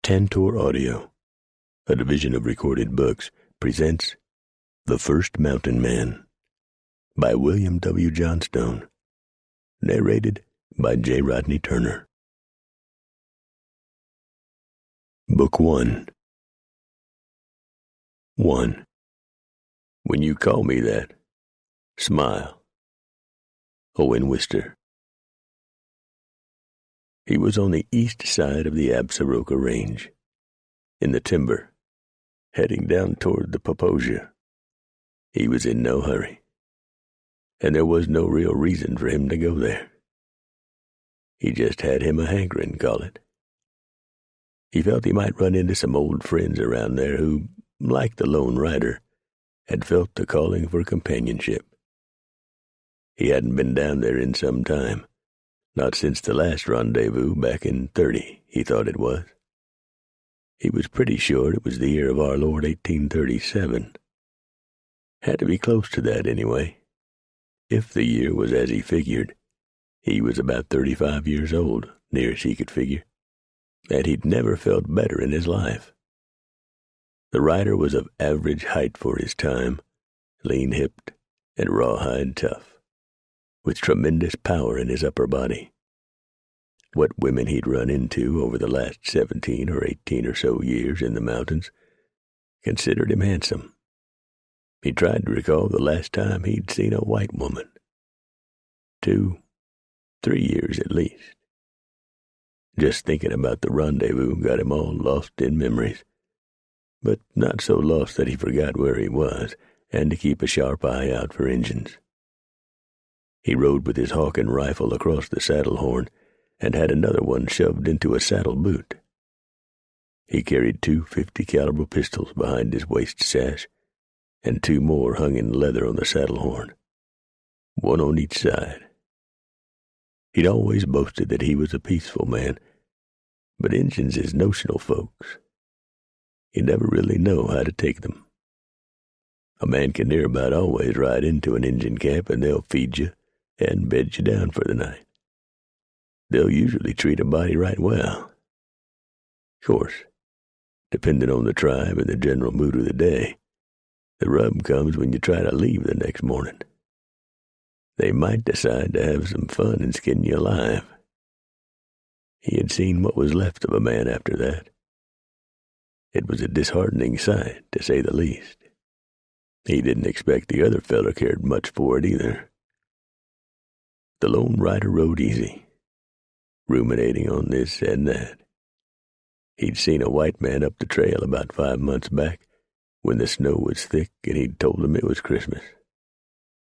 Tantor Audio, a division of Recorded Books, presents The First Mountain Man by William W. Johnstone, narrated by J. Rodney Turner. Book 1. 1. When you call me that, smile. Owen Wister. He was on the east side of the Absaroka Range, in the timber, heading down toward the Poposia. He was in no hurry, and there was no real reason for him to go there. He just had him a hankering, call it. He felt he might run into some old friends around there who, like the lone rider, had felt the calling for companionship. He hadn't been down there in some time. Not since the last rendezvous back in '30, he thought it was. He was pretty sure it was the year of our Lord 1837. Had to be close to that anyway. If the year was as he figured, he was about 35 years old, near as he could figure, and he'd never felt better in his life. The rider was of average height for his time, lean-hipped and rawhide tough, with tremendous power in his upper body. What women he'd run into over the last 17 or 18 or so years in the mountains considered him handsome. He tried to recall the last time he'd seen a white woman. 2, 3 years at least. Just thinking about the rendezvous got him all lost in memories, but not so lost that he forgot where he was and to keep a sharp eye out for Injuns. He rode with his Hawken rifle across the saddle horn and had another one shoved into a saddle boot. He carried 2 50-caliber pistols behind his waist sash, and 2 more hung in leather on the saddle horn, one on each side. He'd always boasted that he was a peaceful man, but Injuns is notional folks. You never really know how to take them. A man can near about always ride into an Injun camp and they'll feed you and bed you down for the night. They'll usually treat a body right well. Of course, depending on the tribe and the general mood of the day, the rub comes when you try to leave the next morning. They might decide to have some fun and skin you alive. He had seen what was left of a man after that. It was a disheartening sight, to say the least. He didn't expect the other feller cared much for it either. The lone rider rode easy, ruminating on this and that. He'd seen a white man up the trail about 5 months back when the snow was thick and he'd told him it was Christmas.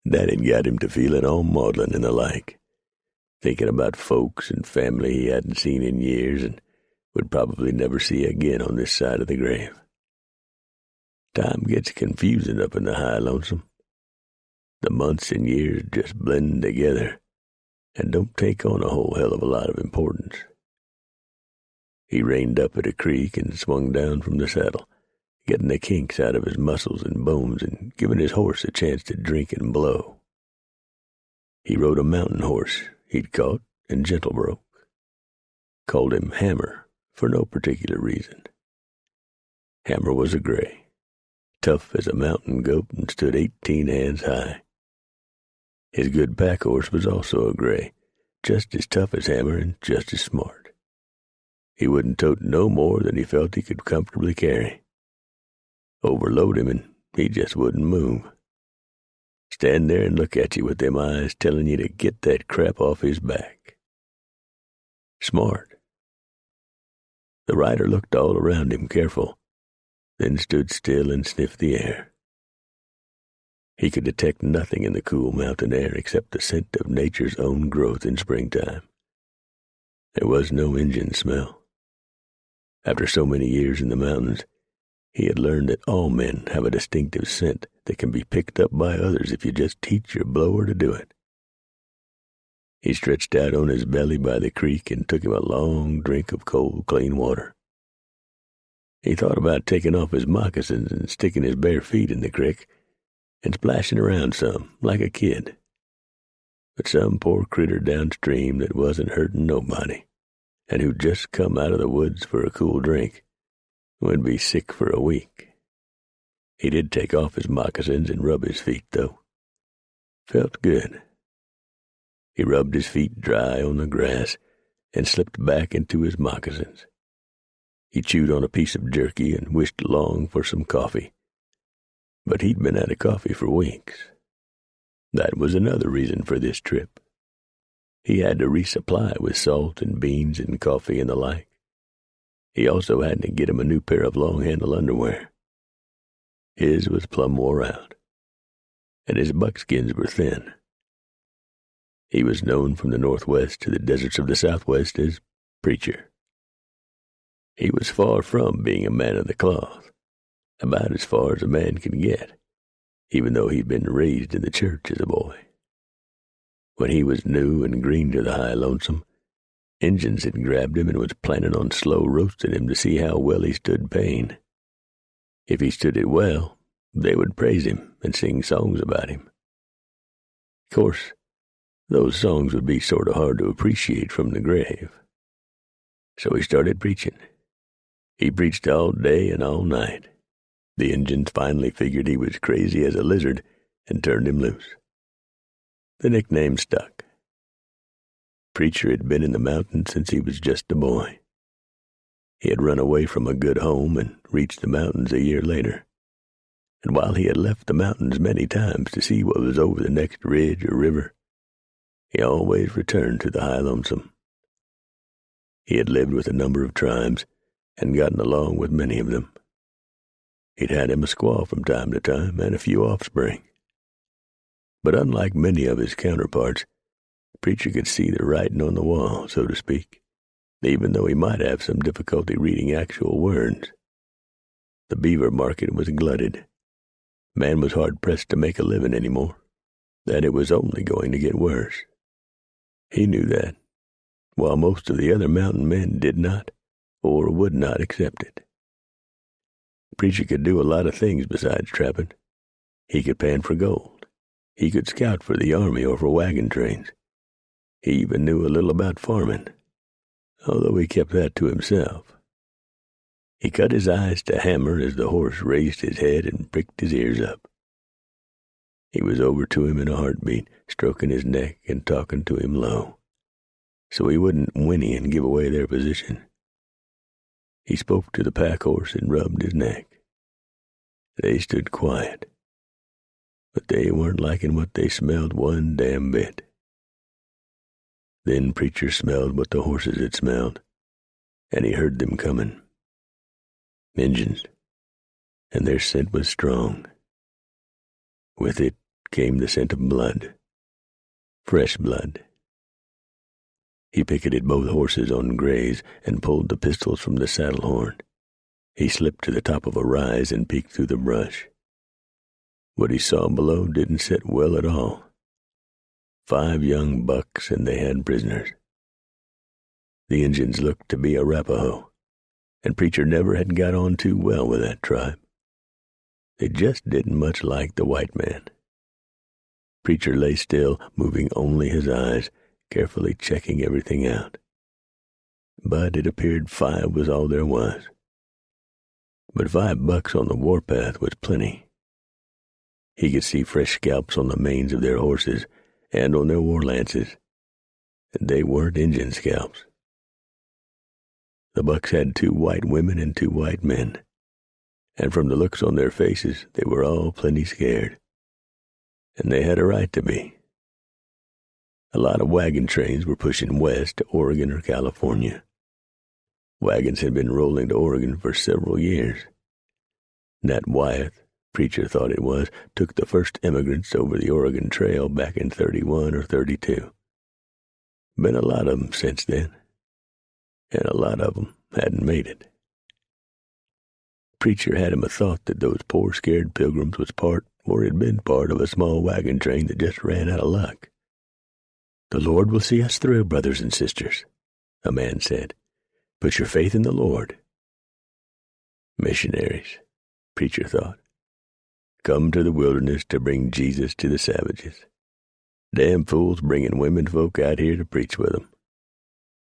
That had got him to feeling all maudlin and the like, thinking about folks and family he hadn't seen in years and would probably never see again on this side of the grave. Time gets confusing up in the high lonesome. The months and years just blend together and don't take on a whole hell of a lot of importance. He reined up at a creek and swung down from the saddle, getting the kinks out of his muscles and bones and giving his horse a chance to drink and blow. He rode a mountain horse he'd caught and gentle broke. Called him Hammer for no particular reason. Hammer was a gray, tough as a mountain goat and stood 18 hands high. His good pack horse was also a gray, just as tough as Hammer and just as smart. He wouldn't tote no more than he felt he could comfortably carry. Overload him and he just wouldn't move. Stand there and look at you with them eyes telling you to get that crap off his back. Smart. The rider looked all around him careful, then stood still and sniffed the air. He could detect nothing in the cool mountain air except the scent of nature's own growth in springtime. There was no Injun smell. After so many years in the mountains, he had learned that all men have a distinctive scent that can be picked up by others if you just teach your blower to do it. He stretched out on his belly by the creek and took him a long drink of cold, clean water. He thought about taking off his moccasins and sticking his bare feet in the creek and splashing around some, like a kid. But some poor critter downstream that wasn't hurting nobody, and who'd just come out of the woods for a cool drink, Would be sick for a week. He did take off his moccasins and rub his feet, though. Felt good. He rubbed his feet dry on the grass and slipped back into his moccasins. He chewed on a piece of jerky and wished long for some coffee. But he'd been out of coffee for weeks. That was another reason for this trip. He had to resupply with salt and beans and coffee and the like. He also had to get him a new pair of long-handle underwear. His was plumb wore out, and his buckskins were thin. He was known from the Northwest to the deserts of the Southwest as Preacher. He was far from being a man of the cloth, about as far as a man can get, even though he'd been raised in the church as a boy. When he was new and green to the high lonesome, Injuns had grabbed him and was planning on slow roasting him to see how well he stood pain. If he stood it well, they would praise him and sing songs about him. Of course, those songs would be sort of hard to appreciate from the grave. So he started preaching. He preached all day and all night. The Injuns finally figured he was crazy as a lizard and turned him loose. The nickname stuck. Preacher had been in the mountains since he was just a boy. He had run away from a good home and reached the mountains a year later. And while he had left the mountains many times to see what was over the next ridge or river, he always returned to the high lonesome. He had lived with a number of tribes and gotten along with many of them. He'd had him a squaw from time to time and a few offspring. But unlike many of his counterparts, Preacher could see the writing on the wall, so to speak, even though he might have some difficulty reading actual words. The beaver market was glutted. Man was hard-pressed to make a living anymore, that it was only going to get worse. He knew that, while most of the other mountain men did not or would not accept it. Preacher could do a lot of things besides trapping. He could pan for gold. He could scout for the army or for wagon trains. He even knew a little about farming, although he kept that to himself. He cut his eyes to hammer as the horse raised his head and pricked his ears up. He was over to him in a heartbeat, stroking his neck and talking to him low, so he wouldn't whinny and give away their position. He spoke to the pack horse and rubbed his neck. They stood quiet, but they weren't liking what they smelled one damn bit. Then Preacher smelled what the horses had smelled, and he heard them coming. Injuns, and their scent was strong. With it came the scent of blood, fresh blood. He picketed both horses on graze and pulled the pistols from the saddle horn. He slipped to the top of a rise and peeked through the brush. What he saw below didn't sit well at all. 5 young bucks, and they had prisoners. The Injuns looked to be Arapaho, and Preacher never had got on too well with that tribe. They just didn't much like the white man. Preacher lay still, moving only his eyes, carefully checking everything out. But it appeared 5 was all there was. But 5 bucks on the warpath was plenty. He could see fresh scalps on the manes of their horses and on their war lances, and they weren't Injun scalps. The bucks had 2 white women and 2 white men, and from the looks on their faces, they were all plenty scared. And they had a right to be. A lot of wagon trains were pushing west to Oregon or California. Wagons had been rolling to Oregon for several years. Nat Wyeth, Preacher thought it was, took the first immigrants over the Oregon Trail back in 31 or 32. Been a lot of them since then, and a lot of them hadn't made it. Preacher had him a thought that those poor scared pilgrims was part, or had been part, of a small wagon train that just ran out of luck. "The Lord will see us through, brothers and sisters," a man said. "Put your faith in the Lord." Missionaries, Preacher thought. Come to the wilderness to bring Jesus to the savages. Damn fools bringing women folk out here to preach with them.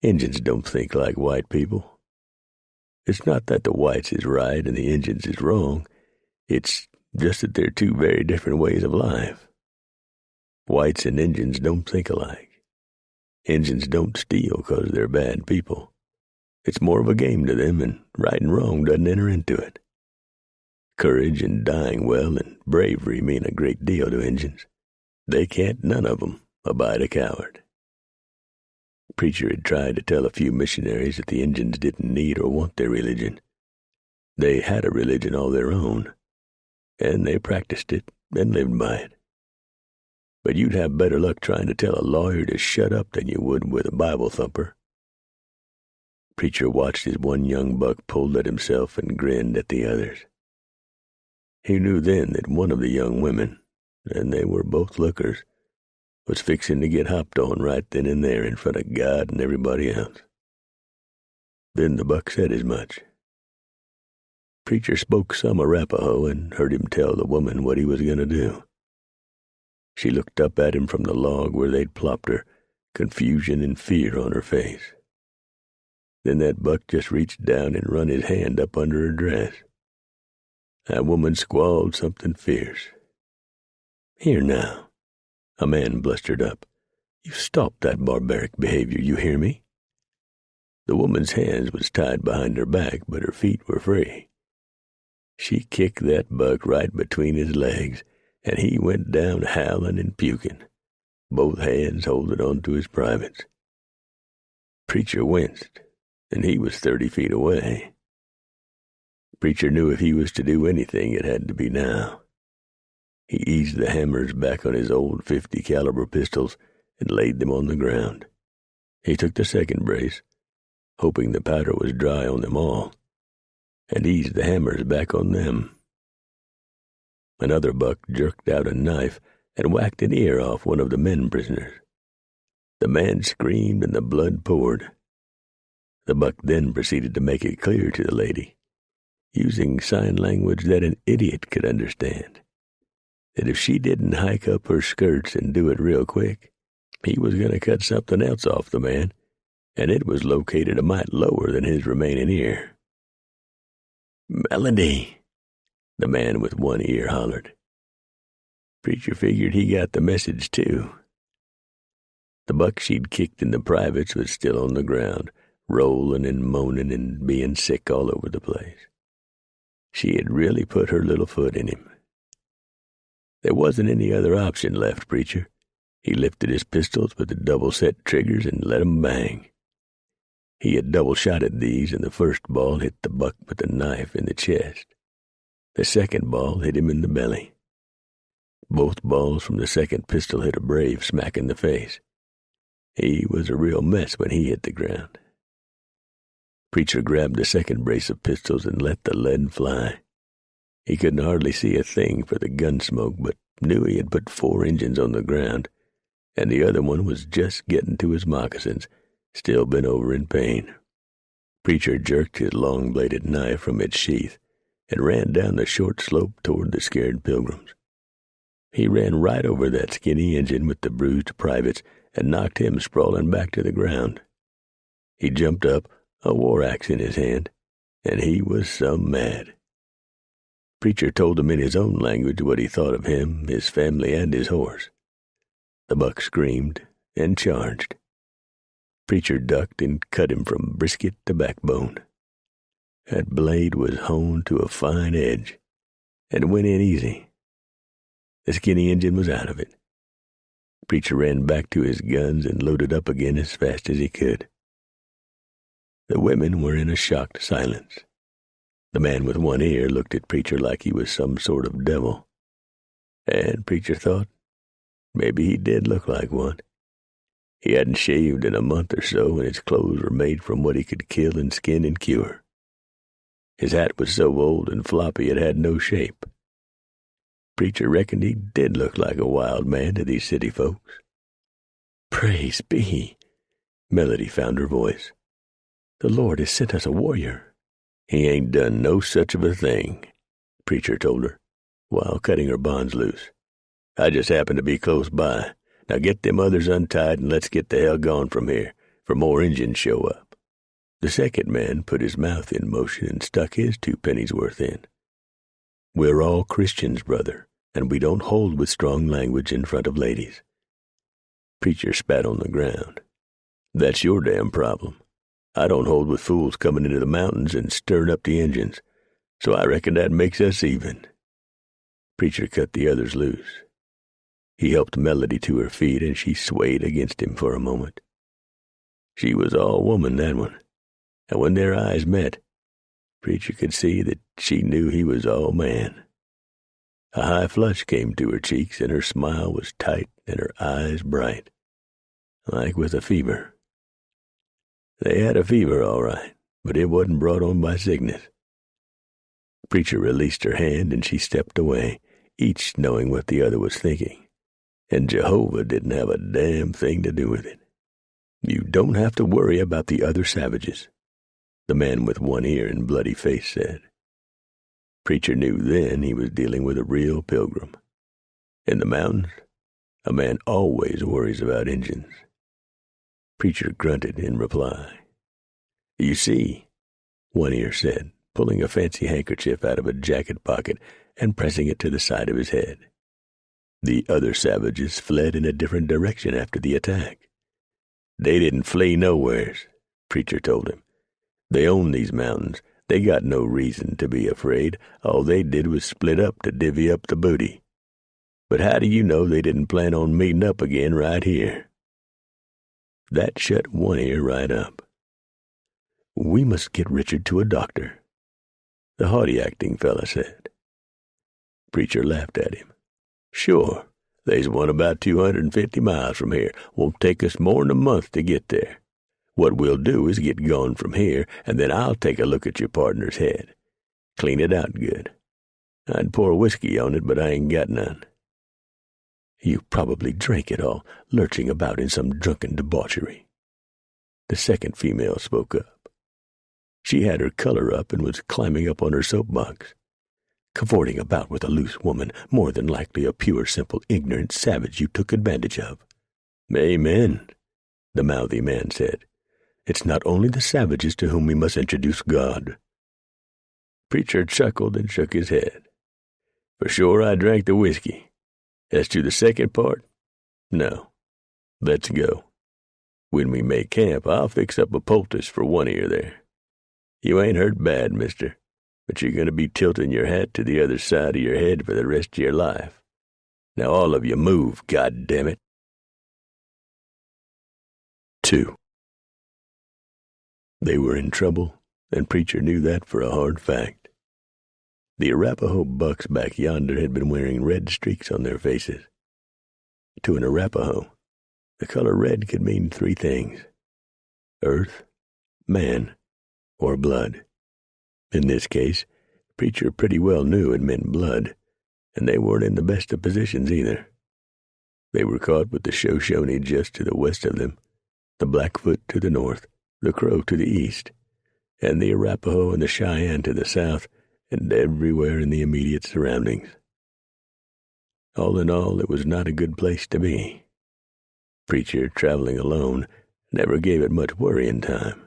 Injuns don't think like white people. It's not that the whites is right and the Injuns is wrong. It's just that they're two very different ways of life. Whites and Injuns don't think alike. Injuns don't steal 'cause they're bad people. It's more of a game to them, and right and wrong doesn't enter into it. Courage and dying well and bravery mean a great deal to Injuns. They can't, none of 'em, abide a coward. Preacher had tried to tell a few missionaries that the Injuns didn't need or want their religion. They had a religion all their own, and they practiced it and lived by it. But you'd have better luck trying to tell a lawyer to shut up than you would with a Bible thumper. Preacher watched as one young buck pulled at himself and grinned at the others. He knew then that one of the young women, and they were both lookers, was fixing to get hopped on right then and there in front of God and everybody else. Then the buck said as much. Preacher spoke some Arapaho and heard him tell the woman what he was going to do. She looked up at him from the log where they'd plopped her, confusion and fear on her face. Then that buck just reached down and run his hand up under her dress. That woman squalled something fierce. "Here now," a man blustered up. "You stop that barbaric behavior, you hear me?" The woman's hands was tied behind her back, but her feet were free. She kicked that buck right between his legs, and he went down howling and puking, both hands holding on to his privates. Preacher winced, and he was 30 feet away. Preacher knew if he was to do anything, it had to be now. He eased the hammers back on his old .50 caliber pistols and laid them on the ground. He took the second brace, hoping the powder was dry on them all, and eased the hammers back on them. Another buck jerked out a knife and whacked an ear off one of the men prisoners. The man screamed and the blood poured. The buck then proceeded to make it clear to the lady, using sign language that an idiot could understand, that if she didn't hike up her skirts and do it real quick, he was going to cut something else off the man, and it was located a mite lower than his remaining ear. "Melody!" the man with one ear hollered. Preacher figured he got the message, too. The buck she'd kicked in the privates was still on the ground, rolling and moaning and being sick all over the place. She had really put her little foot in him. There wasn't any other option left, Preacher. He lifted his pistols with the double-set triggers and let 'em bang. He had double-shotted these, and the first ball hit the buck with the knife in the chest. The second ball hit him in the belly. Both balls from the second pistol hit a brave smack in the face. He was a real mess when he hit the ground. Preacher grabbed the second brace of pistols and let the lead fly. He couldn't hardly see a thing for the gun smoke, but knew he had put 4 Injuns on the ground, and the other one was just getting to his moccasins, still bent over in pain. Preacher jerked his long-bladed knife from its sheath and ran down the short slope toward the scared pilgrims. He ran right over that skinny Injun with the bruised privates and knocked him sprawling back to the ground. He jumped up, a war axe in his hand, and he was some mad. Preacher told him in his own language what he thought of him, his family, and his horse. The buck screamed and charged. Preacher ducked and cut him from brisket to backbone. That blade was honed to a fine edge, and went in easy. The skinny Injun was out of it. Preacher ran back to his guns and loaded up again as fast as he could. The women were in a shocked silence. The man with one ear looked at Preacher like he was some sort of devil. And Preacher thought, maybe he did look like one. He hadn't shaved in a month or so, and his clothes were made from what he could kill and skin and cure. His hat was so old and floppy it had no shape. Preacher reckoned he did look like a wild man to these city folks. "Praise be!" Melody found her voice. "The Lord has sent us a warrior." "He ain't done no such of a thing," Preacher told her, while cutting her bonds loose. "I just happened to be close by. Now get them others untied and let's get the hell gone from here, for more Injuns show up." The second man put his mouth in motion and stuck his 2 pennies worth in. "We're all Christians, brother, and we don't hold with strong language in front of ladies." Preacher spat on the ground. "That's your damn problem. I don't hold with fools coming into the mountains and stirring up the engines, so I reckon that makes us even." Preacher cut the others loose. He helped Melody to her feet, and she swayed against him for a moment. She was all woman, that one, and when their eyes met, Preacher could see that she knew he was all man. A high flush came to her cheeks, and her smile was tight and her eyes bright, like with a fever. They had a fever, all right, but it wasn't brought on by sickness. Preacher released her hand, and she stepped away, each knowing what the other was thinking, and Jehovah didn't have a damn thing to do with it. "You don't have to worry about the other savages," the man with one ear and bloody face said. Preacher knew then he was dealing with a real pilgrim. In the mountains, a man always worries about Injuns. Preacher grunted in reply. "You see," One Ear said, pulling a fancy handkerchief out of a jacket pocket and pressing it to the side of his head. "The other savages fled in a different direction after the attack." "They didn't flee nowheres," Preacher told him. "They own these mountains. They got no reason to be afraid. All they did was split up to divvy up the booty. But how do you know they didn't plan on meeting up again right here?" That shut One Ear right up. "We must get Richard to a doctor," the haughty-acting fella said. Preacher laughed at him. "Sure, there's one about 250 miles from here. Won't take us more'n a month to get there. What we'll do is get going from here, and then I'll take a look at your partner's head. Clean it out good. I'd pour whiskey on it, but I ain't got none." "You probably drank it all, lurching about in some drunken debauchery." The second female spoke up. She had her color up and was climbing up on her soapbox. "Cavorting about with a loose woman, more than likely a pure, simple, ignorant savage you took advantage of." "Amen," the mouthy man said. "It's not only the savages to whom we must introduce God." Preacher chuckled and shook his head. "For sure I drank the whiskey. As to the second part, no. Let's go. When we make camp, I'll fix up a poultice for One Ear there. You ain't hurt bad, mister, but you're going to be tilting your hat to the other side of your head for the rest of your life. Now all of you move, goddammit." 2. They were in trouble, and Preacher knew that for a hard fact. The Arapaho bucks back yonder had been wearing red streaks on their faces. To an Arapaho, the color red could mean 3 things: earth, man, or blood. In this case, Preacher pretty well knew it meant blood, and they weren't in the best of positions either. They were caught with the Shoshone just to the west of them, the Blackfoot to the north, the Crow to the east, and the Arapaho and the Cheyenne to the south, and everywhere in the immediate surroundings. All in all, it was not a good place to be. Preacher, traveling alone, never gave it much worrying time.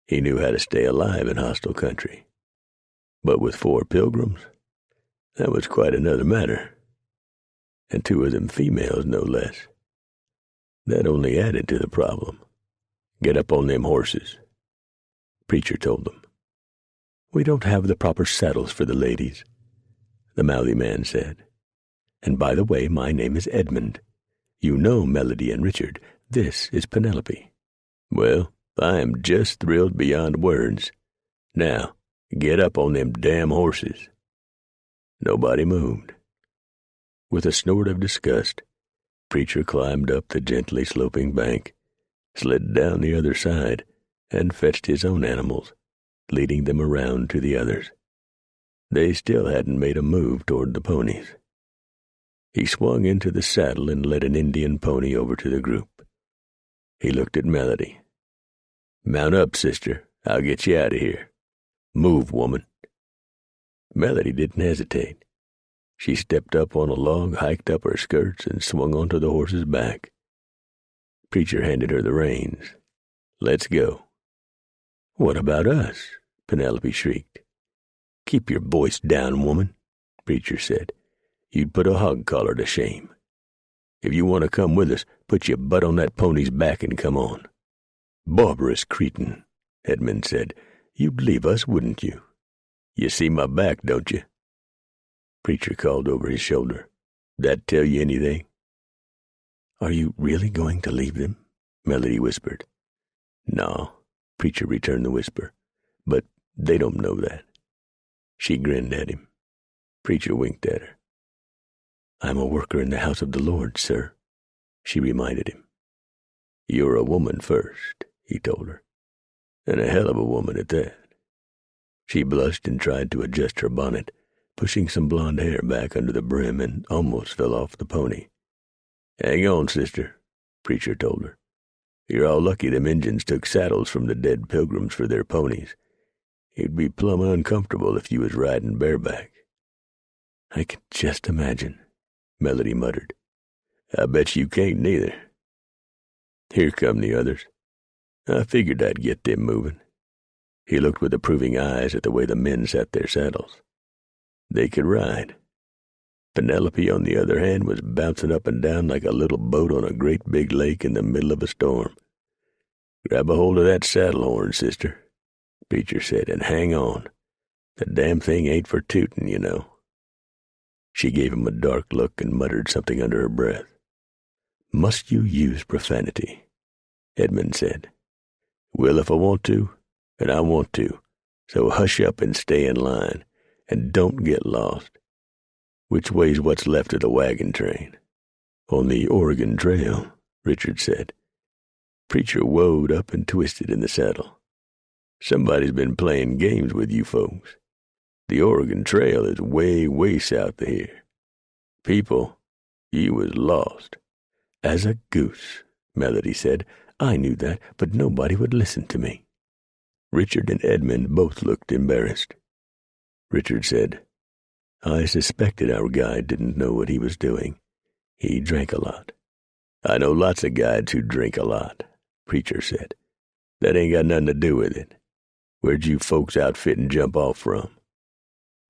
He knew how to stay alive in hostile country. But with 4 pilgrims, that was quite another matter. And 2 of them females, no less. That only added to the problem. "Get up on them horses," Preacher told them. "We don't have the proper saddles for the ladies," the mouthy man said. "And by the way, my name is Edmund. You know Melody and Richard. This is Penelope." "Well, I am just thrilled beyond words. Now, get up on them damn horses." Nobody moved. With a snort of disgust, Preacher climbed up the gently sloping bank, slid down the other side, and fetched his own animals, leading them around to the others. They still hadn't made a move toward the ponies. He swung into the saddle and led an Indian pony over to the group. He looked at Melody. "Mount up, sister. I'll get you out of here. Move, woman." Melody didn't hesitate. She stepped up on a log, hiked up her skirts, and swung onto the horse's back. Preacher handed her the reins. "Let's go." "What about us?" Penelope shrieked. "Keep your voice down, woman," Preacher said. "You'd put a hog collar to shame. If you want to come with us, put your butt on that pony's back and come on." "Barbarous cretin," Edmund said. "You'd leave us, wouldn't you? You see my back, don't you?" Preacher called over his shoulder. "That tell you anything?" "Are you really going to leave them?" Melody whispered. "No," Preacher returned the whisper, "but they don't know that." She grinned at him. Preacher winked at her. "I'm a worker in the house of the Lord, sir," she reminded him. "You're a woman first," he told her, "and a hell of a woman at that." She blushed and tried to adjust her bonnet, pushing some blonde hair back under the brim, and almost fell off the pony. "Hang on, sister," Preacher told her. "You're all lucky them Injuns took saddles from the dead pilgrims for their ponies. It'd be plumb uncomfortable if you was riding bareback." "I can just imagine," Melody muttered. "I bet you can't neither." Here come the others. I figured I'd get them moving. He looked with approving eyes at the way the men sat their saddles. They could ride. Penelope, on the other hand, was bouncing up and down like a little boat on a great big lake in the middle of a storm. "Grab a hold of that saddle horn, sister," Preacher said, "and hang on. The damn thing ain't for tootin', you know." She gave him a dark look and muttered something under her breath. "Must you use profanity?" Edmund said. "Well, if I want to, and I want to, so hush up and stay in line, and don't get lost. Which way's what's left of the wagon train?" "On the Oregon Trail," Richard said. Preacher woed up and twisted in the saddle. "Somebody's been playing games with you folks. The Oregon Trail is way, way south of here. People, you was lost." "As a goose," Melody said. "I knew that, but nobody would listen to me." Richard and Edmund both looked embarrassed. Richard said, "I suspected our guide didn't know what he was doing. He drank a lot." "I know lots of guides who drink a lot," Preacher said. "That ain't got nothing to do with it. Where'd you folks outfit and jump off from?"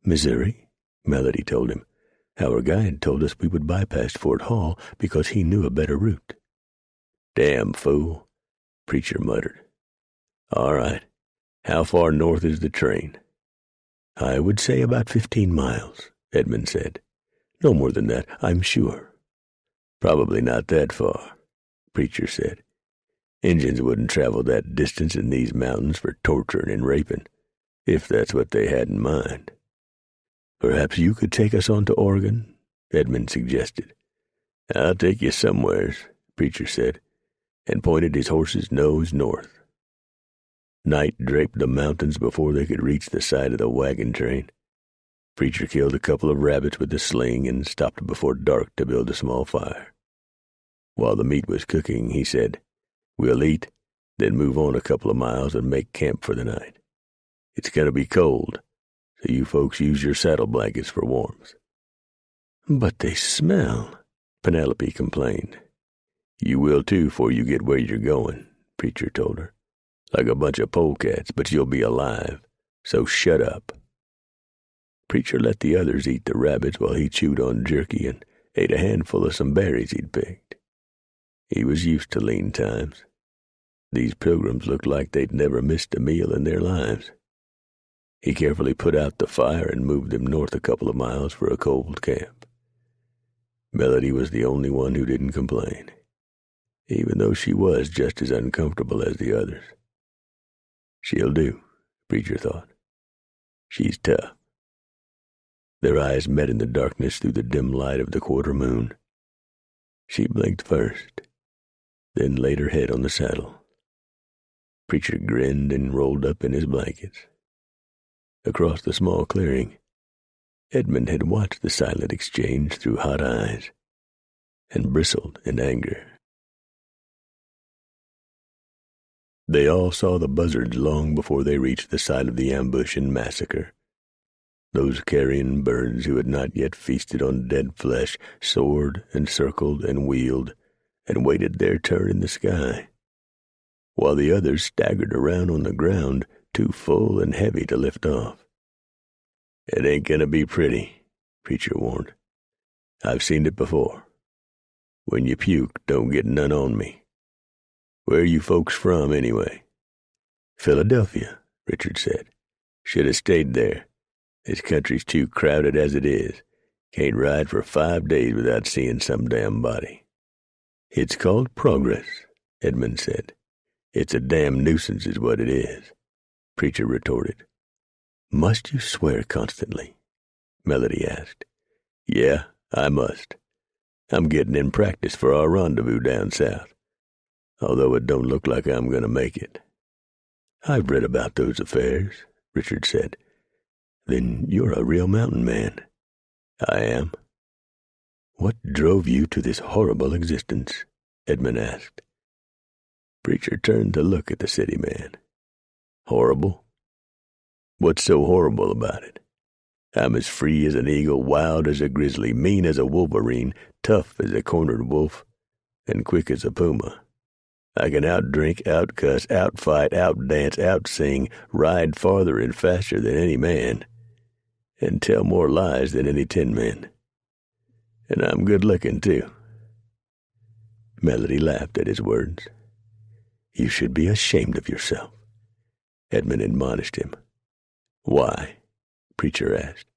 "Missouri," Melody told him. "Our guide told us we would bypass Fort Hall because he knew a better route." "Damn fool," Preacher muttered. "All right. How far north is the train?" "I would say about 15 miles, Edmund said. "No more than that, I'm sure." "Probably not that far," Preacher said. "Injuns wouldn't travel that distance in these mountains for torturing and raping, if that's what they had in mind." "Perhaps you could take us on to Oregon," Edmund suggested. "I'll take you somewheres," Preacher said, and pointed his horse's nose north. Night draped the mountains before they could reach the side of the wagon train. Preacher killed a couple of rabbits with a sling and stopped before dark to build a small fire. While the meat was cooking, he said, "We'll eat, then move on a couple of miles and make camp for the night. It's going to be cold, so you folks use your saddle blankets for warmth." "But they smell," Penelope complained. "You will too before you get where you're going," Preacher told her. "Like a bunch of polecats, but you'll be alive, so shut up." Preacher let the others eat the rabbits while he chewed on jerky and ate a handful of some berries he'd picked. He was used to lean times. These pilgrims looked like they'd never missed a meal in their lives. He carefully put out the fire and moved them north a couple of miles for a cold camp. Melody was the only one who didn't complain, even though she was just as uncomfortable as the others. She'll do, Preacher thought. She's tough. Their eyes met in the darkness through the dim light of the quarter moon. She blinked first, then laid her head on the saddle. Preacher grinned and rolled up in his blankets. Across the small clearing, Edmund had watched the silent exchange through hot eyes and bristled in anger. They all saw the buzzards long before they reached the site of the ambush and massacre. Those carrion birds who had not yet feasted on dead flesh soared and circled and wheeled and waited their turn in the sky. while the others staggered around on the ground, too full and heavy to lift off. "It ain't gonna be pretty," Preacher warned. "I've seen it before. When you puke, don't get none on me. Where you folks from, anyway?" "Philadelphia," Richard said. "Should have stayed there. This country's too crowded as it is. Can't ride for 5 days without seeing some damn body." "It's called progress," Edmund said. "It's a damn nuisance is what it is," Preacher retorted. "Must you swear constantly?" Melody asked. "Yeah, I must. I'm getting in practice for our rendezvous down south, although it don't look like I'm going to make it." "I've read about those affairs," Richard said. "Then you're a real mountain man." "I am." "What drove you to this horrible existence?" Edmund asked. Preacher turned to look at the city man. "Horrible? What's so horrible about it? I'm as free as an eagle, wild as a grizzly, mean as a wolverine, tough as a cornered wolf, and quick as a puma. I can outdrink, outcuss, outfight, outdance, outsing, ride farther and faster than any man, and tell more lies than any 10 men. And I'm good-looking, too." Melody laughed at his words. "You should be ashamed of yourself," Edmund admonished him. "Why?" Preacher asked.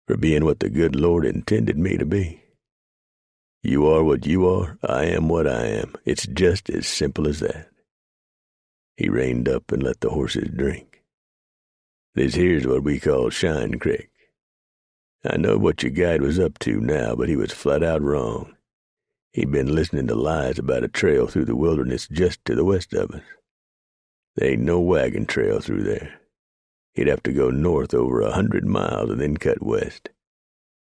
"For being what the good Lord intended me to be. You are what you are, I am what I am. It's just as simple as that." He reined up and let the horses drink. "This here's what we call Shine Creek. I know what your guide was up to now, but he was flat out wrong. He'd been listening to lies about a trail through the wilderness just to the west of us. There ain't no wagon trail through there. He'd have to go north over 100 miles and then cut west.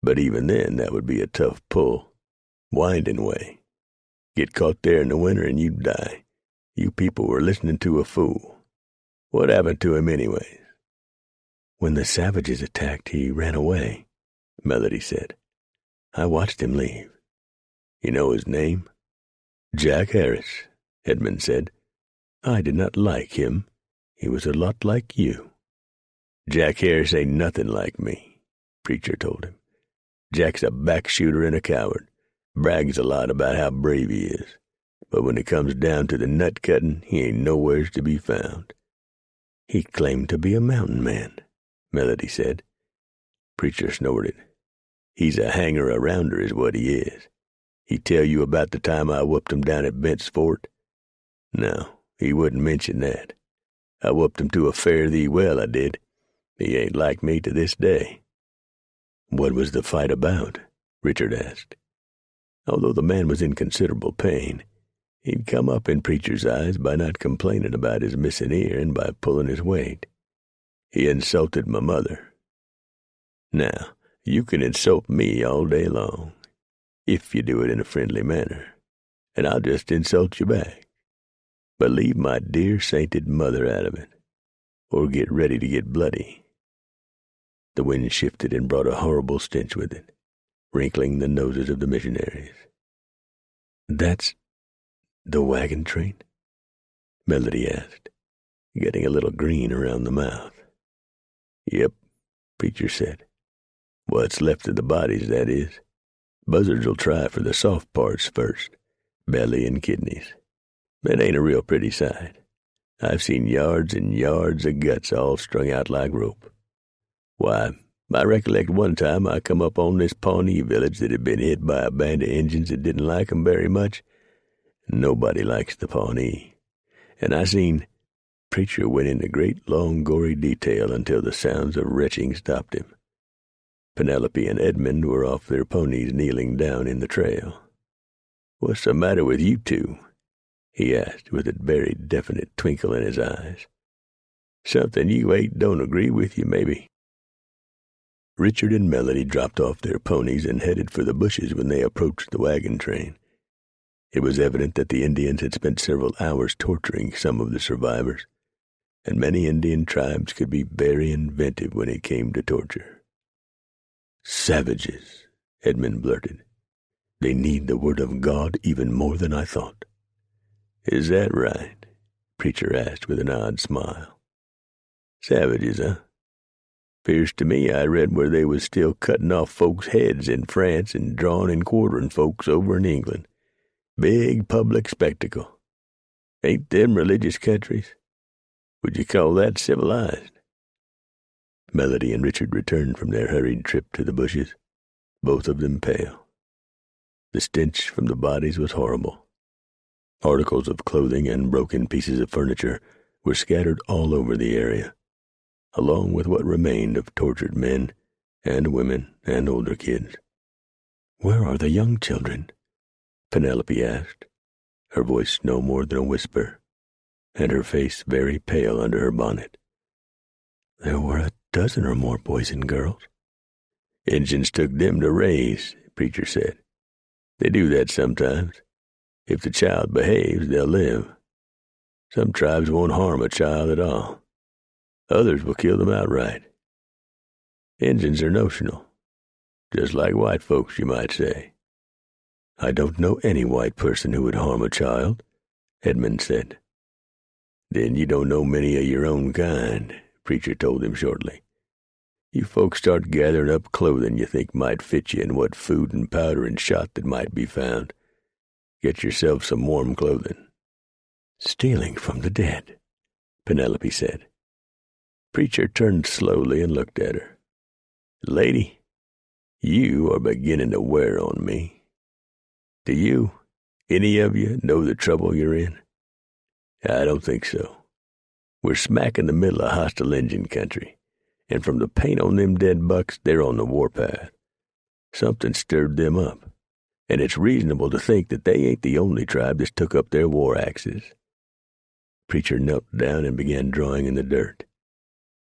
But even then, that would be a tough pull. Winding way. Get caught there in the winter and you'd die. You people were listening to a fool. What happened to him anyways?" "When the savages attacked, he ran away," Melody said. "I watched him leave." "You know his name?" "Jack Harris," Edmund said. "I did not like him. He was a lot like you." "Jack Harris ain't nothing like me," Preacher told him. "Jack's a back-shooter and a coward. Brags a lot about how brave he is. But when it comes down to the nut-cutting, he ain't nowheres to be found." "He claimed to be a mountain man," Melody said. Preacher snorted. "He's a hanger-arounder is what he is. He tell you about the time I whooped him down at Bent's Fort? No, he wouldn't mention that. I whooped him to a fare thee well, I did. He ain't like me to this day." "What was the fight about?" Richard asked. Although the man was in considerable pain, he'd come up in Preacher's eyes by not complaining about his missing ear and by pulling his weight. "He insulted my mother. Now, you can insult me all day long, if you do it in a friendly manner, and I'll just insult you back. But leave my dear sainted mother out of it, or get ready to get bloody." The wind shifted and brought a horrible stench with it, wrinkling the noses of the missionaries. "That's the wagon train?" Melody asked, getting a little green around the mouth. "Yep," Preacher said. "What's left of the bodies, that is. Buzzards'll try for the soft parts first, belly and kidneys. That ain't a real pretty sight. I've seen yards and yards of guts all strung out like rope. Why, I recollect one time I come up on this Pawnee village that had been hit by a band of Injuns that didn't like 'em very much. Nobody likes the Pawnee. And I seen—" Preacher went into great long gory detail until the sounds of retching stopped him. Penelope and Edmund were off their ponies kneeling down in the trail. "What's the matter with you two?" he asked with a very definite twinkle in his eyes. "Something you ate don't agree with you, maybe?" Richard and Melody dropped off their ponies and headed for the bushes when they approached the wagon train. It was evident that the Indians had spent several hours torturing some of the survivors, and many Indian tribes could be very inventive when it came to torture. "Savages," Edmund blurted. "They need the word of God even more than I thought." "Is that right?" Preacher asked with an odd smile. Savages, huh? 'Pears to me I read where they was still cutting off folks' heads in France and drawing and quartering folks over in England. Big public spectacle. Ain't them religious countries? Would you call that civilized? Melody and Richard returned from their hurried trip to the bushes, both of them pale. The stench from the bodies was horrible. Articles of clothing and broken pieces of furniture were scattered all over the area, along with what remained of tortured men and women and older kids. "Where are the young children?" Penelope asked, her voice no more than a whisper, and her face very pale under her bonnet. "There were a dozen or more boys and girls." "Injuns took them to raise," Preacher said. "They do that sometimes. If the child behaves, they'll live. Some tribes won't harm a child at all. Others will kill them outright. Injuns are notional, just like white folks, you might say." "I don't know any white person who would harm a child," Edmund said. "Then you don't know many of your own kind," Preacher told him shortly. "You folks start gathering up clothing you think might fit you and what food and powder and shot that might be found. Get yourself some warm clothing." "Stealing from the dead," Penelope said. Preacher turned slowly and looked at her. "Lady, you are beginning to wear on me. Do you, any of you, know the trouble you're in? I don't think so. We're smack in the middle of hostile Injun country, and from the paint on them dead bucks, they're on the warpath. Something stirred them up, and it's reasonable to think that they ain't the only tribe that's took up their war axes." Preacher knelt down and began drawing in the dirt.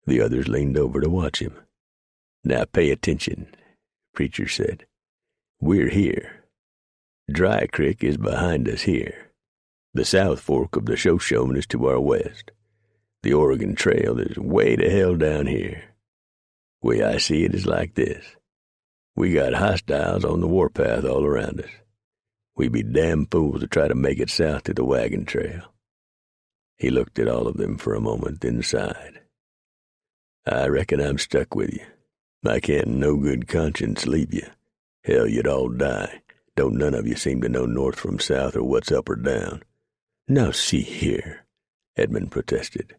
The others leaned over to watch him. "Now pay attention," Preacher said. "We're here. Dry Creek is behind us here. The South Fork of the Shoshone is to our west. The Oregon Trail is way to hell down here. Way I see it is like this. We got hostiles on the warpath all around us. We'd be damn fools to try to make it south to the wagon trail." He looked at all of them for a moment, then sighed. "I reckon I'm stuck with you. I can't in no good conscience leave you. Hell, you'd all die. Don't none of you seem to know north from south or what's up or down." "Now see here," Edmund protested.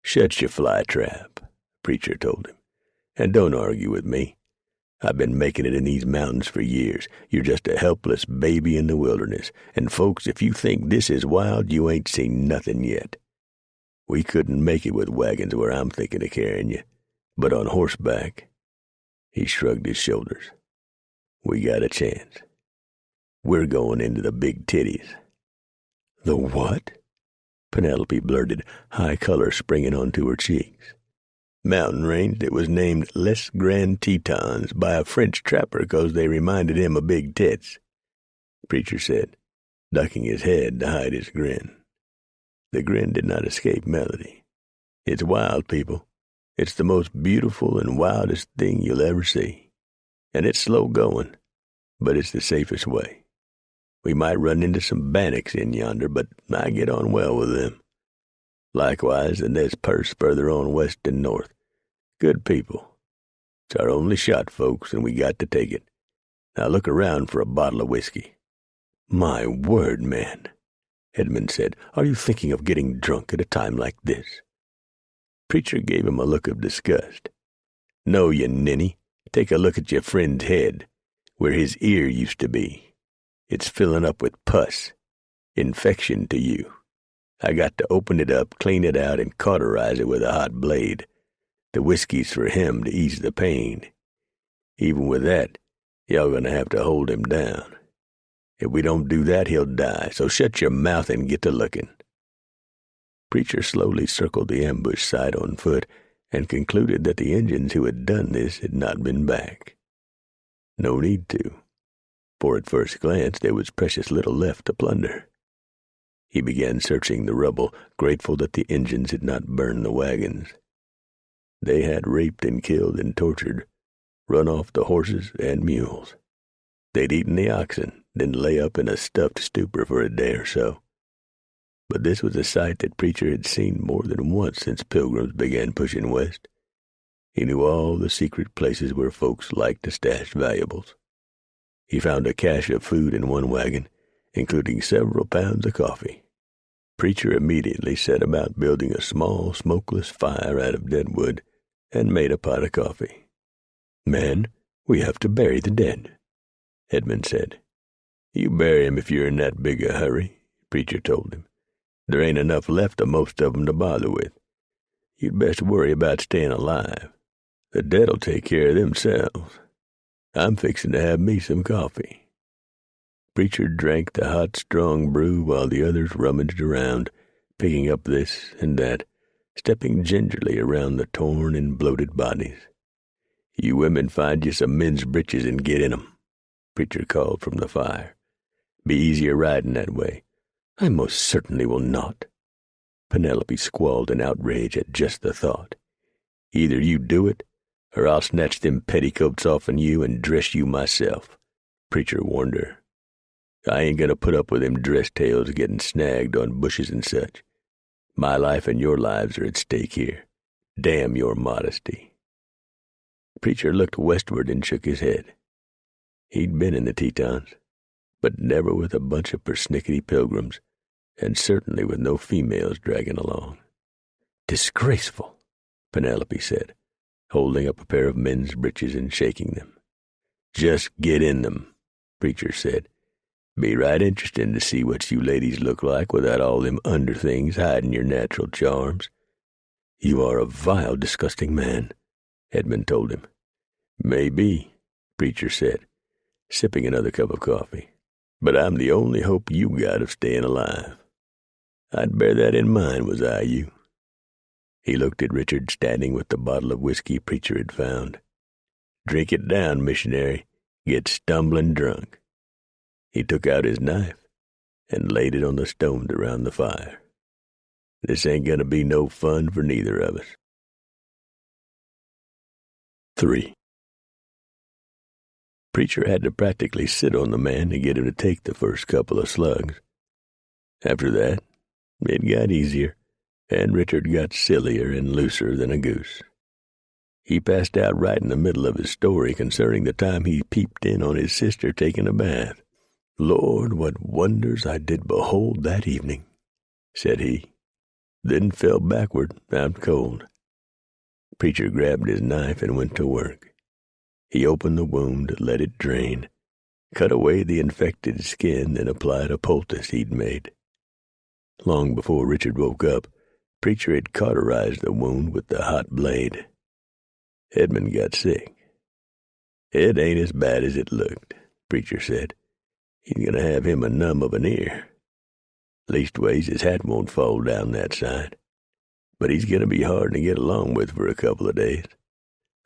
"Shut your fly trap," Preacher told him, "and don't argue with me. I've been making it in these mountains for years. You're just a helpless baby in the wilderness, and folks, if you think this is wild, you ain't seen nothing yet. We couldn't make it with wagons where I'm thinking of carrying you, but on horseback," he shrugged his shoulders, "we got a chance. We're going into the Big Titties." "The what?" Penelope blurted, high color springing onto her cheeks. "Mountain range that was named Les Grands Tetons by a French trapper 'cause they reminded him of big tits," Preacher said, ducking his head to hide his grin. The grin did not escape Melody. "It's wild, people. It's the most beautiful and wildest thing you'll ever see. And it's slow going, but it's the safest way. We might run into some Bannocks in yonder, but I get on well with them. Likewise, the Nez Perce further on west and north. Good people. It's our only shot, folks, and we got to take it. Now look around for a bottle of whiskey." "My word, man," Edmund said, "are you thinking of getting drunk at a time like this?" Preacher gave him a look of disgust. "No, you ninny. Take a look at your friend's head, where his ear used to be. It's filling up with pus. Infection to you. I got to open it up, clean it out, and cauterize it with a hot blade. The whiskey's for him to ease the pain. Even with that, y'all gonna have to hold him down. If we don't do that, he'll die, so shut your mouth and get to looking." Preacher slowly circled the ambush side on foot and concluded that the Indians who had done this had not been back. No need to, for at first glance there was precious little left to plunder. He began searching the rubble, grateful that the Indians had not burned the wagons. They had raped and killed and tortured, run off the horses and mules. They'd eaten the oxen, then lay up in a stuffed stupor for a day or so. But this was a sight that Preacher had seen more than once since Pilgrims began pushing west. He knew all the secret places where folks liked to stash valuables. He found a cache of food in one wagon, including several pounds of coffee. Preacher immediately set about building a small, smokeless fire out of dead wood and made a pot of coffee. "Man, we have to bury the dead," Edmund said. "You bury 'em if you're in that big a hurry," Preacher told him. "There ain't enough left of most of 'em to bother with. You'd best worry about staying alive. The dead'll take care of themselves. I'm fixing to have me some coffee." Preacher drank the hot, strong brew while the others rummaged around, picking up this and that, stepping gingerly around the torn and bloated bodies. "You women find you some men's breeches and get in 'em," Preacher called from the fire. "Be easier riding that way." "I most certainly will not." Penelope squalled in outrage at just the thought. "Either you do it, or I'll snatch them petticoats offen you and dress you myself," Preacher warned her. "I ain't gonna put up with them dress tails getting snagged on bushes and such. My life and your lives are at stake here. Damn your modesty." Preacher looked westward and shook his head. He'd been in the Tetons, but never with a bunch of persnickety pilgrims, and certainly with no females dragging along. "Disgraceful," Penelope said, holding up a pair of men's breeches and shaking them. "Just get in them," Preacher said. "Be right interesting to see what you ladies look like without all them under things hiding your natural charms." "You are a vile, disgusting man," Edmund told him. "Maybe," Preacher said, sipping another cup of coffee. "But I'm the only hope you got of staying alive. I'd bear that in mind, was I you." He looked at Richard standing with the bottle of whiskey Preacher had found. "Drink it down, missionary. Get stumbling drunk." He took out his knife and laid it on the stones around the fire. "This ain't gonna be no fun for neither of us." 3. Preacher had to practically sit on the man to get him to take the first couple of slugs. After that, it got easier, and Richard got sillier and looser than a goose. He passed out right in the middle of his story concerning the time he peeped in on his sister taking a bath. "Lord, what wonders I did behold that evening," said he, then fell backward, out cold. Preacher grabbed his knife and went to work. He opened the wound, let it drain, cut away the infected skin, and applied a poultice he'd made. Long before Richard woke up, Preacher had cauterized the wound with the hot blade. Edmund got sick. "It ain't as bad as it looked," Preacher said. "He's going to have him a numb of an ear. Leastways, his hat won't fall down that side. But he's going to be hard to get along with for a couple of days.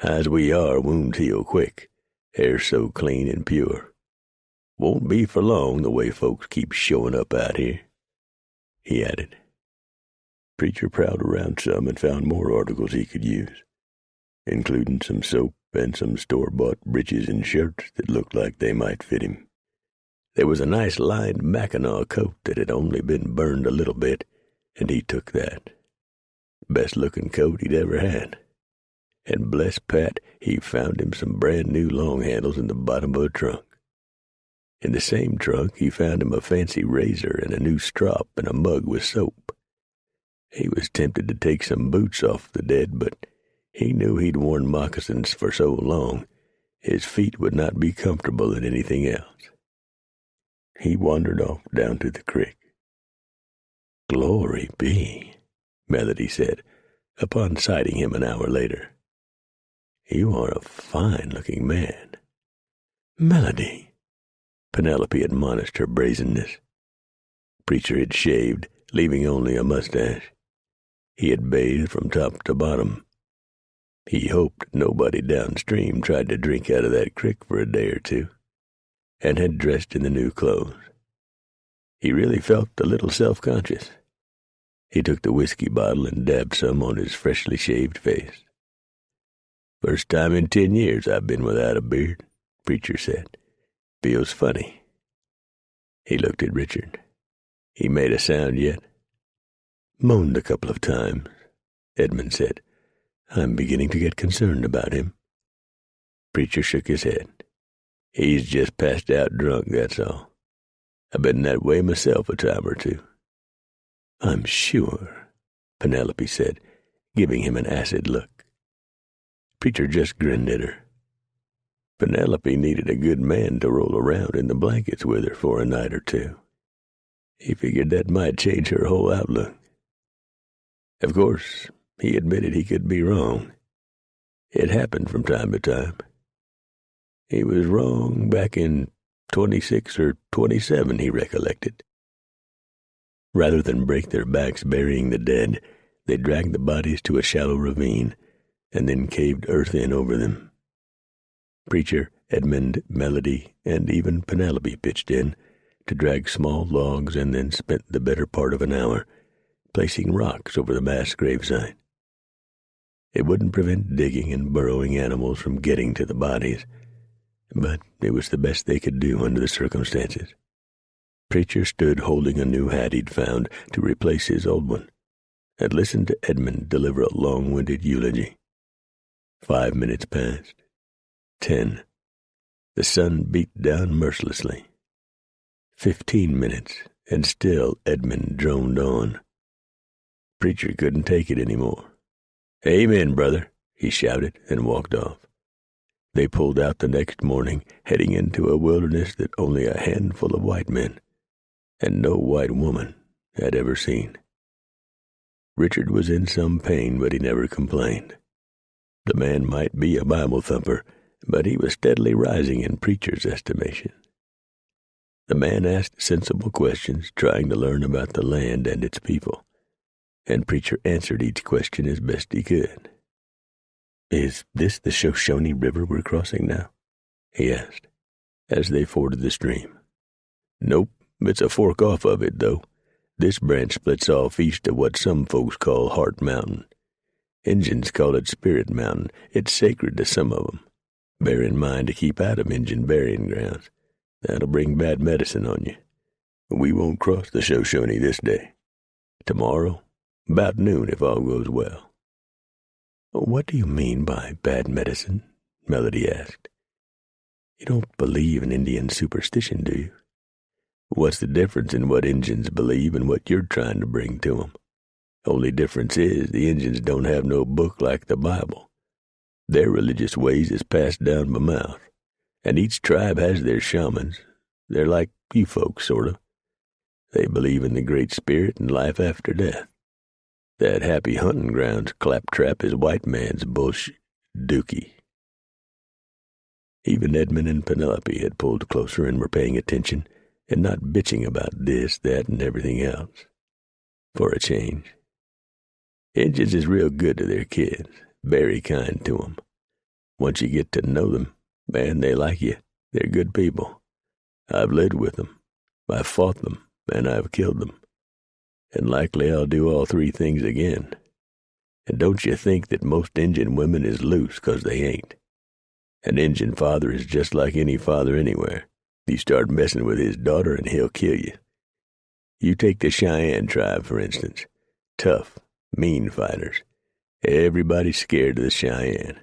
As we are, wounds heal quick. Hair so clean and pure. Won't be for long the way folks keep showing up out here," he added. Preacher prowled around some and found more articles he could use, including some soap and some store-bought breeches and shirts that looked like they might fit him. There was a nice lined Mackinaw coat that had only been burned a little bit, and he took that. Best-looking coat he'd ever had. And bless Pat, he found him some brand-new long handles in the bottom of a trunk. In the same trunk, he found him a fancy razor and a new strop and a mug with soap. He was tempted to take some boots off the dead, but he knew he'd worn moccasins for so long, his feet would not be comfortable in anything else. He wandered off down to the creek. "Glory be," Melody said, upon sighting him an hour later. "You are a fine-looking man." "Melody," Penelope admonished her brazenness. Preacher had shaved, leaving only a mustache. He had bathed from top to bottom. He hoped nobody downstream tried to drink out of that creek for a day or two, and had dressed in the new clothes. He really felt a little self-conscious. He took the whiskey bottle and dabbed some on his freshly shaved face. "First time in 10 years I've been without a beard," Preacher said. "Feels funny." He looked at Richard. "He made a sound yet?" moaned a couple of times," Edmund said. "I'm beginning to get concerned about him." Preacher shook his head. "He's just passed out drunk, that's all. I've been that way myself a time or two." "I'm sure," Penelope said, giving him an acid look. Preacher just grinned at her. Penelope needed a good man to roll around in the blankets with her for a night or two. He figured that might change her whole outlook. Of course, he admitted he could be wrong. It happened from time to time. He was wrong back in 26 or 27, he recollected. Rather than break their backs burying the dead, they dragged the bodies to a shallow ravine and then caved earth in over them. Preacher, Edmund, Melody, and even Penelope pitched in to drag small logs and then spent the better part of an hour placing rocks over the mass gravesite. It wouldn't prevent digging and burrowing animals from getting to the bodies, but it was the best they could do under the circumstances. Preacher stood holding a new hat he'd found to replace his old one, and listened to Edmund deliver a long-winded eulogy. 5 minutes passed. 10. The sun beat down mercilessly. 15 minutes, and still Edmund droned on. Preacher couldn't take it any more. "Amen, brother," he shouted and walked off. They pulled out the next morning, heading into a wilderness that only a handful of white men, and no white woman, had ever seen. Richard was in some pain, but he never complained. The man might be a Bible thumper, but he was steadily rising in Preacher's estimation. The man asked sensible questions, trying to learn about the land and its people, and Preacher answered each question as best he could. "Is this the Shoshone River we're crossing now?" he asked, as they forded the stream. "Nope, it's a fork off of it, though. This branch splits off east of what some folks call Heart Mountain. Injuns call it Spirit Mountain. It's sacred to some of 'em. Bear in mind to keep out of Injun burying grounds. That'll bring bad medicine on you. We won't cross the Shoshone this day. Tomorrow, about noon if all goes well." "What do you mean by bad medicine?" Melody asked. "You don't believe in Indian superstition, do you?" "What's the difference in what Injuns believe and what you're trying to bring to 'em? Only difference is the Injuns don't have no book like the Bible. Their religious ways is passed down by mouth, and each tribe has their shamans. They're like you folks, sort of. They believe in the Great Spirit and life after death. That happy hunting grounds claptrap is white man's dookie." Even Edmund and Penelope had pulled closer and were paying attention, and not bitching about this, that, and everything else. For a change. Injuns is real good to their kids, very kind to 'em. Once you get to know them, man, they like you. They're good people. I've lived with them. I've fought them, and I've killed them. And likely I'll do all three things again. And don't you think that most Injun women is loose 'cause they ain't. An Injun father is just like any father anywhere. You start messing with his daughter and he'll kill you. You take the Cheyenne tribe, for instance. Tough, mean fighters. Everybody's scared of the Cheyenne.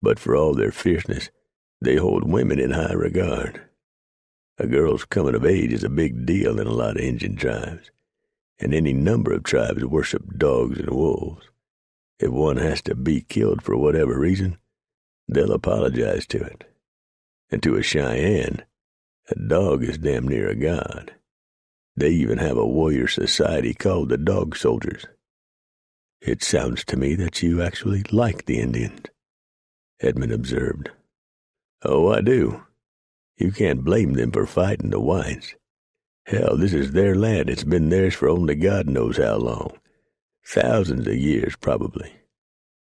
But for all their fierceness, they hold women in high regard. A girl's coming of age is a big deal in a lot of Injun tribes, and any number of tribes worship dogs and wolves. If one has to be killed for whatever reason, they'll apologize to it. And to a Cheyenne, a dog is damn near a god. They even have a warrior society called the Dog Soldiers. It sounds to me that you actually like the Indians, Edmund observed. Oh, I do. You can't blame them for fighting the whites. Hell, this is their land. It's been theirs for only God knows how long. Thousands of years, probably.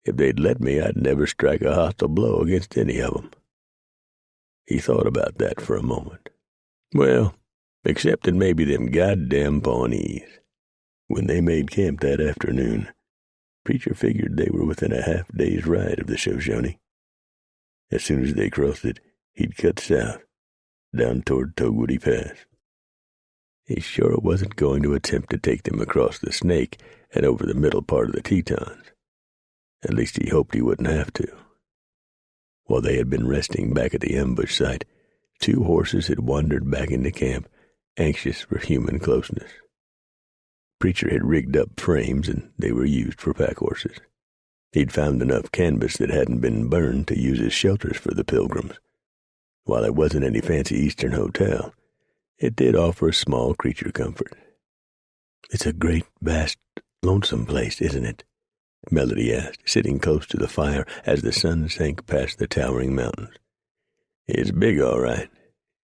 If they'd let me, I'd never strike a hostile blow against any of them. He thought about that for a moment. Well, excepting maybe them goddamn Pawnees. When they made camp that afternoon, Preacher figured they were within a half-day's ride of the Shoshone. As soon as they crossed it, he'd cut south, down toward Togewoody Pass. He sure wasn't going to attempt to take them across the Snake and over the middle part of the Tetons. At least he hoped he wouldn't have to. While they had been resting back at the ambush site, 2 horses had wandered back into camp, anxious for human closeness. Preacher had rigged up frames, and they were used for pack horses. He'd found enough canvas that hadn't been burned to use as shelters for the pilgrims. While it wasn't any fancy Eastern hotel, it did offer a small creature comfort. "It's a great, vast, lonesome place, isn't it?" Melody asked, sitting close to the fire as the sun sank past the towering mountains. "It's big, all right,"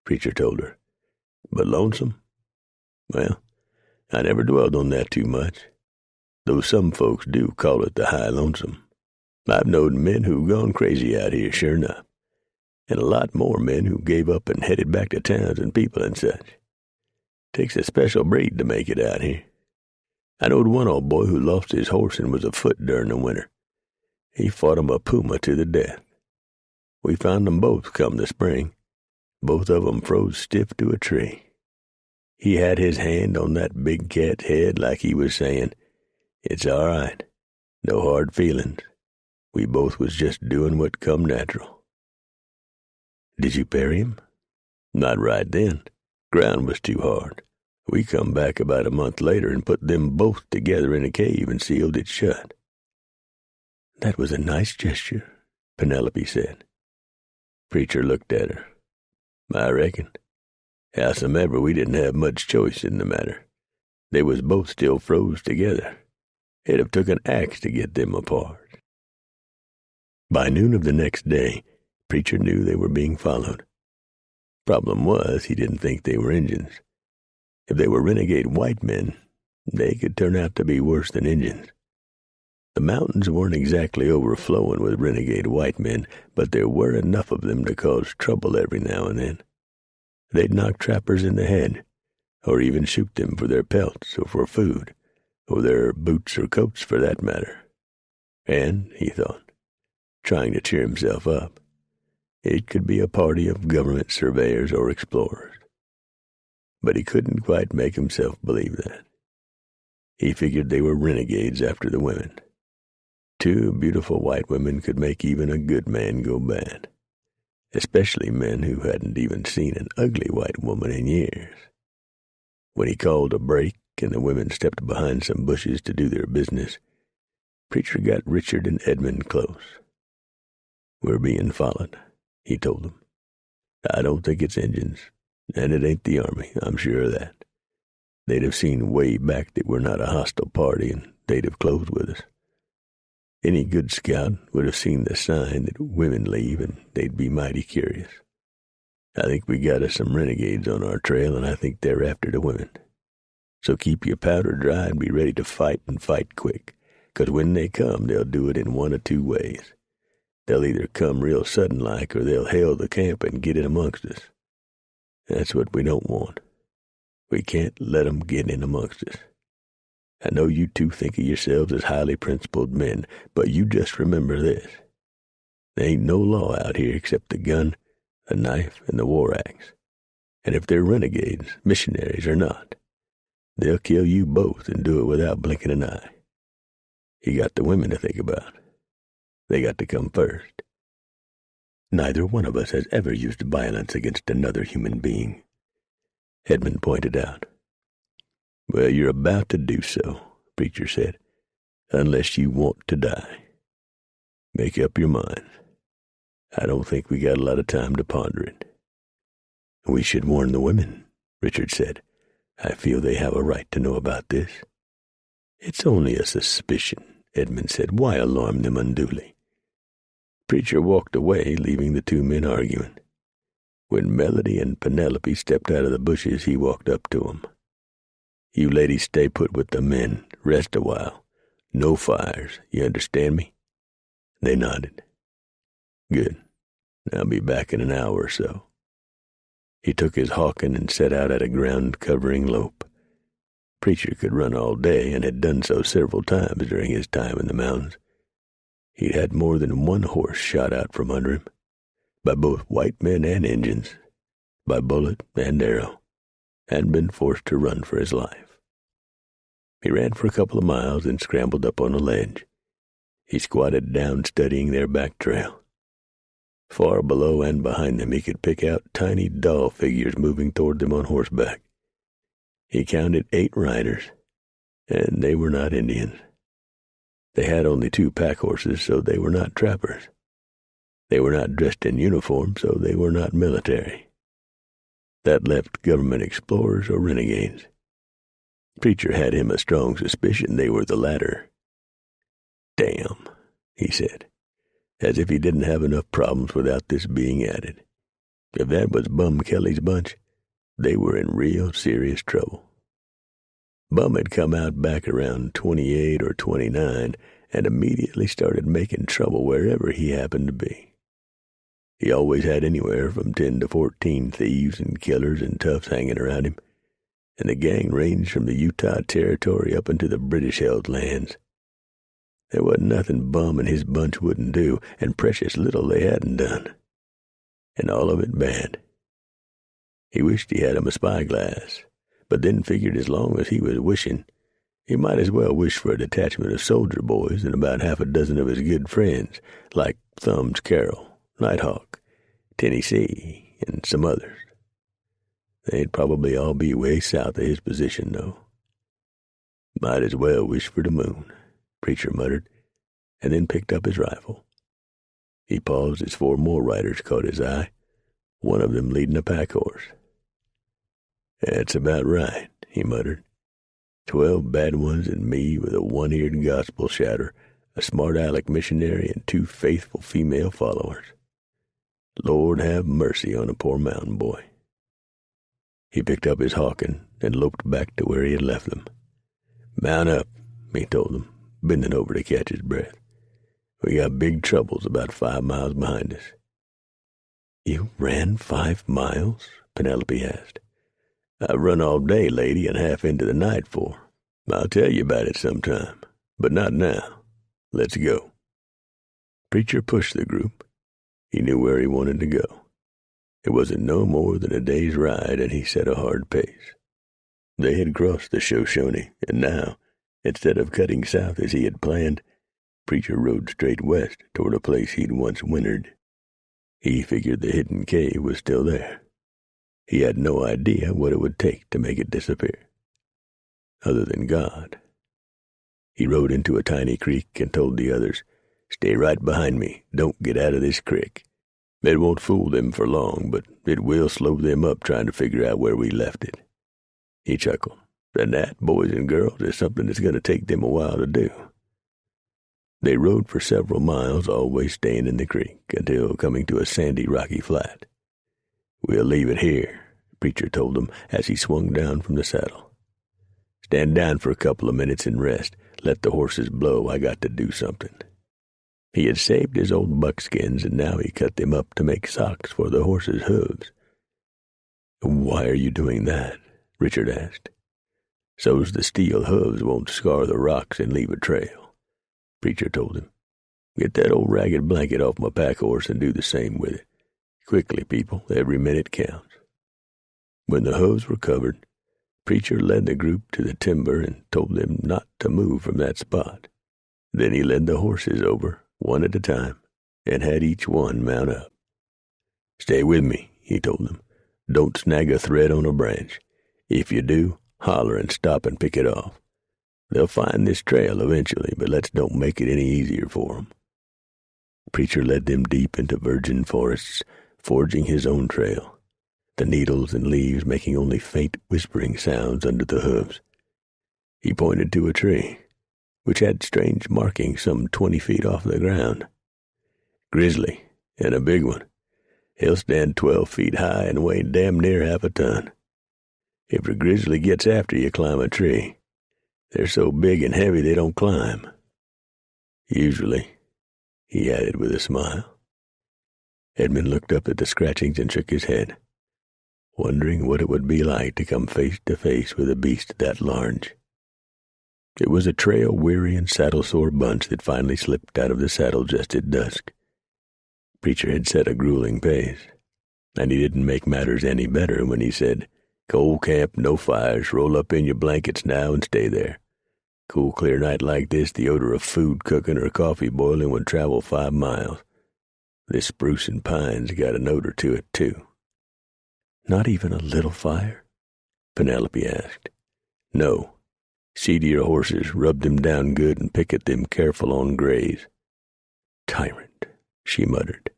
Preacher told her. "But lonesome? Well, I never dwelled on that too much, though some folks do call it the High Lonesome. I've known men who've gone crazy out here, sure enough, and a lot more men who gave up and headed back to towns and people and such. Takes a special breed to make it out here. I knowed one old boy who lost his horse and was afoot during the winter. He fought a puma to the death. We found them both come the spring, both of 'em froze stiff to a tree. He had his hand on that big cat's head like he was saying, 'It's all right, no hard feelings. We both was just doing what come natural.'" "Did you bury him?" "Not right then. Ground was too hard. We come back about a month later and put them both together in a cave and sealed it shut." "That was a nice gesture," Penelope said. Preacher looked at her. "I reckon. Howsomever, we didn't have much choice in the matter. They was both still froze together. It'd have took an axe to get them apart." By noon of the next day, Preacher knew they were being followed. Problem was, he didn't think they were Injuns. If they were renegade white men, they could turn out to be worse than Injuns. The mountains weren't exactly overflowing with renegade white men, but there were enough of them to cause trouble every now and then. They'd knock trappers in the head, or even shoot them for their pelts or for food, or their boots or coats for that matter. And, he thought, trying to cheer himself up, it could be a party of government surveyors or explorers. But he couldn't quite make himself believe that. He figured they were renegades after the women. 2 beautiful white women could make even a good man go bad, especially men who hadn't even seen an ugly white woman in years. When he called a break and the women stepped behind some bushes to do their business, Preacher got Richard and Edmund close. "We're being followed," he told them. "I don't think it's Injuns, and it ain't the Army, I'm sure of that. They'd have seen way back that we're not a hostile party, and they'd have closed with us. Any good scout would have seen the sign that women leave, and they'd be mighty curious. I think we got us some renegades on our trail, and I think they're after the women. So keep your powder dry and be ready to fight and fight quick, 'cause when they come, they'll do it in one of 2 ways. They'll either come real sudden-like, or they'll hail the camp and get in amongst us. That's what we don't want. We can't let 'em get in amongst us. I know you 2 think of yourselves as highly principled men, but you just remember this. There ain't no law out here except the gun, the knife, and the war axe. And if they're renegades, missionaries or not, they'll kill you both and do it without blinking an eye. You got the women to think about. They got to come first. Neither one of us has ever used violence against another human being," Edmund pointed out. "Well, you're about to do so," Preacher said, "unless you want to die. Make up your mind. I don't think we got a lot of time to ponder it." "We should warn the women," Richard said. "I feel they have a right to know about this." "It's only a suspicion," Edmund said. "Why alarm them unduly?" Preacher walked away, leaving the 2 men arguing. When Melody and Penelope stepped out of the bushes, he walked up to them. "You ladies stay put with the men. Rest a while. No fires. You understand me?" They nodded. "Good. I'll be back in an hour or so." He took his hawking and set out at a ground-covering lope. Preacher could run all day and had done so several times during his time in the mountains. He'd had more than 1 horse shot out from under him, by both white men and Injuns, by bullet and arrow, and been forced to run for his life. He ran for a couple of miles and scrambled up on a ledge. He squatted down, studying their back trail. Far below and behind them he could pick out tiny doll figures moving toward them on horseback. He counted 8 riders, and they were not Indians. They had only 2 pack horses, so they were not trappers. They were not dressed in uniform, so they were not military. That left government explorers or renegades. Preacher had him a strong suspicion they were the latter. "Damn," he said, as if he didn't have enough problems without this being added. If that was Bum Kelly's bunch, they were in real serious trouble. Bum had come out back around 28 or 29 and immediately started making trouble wherever he happened to be. He always had anywhere from 10 to 14 thieves and killers and toughs hanging around him, and the gang ranged from the Utah Territory up into the British-held lands. There wasn't nothing Bum and his bunch wouldn't do, and precious little they hadn't done. And all of it bad. He wished he had him a spyglass, but then figured as long as he was wishing, he might as well wish for a detachment of soldier boys and about half a dozen of his good friends, like Thumbs Carroll, Nighthawk, Tennessee, and some others. They'd probably all be way south of his position, though. Might as well wish for the moon, Preacher muttered, and then picked up his rifle. He paused as 4 more riders caught his eye, one of them leading a pack horse. "That's about right," he muttered. 12 bad ones and me with a one-eared gospel shouter, a smart aleck missionary, and 2 faithful female followers. Lord have mercy on a poor mountain boy. He picked up his hawking and loped back to where he had left them. "Mount up," he told them, bending over to catch his breath. "We got big troubles about 5 miles behind us." "You ran 5 miles?" Penelope asked. "I run all day, lady, and half into the night for. I'll tell you about it sometime, but not now. Let's go." Preacher pushed the group. He knew where he wanted to go. It wasn't no more than a day's ride, and he set a hard pace. They had crossed the Shoshone, and now, instead of cutting south as he had planned, Preacher rode straight west toward a place he'd once wintered. He figured the hidden cave was still there. He had no idea what it would take to make it disappear, other than God. He rode into a tiny creek and told the others, "Stay right behind me. Don't get out of this creek. It won't fool them for long, but it will slow them up trying to figure out where we left it." He chuckled. "And that, boys and girls, is something that's going to take them a while to do." They rode for several miles, always staying in the creek, until coming to a sandy, rocky flat. "We'll leave it here," Preacher told them as he swung down from the saddle. "Stand down for a couple of minutes and rest. Let the horses blow. I got to do something." He had saved his old buckskins, and now he cut them up to make socks for the horses' hooves. "Why are you doing that?" Richard asked. "So's the steel hooves won't scar the rocks and leave a trail," Preacher told him. "Get that old ragged blanket off my pack horse and do the same with it. Quickly, people. Every minute counts." When the hooves were covered, Preacher led the group to the timber and told them not to move from that spot. Then he led the horses over, one at a time, and had each one mount up. "Stay with me," he told them. "Don't snag a thread on a branch. If you do, holler and stop and pick it off. They'll find this trail eventually, but let's don't make it any easier for 'em." Preacher led them deep into virgin forests, forging his own trail, the needles and leaves making only faint whispering sounds under the hooves. He pointed to a tree, which had strange markings some 20 feet off the ground. "Grizzly, and a big one. He'll stand 12 feet high and weigh damn near half a ton. If a grizzly gets after you, climb a tree. They're so big and heavy they don't climb. Usually," he added with a smile. Edmund looked up at the scratchings and shook his head, wondering what it would be like to come face to face with a beast that large. It was a trail-weary and saddle-sore bunch that finally slipped out of the saddle just at dusk. Preacher had set a grueling pace, and he didn't make matters any better when he said, Cold camp, no fires. Roll up in your blankets now and stay there. Cool, clear night like this, the odor of food cooking or coffee boiling would travel 5 miles. This spruce and pine's got an odor to it, too. Not even a little fire? Penelope asked. No. See to your horses, rub them down good, and picket them careful on graze. Tyrant, she muttered.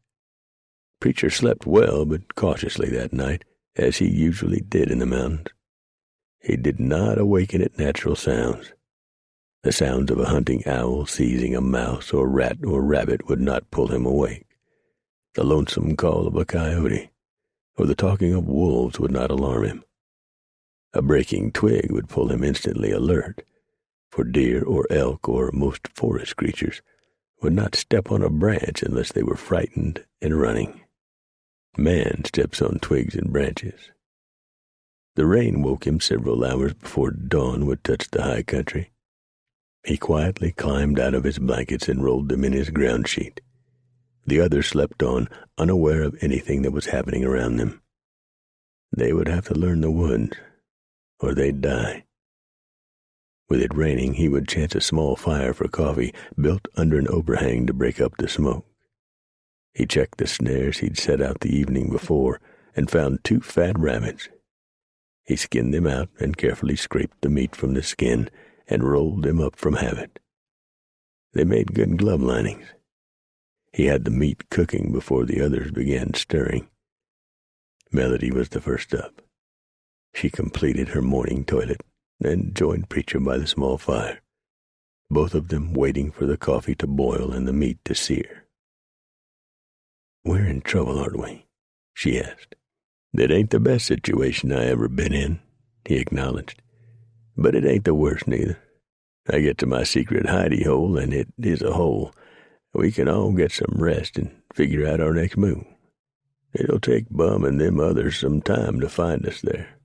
Preacher slept well, but cautiously that night, as he usually did in the mountains. He did not awaken at natural sounds. The sounds of a hunting owl seizing a mouse or rat or rabbit would not pull him awake. The lonesome call of a coyote or the talking of wolves would not alarm him. A breaking twig would pull him instantly alert, for deer or elk or most forest creatures would not step on a branch unless they were frightened and running. Man steps on twigs and branches. The rain woke him several hours before dawn would touch the high country. He quietly climbed out of his blankets and rolled them in his ground sheet. The others slept on, unaware of anything that was happening around them. They would have to learn the woods, or they'd die. With it raining, he would chance a small fire for coffee built under an overhang to break up the smoke. He checked the snares he'd set out the evening before and found 2 fat rabbits. He skinned them out and carefully scraped the meat from the skin and rolled them up from habit. They made good glove linings. He had the meat cooking before the others began stirring. Melody was the first up. She completed her morning toilet and joined Preacher by the small fire, both of them waiting for the coffee to boil and the meat to sear. "We're in trouble, aren't we?" she asked. "It ain't the best situation I ever been in," he acknowledged. "But it ain't the worst neither. I get to my secret hidey hole, and it is a hole. We can all get some rest and figure out our next move. It'll take Bum and them others some time to find us there.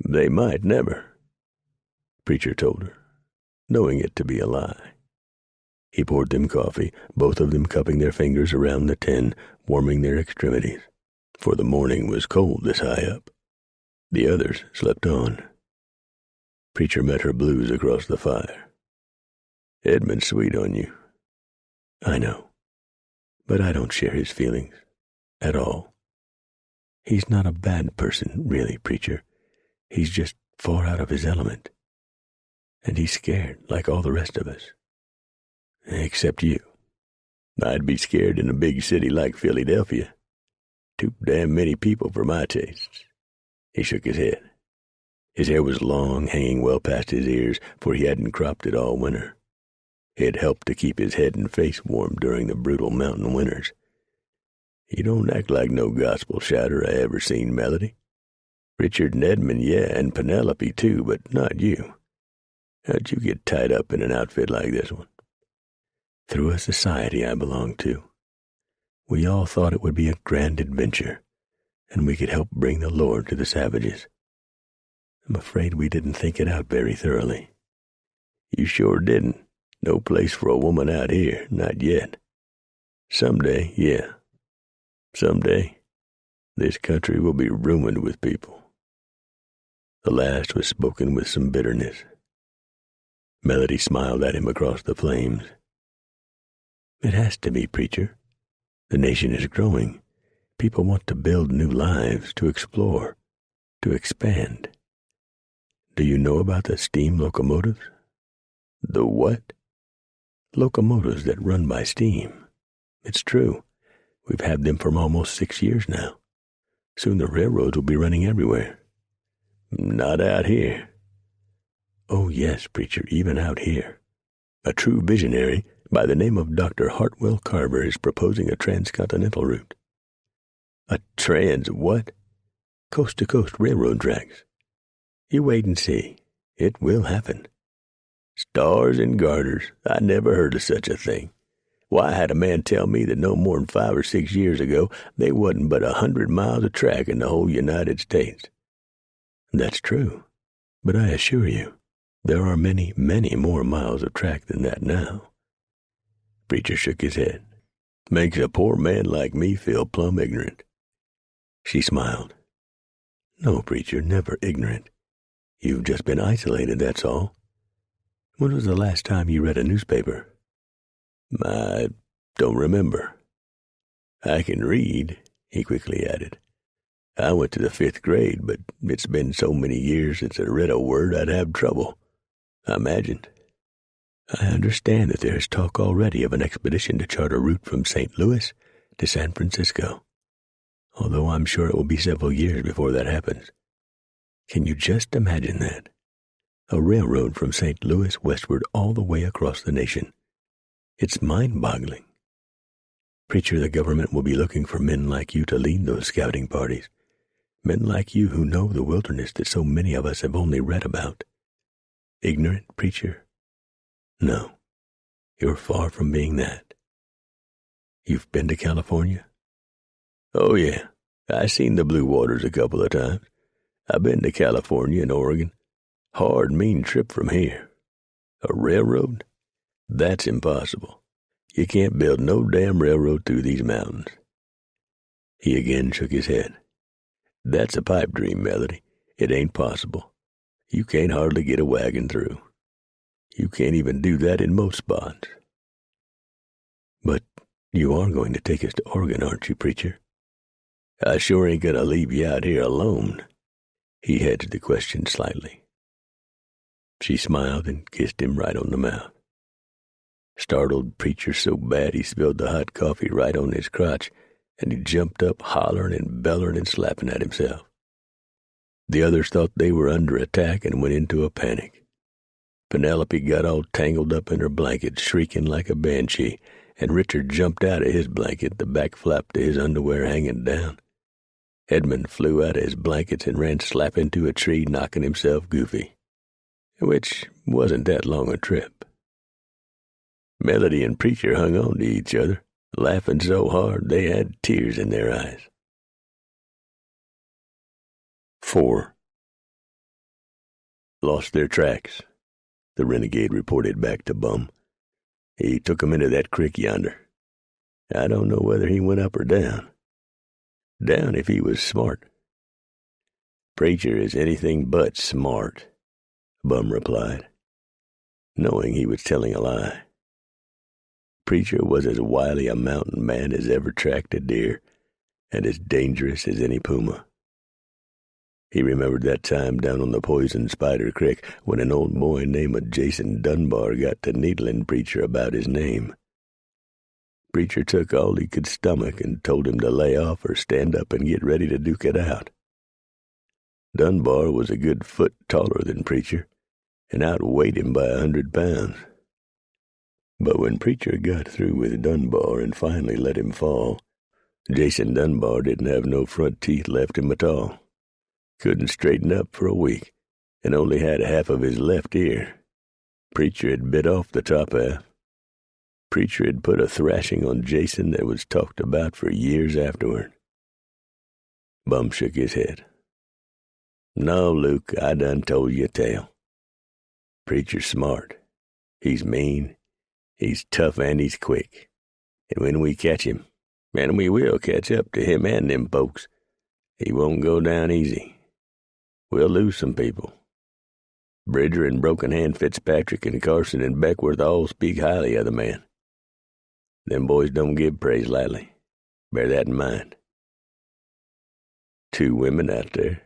They might never," Preacher told her, knowing it to be a lie. He poured them coffee, both of them cupping their fingers around the tin, warming their extremities, for the morning was cold this high up. The others slept on. Preacher met her blues across the fire. "Edmund's sweet on you." "I know, but I don't share his feelings at all. He's not a bad person, really, Preacher. He's just far out of his element. And he's scared, like all the rest of us. Except you. I'd be scared in a big city like Philadelphia. Too damn many people for my tastes." He shook his head. His hair was long, hanging well past his ears, for he hadn't cropped it all winter. It helped to keep his head and face warm during the brutal mountain winters. "You don't act like no gospel shouter I ever seen, Melody. Richard and Edmund, yeah, and Penelope, too, but not you. How'd you get tied up in an outfit like this one?" "Through a society I belonged to. We all thought it would be a grand adventure, and we could help bring the Lord to the savages. I'm afraid we didn't think it out very thoroughly." "You sure didn't. No place for a woman out here, not yet. Someday, yeah. Someday, this country will be ruined with people." The last was spoken with some bitterness. Melody smiled at him across the flames. "It has to be, Preacher. The nation is growing. People want to build new lives, to explore, to expand. Do you know about the steam locomotives?" "The what?" "Locomotives that run by steam. It's true. We've had them for almost 6 years now. Soon the railroads will be running everywhere." "Not out here." "Oh, yes, Preacher, even out here. A true visionary by the name of Dr. Hartwell Carver is proposing a transcontinental route." "A what?" "Coast-to-coast railroad tracks. You wait and see. It will happen." "Stars and garters, I never heard of such a thing. Why, I had a man tell me that no more than 5 or 6 years ago they wasn't but 100 miles of track in the whole United States." "That's true, but I assure you, there are many, many more miles of track than that now." Preacher shook his head. "Makes a poor man like me feel plumb ignorant." She smiled. No, preacher, never ignorant. You've just been isolated, that's all. When was the last time you read a newspaper? I don't remember. I can read, he quickly added. I went to the 5th grade, but it's been so many years since I read a word I'd have trouble. I imagined. I understand that there is talk already of an expedition to chart a route from St. Louis to San Francisco, although I'm sure it will be several years before that happens. Can you just imagine that? A railroad from St. Louis westward all the way across the nation. It's mind-boggling. Preacher, the government will be looking for men like you to lead those scouting parties. Men like you who know the wilderness that so many of us have only read about. Ignorant, preacher? No, you're far from being that. You've been to California? Oh, yeah. I seen the blue waters a couple of times. I've been to California and Oregon. Hard, mean trip from here. A railroad? That's impossible. You can't build no damn railroad through these mountains. He again shook his head. That's a pipe dream, Melody. It ain't possible. You can't hardly get a wagon through. You can't even do that in most spots. But you are going to take us to Oregon, aren't you, preacher? I sure ain't gonna leave you out here alone. He hedged the question slightly. She smiled and kissed him right on the mouth. Startled preacher so bad he spilled the hot coffee right on his crotch, and he jumped up hollering and bellowing and slapping at himself. The others thought they were under attack and went into a panic. Penelope got all tangled up in her blanket, shrieking like a banshee, and Richard jumped out of his blanket, the back flap to his underwear hanging down. Edmund flew out of his blankets and ran slap into a tree, knocking himself goofy, which wasn't that long a trip. Melody and Preacher hung on to each other, laughing so hard they had tears in their eyes. 4. Lost their tracks, the renegade reported back to Bum. He took 'em into that creek yonder. I don't know whether he went up or down. Down if he was smart. Preacher is anything but smart, Bum replied, knowing he was telling a lie. Preacher was as wily a mountain man as ever tracked a deer, and as dangerous as any puma. He remembered that time down on the Poison Spider Creek when an old boy named Jason Dunbar got to needling Preacher about his name. Preacher took all he could stomach and told him to lay off or stand up and get ready to duke it out. Dunbar was a good foot taller than Preacher, and outweighed him by 100 pounds. But when Preacher got through with Dunbar and finally let him fall, Jason Dunbar didn't have no front teeth left him at all. Couldn't straighten up for a week, and only had half of his left ear. Preacher had bit off the top half. Preacher had put a thrashing on Jason that was talked about for years afterward. Bum shook his head. No, Luke, I done told you a tale. Preacher's smart. He's mean, he's tough, and he's quick. And when we catch him, and we will catch up to him and them folks, he won't go down easy. We'll lose some people. Bridger and Broken Hand Fitzpatrick and Carson and Beckworth all speak highly of the man. Them boys don't give praise lightly. Bear that in mind. 2 women out there,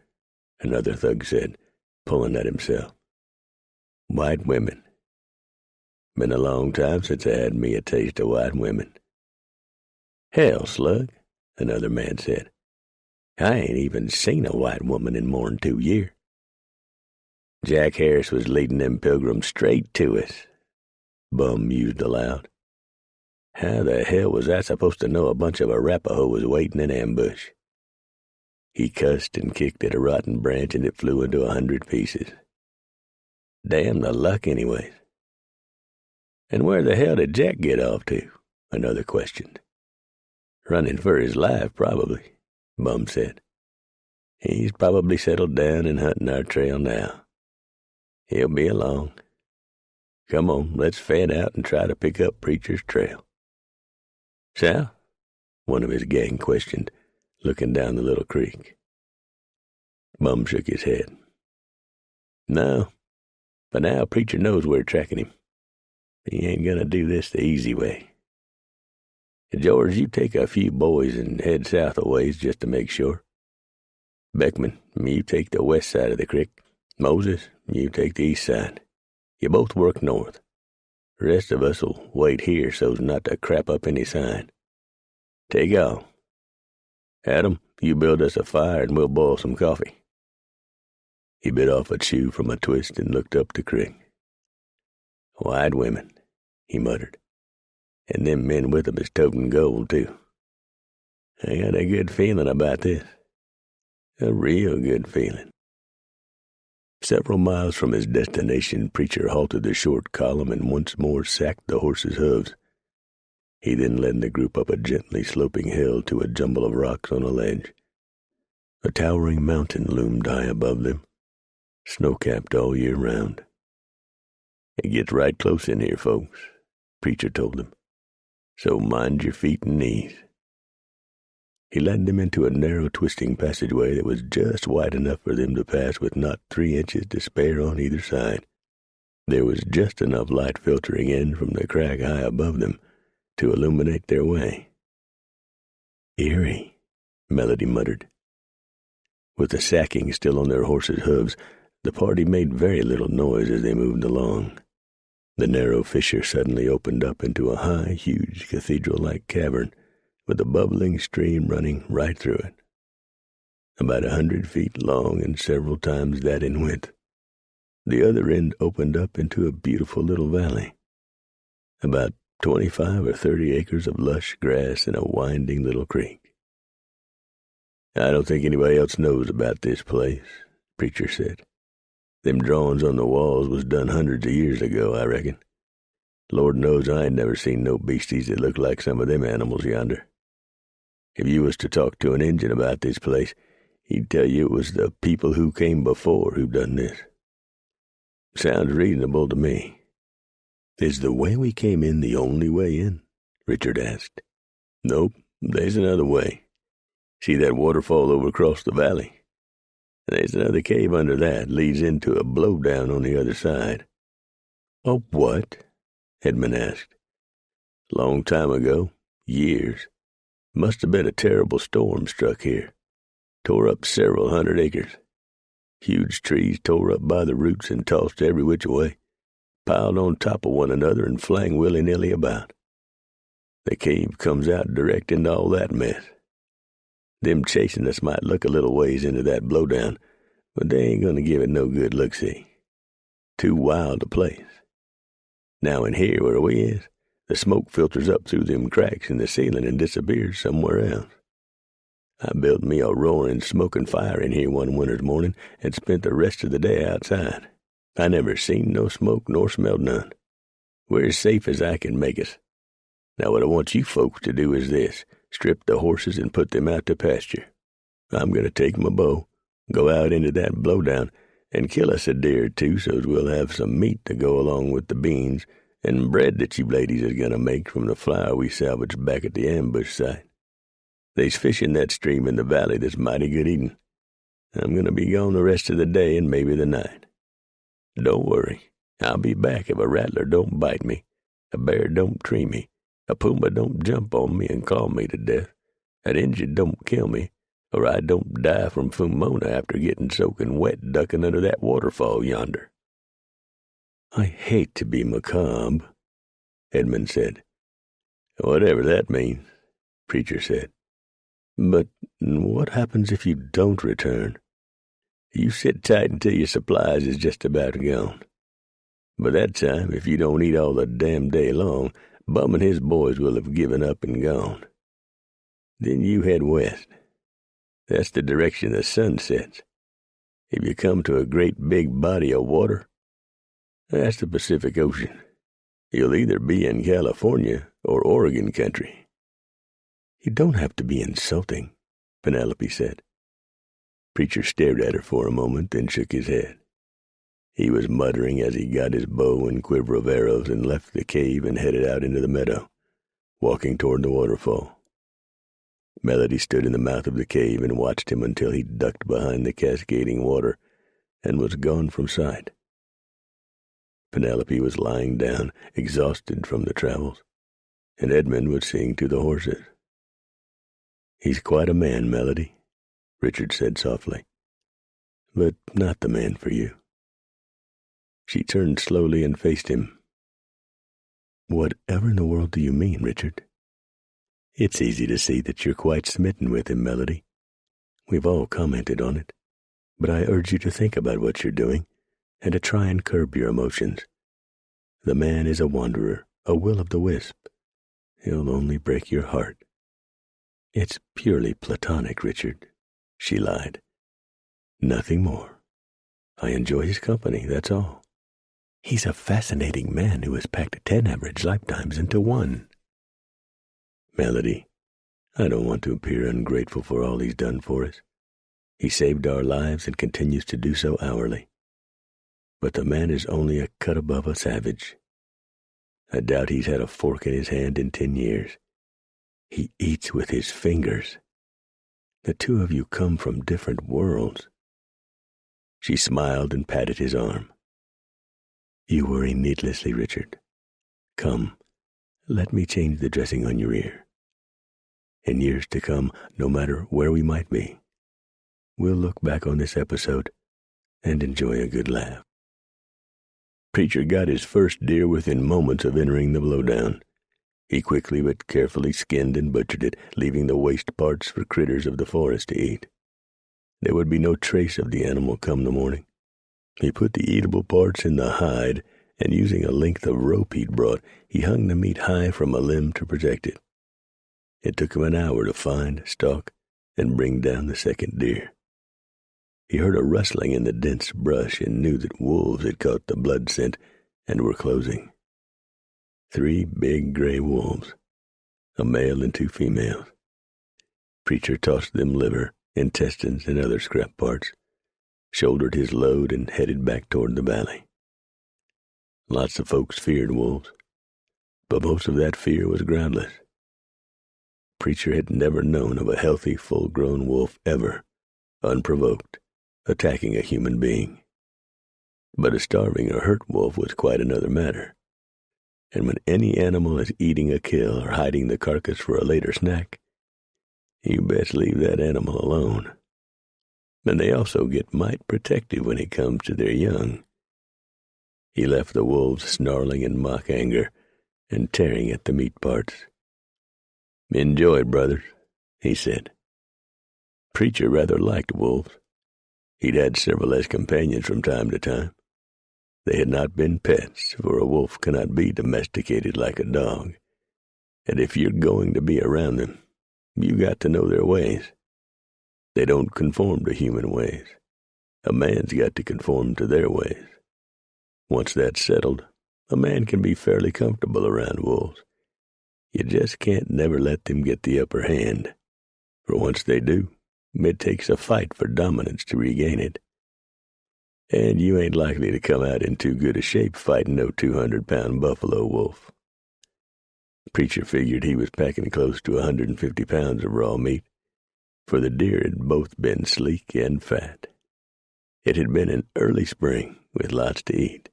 another thug said, pulling at himself. White women. Been a long time since I had me a taste of white women. Hell, Slug, another man said. I ain't even seen a white woman in more'n 2 years. Jack Harris was leading them pilgrims straight to us, Bum mused aloud. How the hell was I supposed to know a bunch of Arapaho was waiting in ambush? He cussed and kicked at a rotten branch and it flew into 100 pieces. Damn the luck anyways. And where the hell did Jack get off to? Another questioned. Running for his life, probably, Bum said. He's probably settled down and hunting our trail now. He'll be along. Come on, let's fan out and try to pick up Preacher's trail. South? One of his gang questioned, looking down the little creek. Bum shook his head. No, but now Preacher knows we're tracking him. He ain't gonna do this the easy way. George, you take a few boys and head south a ways just to make sure. Beckman, you take the west side of the creek. Moses, you take the east side. You both work north. The rest of us'll wait here so's not to crap up any sign. Take all. Adam, you build us a fire and we'll boil some coffee. He bit off a chew from a twist and looked up the creek. White women, he muttered. And them men with 'em is toting gold, too. I got a good feeling about this. A real good feeling. Several miles from his destination, Preacher halted the short column and once more sacked the horse's hooves. He then led the group up a gently sloping hill to a jumble of rocks on a ledge. A towering mountain loomed high above them, snow-capped all year round. It gets right close in here, folks, Preacher told them. So mind your feet and knees. He led them into a narrow, twisting passageway that was just wide enough for them to pass with not 3 inches to spare on either side. There was just enough light filtering in from the crag high above them to illuminate their way. Eerie, Melody muttered. With the sacking still on their horses' hooves, the party made very little noise as they moved along. The narrow fissure suddenly opened up into a high, huge, cathedral-like cavern with a bubbling stream running right through it. About 100 feet long and several times that in width. The other end opened up into a beautiful little valley. About 25 or 30 acres of lush grass and a winding little creek. I don't think anybody else knows about this place, Preacher said. Them drawings on the walls was done hundreds of years ago, I reckon. Lord knows I ain't never seen no beasties that look like some of them animals yonder. If you was to talk to an Injun about this place, he'd tell you it was the people who came before who done this. Sounds reasonable to me. Is the way we came in the only way in? Richard asked. Nope, there's another way. See that waterfall over across the valley? There's another cave under that, leads into a blowdown on the other side. A what? Edmund asked. Long time ago, years. Must have been a terrible storm struck here. Tore up several 100 acres. Huge trees tore up by the roots and tossed every which way, piled on top of one another and flang willy-nilly about. The cave comes out direct into all that mess. Them chasing us might look a little ways into that blowdown, but they ain't gonna give it no good look-see. Too wild a place. Now in here where we is, the smoke filters up through them cracks in the ceiling and disappears somewhere else. I built me a roaring, smoking fire in here one winter's morning and spent the rest of the day outside. I never seen no smoke nor smelled none. We're as safe as I can make us. Now what I want you folks to do is this. Strip the horses and put them out to pasture. I'm going to take my bow, go out into that blowdown, and kill us a deer or two so's we'll have some meat to go along with the beans and bread that you ladies is going to make from the flour we salvaged back at the ambush site. They's fish in that stream in the valley that's mighty good eating. I'm going to be gone the rest of the day and maybe the night. Don't worry. I'll be back if a rattler don't bite me, a bear don't tree me, a puma don't jump on me and claw me to death, an Injun don't kill me, or I don't die from Fumona after getting soaking wet ducking under that waterfall yonder. I hate to be macabre, Edmund said. Whatever that means, Preacher said. But what happens if you don't return? You sit tight until your supplies is just about gone. By that time, if you don't eat all the damn day long, Bum and his boys will have given up and gone. Then you head west. That's the direction the sun sets. If you come to a great big body of water, that's the Pacific Ocean. You'll either be in California or Oregon country. You don't have to be insulting, Penelope said. Preacher stared at her for a moment, then shook his head. He was muttering as he got his bow and quiver of arrows and left the cave and headed out into the meadow, walking toward the waterfall. Melody stood in the mouth of the cave and watched him until he ducked behind the cascading water and was gone from sight. Penelope was lying down, exhausted from the travels, and Edmund was seeing to the horses. "He's quite a man, Melody," Richard said softly, "but not the man for you." She turned slowly and faced him. "Whatever in the world do you mean, Richard?" "It's easy to see that you're quite smitten with him, Melody. We've all commented on it, but I urge you to think about what you're doing and to try and curb your emotions. The man is a wanderer, a will-o'-the-wisp. He'll only break your heart." "It's purely platonic, Richard," she lied. "Nothing more. I enjoy his company, that's all. He's a fascinating man who has packed 10 average lifetimes into one." "Melody, I don't want to appear ungrateful for all he's done for us. He saved our lives and continues to do so hourly. But the man is only a cut above a savage. I doubt he's had a fork in his hand in 10 years. He eats with his fingers. The two of you come from different worlds." She smiled and patted his arm. "You worry needlessly, Richard. Come, let me change the dressing on your ear. In years to come, no matter where we might be, we'll look back on this episode and enjoy a good laugh." Preacher got his first deer within moments of entering the blowdown. He quickly but carefully skinned and butchered it, leaving the waste parts for critters of the forest to eat. There would be no trace of the animal come the morning. He put the eatable parts in the hide, and using a length of rope he'd brought, he hung the meat high from a limb to protect it. It took him an hour to find, stalk, and bring down the second deer. He heard a rustling in the dense brush and knew that wolves had caught the blood scent and were closing. 3 big gray wolves, a male and 2 females. Preacher tossed them liver, intestines, and other scrap parts, shouldered his load, and headed back toward the valley. Lots of folks feared wolves, but most of that fear was groundless. Preacher had never known of a healthy, full-grown wolf ever, unprovoked, attacking a human being. But a starving or hurt wolf was quite another matter. And when any animal is eating a kill or hiding the carcass for a later snack, you best leave that animal alone. And they also get mighty protective when it comes to their young. He left the wolves snarling in mock anger and tearing at the meat parts. "Enjoy, brothers," he said. Preacher rather liked wolves. He'd had several as companions from time to time. They had not been pets, for a wolf cannot be domesticated like a dog. And if you're going to be around them, you got to know their ways. They don't conform to human ways. A man's got to conform to their ways. Once that's settled, a man can be fairly comfortable around wolves. You just can't never let them get the upper hand, for once they do, it takes a fight for dominance to regain it. And you ain't likely to come out in too good a shape fighting no 200-pound buffalo wolf. Preacher figured he was packing close to 150 pounds of raw meat, for the deer had both been sleek and fat. It had been an early spring with lots to eat,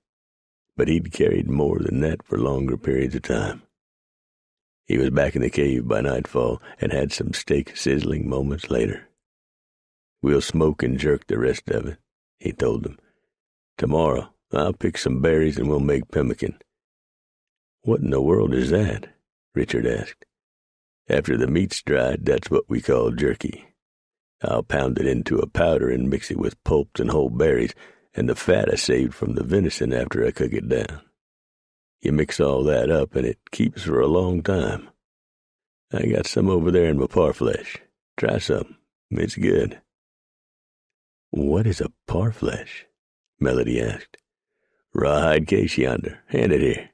but he'd carried more than that for longer periods of time. He was back in the cave by nightfall and had some steak sizzling moments later. "We'll smoke and jerk the rest of it," he told them. "Tomorrow I'll pick some berries and we'll make pemmican." "What in the world is that?" Richard asked. "After the meat's dried, that's what we call jerky. I'll pound it into a powder and mix it with pulps and whole berries, and the fat I saved from the venison after I cook it down. You mix all that up, and it keeps for a long time. I got some over there in my parfleche. Try some. It's good." "What is a parfleche?" Melody asked. "Rawhide case yonder. Hand it here."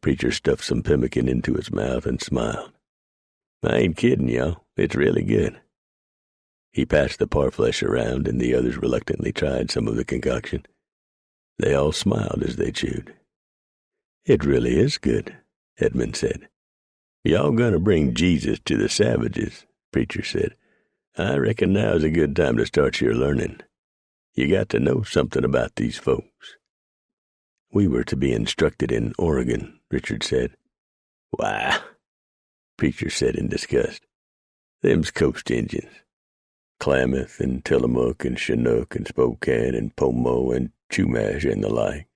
Preacher stuffed some pemmican into his mouth and smiled. "I ain't kidding, y'all. It's really good." He passed the parfleche around, and the others reluctantly tried some of the concoction. They all smiled as they chewed. "It really is good," Edmund said. "Y'all gonna bring Jesus to the savages, Preacher said. I reckon now's a good time to start your learning. You got to know something about these folks. We were to be instructed in Oregon, Richard said. Why, Preacher said in disgust. Them's coast Injuns. Klamath and Tillamook and Chinook and Spokane and Pomo and Chumash and the like.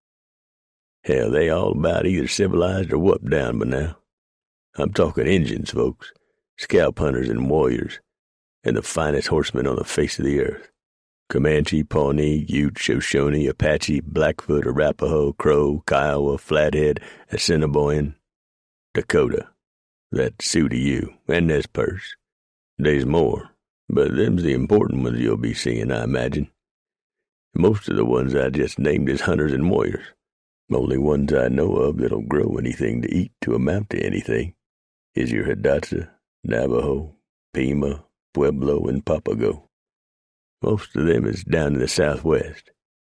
Hell, they all about either civilized or whooped down by now. I'm talking Injuns, folks, scalp hunters and warriors, and the finest horsemen on the face of the earth. Comanche, Pawnee, Ute, Shoshone, Apache, Blackfoot, Arapaho, Crow, Kiowa, Flathead, Assiniboine, Dakota. That's Sioux to you, and Nez Perce. They's more, but them's the important ones you'll be seeing, I imagine. Most of the ones I just named is hunters and warriors. Only ones I know of that'll grow anything to eat to amount to anything is your Hidatsa, Navajo, Pima, Pueblo, and Papago. Most of them is down in the southwest,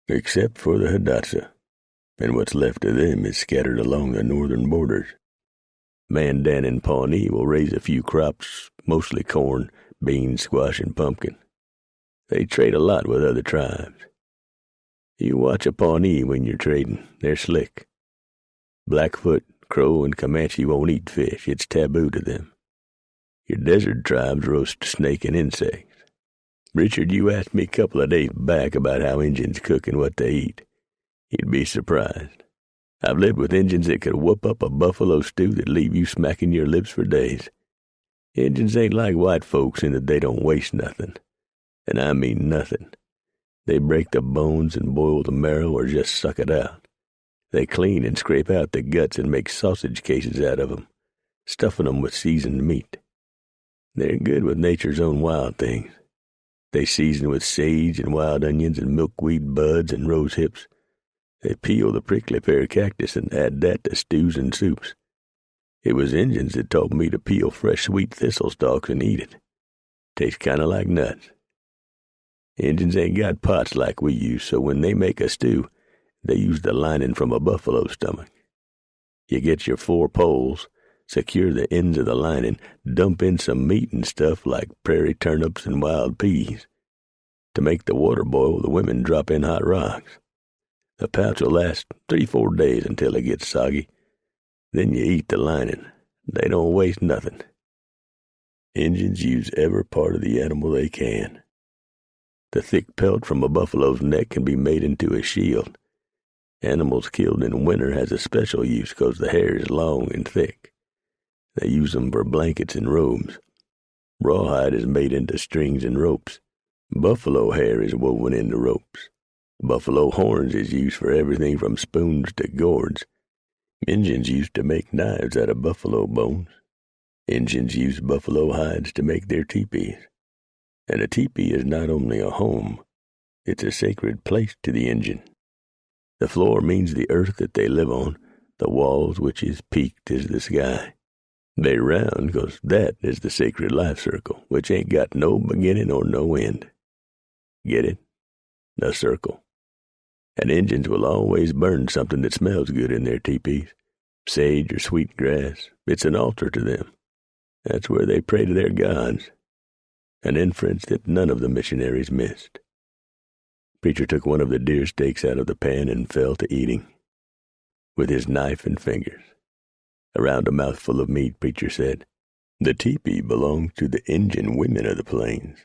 except for the Hidatsa, and what's left of them is scattered along the northern borders. Mandan and Pawnee will raise a few crops, mostly corn, beans, squash, and pumpkin. They trade a lot with other tribes. You watch a Pawnee when you're trading. They're slick. Blackfoot, Crow, and Comanche won't eat fish. It's taboo to them. Your desert tribes roast snake and insects. Richard, you asked me a couple of days back about how Injuns cook and what they eat. You'd be surprised. I've lived with Injuns that could whoop up a buffalo stew that'd leave you smacking your lips for days. Injuns ain't like white folks in that they don't waste nothing. And I mean nothing. They break the bones and boil the marrow or just suck it out. They clean and scrape out the guts and make sausage cases out of them, stuffing them with seasoned meat. They're good with nature's own wild things. They season with sage and wild onions and milkweed buds and rose hips. They peel the prickly pear cactus and add that to stews and soups. It was Injuns that taught me to peel fresh sweet thistle stalks and eat it. Tastes kind of like nuts. Injuns ain't got pots like we use, so when they make a stew, they use the lining from a buffalo stomach. You get your 4 poles, secure the ends of the lining, dump in some meat and stuff like prairie turnips and wild peas. To make the water boil, the women drop in hot rocks. The pouch will last 3-4 days until it gets soggy. Then you eat the lining. They don't waste nothing. Injuns use every part of the animal they can. The thick pelt from a buffalo's neck can be made into a shield. Animals killed in winter has a special use because the hair is long and thick. They use them for blankets and robes. Rawhide is made into strings and ropes. Buffalo hair is woven into ropes. Buffalo horns is used for everything from spoons to gourds. Injuns used to make knives out of buffalo bones. Injuns use buffalo hides to make their teepees. And a teepee is not only a home, it's a sacred place to the Injun. The floor means the earth that they live on, the walls which is peaked as the sky. They round 'cause that is the sacred life circle, which ain't got no beginning or no end. Get it? A circle. And Injuns will always burn something that smells good in their teepees. Sage or sweet grass. It's an altar to them. That's where they pray to their gods. An inference that none of the missionaries missed. Preacher took one of the deer steaks out of the pan and fell to eating, with his knife and fingers. Around a mouthful of meat, Preacher said, "The teepee belongs to the Injun women of the plains,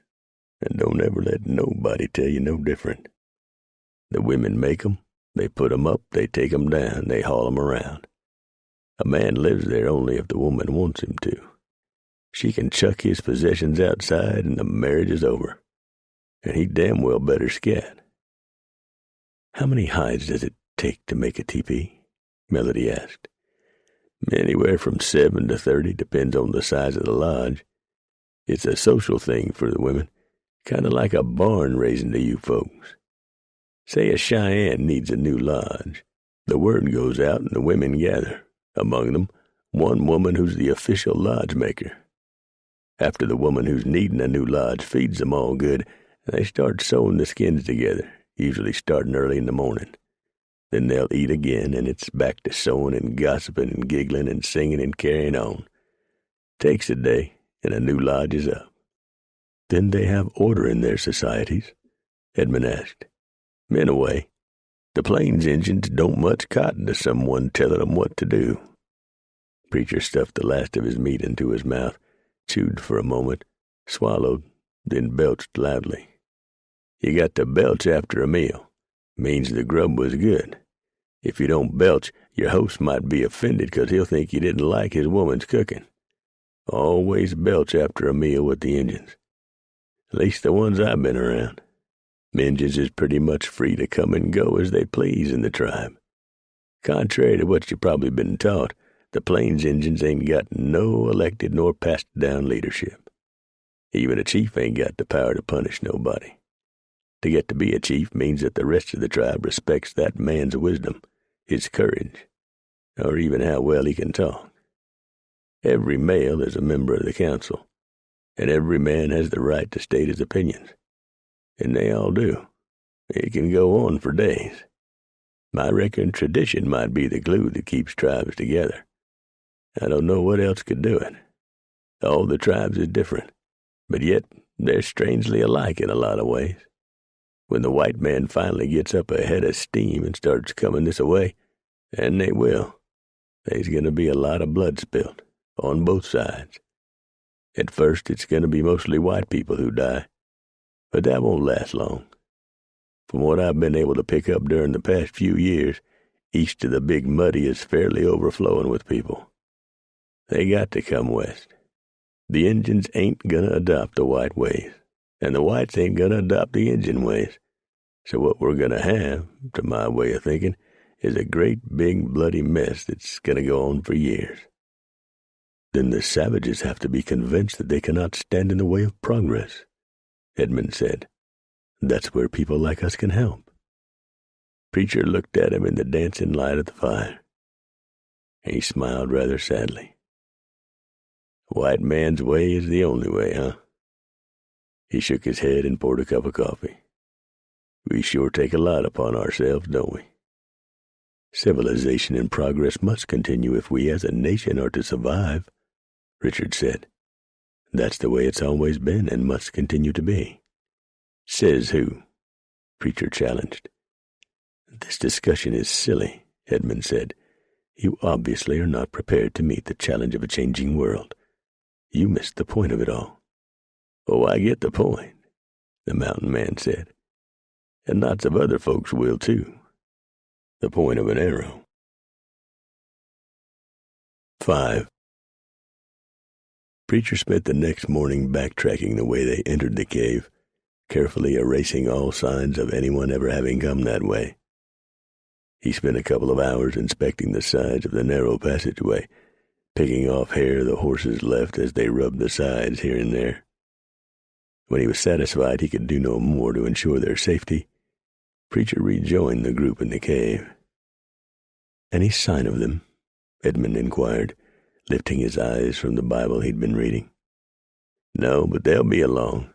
and don't ever let nobody tell you no different. The women make 'em, they put 'em up, they take 'em down, they haul 'em around. A man lives there only if the woman wants him to. She can chuck his possessions outside and the marriage is over, and he damn well better scat." "How many hides does it take to make a teepee?" Melody asked. "Anywhere from 7 to 30, depends on the size of the lodge. It's a social thing for the women, kind of like a barn raising to you folks. Say a Cheyenne needs a new lodge. The word goes out and the women gather, among them one woman who's the official lodge maker. After the woman who's needing a new lodge feeds them all good, they start sewing the skins together, usually starting early in the morning. Then they'll eat again, and it's back to sewing and gossiping and giggling and singing and carrying on. Takes a day, and a new lodge is up. Then they have order in their societies? Edmund asked. In a way. The Plains Injuns don't much cotton to someone telling them what to do. Preacher stuffed the last of his meat into his mouth, chewed for a moment, swallowed, then belched loudly. You got to belch after a meal. Means the grub was good. If you don't belch, your host might be offended because he'll think you didn't like his woman's cooking. Always belch after a meal with the Injuns. At least the ones I've been around. Injuns is pretty much free to come and go as they please in the tribe. Contrary to what you probably been taught, the Plains Injuns ain't got no elected nor passed down leadership. Even a chief ain't got the power to punish nobody. To get to be a chief means that the rest of the tribe respects that man's wisdom, his courage, or even how well he can talk. Every male is a member of the council, and every man has the right to state his opinions. And they all do. It can go on for days. I reckon tradition might be the glue that keeps tribes together. I don't know what else could do it. All the tribes is different, but yet they're strangely alike in a lot of ways. When the white man finally gets up a head of steam and starts coming this way, and they will, there's going to be a lot of blood spilled, on both sides. At first, it's going to be mostly white people who die, but that won't last long. From what I've been able to pick up during the past few years, east of the Big Muddy is fairly overflowing with people. They got to come west. The Injuns ain't going to adopt the white ways, and the whites ain't going to adopt the Injun ways. So what we're going to have, to my way of thinking, is a great big bloody mess that's going to go on for years. Then the savages have to be convinced that they cannot stand in the way of progress, Edmund said. That's where people like us can help. Preacher looked at him in the dancing light of the fire. He smiled rather sadly. White man's way is the only way, huh? He shook his head and poured a cup of coffee. We sure take a lot upon ourselves, don't we? Civilization and progress must continue if we as a nation are to survive, Richard said. That's the way it's always been and must continue to be. Says who? Preacher challenged. This discussion is silly, Edmund said. You obviously are not prepared to meet the challenge of a changing world. You missed the point of it all. Oh, I get the point, the mountain man said. And lots of other folks will, too. The point of an arrow. 5. Preacher spent the next morning backtracking the way they entered the cave, carefully erasing all signs of anyone ever having come that way. He spent a couple of hours inspecting the sides of the narrow passageway, picking off hair the horses left as they rubbed the sides here and there. When he was satisfied he could do no more to ensure their safety, Preacher rejoined the group in the cave. Any sign of them? Edmund inquired, lifting his eyes from the Bible he'd been reading. No, but they'll be along.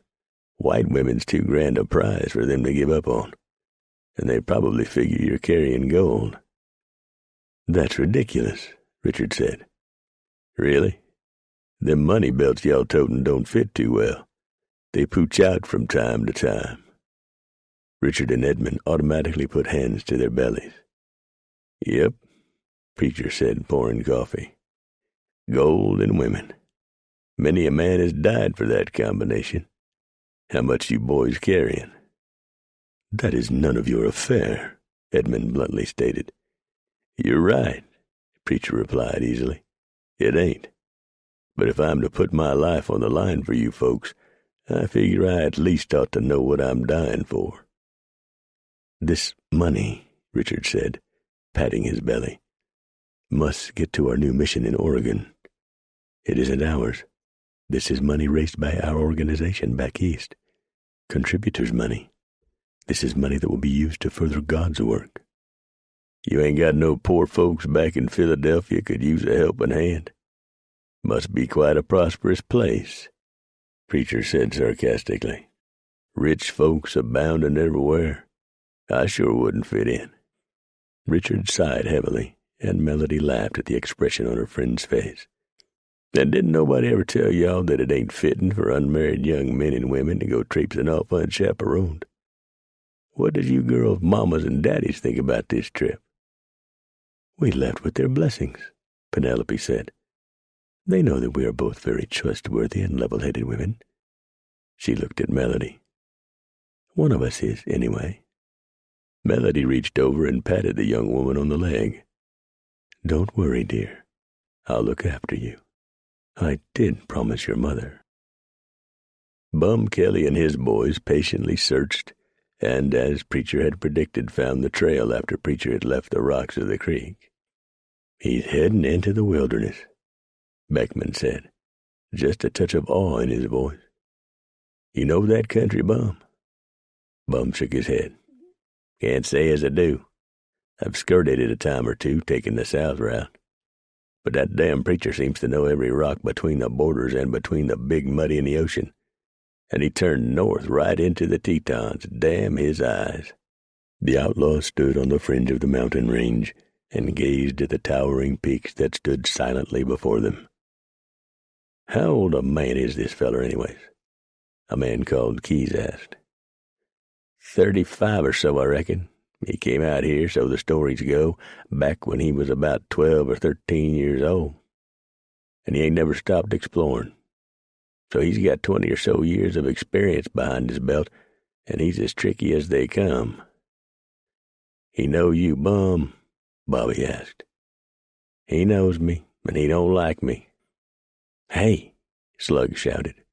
White women's too grand a prize for them to give up on, and they probably figure you're carrying gold. That's ridiculous, Richard said. Really? Them money belts y'all totin' don't fit too well. They pooch out from time to time. Richard and Edmund automatically put hands to their bellies. Yep, Preacher said, pouring coffee. Gold and women. Many a man has died for that combination. How much you boys carrying? That is none of your affair, Edmund bluntly stated. You're right, Preacher replied easily. It ain't. But if I'm to put my life on the line for you folks, I figure I at least ought to know what I'm dying for. This money, Richard said, patting his belly, must get to our new mission in Oregon. It isn't ours. This is money raised by our organization back east. Contributors' money. This is money that will be used to further God's work. You ain't got no poor folks back in Philadelphia could use a helping hand. Must be quite a prosperous place, Preacher said sarcastically. Rich folks abounding everywhere. I sure wouldn't fit in. Richard sighed heavily, and Melody laughed at the expression on her friend's face. And didn't nobody ever tell y'all that it ain't fitting for unmarried young men and women to go traipsing off unchaperoned? What did you girls' mamas and daddies think about this trip?" "We left with their blessings," Penelope said. "They know that we are both very trustworthy and level-headed women." She looked at Melody. "One of us is, anyway." Melody reached over and patted the young woman on the leg. "Don't worry, dear. I'll look after you. I did promise your mother." Bum Kelly and his boys patiently searched, and, as Preacher had predicted, found the trail after Preacher had left the rocks of the creek. "He's heading into the wilderness," Beckman said, just a touch of awe in his voice. "You know that country, Bum?" Bum shook his head. "Can't say as I do. I've skirted it a time or two, taking the south route. But that damn Preacher seems to know every rock between the borders and between the big muddy and the ocean. And he turned north right into the Tetons. Damn his eyes." The outlaws stood on the fringe of the mountain range and gazed at the towering peaks that stood silently before them. "How old a man is this feller, anyways?" a man called Keys asked. 35 or so, I reckon. He came out here, so the stories go, back when he was about 12 or 13 years old. And he ain't never stopped exploring. So he's got 20 or so years of experience behind his belt, and he's as tricky as they come." "He know you, Bum?" Bobby asked. "He knows me, and he don't like me." "Hey," Slug shouted.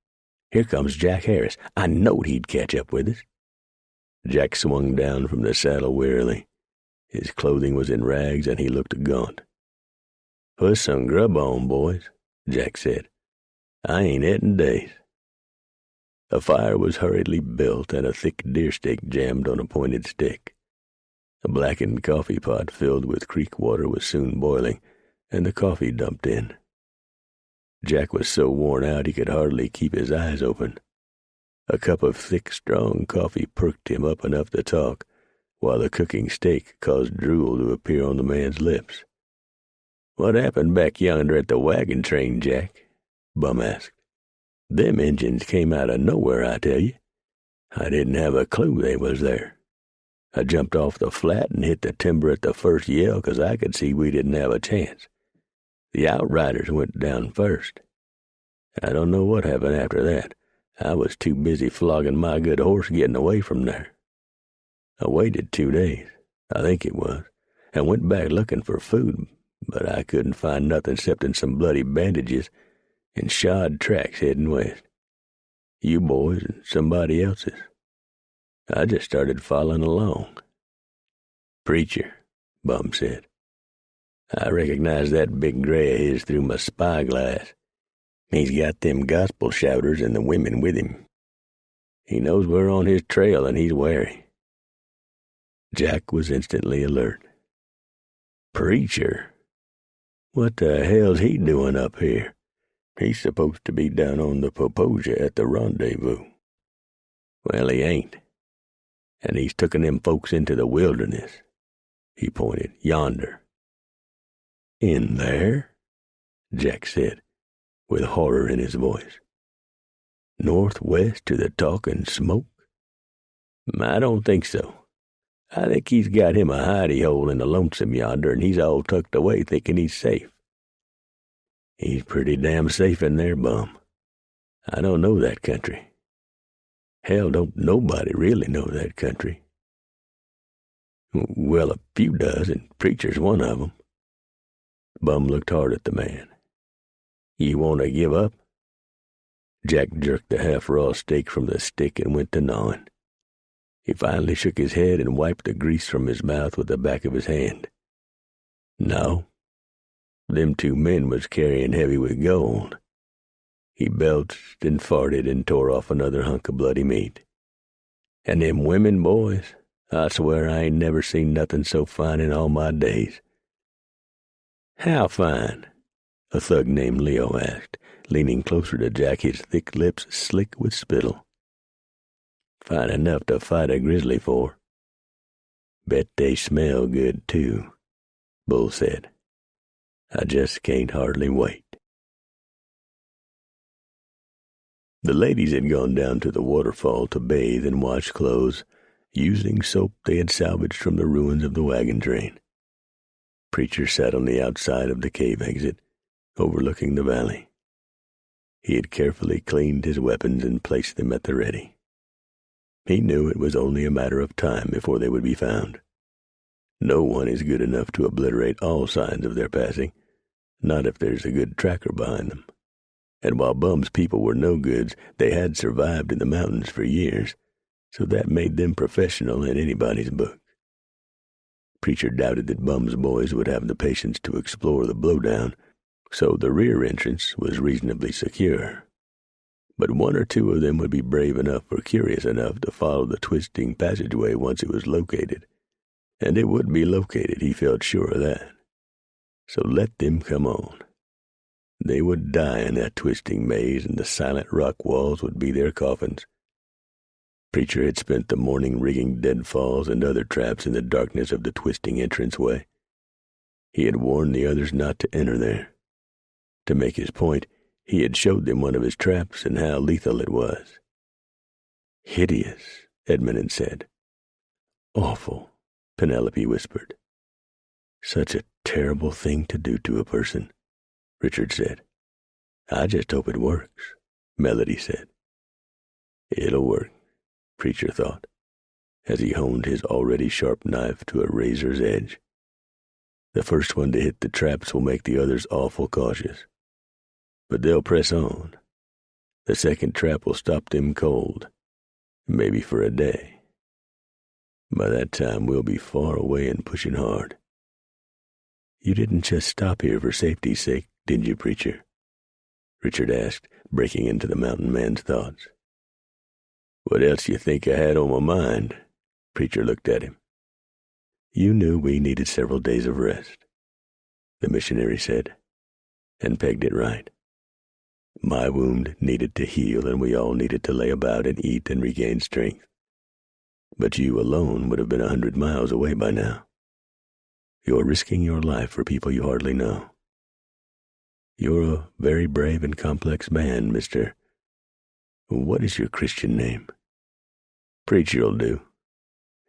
"Here comes Jack Harris. I knowed he'd catch up with us." Jack swung down from the saddle wearily. His clothing was in rags, and he looked gaunt. "Put some grub on, boys," Jack said. "I ain't eaten days." A fire was hurriedly built, and a thick deer steak jammed on a pointed stick. A blackened coffee pot filled with creek water was soon boiling, and the coffee dumped in. Jack was so worn out he could hardly keep his eyes open. A cup of thick, strong coffee perked him up enough to talk, while the cooking steak caused drool to appear on the man's lips. "What happened back yonder at the wagon train, Jack?" Bum asked. "Them Injuns came out of nowhere, I tell you. I didn't have a clue they was there. I jumped off the flat and hit the timber at the first yell, 'cause I could see we didn't have a chance. The outriders went down first. I don't know what happened after that. I was too busy flogging my good horse getting away from there. I waited 2 days, I think it was, and went back looking for food, but I couldn't find nothing excepting some bloody bandages and shod tracks heading west. You boys and somebody else's. I just started following along." "Preacher," Bum said. "I recognize that big gray of his through my spyglass. He's got them gospel shouters and the women with him. He knows we're on his trail, and he's wary." Jack was instantly alert. "Preacher? What the hell's he doing up here? He's supposed to be down on the Poposia at the rendezvous." "Well, he ain't. And he's tooken them folks into the wilderness." He pointed. "Yonder." "In there?" Jack said, with horror in his voice. "Northwest to the talking smoke? I don't think so. I think he's got him a hidey-hole in the lonesome yonder, and he's all tucked away thinking he's safe." "He's pretty damn safe in there, Bum. I don't know that country. Hell, don't nobody really know that country." "Well, a few does, and Preacher's one of 'em." Bum looked hard at the man. "You want to give up?" Jack jerked the half-raw steak from the stick and went to gnawing. He finally shook his head and wiped the grease from his mouth with the back of his hand. "No. Them 2 men was carrying heavy with gold." He belched and farted and tore off another hunk of bloody meat. "And them women, boys, I swear I ain't never seen nothing so fine in all my days." "How fine?" a thug named Leo asked, leaning closer to Jack, his thick lips slick with spittle. "Fine enough to fight a grizzly for." "Bet they smell good, too," Bull said. "I just can't hardly wait." The ladies had gone down to the waterfall to bathe and wash clothes, using soap they had salvaged from the ruins of the wagon train. Preacher sat on the outside of the cave exit, overlooking the valley. He had carefully cleaned his weapons and placed them at the ready. He knew it was only a matter of time before they would be found. No one is good enough to obliterate all signs of their passing, not if there's a good tracker behind them. And while Bum's people were no goods, they had survived in the mountains for years, so that made them professional in anybody's book. Preacher doubted that Bum's boys would have the patience to explore the blowdown, so the rear entrance was reasonably secure. But one or two of them would be brave enough or curious enough to follow the twisting passageway once it was located. And it would be located, he felt sure of that. So let them come on. They would die in that twisting maze, and the silent rock walls would be their coffins. Preacher had spent the morning rigging deadfalls and other traps in the darkness of the twisting entranceway. He had warned the others not to enter there. To make his point, he had showed them one of his traps and how lethal it was. "Hideous," Edmund had said. "Awful," Penelope whispered. "Such a terrible thing to do to a person," Richard said. "I just hope it works," Melody said. "It'll work," Preacher thought, as he honed his already sharp knife to a razor's edge. The first one to hit the traps will make the others awful cautious. But they'll press on. The second trap will stop them cold, maybe for a day. By that time, we'll be far away and pushing hard. "You didn't just stop here for safety's sake, did you, Preacher?" Richard asked, breaking into the mountain man's thoughts. "What else you think I had on my mind?" Preacher looked at him. "You knew we needed several days of rest," the missionary said, and pegged it right. "My wound needed to heal, and we all needed to lay about and eat and regain strength. But you alone would have been 100 miles away by now. You're risking your life for people you hardly know. You're a very brave and complex man, Mr. What is your Christian name?" "Preacher'll do.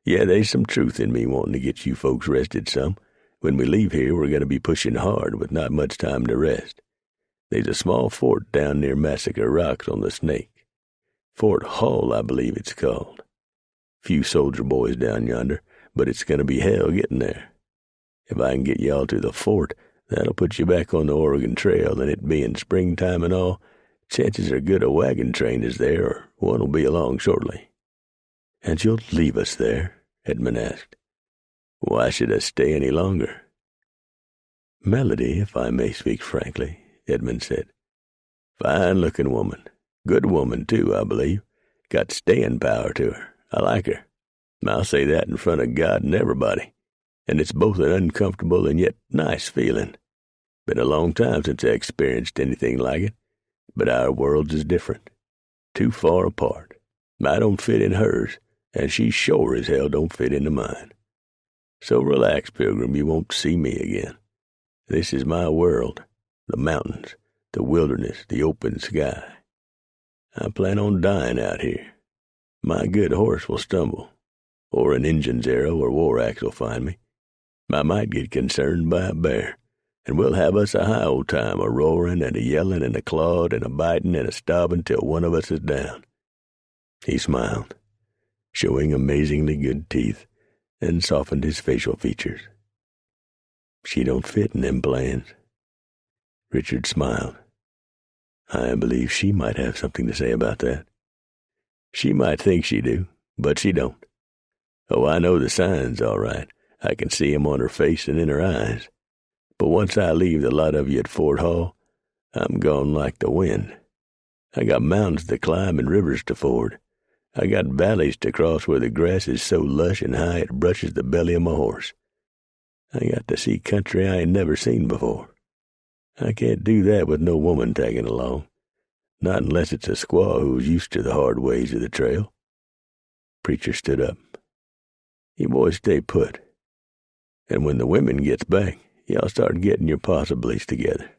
Yeah, there's some truth in me wanting to get you folks rested some. When we leave here, we're going to be pushing hard with not much time to rest. There's a small fort down near Massacre Rocks on the Snake. Fort Hall, I believe it's called. Few soldier boys down yonder, but it's going to be hell getting there. If I can get y'all to the fort, that'll put you back on the Oregon Trail, and it being springtime and all, chances are good a wagon train is there, or one will be along shortly." "And you'll leave us there?" Edmund asked. "Why should I stay any longer?" "Melody, if I may speak frankly," Edmund said. "Fine-looking woman. Good woman, too, I believe. Got staying power to her. I like her. I'll say that in front of God and everybody. And it's both an uncomfortable and yet nice feeling. Been a long time since I experienced anything like it, but our worlds is different. Too far apart. I don't fit in hers, and she sure as hell don't fit into mine. So relax, Pilgrim, you won't see me again. This is my world, the mountains, the wilderness, the open sky. I plan on dying out here. My good horse will stumble, or an Injun's arrow or war axe will find me. I might get concerned by a bear, and we'll have us a high old time, a roaring and a yelling and a clawing and a biting and a stobbing till one of us is down." He smiled, showing amazingly good teeth, and softened his facial features. "She don't fit in them plans." Richard smiled. "I believe she might have something to say about that." "She might think she do, but she don't. Oh, I know the signs all right. I can see 'em on her face and in her eyes. But once I leave the lot of you at Fort Hall, I'm gone like the wind. I got mountains to climb and rivers to ford. I got valleys to cross where the grass is so lush and high it brushes the belly of my horse. I got to see country I ain't never seen before. I can't do that with no woman tagging along, not unless it's a squaw who's used to the hard ways of the trail." Preacher stood up. "You boys stay put. And when the women gets back, y'all start getting your possibilities together.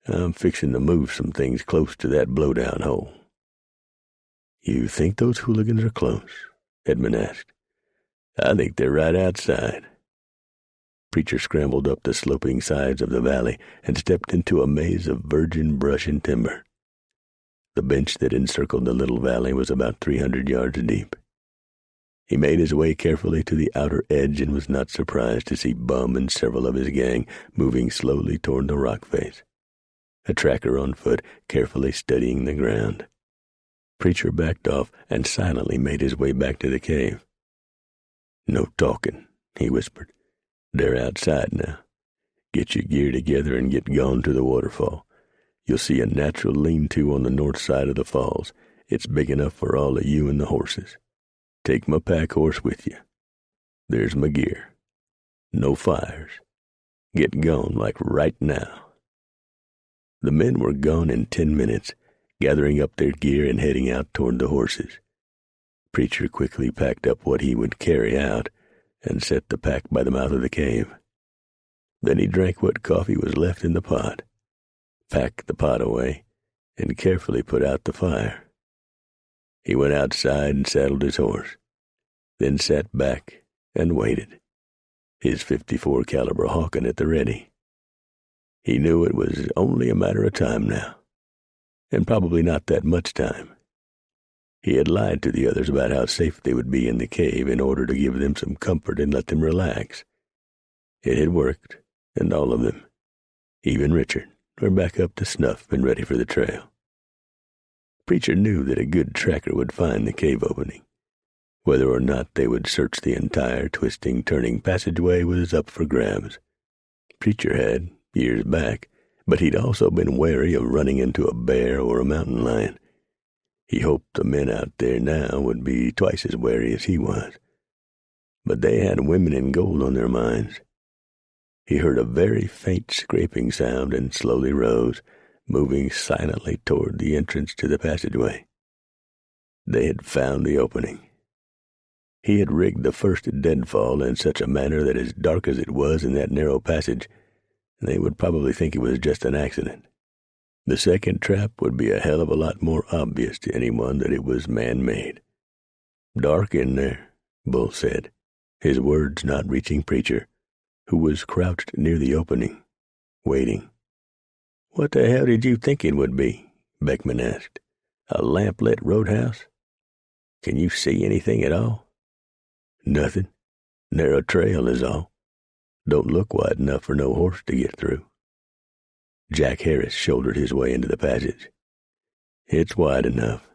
I'm fixing to move some things close to that blowdown hole. "You think those hooligans are close?" Edmund asked. "I think they're right outside." Preacher scrambled up the sloping sides of the valley and stepped into a maze of virgin brush and timber. The bench that encircled the little valley was about 300 yards deep. He made his way carefully to the outer edge and was not surprised to see Bum and several of his gang moving slowly toward the rock face, a tracker on foot carefully studying the ground. Preacher backed off and silently made his way back to the cave. "No talking," he whispered. "They're outside now. Get your gear together and get gone to the waterfall. You'll see a natural lean-to on the north side of the falls. It's big enough for all of you and the horses. Take my pack horse with you. There's my gear. No fires. Get gone like right now." The men were gone in 10 minutes, gathering up their gear and heading out toward the horses. Preacher quickly packed up what he would carry out and set the pack by the mouth of the cave. Then he drank what coffee was left in the pot, packed the pot away, and carefully put out the fire. He went outside and saddled his horse, then sat back and waited, his .54 caliber Hawken at the ready. He knew it was only a matter of time now, and probably not that much time. He had lied to the others about how safe they would be in the cave in order to give them some comfort and let them relax. It had worked, and all of them, even Richard, were back up to snuff and ready for the trail. Preacher knew that a good tracker would find the cave opening. Whether or not they would search the entire twisting, turning passageway was up for grabs. Preacher had, years back, but he'd also been wary of running into a bear or a mountain lion. He hoped the men out there now would be twice as wary as he was. But they had women and gold on their minds. He heard a very faint scraping sound and slowly rose, moving silently toward the entrance to the passageway. They had found the opening. He had rigged the first deadfall in such a manner that, as dark as it was in that narrow passage, they would probably think it was just an accident. The second trap would be a hell of a lot more obvious to anyone that it was man-made. "Dark in there," Bull said, his words not reaching Preacher, who was crouched near the opening, waiting. "What the hell did you think it would be?" Beckman asked. "A lamp-lit roadhouse? Can you see anything at all?" "Nothing. Narrow trail is all. Don't look wide enough for no horse to get through." Jack Harris shouldered his way into the passage. "It's wide enough.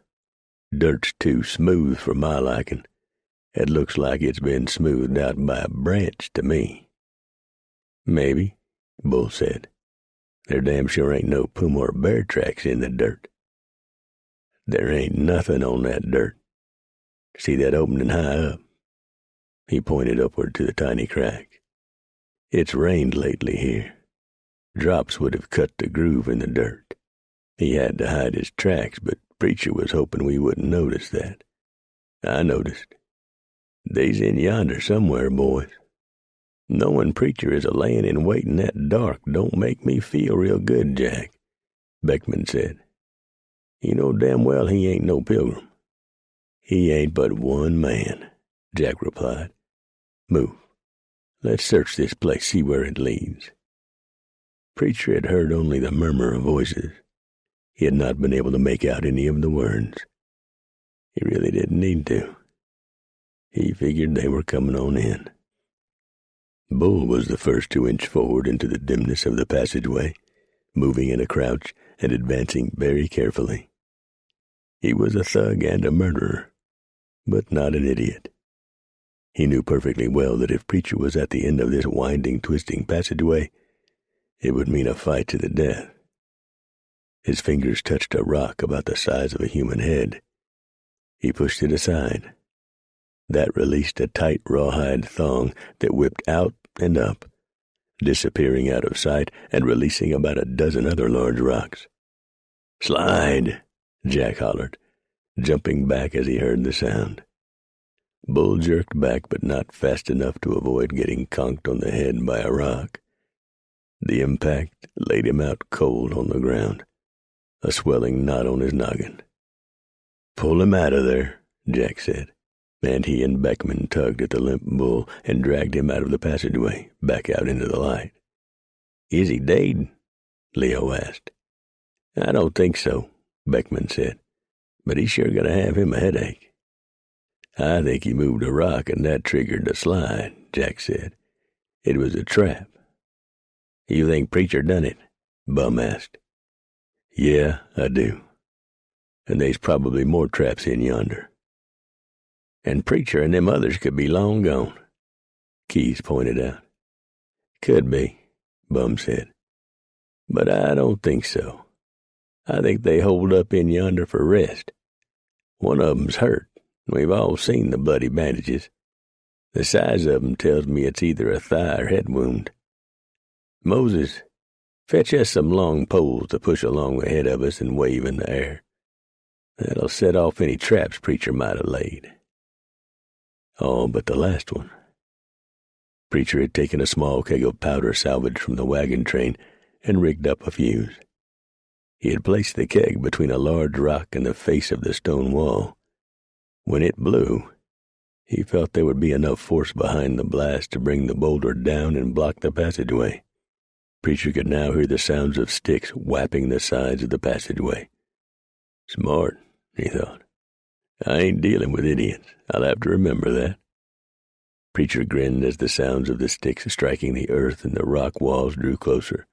Dirt's too smooth for my liking. It looks like it's been smoothed out by a branch to me." "Maybe," Bull said. "There damn sure ain't no puma or bear tracks in the dirt." "There ain't nothing on that dirt. See that opening high up?" He pointed upward to the tiny crack. "It's rained lately here. Drops would have cut the groove in the dirt. He had to hide his tracks, but Preacher was hoping we wouldn't notice that. I noticed. They's in yonder somewhere, boys. Knowing Preacher is a-layin' in wait in that dark don't make me feel real good, Jack," Beckman said. "You know damn well he ain't no pilgrim." "He ain't but one man," Jack replied. "Move. Let's search this place, see where it leads." Preacher had heard only the murmur of voices. He had not been able to make out any of the words. He really didn't need to. He figured they were coming on in. Bull was the first to inch forward into the dimness of the passageway, moving in a crouch and advancing very carefully. He was a thug and a murderer, but not an idiot. He knew perfectly well that if Preacher was at the end of this winding, twisting passageway, it would mean a fight to the death. His fingers touched a rock about the size of a human head. He pushed it aside. That released a tight rawhide thong that whipped out and up, disappearing out of sight and releasing about a dozen other large rocks. "Slide!" Jack hollered, jumping back as he heard the sound. Bull jerked back, but not fast enough to avoid getting conked on the head by a rock. The impact laid him out cold on the ground, a swelling knot on his noggin. "Pull him out of there," Jack said, and he and Beckman tugged at the limp bull and dragged him out of the passageway, back out into the light. "Is he dead?" Leo asked. "I don't think so," Beckman said, "but he's sure going to have him a headache." "I think he moved a rock and that triggered the slide," Jack said. "It was a trap." "You think Preacher done it?" Bum asked. "Yeah, I do. And they's probably more traps in yonder. And Preacher and them others could be long gone," Keyes pointed out. "Could be," Bum said. "But I don't think so. I think they hold up in yonder for rest. One of 'em's hurt. We've all seen the bloody bandages. The size of 'em tells me it's either a thigh or head wound. Moses, fetch us some long poles to push along ahead of us and wave in the air. That'll set off any traps Preacher might have laid." All but the last one. Preacher had taken a small keg of powder salvaged from the wagon train and rigged up a fuse. He had placed the keg between a large rock and the face of the stone wall. When it blew, he felt there would be enough force behind the blast to bring the boulder down and block the passageway. Preacher could now hear the sounds of sticks whapping the sides of the passageway. "Smart," he thought. "I ain't dealing with idiots. I'll have to remember that." Preacher grinned as the sounds of the sticks striking the earth and the rock walls drew closer.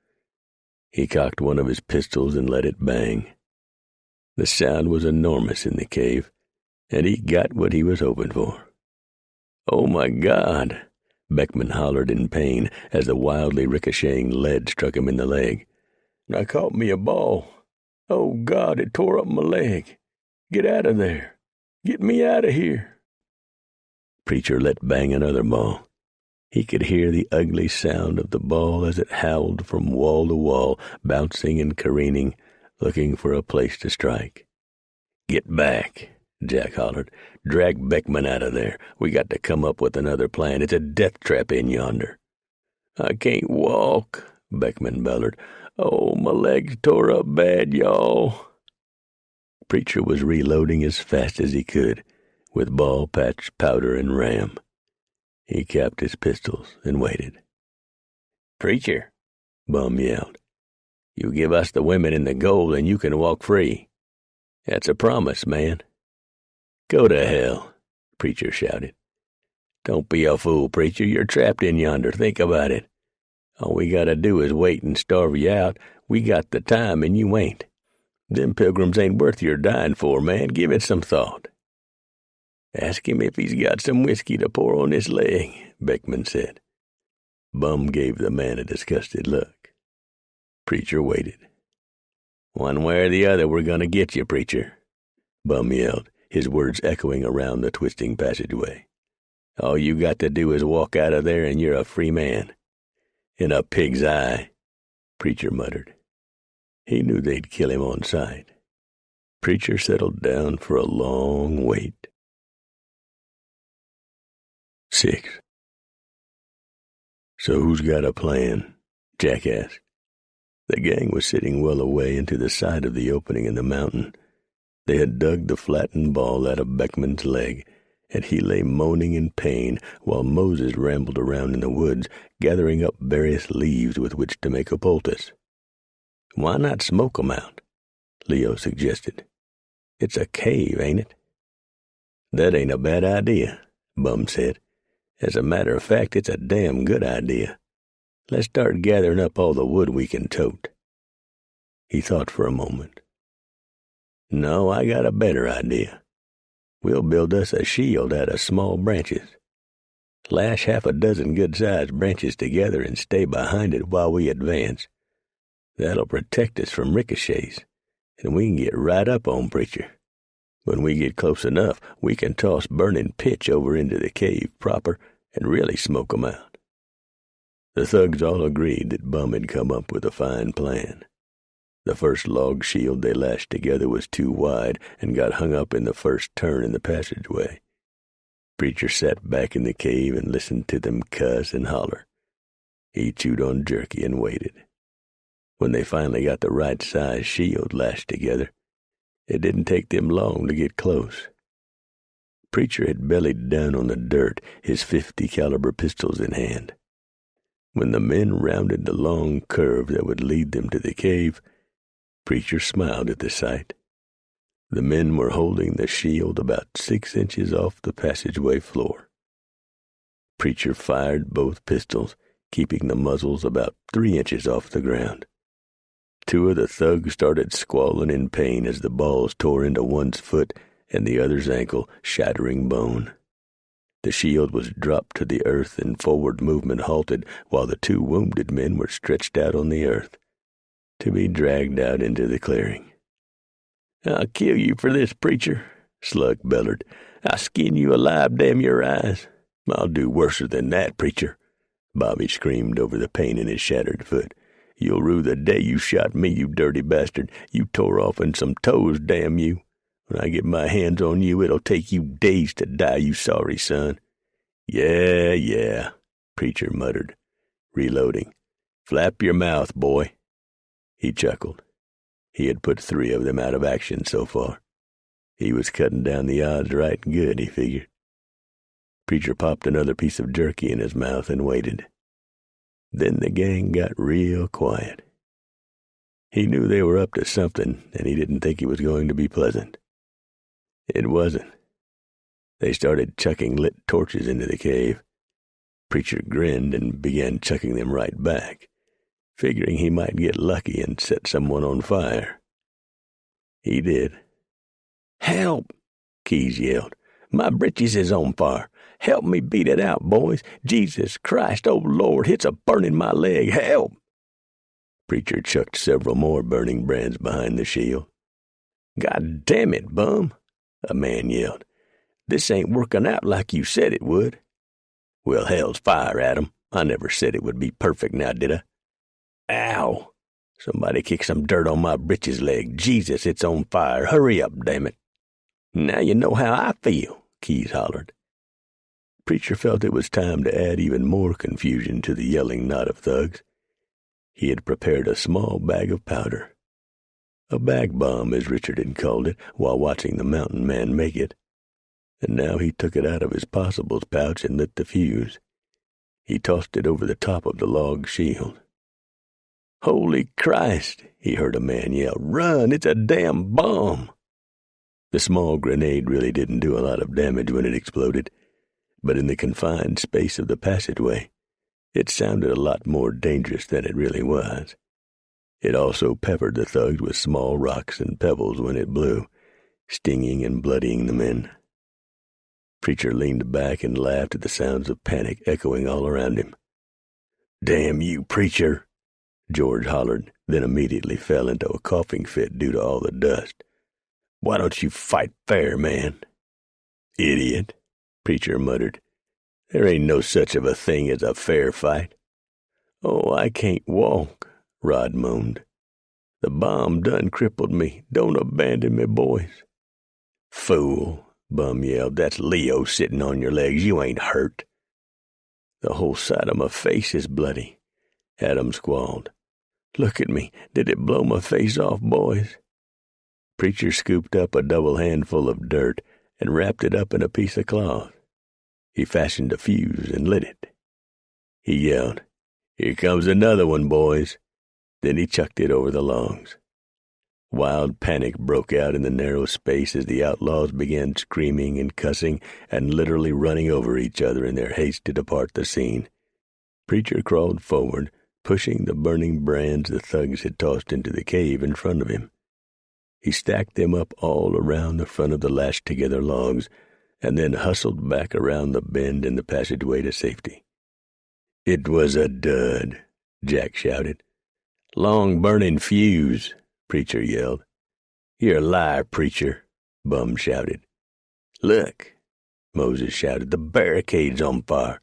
He cocked one of his pistols and let it bang. The sound was enormous in the cave, and he got what he was hoping for. "Oh, my God!" Beckman hollered in pain as the wildly ricocheting lead struck him in the leg. "I caught me a ball. Oh, God, it tore up my leg. Get out of there. Get me out of here." Preacher let bang another ball. He could hear the ugly sound of the ball as it howled from wall to wall, bouncing and careening, looking for a place to strike. "Get back," Jack hollered. "Drag Beckman out of there. We got to come up with another plan. It's a death trap in yonder." "I can't walk," Beckman bellowed. "Oh, my leg's tore up bad, y'all." Preacher was reloading as fast as he could, with ball, patch, powder, and ram. He capped his pistols and waited. "Preacher," Bum yelled, "you give us the women and the gold and you can walk free. That's a promise, man." "Go to hell," Preacher shouted. "Don't be a fool, Preacher. You're trapped in yonder. Think about it. All we gotta do is wait and starve you out. We got the time and you ain't. Them pilgrims ain't worth your dying for, man. Give it some thought." "Ask him if he's got some whiskey to pour on his leg," Beckman said. Bum gave the man a disgusted look. Preacher waited. "One way or the other, we're going to get you, Preacher," Bum yelled, his words echoing around the twisting passageway. "All you got to do is walk out of there and you're a free man." "In a pig's eye," Preacher muttered. He knew they'd kill him on sight. Preacher settled down for a long wait. 6. "So who's got a plan?" Jack asked. The gang was sitting well away into the side of the opening in the mountain. They had dug the flattened ball out of Beckman's leg, and he lay moaning in pain while Moses rambled around in the woods, gathering up various leaves with which to make a poultice. "Why not smoke 'em out?" Leo suggested. "It's a cave, ain't it?" "That ain't a bad idea," Bum said. "As a matter of fact, it's a damn good idea. Let's start gathering up all the wood we can tote." He thought for a moment. "No, I got a better idea. We'll build us a shield out of small branches. Lash half a dozen good-sized branches together and stay behind it while we advance. That'll protect us from ricochets, and we can get right up on Preacher. When we get close enough, we can toss burning pitch over into the cave proper and really smoke 'em out." The thugs all agreed that Bum had come up with a fine plan. The first log shield they lashed together was too wide and got hung up in the first turn in the passageway. Preacher sat back in the cave and listened to them cuss and holler. He chewed on jerky and waited. When they finally got the right size shield lashed together, It didn't take them long to get close. Preacher had bellied down on the dirt, his .50 caliber pistols in hand. When the men rounded the long curve that would lead them to the cave, Preacher smiled at the sight. The men were holding the shield about 6 inches off the passageway floor. Preacher fired both pistols, keeping the muzzles about 3 inches off the ground. 2 of the thugs started squalling in pain as the balls tore into one's foot and the other's ankle, shattering bone. The shield was dropped to the earth and forward movement halted while the 2 wounded men were stretched out on the earth, to be dragged out into the clearing. "I'll kill you for this, Preacher," Slug bellowed. "I'll skin you alive, damn your eyes." "I'll do worser than that, Preacher," Bobby screamed over the pain in his shattered foot. "You'll rue the day you shot me, you dirty bastard. You tore off in some toes, damn you. When I get my hands on you, it'll take you days to die, you sorry son." Yeah, Preacher muttered, reloading. "Flap your mouth, boy." He chuckled. He had put 3 of them out of action so far. He was cutting down the odds right good, he figured. Preacher popped another piece of jerky in his mouth and waited. Then the gang got real quiet. He knew they were up to something, and he didn't think it was going to be pleasant. It wasn't. They started chucking lit torches into the cave. Preacher grinned and began chucking them right back, figuring he might get lucky and set someone on fire. He did. "Help!" Keyes yelled. "My britches is on fire. Help me beat it out, boys. Jesus Christ, oh Lord, it's a-burning my leg. Help!" Preacher chucked several more burning brands behind the shield. "God damn it, bum," a man yelled. "This ain't working out like you said it would." "Well, hell's fire, Adam. I never said it would be perfect now, did I?" "Ow! Somebody kick some dirt on my britches leg. Jesus, it's on fire. Hurry up, damn it." "Now you know how I feel," Keyes hollered. Preacher felt it was time to add even more confusion to the yelling knot of thugs. He had prepared a small bag of powder. A bag bomb, as Richard had called it, while watching the mountain man make it. And now he took it out of his possibles pouch and lit the fuse. He tossed it over the top of the log shield. "Holy Christ," he heard a man yell. "Run, it's a damn bomb." The small grenade really didn't do a lot of damage when it exploded, but in the confined space of the passageway, it sounded a lot more dangerous than it really was. It also peppered the thugs with small rocks and pebbles when it blew, stinging and bloodying the men. Preacher leaned back and laughed at the sounds of panic echoing all around him. "Damn you, Preacher," George hollered, then immediately fell into a coughing fit due to all the dust. "Why don't you fight fair, man?" "Idiot," Preacher muttered. "There ain't no such of a thing as a fair fight." "Oh, I can't walk," Rod moaned. "The bomb done crippled me. Don't abandon me, boys." "Fool," Bum yelled. "That's Leo sitting on your legs. You ain't hurt." "The whole side of my face is bloody," Adam squalled. "Look at me. Did it blow my face off, boys?" Preacher scooped up a double handful of dirt and wrapped it up in a piece of cloth. He fastened a fuse and lit it. He yelled, "Here comes another one, boys." Then he chucked it over the logs. Wild panic broke out in the narrow space as the outlaws began screaming and cussing and literally running over each other in their haste to depart the scene. Preacher crawled forward, pushing the burning brands the thugs had tossed into the cave in front of him. He stacked them up all around the front of the lashed-together logs, and then hustled back around the bend in the passageway to safety. "It was a dud," Jack shouted. "Long-burning fuse," Preacher yelled. "You're a liar, Preacher," Bum shouted. "Look," Moses shouted, "the barricade's on fire."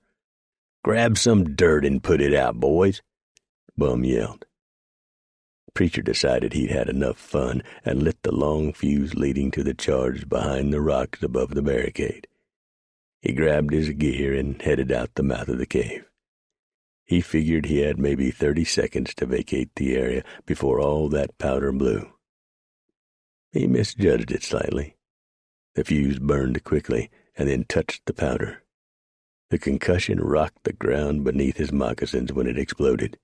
"Grab some dirt and put it out, boys," Bum yelled. Preacher decided he'd had enough fun and lit the long fuse leading to the charge behind the rocks above the barricade. He grabbed his gear and headed out the mouth of the cave. He figured he had maybe 30 seconds to vacate the area before all that powder blew. He misjudged it slightly. The fuse burned quickly and then touched the powder. The concussion rocked the ground beneath his moccasins when it exploded.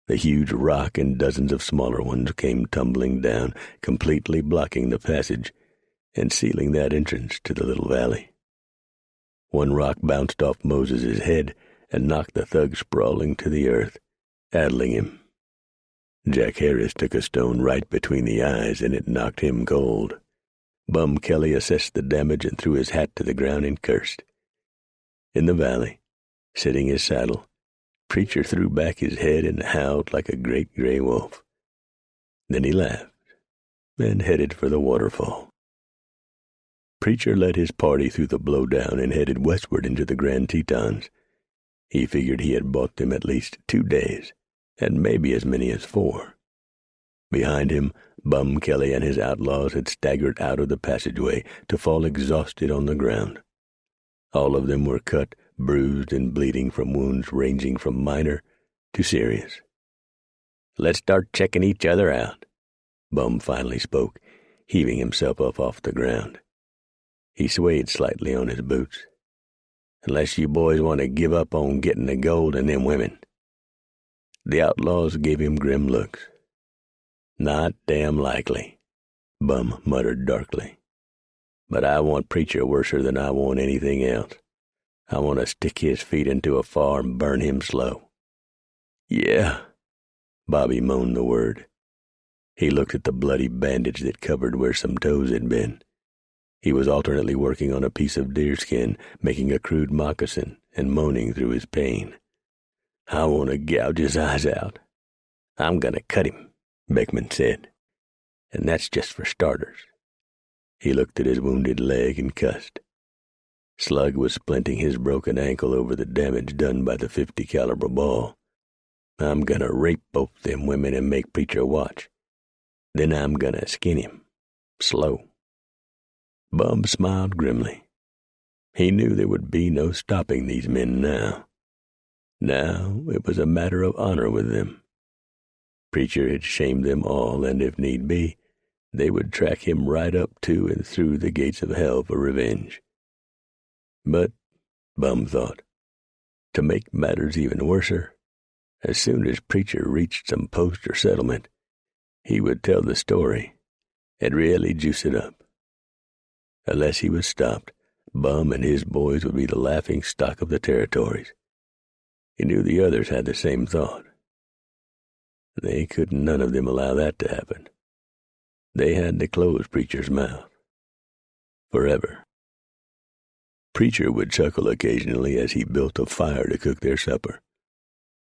The huge rock and dozens of smaller ones came tumbling down, completely blocking the passage and sealing that entrance to the little valley. One rock bounced off Moses's head and knocked the thug sprawling to the earth, addling him. Jack Harris took a stone right between the eyes, and it knocked him cold. Bum Kelly assessed the damage and threw his hat to the ground and cursed. In the valley, sitting his saddle, Preacher threw back his head and howled like a great gray wolf. Then he laughed and headed for the waterfall. Preacher led his party through the blowdown and headed westward into the Grand Tetons. He figured he had bought them at least 2 days, and maybe as many as 4. Behind him, Bum Kelly and his outlaws had staggered out of the passageway to fall exhausted on the ground. All of them were cut, bruised, and bleeding from wounds ranging from minor to serious. "Let's start checking each other out," Bum finally spoke, heaving himself up off the ground. He swayed slightly on his boots. "Unless you boys want to give up on getting the gold and them women." The outlaws gave him grim looks. "Not damn likely," Bum muttered darkly. "But I want Preacher worser than I want anything else. I want to stick his feet into a fire and burn him slow." "Yeah," Bobby moaned the word. He looked at the bloody bandage that covered where some toes had been. He was alternately working on a piece of deerskin, making a crude moccasin, and moaning through his pain. "I want to gouge his eyes out." "I'm going to cut him," Beckman said. "And that's just for starters." He looked at his wounded leg and cussed. Slug was splinting his broken ankle over the damage done by the .50 caliber ball. "I'm gonna rape both them women and make Preacher watch. Then I'm gonna skin him. Slow." Bum smiled grimly. He knew there would be no stopping these men now. Now it was a matter of honor with them. Preacher had shamed them all, and if need be, they would track him right up to and through the gates of hell for revenge. But, Bum thought, to make matters even worser, as soon as Preacher reached some post or settlement, he would tell the story and really juice it up. Unless he was stopped, Bum and his boys would be the laughing stock of the territories. He knew the others had the same thought. They couldn't none of them allow that to happen. They had to close Preacher's mouth. Forever. Preacher would chuckle occasionally as he built a fire to cook their supper.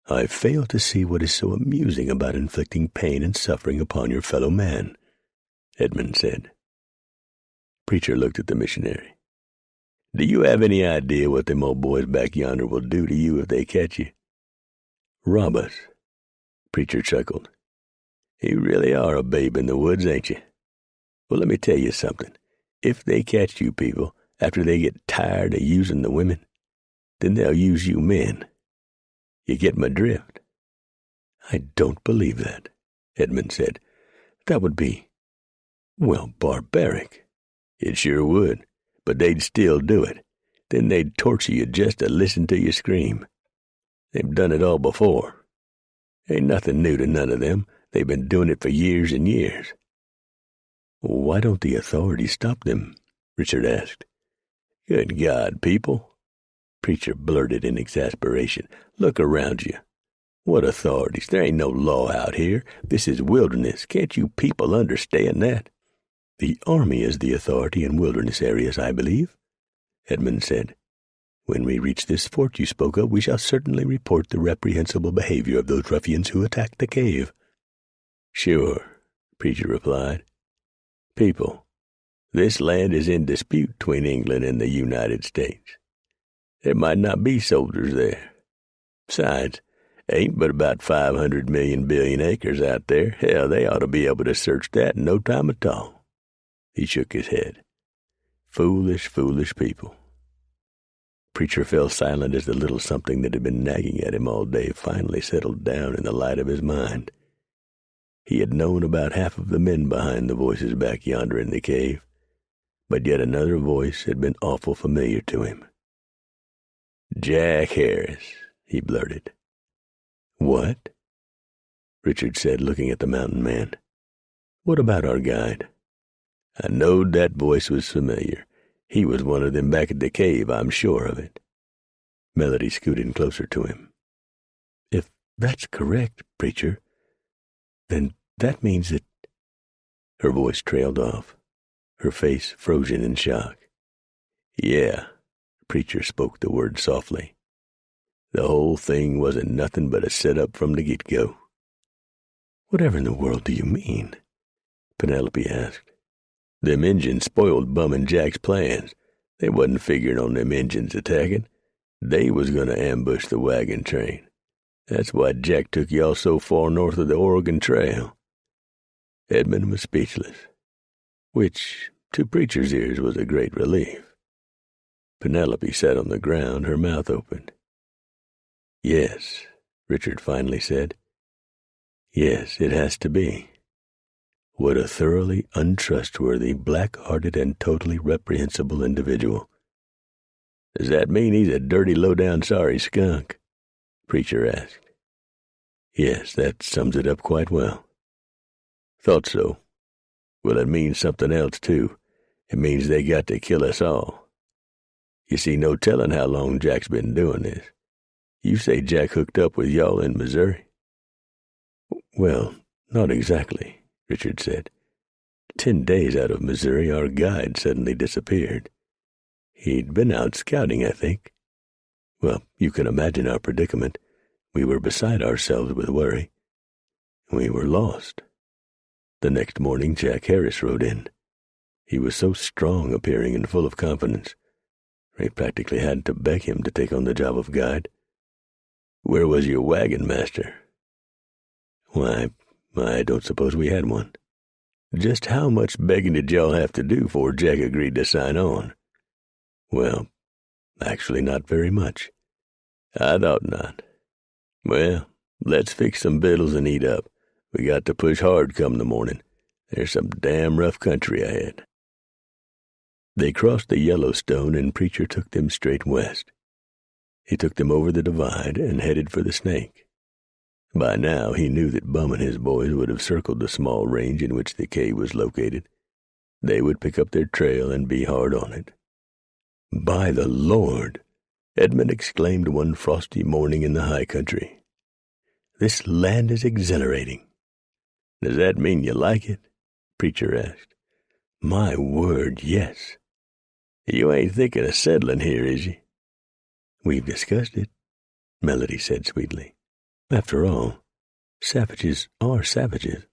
"I fail to see what is so amusing about inflicting pain and suffering upon your fellow man," Edmund said. Preacher looked at the missionary. "Do you have any idea what them old boys back yonder will do to you if they catch you?" "Rob us." Preacher chuckled. "You really are a babe in the woods, ain't you? Well, let me tell you something. If they catch you people, after they get tired of using the women, then they'll use you men. You get my drift?" "I don't believe that," Edmund said. "That would be, well, barbaric." "It sure would, but they'd still do it. Then they'd torture you just to listen to you scream. They've done it all before. Ain't nothing new to none of them. They've been doing it for years and years." "Why don't the authorities stop them?" Richard asked. "Good God, people," Preacher blurted in exasperation. "Look around you. What authorities? There ain't no law out here. This is wilderness. Can't you people understand that?" "The army is the authority in wilderness areas, I believe," Edmund said. "When we reach this fort you spoke of, we shall certainly report the reprehensible behavior of those ruffians who attacked the cave." "Sure," Preacher replied. "People, this land is in dispute between England and the United States. There might not be soldiers there. Besides, ain't but about 500 million billion acres out there. Hell, they ought to be able to search that in no time at all." He shook his head. "Foolish, foolish people." Preacher fell silent as the little something that had been nagging at him all day finally settled down in the light of his mind. He had known about half of the men behind the voices back yonder in the cave, but yet another voice had been awful familiar to him. "Jack Harris," he blurted. "What?" Richard said, looking at the mountain man. "What about our guide?" "I knowed that voice was familiar. He was one of them back at the cave, I'm sure of it." Melody scooted closer to him. "If that's correct, preacher, then that means that—" Her voice trailed off, her face frozen in shock. "Yeah," the preacher spoke the word softly. "The whole thing wasn't nothing but a set-up from the get-go." "Whatever in the world do you mean?" Penelope asked. "Them Injuns spoiled Bum and Jack's plans. They wasn't figuring on them Injuns attacking. They was going to ambush the wagon train. That's why Jack took y'all so far north of the Oregon Trail." Edmund was speechless, which, to Preacher's ears, was a great relief. Penelope sat on the ground, her mouth open. "Yes," Richard finally said. "Yes, it has to be. What a thoroughly untrustworthy, black-hearted, and totally reprehensible individual." "Does that mean he's a dirty, low-down, sorry skunk?" Preacher asked. "Yes, that sums it up quite well." "Thought so. Well, it means something else, too. It means they got to kill us all. You see, no telling how long Jack's been doing this. You say Jack hooked up with y'all in Missouri?" "Well, not exactly," Richard said. 10 days out of Missouri, our guide suddenly disappeared. He'd been out scouting, I think. Well, you can imagine our predicament. We were beside ourselves with worry. We were lost. The next morning, Jack Harris rode in. He was so strong-appearing and full of confidence, we practically had to beg him to take on the job of guide. "Where was your wagon master?" "Why, I don't suppose we had one." "Just how much begging did y'all have to do before Jack agreed to sign on?" "Well, actually not very much." "I thought not. Well, let's fix some victuals and eat up. We got to push hard come the morning. There's some damn rough country ahead." They crossed the Yellowstone, and Preacher took them straight west. He took them over the divide and headed for the Snake. By now he knew that Bum and his boys would have circled the small range in which the cave was located. They would pick up their trail and be hard on it. "By the Lord!" Edmund exclaimed one frosty morning in the high country. "This land is exhilarating." "Does that mean you like it?" Preacher asked. "My word, yes." "You ain't thinking of settling here, is you?" "We've discussed it," Melody said sweetly. "After all, savages are savages,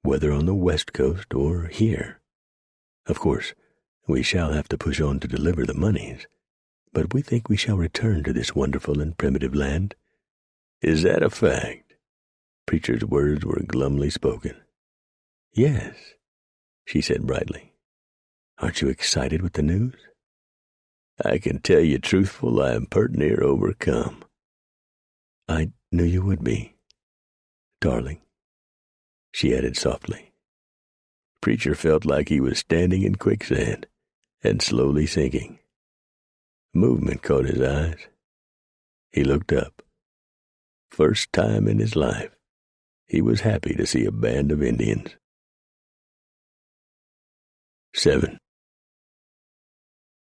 whether on the West Coast or here. Of course, we shall have to push on to deliver the moneys, but we think we shall return to this wonderful and primitive land." "Is that a fact?" Preacher's words were glumly spoken. "Yes," she said brightly. "Aren't you excited with the news?" "I can tell you truthful, I am pert near overcome." "I knew you would be, darling," she added softly. Preacher felt like he was standing in quicksand and slowly sinking. Movement caught his eyes. He looked up. First time in his life, he was happy to see a band of Indians. 7.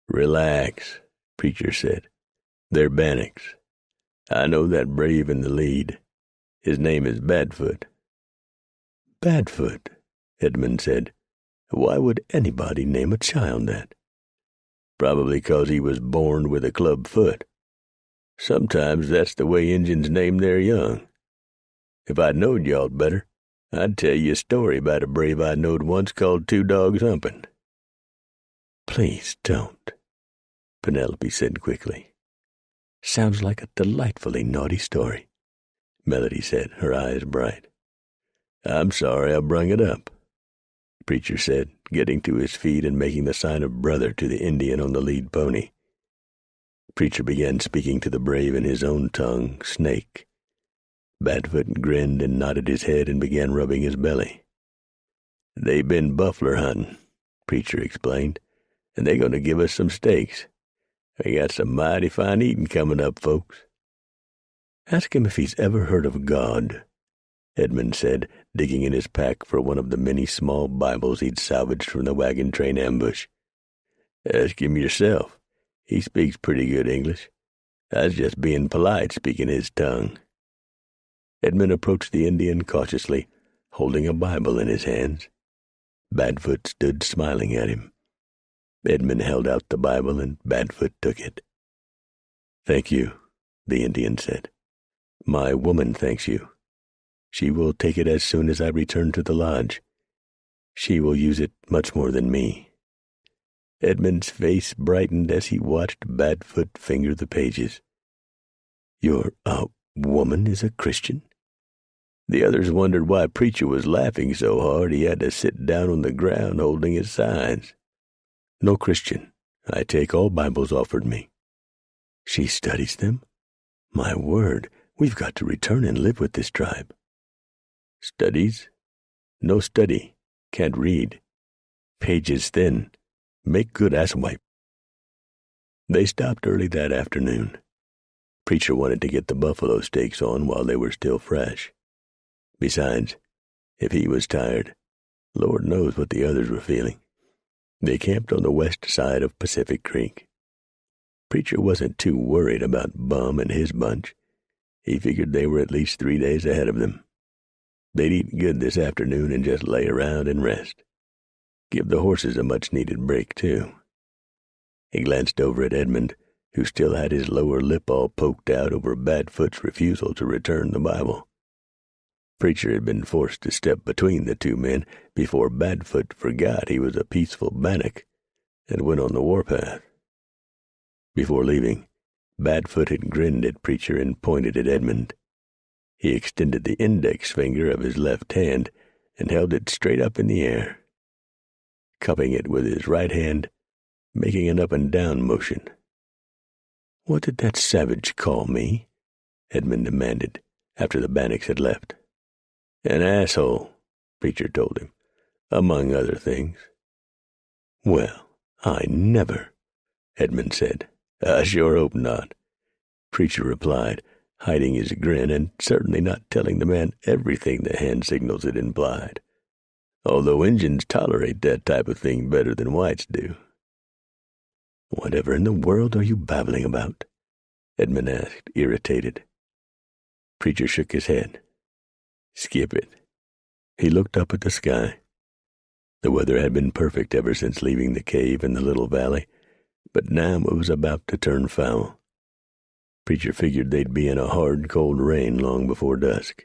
"Relax," Preacher said. "They're Bannocks. I know that brave in the lead. His name is Badfoot." "Badfoot," Edmund said. "Why would anybody name a child that?" "Probably 'cause he was born with a club foot. Sometimes that's the way Injuns name their young. If I knowed y'all better, I'd tell you a story about a brave I knowed once called Two Dogs Humpin'." "Please don't," Penelope said quickly. "Sounds like a delightfully naughty story," Melody said, her eyes bright. "I'm sorry I brung it up," Preacher said, getting to his feet and making the sign of brother to the Indian on the lead pony. Preacher began speaking to the brave in his own tongue, Snake. Badfoot grinned and nodded his head and began rubbing his belly. "They been buffler hunting," Preacher explained, "and they going to give us some steaks. We got some mighty fine eating coming up, folks." "Ask him if he's ever heard of God," Edmund said, digging in his pack for one of the many small Bibles he'd salvaged from the wagon train ambush. "Ask him yourself. He speaks pretty good English. I was just being polite, speaking his tongue." Edmund approached the Indian cautiously, holding a Bible in his hands. Badfoot stood smiling at him. Edmund held out the Bible, and Badfoot took it. "Thank you," the Indian said. "My woman thanks you. She will take it as soon as I return to the lodge. She will use it much more than me." Edmund's face brightened as he watched Badfoot finger the pages. "Your woman is a Christian?" The others wondered why Preacher was laughing so hard he had to sit down on the ground holding his sides. "No Christian. I take all Bibles offered me." "She studies them? My word, we've got to return and live with this tribe." "Studies? No study. Can't read. Pages thin. Make good asswipe." They stopped early that afternoon. Preacher wanted to get the buffalo steaks on while they were still fresh. Besides, if he was tired, Lord knows what the others were feeling. They camped on the west side of Pacific Creek. Preacher wasn't too worried about Bum and his bunch. He figured they were at least 3 days ahead of them. They'd eat good this afternoon and just lay around and rest. Give the horses a much-needed break, too. He glanced over at Edmund, who still had his lower lip all poked out over Badfoot's refusal to return the Bible. Preacher had been forced to step between the two men before Badfoot forgot he was a peaceful Bannock and went on the warpath. Before leaving, Badfoot had grinned at Preacher and pointed at Edmund. He extended the index finger of his left hand and held it straight up in the air, cupping it with his right hand, making an up-and-down motion. "What did that savage call me?" Edmund demanded, after the Bannocks had left. "An asshole," Preacher told him, "among other things." "Well, I never," Edmund said. "I sure hope not," Preacher replied, hiding his grin and certainly not telling the man everything the hand signals had implied, although Injuns tolerate that type of thing better than whites do. "Whatever in the world are you babbling about?" Edmund asked, irritated. Preacher shook his head. "Skip it." He looked up at the sky. The weather had been perfect ever since leaving the cave in the little valley, but now it was about to turn foul. Preacher figured they'd be in a hard, cold rain long before dusk.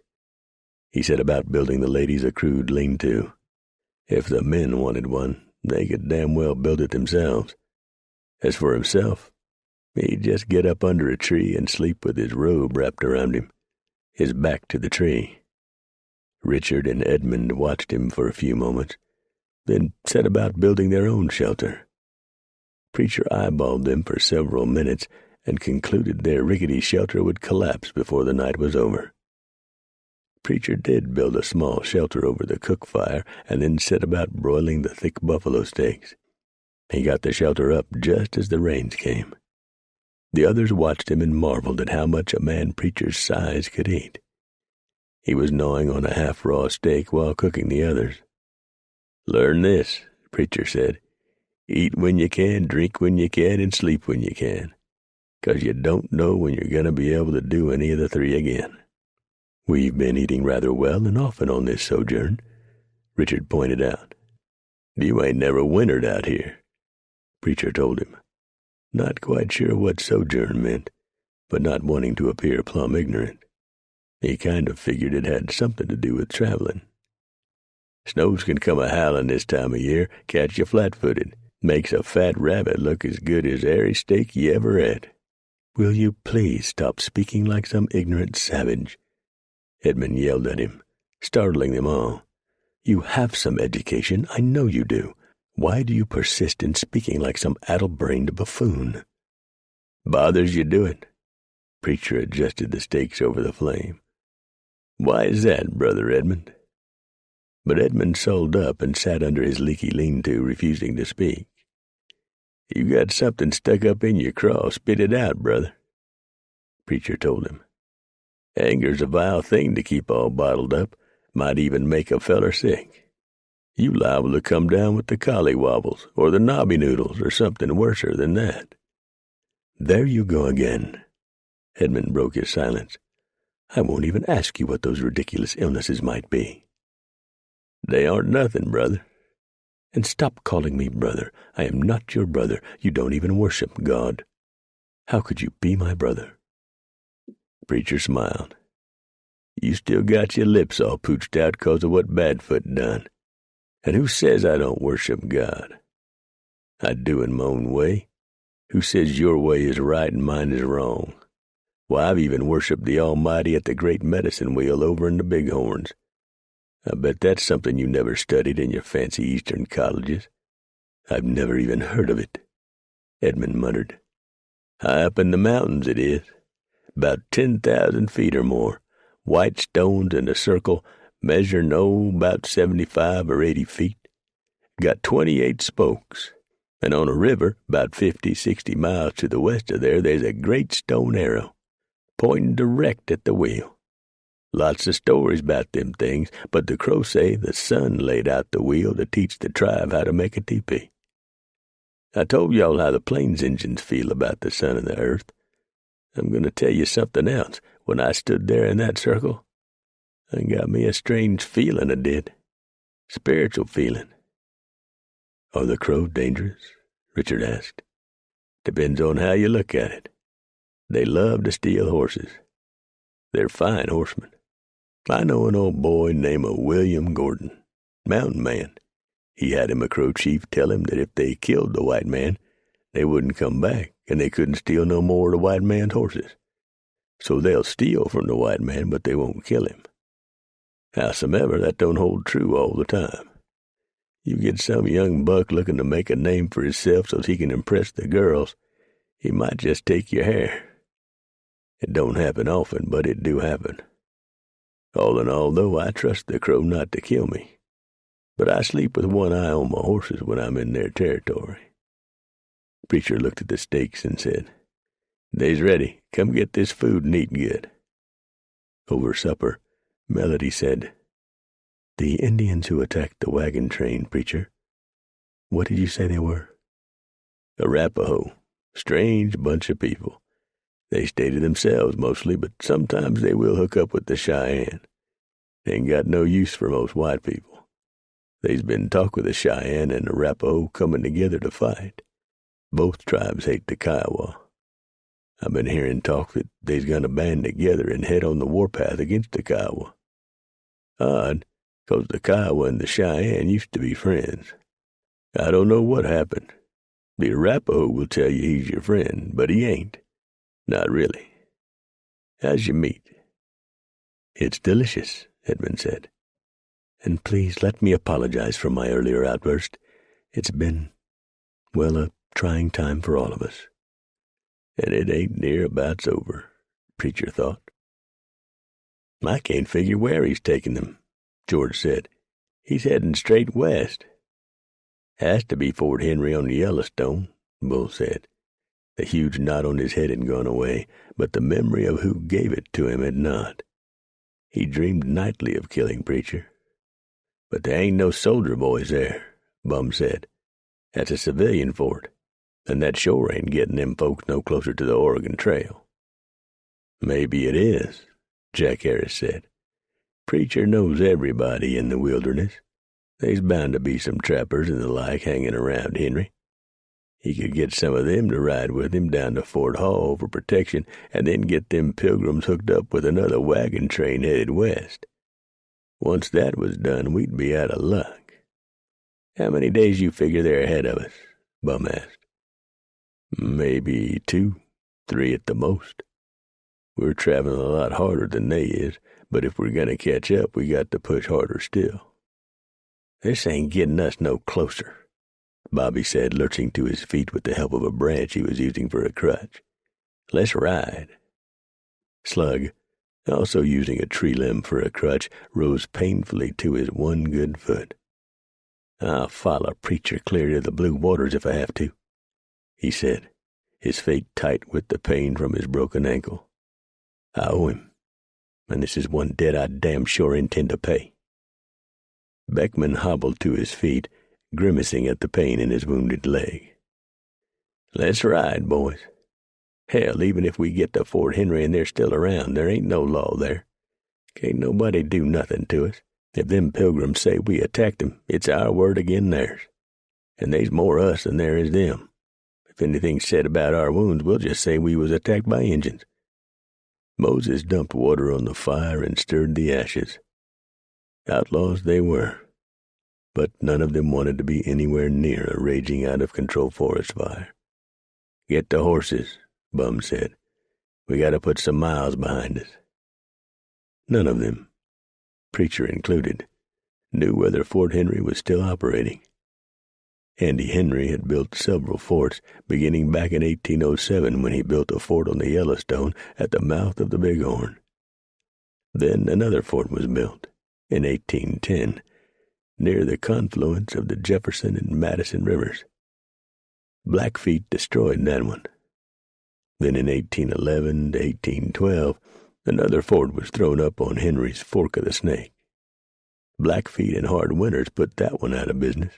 He set about building the ladies a crude lean-to. If the men wanted one, they could damn well build it themselves. As for himself, he'd just get up under a tree and sleep with his robe wrapped around him, his back to the tree. Richard and Edmund watched him for a few moments, then set about building their own shelter. Preacher eyeballed them for several minutes and concluded their rickety shelter would collapse before the night was over. Preacher did build a small shelter over the cook fire and then set about broiling the thick buffalo steaks. He got the shelter up just as the rains came. The others watched him and marveled at how much a man Preacher's size could eat. He was gnawing on a half-raw steak while cooking the others. "Learn this," Preacher said. "Eat when you can, drink when you can, and sleep when you can, 'cause you don't know when you're going to be able to do any of the three again." "We've been eating rather well and often on this sojourn," Richard pointed out. "You ain't never wintered out here," Preacher told him, not quite sure what sojourn meant, but not wanting to appear plumb ignorant. He kind of figured it had something to do with traveling. "Snows can come a-howlin' this time of year, catch you flat-footed. Makes a fat rabbit look as good as ary steak you ever ate." "Will you please stop speaking like some ignorant savage?" Edmund yelled at him, startling them all. "You have some education, I know you do. Why do you persist in speaking like some addle-brained buffoon?" "Bothers you do it." Preacher adjusted the steaks over the flame. Why is that, Brother Edmund? But Edmund sulked up and sat under his leaky lean-to, refusing to speak. You got something stuck up in your craw. Spit it out, brother. Preacher told him. Anger's a vile thing to keep all bottled up. Might even make a feller sick. You liable to come down with the collywobbles or the knobby noodles or something worser than that. There you go again. Edmund broke his silence. I won't even ask you what those ridiculous illnesses might be. They aren't nothing, brother. And stop calling me brother. I am not your brother. You don't even worship God. How could you be my brother? Preacher smiled. You still got your lips all pooched out 'cause of what Badfoot done. And who says I don't worship God? I do in my own way. Who says your way is right and mine is wrong? Why, I've even worshipped the Almighty at the great medicine wheel over in the Bighorns. I bet that's something you never studied in your fancy Eastern colleges. I've never even heard of it, Edmund muttered. High up in the mountains it is. About 10,000 feet or more. White stones in a circle, measuring, about 75 or 80 feet. Got 28 spokes. And on a river, about 50, 60 miles to the west of there's a great stone arrow, pointing direct at the wheel. Lots of stories about them things, but the Crows say the sun laid out the wheel to teach the tribe how to make a teepee. I told y'all how the Plains Indians feel about the sun and the earth. I'm going to tell you something else. When I stood there in that circle, I got me a strange feeling, I did. Spiritual feeling. Are the Crows dangerous? Richard asked. Depends on how you look at it. They love to steal horses. They're fine horsemen. I know an old boy named William Gordon, mountain man. He had him a Crow chief tell him that if they killed the white man, they wouldn't come back, and they couldn't steal no more of the white man's horses. So they'll steal from the white man, but they won't kill him. Howsomever, that don't hold true all the time. You get some young buck looking to make a name for himself so he can impress the girls, he might just take your hair. It don't happen often, but it do happen. All in all, though, I trust the Crow not to kill me. But I sleep with one eye on my horses when I'm in their territory. Preacher looked at the steaks and said, They's ready. Come get this food and eat good. Over supper, Melody said, The Indians who attacked the wagon train, Preacher, what did you say they were? Arapaho. Strange bunch of people. They stay to themselves mostly, but sometimes they will hook up with the Cheyenne. They ain't got no use for most white people. They's been talk with the Cheyenne and the Arapaho coming together to fight. Both tribes hate the Kiowa. I've been hearing talk that they's gonna band together and head on the warpath against the Kiowa. Odd, 'cause the Kiowa and the Cheyenne used to be friends. I don't know what happened. The Arapaho will tell you he's your friend, but he ain't. Not really. How's your meat? It's delicious, Edmund said. And please let me apologize for my earlier outburst. It's been, a trying time for all of us. And it ain't near abouts over, Preacher thought. I can't figure where he's taking them, George said. He's heading straight west. Has to be Fort Henry on the Yellowstone, Bull said. The huge knot on his head had gone away, but the memory of who gave it to him had not. He dreamed nightly of killing Preacher. But there ain't no soldier boys there, Bum said. That's a civilian fort, and that sure ain't getting them folks no closer to the Oregon Trail. Maybe it is, Jack Harris said. Preacher knows everybody in the wilderness. There's bound to be some trappers and the like hanging around Henry. He could get some of them to ride with him down to Fort Hall for protection and then get them pilgrims hooked up with another wagon train headed west. Once that was done, we'd be out of luck. How many days you figure they're ahead of us? Bum asked. Maybe 2, 3 at the most. We're traveling a lot harder than they is, but if we're going to catch up, we got to push harder still. This ain't getting us no closer, Bobby said, lurching to his feet with the help of a branch he was using for a crutch. Let's ride. Slug, also using a tree limb for a crutch, rose painfully to his one good foot. "I'll follow Preacher clear to the blue waters if I have to," he said, his feet tight with the pain from his broken ankle. "I owe him, and this is one debt I damn sure intend to pay." Beckman hobbled to his feet, grimacing at the pain in his wounded leg. "Let's ride, boys. Hell, even if we get to Fort Henry and they're still around, there ain't no law there. Can't nobody do nothing to us. If them pilgrims say we attacked them, it's our word agin theirs. And they's more us than there is them. If anything's said about our wounds, we'll just say we was attacked by Injuns." Moses dumped water on the fire and stirred the ashes. Outlaws they were, but none of them wanted to be anywhere near a raging out-of-control forest fire. "Get the horses," Bum said. "We got to put some miles behind us." None of them, Preacher included, knew whether Fort Henry was still operating. Andy Henry had built several forts, beginning back in 1807 when he built a fort on the Yellowstone at the mouth of the Bighorn. Then another fort was built, in 1810, near the confluence of the Jefferson and Madison rivers. Blackfeet destroyed that one. Then in 1811 to 1812, another fort was thrown up on Henry's Fork of the Snake. Blackfeet and hard winters put that one out of business.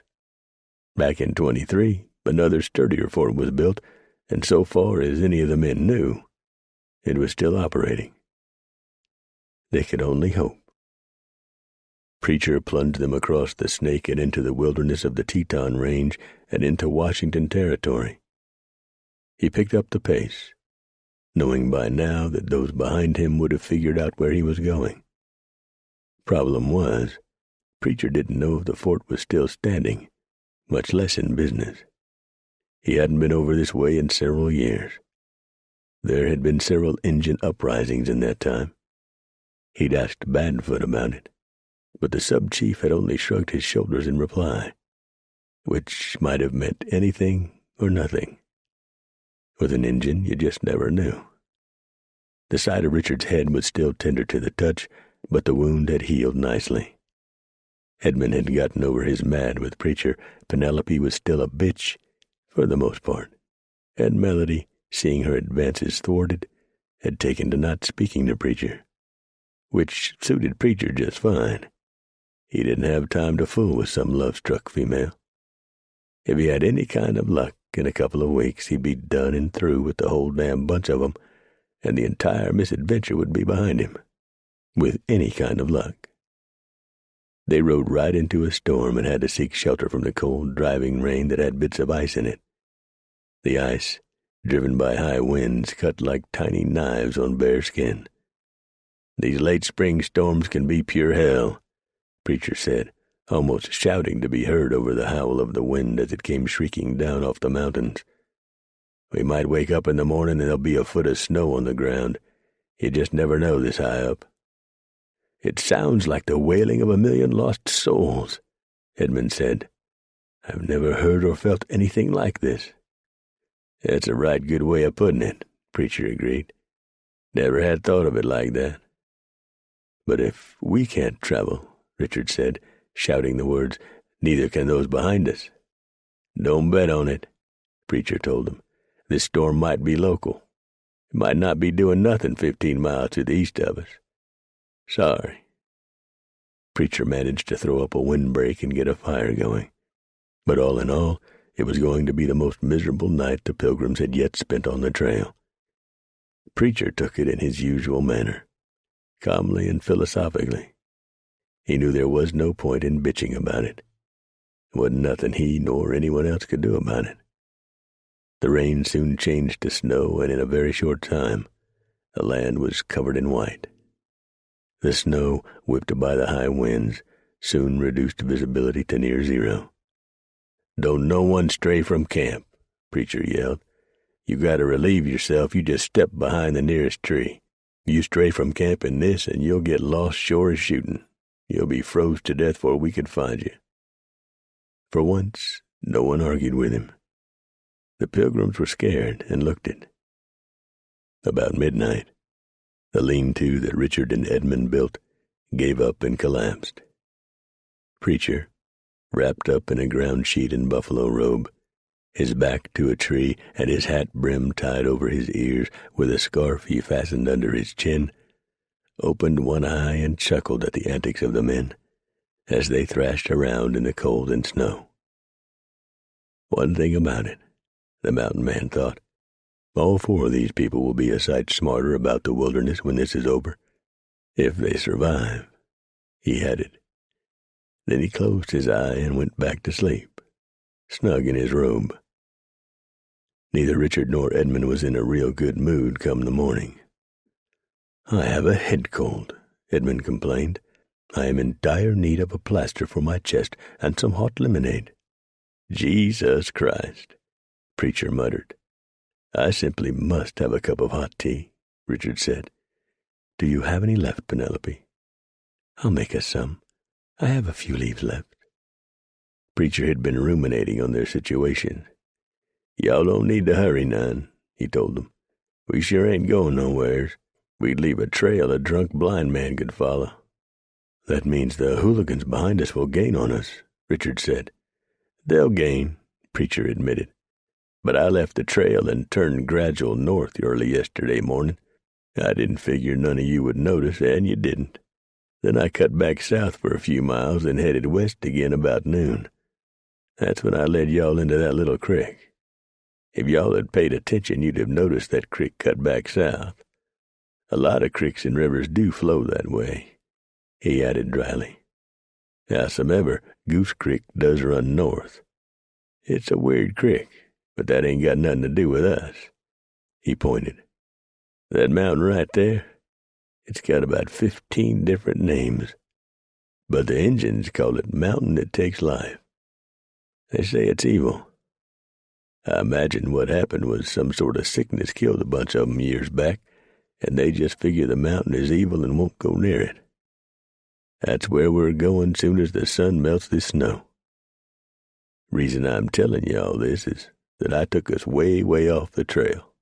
Back in 23, another sturdier fort was built, and so far as any of the men knew, it was still operating. They could only hope. Preacher plunged them across the Snake and into the wilderness of the Teton Range and into Washington Territory. He picked up the pace, knowing by now that those behind him would have figured out where he was going. Problem was, Preacher didn't know if the fort was still standing, much less in business. He hadn't been over this way in several years. There had been several Injun uprisings in that time. He'd asked Badfoot about it, but the sub-chief had only shrugged his shoulders in reply, which might have meant anything or nothing. With an Injun, you just never knew. The side of Richard's head was still tender to the touch, but the wound had healed nicely. Edmund had gotten over his mad with Preacher. Penelope was still a bitch, for the most part, and Melody, seeing her advances thwarted, had taken to not speaking to Preacher, which suited Preacher just fine. He didn't have time to fool with some love-struck female. If he had any kind of luck, in a couple of weeks he'd be done and through with the whole damn bunch of 'em, and the entire misadventure would be behind him, with any kind of luck. They rode right into a storm and had to seek shelter from the cold, driving rain that had bits of ice in it. The ice, driven by high winds, cut like tiny knives on bare skin. "These late spring storms can be pure hell," Preacher said, almost shouting to be heard over the howl of the wind as it came shrieking down off the mountains. "We might wake up in the morning and there'll be a foot of snow on the ground. You just never know this high up." "It sounds like the wailing of 1,000,000 lost souls," Edmund said. "I've never heard or felt anything like this." "That's a right good way of putting it," Preacher agreed. "Never had thought of it like that." "But if we can't travel," Richard said, shouting the words, "neither can those behind us." "Don't bet on it," Preacher told him. "This storm might be local. It might not be doing nothing 15 miles to the east of us. Sorry." Preacher managed to throw up a windbreak and get a fire going. But all in all, it was going to be the most miserable night the Pilgrims had yet spent on the trail. Preacher took it in his usual manner, calmly and philosophically. He knew there was no point in bitching about it. There wasn't nothing he nor anyone else could do about it. The rain soon changed to snow, and in a very short time, the land was covered in white. The snow, whipped by the high winds, soon reduced visibility to near zero. "Don't no one stray from camp," Preacher yelled. "You got to relieve yourself, you just step behind the nearest tree. You stray from camp in this, and you'll get lost sure as shooting. You'll be froze to death before we could find you." For once, no one argued with him. The Pilgrims were scared and looked it. About midnight, The lean-to that Richard and Edmund built gave up and collapsed. Preacher, wrapped up in a ground sheet and buffalo robe, his back to a tree and his hat brim tied over his ears with a scarf he fastened under his chin, opened one eye and chuckled at the antics of the men as they thrashed around in the cold and snow. One thing about it, the mountain man thought, all four of these people will be a sight smarter about the wilderness when this is over, if they survive, he added. Then he closed his eye and went back to sleep, snug in his robe. Neither Richard nor Edmund was in a real good mood come the morning. I have a head cold, Edmund complained. I am in dire need of a plaster for my chest and some hot lemonade. Jesus Christ, Preacher muttered. I simply must have a cup of hot tea, Richard said. Do you have any left, Penelope? I'll make us some. I have a few leaves left. Preacher had been ruminating on their situation. Y'all don't need to hurry none, he told them. We sure ain't going nowheres. We'd leave a trail a drunk blind man could follow. That means the hooligans behind us will gain on us, Richard said. They'll gain, Preacher admitted. But I left the trail and turned gradual north early yesterday morning. I didn't figure none of you would notice, and you didn't. Then I cut back south for a few miles and headed west again about noon. That's when I led y'all into that little creek. If y'all had paid attention, you'd have noticed that creek cut back south. A lot of creeks and rivers do flow that way, he added dryly. Howsomever, Goose Creek does run north. It's a weird creek, but that ain't got nothing to do with us. He pointed. That mountain right there, it's got about 15 different names, but the Injuns call it Mountain That Takes Life. They say it's evil. I imagine what happened was some sort of sickness killed a bunch of 'em years back, and they just figure the mountain is evil and won't go near it. That's where we're going soon as the sun melts this snow. Reason I'm telling you all this is that I took us way, way off the trail.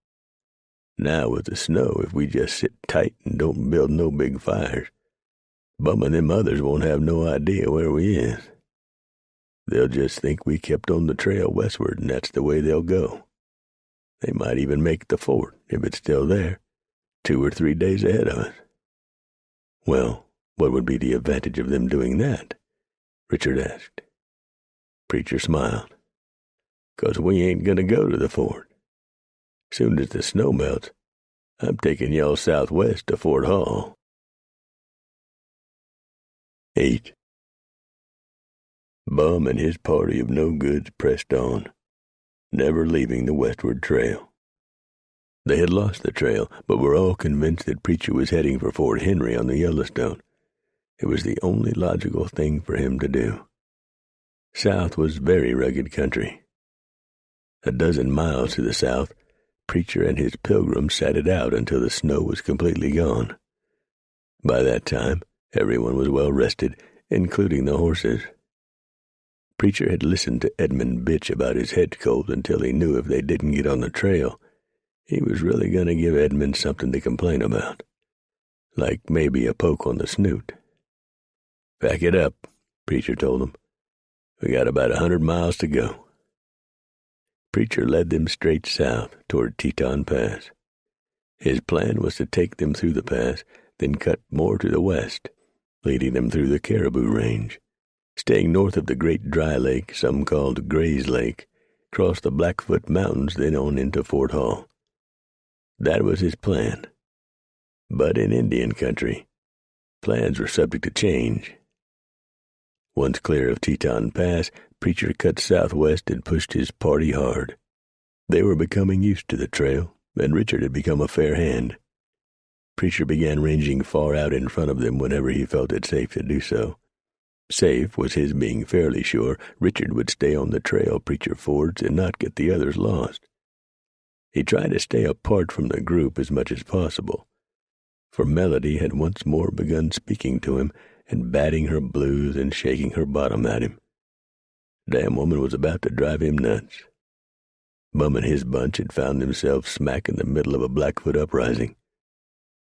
Now with the snow, if we just sit tight and don't build no big fires, Bum and them others won't have no idea where we is. They'll just think we kept on the trail westward, and that's the way they'll go. They might even make the fort, if it's still there, 2 or 3 days ahead of us. Well, what would be the advantage of them doing that? Richard asked. Preacher smiled. 'Cause we ain't going to go to the fort. Soon as the snow melts, I'm taking y'all southwest to Fort Hall. 8. Bum and his party of no-goods pressed on, never leaving the westward trail. They had lost the trail, but were all convinced that Preacher was heading for Fort Henry on the Yellowstone. It was the only logical thing for him to do. South was very rugged country. A dozen miles to the south, Preacher and his pilgrims sat it out until the snow was completely gone. By that time, everyone was well rested, including the horses. Preacher had listened to Edmund bitch about his head cold until he knew if they didn't get on the trail, he was really going to give Edmund something to complain about, like maybe a poke on the snoot. Pack it up, Preacher told him. We got about 100 miles to go. Preacher led them straight south toward Teton Pass. His plan was to take them through the pass, then cut more to the west, leading them through the Caribou Range, staying north of the great dry lake, some called Gray's Lake, cross the Blackfoot Mountains, then on into Fort Hall. That was his plan. But in Indian country, plans were subject to change. Once clear of Teton Pass, Preacher cut southwest and pushed his party hard. They were becoming used to the trail, and Richard had become a fair hand. Preacher began ranging far out in front of them whenever he felt it safe to do so. Safe was his being fairly sure Richard would stay on the trail Preacher fords and not get the others lost. He tried to stay apart from the group as much as possible, for Melody had once more begun speaking to him and batting her blues and shaking her bottom at him. Damn woman was about to drive him nuts. Bum and his bunch had found themselves smack in the middle of a Blackfoot uprising.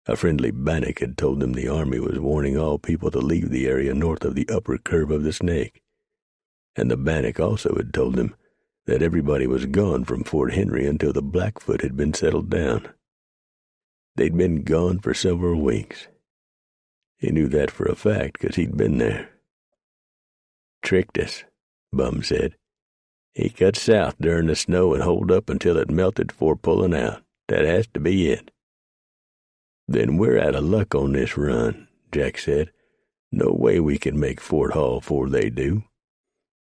A friendly Bannock had told them the army was warning all people to leave the area north of the upper curve of the Snake, and the Bannock also had told them that everybody was gone from Fort Henry until the Blackfoot had been settled down. They'd been gone for several weeks. He knew that for a fact because he'd been there. "Tricked us," Bum said. "He cut south during the snow and holed up until it melted before pulling out. That has to be it." "Then we're out of luck on this run," Jack said. "No way we can make Fort Hall before they do."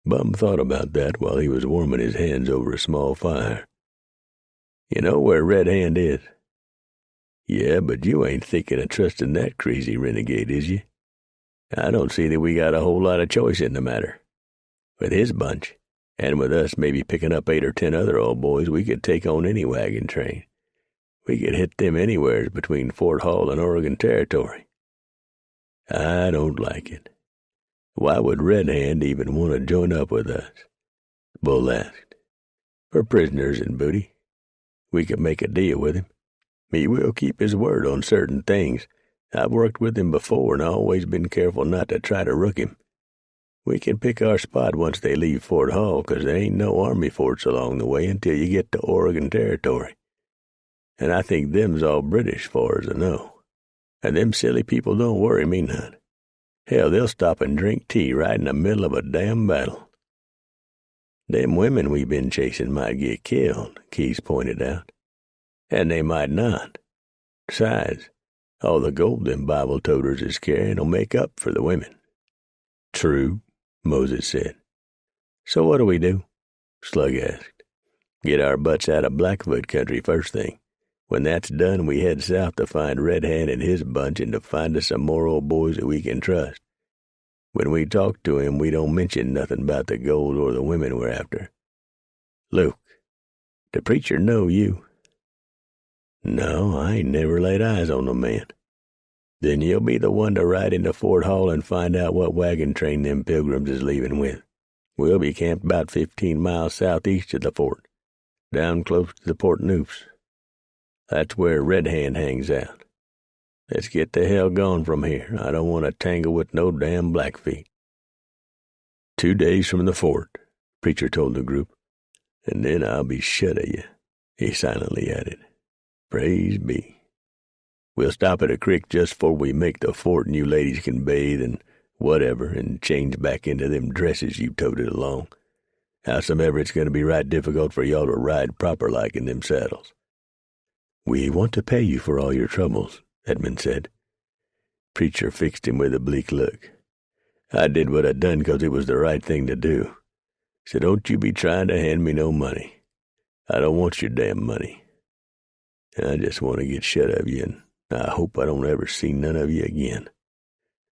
Bum thought about that while he was warming his hands over a small fire. "You know where Red Hand is?" "Yeah, but you ain't thinking of trusting that crazy renegade, is you? I don't see that we got a whole lot of choice in the matter. With his bunch, and with us maybe picking up 8 or 10 other old boys, we could take on any wagon train. We could hit them anywheres between Fort Hall and Oregon Territory." "I don't like it. Why would Red Hand even want to join up with us?" Bull asked. "For prisoners and booty. We could make a deal with him. He will keep his word on certain things. I've worked with him before and always been careful not to try to rook him. We can pick our spot once they leave Fort Hall, 'cause there ain't no army forts along the way until you get to Oregon Territory. And I think them's all British, far as I know. And them silly people don't worry me none. Hell, they'll stop and drink tea right in the middle of a damn battle." "Them women we been chasing might get killed," Keyes pointed out. "And they might not. Besides, all the gold them Bible toters is carrying will make up for the women." "True," Moses said. "So what do we do?" Slug asked. "Get our butts out of Blackfoot country first thing. When that's done, we head south to find Red Hand and his bunch and to find us some more old boys that we can trust. When we talk to him, we don't mention nothing about the gold or the women we're after. Luke, the preacher know you?" "No, I ain't never laid eyes on the man." "Then you'll be the one to ride into Fort Hall and find out what wagon train them pilgrims is leaving with. We'll be camped about 15 miles southeast of the fort, down close to the Port Noose. That's where Red Hand hangs out. Let's get the hell gone from here. I don't want to tangle with no damn Blackfeet." 2 days from the fort," Preacher told the group, "and then I'll be shut of you," he silently added. "Praise be. We'll stop at a creek just before we make the fort, and you ladies can bathe and whatever, and change back into them dresses you toted along. Howsomever, it's going to be right difficult for y'all to ride proper like in them saddles." "We want to pay you for all your troubles," Edmund said. Preacher fixed him with a bleak look. "I did what I done 'cause it was the right thing to do. So don't you be trying to hand me no money. I don't want your damn money. I just want to get shut of you, and I hope I don't ever see none of you again.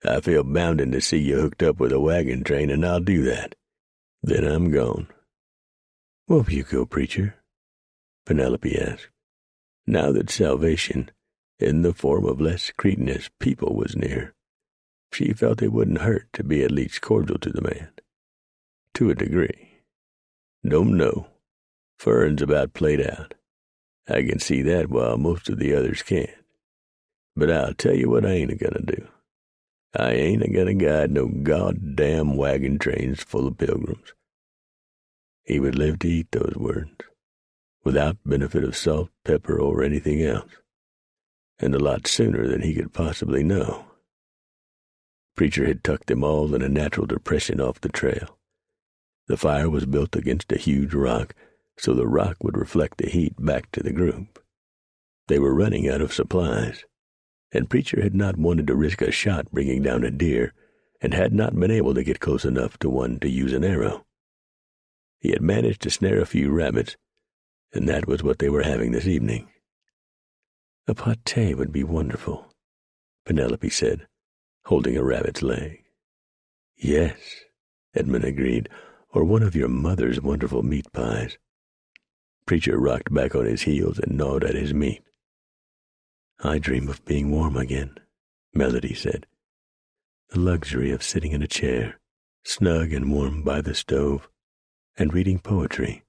I feel bounden to see you hooked up with a wagon train, and I'll do that. Then I'm gone." "Where will you go, Preacher?" Penelope asked. Now that salvation, in the form of less cretinous people, was near, she felt it wouldn't hurt to be at least cordial to the man. To a degree. "Don't know. Fern's about played out. I can see that while most of the others can't. But I'll tell you what I ain't a-gonna do. I ain't a-gonna guide no goddamn wagon trains full of pilgrims." He would live to eat those words, without benefit of salt, pepper, or anything else, and a lot sooner than he could possibly know. Preacher had tucked them all in a natural depression off the trail. The fire was built against a huge rock, so the rock would reflect the heat back to the group. They were running out of supplies, and Preacher had not wanted to risk a shot bringing down a deer, and had not been able to get close enough to one to use an arrow. He had managed to snare a few rabbits, and that was what they were having this evening. "A pâté would be wonderful," Penelope said, holding a rabbit's leg. "Yes," Edmund agreed, "or one of your mother's wonderful meat pies." Preacher rocked back on his heels and gnawed at his meat. "I dream of being warm again," Melody said. "The luxury of sitting in a chair, snug and warm by the stove, and reading poetry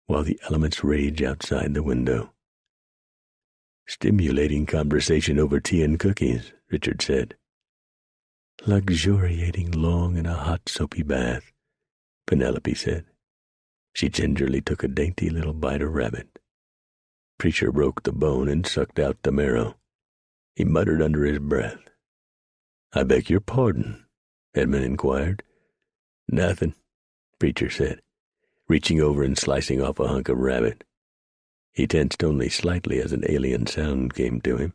while the elements rage outside the window." "Stimulating conversation over tea and cookies," Richard said. "Luxuriating long in a hot soapy bath," Penelope said. She gingerly took a dainty little bite of rabbit. Preacher broke the bone and sucked out the marrow. He muttered under his breath. "I beg your pardon?" Edmund inquired. "Nothing," Preacher said, reaching over and slicing off a hunk of rabbit. He tensed only slightly as an alien sound came to him.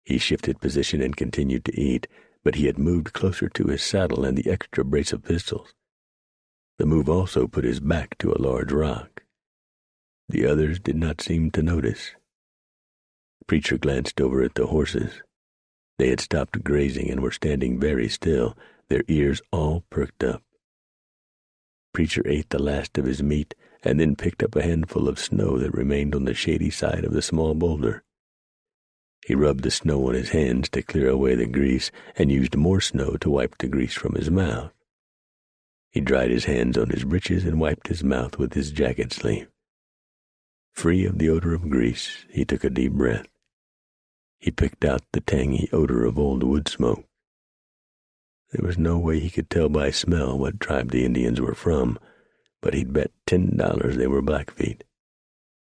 He shifted position and continued to eat, but he had moved closer to his saddle and the extra brace of pistols. The move also put his back to a large rock. The others did not seem to notice. Preacher glanced over at the horses. They had stopped grazing and were standing very still, their ears all perked up. Preacher ate the last of his meat and then picked up a handful of snow that remained on the shady side of the small boulder. He rubbed the snow on his hands to clear away the grease and used more snow to wipe the grease from his mouth. He dried his hands on his breeches and wiped his mouth with his jacket sleeve. Free of the odor of grease, he took a deep breath. He picked out the tangy odor of old wood smoke. There was no way he could tell by smell what tribe the Indians were from, but he'd bet $10 they were Blackfeet.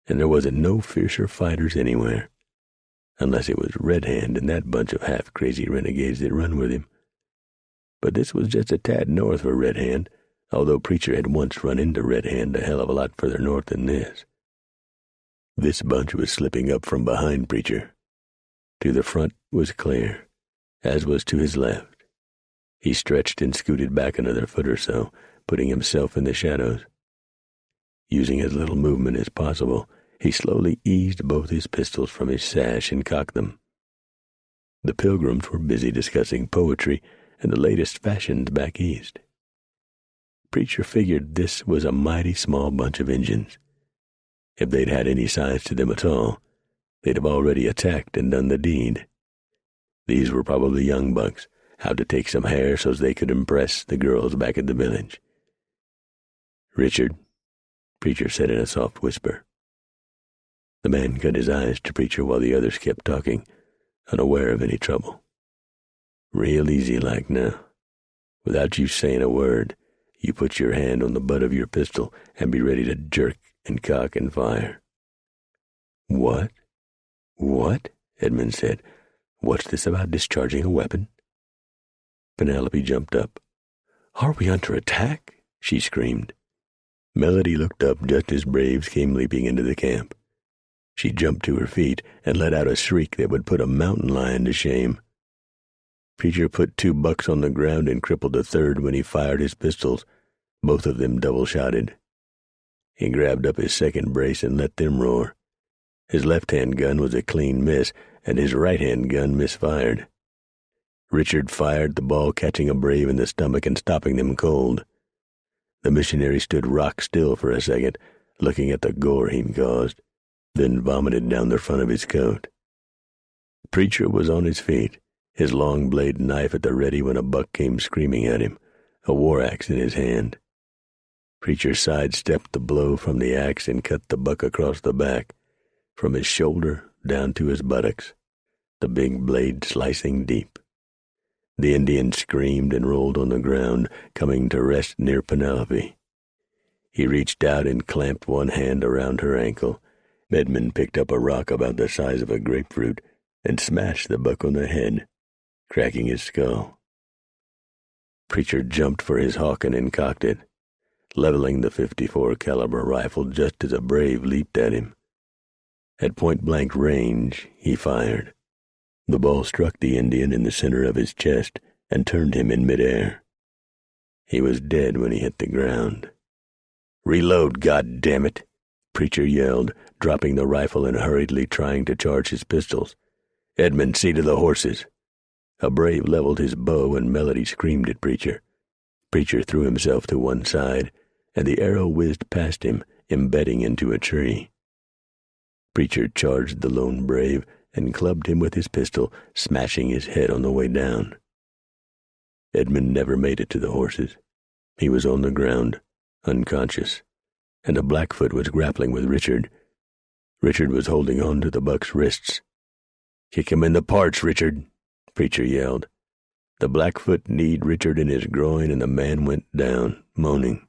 And there wasn't no fiercer fighters anywhere, unless it was Red Hand and that bunch of half-crazy renegades that run with him. But this was just a tad north for Red Hand, although Preacher had once run into Red Hand a hell of a lot further north than this. This bunch was slipping up from behind Preacher. To the front was clear, as was to his left. He stretched and scooted back another foot or so, putting himself in the shadows. Using as little movement as possible, he slowly eased both his pistols from his sash and cocked them. The pilgrims were busy discussing poetry and the latest fashions back east. Preacher figured this was a mighty small bunch of Injuns. If they'd had any size to them at all, they'd have already attacked and done the deed. These were probably young bucks, out to take some hair so they could impress the girls back at the village. "Richard," Preacher said in a soft whisper. The man cut his eyes to Preacher while the others kept talking, unaware of any trouble. "Real easy like now. Without you saying a word, you put your hand on the butt of your pistol and be ready to jerk and cock and fire." "What? What?" Edmund said. "What's this about discharging a weapon?" Penelope jumped up. "Are we under attack?" she screamed. Melody looked up just as braves came leaping into the camp. She jumped to her feet and let out a shriek that would put a mountain lion to shame. Preacher put 2 bucks on the ground and crippled a third when he fired his pistols, both of them double-shotted. He grabbed up his second brace and let them roar. His left-hand gun was a clean miss, and his right-hand gun misfired. Richard fired the ball, catching a brave in the stomach and stopping them cold. The missionary stood rock-still for a second, looking at the gore he'd caused, then vomited down the front of his coat. Preacher was on his feet, his long-blade knife at the ready when a buck came screaming at him, a war axe in his hand. Preacher sidestepped the blow from the axe and cut the buck across the back, from his shoulder down to his buttocks, the big blade slicing deep. The Indian screamed and rolled on the ground, coming to rest near Penelope. He reached out and clamped one hand around her ankle. Edmund picked up a rock about the size of a grapefruit and smashed the buck on the head, cracking his skull. Preacher jumped for his Hawken and cocked it, leveling the .54 caliber rifle just as a brave leaped at him. At point-blank range, he fired. The ball struck the Indian in the center of his chest and turned him in midair. He was dead when he hit the ground. "Reload, goddammit!" Preacher yelled, dropping the rifle and hurriedly trying to charge his pistols. "Edmund, see to the horses." A brave leveled his bow and Melody screamed at Preacher. Preacher threw himself to one side, and the arrow whizzed past him, embedding into a tree. Preacher charged the lone brave and clubbed him with his pistol, smashing his head on the way down. Edmund never made it to the horses. He was on the ground, unconscious, and a Blackfoot was grappling with Richard. Richard was holding on to the buck's wrists. "Kick him in the parts, Richard," Preacher yelled. The Blackfoot kneed Richard in his groin, and the man went down, moaning.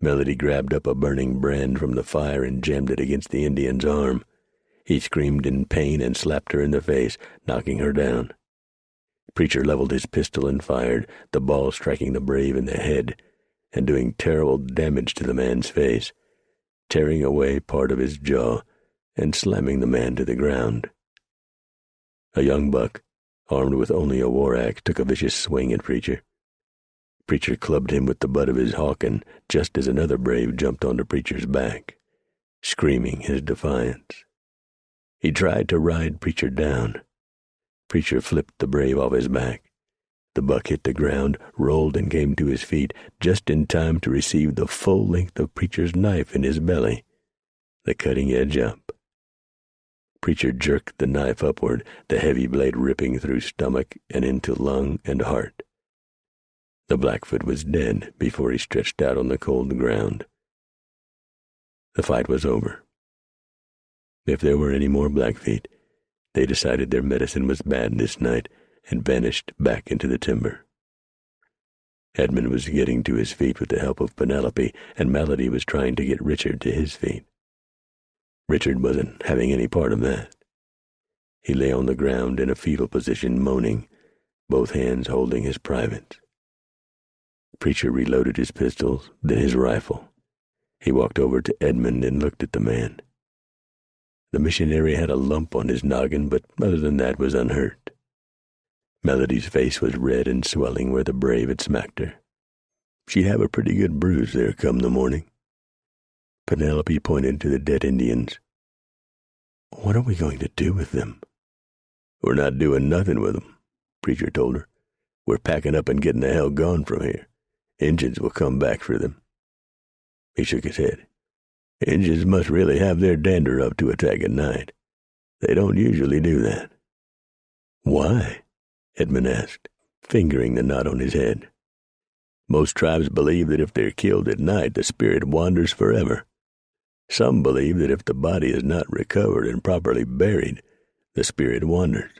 Melody grabbed up a burning brand from the fire and jammed it against the Indian's arm. He screamed in pain and slapped her in the face, knocking her down. Preacher leveled his pistol and fired, the ball striking the brave in the head and doing terrible damage to the man's face, tearing away part of his jaw and slamming the man to the ground. A young buck, armed with only a war axe, took a vicious swing at Preacher. Preacher clubbed him with the butt of his hawken just as another brave jumped onto Preacher's back, screaming his defiance. He tried to ride Preacher down. Preacher flipped the brave off his back. The buck hit the ground, rolled, and came to his feet just in time to receive the full length of Preacher's knife in his belly, the cutting edge up. Preacher jerked the knife upward, the heavy blade ripping through stomach and into lung and heart. The Blackfoot was dead before he stretched out on the cold ground. The fight was over. If there were any more Blackfeet, they decided their medicine was bad this night and vanished back into the timber. Edmund was getting to his feet with the help of Penelope, and Melody was trying to get Richard to his feet. Richard wasn't having any part of that. He lay on the ground in a fetal position, moaning, both hands holding his privates. Preacher reloaded his pistols, then his rifle. He walked over to Edmund and looked at the man. The missionary had a lump on his noggin, but other than that was unhurt. Melody's face was red and swelling where the brave had smacked her. She'd have a pretty good bruise there come the morning. Penelope pointed to the dead Indians. "What are we going to do with them?" "We're not doing nothing with them," Preacher told her. "We're packing up and getting the hell gone from here. Injuns will come back for them." He shook his head. "Injuns must really have their dander up to attack at night. They don't usually do that." "Why?" Edmund asked, fingering the knot on his head. "Most tribes believe that if they're killed at night, the spirit wanders forever. Some believe that if the body is not recovered and properly buried, the spirit wanders."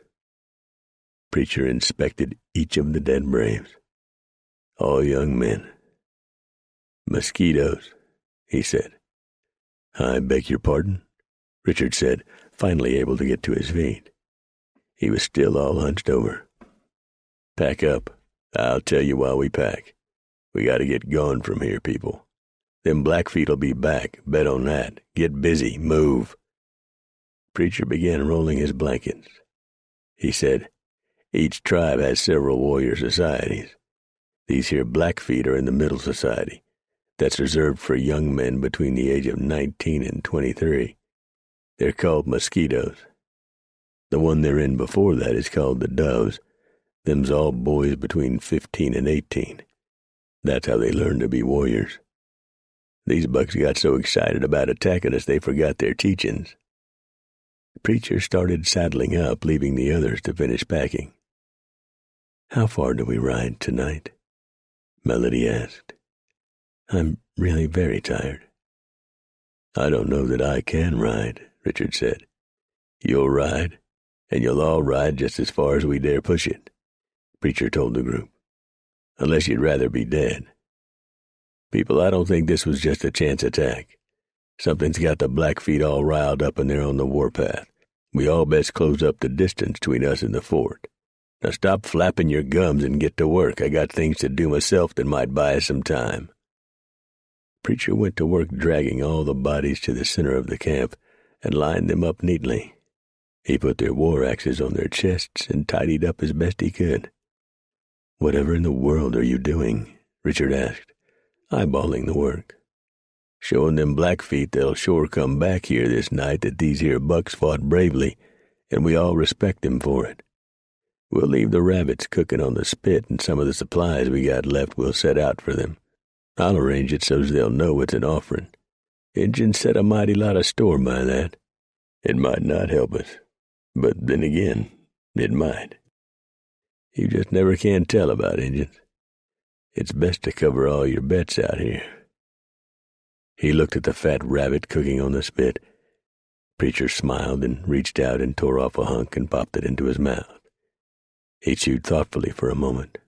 Preacher inspected each of the dead braves. All young men. "Mosquitoes," he said. "I beg your pardon?" Richard said, finally able to get to his feet. He was still all hunched over. "Pack up. I'll tell you while we pack. We got to get gone from here, people. Them Blackfeet'll be back, bet on that. Get busy, move." Preacher began rolling his blankets. He said, "Each tribe has several warrior societies. These here Blackfeet are in the middle society. That's reserved for young men between the age of 19 and 23. They're called Mosquitoes. The one they're in before that is called the Doves. Them's all boys between 15 and 18. That's how they learn to be warriors. These bucks got so excited about attacking us they forgot their teachings." The Preacher started saddling up, leaving the others to finish packing. "How far do we ride tonight?" Melody asked. "I'm really very tired." "I don't know that I can ride," Richard said. "You'll ride, and you'll all ride just as far as we dare push it," Preacher told the group. "Unless you'd rather be dead. People, I don't think this was just a chance attack. Something's got the Blackfeet all riled up and they're on the warpath. We all best close up the distance between us and the fort. Now stop flapping your gums and get to work. I got things to do myself that might buy us some time." Preacher went to work dragging all the bodies to the center of the camp and lined them up neatly. He put their war axes on their chests and tidied up as best he could. "Whatever in the world are you doing?" Richard asked, eyeballing the work. "Showing them Blackfeet they'll sure come back here this night that these here bucks fought bravely, and we all respect them for it. We'll leave the rabbits cooking on the spit, and some of the supplies we got left we'll set out for them. I'll arrange it so's they'll know it's an offering. Injuns set a mighty lot of store by that. It might not help us, but then again, it might. You just never can tell about Injuns. It's best to cover all your bets out here." He looked at the fat rabbit cooking on the spit. Preacher smiled and reached out and tore off a hunk and popped it into his mouth. He chewed thoughtfully for a moment.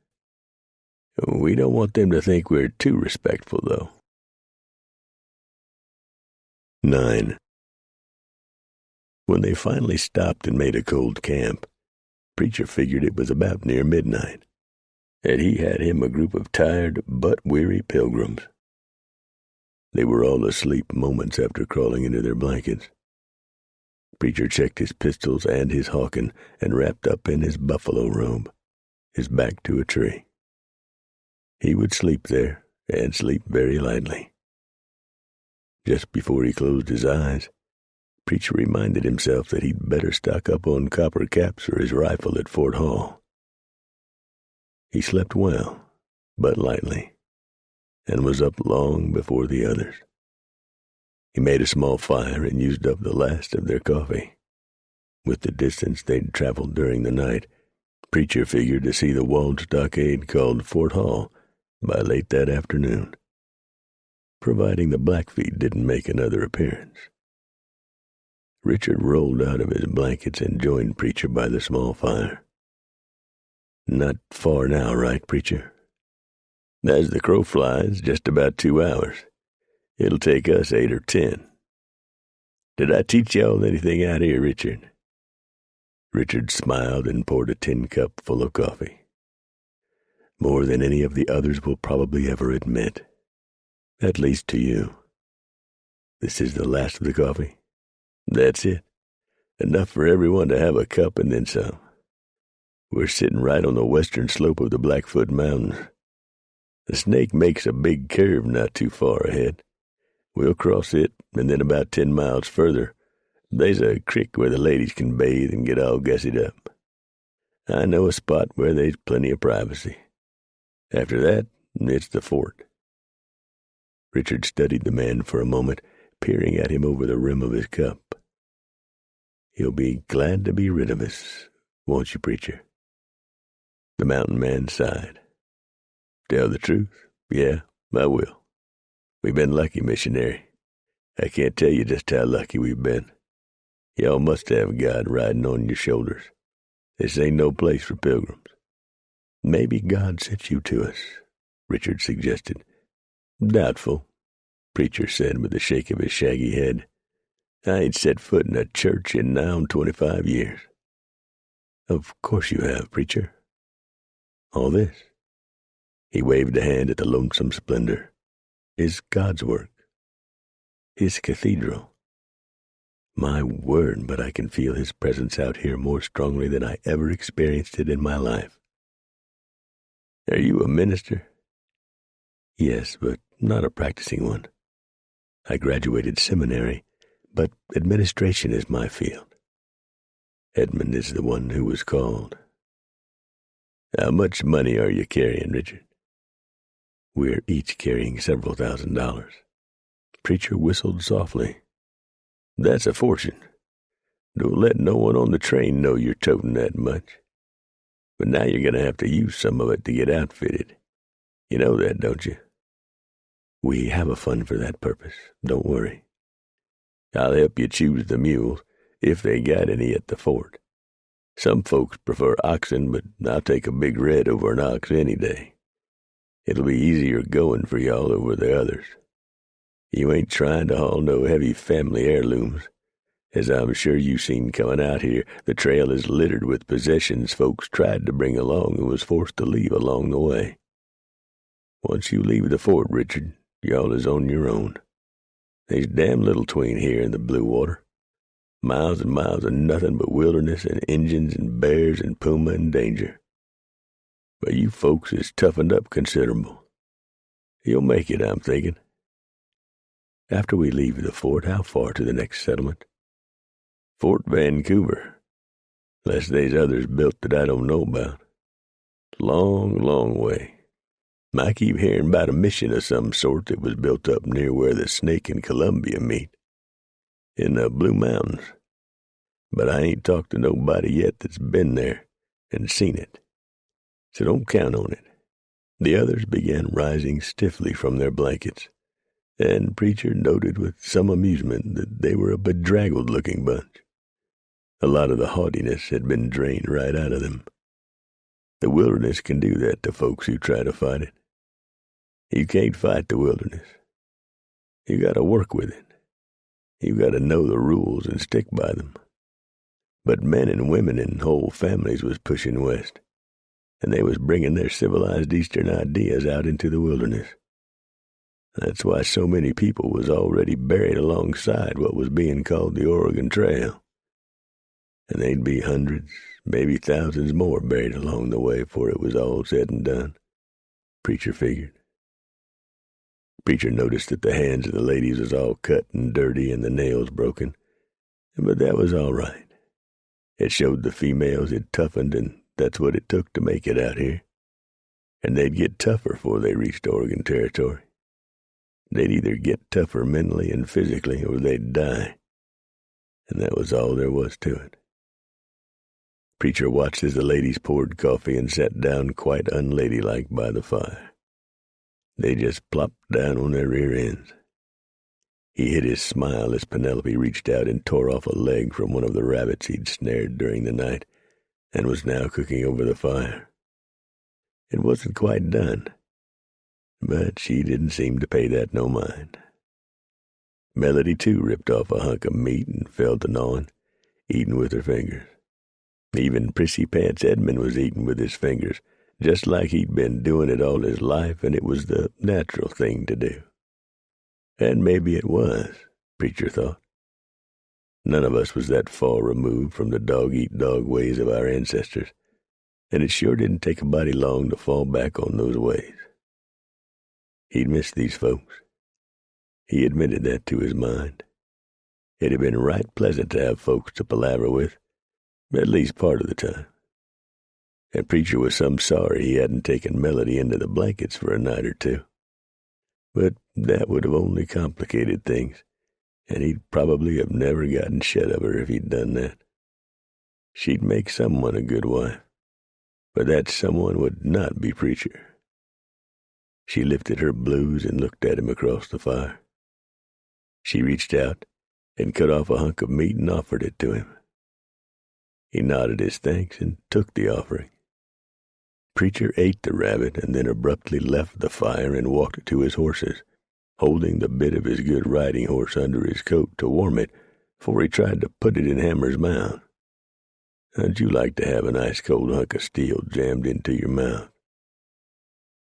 We don't want them to think we're too respectful, though. 9. When they finally stopped and made a cold camp, Preacher figured it was about near midnight, and he had him a group of tired but weary pilgrims. They were all asleep moments after crawling into their blankets. Preacher checked his pistols and his hawking and wrapped up in his buffalo robe, his back to a tree. He would sleep there, and sleep very lightly. Just before he closed his eyes, Preacher reminded himself that he'd better stock up on copper caps for his rifle at Fort Hall. He slept well, but lightly, and was up long before the others. He made a small fire and used up the last of their coffee. With the distance they'd traveled during the night, Preacher figured to see the walled stockade called Fort Hall by late that afternoon, providing the Blackfeet didn't make another appearance. Richard rolled out of his blankets and joined Preacher by the small fire. Not far now, right, Preacher? As the crow flies, just about 2 hours. It'll take us 8 or 10. Did I teach y'all anything out here, Richard? Richard smiled and poured a tin cup full of coffee. More than any of the others will probably ever admit. At least to you. This is the last of the coffee? That's it. Enough for everyone to have a cup and then some. We're sitting right on the western slope of the Blackfoot Mountains. The Snake makes a big curve not too far ahead. We'll cross it, and then about 10 miles further, there's a creek where the ladies can bathe and get all gussied up. I know a spot where there's plenty of privacy. After that, it's the fort. Richard studied the man for a moment, peering at him over the rim of his cup. He'll be glad to be rid of us, won't you, Preacher? The mountain man sighed. Tell the truth, yeah, I will. We've been lucky, missionary. I can't tell you just how lucky we've been. Y'all must have God riding on your shoulders. This ain't no place for pilgrims. Maybe God sent you to us, Richard suggested. Doubtful, Preacher said with a shake of his shaggy head. I ain't set foot in a church in now 25 years. Of course you have, Preacher. All this, he waved a hand at the lonesome splendor, is God's work. His cathedral. My word, but I can feel his presence out here more strongly than I ever experienced it in my life. Are you a minister? Yes, but not a practicing one. I graduated seminary, but administration is my field. Edmund is the one who was called. How much money are you carrying, Richard? We're each carrying several $1,000s. Preacher whistled softly. That's a fortune. Don't let no one on the train know you're toting that much. But now you're going to have to use some of it to get outfitted. You know that, don't you? We have a fund for that purpose. Don't worry. I'll help you choose the mules, if they got any at the fort. Some folks prefer oxen, but I'll take a big red over an ox any day. It'll be easier going for y'all over the others. You ain't trying to haul no heavy family heirlooms. As I'm sure you seen coming out here, the trail is littered with possessions folks tried to bring along and was forced to leave along the way. Once you leave the fort, Richard, y'all is on your own. There's damn little tween here in the blue water. Miles and miles of nothing but wilderness and Injuns and bears and puma and danger. But you folks is toughened up considerable. You'll make it, I'm thinking. After we leave the fort, how far to the next settlement? Fort Vancouver. Unless there's others built that I don't know about. Long, long way. I keep hearing about a mission of some sort that was built up near where the Snake and Columbia meet. In the Blue Mountains. But I ain't talked to nobody yet that's been there and seen it. So don't count on it. The others began rising stiffly from their blankets. and Preacher noted with some amusement that they were a bedraggled-looking bunch. A lot of the haughtiness had been drained right out of them. The wilderness can do that to folks who try to fight it. You can't fight the wilderness. You got to work with it. You got to know the rules and stick by them. But men and women and whole families was pushing west, and they was bringing their civilized Eastern ideas out into the wilderness. That's why so many people was already buried alongside what was being called the Oregon Trail. And they'd be hundreds, maybe thousands more buried along the way before it was all said and done, Preacher figured. Preacher noticed that the hands of the ladies was all cut and dirty and the nails broken, but that was all right. It showed the females had toughened, and that's what it took to make it out here. And they'd get tougher before they reached Oregon Territory. They'd either get tougher mentally and physically, or they'd die. And that was all there was to it. Preacher watched as the ladies poured coffee and sat down quite unladylike by the fire. They just plopped down on their rear ends. He hid his smile as Penelope reached out and tore off a leg from one of the rabbits he'd snared during the night and was now cooking over the fire. It wasn't quite done, but she didn't seem to pay that no mind. Melody, too, ripped off a hunk of meat and fell to gnawing, eating with her fingers. Even Prissy Pants Edmund was eating with his fingers, just like he'd been doing it all his life, and it was the natural thing to do. And maybe it was, Preacher thought. None of us was that far removed from the dog-eat-dog ways of our ancestors, and it sure didn't take a body long to fall back on those ways. He'd missed these folks. He admitted that to his mind. It had been right pleasant to have folks to palaver with, at least part of the time. And Preacher was some sorry he hadn't taken Melody into the blankets for a night or two. But that would have only complicated things, and he'd probably have never gotten shed of her if he'd done that. She'd make someone a good wife, but that someone would not be Preacher. She lifted her blues and looked at him across the fire. She reached out and cut off a hunk of meat and offered it to him. He nodded his thanks and took the offering. Preacher ate the rabbit and then abruptly left the fire and walked to his horses, holding the bit of his good riding horse under his coat to warm it before he tried to put it in Hammer's mouth. How'd you like to have an ice-cold hunk of steel jammed into your mouth?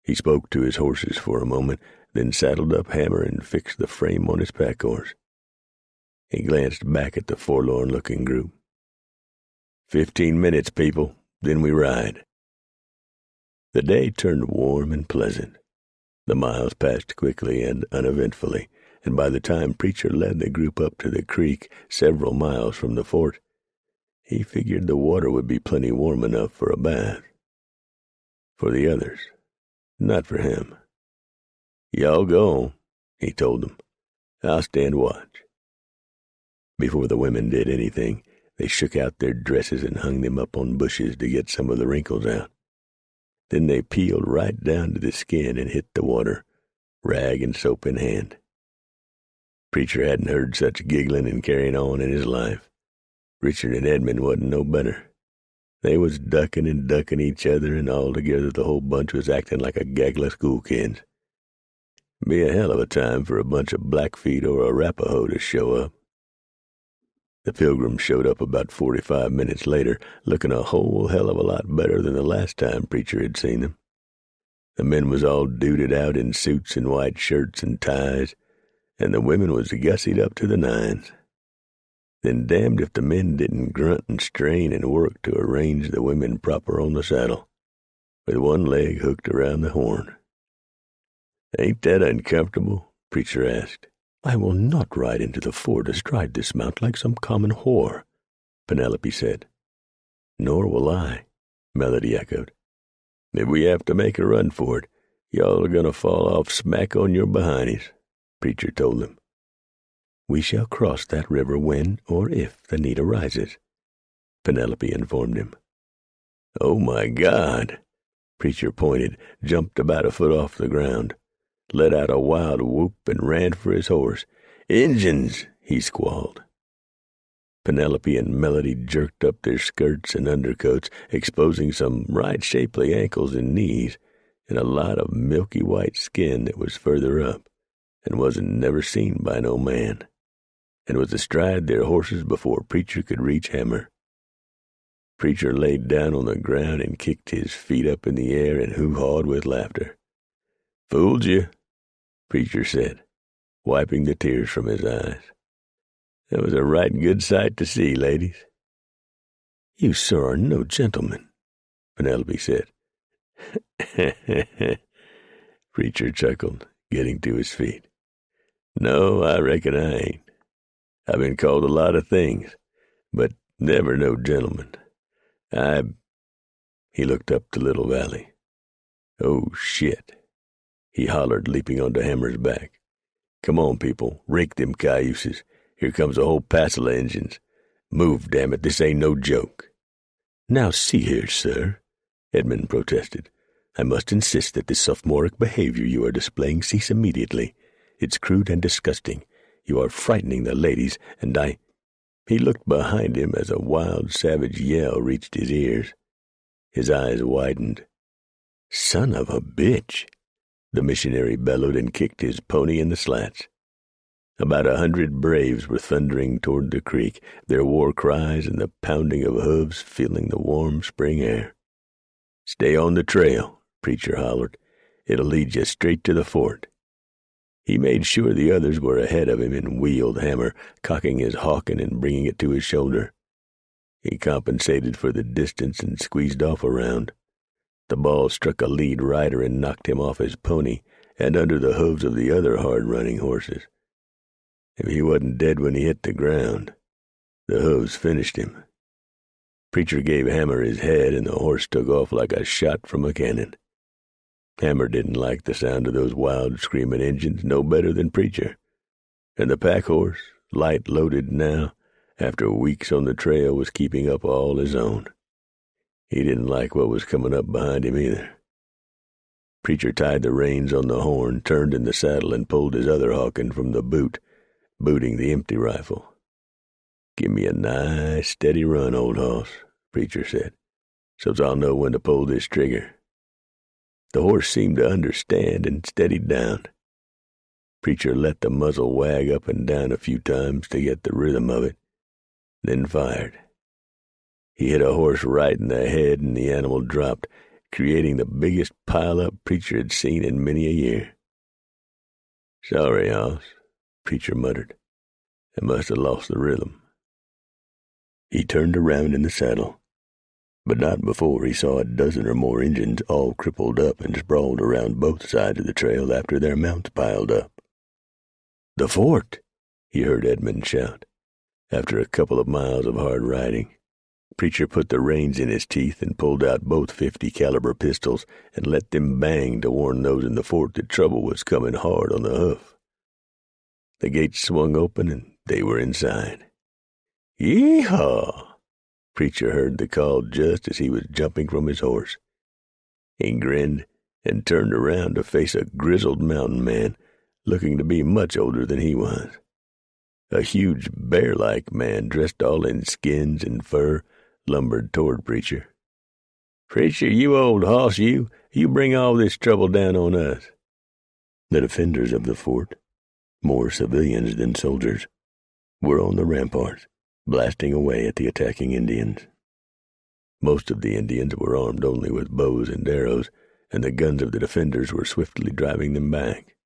He spoke to his horses for a moment, then saddled up Hammer and fixed the frame on his pack horse. He glanced back at the forlorn-looking group. 15 minutes, people, then we ride. The day turned warm and pleasant. The miles passed quickly and uneventfully, and by the time Preacher led the group up to the creek several miles from the fort, he figured the water would be plenty warm enough for a bath. For the others, not for him. "Y'all go," he told them. "I'll stand watch." Before the women did anything, they shook out their dresses and hung them up on bushes to get some of the wrinkles out. Then they peeled right down to the skin and hit the water, rag and soap in hand. Preacher hadn't heard such giggling and carrying on in his life. Richard and Edmund wasn't no better. They was ducking and ducking each other, and altogether the whole bunch was acting like a gaggle of school kids. Be a hell of a time for a bunch of Blackfeet or Arapaho to show up. The Pilgrims showed up about 45 minutes later, looking a whole hell of a lot better than the last time Preacher had seen them. The men was all duded out in suits and white shirts and ties, and the women was gussied up to the nines. Then damned if the men didn't grunt and strain and work to arrange the women proper on the saddle, with one leg hooked around the horn. "Ain't that uncomfortable?" Preacher asked. "I will not ride into the fort astride this mount like some common whore," Penelope said. "Nor will I," Melody echoed. "If we have to make a run for it, y'all are going to fall off smack on your behindies," Preacher told them. "We shall cross that river when or if the need arises," Penelope informed him. "Oh, my God!" Preacher pointed, jumped about a foot off the ground. let out a wild whoop, and ran for his horse. "Injuns!" he squalled. Penelope and Melody jerked up their skirts and undercoats, exposing some right shapely ankles and knees, and a lot of milky white skin that was further up, and wasn't never seen by no man, and was astride their horses before Preacher could reach Hammer. Preacher laid down on the ground and kicked his feet up in the air and hoo-hawed with laughter. "Fooled you," Preacher said, wiping the tears from his eyes. "That was a right good sight to see, ladies." "You, sir, are no gentleman," Penelope said. Preacher chuckled, getting to his feet. "No, I reckon I ain't. I've been called a lot of things, but never no gentleman. He looked up the little valley. "Oh, shit," he hollered, leaping onto Hammer's back. "Come on, people, rake them cayuses. Here comes a whole passel of Injuns. Move, damn it, this ain't no joke." "Now see here, sir," Edmund protested. "I must insist that this sophomoric behavior you are displaying cease immediately. It's crude and disgusting. You are frightening the ladies, and I—" He looked behind him as a wild, savage yell reached his ears. His eyes widened. "Son of a bitch!" the missionary bellowed and kicked his pony in the slats. About 100 braves were thundering toward the creek, their war cries and the pounding of hooves filling the warm spring air. "Stay on the trail," Preacher hollered. "It'll lead you straight to the fort." He made sure the others were ahead of him and wheeled Hammer, cocking his hawken and bringing it to his shoulder. He compensated for the distance and squeezed off a round. The ball struck a lead rider and knocked him off his pony and under the hooves of the other hard-running horses. If he wasn't dead when he hit the ground, the hooves finished him. Preacher gave Hammer his head, and the horse took off like a shot from a cannon. Hammer didn't like the sound of those wild, screaming Injuns no better than Preacher, and the pack horse, light-loaded now, after weeks on the trail, was keeping up all his own. He didn't like what was coming up behind him either. Preacher tied the reins on the horn, turned in the saddle, and pulled his other hawken from the boot, booting the empty rifle. "Give me a nice, steady run, old hoss," Preacher said, "so's I'll know when to pull this trigger." The horse seemed to understand and steadied down. Preacher let the muzzle wag up and down a few times to get the rhythm of it, then fired. He hit a horse right in the head, and the animal dropped, creating the biggest pile-up Preacher had seen in many a year. "Sorry, hoss," Preacher muttered. "I must have lost the rhythm." He turned around in the saddle, but not before he saw a dozen or more Injuns all crippled up and sprawled around both sides of the trail after their mounts piled up. "The fort!" he heard Edmund shout. After a couple of miles of hard riding, Preacher put the reins in his teeth and pulled out both 50-caliber pistols and let them bang to warn those in the fort that trouble was coming hard on the hoof. The gates swung open, and they were inside. "Yee-haw!" Preacher heard the call just as he was jumping from his horse. He grinned and turned around to face a grizzled mountain man, looking to be much older than he was. A huge bear-like man, dressed all in skins and fur, lumbered toward Preacher. "Preacher, you old hoss, you bring all this trouble down on us." The defenders of the fort, more civilians than soldiers, were on the ramparts, blasting away at the attacking Indians. Most of the Indians were armed only with bows and arrows, and the guns of the defenders were swiftly driving them back.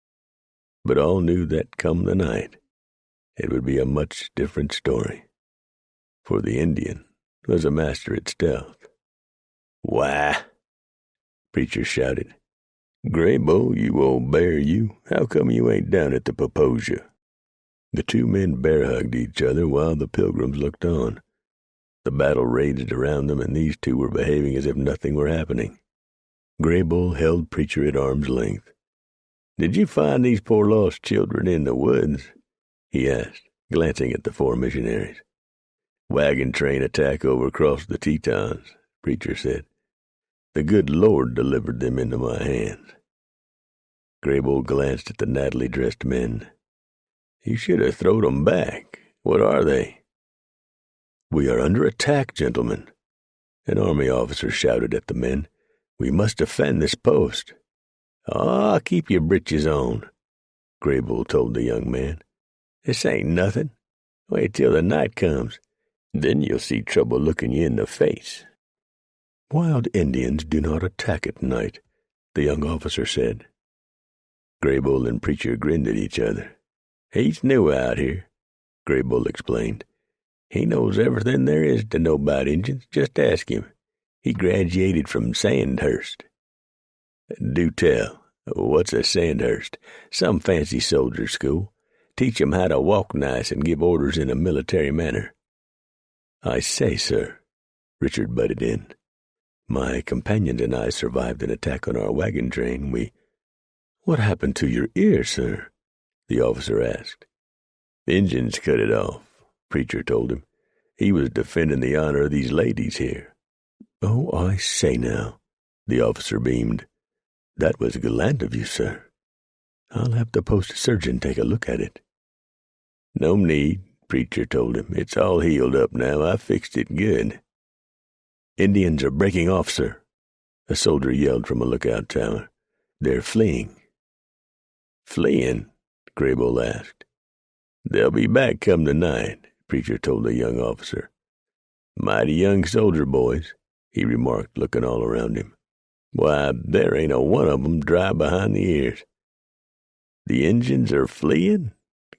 But all knew that come the night, it would be a much different story, for the Indian was a master at stealth. "Why," Preacher shouted, "Gray Bull, you old bear, you, how come you ain't down at the Paposia?" The two men bear-hugged each other while the pilgrims looked on. The battle raged around them, and these two were behaving as if nothing were happening. Gray Bull held Preacher at arm's length. "Did you find these poor lost children in the woods?" he asked, glancing at the 4 missionaries. "Wagon train attack over across the Tetons," Preacher said. "The good Lord delivered them into my hands." Graybull glanced at the nattily dressed men. "You should have throwed 'em back. What are they?" "We are under attack, gentlemen," an army officer shouted at the men. "We must defend this post." "Aw, keep your britches on," Graybull told the young man. "This ain't nothing. Wait till the night comes. Then you'll see trouble looking you in the face." "Wild Indians do not attack at night," the young officer said. Graybull and Preacher grinned at each other. "He's new out here," Graybull explained. "He knows everything there is to know about Injuns. Just ask him. He graduated from Sandhurst." "Do tell. What's a Sandhurst?" "Some fancy soldier school. Teach 'em how to walk nice and give orders in a military manner." "I say, sir," Richard butted in, "my companions and I survived an attack on our wagon train. What happened to your ear, sir?" the officer asked. "The Injuns cut it off," Preacher told him. "He was defending the honor of these ladies here." "Oh, I say now," the officer beamed. "That was gallant of you, sir. I'll have the post surgeon take a look at it." "No need," Preacher told him. "It's all healed up now. I fixed it good." "Indians are breaking off, sir," a soldier yelled from a lookout tower. "They're fleeing." "Fleeing?" Graybull asked. "They'll be back come tonight," Preacher told the young officer. "Mighty young soldier boys," he remarked, looking all around him. "Why, there ain't a one of 'em dry behind the ears." "The Injuns are fleeing?"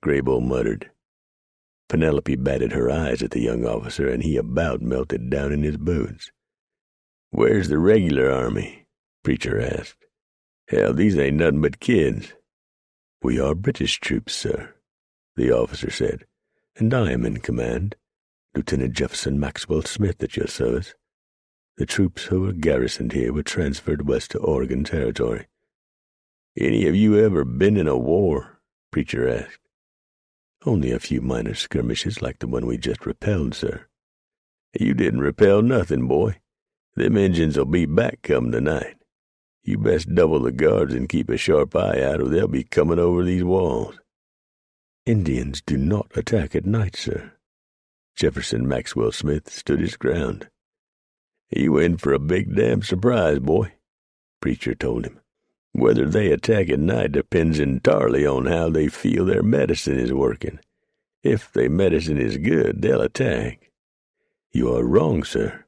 Graybull muttered. Penelope batted her eyes at the young officer, and he about melted down in his boots. "Where's the regular army?" Preacher asked. "Hell, these ain't nothing but kids." "We are British troops, sir," the officer said, "and I am in command. Lieutenant Jefferson Maxwell Smith at your service. The troops who were garrisoned here were transferred west to Oregon Territory." "Any of you ever been in a war?" Preacher asked. "Only a few minor skirmishes like the one we just repelled, sir." "You didn't repel nothing, boy. Them Injuns'll be back come tonight. You best double the guards and keep a sharp eye out, or they'll be coming over these walls." "Indians do not attack at night, sir." Jefferson Maxwell Smith stood his ground. "You in for a big damn surprise, boy," Preacher told him. "Whether they attack at night depends entirely on how they feel their medicine is working. If their medicine is good, they'll attack." "You are wrong, sir."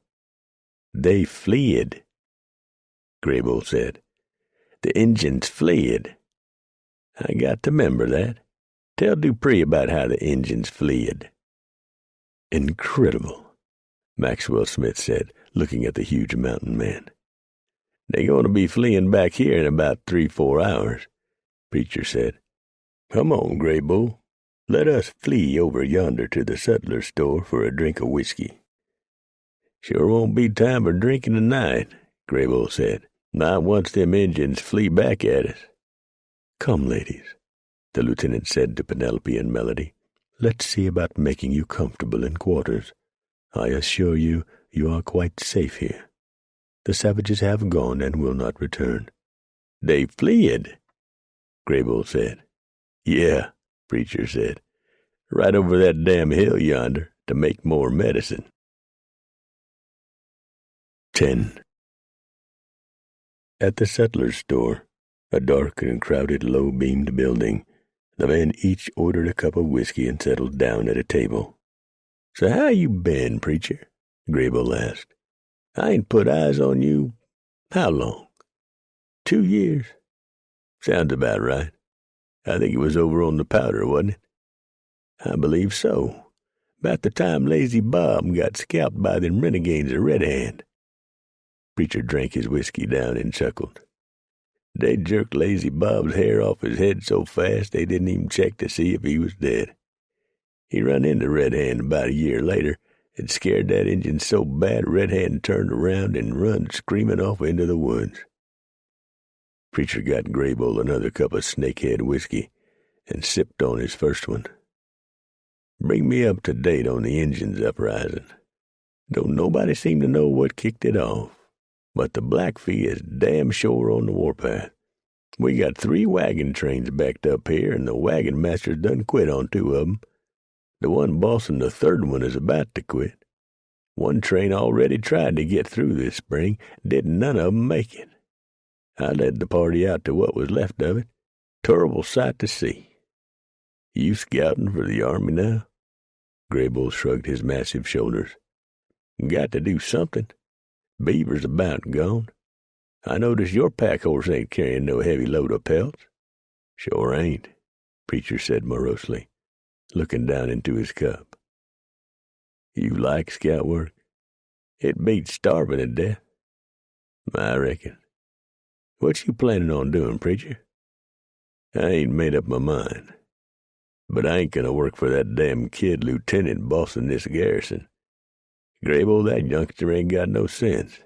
"They fleed," Graybull said. "The Injuns fleed. I got to remember that. Tell Dupree about how the Injuns fleed." "Incredible," Maxwell Smith said, looking at the huge mountain man. "They're going to be fleeing back here in about 3-4 hours," Preacher said. "Come on, Graybull. Let us flee over yonder to the sutler's store for a drink of whiskey." "Sure won't be time for drinking tonight," Graybull said. "Not once them Injuns flee back at us." "Come, ladies," the lieutenant said to Penelope and Melody. "Let's see about making you comfortable in quarters. I assure you, you are quite safe here. The savages have gone and will not return." "They fled," Graybull said. "Yeah," Preacher said. "Right over that damn hill yonder to make more medicine." 10. At the sutler's store, a dark and crowded low-beamed building, the men each ordered a cup of whiskey and settled down at a table. "So how you been, Preacher?" Graybull asked. "I ain't put eyes on you. How long? 2 years? Sounds about right. I think it was over on the Powder, wasn't it?" "I believe so. About the time Lazy Bob got scalped by them renegades of Red Hand." Preacher drank his whiskey down and chuckled. "They jerked Lazy Bob's hair off his head so fast they didn't even check to see if he was dead. He run into Red Hand about a year later and scared that Injun so bad Red Hand turned around and run screaming off into the woods." Preacher got Graybull another cup of snakehead whiskey and sipped on his first one. "Bring me up to date on the Injuns' uprising. Don't nobody seem to know what kicked it off, but the Blackfeet is damn sure on the warpath. We got 3 wagon trains backed up here, and the wagon master's done quit on 2 of 'em. The one bossin' the 3rd one is about to quit. One train already tried to get through this spring. Didn't none of 'em make it. I led the party out to what was left of it. Turrible sight to see. You scouting for the army now?" Graybull shrugged his massive shoulders. "Got to do something. Beaver's about gone. I notice your pack horse ain't carrying no heavy load of pelts." "Sure ain't," Preacher said morosely, looking down into his cup. "You like scout work? It beats starving to death." "I reckon. What you planning on doing, Preacher?" "I ain't made up my mind. But I ain't gonna work for that damn kid lieutenant bossing this garrison. Graybull, that youngster ain't got no sense.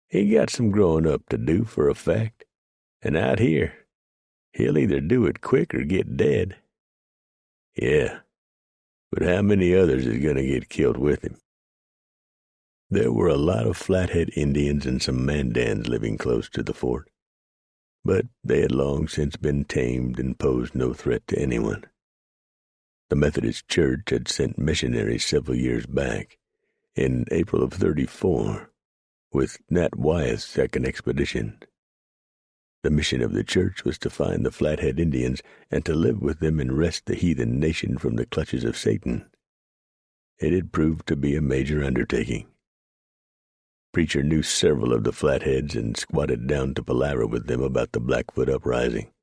He got some growing up to do, for a fact, and out here, he'll either do it quick or get dead." "Yeah, but how many others is gonna get killed with him?" There were a lot of Flathead Indians and some Mandans living close to the fort, but they had long since been tamed and posed no threat to anyone. The Methodist Church had sent missionaries several years back, in April of '34, with Nat Wyeth's second expedition. The mission of the church was to find the Flathead Indians and to live with them and wrest the heathen nation from the clutches of Satan. It had proved to be a major undertaking. Preacher knew several of the Flatheads and squatted down to palaver with them about the Blackfoot uprising.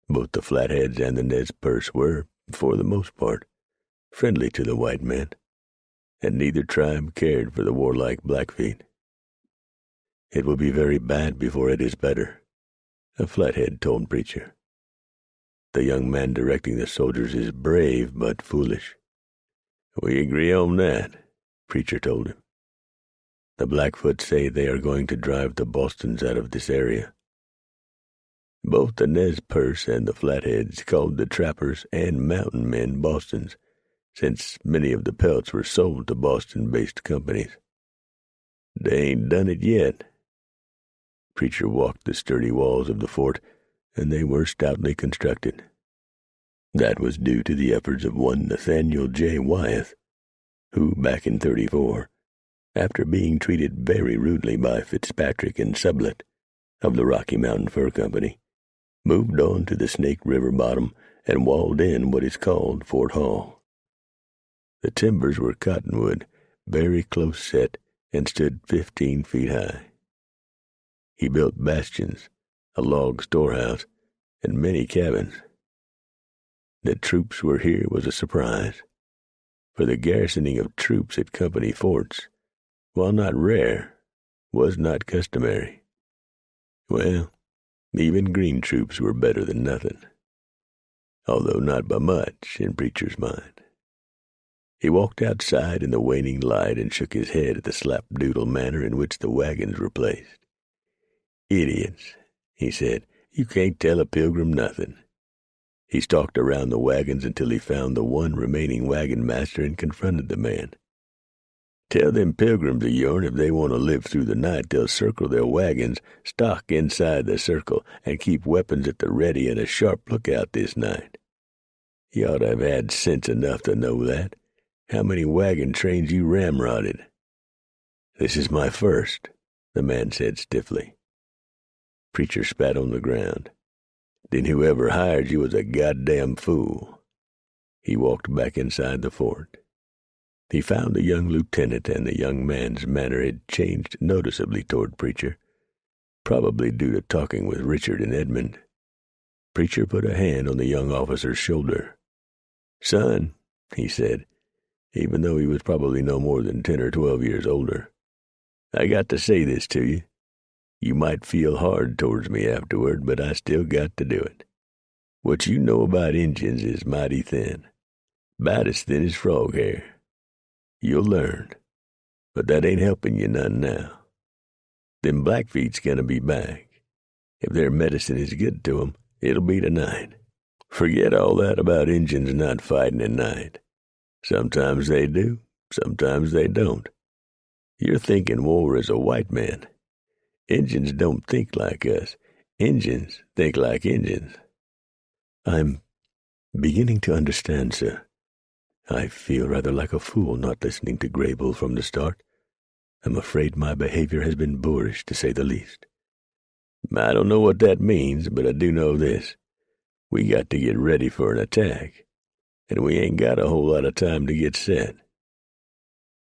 Both the Flatheads and the Nez Perce were, for the most part, friendly to the white men, and neither tribe cared for the warlike Blackfeet. "It will be very bad before it is better," a Flathead told Preacher. "The young man directing the soldiers is brave but foolish." "We agree on that," Preacher told him. "The Blackfoot say they are going to drive the Bostons out of this area." Both the Nez Perce and the Flatheads called the trappers and mountain men Bostons, since many of the pelts were sold to Boston-based companies. "They ain't done it yet." Preacher walked the sturdy walls of the fort, and they were stoutly constructed. That was due to the efforts of one Nathaniel J. Wyeth, who, back in '34, after being treated very rudely by Fitzpatrick and Sublette of the Rocky Mountain Fur Company, moved on to the Snake River bottom and walled in what is called Fort Hall. The timbers were cottonwood, very close set, and stood 15 feet high. He built bastions, a log storehouse, and many cabins. That troops were here was a surprise, for the garrisoning of troops at company forts, while not rare, was not customary. Well, even green troops were better than nothing, although not by much in Preacher's mind. He walked outside in the waning light and shook his head at the slapdoodle manner in which the wagons were placed. "Idiots," he said. "You can't tell a pilgrim nothing." He stalked around the wagons until he found the one remaining wagon master and confronted the man. "Tell them pilgrims of yourn if they want to live through the night they'll circle their wagons, stock inside the circle, and keep weapons at the ready and a sharp lookout this night. You ought to have had sense enough to know that. How many wagon trains you ramrodded?" "This is my first," the man said stiffly. Preacher spat on the ground. "Then whoever hired you was a goddamn fool." He walked back inside the fort. He found the young lieutenant, and the young man's manner had changed noticeably toward Preacher, probably due to talking with Richard and Edmund. Preacher put a hand on the young officer's shoulder. "Son," he said, even though he was probably no more than 10 or 12 years older, "I got to say this to you. You might feel hard towards me afterward, but I still got to do it. What you know about Injuns is mighty thin, about as thin as frog hair. You'll learn, but that ain't helping you none now. Them Blackfeet's gonna be back. If their medicine is good to 'em, it'll be tonight. Forget all that about Injuns not fighting at night. Sometimes they do, sometimes they don't. You're thinking war as a white man. Injuns don't think like us. Injuns think like Injuns." "I'm beginning to understand, sir. I feel rather like a fool not listening to Graybull from the start. I'm afraid my behavior has been boorish, to say the least." "I don't know what that means, but I do know this. We got to get ready for an attack, and we ain't got a whole lot of time to get set."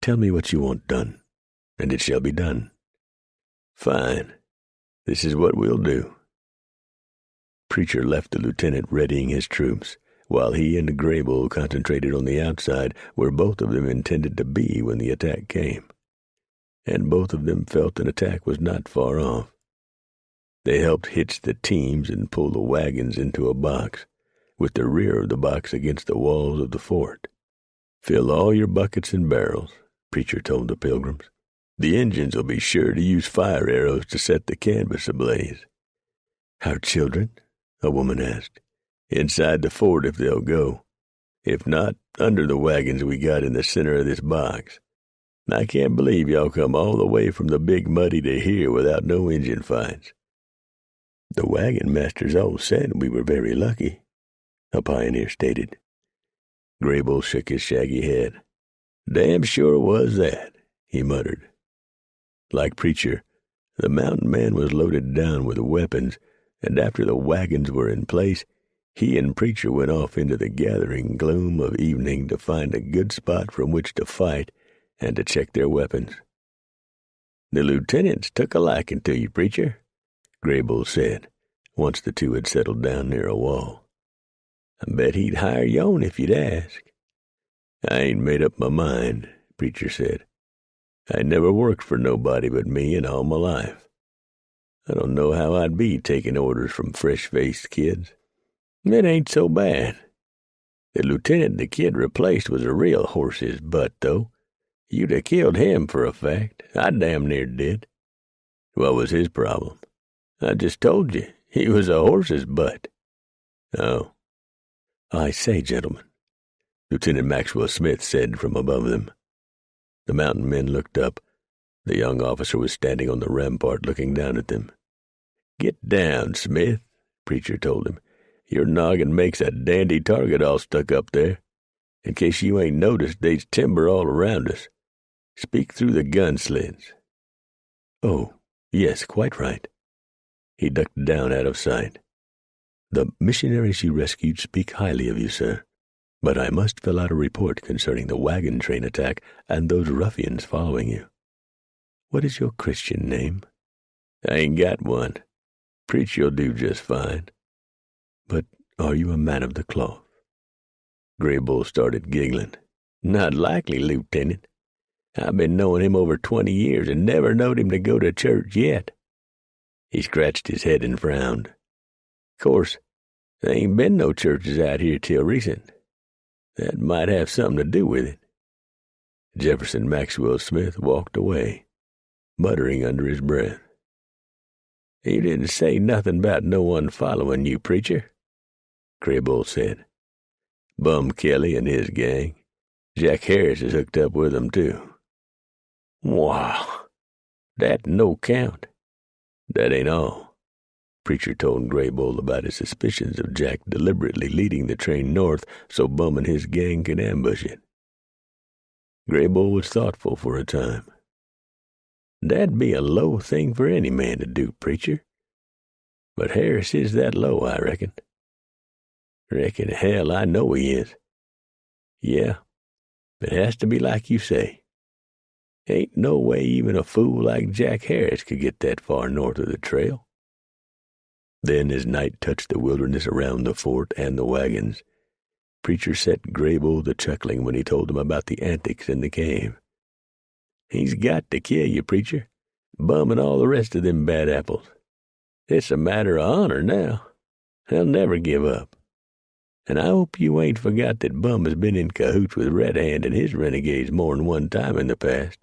"Tell me what you want done, and it shall be done." "Fine. This is what we'll do." Preacher left the lieutenant readying his troops, while he and Graybull concentrated on the outside, where both of them intended to be when the attack came. And both of them felt an attack was not far off. They helped hitch the teams and pull the wagons into a box, with the rear of the box against the walls of the fort. "Fill all your buckets and barrels," Preacher told the pilgrims. "The Injuns will be sure to use fire arrows to set the canvas ablaze." "Our children?" a woman asked. "Inside the fort if they'll go. If not, under the wagons we got in the center of this box. I can't believe y'all come all the way from the Big Muddy to here without no Injun fights." "The wagon masters all said we were very lucky," a pioneer stated. Graybull shook his shaggy head. "Damn sure was that," he muttered. Like Preacher, the mountain man was loaded down with weapons, and after the wagons were in place, he and Preacher went off into the gathering gloom of evening to find a good spot from which to fight and to check their weapons. "The lieutenant's took a liking to you, Preacher," Graybull said, once the two had settled down near a wall. "I bet he'd hire you on if you'd ask." "I ain't made up my mind," Preacher said. "I never worked for nobody but me in all my life. I don't know how I'd be taking orders from fresh-faced kids. It ain't so bad. The lieutenant the kid replaced was a real horse's butt, though. You'd have killed him for a fact. I damn near did." "What was his problem?" "I just told you. He was a horse's butt." "Oh." "I say, gentlemen," Lieutenant Maxwell Smith said from above them. The mountain men looked up. The young officer was standing on the rampart looking down at them. "Get down, Smith," Preacher told him. "Your noggin makes a dandy target all stuck up there. In case you ain't noticed, they's timber all around us. Speak through the gun slits." "Oh, yes, quite right." He ducked down out of sight. "The missionaries you rescued speak highly of you, sir, but I must fill out a report concerning the wagon train attack and those ruffians following you. What is your Christian name?" "I ain't got one. Preacher'll do just fine." "But are you a man of the cloth?" Graybull started giggling. "Not likely, Lieutenant. I've been knowing him over 20 years and never knowed him to go to church yet." He scratched his head and frowned. "Course, there ain't been no churches out here till recent. That might have something to do with it." Jefferson Maxwell Smith walked away, muttering under his breath. "You didn't say nothing about no one following you, Preacher," Graybull said. "Bum Kelly and his gang. Jack Harris is hooked up with them, too." "Wow, that no count." "That ain't all." Preacher told Graybull about his suspicions of Jack deliberately leading the train north so Bum and his gang could ambush it. Graybull was thoughtful for a time. "That'd be a low thing for any man to do, Preacher. But Harris is that low, I reckon." "Reckon hell I know he is." "Yeah, it has to be like you say. Ain't no way even a fool like Jack Harris could get that far north of the trail." Then, as night touched the wilderness around the fort and the wagons, Preacher set Graybull to chuckling when he told him about the antics in the cave. "He's got to kill you, Preacher. Bum and all the rest of them bad apples. It's a matter of honor now. They'll never give up. And I hope you ain't forgot that Bum has been in cahoots with Red Hand and his renegades more'n one time in the past."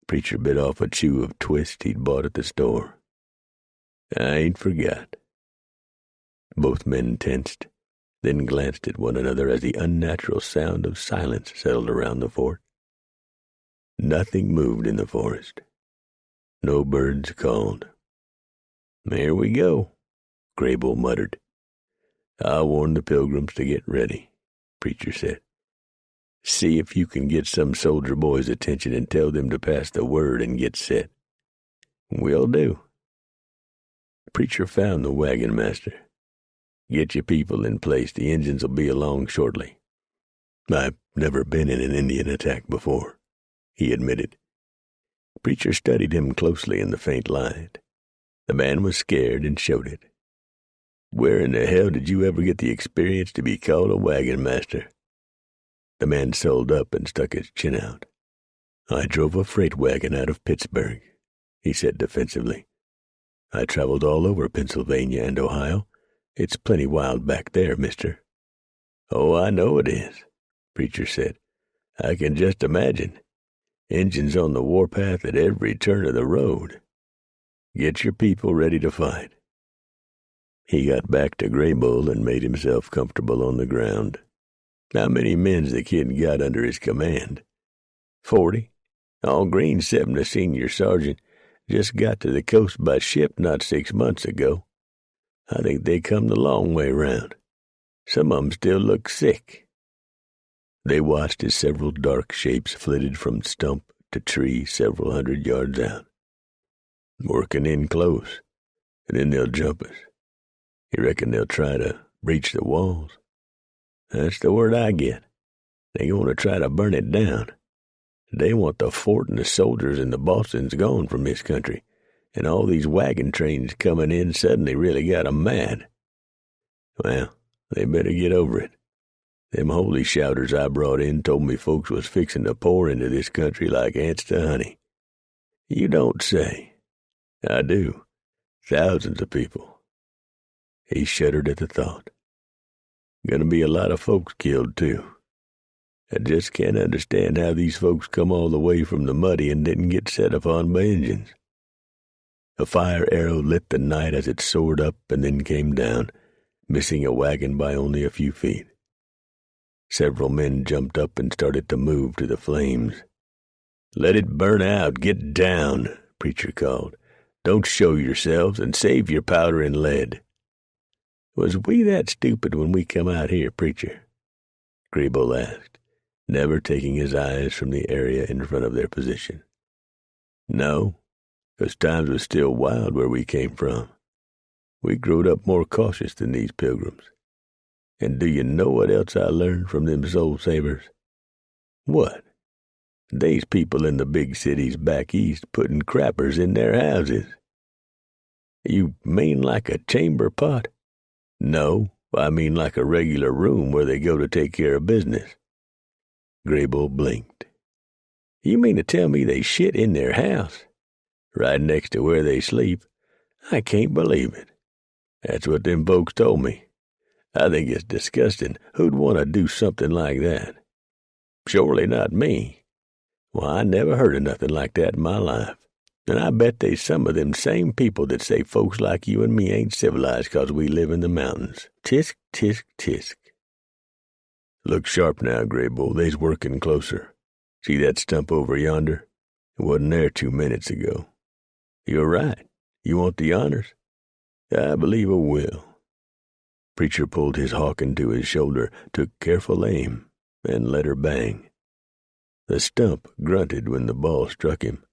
Preacher bit off a chew of twist he'd bought at the store. "I ain't forgot." Both men tensed, then glanced at one another as the unnatural sound of silence settled around the fort. Nothing moved in the forest. No birds called. "Here we go," Graybull muttered. "I'll warn the pilgrims to get ready," Preacher said. "See if you can get some soldier boy's attention and tell them to pass the word and get set." "Will do." Preacher found the wagon master. "Get your people in place. The Injuns will be along shortly." "I've never been in an Indian attack before," he admitted. Preacher studied him closely in the faint light. The man was scared and showed it. "Where in the hell did you ever get the experience to be called a wagon master?" The man sold up and stuck his chin out. "I drove a freight wagon out of Pittsburgh," he said defensively. "I traveled all over Pennsylvania and Ohio. It's plenty wild back there, mister." "Oh, I know it is," Preacher said. "I can just imagine. Injuns on the warpath at every turn of the road. Get your people ready to fight." He got back to Graybull and made himself comfortable on the ground. "How many men's the kid got under his command?" 40. All Green's 7, a senior sergeant. Just got to the coast by ship not 6 months ago. I think they come the long way round. Some of 'em still look sick." They watched as several dark shapes flitted from stump to tree several hundred yards out. "Working in close, and then they'll jump us. You reckon they'll try to breach the walls?" "That's the word I get. They going to try to burn it down. They want the fort and the soldiers and the Bostons gone from this country, and all these wagon trains coming in suddenly really got 'em mad. Well, they better get over it. Them holy shouters I brought in told me folks was fixing to pour into this country like ants to honey." "You don't say." "I do. Thousands of people." He shuddered at the thought. "Gonna be a lot of folks killed, too. I just can't understand how these folks come all the way from the Muddy and didn't get set upon by Injuns." A fire arrow lit the night as it soared up and then came down, missing a wagon by only a few feet. Several men jumped up and started to move to the flames. "Let it burn out. Get down," Preacher called. "Don't show yourselves, and save your powder and lead." "Was we that stupid when we come out here, Preacher?" Graybull asked, never taking his eyes from the area in front of their position. "No, 'cause times was still wild where we came from. We growed up more cautious than these pilgrims. And do you know what else I learned from them soul savers?" "What?" "They's people in the big cities back east putting crappers in their houses." "You mean like a chamber pot?" "No, I mean like a regular room where they go to take care of business." Graybull blinked. "You mean to tell me they shit in their house? Right next to where they sleep? I can't believe it." "That's what them folks told me. I think it's disgusting. Who'd want to do something like that?" "Surely not me. Why, I never heard of nothing like that in my life. And I bet they's some of them same people that say folks like you and me ain't civilized 'cause we live in the mountains. Tisk, tisk, tisk." "Look sharp now, Graybull. They's working closer. See that stump over yonder? It wasn't there 2 minutes ago." "You're right. You want the honors?" "I believe I will." Preacher pulled his hawk into his shoulder, took careful aim, and let her bang. The stump grunted when the ball struck him.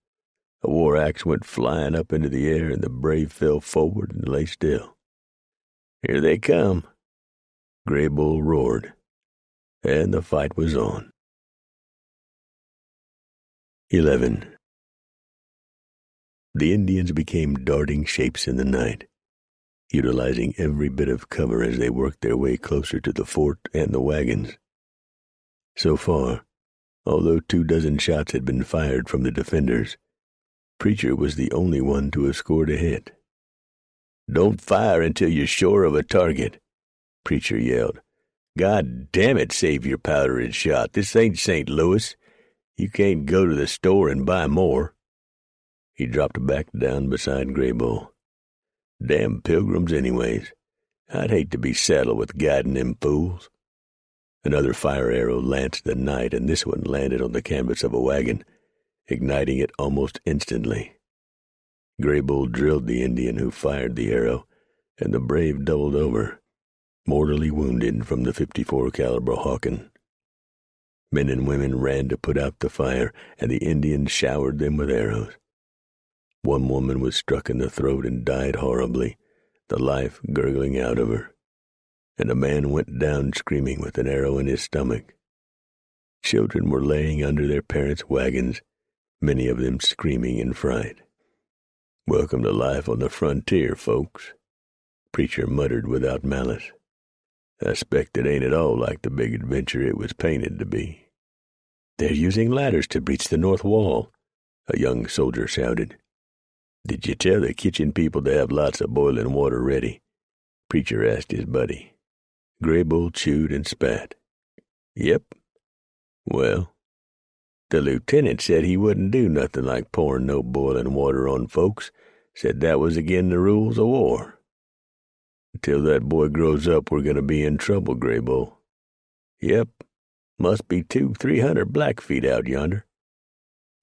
A war axe went flying up into the air, and the brave fell forward and lay still. "Here they come!" Graybull roared, and the fight was on. 11. The Indians became darting shapes in the night, utilizing every bit of cover as they worked their way closer to the fort and the wagons. So far, although 24 shots had been fired from the defenders, Preacher was the only one to have scored a hit. "Don't fire until you're sure of a target," Preacher yelled. "God damn it, save your powder and shot. This ain't St. Louis. You can't go to the store and buy more." He dropped back down beside Graybull. "Damn pilgrims anyways. I'd hate to be saddled with guiding them fools." Another fire arrow lanced the night, and this one landed on the canvas of a wagon, igniting it almost instantly. Gray Bull drilled the Indian who fired the arrow, and the brave doubled over, mortally wounded from the .54 caliber Hawken. Men and women ran to put out the fire, and the Indians showered them with arrows. One woman was struck in the throat and died horribly, the life gurgling out of her, and a man went down screaming with an arrow in his stomach. Children were laying under their parents' wagons, many of them screaming in fright. "Welcome to life on the frontier, folks," Preacher muttered without malice. "I expect it ain't at all like the big adventure it was painted to be." "They're using ladders to breach the north wall," a young soldier shouted. "Did you tell the kitchen people to have lots of boiling water ready?" Preacher asked his buddy. Gray Bull chewed and spat. "Yep." "Well, the lieutenant said he wouldn't do nothing like pouring no boiling water on folks, said that was agin the rules of war. Until that boy grows up, we're going to be in trouble, Gray Bull." "Yep, must be 200-300 Blackfeet out yonder."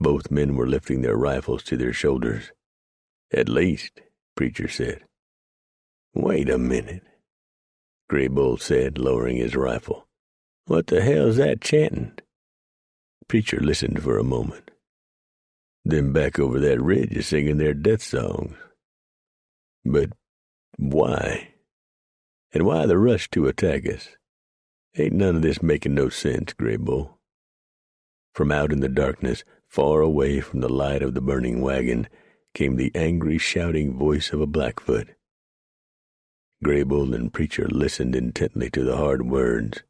Both men were lifting their rifles to their shoulders. "At least," Preacher said. "Wait a minute," Gray Bull said, lowering his rifle. "What the hell's that chanting?" Preacher listened for a moment. "Them back over that ridge is singing their death songs." "But why? And why the rush to attack us? Ain't none of this making no sense, Gray Bull." From out in the darkness, far away from the light of the burning wagon, came the angry, shouting voice of a Blackfoot. Gray Bull and Preacher listened intently to the hard words.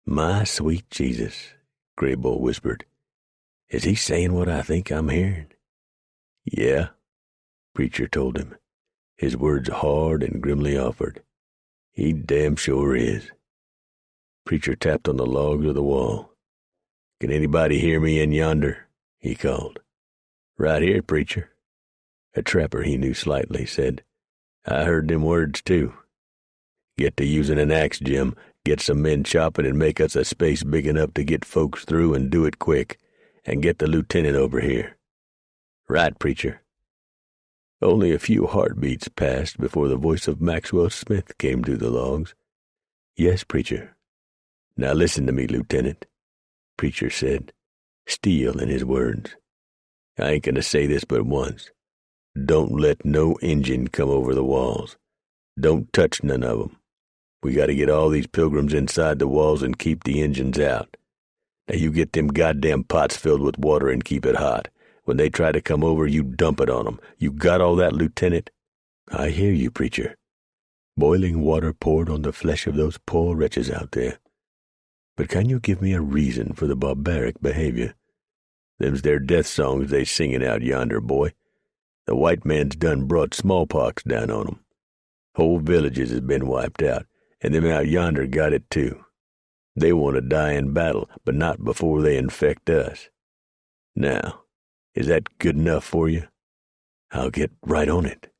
"My sweet Jesus," Gray Bull whispered. "Is he saying what I think I'm hearing?" "Yeah," Preacher told him, his words hard and grimly offered. "He damn sure is." Preacher tapped on the logs of the wall. "Can anybody hear me in yonder?" he called. "Right here, Preacher." A trapper he knew slightly said, "I heard them words, too. Get to using an axe, Jim. Get some men chopping and make us a space big enough to get folks through and do it quick. And get the lieutenant over here." "Right, Preacher." Only a few heartbeats passed before the voice of Maxwell Smith came through the logs. "Yes, Preacher." "Now listen to me, Lieutenant," Preacher said, steel in his words. "I ain't going to say this but once. Don't let no Injun come over the walls. Don't touch none of 'em. We got to get all these pilgrims inside the walls and keep the Injuns out. Now you get them goddamn pots filled with water and keep it hot. When they try to come over, you dump it on 'em. You got all that, Lieutenant?" "I hear you, Preacher." Boiling water poured on the flesh of those poor wretches out there. "But can you give me a reason for the barbaric behavior?" "Them's their death songs they singing out yonder, boy. The white man's done brought smallpox down on 'em. Whole villages has been wiped out, and them out yonder got it too. They want to die in battle, but not before they infect us. Now, is that good enough for you?" "I'll get right on it,"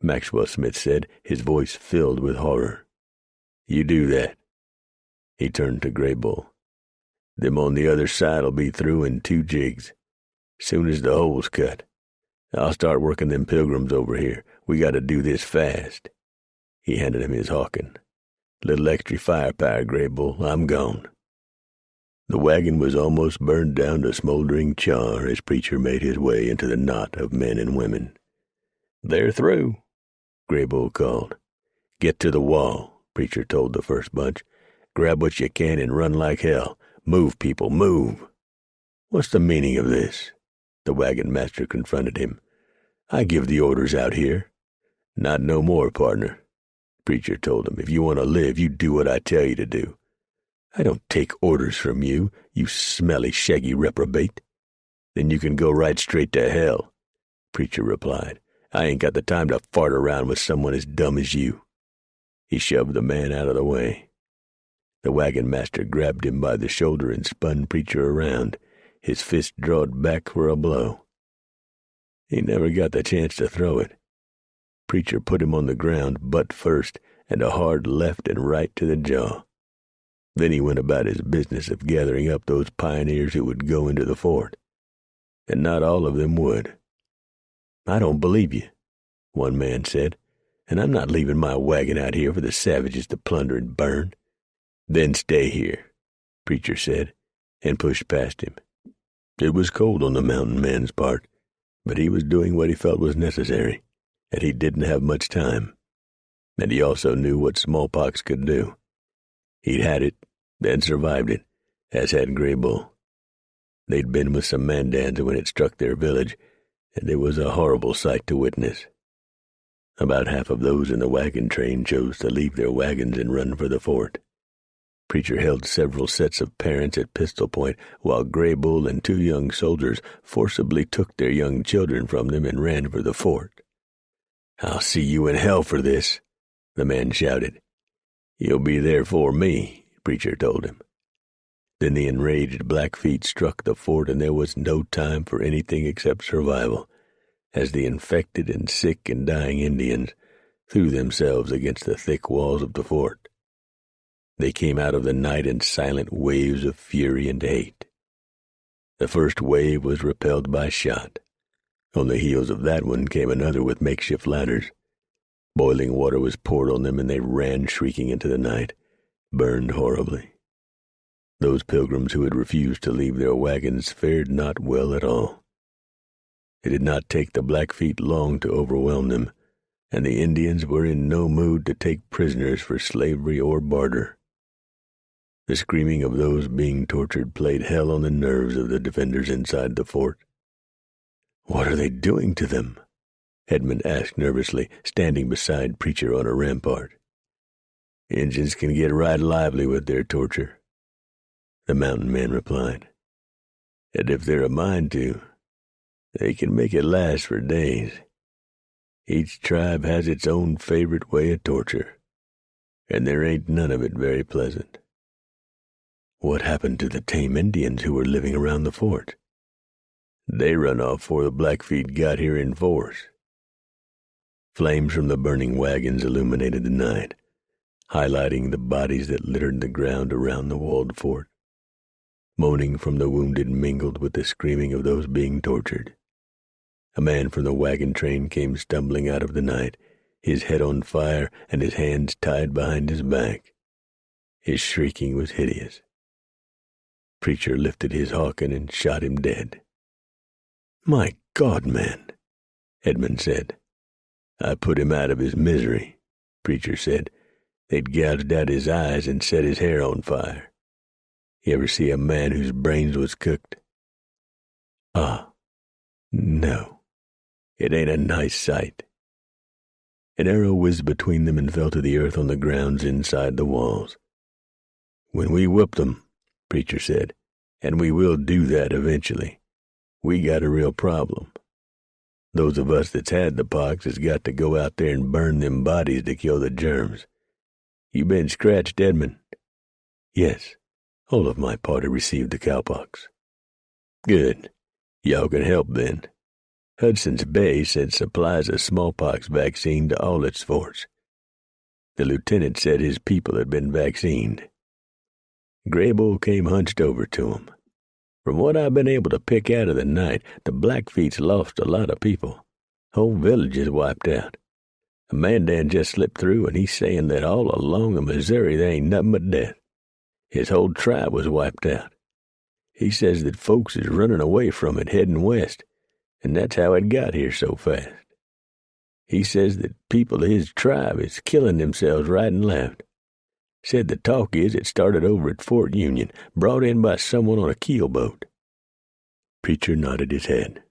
Maxwell Smith said, his voice filled with horror. "You do that." He turned to Gray Bull. "Them on the other side'll be through in 2 jigs. Soon as the hole's cut. I'll start working them pilgrims over here. We got to do this fast." He handed him his Hawken. "Little extra firepower, Gray Bull. I'm gone." The wagon was almost burned down to smoldering char as Preacher made his way into the knot of men and women. "They're through," Gray Bull called. "Get to the wall," Preacher told the first bunch. "Grab what you can and run like hell. Move, people, move." "What's the meaning of this?" The wagon master confronted him. "I give the orders out here." "Not no more, partner," Preacher told him. "If you want to live, you do what I tell you to do." "I don't take orders from you, you smelly, shaggy reprobate." "Then you can go right straight to hell," Preacher replied. "I ain't got the time to fart around with someone as dumb as you." He shoved the man out of the way. The wagon master grabbed him by the shoulder and spun Preacher around, his fist drawed back for a blow. He never got the chance to throw it. Preacher put him on the ground, butt first, and a hard left and right to the jaw. Then he went about his business of gathering up those pioneers who would go into the fort. And not all of them would. "I don't believe you," one man said, "and I'm not leaving my wagon out here for the savages to plunder and burn." "Then stay here," Preacher said, and pushed past him. It was cold on the mountain man's part, but he was doing what he felt was necessary, and he didn't have much time. And he also knew what smallpox could do. He'd had it, and survived it, as had Gray Bull. They'd been with some Mandans when it struck their village, and it was a horrible sight to witness. About half of those in the wagon train chose to leave their wagons and run for the fort. Preacher held several sets of parents at pistol point, while Gray Bull and 2 young soldiers forcibly took their young children from them and ran for the fort. "I'll see you in hell for this," the man shouted. "You'll be there for me," Preacher told him. Then the enraged Blackfeet struck the fort, and there was no time for anything except survival, as the infected and sick and dying Indians threw themselves against the thick walls of the fort. They came out of the night in silent waves of fury and hate. The first wave was repelled by shot. On the heels of that one came another with makeshift ladders. Boiling water was poured on them, and they ran shrieking into the night, burned horribly. Those pilgrims who had refused to leave their wagons fared not well at all. It did not take the Blackfeet long to overwhelm them, and the Indians were in no mood to take prisoners for slavery or barter. The screaming of those being tortured played hell on the nerves of the defenders inside the fort. "What are they doing to them?" Edmund asked nervously, standing beside Preacher on a rampart. "Injuns can get right lively with their torture," the mountain man replied. "And if they're a mind to, they can make it last for days. Each tribe has its own favorite way of torture, and there ain't none of it very pleasant." "What happened to the tame Indians who were living around the fort?" "They run off before the Blackfeet got here in force." Flames from the burning wagons illuminated the night, highlighting the bodies that littered the ground around the walled fort. Moaning from the wounded mingled with the screaming of those being tortured. A man from the wagon train came stumbling out of the night, his head on fire and his hands tied behind his back. His shrieking was hideous. Preacher lifted his hawken and shot him dead. "My God, man," Edmund said. "I put him out of his misery," Preacher said. "They'd gouged out his eyes and set his hair on fire. You ever see a man whose brains was cooked? No. It ain't a nice sight." An arrow whizzed between them and fell to the earth on the grounds inside the walls. "When we whoop them," Preacher said, "and we will do that eventually, we got a real problem. Those of us that's had the pox has got to go out there and burn them bodies to kill the germs. You been scratched, Edmund?" "Yes, all of my party received the cowpox." "Good. Y'all can help then. Hudson's Bay sent supplies of smallpox vaccine to all its forts. The lieutenant said his people had been vaccinated." Gray Bull came hunched over to him. "From what I've been able to pick out of the night, the Blackfeet's lost a lot of people. Whole villages wiped out. A Mandan just slipped through, and he's saying that all along the Missouri there ain't nothing but death. His whole tribe was wiped out. He says that folks is running away from it heading west, and that's how it got here so fast. He says that people of his tribe is killing themselves right and left. Said the talk is it started over at Fort Union, brought in by someone on a keelboat." Preacher nodded his head.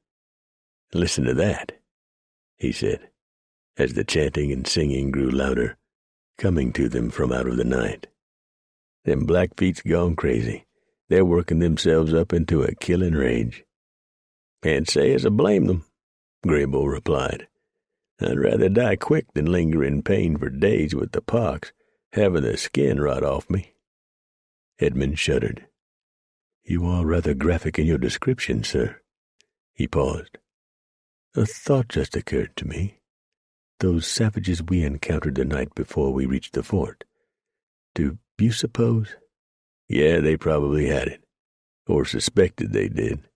"Listen to that," he said, as the chanting and singing grew louder, coming to them from out of the night. "Them Blackfeet's gone crazy. They're working themselves up into a killing rage." "Can't say as I blame them," Gray Bull replied. "I'd rather die quick than linger in pain for days with the pox, having the skin rot off me." Edmund shuddered. "You are rather graphic in your description, sir." He paused. "A thought just occurred to me. Those savages we encountered the night before we reached the fort, do you suppose—" "Yeah, they probably had it, or suspected they did.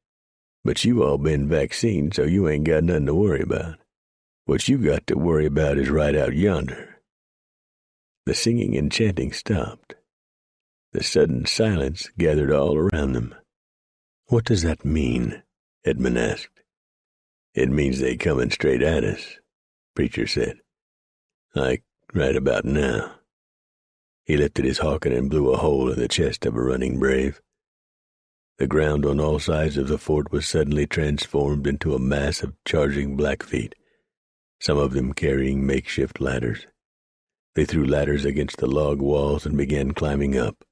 But you all been vaccinated, so you ain't got nothing to worry about. What you got to worry about is right out yonder." The singing and chanting stopped. The sudden silence gathered all around them. "What does that mean?" Edmund asked. "It means they coming straight at us," Preacher said. "Like right about now." He lifted his hawken and blew a hole in the chest of a running brave. The ground on all sides of the fort was suddenly transformed into a mass of charging Blackfeet, some of them carrying makeshift ladders. They threw ladders against the log walls and began climbing up.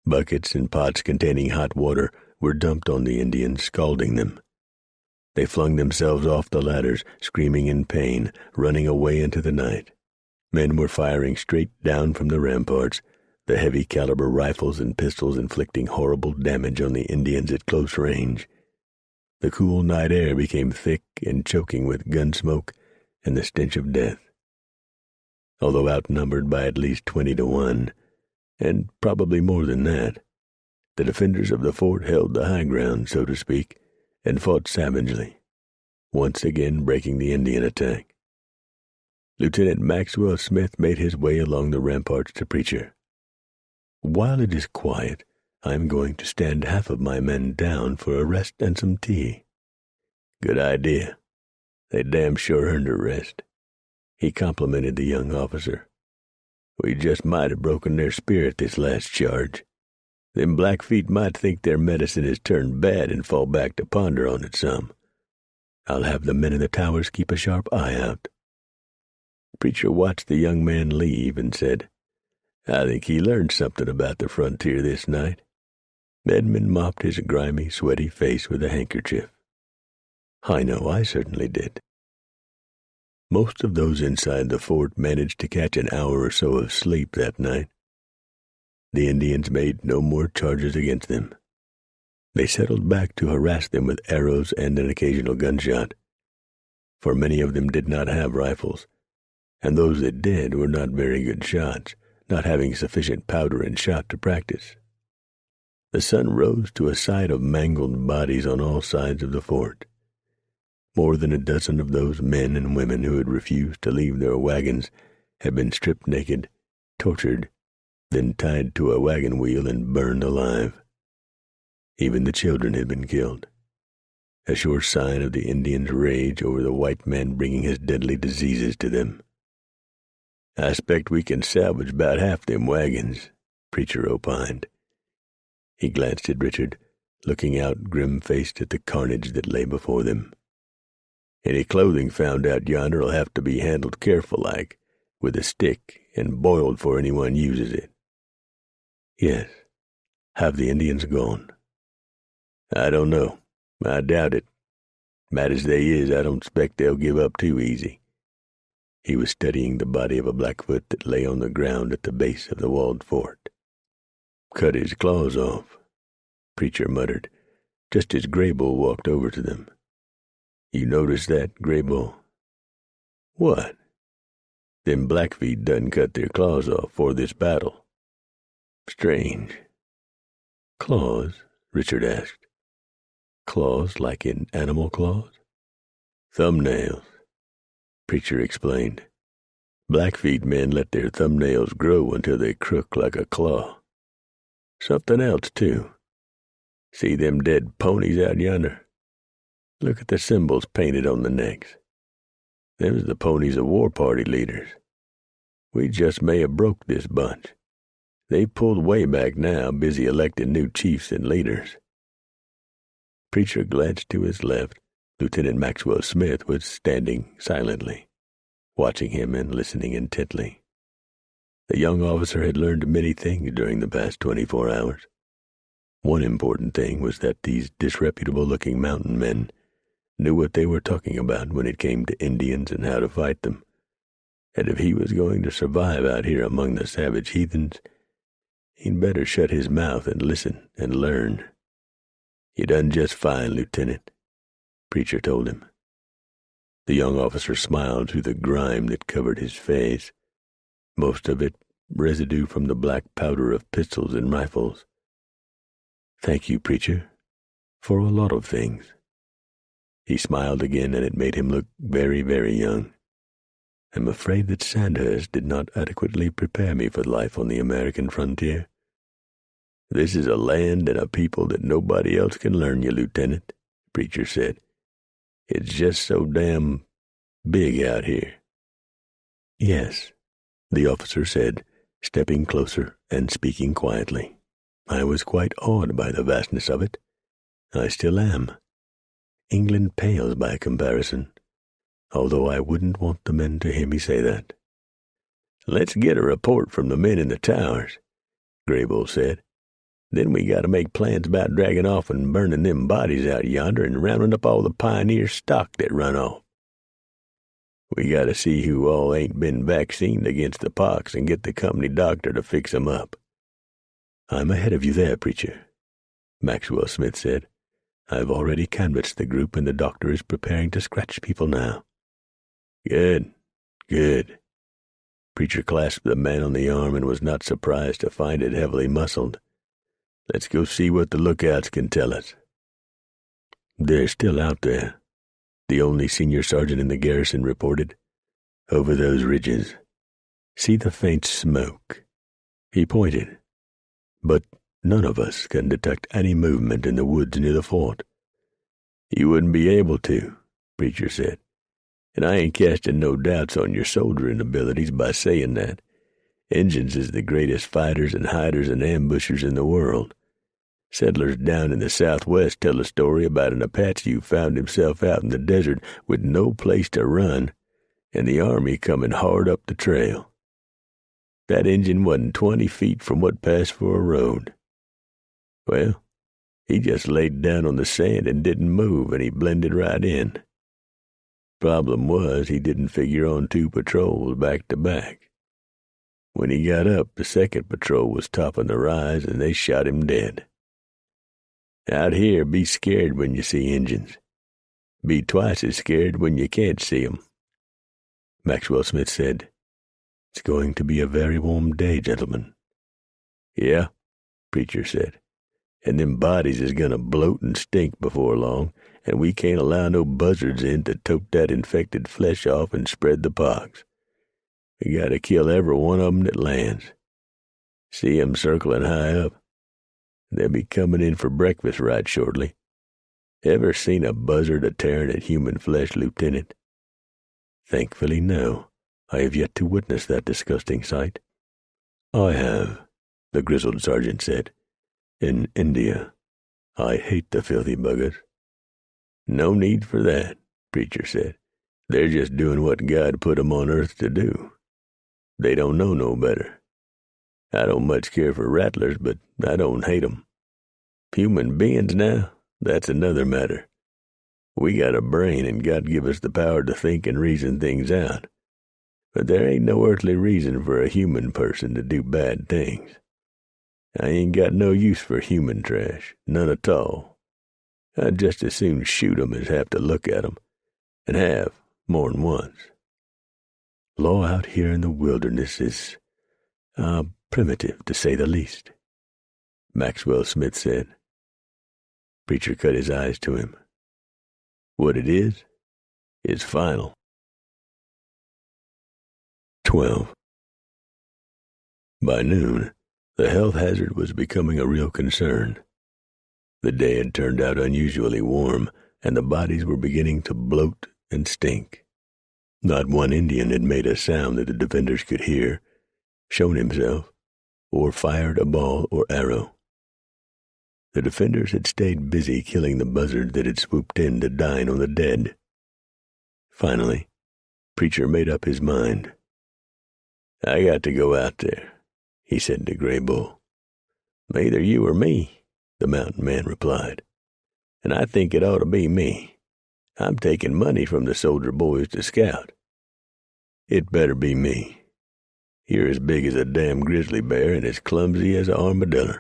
Buckets and pots containing hot water were dumped on the Indians, scalding them. They flung themselves off the ladders, screaming in pain, running away into the night. Men were firing straight down from the ramparts, the heavy-caliber rifles and pistols inflicting horrible damage on the Indians at close range. The cool night air became thick and choking with gun smoke and the stench of death. Although outnumbered by at least 20-1, and probably more than that, the defenders of the fort held the high ground, so to speak, and fought savagely, once again breaking the Indian attack. Lieutenant Maxwell Smith made his way along the ramparts to Preacher. "While it is quiet, I am going to stand half of my men down for a rest and some tea." "Good idea. They damn sure earned a rest," he complimented the young officer. "We just might have broken their spirit this last charge. Them Blackfeet might think their medicine has turned bad and fall back to ponder on it some. I'll have the men in the towers keep a sharp eye out." Preacher watched the young man leave and said, "I think he learned something about the frontier this night." Edmund mopped his grimy, sweaty face with a handkerchief. "I know I certainly did." Most of those inside the fort managed to catch an hour or so of sleep that night. The Indians made no more charges against them. They settled back to harass them with arrows and an occasional gunshot, for many of them did not have rifles, and those that did were not very good shots, not having sufficient powder and shot to practice. The sun rose to a sight of mangled bodies on all sides of the fort. More than a dozen of those men and women who had refused to leave their wagons had been stripped naked, tortured, then tied to a wagon wheel and burned alive. Even the children had been killed, a sure sign of the Indians' rage over the white man bringing his deadly diseases to them. "I expect we can salvage about half them wagons," Preacher opined. He glanced at Richard, looking out grim-faced at the carnage that lay before them. "Any clothing found out yonder'll have to be handled careful-like, with a stick, and boiled 'fore anyone uses it." "Yes. Have the Indians gone?" "I don't know. I doubt it. Mad as they is, I don't expect they'll give up too easy." He was studying the body of a Blackfoot that lay on the ground at the base of the walled fort. "Cut his claws off," Preacher muttered, just as Graybull walked over to them. "You notice that, Graybull?" "What?" "Them Blackfeet done cut their claws off for this battle. Strange." "Claws?" Richard asked. "Claws like in animal claws?" "Thumbnails," Preacher explained. "Blackfeet men let their thumbnails grow until they crook like a claw. Something else, too. See them dead ponies out yonder? Look at the symbols painted on the necks. Them's the ponies of war party leaders. We just may have broke this bunch. They pulled way back now, busy electing new chiefs and leaders." Preacher glanced to his left. Lieutenant Maxwell Smith was standing silently, watching him and listening intently. The young officer had learned many things during the past 24 hours. One important thing was that these disreputable-looking mountain men knew what they were talking about when it came to Indians and how to fight them, and if he was going to survive out here among the savage heathens, he'd better shut his mouth and listen and learn. "You done just fine, Lieutenant," Preacher told him. The young officer smiled through the grime that covered his face, most of it residue from the black powder of pistols and rifles. "Thank you, Preacher, for a lot of things." He smiled again, and it made him look very, very young. I'm afraid that Sandhurst did not adequately prepare me for life on the American frontier. This is a land and a people that nobody else can learn you, Lieutenant, Preacher said. It's just so damn big out here. Yes, the officer said, stepping closer and speaking quietly. I was quite awed by the vastness of it. I still am. England pales by comparison, although I wouldn't want the men to hear me say that. Let's get a report from the men in the towers, Graybull said. Then we got to make plans about dragging off and burning them bodies out yonder and rounding up all the pioneer stock that run off. We got to see who all ain't been vaccinated against the pox and get the company doctor to fix 'em up. I'm ahead of you there, Preacher, Maxwell Smith said. I've already canvassed the group, and the doctor is preparing to scratch people now. Good, good. Preacher clasped the man on the arm and was not surprised to find it heavily muscled. Let's go see what the lookouts can tell us. They're still out there, the only senior sergeant in the garrison reported. Over those ridges. See the faint smoke? He pointed. But none of us can detect any movement in the woods near the fort. You wouldn't be able to, Preacher said. And I ain't casting no doubts on your soldiering abilities by saying that. Injuns is the greatest fighters and hiders and ambushers in the world. Settlers down in the southwest tell a story about an Apache who found himself out in the desert with no place to run, and the army coming hard up the trail. That Injun wasn't 20 feet from what passed for a road. Well, he just laid down on the sand and didn't move, and he blended right in. Problem was, he didn't figure on 2 patrols back to back. When he got up, the second patrol was topping the rise, and they shot him dead. Out here, be scared when you see Injuns. Be twice as scared when you can't see 'em. Maxwell Smith said, It's going to be a very warm day, gentlemen. Yeah, Preacher said. And them bodies is going to bloat and stink before long, and we can't allow no buzzards in to tote that infected flesh off and spread the pox. We got to kill every one of 'em that lands. See 'em circling high up? They'll be coming in for breakfast right shortly. Ever seen a buzzard a-tearing at human flesh, Lieutenant? Thankfully, no. I have yet to witness that disgusting sight. I have, the grizzled sergeant said. In India. I hate the filthy buggers. No need for that, Preacher said. They're just doing what God put 'em on earth to do. They don't know no better. I don't much care for rattlers, but I don't hate 'em. Human beings now, that's another matter. We got a brain, and God give us the power to think and reason things out. But there ain't no earthly reason for a human person to do bad things. I ain't got no use for human trash, none at all. I'd just as soon shoot 'em as have to look at 'em, and have, more'n once. Law out here in the wilderness is, primitive, to say the least, Maxwell Smith said. Preacher cut his eyes to him. What it is final. 12. By noon, the health hazard was becoming a real concern. The day had turned out unusually warm, and the bodies were beginning to bloat and stink. Not one Indian had made a sound that the defenders could hear, shown himself, or fired a ball or arrow. The defenders had stayed busy killing the buzzard that had swooped in to dine on the dead. Finally, Preacher made up his mind. I got to go out there, he said to Graybull. Either you or me, the mountain man replied. And I think it ought to be me. I'm taking money from the soldier boys to scout. It better be me. You're as big as a damn grizzly bear and as clumsy as an armadillo.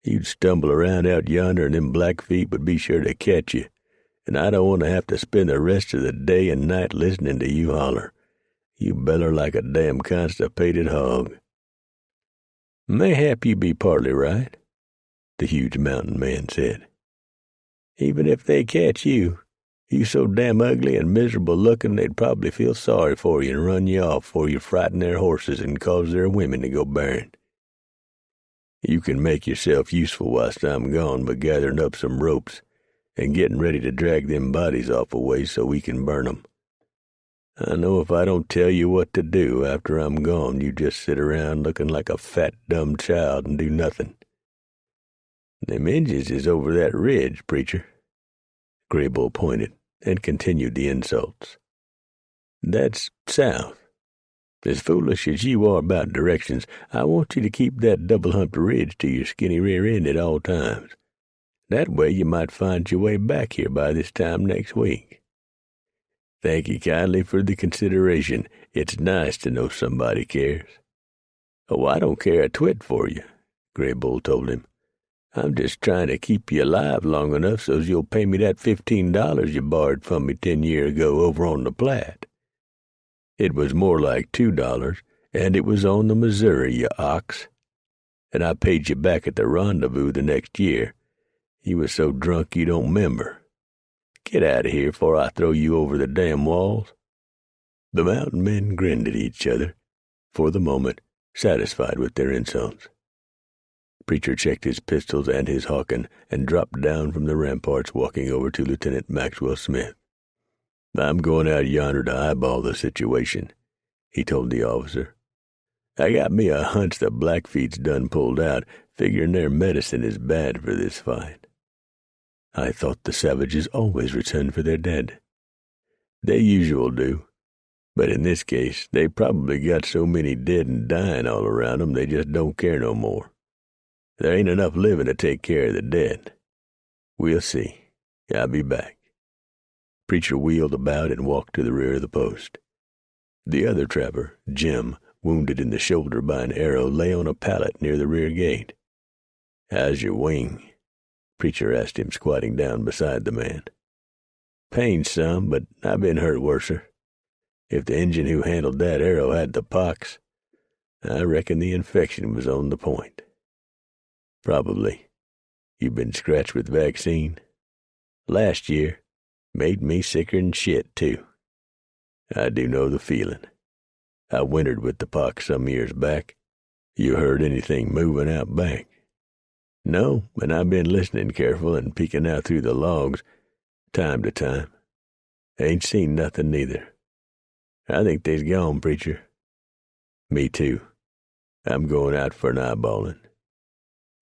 You'd stumble around out yonder and them Blackfeet would be sure to catch you, and I don't want to have to spend the rest of the day and night listening to you holler. You beller like a damn constipated hog. Mayhap you be partly right, the huge mountain man said. Even if they catch you, You so damn ugly and miserable looking they'd probably feel sorry for you and run you off before you frighten their horses and cause their women to go barren. You can make yourself useful whilst I'm gone by gathering up some ropes and getting ready to drag them bodies off a ways so we can burn 'em. I know if I don't tell you what to do after I'm gone, you just sit around looking like a fat, dumb child and do nothing. Them Injuns is over that ridge, preacher. Graybull pointed and continued the insults. That's south. As foolish as you are about directions, I want you to keep that double-humped ridge to your skinny rear end at all times. That way you might find your way back here by this time next week. Thank you kindly for the consideration. It's nice to know somebody cares. Oh, I don't care a twit for you, Graybull told him. I'm just trying to keep you alive long enough so's you'll pay me that $15 you borrowed from me 10 years ago over on the Platte. It was more like $2, and it was on the Missouri, you ox. And I paid you back at the rendezvous the next year. You was so drunk you don't remember. Get out of here before I throw you over the damn walls. The mountain men grinned at each other, for the moment satisfied with their insults. Preacher checked his pistols and his hawking and dropped down from the ramparts, walking over to Lieutenant Maxwell Smith. I'm going out yonder to eyeball the situation, he told the officer. I got me a hunch the Blackfeet's done pulled out, figuring their medicine is bad for this fight. I thought the savages always returned for their dead. They usual do, but in this case they probably got so many dead and dying all around 'em they just don't care no more. There ain't enough living to take care of the dead. We'll see. I'll be back. Preacher wheeled about and walked to the rear of the post. The other trapper, Jim, wounded in the shoulder by an arrow, lay on a pallet near the rear gate. How's your wing? Preacher asked him, squatting down beside the man. Pain some, but I've been hurt worser. If the Injun who handled that arrow had the pox, I reckon the infection was on the point. Probably. You been scratched with vaccine? Last year. Made me sicker'n shit, too. I do know the feeling. I wintered with the pox some years back. You heard anything moving out back? No, and I've been listening careful and peeking out through the logs, time to time. Ain't seen nothing neither. I think they's gone, preacher. Me too. I'm going out for an eyeballing.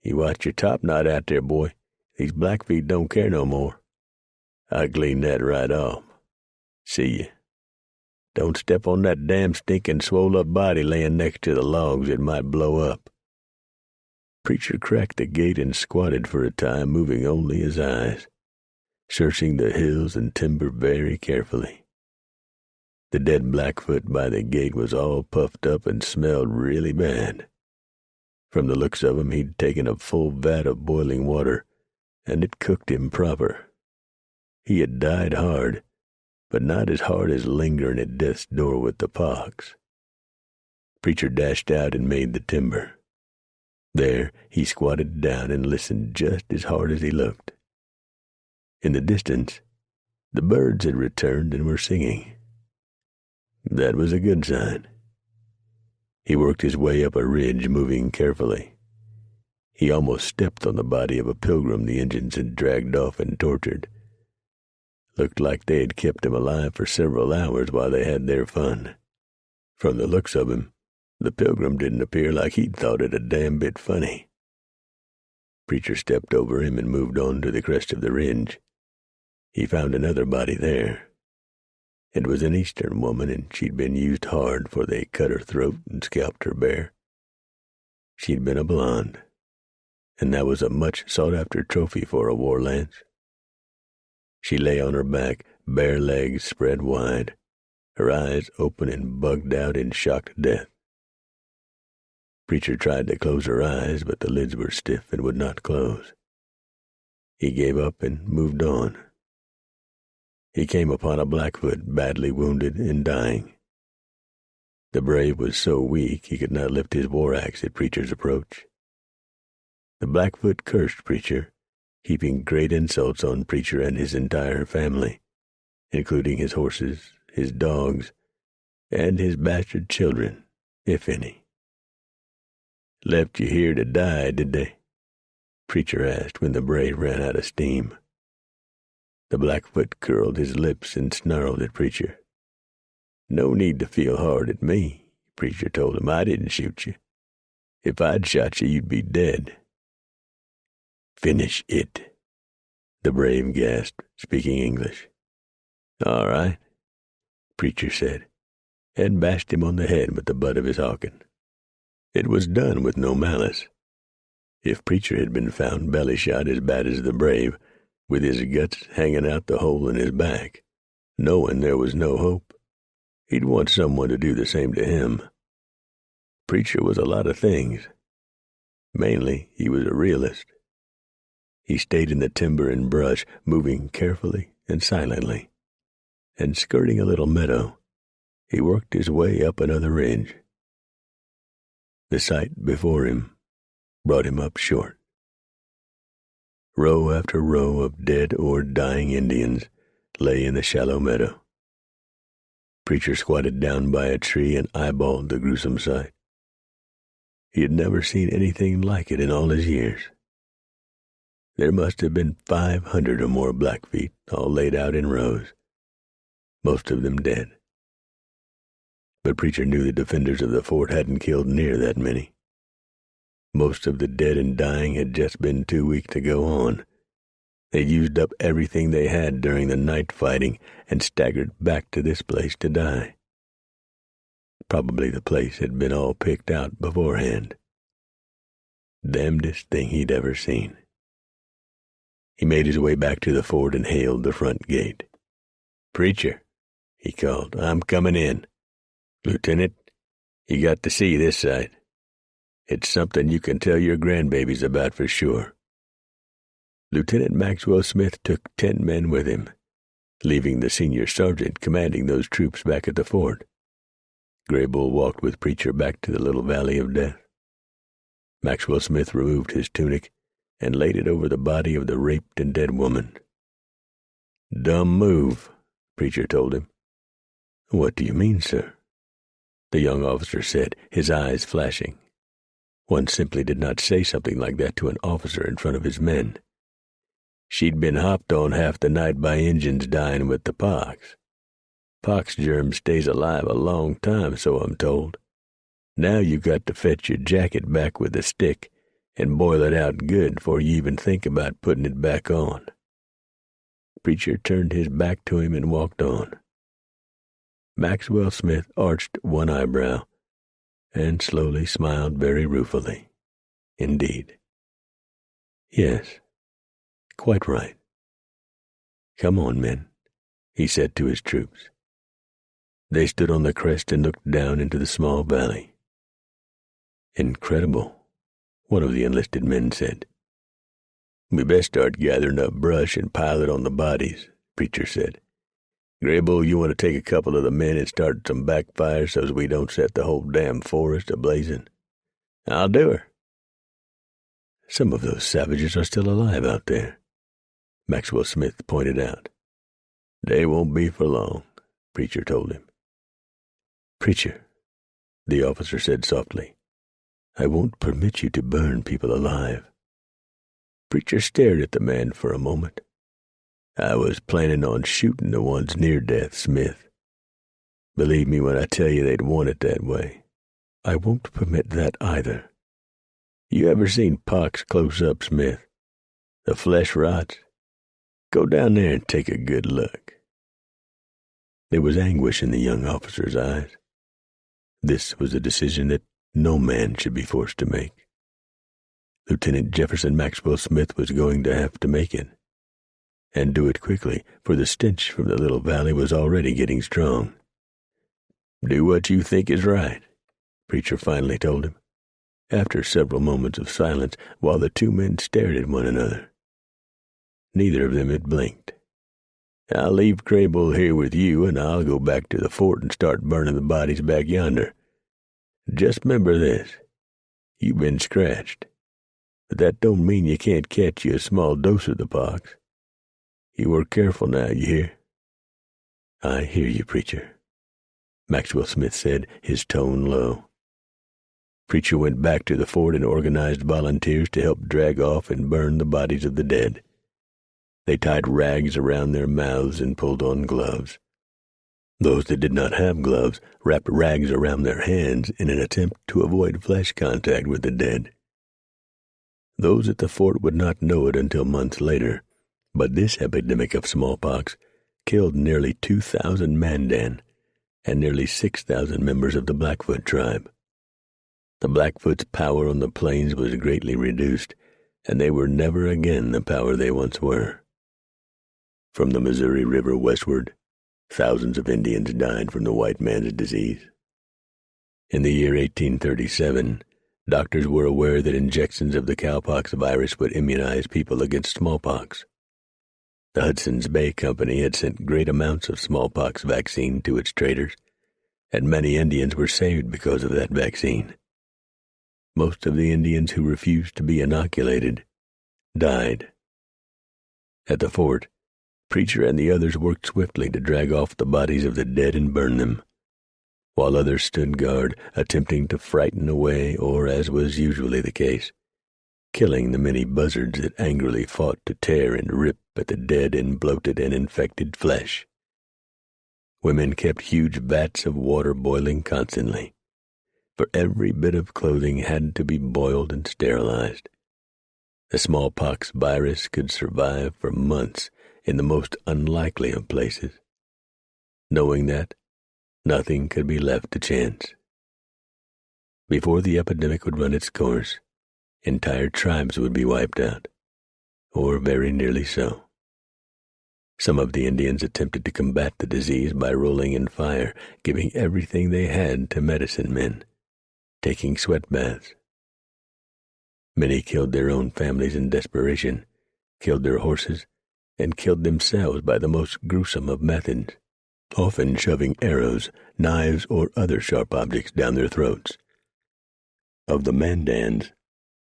You watch your top knot out there, boy. These Blackfeet don't care no more. I gleaned that right off. See ya. Don't step on that damn stinking swole-up body laying next to the logs. It might blow up. Preacher cracked the gate and squatted for a time, moving only his eyes, searching the hills and timber very carefully. The dead Blackfoot by the gate was all puffed up and smelled really bad. From the looks of him, he'd taken a full vat of boiling water, and it cooked him proper. He had died hard, but not as hard as lingering at death's door with the pox. Preacher dashed out and made the timber. There he squatted down and listened just as hard as he looked. In the distance, the birds had returned and were singing. That was a good sign. He worked his way up a ridge, moving carefully. He almost stepped on the body of a pilgrim the Indians had dragged off and tortured. Looked like they had kept him alive for several hours while they had their fun. From the looks of him, the pilgrim didn't appear like he'd thought it a damn bit funny. Preacher stepped over him and moved on to the crest of the ridge. He found another body there. It was an Eastern woman, and she'd been used hard, for they cut her throat and scalped her bare. She'd been a blonde, and that was a much sought-after trophy for a war lance. She lay on her back, bare legs spread wide, her eyes open and bugged out in shocked death. Preacher tried to close her eyes, but the lids were stiff and would not close. He gave up and moved on. He came upon a Blackfoot badly wounded and dying. The brave was so weak he could not lift his war axe at Preacher's approach. The Blackfoot cursed Preacher, heaping great insults on Preacher and his entire family, including his horses, his dogs, and his bastard children, if any. "Left you here to die, did they?" Preacher asked when the brave ran out of steam. The Blackfoot curled his lips and snarled at Preacher. "No need to feel hard at me," Preacher told him. "I didn't shoot you. If I'd shot you, you'd be dead." "Finish it," the brave gasped, speaking English. "All right," Preacher said, and bashed him on the head with the butt of his hawken. It was done with no malice. If Preacher had been found belly-shot as bad as the brave, with his guts hanging out the hole in his back, knowing there was no hope, he'd want someone to do the same to him. Preacher was a lot of things. Mainly, he was a realist. He stayed in the timber and brush, moving carefully and silently, and skirting a little meadow, he worked his way up another ridge. The sight before him brought him up short. Row after row of dead or dying Indians lay in the shallow meadow. Preacher squatted down by a tree and eyeballed the gruesome sight. He had never seen anything like it in all his years. There must have been 500 or more Blackfeet, all laid out in rows, most of them dead. But Preacher knew the defenders of the fort hadn't killed near that many. Most of the dead and dying had just been too weak to go on. They'd used up everything they had during the night fighting and staggered back to this place to die. Probably the place had been all picked out beforehand. Damnedest thing he'd ever seen. He made his way back to the fort and hailed the front gate. "Preacher," he called, "I'm coming in. Lieutenant, you got to see this sight. It's something you can tell your grandbabies about for sure." Lieutenant Maxwell Smith took 10 men with him, leaving the senior sergeant commanding those troops back at the fort. Graybull walked with Preacher back to the little valley of death. Maxwell Smith removed his tunic and laid it over the body of the raped and dead woman. "Dumb move," Preacher told him. "What do you mean, sir?" the young officer said, his eyes flashing. One simply did not say something like that to an officer in front of his men. "She'd been hopped on half the night by Injuns dying with the pox. Pox germ stays alive a long time, so I'm told. Now you've got to fetch your jacket back with a stick and boil it out good before you even think about putting it back on." Preacher turned his back to him and walked on. Maxwell Smith arched one eyebrow and slowly smiled very ruefully. Indeed. "Yes, quite right. Come on, men," he said to his troops. They stood on the crest and looked down into the small valley. "Incredible," one of the enlisted men said. "We best start gathering up brush and pile it on the bodies," Preacher said. "Graybull, you want to take a couple of the men and start some backfires so as we don't set the whole damn forest a-blazing?" "I'll do her." "Some of those savages are still alive out there," Maxwell Smith pointed out. "They won't be for long," Preacher told him. "Preacher," the officer said softly, "I won't permit you to burn people alive." Preacher stared at the man for a moment. "I was planning on shooting the ones near death, Smith. Believe me when I tell you they'd want it that way." "I won't permit that either." "You ever seen Pox close up, Smith? The flesh rots. Go down there and take a good look." There was anguish in the young officer's eyes. This was a decision that no man should be forced to make. Lieutenant Jefferson Maxwell Smith was going to have to make it, and do it quickly, for the stench from the little valley was already getting strong. "Do what you think is right," Preacher finally told him, after several moments of silence while the two men stared at one another. Neither of them had blinked. "I'll leave Graybull here with you, and I'll go back to the fort and start burning the bodies back yonder. Just remember this. You've been scratched, but that don't mean you can't catch you a small dose of the pox. You work careful now, you hear?" "I hear you, Preacher," Maxwell Smith said, his tone low. Preacher went back to the fort and organized volunteers to help drag off and burn the bodies of the dead. They tied rags around their mouths and pulled on gloves. Those that did not have gloves wrapped rags around their hands in an attempt to avoid flesh contact with the dead. Those at the fort would not know it until months later, but this epidemic of smallpox killed nearly 2,000 Mandan and nearly 6,000 members of the Blackfoot tribe. The Blackfoot's power on the plains was greatly reduced, and they were never again the power they once were. From the Missouri River westward, thousands of Indians died from the white man's disease. In the year 1837, doctors were aware that injections of the cowpox virus would immunize people against smallpox. The Hudson's Bay Company had sent great amounts of smallpox vaccine to its traders, and many Indians were saved because of that vaccine. Most of the Indians who refused to be inoculated died. At the fort, Preacher and the others worked swiftly to drag off the bodies of the dead and burn them, while others stood guard, attempting to frighten away, or, as was usually the case, killing the many buzzards that angrily fought to tear and rip at the dead and bloated and infected flesh. Women kept huge vats of water boiling constantly, for every bit of clothing had to be boiled and sterilized. The smallpox virus could survive for months in the most unlikely of places. Knowing that, nothing could be left to chance. Before the epidemic would run its course, entire tribes would be wiped out, or very nearly so. Some of the Indians attempted to combat the disease by rolling in fire, giving everything they had to medicine men, taking sweat baths. Many killed their own families in desperation, killed their horses, and killed themselves by the most gruesome of methods, often shoving arrows, knives, or other sharp objects down their throats. Of the Mandans,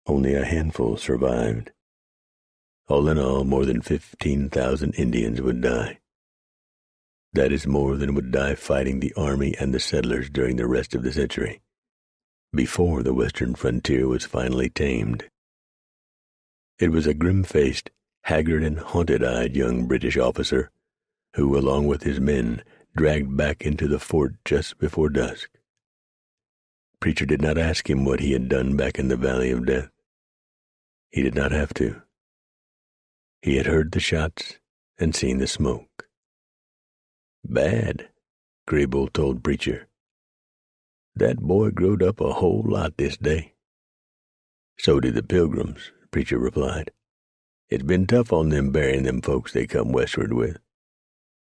only a handful survived. All in all, more than 15,000 Indians would die. That is more than would die fighting the army and the settlers during the rest of the century, before the western frontier was finally tamed. It was a grim-faced, haggard and haunted-eyed young British officer who, along with his men, dragged back into the fort just before dusk. Preacher did not ask him what he had done back in the Valley of Death. He did not have to. He had heard the shots and seen the smoke. "Bad," Graybull told Preacher. "That boy growed up a whole lot this day." "So did the Pilgrims," Preacher replied. "It's been tough on them burying them folks they come westward with.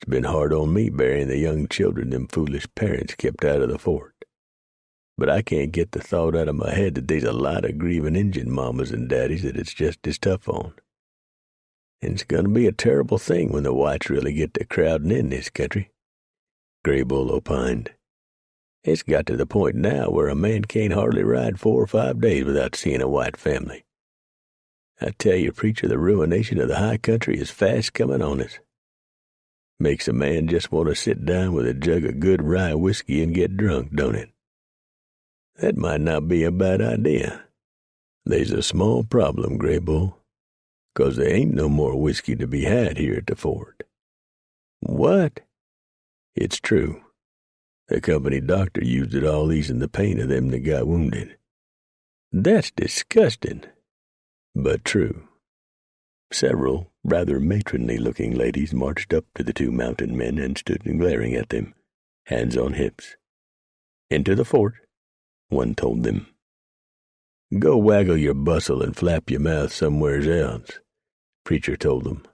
It's been hard on me burying the young children them foolish parents kept out of the fort. But I can't get the thought out of my head that they's a lot of grieving Injun mamas and daddies that it's just as tough on. And it's going to be a terrible thing when the whites really get to crowding in this country," Graybull opined. "It's got to the point now where a man can't hardly ride 4 or 5 days without seeing a white family. I tell you, Preacher, the ruination of the high country is fast coming on us. Makes a man just want to sit down with a jug of good rye whiskey and get drunk, don't it? That might not be a bad idea. There's a small problem, Graybull, 'cause there ain't no more whiskey to be had here at the fort." "What?" "It's true. The company doctor used it all easing the pain of them that got wounded." "That's disgusting." "But true." Several rather matronly-looking ladies marched up to the 2 mounted men and stood glaring at them, hands on hips. "Into the fort," one told them. "Go waggle your bustle and flap your mouth somewheres else," Preacher told them.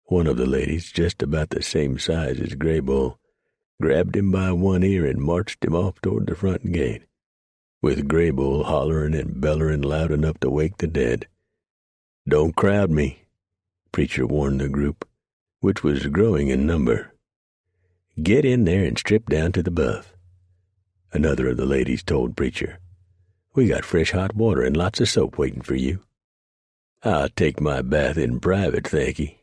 One of the ladies, just about the same size as Graybull, grabbed him by one ear and marched him off toward the front gate, with Graybull hollering and bellering loud enough to wake the dead. "Don't crowd me," Preacher warned the group, which was growing in number. "Get in there and strip down to the buff," another of the ladies told Preacher. "We got fresh hot water and lots of soap waiting for you." "I'll take my bath in private, thank ye,"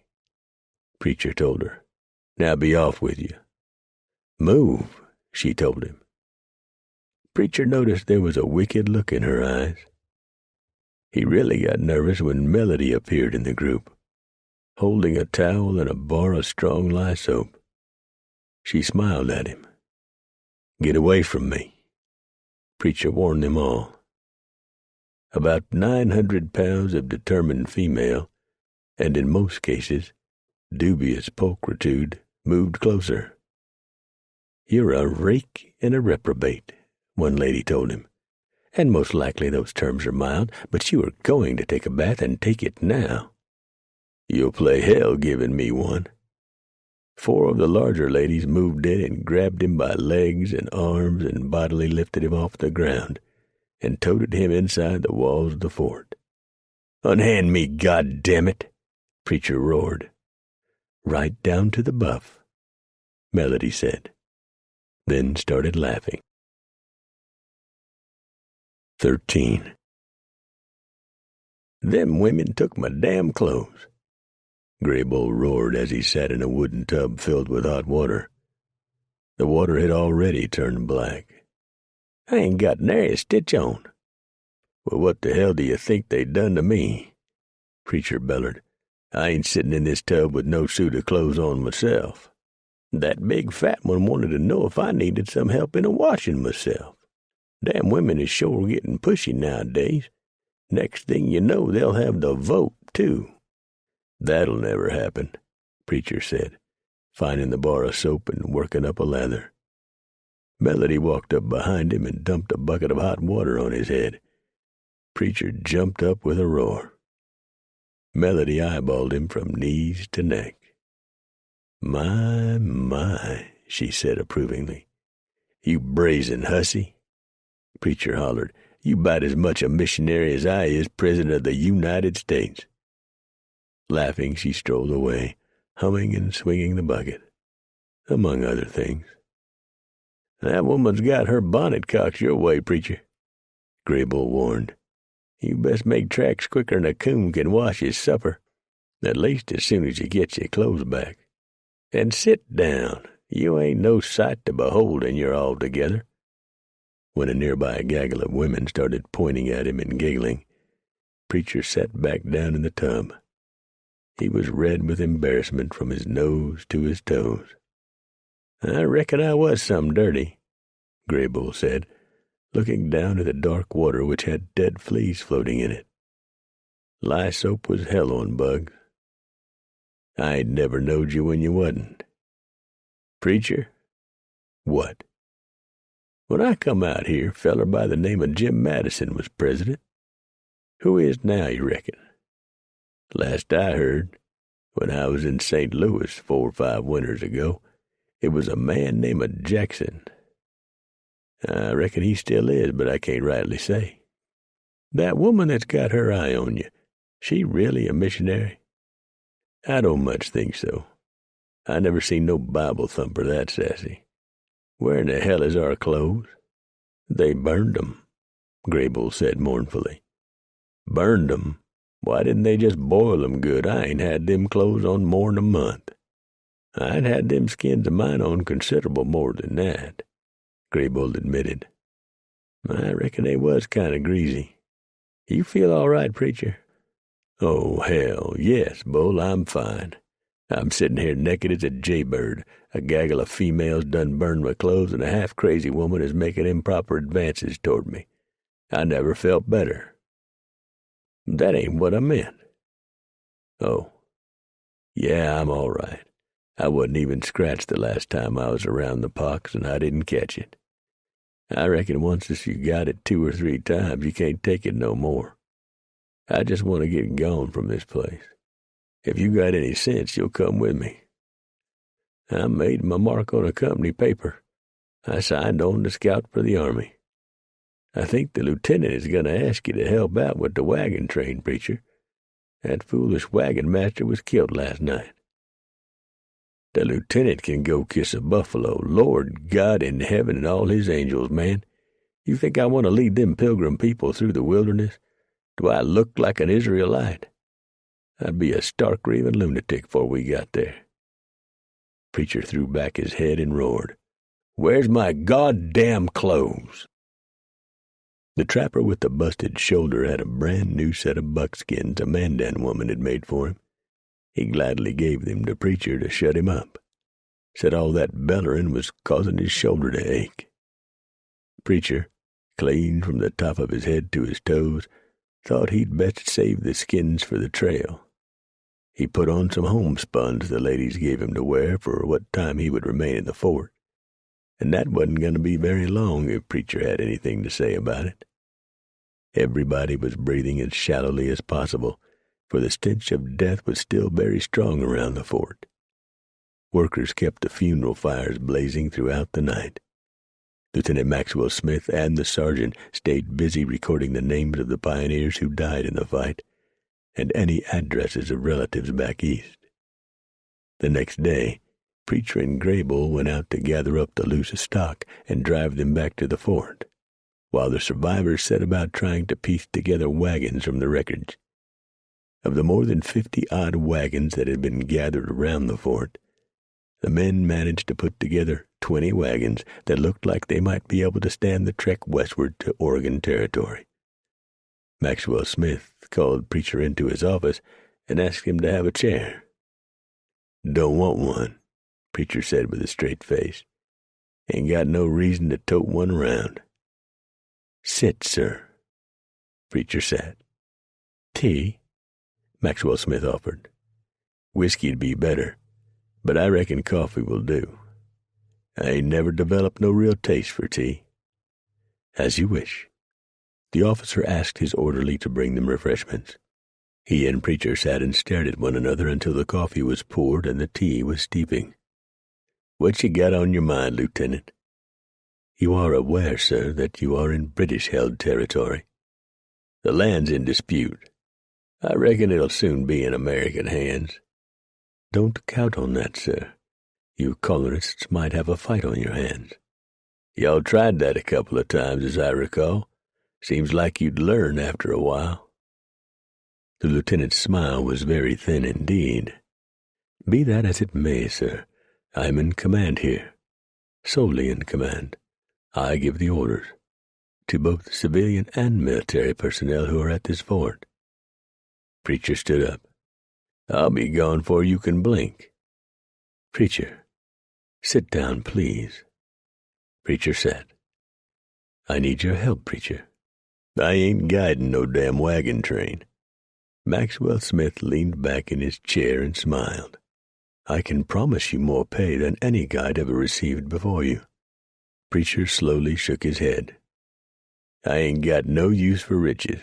Preacher told her. Now be off with you." "Move," she told him. Preacher noticed there was a wicked look in her eyes. He really got nervous when Melody appeared in the group, holding a towel and a bar of strong lye soap. She smiled at him. "Get away from me," Preacher warned them all. About 900 pounds of determined female, and in most cases, dubious pulchritude, moved closer. "You're a rake and a reprobate," one lady told him, "and most likely those terms are mild, but you are going to take a bath and take it now." "You'll play hell giving me one." 4 of the larger ladies moved in and grabbed him by legs and arms and bodily lifted him off the ground and toted him inside the walls of the fort. "Unhand me, goddammit!" Preacher roared. "Right down to the buff," Melody said, then started laughing. 13. "Them women took my damn clothes," Graybull roared as he sat in a wooden tub filled with hot water. The water had already turned black. "I ain't got nary a stitch on." "Well, what the hell do you think they done to me?" Preacher bellowed. "I ain't sitting in this tub with no suit of clothes on myself. That big fat one wanted to know if I needed some help in a-washing myself. Damn women is sure getting pushy nowadays. Next thing you know, they'll have the vote, too." "That'll never happen," Preacher said, finding the bar of soap and working up a lather. Melody walked up behind him and dumped a bucket of hot water on his head. Preacher jumped up with a roar. Melody eyeballed him from knees to neck. My, she said approvingly. "You brazen hussy." Preacher hollered. "You about as much a missionary as I is President of the United States." Laughing, she strolled away, humming and swinging the bucket, among other things. "That woman's got her bonnet cocked your way, Preacher," Graybull warned. "You best make tracks quicker'n a coon can wash his supper, at least as soon as you get your clothes back. And sit down. You ain't no sight to behold in your altogether." When a nearby gaggle of women started pointing at him and giggling, Preacher sat back down in the tub. He was red with embarrassment from his nose to his toes. "I reckon I was some dirty," Graybull said, looking down at the dark water which had dead fleas floating in it. "Lye soap was hell on bugs. I ain't never knowed you when you wasn't." "Preacher?" "What?" "When I come out here, a feller by the name of Jim Madison was president. Who is now, you reckon?" "Last I heard, when I was in St. Louis 4 or 5 winters ago, it was a man named Jackson. I reckon he still is, but I can't rightly say. That woman that's got her eye on you, she really a missionary?" "I don't much think so. I never seen no Bible thumper that sassy. Where in the hell is our clothes?" "They burned 'em," Graybull said mournfully. "Burned 'em? Why didn't they just boil 'em good? I ain't had them clothes on more'n a month." "I'd had them skins of mine on considerable more than that," Graybull admitted. "I reckon they was kind of greasy. You feel all right, Preacher?" "Oh, hell, yes, Bull, I'm fine. I'm sitting here naked as a jaybird. A gaggle of females done burned my clothes, and a half-crazy woman is making improper advances toward me. I never felt better." "That ain't what I meant." "Oh, yeah, I'm all right. I wasn't even scratched the last time I was around the pox, and I didn't catch it. I reckon once you got it 2 or 3 times, you can't take it no more. I just want to get gone from this place. If you got any sense, you'll come with me. I made my mark on a company paper. I signed on to scout for the Army. I think the lieutenant is going to ask you to help out with the wagon train, Preacher. That foolish wagon master was killed last night." "The lieutenant can go kiss a buffalo. Lord God in heaven and all his angels, man. You think I want to lead them pilgrim people through the wilderness? Do I look like an Israelite? I'd be a stark raving lunatic before we got there." Preacher threw back his head and roared, "Where's my goddamn clothes?" The trapper with the busted shoulder had a brand-new set of buckskins a Mandan woman had made for him. He gladly gave them to Preacher to shut him up. Said all that bellerin' was causing his shoulder to ache. Preacher, clean from the top of his head to his toes, thought he'd best save the skins for the trail. He put on some homespuns the ladies gave him to wear for what time he would remain in the fort, and that wasn't going to be very long if Preacher had anything to say about it. Everybody was breathing as shallowly as possible, for the stench of death was still very strong around the fort. Workers kept the funeral fires blazing throughout the night. Lieutenant Maxwell Smith and the sergeant stayed busy recording the names of the pioneers who died in the fight, and any addresses of relatives back east. The next day, Preacher and Graybull went out to gather up the loose stock and drive them back to the fort, while the survivors set about trying to piece together wagons from the wreckage. Of the more than 50-odd wagons that had been gathered around the fort, the men managed to put together 20 wagons that looked like they might be able to stand the trek westward to Oregon Territory. Maxwell Smith called Preacher into his office and asked him to have a chair. "Don't want one," Preacher said with a straight face. "Ain't got no reason to tote one around." "Sit, sir." Preacher sat. "Tea?" Maxwell Smith offered. "Whiskey'd be better, but I reckon coffee will do. I ain't never developed no real taste for tea." "As you wish." The officer asked his orderly to bring them refreshments. He and Preacher sat and stared at one another until the coffee was poured and the tea was steeping. "What you got on your mind, Lieutenant?" "You are aware, sir, that you are in British-held territory." "The land's in dispute. I reckon it'll soon be in American hands." "Don't count on that, sir. You colonists might have a fight on your hands." "Y'all tried that a couple of times, as I recall. Seems like you'd learn after a while." The lieutenant's smile was very thin indeed. "Be that as it may, sir, I am in command here, solely in command. I give the orders, to both civilian and military personnel who are at this fort." Preacher stood up. "I'll be gone before you can blink." "Preacher, sit down, please." Preacher sat. "I need your help, Preacher." "I ain't guiding no damn wagon train." Maxwell Smith leaned back in his chair and smiled. "I can promise you more pay than any guide ever received before you." Preacher slowly shook his head. "I ain't got no use for riches.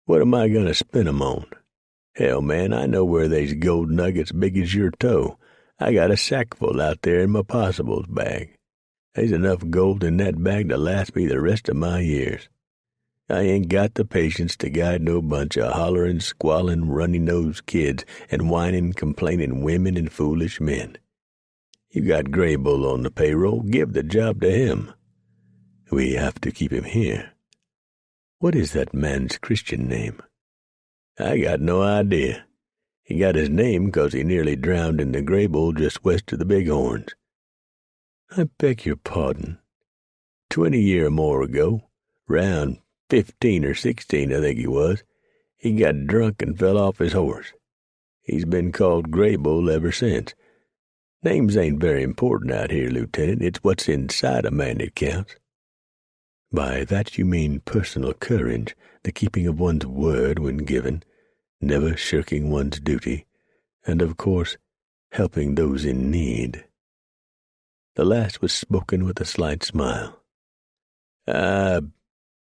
What am I going to spend 'em on? Hell, man, I know where they's gold nuggets big as your toe. I got a sackful out there in my possibles bag. They's enough gold in that bag to last me the rest of my years. I ain't got the patience to guide no bunch of hollerin', squallin', runny-nosed kids and whinin', complainin' women and foolish men. You got Graybull on the payroll. Give the job to him." "We have to keep him here." "What is that man's Christian name?" "I got no idea. He got his name 'cause he nearly drowned in the Graybull just west of the Bighorns." "I beg your pardon." 20 year or more ago, round 15 or 16, I think he was, he got drunk and fell off his horse. He's been called Graybull ever since. Names ain't very important out here, Lieutenant. It's what's inside a man that counts." "By that you mean personal courage, the keeping of one's word when given, never shirking one's duty, and, of course, helping those in need." The last was spoken with a slight smile.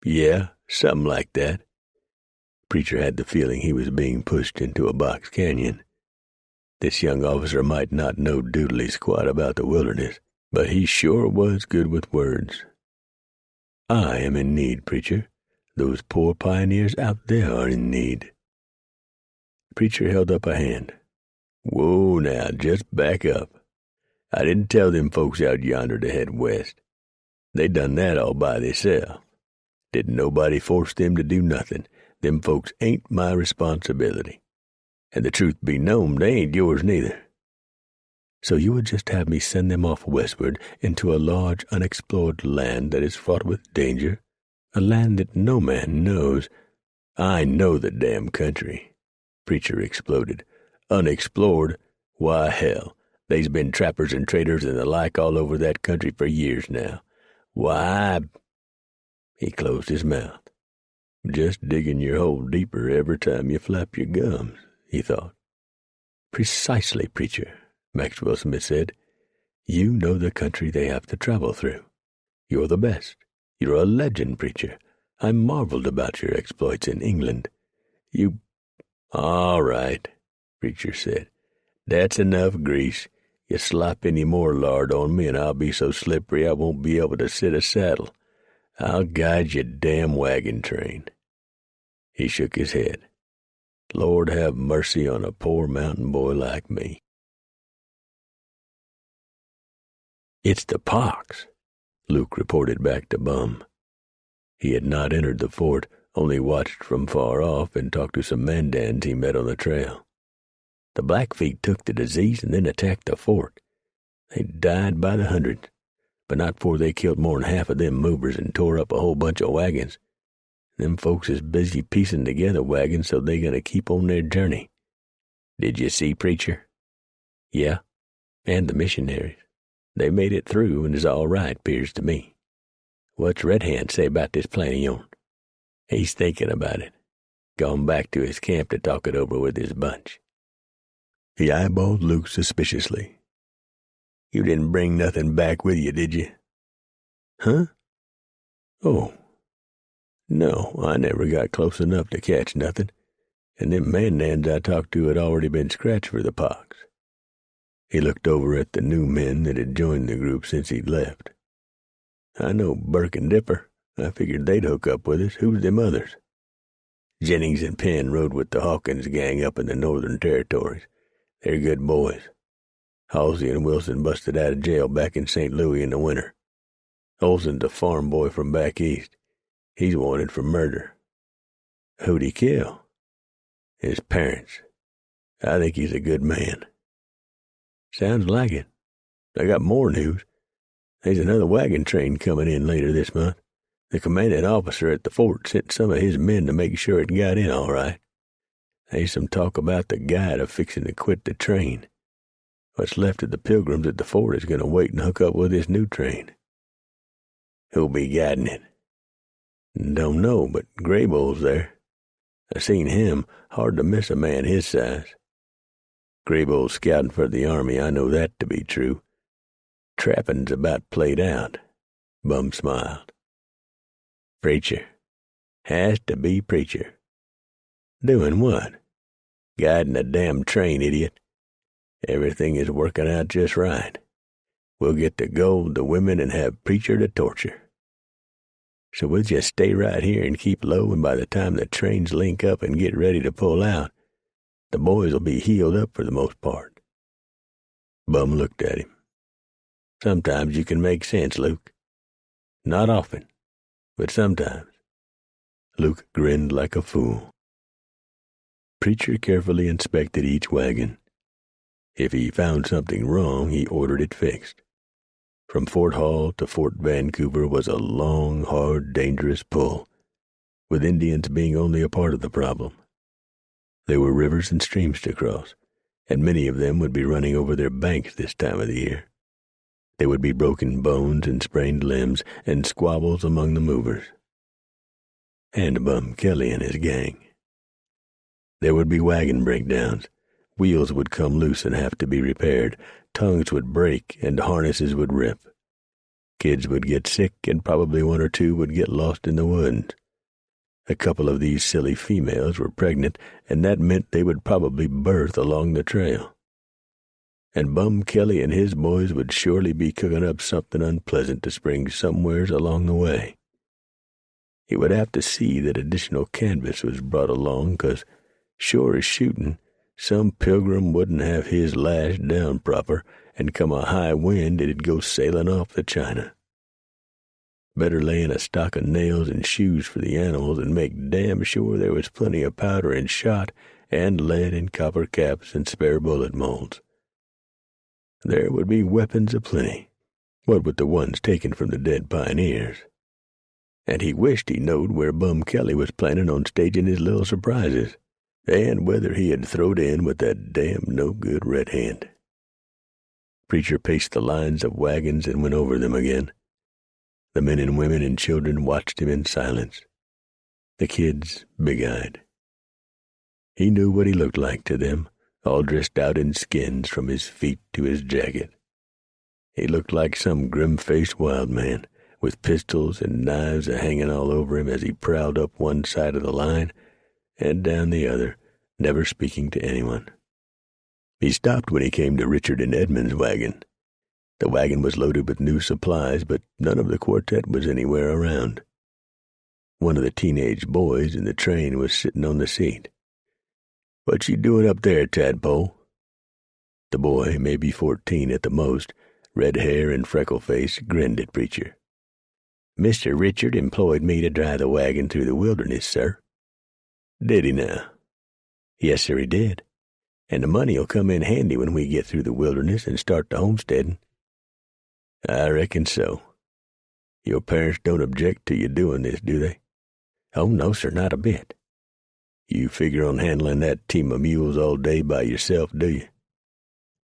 Yeah, something like that." Preacher had the feeling he was being pushed into a box canyon. This young officer might not know doodly squat about the wilderness, but he sure was good with words. "I am in need, Preacher. Those poor pioneers out there are in need." Preacher held up a hand. "Whoa now, just back up. I didn't tell them folks out yonder to head west. They done that all by theyself. Didn't nobody force them to do nothing. Them folks ain't my responsibility. And the truth be known, they ain't yours neither." So you would just have me send them off westward into a large unexplored land that is fraught with danger, a land that no man knows. I know the damn country, Preacher exploded. Unexplored? Why, hell, they's been trappers and traders and the like all over that country for years now. Why, he closed his mouth. Just digging your hole deeper every time you flap your gums, he thought. Precisely, Preacher, Maxwell Smith said. You know the country they have to travel through. You're the best. You're a legend, Preacher. I marveled about your exploits in England. All right, Preacher said. That's enough grease. You slop any more lard on me and I'll be so slippery I won't be able to sit a saddle. I'll guide your damn wagon train. He shook his head. Lord have mercy on a poor mountain boy like me. It's the pox, Luke reported back to Bum. He had not entered the fort, only watched from far off and talked to some Mandans he met on the trail. The Blackfeet took the disease and then attacked the fort. They died by the hundreds, but not before they killed more'n half of them movers and tore up a whole bunch of wagons. Them folks is busy piecing together wagons so they gonna keep on their journey. Did you see, Preacher? Yeah, and the missionaries. They made it through and is all right, 'pears to me. What's Red Hand say about this plan of yourn? He's thinking about it. Gone back to his camp to talk it over with his bunch. He eyeballed Luke suspiciously. You didn't bring nothing back with you, did you? Huh? Oh. No, I never got close enough to catch nothing, and them Mandans I talked to had already been scratched for the pox. He looked over at the new men that had joined the group since he'd left. I know Burke and Dipper. I figured they'd hook up with us. Who's them others? Jennings and Penn rode with the Hawkins gang up in the Northern Territories. They're good boys. Halsey and Wilson busted out of jail back in St. Louis in the winter. Olson's a farm boy from back east. He's wanted for murder. Who'd he kill? His parents. I think he's a good man. Sounds like it. I got more news. There's another wagon train coming in later this month. The commanding officer at the fort sent some of his men to make sure it got in all right. There's some talk about the guide fixing to quit the train. What's left of the pilgrims at the fort is going to wait and hook up with this new train. Who'll be guiding it? Don't know, but Graybull's there. I seen him. Hard to miss a man his size. Graybull's scouting for the army. I know that to be true. Trapping's about played out. Bum smiled. Preacher. Has to be Preacher. Doing what? Guiding a damn train, idiot. Everything is working out just right. We'll get the gold, the women, and have Preacher to torture. So we'll just stay right here and keep low, and by the time the trains link up and get ready to pull out, the boys will be healed up for the most part. Bum looked at him. Sometimes you can make sense, Luke. Not often, but sometimes. Luke grinned like a fool. Preacher carefully inspected each wagon. If he found something wrong, he ordered it fixed. From Fort Hall to Fort Vancouver was a long, hard, dangerous pull, with Indians being only a part of the problem. There were rivers and streams to cross, and many of them would be running over their banks this time of the year. There would be broken bones and sprained limbs and squabbles among the movers. And Bum Kelly and his gang. There would be wagon breakdowns. Wheels would come loose and have to be repaired. Tongues would break and harnesses would rip. Kids would get sick and probably one or two would get lost in the woods. A couple of these silly females were pregnant, and that meant they would probably birth along the trail. And Bum Kelly and his boys would surely be cooking up something unpleasant to spring somewheres along the way. He would have to see that additional canvas was brought along, 'cause sure as shooting, some pilgrim wouldn't have his lash down proper, and come a high wind it'd go sailing off to China. Better lay in a stock of nails and shoes for the animals and make damn sure there was plenty of powder and shot and lead and copper caps and spare bullet molds. There would be weapons aplenty, what with the ones taken from the dead pioneers. And he wished he knowed where Bum Kelly was planning on staging his little surprises, and whether he had throwed in with that damn no-good Red Hand. Preacher paced the lines of wagons and went over them again. The men and women and children watched him in silence, the kids big-eyed. He knew what he looked like to them, all dressed out in skins from his feet to his jacket. He looked like some grim-faced wild man, with pistols and knives hanging all over him as he prowled up one side of the line and down the other, never speaking to anyone. He stopped when he came to Richard and Edmund's wagon. The wagon was loaded with new supplies, but none of the quartet was anywhere around. One of the teenage boys in the train was sitting on the seat. "What you doing up there, Tadpole?" The boy, maybe 14 at the most, red hair and freckle face, grinned at Preacher. "Mr. Richard employed me to drive the wagon through the wilderness, sir." "Did he now?" "Yes, sir, he did. And the money'll come in handy when we get through the wilderness and start the homesteading." "I reckon so. Your parents don't object to you doing this, do they?" "Oh, no, sir, not a bit." "You figure on handling that team of mules all day by yourself, do you?"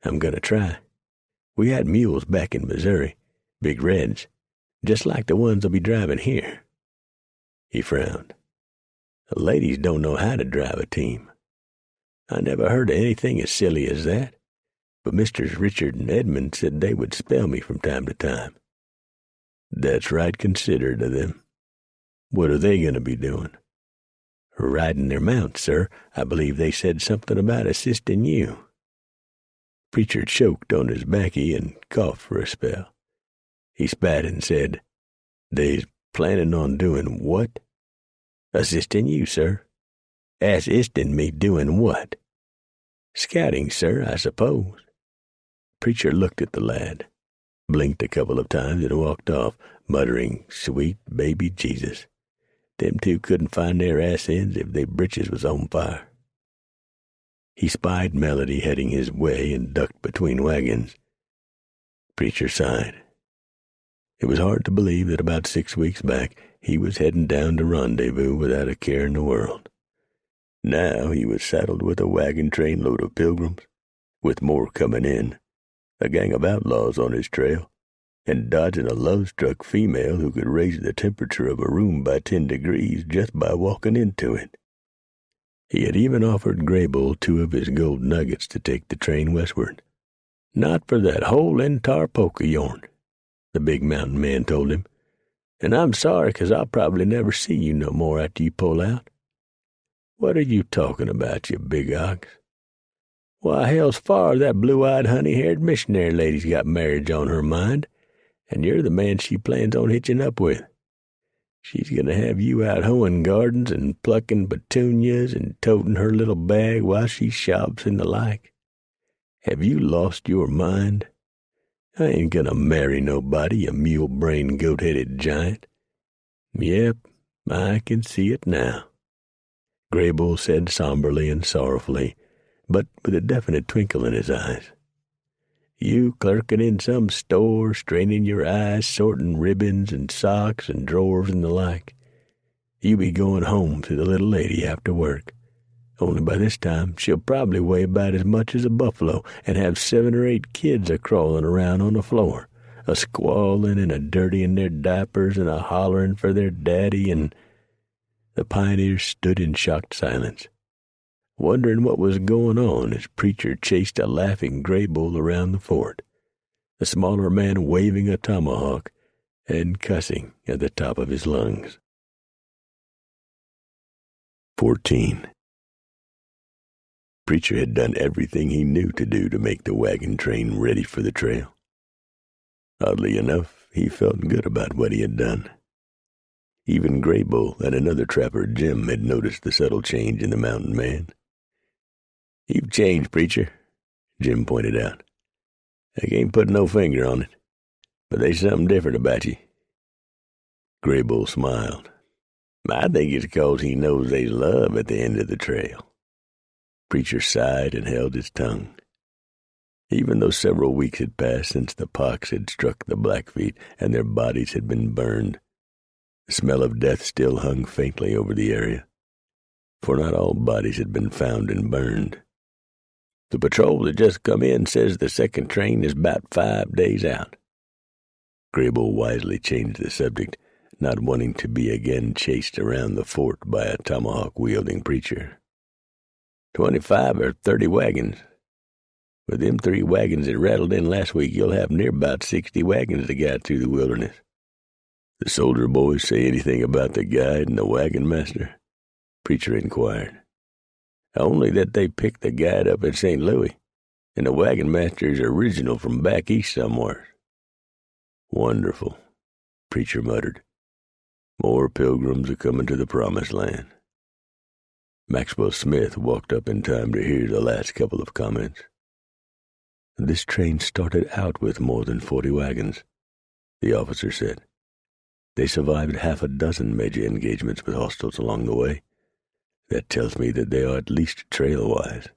"I'm going to try. We had mules back in Missouri, big reds, just like the ones I'll be driving here." He frowned. "The ladies don't know how to drive a team. I never heard of anything as silly as that, but Misters Richard and Edmund said they would spell me from time to time." "That's right considerate of them. What are they going to be doing?" "Riding their mounts, sir. I believe they said something about assisting you." Preacher choked on his baccy and coughed for a spell. He spat and said, "They's planning on doing what?" "Assisting you, sir." "Assisting me doing what?" "Scouting, sir, I suppose." Preacher looked at the lad, blinked a couple of times, and walked off, muttering, "Sweet baby Jesus. Them two couldn't find their ass ends if their britches was on fire." He spied Melody heading his way and ducked between wagons. Preacher sighed. It was hard to believe that about 6 weeks back he was heading down to rendezvous without a care in the world. Now he was saddled with a wagon train load of pilgrims, with more coming in, a gang of outlaws on his trail, and dodging a love-struck female who could raise the temperature of a room by 10 degrees just by walking into it. He had even offered Graybull 2 of his gold nuggets to take the train westward. "Not for that whole entire poke of yourn," the big mountain man told him. "And I'm sorry, 'cause I'll probably never see you no more after you pull out." "What are you talking about, you big ox?" "Why, hell's far that blue-eyed, honey-haired missionary lady's got marriage on her mind, and you're the man she plans on hitching up with. She's going to have you out hoeing gardens and plucking petunias and toting her little bag while she shops and the like. Have you lost your mind? I ain't going to marry nobody, you mule-brained, goat-headed giant." "Yep, I can see it now," Graybull said somberly and sorrowfully, but with a definite twinkle in his eyes. "You clerking in some store, straining your eyes, sorting ribbons and socks and drawers and the like. You be going home to the little lady after work. Only by this time she'll probably weigh about as much as a buffalo and have 7 or 8 kids a-crawling around on the floor, a-squalling and a-dirtying their diapers and a-hollering for their daddy and—" The pioneers stood in shocked silence, wondering what was going on as Preacher chased a laughing Graybull around the fort, the smaller man waving a tomahawk and cussing at the top of his lungs. 14. Preacher had done everything he knew to do to make the wagon train ready for the trail. Oddly enough, he felt good about what he had done. Even Graybull and another trapper, Jim, had noticed the subtle change in the mountain man. "You've changed, Preacher," Jim pointed out. "I can't put no finger on it, but there's something different about you." Graybull smiled. "I think it's 'cause he knows there's love at the end of the trail." Preacher sighed and held his tongue. Even though several weeks had passed since the pox had struck the Blackfeet and their bodies had been burned, the smell of death still hung faintly over the area, for not all bodies had been found and burned. "The patrol that just come in says the second train is about 5 days out." Graybull wisely changed the subject, not wanting to be again chased around the fort by a tomahawk-wielding preacher. 25 or 30 wagons. With them 3 wagons that rattled in last week, you'll have near about 60 wagons to guide through the wilderness. The soldier boys say anything about the guide and the wagon master? Preacher inquired. Only that they picked the guide up in St. Louis, and the wagon master is original from back east somewhere. Wonderful, Preacher muttered. More pilgrims are coming to the promised land. Maxwell Smith walked up in time to hear the last couple of comments. This train started out with more than 40 wagons, the officer said. They survived half a dozen major engagements with hostiles along the way. That tells me that they are at least trail-wise.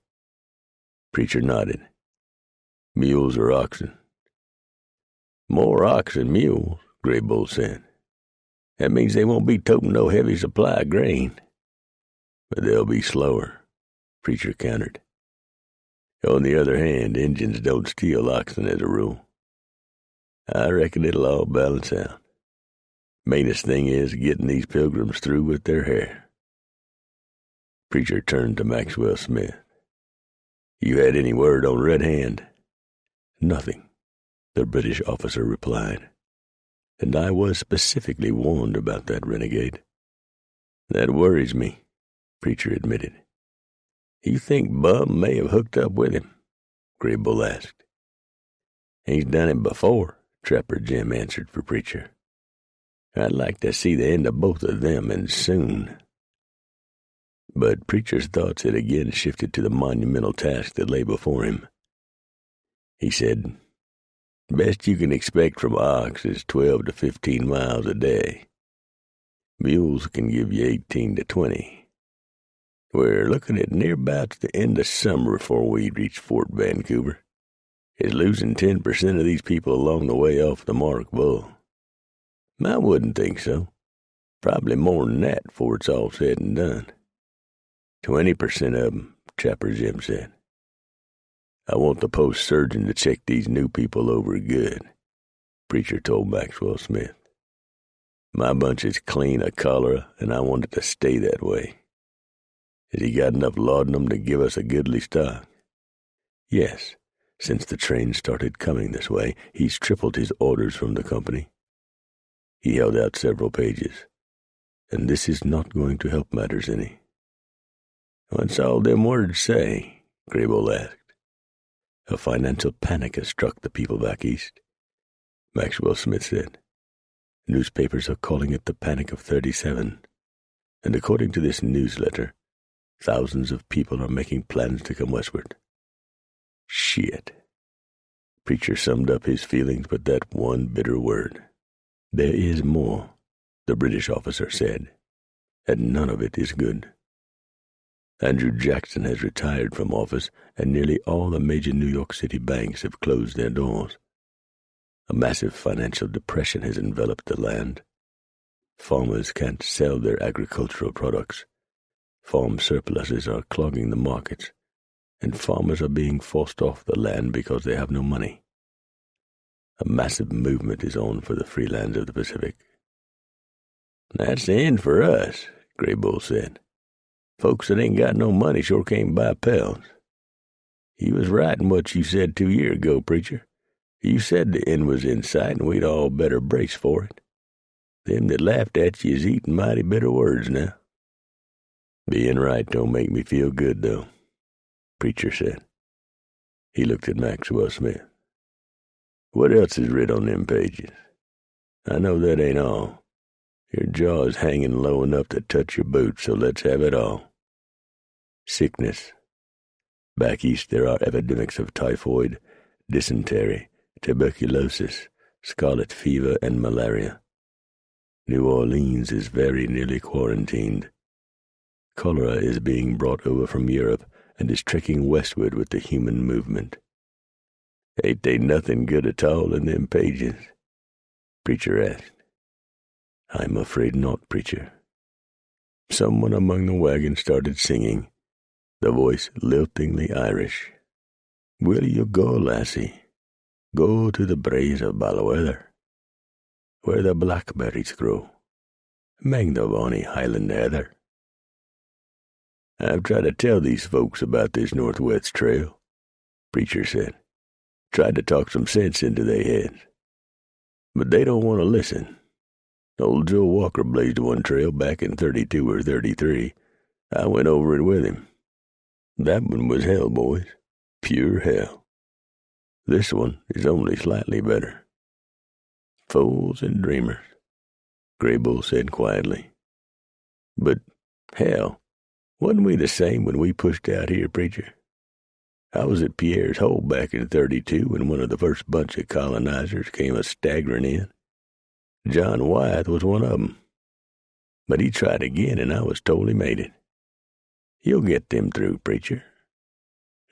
Preacher nodded. Mules or oxen? More ox than mules, Graybull said. That means they won't be toting no heavy supply of grain. But they'll be slower, Preacher countered. On the other hand, Injuns don't steal oxen as a rule. I reckon it'll all balance out. Mainest thing is getting these pilgrims through with their hair. Preacher turned to Maxwell Smith. You had any word on Red Hand? Nothing, the British officer replied. And I was specifically warned about that renegade. That worries me, Preacher admitted. You think Bum may have hooked up with him? Graybull asked. He's done it before, Trapper Jim answered for Preacher. I'd like to see the end of both of them, and soon. But Preacher's thoughts had again shifted to the monumental task that lay before him. He said, Best you can expect from ox is 12 to 15 miles a day. Mules can give you 18 to 20. We're looking at near about the end of summer before we reach Fort Vancouver. Is losing 10% of these people along the way off the Mark Bull. I wouldn't think so. Probably more than that before it's all said and done. 20% of them, Trapper Jim said. I want the post surgeon to check these new people over good, Preacher told Maxwell Smith. My bunch is clean of cholera, and I want it to stay that way. Has he got enough laudanum to give us a goodly stock? Yes, since the train started coming this way, he's tripled his orders from the company. He held out several pages. And this is not going to help matters any. What's all them words say? Graybull asked. A financial panic has struck the people back east, Maxwell Smith said. Newspapers are calling it the Panic of 37. And according to this newsletter, thousands of people are making plans to come westward. Shit. Preacher summed up his feelings with that one bitter word. There is more, the British officer said, and none of it is good. Andrew Jackson has retired from office, and nearly all the major New York City banks have closed their doors. A massive financial depression has enveloped the land. Farmers can't sell their agricultural products. Farm surpluses are clogging the markets, and farmers are being forced off the land because they have no money. A massive movement is on for the free lands of the Pacific. That's the end for us, Graybull said. Folks that ain't got no money sure can't buy pelts. You was right in what you said 2 years ago, Preacher. You said the end was in sight and we'd all better brace for it. Them that laughed at you is eating mighty bitter words now. Being right don't make me feel good, though, Preacher said. He looked at Maxwell Smith. What else is writ on them pages? I know that ain't all. Your jaw is hanging low enough to touch your boots, so let's have it all. Sickness. Back east there are epidemics of typhoid, dysentery, tuberculosis, scarlet fever, and malaria. New Orleans is very nearly quarantined. Cholera is being brought over from Europe and is trekking westward with the human movement. Ain't they nothing good at all in them pages? Preacher asked. I'm afraid not, preacher. Someone among the wagon started singing, the voice liltingly Irish. Will you go, lassie? Go to the braes of Balweather, where the blackberries grow, 'mang the bonny Highland heather. I've tried to tell these folks about this Northwest Trail, preacher said. Tried to talk some sense into their heads. But they don't want to listen. Old Joe Walker blazed one trail back in 32 or 33. I went over it with him. That one was hell, boys. Pure hell. This one is only slightly better. Fools and dreamers, Graybull said quietly. But, hell, wasn't we the same when we pushed out here, preacher? I was at Pierre's Hole back in 32 when one of the first bunch of colonizers came a-staggering in. John Wyeth was one of 'em. But he tried again, and I was told he made it. You'll get them through, preacher.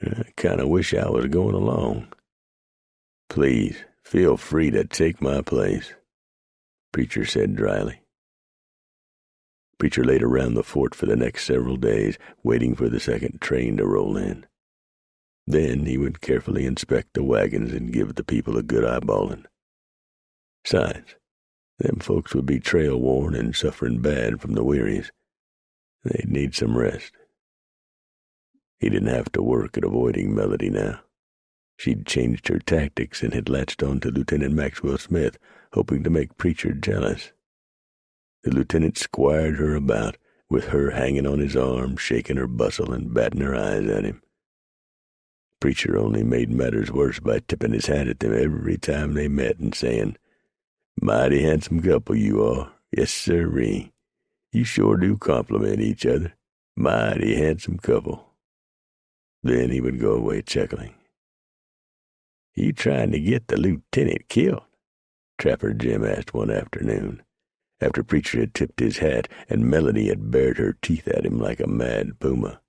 I kind of wish I was going along. Please, feel free to take my place, preacher said dryly. Preacher laid around the fort for the next several days, waiting for the second train to roll in. Then he would carefully inspect the wagons and give the people a good eyeballing. Besides, them folks would be trail-worn and suffering bad from the wearies. They'd need some rest. He didn't have to work at avoiding Melody now. She'd changed her tactics and had latched on to Lieutenant Maxwell Smith, hoping to make Preacher jealous. The lieutenant squired her about, with her hanging on his arm, shaking her bustle and batting her eyes at him. Preacher only made matters worse by tipping his hat at them every time they met and saying, Mighty handsome couple you are. Yes, sirree. You sure do compliment each other. Mighty handsome couple. Then he would go away chuckling. You trying to get the lieutenant killed? Trapper Jim asked one afternoon, after Preacher had tipped his hat and Melody had bared her teeth at him like a mad puma.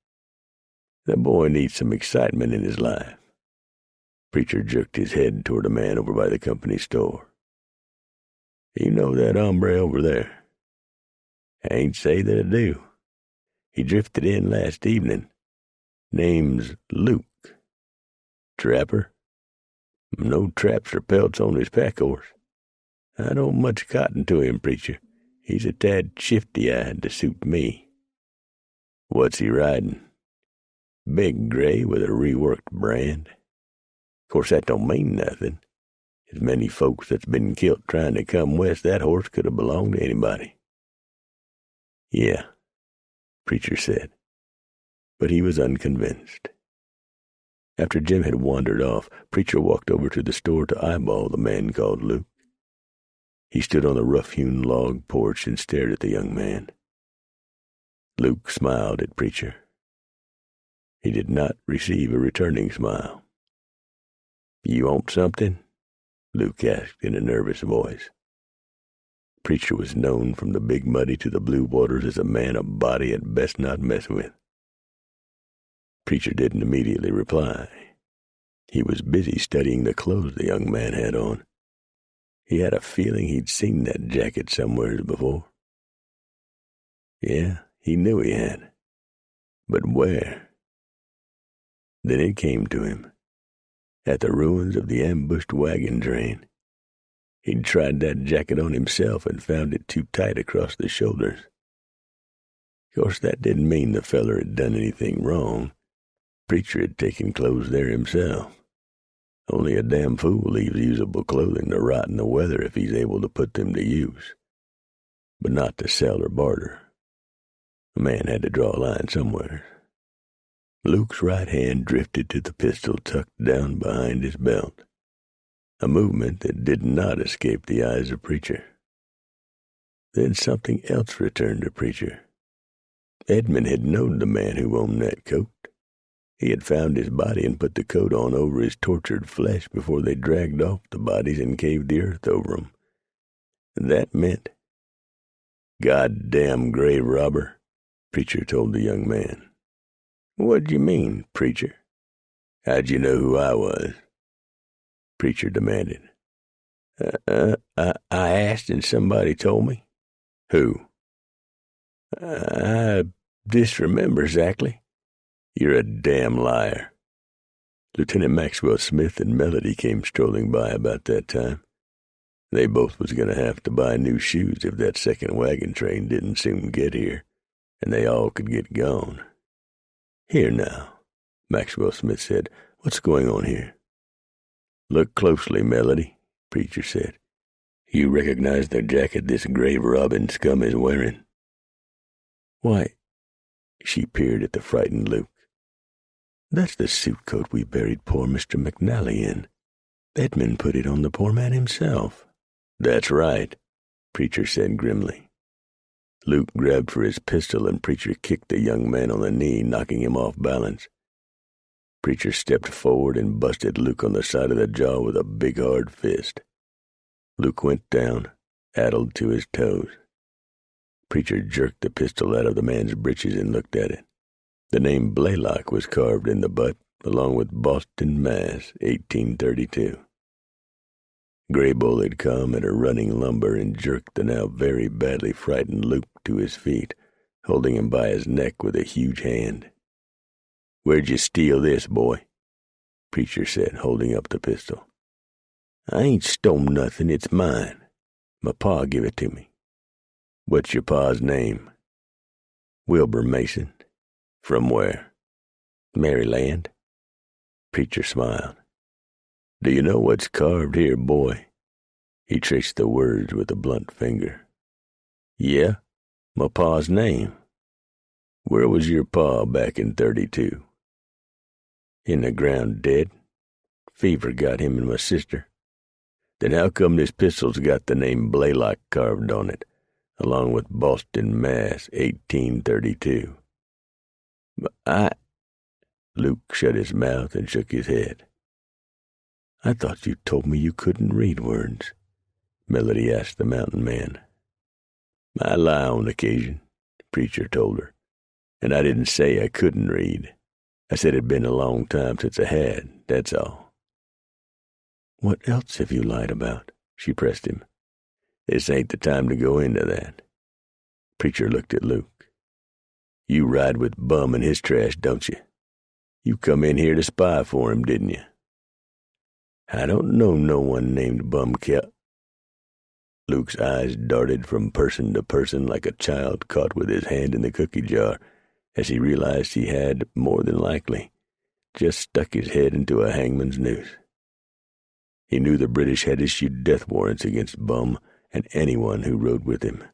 The boy needs some excitement in his life. Preacher jerked his head toward a man over by the company store. You know that hombre over there? I ain't say that I do. He drifted in last evening. Name's Luke. Trapper? No traps or pelts on his pack horse. I don't much cotton to him, preacher. He's a tad shifty-eyed to suit me. What's he riding? Big gray with a reworked brand. Of course, that don't mean nothing. As many folks that's been killed trying to come west, that horse could have belonged to anybody. Yeah, Preacher said, but he was unconvinced. After Jim had wandered off, Preacher walked over to the store to eyeball the man called Luke. He stood on the rough-hewn log porch and stared at the young man. Luke smiled at Preacher. He did not receive a returning smile. You want something? Luke asked in a nervous voice. Preacher was known from the Big Muddy to the Blue Waters as a man of body had best not mess with. Preacher didn't immediately reply. He was busy studying the clothes the young man had on. He had a feeling he'd seen that jacket somewhere before. Yeah, he knew he had. But where? Then it came to him. At the ruins of the ambushed wagon train. He'd tried that jacket on himself and found it too tight across the shoulders. Of course, that didn't mean the feller had done anything wrong. Preacher had taken clothes there himself. Only a damn fool leaves usable clothing to rot in the weather if he's able to put them to use. But not to sell or barter. A man had to draw a line somewhere. Luke's right hand drifted to the pistol tucked down behind his belt, a movement that did not escape the eyes of Preacher. Then something else returned to Preacher. Edmund had known the man who owned that coat. He had found his body and put the coat on over his tortured flesh before they dragged off the bodies and caved the earth over 'em. That meant, "Goddamn grave robber," Preacher told the young man. "What d'you mean, Preacher? How'd you know who I was?" Preacher demanded. I asked and somebody told me. Who? I disremember exactly. You're a damn liar. Lieutenant Maxwell Smith and Melody came strolling by about that time. They both was going to have to buy new shoes if that second wagon train didn't soon get here, and they all could get gone. Here now, Maxwell Smith said, what's going on here? Look closely, Melody, Preacher said. You recognize the jacket this grave robbing scum is wearing? Why, she peered at the frightened Luke. That's the suit coat we buried poor Mr. McNally in. Edmund put it on the poor man himself. That's right, Preacher said grimly. Luke grabbed for his pistol and Preacher kicked the young man on the knee, knocking him off balance. Preacher stepped forward and busted Luke on the side of the jaw with a big hard fist. Luke went down, addled to his toes. Preacher jerked the pistol out of the man's breeches and looked at it. The name Blaylock was carved in the butt, along with Boston, Mass., 1832. Graybull had come at a running lumber and jerked the now very badly frightened Luke to his feet, holding him by his neck with a huge hand. Where'd you steal this, boy? Preacher said, holding up the pistol. I ain't stole nothing, it's mine. My pa give it to me. What's your pa's name? Wilbur Mason. From where? Maryland. Preacher smiled. Do you know what's carved here, boy? He traced the words with a blunt finger. Yeah, my pa's name. Where was your pa back in 32? In the ground dead. Fever got him and my sister. Then how come this pistol's got the name Blaylock carved on it, along with Boston, Mass., 1832? Luke shut his mouth and shook his head. I thought you told me you couldn't read words, Melody asked the mountain man. I lie on occasion, Preacher told her, and I didn't say I couldn't read. I said it'd been a long time since I had, that's all. What else have you lied about? She pressed him. This ain't the time to go into that. Preacher looked at Luke. You ride with Bum and his trash, don't you? You come in here to spy for him, didn't you? I don't know no one named Bum Kelp. Luke's eyes darted from person to person like a child caught with his hand in the cookie jar as he realized he had, more than likely, just stuck his head into a hangman's noose. He knew the British had issued death warrants against Bum and anyone who rode with him.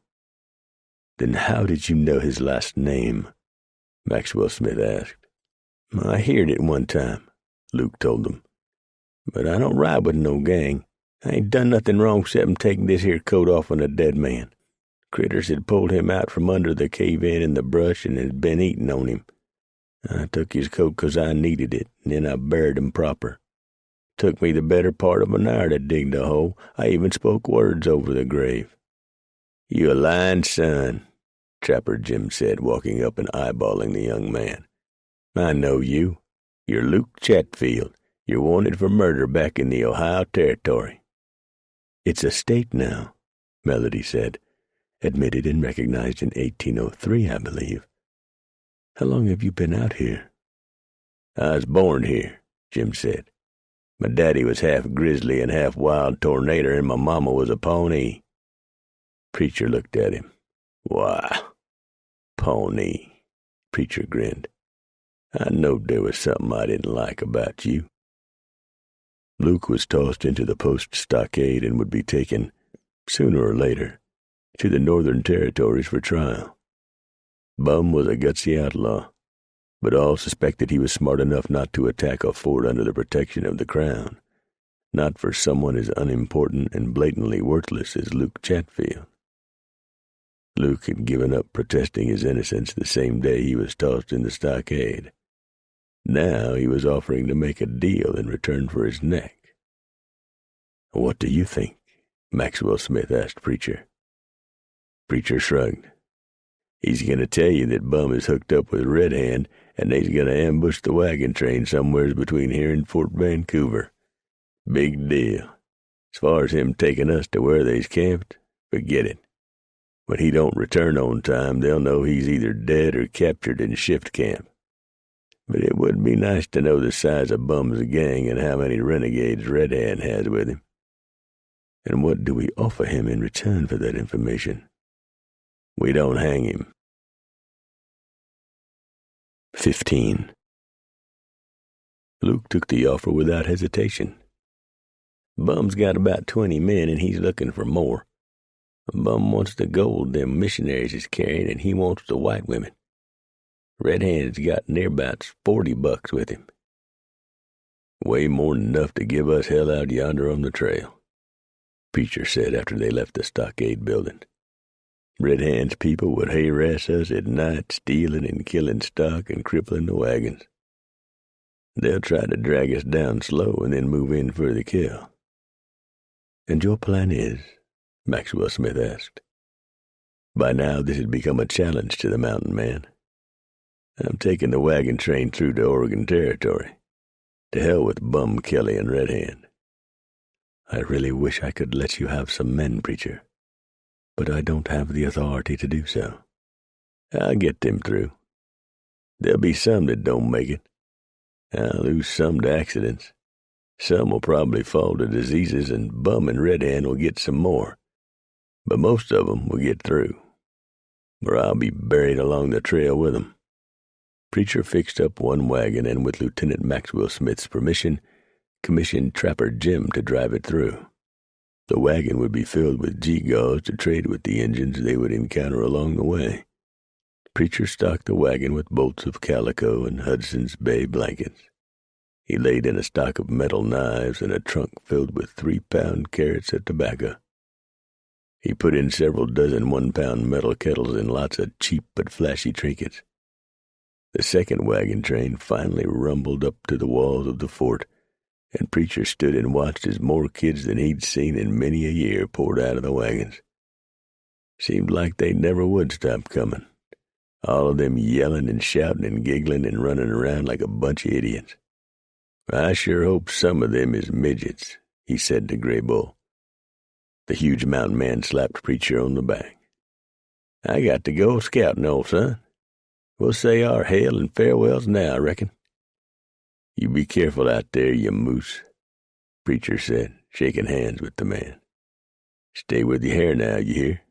Then how did you know his last name? Maxwell Smith asked. I heard it one time, Luke told him. But I don't ride with no gang. I ain't done nothing wrong except taking this here coat off on a dead man. Critters had pulled him out from under the cave-in in the brush and had been eating on him. I took his coat 'cause I needed it, and then I buried him proper. Took me the better part of an hour to dig the hole. I even spoke words over the grave. You a lying son, Trapper Jim said, walking up and eyeballing the young man. I know you. You're Luke Chatfield. You're wanted for murder back in the Ohio Territory. It's a state now, Melody said, admitted and recognized in 1803, I believe. How long have you been out here? I was born here, Jim said. My daddy was half grizzly and half wild tornado, and my mama was a Pawnee. Preacher looked at him. Why, Pawnee, Preacher grinned. I knowed there was something I didn't like about you. Luke was tossed into the post stockade and would be taken, sooner or later, to the Northern Territories for trial. Bum was a gutsy outlaw, but all suspected he was smart enough not to attack a fort under the protection of the Crown, not for someone as unimportant and blatantly worthless as Luke Chatfield. Luke had given up protesting his innocence the same day he was tossed in the stockade. Now he was offering to make a deal in return for his neck. What do you think? Maxwell Smith asked Preacher. Preacher shrugged. He's going to tell you that Bum is hooked up with Red Hand, and they's going to ambush the wagon train somewheres between here and Fort Vancouver. Big deal. As far as him taking us to where they's camped, forget it. When he don't return on time, they'll know he's either dead or captured in shift camp. But it would be nice to know the size of Bum's gang and how many renegades Red Hand has with him. And what do we offer him in return for that information? We don't hang him. 15. Luke took the offer without hesitation. Bum's got about 20 men, and he's looking for more. Bum wants the gold them missionaries is carrying, and he wants the white women. Red Hand's got nearabouts $40 with him. Way more'n enough to give us hell out yonder on the trail, Preacher said after they left the stockade building. Red Hand's people would harass us at night, stealing and killing stock and crippling the wagons. They'll try to drag us down slow and then move in for the kill. And your plan is? Maxwell Smith asked. By now this had become a challenge to the mountain man. I'm taking the wagon train through to Oregon Territory. To hell with Bum Kelly and Red Hand. I really wish I could let you have some men, Preacher, but I don't have the authority to do so. I'll get them through. There'll be some that don't make it. I'll lose some to accidents. Some will probably fall to diseases, and Bum and Red Hand will get some more. But most of them will get through, or I'll be buried along the trail with them. Preacher fixed up one wagon and, with Lieutenant Maxwell Smith's permission, commissioned Trapper Jim to drive it through. The wagon would be filled with gewgaws to trade with the Injuns they would encounter along the way. Preacher stocked the wagon with bolts of calico and Hudson's Bay blankets. He laid in a stock of metal knives and a trunk filled with 3-pound carrots of tobacco. He put in several dozen 1-pound metal kettles and lots of cheap but flashy trinkets. The second wagon train finally rumbled up to the walls of the fort, and Preacher stood and watched as more kids than he'd seen in many a year poured out of the wagons. Seemed like they never would stop coming, all of them yelling and shouting and giggling and running around like a bunch of idiots. I sure hope some of them is midgets, he said to Gray Bull. The huge mountain man slapped Preacher on the back. I got to go scouting, old son. We'll say our hail and farewells now, I reckon. You be careful out there, you moose, Preacher said, shaking hands with the man. Stay with your hair now, you hear?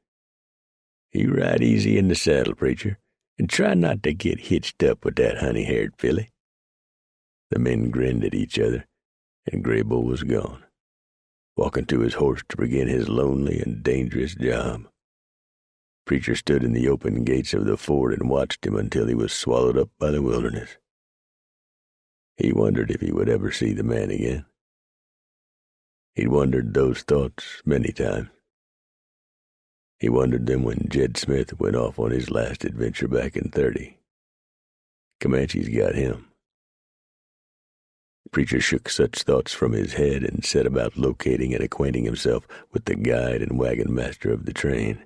You ride easy in the saddle, Preacher, and try not to get hitched up with that honey-haired filly. The men grinned at each other, and Gray Bull was gone, walking to his horse to begin his lonely and dangerous job. Preacher stood in the open gates of the fort and watched him until he was swallowed up by the wilderness. He wondered if he would ever see the man again. He'd wondered those thoughts many times. He wondered them when Jed Smith went off on his last adventure back in '30. Comanches got him. Preacher shook such thoughts from his head and set about locating and acquainting himself with the guide and wagon master of the train.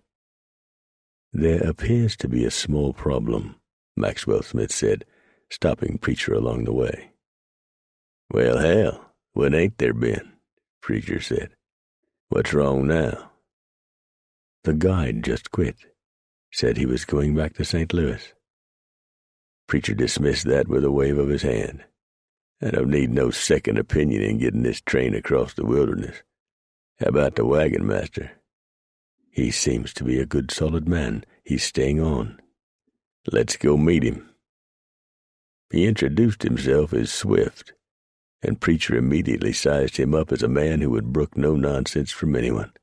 There appears to be a small problem, Maxwell Smith said, stopping Preacher along the way. Well, hell, what ain't there been? Preacher said. What's wrong now? The guide just quit. Said he was going back to St. Louis. Preacher dismissed that with a wave of his hand. I don't need no second opinion in getting this train across the wilderness. How about the wagon master? He seems to be a good, solid man. He's staying on. Let's go meet him. He introduced himself as Swift, and Preacher immediately sized him up as a man who would brook no nonsense from anyone.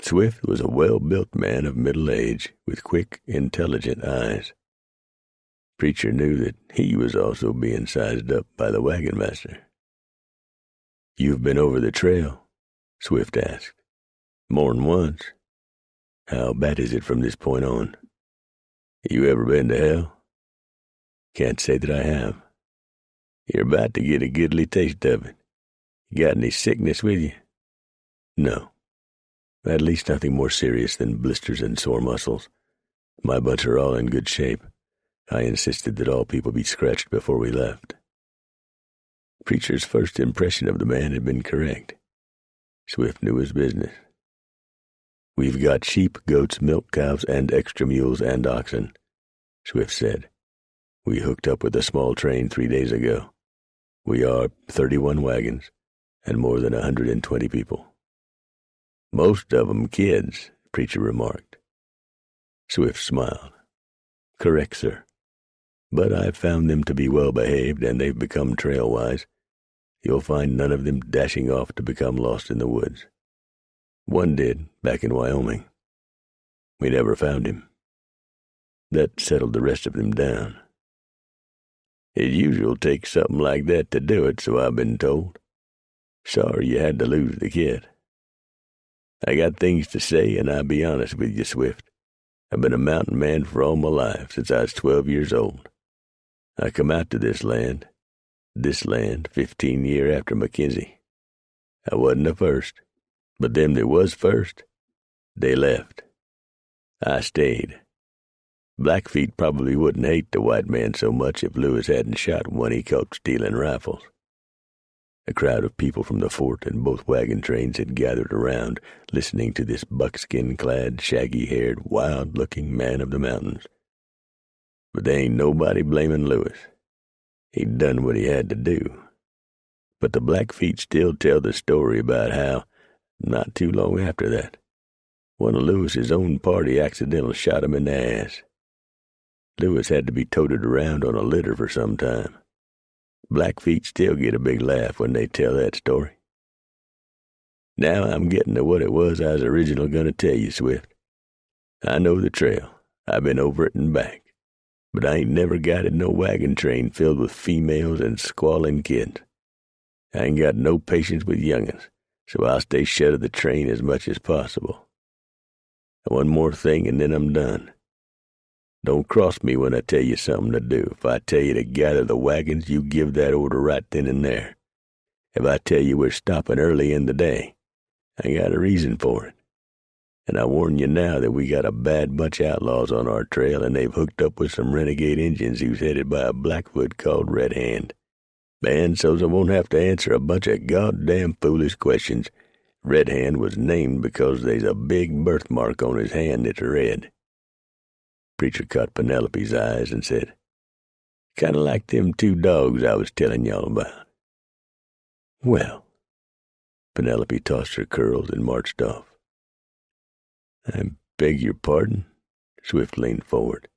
Swift was a well-built man of middle age, with quick, intelligent eyes. Preacher knew that he was also being sized up by the wagon master. You've been over the trail? Swift asked. More'n once. How bad is it from this point on? You ever been to hell? Can't say that I have. You're about to get a goodly taste of it. You got any sickness with you? No. At least nothing more serious than blisters and sore muscles. My bunch are all in good shape. I insisted that all people be scratched before we left. Preacher's first impression of the man had been correct. Swift knew his business. "We've got sheep, goats, milk cows, and extra mules and oxen," Swift said. "We hooked up with a small train 3 days ago. We are 31 wagons and more than 120 people." "Most of 'em kids," Preacher remarked. Swift smiled. "Correct, sir. But I've found them to be well-behaved, and they've become trail-wise. You'll find none of them dashing off to become lost in the woods. One did, back in Wyoming. We never found him. That settled the rest of them down. It usually takes something like that to do it, so I've been told. Sorry you had to lose the kid. I got things to say, and I'll be honest with you, Swift. I've been a mountain man for all my life, since I was 12 years old. I come out to this land, 15 years after Mackenzie. I wasn't the first, but them that was first, they left. I stayed. Blackfeet probably wouldn't hate the white man so much if Lewis hadn't shot one he caught stealing rifles. A crowd of people from the fort and both wagon trains had gathered around, listening to this buckskin-clad, shaggy-haired, wild-looking man of the mountains. But they ain't nobody blaming Lewis. He'd done what he had to do. But the Blackfeet still tell the story about how, not too long after that, one of Lewis's own party accidentally shot him in the ass. Lewis had to be toted around on a litter for some time. Blackfeet still get a big laugh when they tell that story. Now I'm getting to what it was I was originally going to tell you, Swift. I know the trail. I've been over it and back. But I ain't never guided no wagon train filled with females and squalling kids. I ain't got no patience with young'uns, so I'll stay shut of the train as much as possible. One more thing, and then I'm done. Don't cross me when I tell you something to do. If I tell you to gather the wagons, you give that order right then and there. If I tell you we're stopping early in the day, I got a reason for it. And I warn you now that we got a bad bunch of outlaws on our trail, and they've hooked up with some renegade Injuns who's headed by a Blackfoot called Red Hand. And so's I won't have to answer a bunch of goddamn foolish questions, Red Hand was named because there's a big birthmark on his hand that's red." Preacher caught Penelope's eyes and said, "Kind of like them 2 dogs I was telling y'all about." "Well," Penelope tossed her curls and marched off. "I beg your pardon?" Swift leaned forward.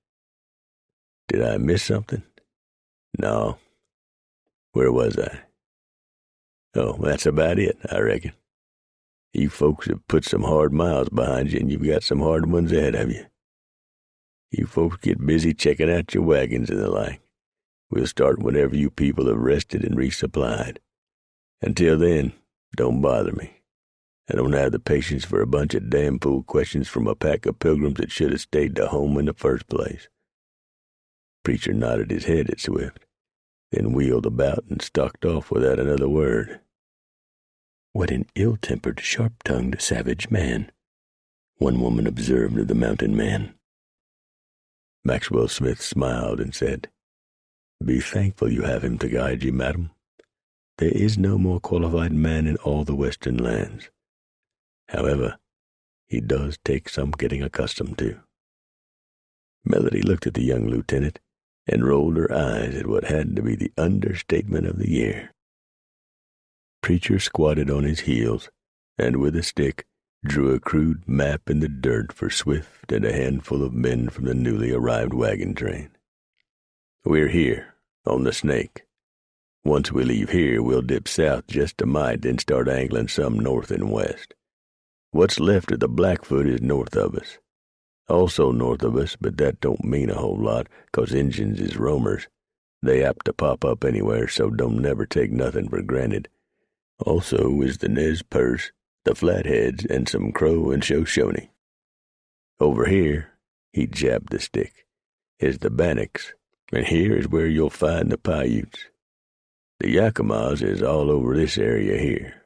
"Did I miss something?" "No. Where was I?" "Oh, that's about it, I reckon. You folks have put some hard miles behind you, and you've got some hard ones ahead of you. You folks get busy checking out your wagons and the like. We'll start whenever you people have rested and resupplied. Until then, don't bother me. I don't have the patience for a bunch of damn fool questions from a pack of pilgrims that should have stayed to home in the first place." Preacher nodded his head at Swift, then wheeled about and stalked off without another word. "What an ill-tempered, sharp-tongued, savage man," one woman observed of the mountain man. Maxwell Smith smiled and said, "Be thankful you have him to guide you, madam. There is no more qualified man in all the western lands. However, he does take some getting accustomed to." Melody looked at the young lieutenant and rolled her eyes at what had to be the understatement of the year. Preacher squatted on his heels and with a stick drew a crude map in the dirt for Swift and a handful of men from the newly arrived wagon train. "We're here, on the Snake. Once we leave here, we'll dip south just a mite, then start angling some north and west. What's left of the Blackfoot is north of us. Also north of us, but that don't mean a whole lot, 'cause Injuns is roamers. They apt to pop up anywhere, so don't never take nothing for granted. Also is the Nez Perce, the Flatheads, and some Crow and Shoshone. Over here," he jabbed the stick, "is the Bannocks, and here is where you'll find the Paiutes. The Yakimas is all over this area here.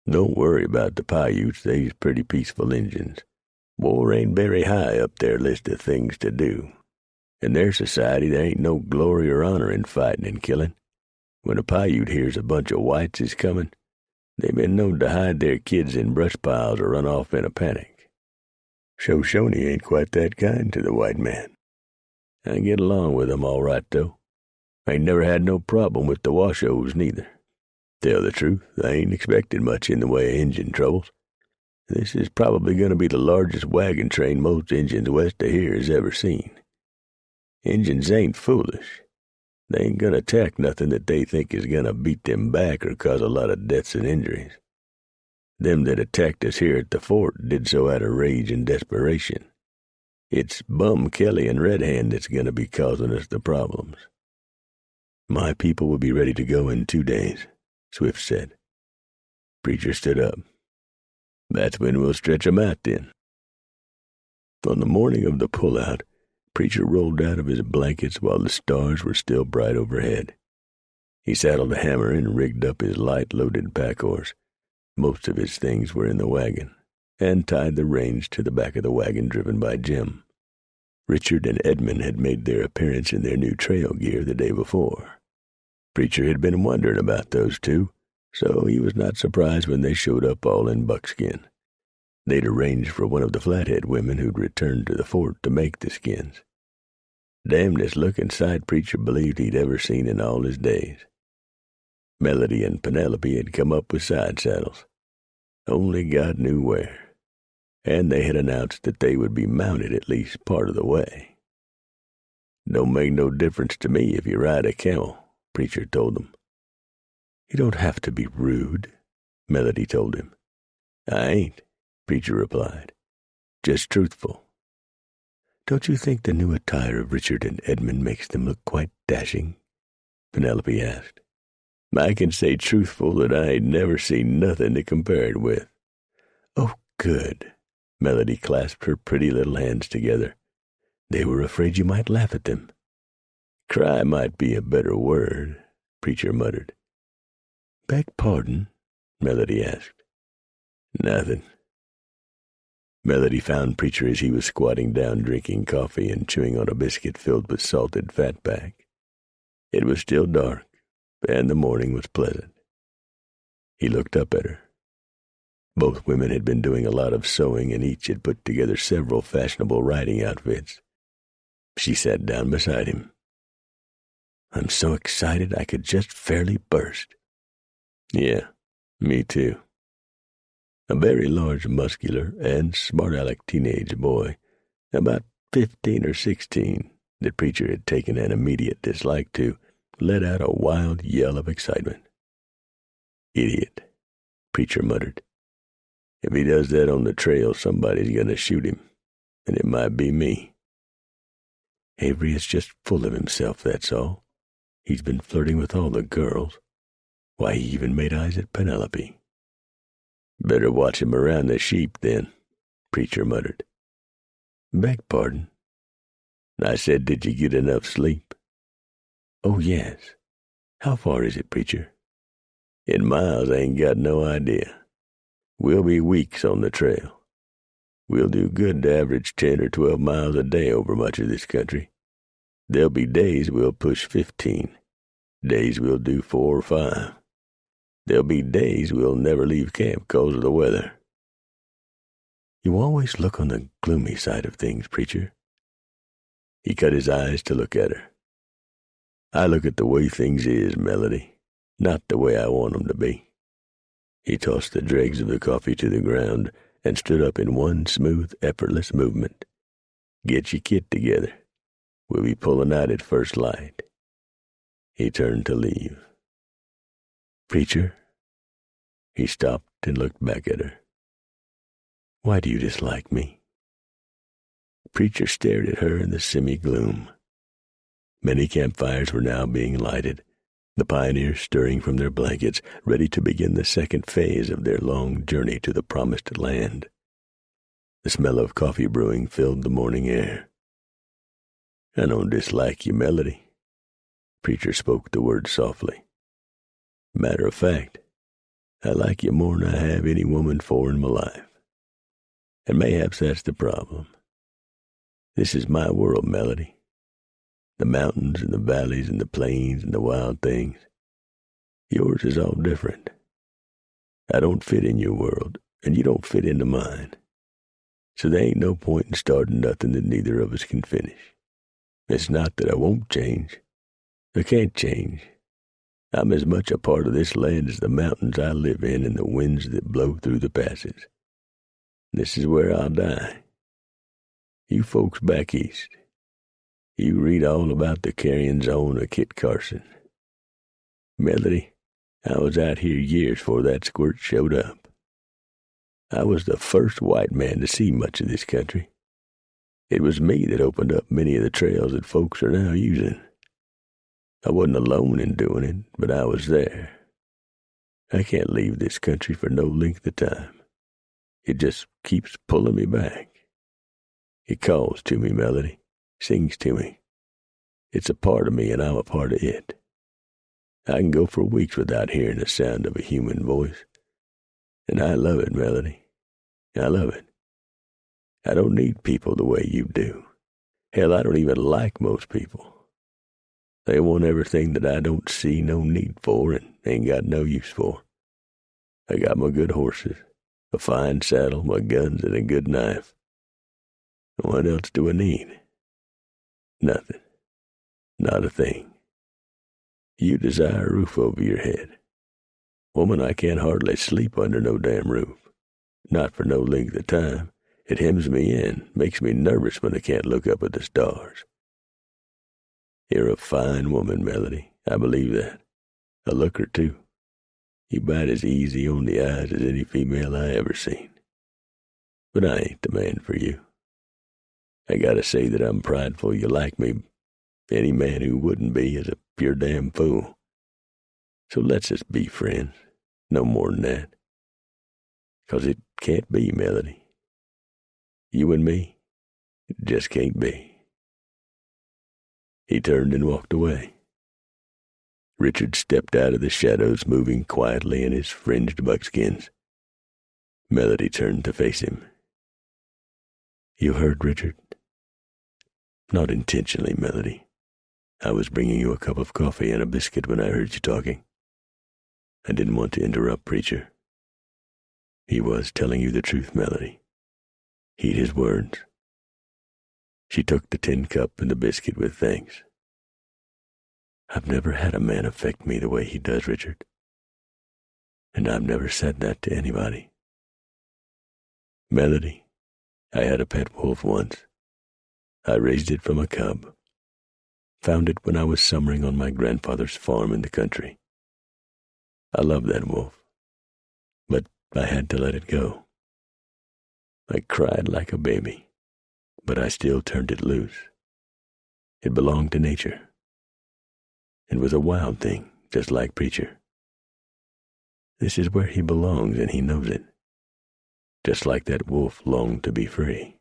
Don't worry about the Paiutes, they's pretty peaceful Injuns. War ain't very high up their list of things to do. In their society there ain't no glory or honor in fighting and killing. When a Paiute hears a bunch of whites is coming, they've been known to hide their kids in brush piles or run off in a panic. Shoshone ain't quite that kind to the white man. I get along with 'em all right, though. I ain't never had no problem with the Washos, neither. Tell the truth, I ain't expected much in the way of Injun troubles. This is probably going to be the largest wagon train most Injuns west of here has ever seen. Injuns ain't foolish. They ain't going to attack nothing that they think is going to beat them back or cause a lot of deaths and injuries. Them that attacked us here at the fort did so out of rage and desperation. It's Bum Kelly and Red Hand that's going to be causing us the problems. My people will be ready to go in 2 days, Swift said. Preacher stood up. That's when we'll stretch 'em out, then. On the morning of the pullout, Preacher rolled out of his blankets while the stars were still bright overhead. He saddled a hammer and rigged up his light-loaded pack-horse. Most of his things were in the wagon, and tied the reins to the back of the wagon driven by Jim. Richard and Edmund had made their appearance in their new trail gear the day before. Preacher had been wondering about those two, so he was not surprised when they showed up all in buckskin. They'd arranged for one of the Flathead women who'd returned to the fort to make the skins. Damnedest looking sight Preacher believed he'd ever seen in all his days. Melody and Penelope had come up with side saddles. Only God knew where. And they had announced that they would be mounted at least part of the way. Don't make no difference to me if you ride a camel, Preacher told them. You don't have to be rude, Melody told him. I ain't, Preacher replied. Just truthful. Don't you think the new attire of Richard and Edmund makes them look quite dashing? Penelope asked. I can say truthful that I ain't never seen nothing to compare it with. Oh, good. Melody clasped her pretty little hands together. They were afraid you might laugh at them. Cry might be a better word, Preacher muttered. Beg pardon? Melody asked. Nothing. Melody found Preacher as he was squatting down drinking coffee and chewing on a biscuit filled with salted fatback. It was still dark, and the morning was pleasant. He looked up at her. Both women had been doing a lot of sewing, and each had put together several fashionable riding outfits. She sat down beside him. I'm so excited I could just fairly burst. Yeah, me too. A very large, muscular, and smart-aleck teenage boy, about 15 or 16, that Preacher had taken an immediate dislike to, let out a wild yell of excitement. Idiot, Preacher muttered. If he does that on the trail, somebody's going to shoot him, and it might be me. Avery is just full of himself, that's all. He's been flirting with all the girls. Why, he even made eyes at Penelope. Better watch him around the sheep, then, Preacher muttered. Beg pardon? I said, did you get enough sleep? Oh, yes. How far is it, Preacher? In miles, I ain't got no idea. We'll be weeks on the trail. We'll do good to average 10 or 12 miles a day over much of this country. There'll be days we'll push 15, days we'll do 4 or 5. There'll be days we'll never leave camp because of the weather. You always look on the gloomy side of things, Preacher. He cut his eyes to look at her. I look at the way things is, Melody, not the way I want 'em to be. He tossed the dregs of the coffee to the ground and stood up in one smooth, effortless movement. Get your kit together. We'll be pulling out at first light. He turned to leave. Preacher? He stopped and looked back at her. Why do you dislike me? Preacher stared at her in the semi-gloom. Many campfires were now being lighted, the pioneers stirring from their blankets, ready to begin the second phase of their long journey to the promised land. The smell of coffee brewing filled the morning air. I don't dislike you, Melody. Preacher spoke the word softly. Matter of fact, I like you more'n I have any woman for in my life. And mayhaps that's the problem. This is my world, Melody. The mountains and the valleys and the plains and the wild things. Yours is all different. I don't fit in your world, and you don't fit into mine. So there ain't no point in starting nothing that neither of us can finish. It's not that I won't change. I can't change. I'm as much a part of this land as the mountains I live in and the winds that blow through the passes. This is where I'll die. You folks back east, you read all about the carryings on of Kit Carson. Melody, I was out here years before that squirt showed up. I was the first white man to see much of this country. It was me that opened up many of the trails that folks are now using. I wasn't alone in doing it, but I was there. I can't leave this country for no length of time. It just keeps pulling me back. It calls to me, Melody, sings to me. It's a part of me, and I'm a part of it. I can go for weeks without hearing the sound of a human voice. And I love it, Melody. I love it. I don't need people the way you do. Hell, I don't even like most people. They want everything that I don't see no need for and ain't got no use for. I got my good horses, a fine saddle, my guns, and a good knife. What else do I need? Nothing. Not a thing. You desire a roof over your head. Woman, I can't hardly sleep under no damn roof. Not for no length of time. It hems me in, makes me nervous when I can't look up at the stars. You're a fine woman, Melody. I believe that. A looker, too. You bite as easy on the eyes as any female I ever seen. But I ain't the man for you. I gotta say that I'm prideful you like me. Any man who wouldn't be is a pure damn fool. So let's just be friends. No more than that. 'Cause it can't be, Melody. You and me, it just can't be. He turned and walked away. Richard stepped out of the shadows, moving quietly in his fringed buckskins. Melody turned to face him. You heard, Richard? Not intentionally, Melody. I was bringing you a cup of coffee and a biscuit when I heard you talking. I didn't want to interrupt, preacher. He was telling you the truth, Melody. Heed his words. She took the tin cup and the biscuit with thanks. I've never had a man affect me the way he does, Richard. And I've never said that to anybody. Melody, I had a pet wolf once. I raised it from a cub. Found it when I was summering on my grandfather's farm in the country. I loved that wolf, but I had to let it go. I cried like a baby, but I still turned it loose. It belonged to nature. It was a wild thing, just like Preacher. This is where he belongs, and he knows it. Just like that wolf longed to be free.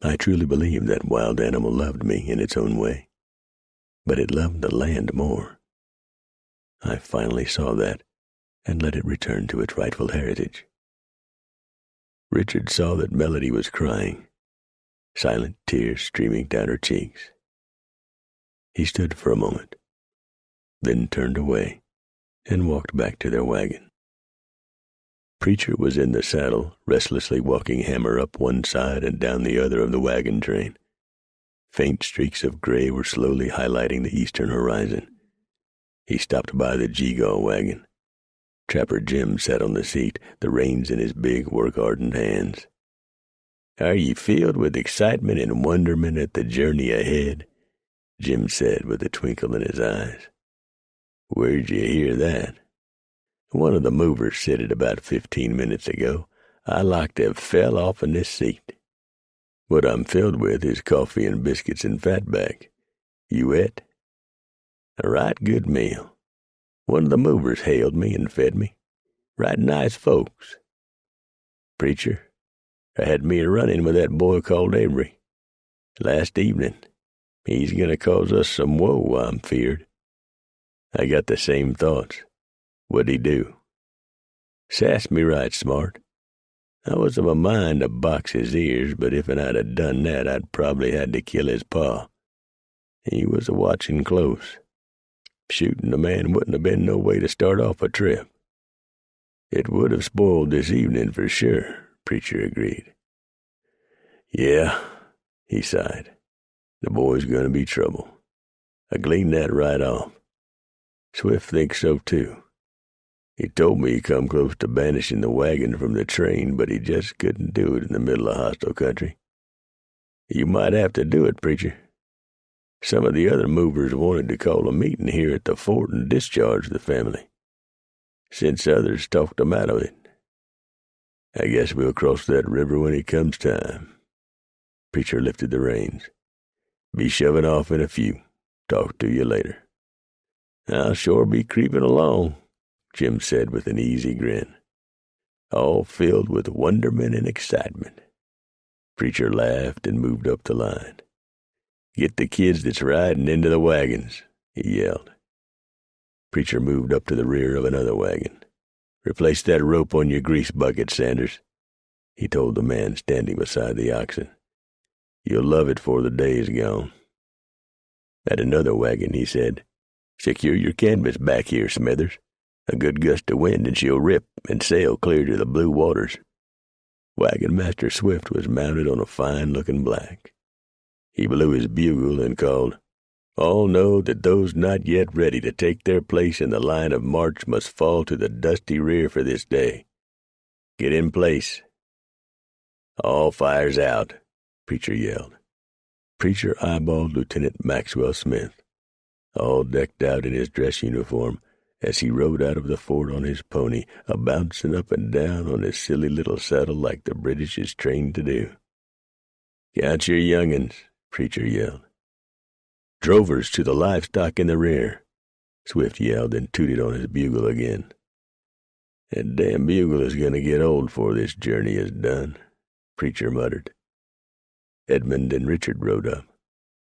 I truly believe that wild animal loved me in its own way, but it loved the land more. I finally saw that and let it return to its rightful heritage. Richard saw that Melody was crying, silent tears streaming down her cheeks. He stood for a moment, then turned away and walked back to their wagon. Preacher was in the saddle, restlessly walking Hammer up one side and down the other of the wagon train. Faint streaks of gray were slowly highlighting the eastern horizon. He stopped by the Geegaw wagon. Trapper Jim sat on the seat, the reins in his big, work-hardened hands. Are ye filled with excitement and wonderment at the journey ahead? Jim said with a twinkle in his eyes. Where'd you hear that? One of the movers said it about 15 minutes ago. I like to have fell off in this seat. What I'm filled with is coffee and biscuits and fatback. You et? A right good meal. One of the movers hailed me and fed me. Right nice folks. Preacher, I had me a run-in with that boy called Avery. Last evening. He's going to cause us some woe, I'm feared. I got the same thoughts. What'd he do? Sassed me right smart. I was of a mind to box his ears, but if I'd have done that, I'd probably had to kill his pa. He was a-watching close. Shooting the man wouldn't have been no way to start off a trip. It would have spoiled this evening for sure, Preacher agreed. Yeah, he sighed. The boy's gonna be trouble. I gleaned that right off. Swift thinks so too. He told me he come close to banishing the wagon from the train, but he just couldn't do it in the middle of hostile country. You might have to do it, Preacher. Some of the other movers wanted to call a meeting here at the fort and discharge the family, since others talked them out of it. I guess we'll cross that river when it comes time. Preacher lifted the reins. Be shoving off in a few. Talk to you later. I'll sure be creeping along, Jim said with an easy grin, all filled with wonderment and excitement. Preacher laughed and moved up the line. Get the kids that's riding into the wagons, he yelled. Preacher moved up to the rear of another wagon. Replace that rope on your grease bucket, Sanders, he told the man standing beside the oxen. You'll love it before the day is gone. At another wagon, he said, Secure your canvas back here, Smithers. A good gust of wind and she'll rip and sail clear to the blue waters. Wagon Master Swift was mounted on a fine-looking black. He blew his bugle and called, All know that those not yet ready to take their place in the line of march must fall to the dusty rear for this day. Get in place. All fires out, Preacher yelled. Preacher eyeballed Lieutenant Maxwell Smith, all decked out in his dress uniform, as he rode out of the fort on his pony, a-bouncing up and down on his silly little saddle like the British is trained to do. Count your young'uns, Preacher yelled. Drovers to the livestock in the rear, Swift yelled and tooted on his bugle again. That damn bugle is going to get old before this journey is done, Preacher muttered. Edmund and Richard rode up,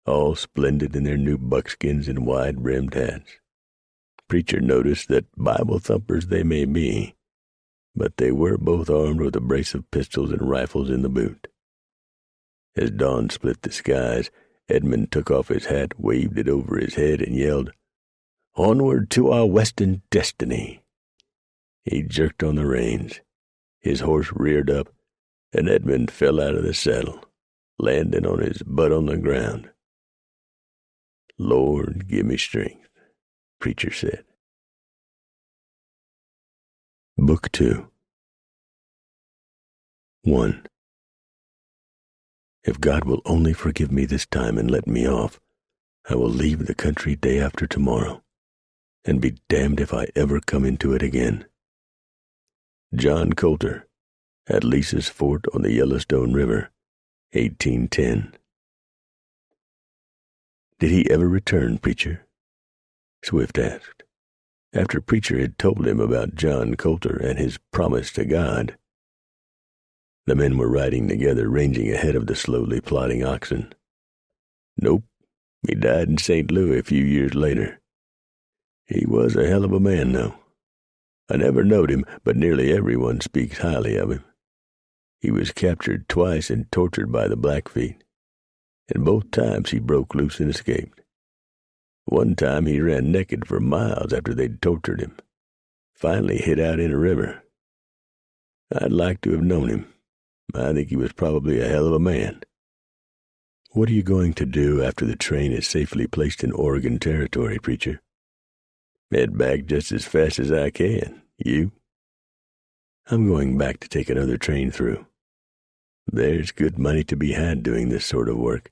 all splendid in their new buckskins and wide-brimmed hats. Preacher noticed that Bible thumpers they may be, but they were both armed with a brace of pistols and rifles in the boot. As dawn split the skies, Edmund took off his hat, waved it over his head, and yelled, Onward to our western destiny. He jerked on the reins. His horse reared up, and Edmund fell out of the saddle, landing on his butt on the ground. Lord, give me strength, Preacher said. Book 2. 1. If God will only forgive me this time and let me off, I will leave the country day after tomorrow, and be damned if I ever come into it again. John Coulter, at Lisa's Fort on the Yellowstone River, 1810. Did he ever return, Preacher? Swift asked, after Preacher had told him about John Coulter and his promise to God. The men were riding together, ranging ahead of the slowly plodding oxen. Nope, he died in St. Louis a few years later. He was a hell of a man, though. I never knowed him, but nearly everyone speaks highly of him. He was captured twice and tortured by the Blackfeet, and both times he broke loose and escaped. One time he ran naked for miles after they'd tortured him, finally hid out in a river. I'd like to have known him. I think he was probably a hell of a man. What are you going to do after the train is safely placed in Oregon Territory, Preacher? Head back just as fast as I can. You? I'm going back to take another train through. There's good money to be had doing this sort of work,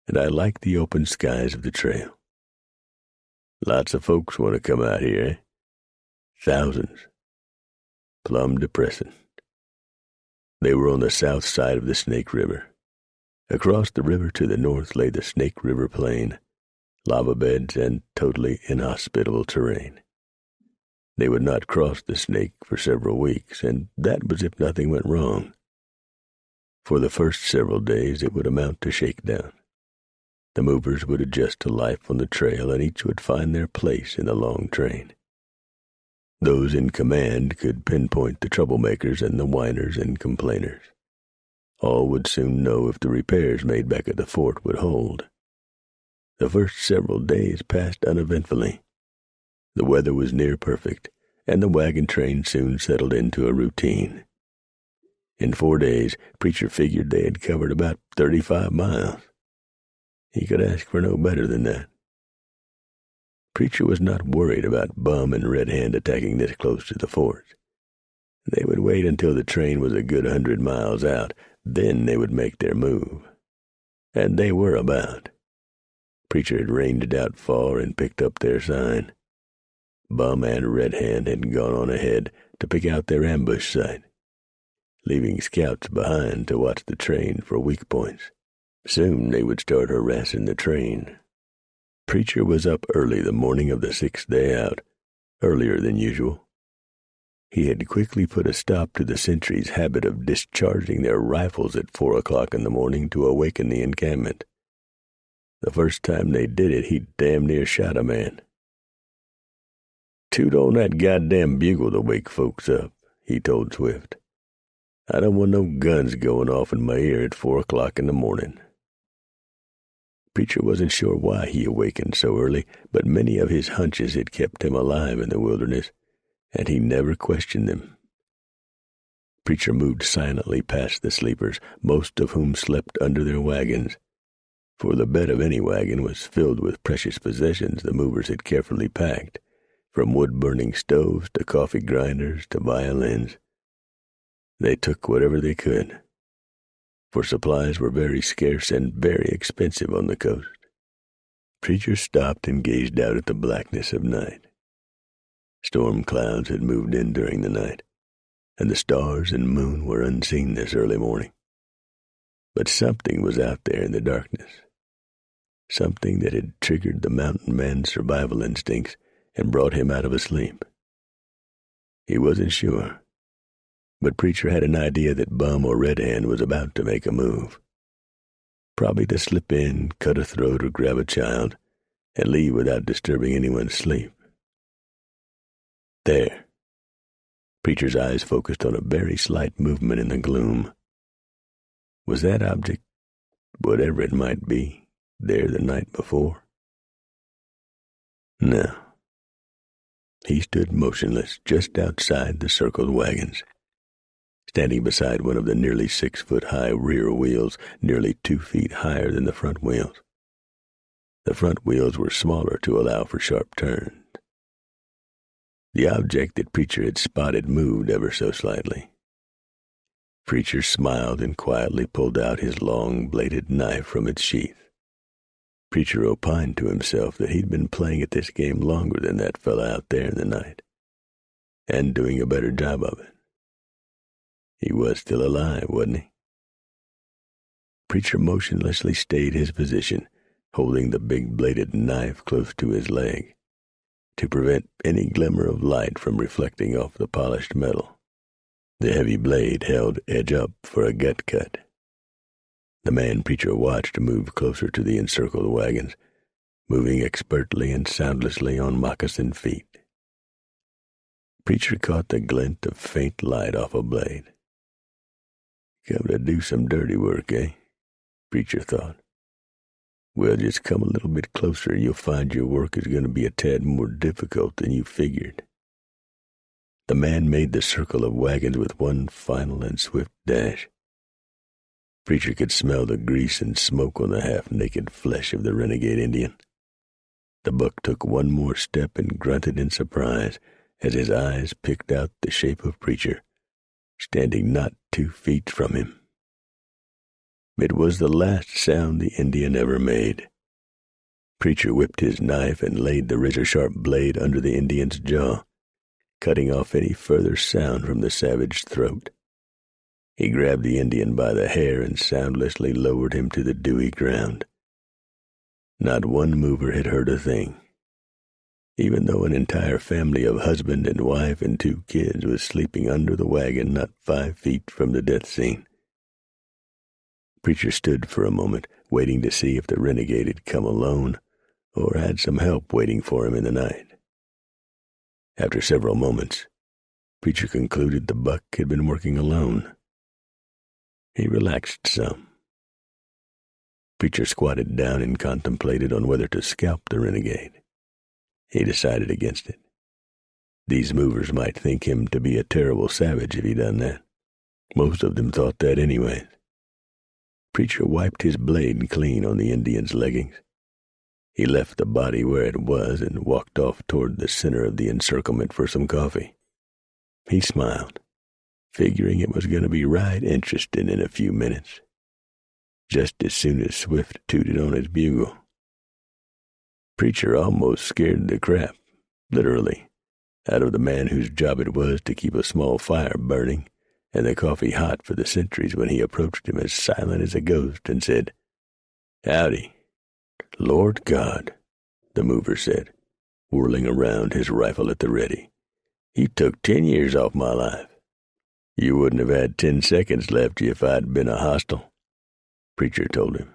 and I like the open skies of the trail. Lots of folks want to come out here, eh? Thousands. Plumb depressing. They were on the south side of the Snake River. Across the river to the north lay the Snake River Plain, lava beds and totally inhospitable terrain. They would not cross the Snake for several weeks, and that was if nothing went wrong. For the first several days it would amount to shakedown. The movers would adjust to life on the trail, and each would find their place in the long train. Those in command could pinpoint the troublemakers and the whiners and complainers. All would soon know if the repairs made back at the fort would hold. The first several days passed uneventfully, The weather was near perfect, and the wagon train soon settled into a routine. In 4 days, Preacher figured they had covered about 35 miles. He could ask for no better than that. Preacher was not worried about Bum and Red Hand attacking this close to the fort. They would wait until the train was a good 100 miles out, then they would make their move. And they were about. Preacher had reined it out far and picked up their sign. Bum and Red Hand had gone on ahead to pick out their ambush site, leaving scouts behind to watch the train for weak points. Soon they would start harassing the train. Preacher was up early the morning of the 6th day out, earlier than usual. He had quickly put a stop to the sentries' habit of discharging their rifles at 4 o'clock in the morning to awaken the encampment. The first time they did it, he damn near shot a man. "Toot on that goddamn bugle to wake folks up," he told Swift. "I don't want no guns going off in my ear at 4 o'clock in the morning." Preacher wasn't sure why he awakened so early, but many of his hunches had kept him alive in the wilderness, and he never questioned them. Preacher moved silently past the sleepers, most of whom slept under their wagons, for the bed of any wagon was filled with precious possessions the movers had carefully packed, from wood-burning stoves to coffee grinders to violins. They took whatever they could, for supplies were very scarce and very expensive on the coast. Preacher stopped and gazed out at the blackness of night. Storm clouds had moved in during the night, and the stars and moon were unseen this early morning. But something was out there in the darkness, something that had triggered the mountain man's survival instincts and brought him out of a sleep. He wasn't sure, but Preacher had an idea that Bum or Red Hand was about to make a move. Probably to slip in, cut a throat, or grab a child, and leave without disturbing anyone's sleep. There. Preacher's eyes focused on a very slight movement in the gloom. Was that object, whatever it might be, there the night before? No. He stood motionless just outside the circled wagons, standing beside one of the nearly 6-foot-high rear wheels, nearly 2 feet higher than the front wheels. The front wheels were smaller to allow for sharp turns. The object that Preacher had spotted moved ever so slightly. Preacher smiled and quietly pulled out his long-bladed knife from its sheath. Preacher opined to himself that he'd been playing at this game longer than that fella out there in the night, and doing a better job of it. He was still alive, wasn't he? Preacher motionlessly stayed his position, holding the big bladed knife close to his leg, to prevent any glimmer of light from reflecting off the polished metal. The heavy blade held edge up for a gut cut. The man Preacher watched moved closer to the encircled wagons, moving expertly and soundlessly on moccasined feet. Preacher caught the glint of faint light off a blade. "Come to do some dirty work, eh?" Preacher thought. "Well, just come a little bit closer and you'll find your work is going to be a tad more difficult than you figured." The man made the circle of wagons with one final and swift dash. Preacher could smell the grease and smoke on the half-naked flesh of the renegade Indian. The buck took one more step and grunted in surprise as his eyes picked out the shape of Preacher, standing not 2 feet from him. It was the last sound the Indian ever made. Preacher whipped his knife and laid the razor-sharp blade under the Indian's jaw, cutting off any further sound from the savage's throat. He grabbed the Indian by the hair and soundlessly lowered him to the dewy ground. Not one mover had heard a thing, even though an entire family of husband and wife and 2 kids was sleeping under the wagon not 5 feet from the death scene. Preacher stood for a moment, waiting to see if the renegade had come alone or had some help waiting for him in the night. After several moments, Preacher concluded the buck had been working alone. He relaxed some. Preacher squatted down and contemplated on whether to scalp the renegade. He decided against it. These movers might think him to be a terrible savage if he done that. Most of them thought that anyways. Preacher wiped his blade clean on the Indian's leggings. He left the body where it was and walked off toward the center of the encirclement for some coffee. He smiled, figuring it was going to be right interesting in a few minutes, just as soon as Swift tooted on his bugle. Preacher almost scared the crap, literally, out of the man whose job it was to keep a small fire burning and the coffee hot for the sentries when he approached him as silent as a ghost and said, "Howdy." "Lord God," the mover said, whirling around, his rifle at the ready. "You took 10 years off my life. You wouldn't have had 10 seconds left if I'd been a hostile," Preacher told him.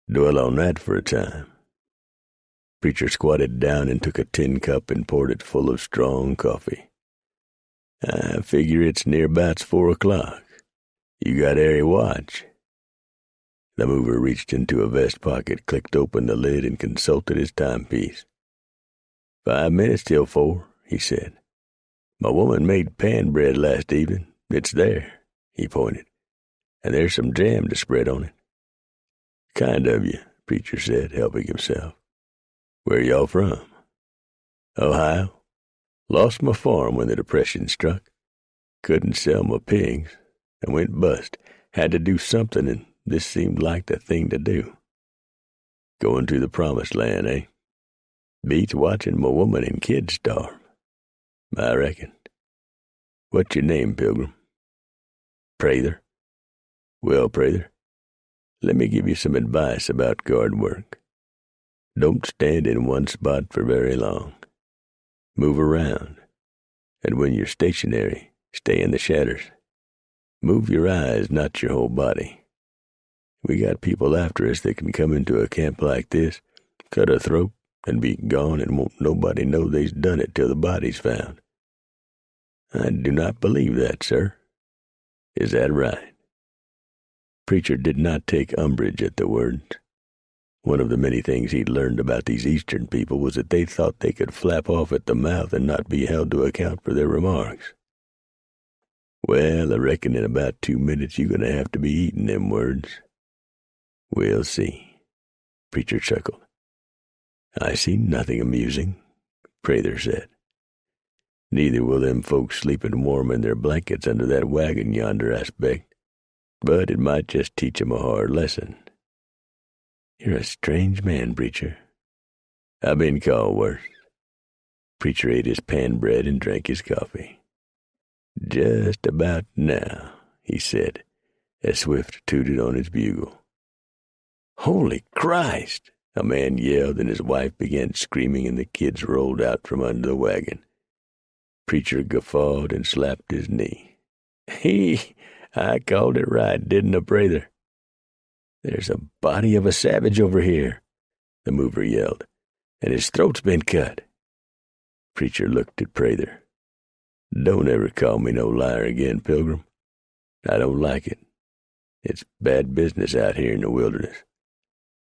"Dwell on that for a time." Preacher squatted down and took a tin cup and poured it full of strong coffee. "I figure it's nearabouts 4 o'clock. You got airy watch." The mover reached into a vest pocket, clicked open the lid, and consulted his timepiece. 5 minutes till 4, he said. "My woman made pan bread last evening. It's there," he pointed, "and there's some jam to spread on it." "Kind of you," Preacher said, helping himself. "Where y'all from?" "Ohio. Lost my farm when the Depression struck. Couldn't sell my pigs. I went bust. Had to do something, and this seemed like the thing to do." "Going to the promised land, eh?" "Beats watching my woman and kids starve." "I reckon. What's your name, Pilgrim?" "Prather." "Well, Prather, let me give you some advice about guard work. Don't stand in one spot for very long. Move around, and when you're stationary, stay in the shadows. Move your eyes, not your whole body. We got people after us that can come into a camp like this, cut a throat, and be gone, and won't nobody know they's done it till the body's found." "I do not believe that, sir." "Is that right?" Preacher did not take umbrage at the words. One of the many things he'd learned about these Eastern people was that they thought they could flap off at the mouth and not be held to account for their remarks. "Well, I reckon in about 2 minutes you're going to have to be eating them words." "We'll see," Preacher chuckled. "I see nothing amusing," Prather said. "Neither will them folks sleeping warm in their blankets under that wagon yonder, I expect. But it might just teach 'em a hard lesson." "You're a strange man, Preacher." "I've been called worse." Preacher ate his pan bread and drank his coffee. "Just about now," he said, as Swift tooted on his bugle. "Holy Christ!" a man yelled, and his wife began screaming, and the kids rolled out from under the wagon. Preacher guffawed and slapped his knee. I called it right, didn't I, Prather?" "There's a body of a savage over here," the mover yelled, "and his throat's been cut." Preacher looked at Prather. "Don't ever call me no liar again, Pilgrim. I don't like it. It's bad business out here in the wilderness.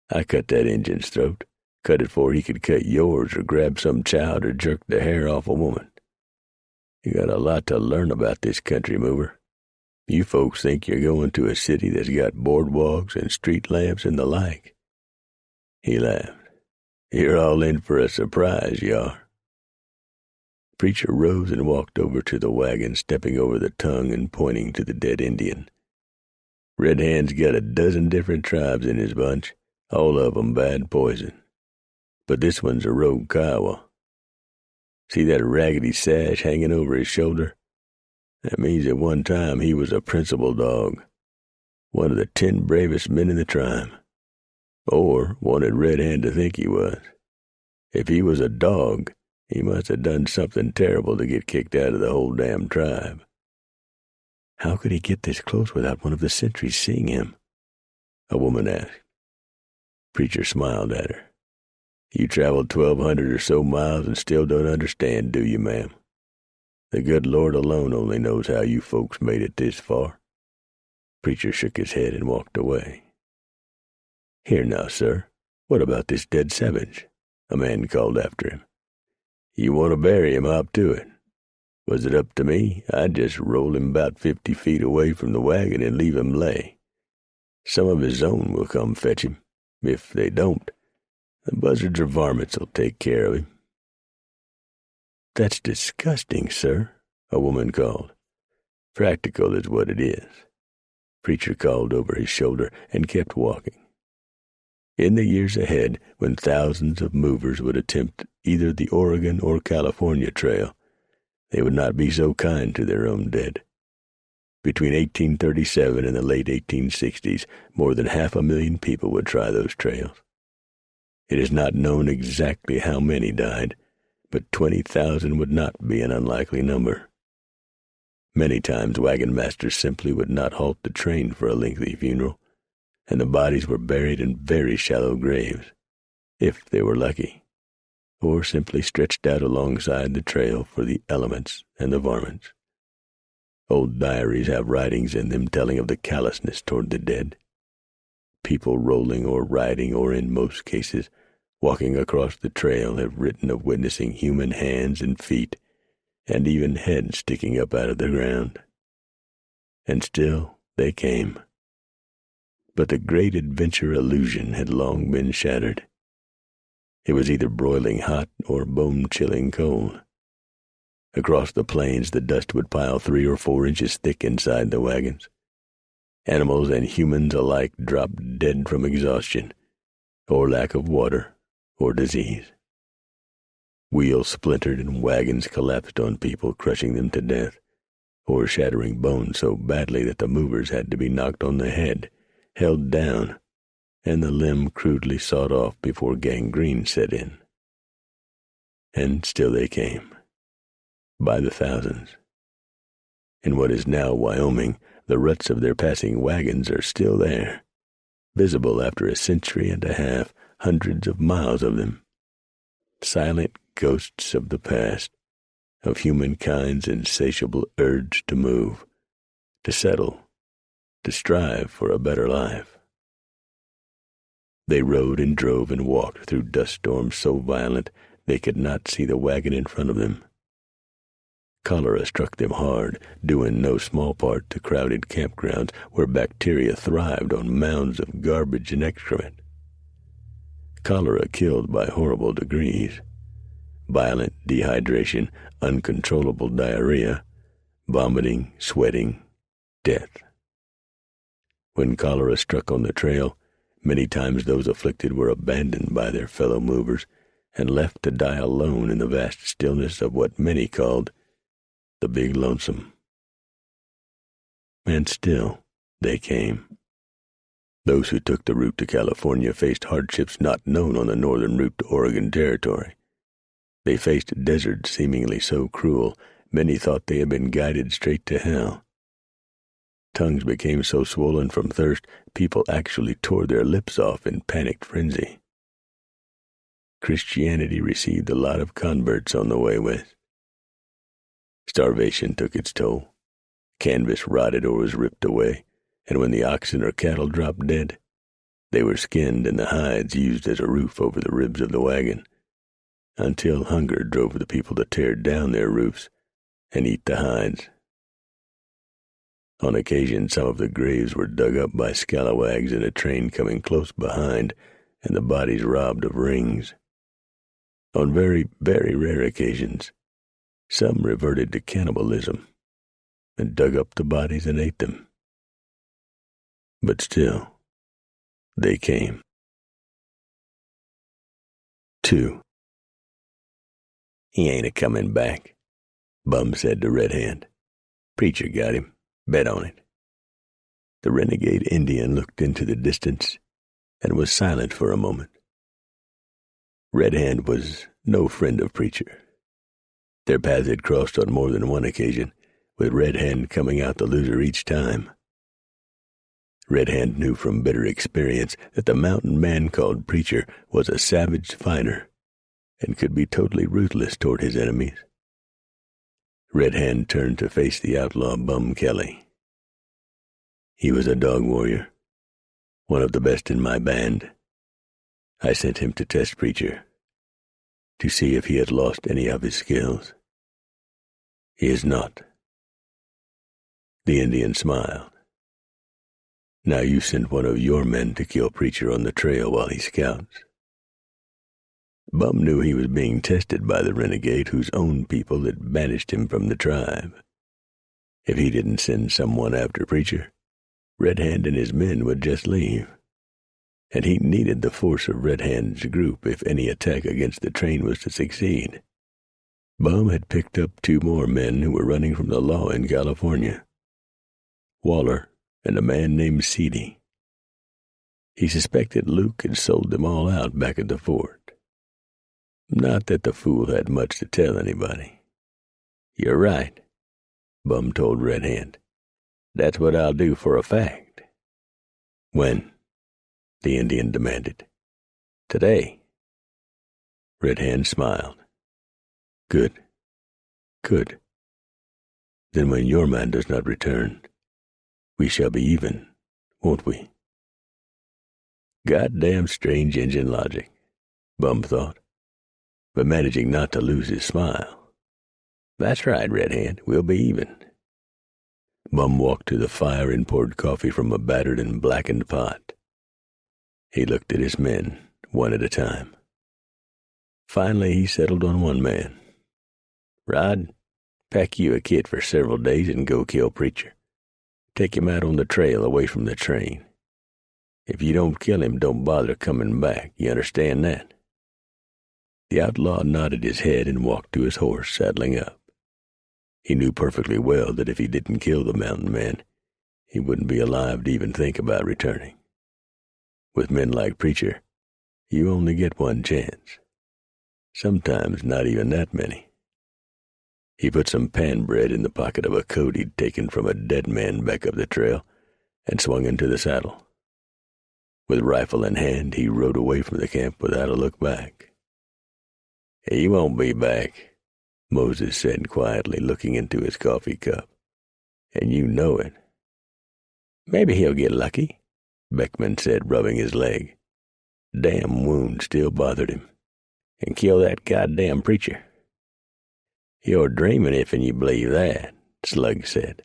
I cut that Injun's throat, cut it 'fore he could cut yours or grab some child or jerk the hair off a woman. You got a lot to learn about this country, mover. You folks think you're going to a city that's got boardwalks and street lamps and the like." He laughed. "You're all in for a surprise, you are." Preacher rose and walked over to the wagon, stepping over the tongue and pointing to the dead Indian. "Red Hand's got a dozen different tribes in his bunch, all of 'em bad poison. But this one's a rogue Kiowa. See that raggedy sash hanging over his shoulder? That means at one time he was a principal dog, one of the 10 bravest men in the tribe, or wanted Red Hand to think he was. If he was a dog, he must have done something terrible to get kicked out of the whole damn tribe." "How could he get this close without one of the sentries seeing him?" a woman asked. Preacher smiled at her. "You traveled 1,200 or so miles and still don't understand, do you, ma'am? The good Lord alone only knows how you folks made it this far." Preacher shook his head and walked away. "Here now, sir, what about this dead savage?" a man called after him. "You want to bury him, hop to it. Was it up to me, I'd just roll him about 50 feet away from the wagon and leave him lay. Some of his own will come fetch him. If they don't, the buzzards or varmints will take care of him." "That's disgusting, sir," a woman called. "Practical is what it is." Preacher called over his shoulder and kept walking. In the years ahead, when thousands of movers would attempt either the Oregon or California Trail, they would not be so kind to their own dead. Between 1837 and the late 1860s, more than 500,000 people would try those trails. It is not known exactly how many died, but 20,000 would not be an unlikely number. Many times wagon masters simply would not halt the train for a lengthy funeral, and the bodies were buried in very shallow graves, if they were lucky, or simply stretched out alongside the trail for the elements and the varmints. Old diaries have writings in them telling of the callousness toward the dead. People rolling or riding, or in most cases walking across the trail, have written of witnessing human hands and feet, and even heads sticking up out of the ground. And still they came. But the great adventure illusion had long been shattered. It was either broiling hot or bone-chilling cold. Across the plains the dust would pile 3 or 4 inches thick inside the wagons. Animals and humans alike dropped dead from exhaustion, or lack of water, or disease. Wheels splintered and wagons collapsed on people, crushing them to death, or shattering bones so badly that the movers had to be knocked on the head, held down, and the limb crudely sawed off before gangrene set in. And still they came, by the thousands. In what is now Wyoming, the ruts of their passing wagons are still there, visible after a century and a half, hundreds of miles of them. Silent ghosts of the past, of humankind's insatiable urge to move, to settle, to strive for a better life. They rode and drove and walked through dust storms so violent they could not see the wagon in front of them. Cholera struck them hard, due in no small part to crowded campgrounds where bacteria thrived on mounds of garbage and excrement. Cholera killed by horrible degrees. Violent dehydration, uncontrollable diarrhea, vomiting, sweating, death. When cholera struck on the trail, many times those afflicted were abandoned by their fellow movers and left to die alone in the vast stillness of what many called the Big Lonesome. And still they came. Those who took the route to California faced hardships not known on the northern route to Oregon Territory. They faced deserts seemingly so cruel, many thought they had been guided straight to hell. Tongues became so swollen from thirst, people actually tore their lips off in panicked frenzy. Christianity received a lot of converts on the way west. Starvation took its toll. Canvas rotted or was ripped away, and when the oxen or cattle dropped dead, they were skinned and the hides used as a roof over the ribs of the wagon, until hunger drove the people to tear down their roofs and eat the hides. On occasion, some of the graves were dug up by scalawags in a train coming close behind, and the bodies robbed of rings. On very, very rare occasions, some reverted to cannibalism and dug up the bodies and ate them. But still, they came. 2. "He ain't a-comin' back," Bum said to Red Hand. "Preacher got him. Bet on it." The renegade Indian looked into the distance and was silent for a moment. Red Hand was no friend of Preacher. Their paths had crossed on more than one occasion, with Red Hand coming out the loser each time. Red Hand knew from bitter experience that the mountain man called Preacher was a savage fighter and could be totally ruthless toward his enemies. Red Hand turned to face the outlaw Bum Kelly. "He was a dog warrior, one of the best in my band. I sent him to test Preacher, to see if he had lost any of his skills. He is not. The Indian smiled. Now you sent one of your men to kill Preacher on the trail while he scouts. Bum knew he was being tested by the renegade whose own people had banished him from the tribe. If he didn't send someone after Preacher, Red Hand and his men would just leave. And he needed the force of Red Hand's group if any attack against the train was to succeed. Bum had picked up 2 more men who were running from the law in California, Waller and a man named Seedy. He suspected Luke had sold them all out back at the fort. Not that the fool had much to tell anybody. You're right, Bum told Red Hand. That's what I'll do for a fact. When? The Indian demanded. Today. Red Hand smiled. Good. Good. Then when your man does not return, we shall be even, won't we? Goddamn strange Injun logic, Bum thought, but managing not to lose his smile. That's right, Red Hand, we'll be even. Bum walked to the fire and poured coffee from a battered and blackened pot. He looked at his men, one at a time. Finally, he settled on one man. Rod, pack you a kit for several days and go kill Preacher. Take him out on the trail away from the train. If you don't kill him, don't bother coming back. You understand that? The outlaw nodded his head and walked to his horse, saddling up. He knew perfectly well that if he didn't kill the mountain man, he wouldn't be alive to even think about returning. With men like Preacher, you only get one chance. Sometimes not even that many. He put some pan bread in the pocket of a coat he'd taken from a dead man back up the trail and swung into the saddle. With rifle in hand, he rode away from the camp without a look back. He won't be back, Moses said quietly, looking into his coffee cup. And you know it. Maybe he'll get lucky, Beckman said, rubbing his leg. Damn wound still bothered him. And kill that goddamn Preacher. You're dreaming if you believe that, Slug said.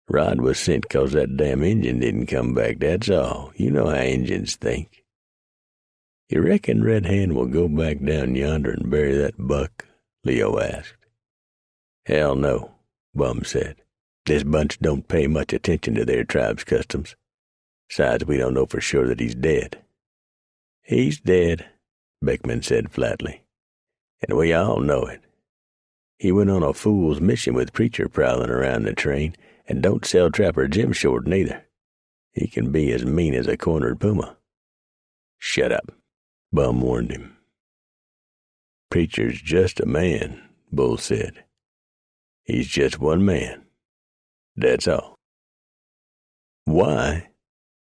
Rod was sent 'cause that damn Injun didn't come back, that's all. You know how Injuns think. You reckon Red Hand will go back down yonder and bury that buck? Leo asked. Hell no, Bum said. This bunch don't pay much attention to their tribe's customs. Besides, we don't know for sure that he's dead. He's dead, Beckman said flatly. And we all know it. He went on a fool's mission with Preacher prowling around the train, and don't sell Trapper Jim short neither. He can be as mean as a cornered puma. Shut up, Bum warned him. Preacher's just a man, Bull said. He's just one man. That's all. Why,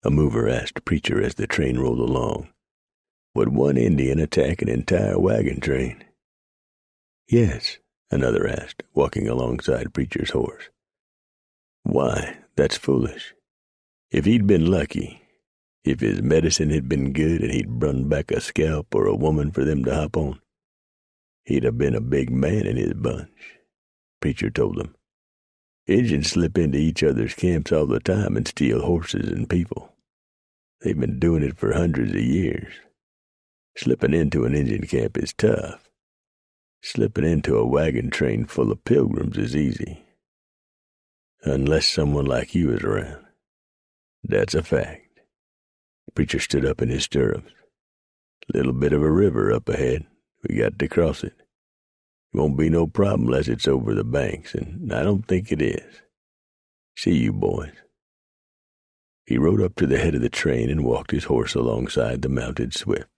a mover asked Preacher as the train rolled along, would one Indian attack an entire wagon train? Yes, another asked, walking alongside Preacher's horse. Why, that's foolish. If he'd been lucky, if his medicine had been good and he'd brung back a scalp or a woman for them to hop on, he'd have been a big man in his bunch, Preacher told them. Injuns slip into each other's camps all the time and steal horses and people. They've been doing it for hundreds of years. Slipping into an Injun camp is tough. Slipping into a wagon train full of pilgrims is easy. Unless someone like you is around. That's a fact. Preacher stood up in his stirrups. Little bit of a river up ahead. We got to cross it. It won't be no problem unless it's over the banks, and I don't think it is. See you, boys. He rode up to the head of the train and walked his horse alongside the mounted Swift.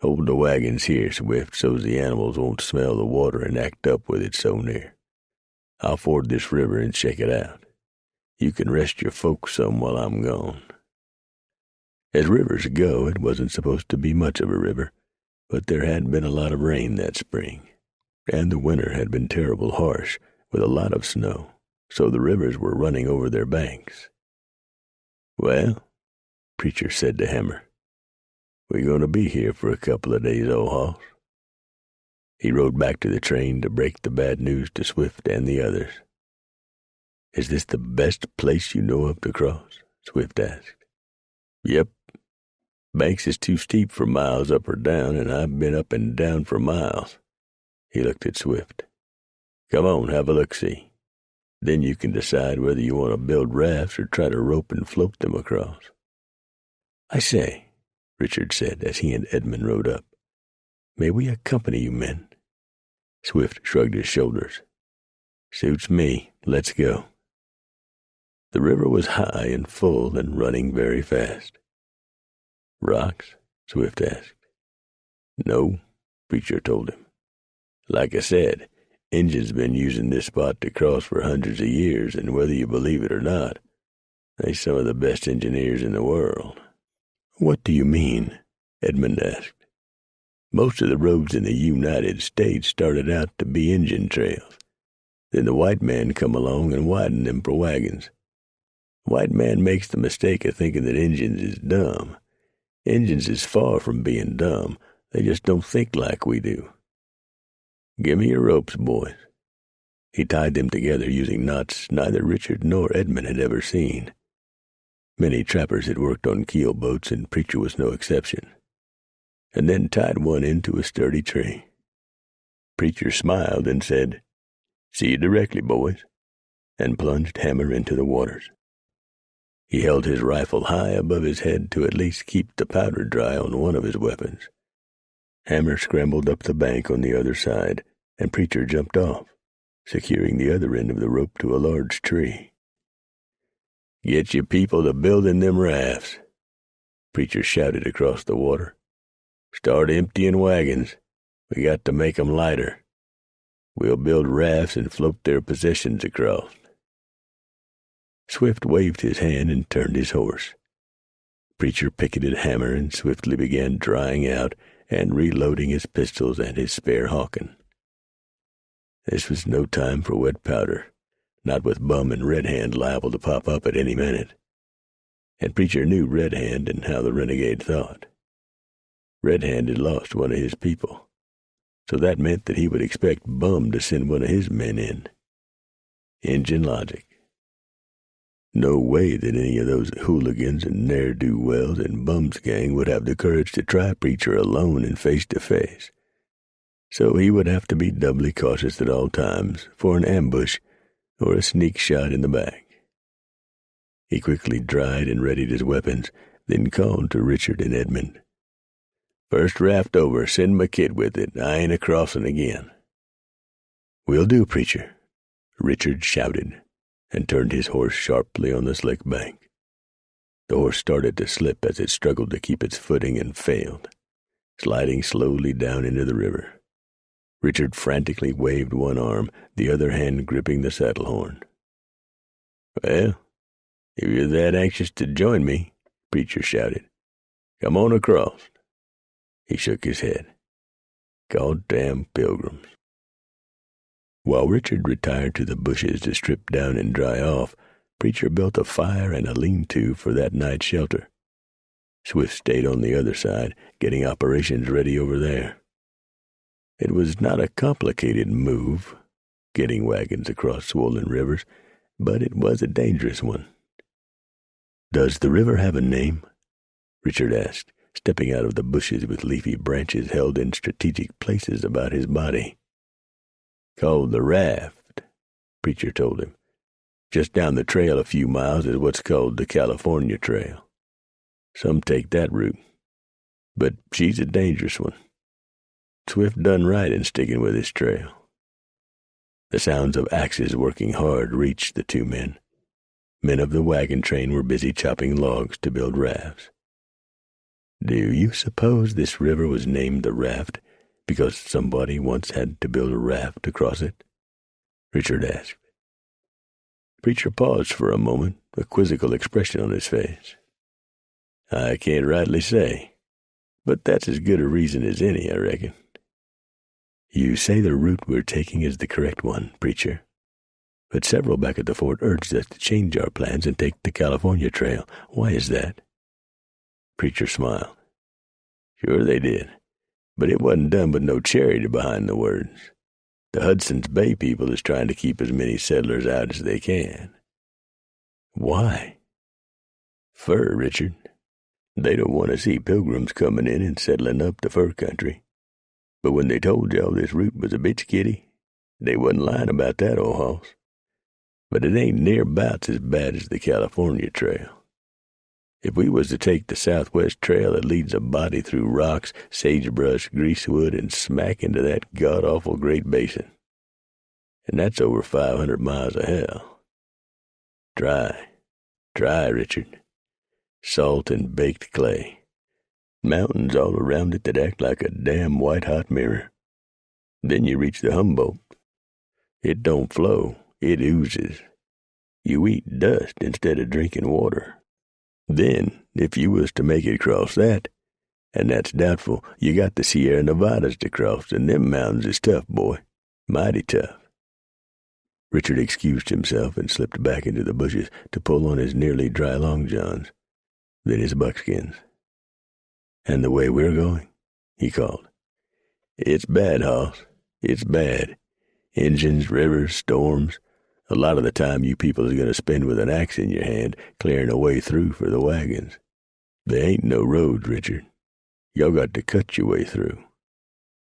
Hold the wagons here, Swift, so's the animals won't smell the water and act up with it so near. I'll ford this river and check it out. You can rest your folks some while I'm gone. As rivers go, it wasn't supposed to be much of a river, but there had been a lot of rain that spring, and the winter had been terrible harsh with a lot of snow, so the rivers were running over their banks. Well, Preacher said to Hammer, we're going to be here for a couple of days, old hoss. He rode back to the train to break the bad news to Swift and the others. "Is this the best place you know of to cross?" Swift asked. "Yep. Banks is too steep for miles up or down, and I've been up and down for miles." He looked at Swift. "Come on, have a look-see. Then you can decide whether you want to build rafts or try to rope and float them across." "I say," Richard said as he and Edmund rode up, "may we accompany you men?" Swift shrugged his shoulders. "Suits me. Let's go." The river was high and full and running very fast. "Rocks?" Swift asked. "No," Preacher told him. "Like I said, Injuns been using this spot to cross for hundreds of years, and whether you believe it or not, they're some of the best engineers in the world." "What do you mean?" Edmund asked. "Most of the roads in the United States started out to be Injun trails. Then the white man come along and widened them for wagons. The white man makes the mistake of thinking that Injuns is dumb. Injuns is far from being dumb. They just don't think like we do. Give me your ropes, boys." He tied them together using knots neither Richard nor Edmund had ever seen. Many trappers had worked on keel boats, and Preacher was no exception, and then tied one into a sturdy tree. Preacher smiled and said, "See you directly, boys," and plunged Hammer into the waters. He held his rifle high above his head to at least keep the powder dry on one of his weapons. Hammer scrambled up the bank on the other side, and Preacher jumped off, securing the other end of the rope to a large tree. "Get your people to building them rafts," Preacher shouted across the water. "Start emptying wagons. We got to make 'em lighter. We'll build rafts and float their possessions across." Swift waved his hand and turned his horse. Preacher picketed Hammer and swiftly began drying out and reloading his pistols and his spare Hawken. This was no time for wet powder, not with Bum and Red Hand liable to pop up at any minute. And Preacher knew Red Hand and how the renegade thought. Red Hand had lost one of his people, so that meant that he would expect Bum to send one of his men in. Injun logic. No way that any of those hooligans and ne'er-do-wells in Bum's gang would have the courage to try Preacher alone and face-to-face. So he would have to be doubly cautious at all times for an ambush or a sneak shot in the back. He quickly dried and readied his weapons, then called to Richard and Edmund. "First raft over, send my kid with it. I ain't a-crossing again." "Will do, Preacher," Richard shouted, and turned his horse sharply on the slick bank. The horse started to slip as it struggled to keep its footing and failed, sliding slowly down into the river. Richard frantically waved one arm, the other hand gripping the saddle horn. "Well, if you're that anxious to join me," Preacher shouted, "come on across." He shook his head. "Goddamn pilgrims." While Richard retired to the bushes to strip down and dry off, Preacher built a fire and a lean-to for that night's shelter. Swift stayed on the other side, getting operations ready over there. It was not a complicated move, getting wagons across swollen rivers, but it was a dangerous one. "Does the river have a name?" Richard asked, stepping out of the bushes with leafy branches held in strategic places about his body. "Called the Raft," Preacher told him. "Just down the trail a few miles is what's called the California Trail. Some take that route, but she's a dangerous one. Swift done right in sticking with his trail." The sounds of axes working hard reached the two men. Men of the wagon train were busy chopping logs to build rafts. "Do you suppose this river was named the Raft because somebody once had to build a raft to cross it?" Richard asked. Preacher paused for a moment, a quizzical expression on his face. "I can't rightly say, but that's as good a reason as any, I reckon." "You say the route we're taking is the correct one, Preacher, but several back at the fort urged us to change our plans and take the California Trail. Why is that?" Preacher smiled. "Sure they did. But it wasn't done with no charity behind the words. The Hudson's Bay people is trying to keep as many settlers out as they can. Why? Fur, Richard. They don't want to see pilgrims coming in and settling up the fur country. But when they told y'all this route was a bitch kitty, they wasn't lying about that, old hoss. But it ain't nearabouts as bad as the California Trail. If we was to take the Southwest Trail that leads a body through rocks, sagebrush, greasewood, and smack into that god-awful Great Basin. And that's over 500 miles of hell. Dry, Richard. Salt and baked clay. Mountains all around it that act like a damn white-hot mirror. Then you reach the Humboldt. It don't flow, it oozes. You eat dust instead of drinking water. Then, if you was to make it cross that, and that's doubtful, you got the Sierra Nevadas to cross, and them mountains is tough, boy. Mighty tough. Richard excused himself and slipped back into the bushes to pull on his nearly dry long johns, then his buckskins. And the way we're going, he called. It's bad, hoss. It's bad. Engines, rivers, storms. A lot of the time you people is going to spend with an axe in your hand, clearing a way through for the wagons. There ain't no roads, Richard. Y'all got to cut your way through.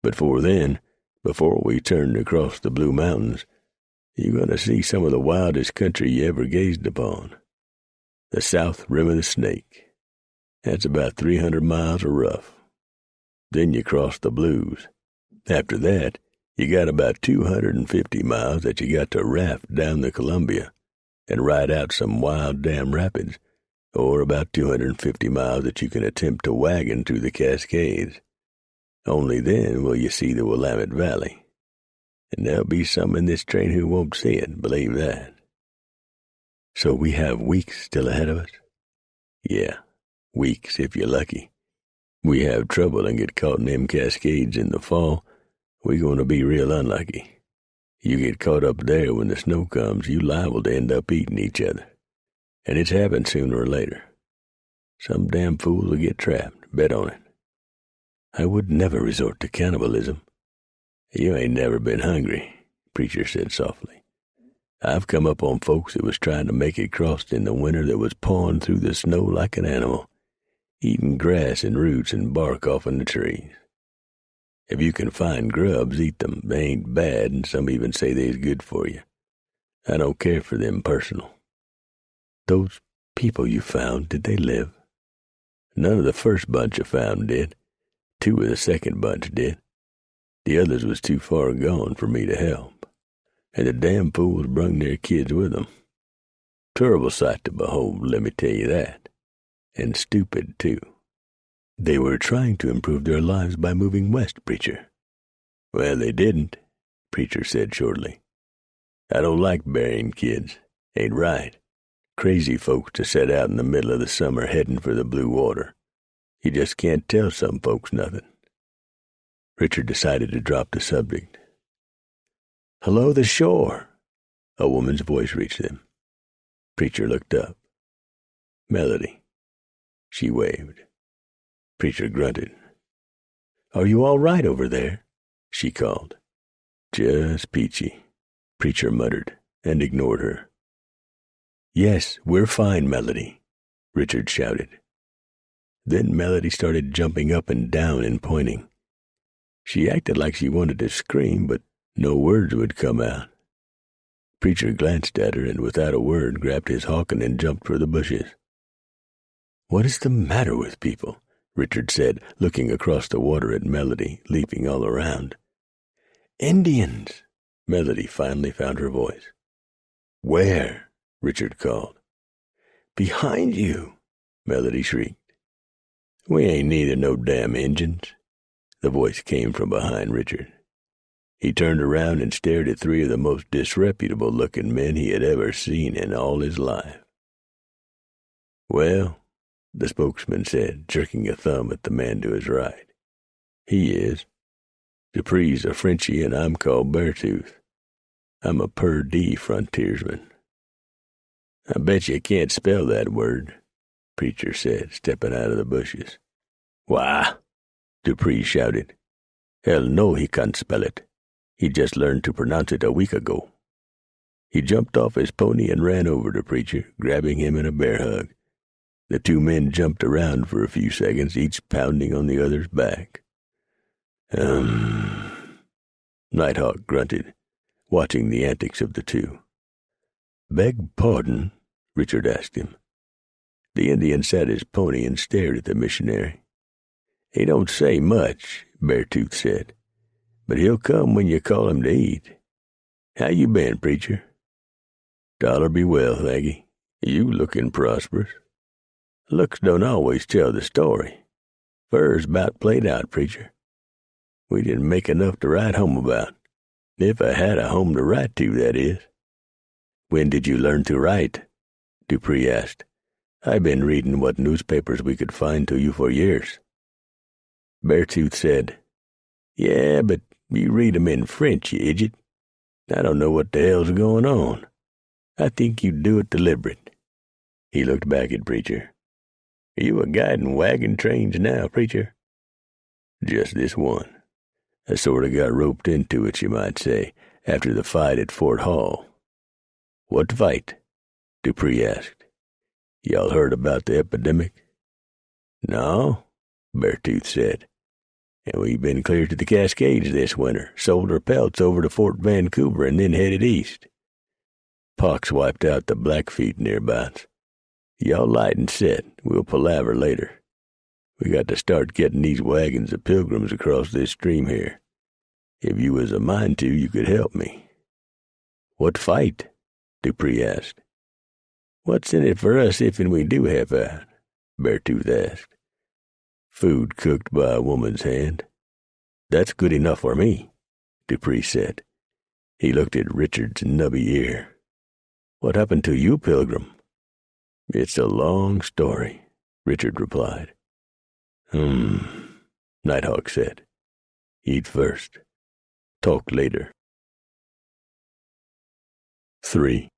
But before we turn across the Blue Mountains, you're going to see some of the wildest country you ever gazed upon. The South Rim of the Snake. That's about 300 miles of rough. Then you cross the Blues. After that, you got about 250 miles that you got to raft down the Columbia and ride out some wild dam rapids, or about 250 miles that you can attempt to wagon through the Cascades. Only then will you see the Willamette Valley. And there'll be some in this train who won't see it, believe that. So we have weeks still ahead of us? Yeah, weeks if you're lucky. We have trouble and get caught in them Cascades in the fall, we're going to be real unlucky. You get caught up there when the snow comes, you liable to end up eating each other. And it's happened sooner or later. Some damn fool will get trapped, bet on it. I would never resort to cannibalism. You ain't never been hungry, Preacher said softly. I've come up on folks that was trying to make it cross in the winter that was pawing through the snow like an animal, eating grass and roots and bark off in the trees. If you can find grubs, eat them. They ain't bad, and some even say they's good for you. I don't care for them personal. Those people you found, did they live? None of the first bunch I found did. 2 of the second bunch did. The others was too far gone for me to help. And the damn fools brung their kids with them. Terrible sight to behold, let me tell you that. And stupid, too. They were trying to improve their lives by moving west, Preacher. Well, they didn't, Preacher said shortly. I don't like burying kids. Ain't right. Crazy folks to set out in the middle of the summer heading for the blue water. You just can't tell some folks nothing. Richard decided to drop the subject. Hello, the shore! A woman's voice reached them. Preacher looked up. Melody. She waved. Preacher grunted. Are you all right over there? She called. Just peachy, Preacher muttered, and ignored her. Yes, we're fine, Melody, Richard shouted. Then Melody started jumping up and down and pointing. She acted like she wanted to scream, but no words would come out. Preacher glanced at her and without a word grabbed his hawken and jumped for the bushes. What is the matter with people? Richard said, looking across the water at Melody, leaping all around. Indians! Melody finally found her voice. Where? Richard called. Behind you! Melody shrieked. We ain't neither no damn Injuns. The voice came from behind Richard. He turned around and stared at 3 of the most disreputable-looking men he had ever seen in all his life. Well, the spokesman said, jerking a thumb at the man to his right. He is. Dupree's a Frenchie, and I'm called Beartooth. I'm a Perdee frontiersman. I bet you can't spell that word, Preacher said, stepping out of the bushes. Why? Dupree shouted. Hell no, he can't spell it. He just learned to pronounce it a week ago. He jumped off his pony and ran over to Preacher, grabbing him in a bear hug. The two men jumped around for a few seconds, each pounding on the other's back. Nighthawk grunted, watching the antics of the two. Beg pardon? Richard asked him. The Indian sat his pony and stared at the missionary. He don't say much, Beartooth said, but he'll come when you call him to eat. How you been, Preacher? Dollar be well, thankee. You lookin' prosperous. Looks don't always tell the story. Fur's about played out, Preacher. We didn't make enough to write home about. If I had a home to write to, that is. When did you learn to write? Dupree asked. I've been reading what newspapers we could find to you for years. Beartooth said, Yeah, but you read 'em in French, you idiot. I don't know what the hell's going on. I think you do it deliberate. He looked back at Preacher. Are you a guiding wagon trains now, Preacher? Just this one. I sort of got roped into it, you might say, after the fight at Fort Hall. What fight? Dupree asked. Y'all heard about the epidemic? No, Beartooth said. And we've been clear to the Cascades this winter, sold our pelts over to Fort Vancouver, and then headed east. Pox wiped out the Blackfeet nearbouts. Y'all light and set. We'll palaver later. We got to start getting these wagons of pilgrims across this stream here. If you was a mind to, you could help me. What fight? Dupree asked. What's in it for us if and we do help out? Beartooth asked. Food cooked by a woman's hand. That's good enough for me, Dupree said. He looked at Richard's nubby ear. What happened to you, Pilgrim? It's a long story, Richard replied. Nighthawk said. Eat first. Talk later. 3.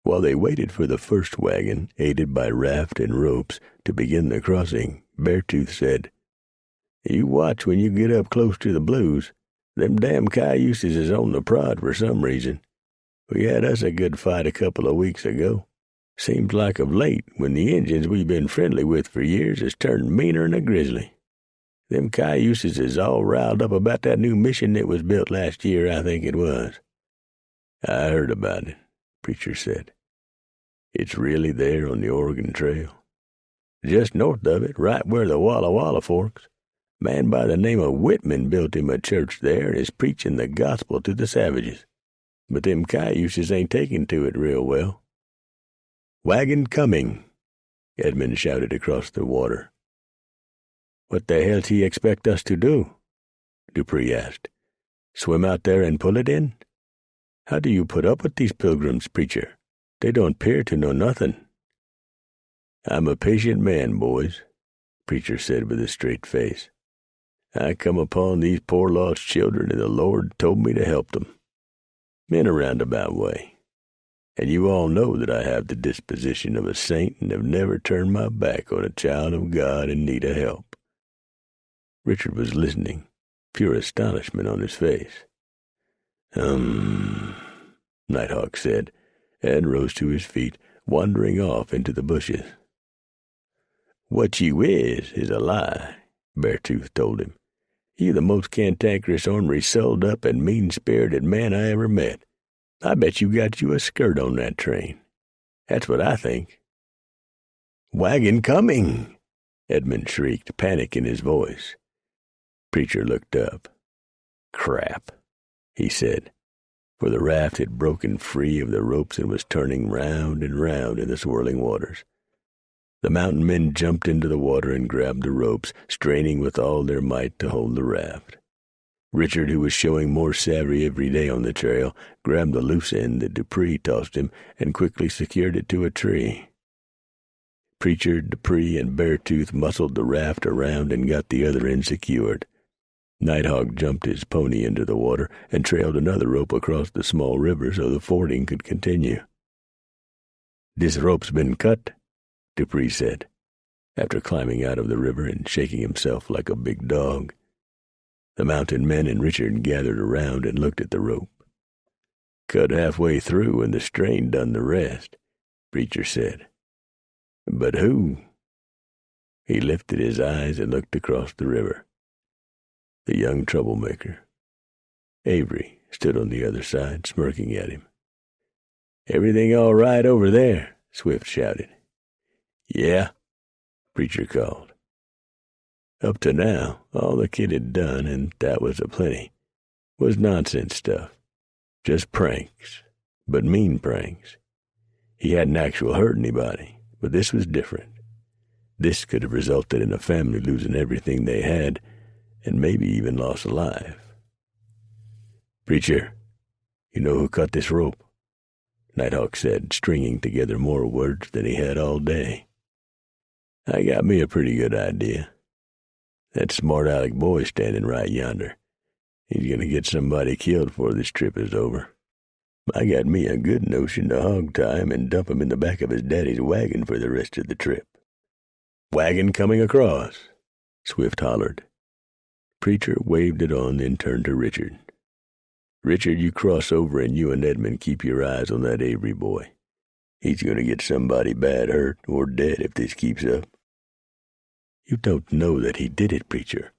While they waited for the first wagon, aided by raft and ropes, to begin the crossing, Beartooth said, You watch when you get up close to the Blues. Them damn cayuses is on the prod for some reason. We had us a good fight a couple of weeks ago. Seems like of late, when the Injuns we've been friendly with for years has turned meaner'n a grizzly. Them cayuses is all riled up about that new mission that was built last year, I think it was. I heard about it, Preacher said. It's really there on the Oregon Trail. Just north of it, right where the Walla Walla forks. A man by the name of Whitman built him a church there and is preaching the gospel to the savages. But them cayuses ain't taking to it real well. Wagon coming, Edmund shouted across the water. What the hell's he expect us to do? Dupree asked. Swim out there and pull it in? How do you put up with these pilgrims, Preacher? They don't 'pear to know nothing. I'm a patient man, boys, Preacher said with a straight face. I come upon these poor lost children, and the Lord told me to help them. In a roundabout way. And you all know that I have the disposition of a saint and have never turned my back on a child of God in need of help. Richard was listening, pure astonishment on his face. Nighthawk said, and rose to his feet, wandering off into the bushes. What you is a lie, Beartooth told him. You the most cantankerous, ornery, sold up, and mean-spirited man I ever met. I bet you got you a skirt on that train. That's what I think. Wagon coming, Edmund shrieked, panic in his voice. Preacher looked up. Crap, he said, for the raft had broken free of the ropes and was turning round and round in the swirling waters. The mountain men jumped into the water and grabbed the ropes, straining with all their might to hold the raft. Richard, who was showing more savvy every day on the trail, grabbed the loose end that Dupree tossed him and quickly secured it to a tree. Preacher, Dupree, and Beartooth muscled the raft around and got the other end secured. Nighthawk jumped his pony into the water and trailed another rope across the small river so the fording could continue. This rope's been cut, Dupree said, after climbing out of the river and shaking himself like a big dog. The mountain men and Richard gathered around and looked at the rope. "Cut halfway through and the strain done the rest," Preacher said. "But who?" He lifted his eyes and looked across the river. The young troublemaker, Avery, stood on the other side, smirking at him. "Everything all right over there?" Swift shouted. "Yeah," Preacher called. Up to now, all the kid had done, and that was aplenty, was nonsense stuff. Just pranks, but mean pranks. He hadn't actually hurt anybody, but this was different. This could have resulted in a family losing everything they had, and maybe even lost alive. "Preacher, you know who cut this rope?" Nighthawk said, stringing together more words than he had all day. "I got me a pretty good idea. That smart aleck boy standing right yonder. He's going to get somebody killed before this trip is over. I got me a good notion to hog-tie him and dump him in the back of his daddy's wagon for the rest of the trip." "Wagon coming across," Swift hollered. Preacher waved it on, then turned to Richard. "Richard, you cross over and you and Edmund keep your eyes on that Avery boy. He's going to get somebody bad hurt or dead if this keeps up." "You don't know that he did it, Preacher,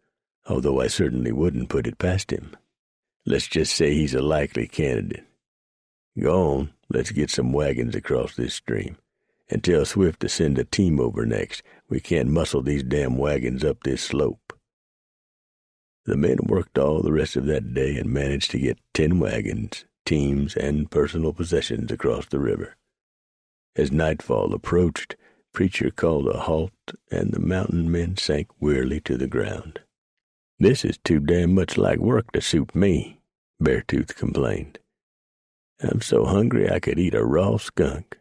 although I certainly wouldn't put it past him. Let's just say he's a likely candidate. Go on, let's get some wagons across this stream, and tell Swift to send a team over next. We can't muscle these damn wagons up this slope." The men worked all the rest of that day and managed to get 10 wagons, teams, and personal possessions across the river. As nightfall approached, Preacher called a halt, and the mountain men sank wearily to the ground. "This is too damn much like work to suit me," Beartooth complained. "I'm so hungry I could eat a raw skunk."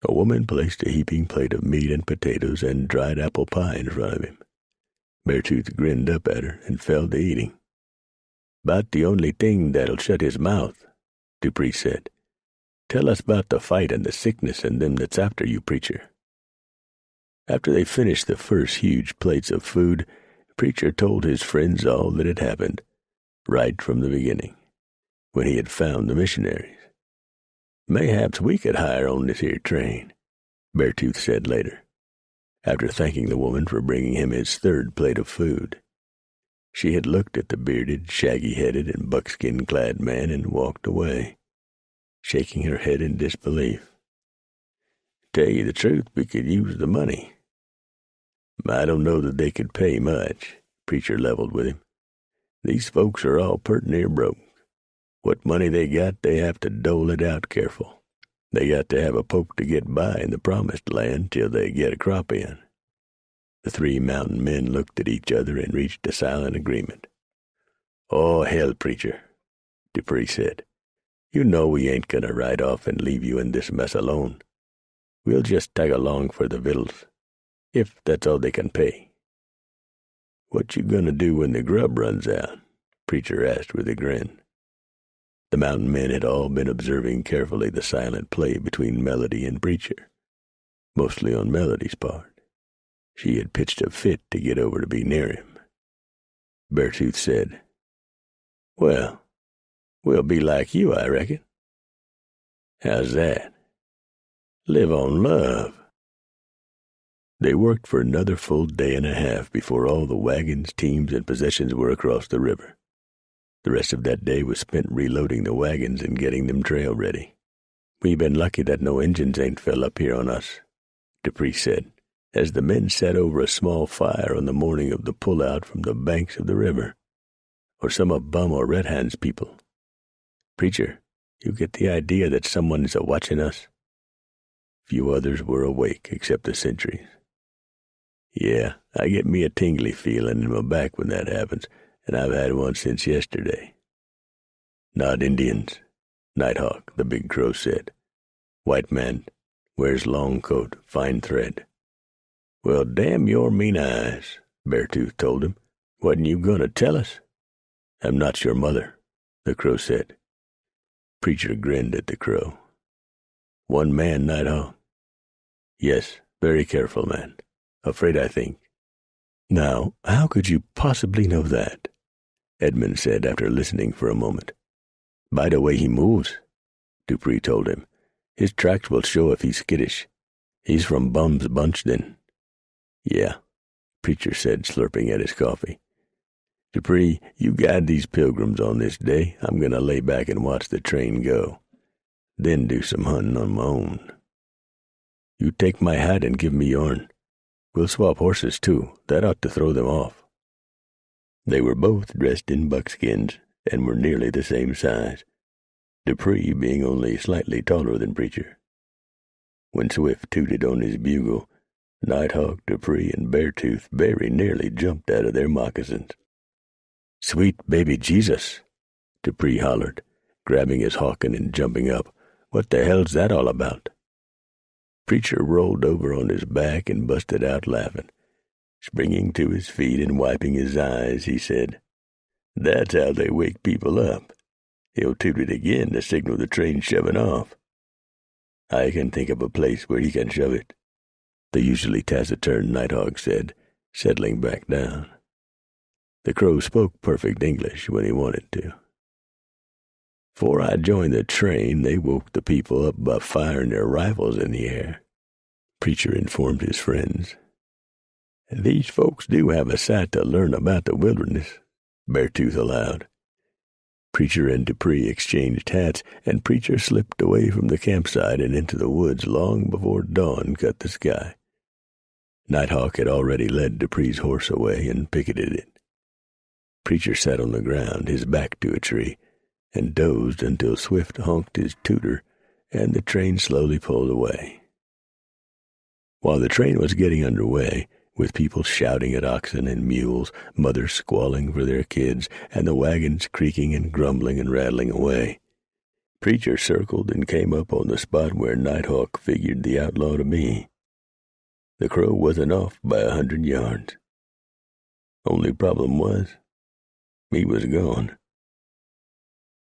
A woman placed a heaping plate of meat and potatoes and dried apple pie in front of him. Beartooth grinned up at her and fell to eating. "'Bout the only thing that'll shut his mouth," Dupree said. "Tell us about the fight and the sickness and them that's after you, Preacher." After they finished the first huge plates of food, Preacher told his friends all that had happened, right from the beginning, when he had found the missionaries. "Mayhaps we could hire on this here train," Beartooth said later, after thanking the woman for bringing him his third plate of food. She had looked at the bearded, shaggy-headed, and buckskin-clad man and walked away, shaking her head in disbelief. "Tell you the truth, we could use the money." "I don't know that they could pay much," Preacher leveled with him. "These folks are all pert near broke. What money they got, they have to dole it out careful. They got to have a poke to get by in the promised land till they get a crop in." The 3 mountain men looked at each other and reached a silent agreement. "Oh, hell, Preacher," Dupree said. "You know we ain't going to ride off and leave you in this mess alone. We'll just tag along for the victuals, if that's all they can pay." "What you gonna do when the grub runs out?" Preacher asked with a grin. The mountain men had all been observing carefully the silent play between Melody and Preacher, mostly on Melody's part. She had pitched a fit to get over to be near him. Beartooth said, "Well, we'll be like you, I reckon." "How's that?" "Live on love." They worked for another full day and a half before all the wagons, teams, and possessions were across the river. The rest of that day was spent reloading the wagons and getting them trail ready. "We been lucky that no Injuns ain't fell up here on us," Dupree said, as the men sat over a small fire on the morning of the pull-out from the banks of the river. "Or some of Bum or Red Hand's people. Preacher, you get the idea that someone is a-watching us?" Few others were awake except the sentries. "Yeah, I get me a tingly feeling in my back when that happens, and I've had one since yesterday." "Not Indians," Nighthawk, the big crow, said. "White man, wears long coat, fine thread." "Well, damn your mean eyes," Beartooth told him. "Wasn't you going to tell us?" "I'm not your mother," the crow said. Preacher grinned at the crow. "One man, Nighthawk?" "Yes, very careful man. Afraid, I think." "Now, how could you possibly know that?" Edmund said after listening for a moment. "By the way he moves," Dupree told him. "His tracks will show if he's skittish. He's from Bum's bunch, then." "Yeah," Preacher said, slurping at his coffee. "Dupree, you guide these pilgrims on this day. I'm going to lay back and watch the train go. Then do some hunting on my own. You take my hat and give me yourn. We'll swap horses, too. That ought to throw them off." They were both dressed in buckskins and were nearly the same size, Dupree being only slightly taller than Preacher. When Swift tooted on his bugle, Nighthawk, Dupree, and Beartooth very nearly jumped out of their moccasins. "Sweet baby Jesus!" Dupree hollered, grabbing his hawkin and jumping up. "What the hell's that all about?" Preacher rolled over on his back and busted out laughing. Springing to his feet and wiping his eyes, he said, "That's how they wake people up. He'll toot it again to signal the train shoving off. I can think of a place where he can shove it," the usually taciturn Nighthawk said, settling back down. The Crow spoke perfect English when he wanted to. "Before I joined the train, they woke the people up by firing their rifles in the air," Preacher informed his friends. "These folks do have a sight to learn about the wilderness," Beartooth allowed. Preacher and Dupree exchanged hats, and Preacher slipped away from the campsite and into the woods long before dawn cut the sky. Nighthawk had already led Dupree's horse away and picketed it. Preacher sat on the ground, his back to a tree, and dozed until Swift honked his tooter and the train slowly pulled away. While the train was getting underway, with people shouting at oxen and mules, mothers squalling for their kids, and the wagons creaking and grumbling and rattling away, Preacher circled and came up on the spot where Nighthawk figured the outlaw to be. The Crow wasn't off by 100 yards. Only problem was, he was gone.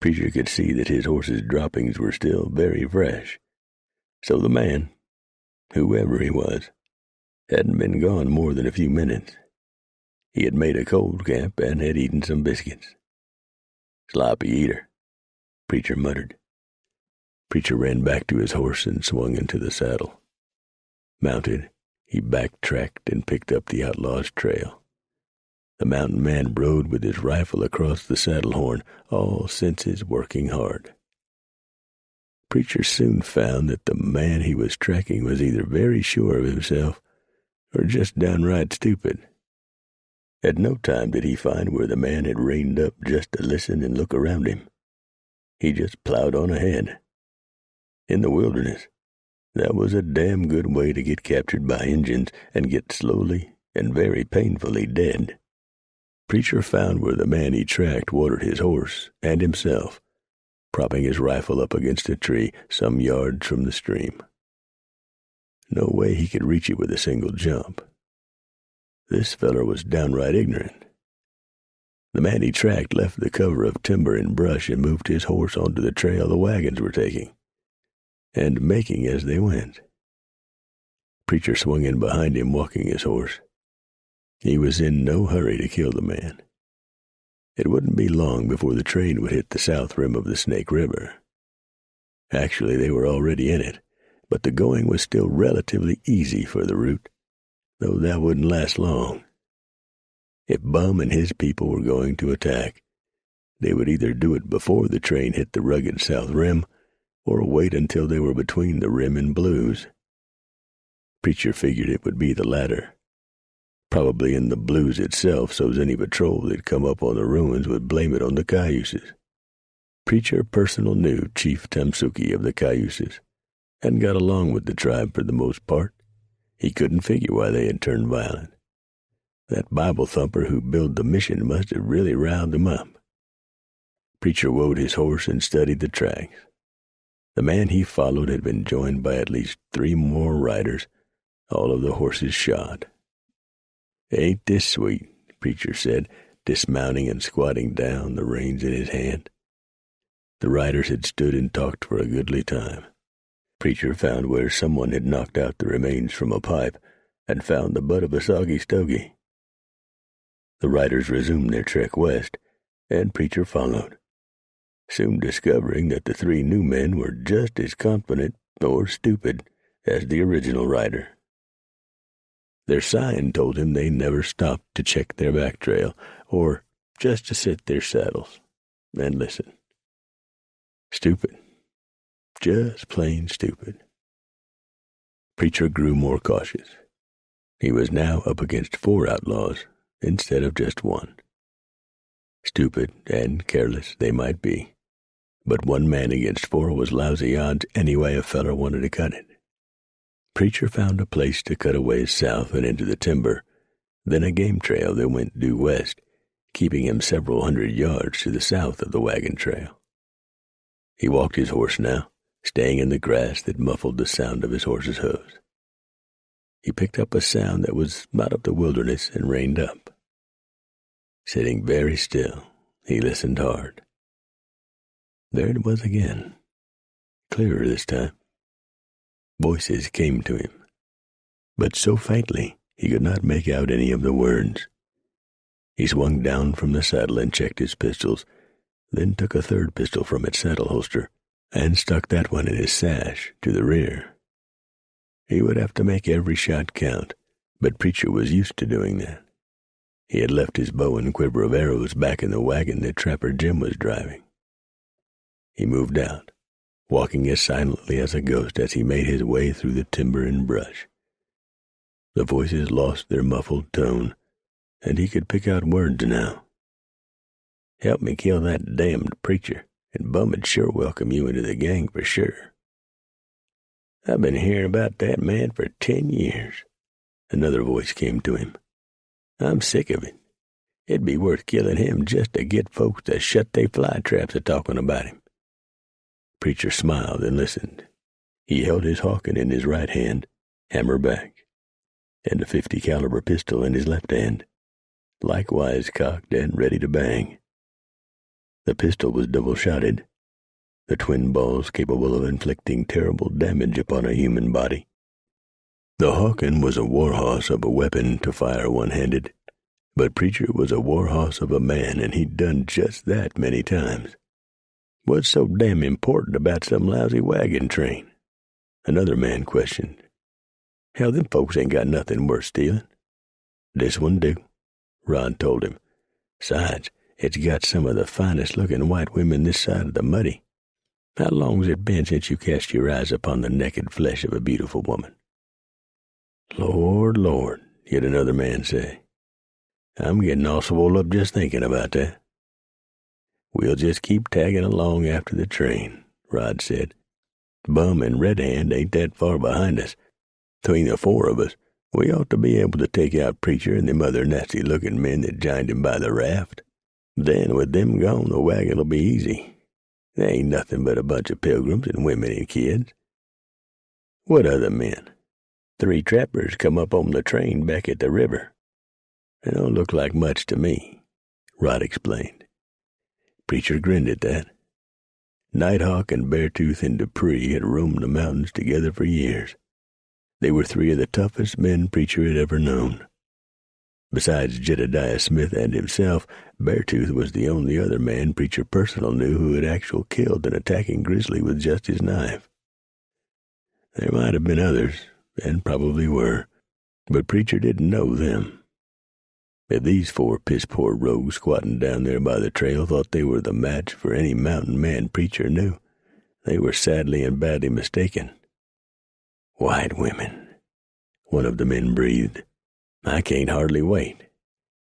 Preacher could see that his horse's droppings were still very fresh, so the man, whoever he was, hadn't been gone more than a few minutes. He had made a cold camp and had eaten some biscuits. "Sloppy eater," Preacher muttered. Preacher ran back to his horse and swung into the saddle. Mounted, he backtracked and picked up the outlaw's trail. The mountain man rode with his rifle across the saddle horn, all senses working hard. Preacher soon found that the man he was tracking was either very sure of himself or just downright stupid. At no time did he find where the man had reined up just to listen and look around him. He just plowed on ahead. In the wilderness, that was a damn good way to get captured by Injuns and get slowly and very painfully dead. Preacher found where the man he tracked watered his horse and himself, propping his rifle up against a tree some yards from the stream. No way he could reach it with a single jump. This feller was downright ignorant. The man he tracked left the cover of timber and brush and moved his horse onto the trail the wagons were taking, and making as they went. Preacher swung in behind him, walking his horse. He was in no hurry to kill the man. It wouldn't be long before the train would hit the south rim of the Snake River. Actually, they were already in it, but the going was still relatively easy for the route, though that wouldn't last long. If Bum and his people were going to attack, they would either do it before the train hit the rugged south rim, or wait until they were between the rim and Blues. Preacher figured it would be the latter, probably in the Blues itself, so's any patrol that come up on the ruins would blame it on the Cayuses. Preacher personal knew Chief Tamsuki of the Cayuses, and got along with the tribe for the most part. He couldn't figure why they had turned violent. That Bible thumper who built the mission must have really riled them up. Preacher rode his horse and studied the tracks. The man he followed had been joined by at least 3 more riders, all of the horses shod. "Ain't this sweet?" Preacher said, dismounting and squatting down, the reins in his hand. The riders had stood and talked for a goodly time. Preacher found where someone had knocked out the remains from a pipe and found the butt of a soggy stogie. The riders resumed their trek west, and Preacher followed, soon discovering that the three new men were just as confident or stupid as the original rider. Their sign told him they never stopped to check their back trail or just to sit their saddles and listen. Stupid. Just plain stupid. Preacher grew more cautious. He was now up against 4 outlaws instead of just one. Stupid and careless they might be, but 1 man against 4 was lousy odds any way a feller wanted to cut it. Preacher found a place to cut away south and into the timber, then a game trail that went due west, keeping him several hundred yards to the south of the wagon trail. He walked his horse now, staying in the grass that muffled the sound of his horse's hooves. He picked up a sound that was not of the wilderness and reined up. Sitting very still, he listened hard. There it was again, clearer this time. Voices came to him, but so faintly he could not make out any of the words. He swung down from the saddle and checked his pistols, then took a third pistol from its saddle holster and stuck that one in his sash to the rear. He would have to make every shot count, but Preacher was used to doing that. He had left his bow and quiver of arrows back in the wagon that Trapper Jim was driving. He moved out, walking as silently as a ghost as he made his way through the timber and brush. The voices lost their muffled tone, and he could pick out words now. "Help me kill that damned preacher, and Bum'd sure welcome you into the gang for sure. I've been hearing about that man for 10 years. Another voice came to him. "I'm sick of it. It'd be worth killing him just to get folks to shut they fly traps a talking about him." Preacher smiled and listened. He held his Hawken in his right hand, hammer back, and a .50 caliber pistol in his left hand, likewise cocked and ready to bang. The pistol was double-shotted, the twin balls capable of inflicting terrible damage upon a human body. The Hawken was a warhoss of a weapon to fire one-handed, but Preacher was a warhoss of a man, and he'd done just that many times. What's so damn important about some lousy wagon train? Another man questioned. Hell, them folks ain't got nothing worth stealing. This one do, Rod told him. Besides, it's got some of the finest-looking white women this side of the Muddy. How long's it been since you cast your eyes upon the naked flesh of a beautiful woman? Lord, Lord, heard another man say. I'm getting all swole up just thinking about that. We'll just keep tagging along after the train, Rod said. Bum and Red Hand ain't that far behind us. Between the 4 of us, we ought to be able to take out Preacher and them other nasty-looking men that joined him by the raft. Then, with them gone, the wagon'll be easy. There ain't nothing but a bunch of pilgrims and women and kids. What other men? 3 trappers come up on the train back at the river. They don't look like much to me, Rod explained. Preacher grinned at that. Nighthawk and Beartooth and Dupree had roamed the mountains together for years. They were 3 of the toughest men Preacher had ever known. Besides Jedediah Smith and himself, Beartooth was the only other man Preacher personally knew who had actually killed an attacking grizzly with just his knife. There might have been others, and probably were, but Preacher didn't know them. If these 4 piss-poor rogues squatting down there by the trail thought they were the match for any mountain man Preacher knew, they were sadly and badly mistaken. White women, one of the men breathed. I can't hardly wait.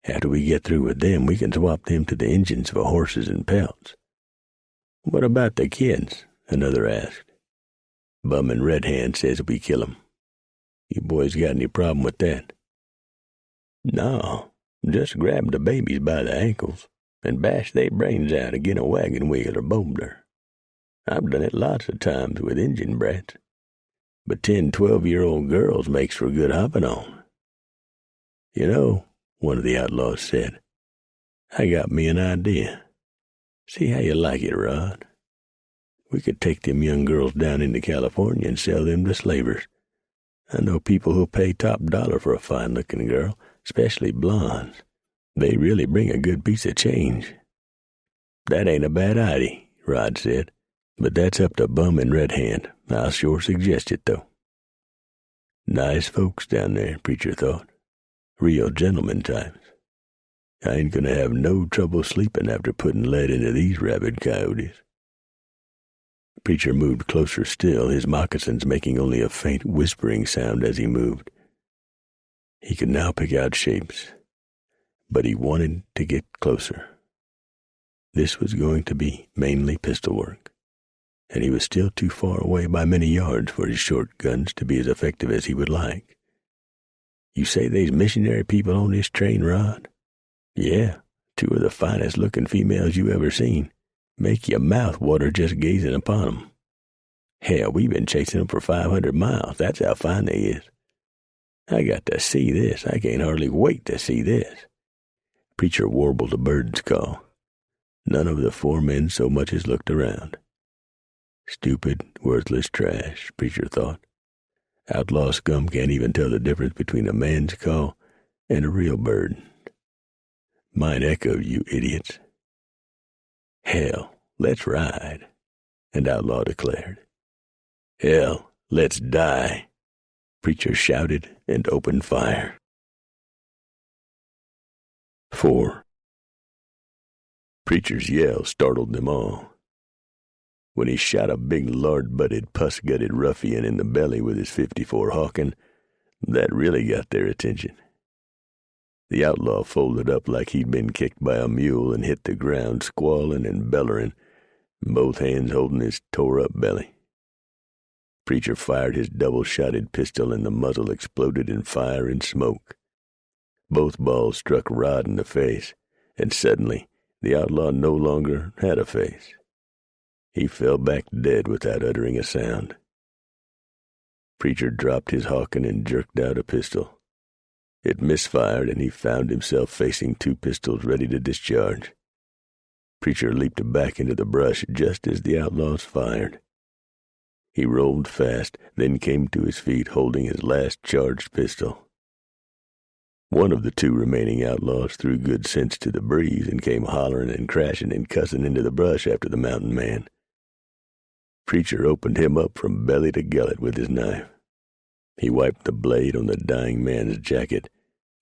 After we get through with them, we can swap them to the Injuns for horses and pelts. What about the kids? Another asked. Bum and Red Hand says we kill 'em. You boys got any problem with that? No, just grab the babies by the ankles and bash their brains out agin a wagon wheel or boulder. I've done it lots of times with Injun brats, but 10-12-year-old girls makes for good hopping on. You know, one of the outlaws said, I got me an idea. See how you like it, Rod. We could take them young girls down into California and sell them to slavers. I know people who'll pay top dollar for a fine-looking girl, especially blondes. They really bring a good piece of change. That ain't a bad idea, Rod said. But that's up to Bum and Red Hand. I'll sure suggest it, though. Nice folks down there, Preacher thought. Real gentleman types. I ain't gonna have no trouble sleeping after putting lead into these rabid coyotes. Preacher moved closer still, his moccasins making only a faint whispering sound as he moved. He could now pick out shapes, but he wanted to get closer. This was going to be mainly pistol work, and he was still too far away by many yards for his short guns to be as effective as he would like. You say they's missionary people on this train, Rod? Yeah, 2 of the finest-looking females you ever seen. Make your mouth water just gazing upon 'em. Hell, we've been chasing 'em for 500 miles. That's how fine they is. I got to see this. I can't hardly wait to see this. Preacher warbled a bird's call. None of the 4 men so much as looked around. Stupid, worthless trash, Preacher thought. Outlaw scum can't even tell the difference between a man's call and a real bird. Mine echo, you idiots. Hell, let's ride, and Outlaw declared. Hell, let's die, Preacher shouted and opened fire. 4. Preacher's yell startled them all. When he shot a big lard-butted, pus-gutted ruffian in the belly with his .54 Hawken, that really got their attention. The outlaw folded up like he'd been kicked by a mule and hit the ground, squalling and bellowing, both hands holding his tore-up belly. Preacher fired his double-shotted pistol, and the muzzle exploded in fire and smoke. Both balls struck Rod in the face, and suddenly the outlaw no longer had a face. He fell back dead without uttering a sound. Preacher dropped his Hawken and jerked out a pistol. It misfired, and he found himself facing 2 pistols ready to discharge. Preacher leaped back into the brush just as the outlaws fired. He rolled fast, then came to his feet holding his last charged pistol. One of the 2 remaining outlaws threw good sense to the breeze and came hollering and crashing and cussing into the brush after the mountain man. Preacher opened him up from belly to gullet with his knife. He wiped the blade on the dying man's jacket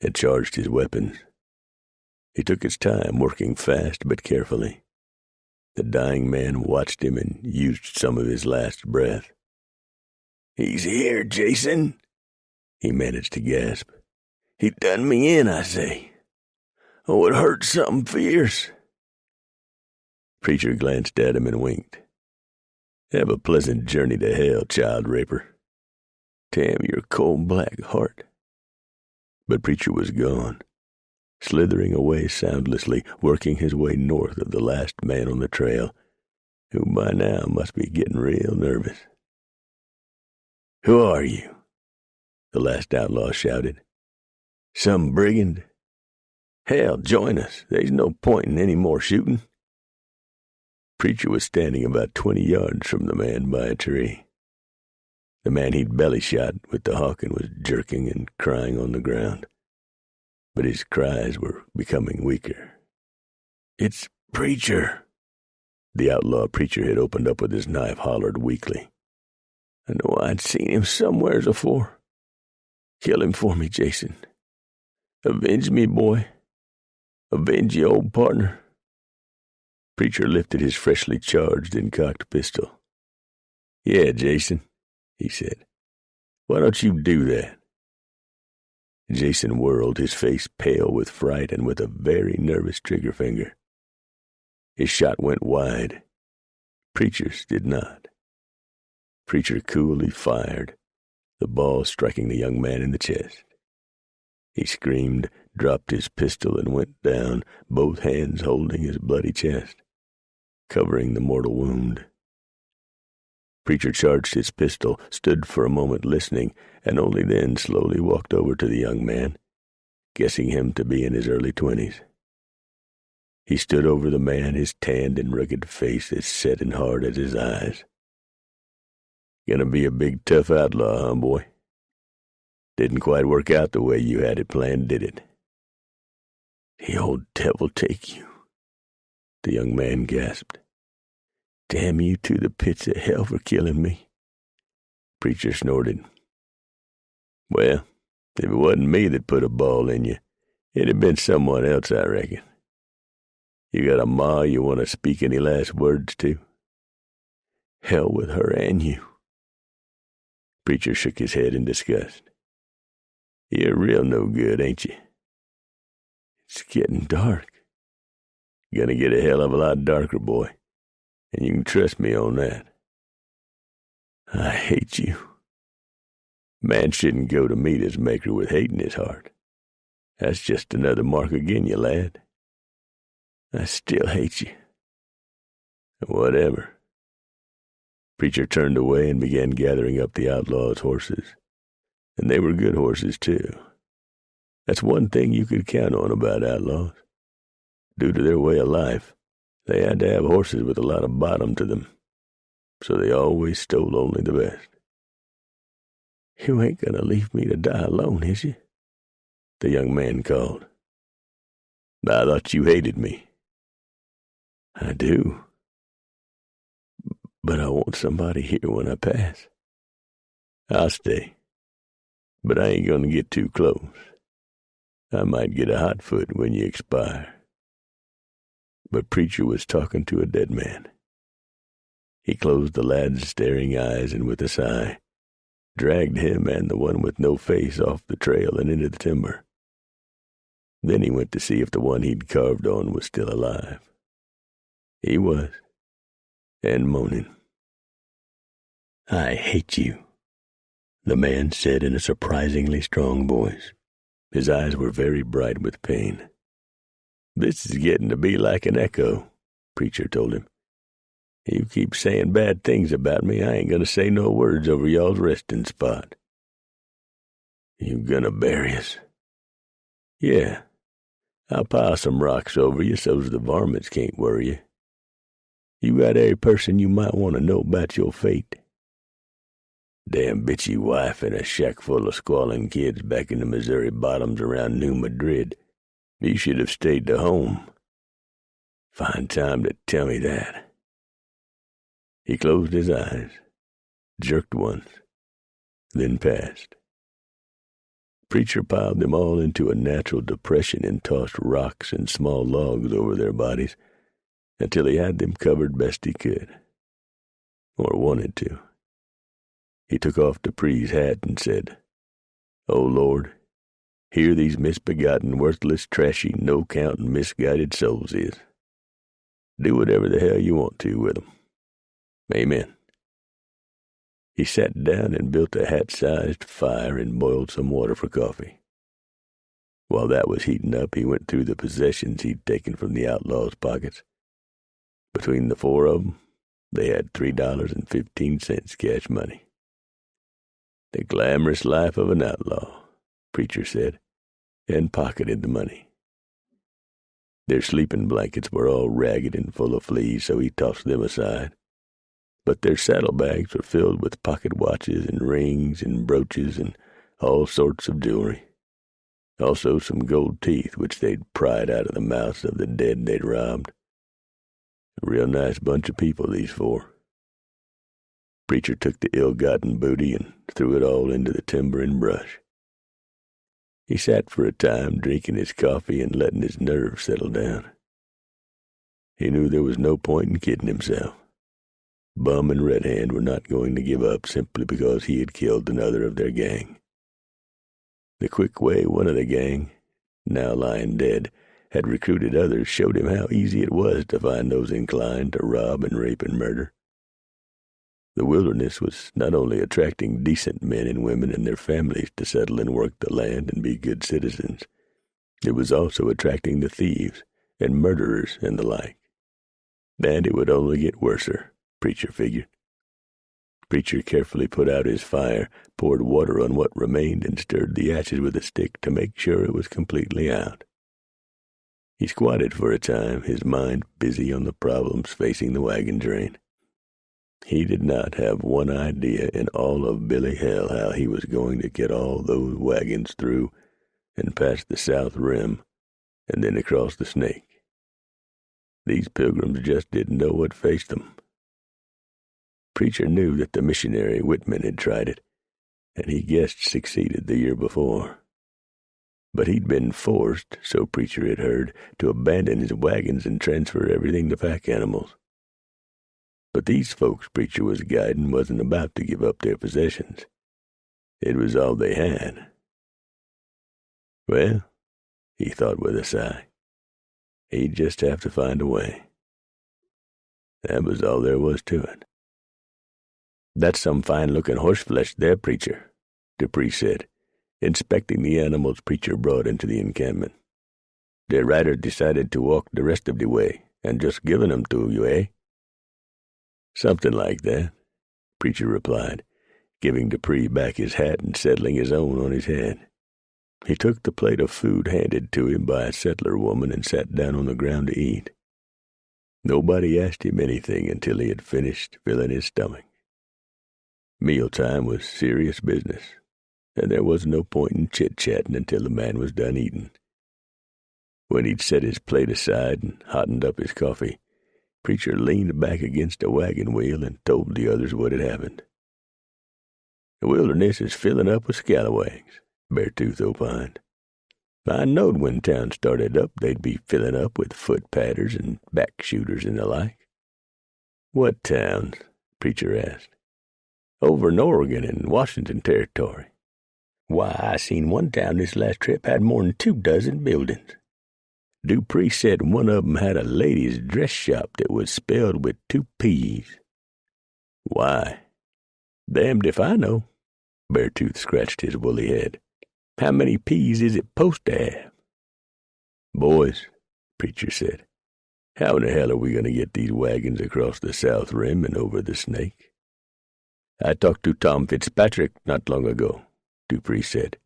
and charged his weapons. He took his time, working fast but carefully. The dying man watched him and used some of his last breath. "He's here, Jason," he managed to gasp. "He done me in, I say. Oh, it hurts something fierce." Preacher glanced at him and winked. "Have a pleasant journey to hell, child raper. Damn your cold black heart." But Preacher was gone, slithering away soundlessly, working his way north of the last man on the trail, who by now must be getting real nervous. "Who are you?" the last outlaw shouted. "Some brigand? Hell, join us. There's no point in any more shooting." Preacher was standing about 20 yards from the man by a tree. The man he'd belly shot with the Hawken was jerking and crying on the ground, but his cries were becoming weaker. "It's Preacher." The outlaw Preacher had opened up with his knife hollered weakly. "I know I'd seen him somewheres afore. Kill him for me, Jason. Avenge me, boy. Avenge your old partner." Preacher lifted his freshly charged and cocked pistol. "Yeah, Jason," he said. "Why don't you do that?" Jason whirled, his face pale with fright and with a very nervous trigger finger. His shot went wide. Preacher's did not. Preacher coolly fired, the ball striking the young man in the chest. He screamed, dropped his pistol, and went down, both hands holding his bloody chest, covering the mortal wound. Preacher charged his pistol, stood for a moment listening, and only then slowly walked over to the young man, guessing him to be in his early 20s. He stood over the man, his tanned and rugged face as set and hard as his eyes. "Gonna be a big tough outlaw, huh, boy? Didn't quite work out the way you had it planned, did it?" "The old devil take you," the young man gasped. "Damn you to the pits of hell for killing me." Preacher snorted. "Well, if it wasn't me that put a ball in you, it'd have been someone else, I reckon. You got a ma you want to speak any last words to?" "Hell with her and you." Preacher shook his head in disgust. "You're real no good, ain't you?" "It's getting dark." "Gonna get a hell of a lot darker, boy, and you can trust me on that." "I hate you." Man shouldn't go to meet his maker with hate in his heart. That's just another mark agin you, lad. "I still hate you." "Whatever." Preacher turned away and began gathering up the outlaw's horses. And they were good horses, too. That's one thing you could count on about outlaws. Due to their way of life, they had to have horses with a lot of bottom to them, so they always stole only the best. "You ain't gonna leave me to die alone, is you?" the young man called. "I thought you hated me." "I do. But I want somebody here when I pass." "I'll stay. But I ain't gonna get too close. I might get a hot foot when you expire." But Preacher was talking to a dead man. He closed the lad's staring eyes and with a sigh, dragged him and the one with no face off the trail and into the timber. Then he went to see if the one he'd carved on was still alive. He was, and moaning. "I hate you," the man said in a surprisingly strong voice. His eyes were very bright with pain. "This is getting to be like an echo," Preacher told him. "You keep saying bad things about me, I ain't gonna say no words over y'all's resting spot." "You gonna bury us?" "Yeah. I'll pile some rocks over you so's the varmints can't worry you. You got every person you might want to know about your fate. Damn bitchy wife and a shack full of squalling kids back in the Missouri bottoms around New Madrid. You should have stayed to home. Fine time to tell me that." He closed his eyes, jerked once, then passed. Preacher piled them all into a natural depression and tossed rocks and small logs over their bodies until he had them covered best he could, or wanted to. He took off Dupree's hat and said, "Oh, Lord, here these misbegotten, worthless, trashy, no-counting, misguided souls is. Do whatever the hell you want to with them. Amen." He sat down and built a hat-sized fire and boiled some water for coffee. While that was heating up, he went through the possessions he'd taken from the outlaw's pockets. Between the four of them, they had $3.15 cash money. "The glamorous life of an outlaw," Preacher said, and pocketed the money. Their sleeping blankets were all ragged and full of fleas, so he tossed them aside. But their saddlebags were filled with pocket watches and rings and brooches and all sorts of jewelry. Also some gold teeth which they'd pried out of the mouths of the dead they'd robbed. A real nice bunch of people, these four. Preacher took the ill-gotten booty and threw it all into the timber and brush. He sat for a time drinking his coffee and letting his nerves settle down. He knew there was no point in kidding himself. Bum and Red Hand were not going to give up simply because he had killed another of their gang. The quick way one of the gang, now lying dead, had recruited others showed him how easy it was to find those inclined to rob and rape and murder. The wilderness was not only attracting decent men and women and their families to settle and work the land and be good citizens, it was also attracting the thieves and murderers and the like. And it would only get worser, Preacher figured. Preacher carefully put out his fire, poured water on what remained, and stirred the ashes with a stick to make sure it was completely out. He squatted for a time, his mind busy on the problems facing the wagon train. He did not have one idea in all of Billy Hell how he was going to get all those wagons through and past the south rim and then across the Snake. These pilgrims just didn't know what faced them. Preacher knew that the missionary Whitman had tried it, and he guessed succeeded the year before. But he'd been forced, so Preacher had heard, to abandon his wagons and transfer everything to pack animals. But these folks Preacher was guiding wasn't about to give up their possessions. It was all they had. Well, he thought with a sigh, he'd just have to find a way. That was all there was to it. "That's some fine-looking horseflesh there, Preacher," Dupree said, inspecting the animals Preacher brought into the encampment. "The rider decided to walk the rest of the way, and just given them to you, eh?" "Something like that," Preacher replied, giving Dupree back his hat and settling his own on his head. He took the plate of food handed to him by a settler woman and sat down on the ground to eat. Nobody asked him anything until he had finished filling his stomach. Mealtime was serious business, and there was no point in chit-chatting until the man was done eating. When he'd set his plate aside and hottened up his coffee, Preacher leaned back against a wagon wheel and told the others what had happened. "The wilderness is filling up with scalawags," Beartooth opined. "I knowed when towns started up they'd be filling up with foot-padders and back-shooters and the like." "What towns?" Preacher asked. "Over in Oregon and Washington Territory. Why, I seen one town this last trip had more'n 24 buildings. Dupree said one of 'em had a ladies' dress shop that was spelled with 2 P's. "Why?" "Damned if I know." Beartooth scratched his woolly head. "How many P's is it supposed to have?" "Boys," Preacher said, "how in the hell are we going to get these wagons across the South Rim and over the Snake?" "I talked to Tom Fitzpatrick not long ago," Dupree said.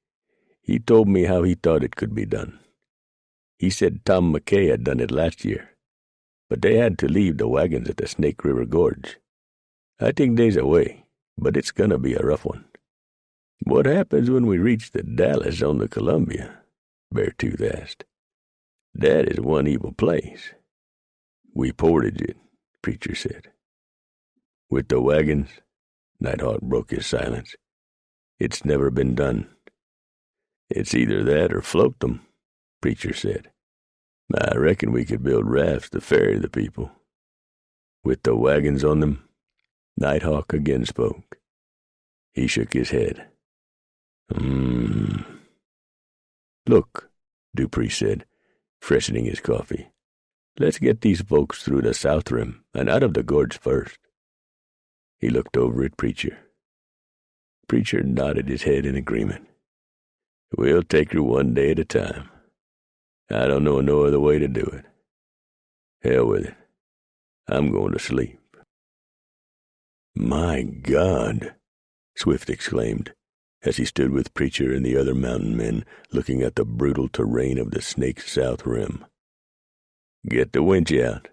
"He told me how he thought it could be done. He said Tom McKay had done it last year, but they had to leave the wagons at the Snake River Gorge. I think there's a way, but it's going to be a rough one." "What happens when we reach the Dalles on the Columbia?" Beartooth asked. "That is one evil place." "We portage it," Preacher said. "With the wagons?" Nighthawk broke his silence. "It's never been done." "It's either that or float them," Preacher said. "I reckon we could build rafts to ferry the people." "With the wagons on them?" Nighthawk again spoke. He shook his head. "Look," Dupree said, freshening his coffee. "Let's get these folks through the South Rim and out of the gorge first." He looked over at Preacher. Preacher nodded his head in agreement. "We'll take her one day at a time. I don't know no other way to do it. Hell with it. I'm going to sleep." "My God!" Swift exclaimed, as he stood with Preacher and the other mountain men looking at the brutal terrain of the Snake's South Rim. "Get the winch out,"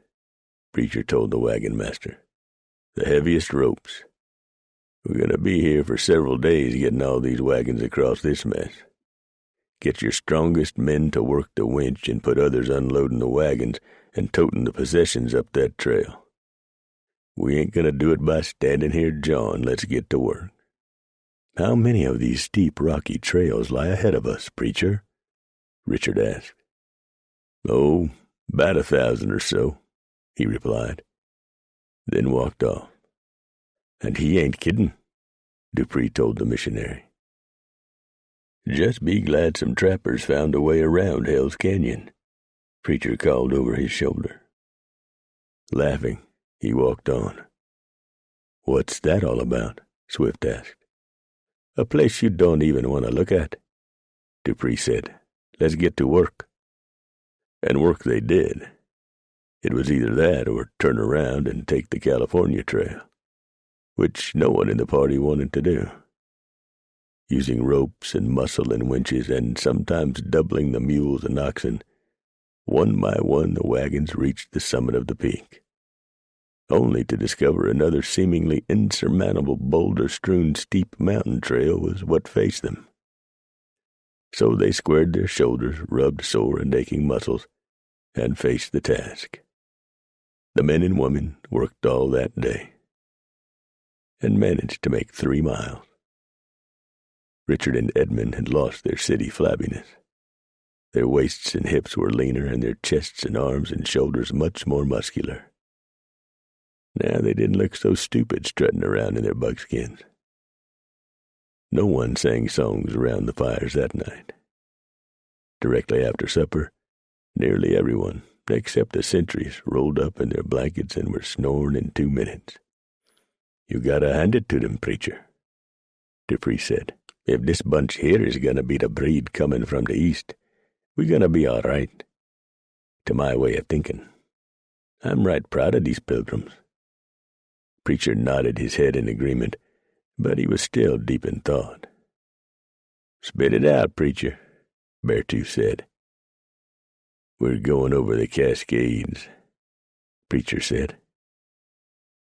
Preacher told the wagon master. "The heaviest ropes. We're going to be here for several days getting all these wagons across this mess. Get your strongest men to work the winch and put others unloading the wagons and toting the possessions up that trail. We ain't going to do it by standing here jawing. Let's get to work." "How many of these steep, rocky trails lie ahead of us, Preacher?" Richard asked. "Oh, about 1,000 or so," he replied, then walked off. "And he ain't kidding," Dupree told the missionary. "Just be glad some trappers found a way around Hell's Canyon," Preacher called over his shoulder. Laughing, he walked on. "What's that all about?" Swift asked. "A place you don't even want to look at," Dupree said. "Let's get to work." And work they did. It was either that or turn around and take the California Trail, which no one in the party wanted to do. Using ropes and muscle and winches, and sometimes doubling the mules and oxen, one by one the wagons reached the summit of the peak, only to discover another seemingly insurmountable boulder-strewn steep mountain trail was what faced them. So they squared their shoulders, rubbed sore and aching muscles, and faced the task. The men and women worked all that day and managed to make 3 miles. Richard and Edmund had lost their city flabbiness. Their waists and hips were leaner, and their chests and arms and shoulders much more muscular. Now they didn't look so stupid strutting around in their buckskins. No one sang songs around the fires that night. Directly after supper, nearly everyone, except the sentries, rolled up in their blankets and were snoring in 2 minutes. "You gotta hand it to them, preacher," Dupree said. "If this bunch here is gonna be the breed coming from the east, we're gonna be all right. To my way of thinking, I'm right proud of these pilgrims." Preacher nodded his head in agreement, but he was still deep in thought. "Spit it out, preacher," Beartooth said. "We're going over the Cascades," Preacher said.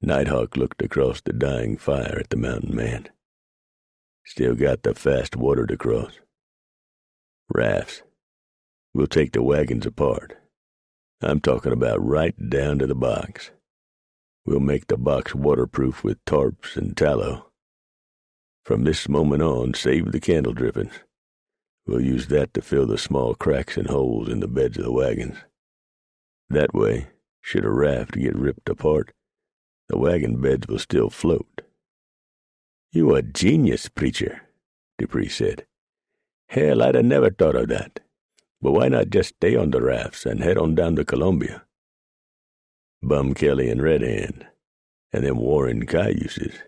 Nighthawk looked across the dying fire at the mountain man. "Still got the fast water to cross." "Rafts. We'll take the wagons apart. I'm talking about right down to the box. We'll make the box waterproof with tarps and tallow. From this moment on, save the candle drippings. We'll use that to fill the small cracks and holes in the beds of the wagons. That way, should a raft get ripped apart, the wagon beds will still float." "You a genius, preacher," Dupree said. "Hell, I'd have never thought of that. But why not just stay on the rafts and head on down to Columbia? Bum Kelly and Red Hand, and them Warren cayuses.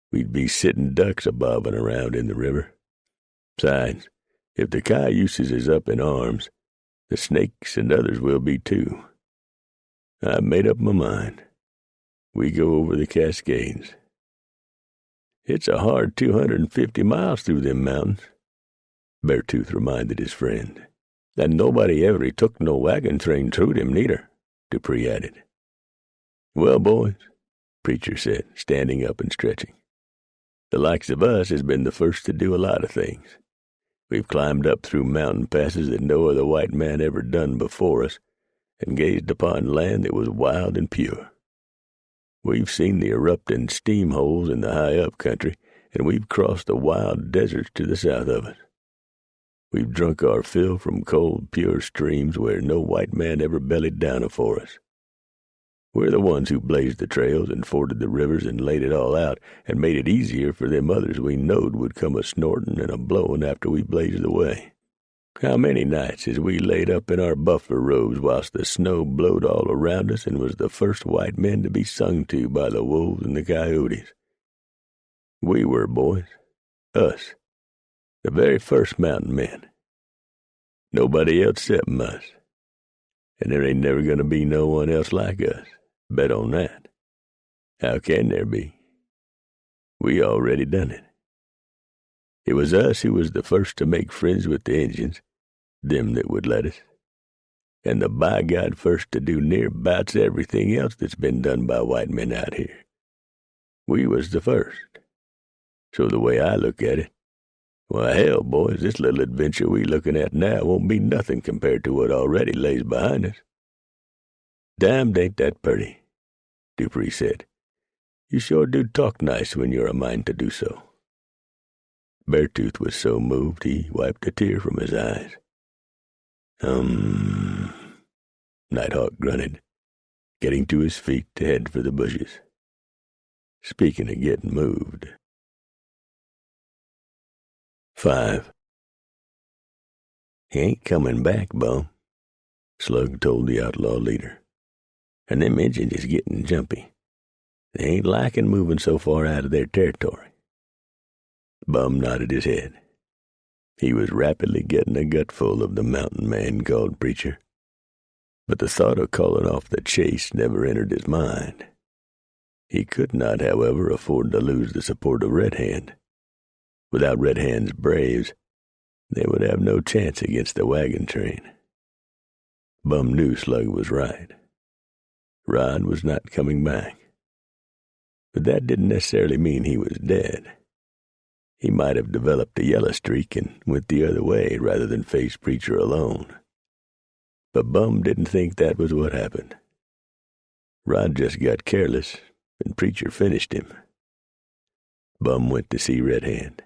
We'd be sitting ducks a-bobbing around in the river. Besides, if the cayuses is up in arms, the Snakes and others will be too. I've made up my mind. We go over the Cascades. It's a hard 250 miles through them mountains," Beartooth reminded his friend. "And nobody ever took no wagon train through them, neither," Dupree added. "Well, boys," Preacher said, standing up and stretching, "the likes of us has been the first to do a lot of things. We've climbed up through mountain passes that no other white man ever done before us, and gazed upon land that was wild and pure. We've seen the erupting steam holes in the high-up country, and we've crossed the wild deserts to the south of us. We've drunk our fill from cold, pure streams where no white man ever bellied down afore us. We're the ones who blazed the trails and forded the rivers and laid it all out and made it easier for them others we knowed would come a-snorting and a-blowing after we blazed away. How many nights has we laid up in our buffler robes whilst the snow blowed all around us and was the first white men to be sung to by the wolves and the coyotes? We were, boys. Us. The very first mountain men. Nobody else except us. And there ain't never going to be no one else like us. Bet on that. How can there be? We already done it. It was us who was the first to make friends with the Injuns, them that would let us, and the by God first to do near bouts everything else that's been done by white men out here. We was the first. So the way I look at it, why, hell, boys, this little adventure we looking at now won't be nothing compared to what already lays behind us." "Damned ain't that purty," Dupree said. "You sure do talk nice when you're a mind to do so." Beartooth was so moved he wiped a tear from his eyes. Nighthawk grunted, getting to his feet to head for the bushes. Speaking of getting moved. 5. "He ain't coming back, Bum," Slug told the outlaw leader. "And them Injuns is getting jumpy. They ain't liking moving so far out of their territory." Bum nodded his head. He was rapidly getting a gutful of the mountain man called Preacher, but the thought of calling off the chase never entered his mind. He could not, however, afford to lose the support of Red Hand. Without Red Hand's braves, they would have no chance against the wagon train. Bum knew Slug was right. Rod was not coming back. But that didn't necessarily mean he was dead. He might have developed a yellow streak and went the other way rather than face Preacher alone. But Bum didn't think that was what happened. Rod just got careless, and Preacher finished him. Bum went to see Red Hand.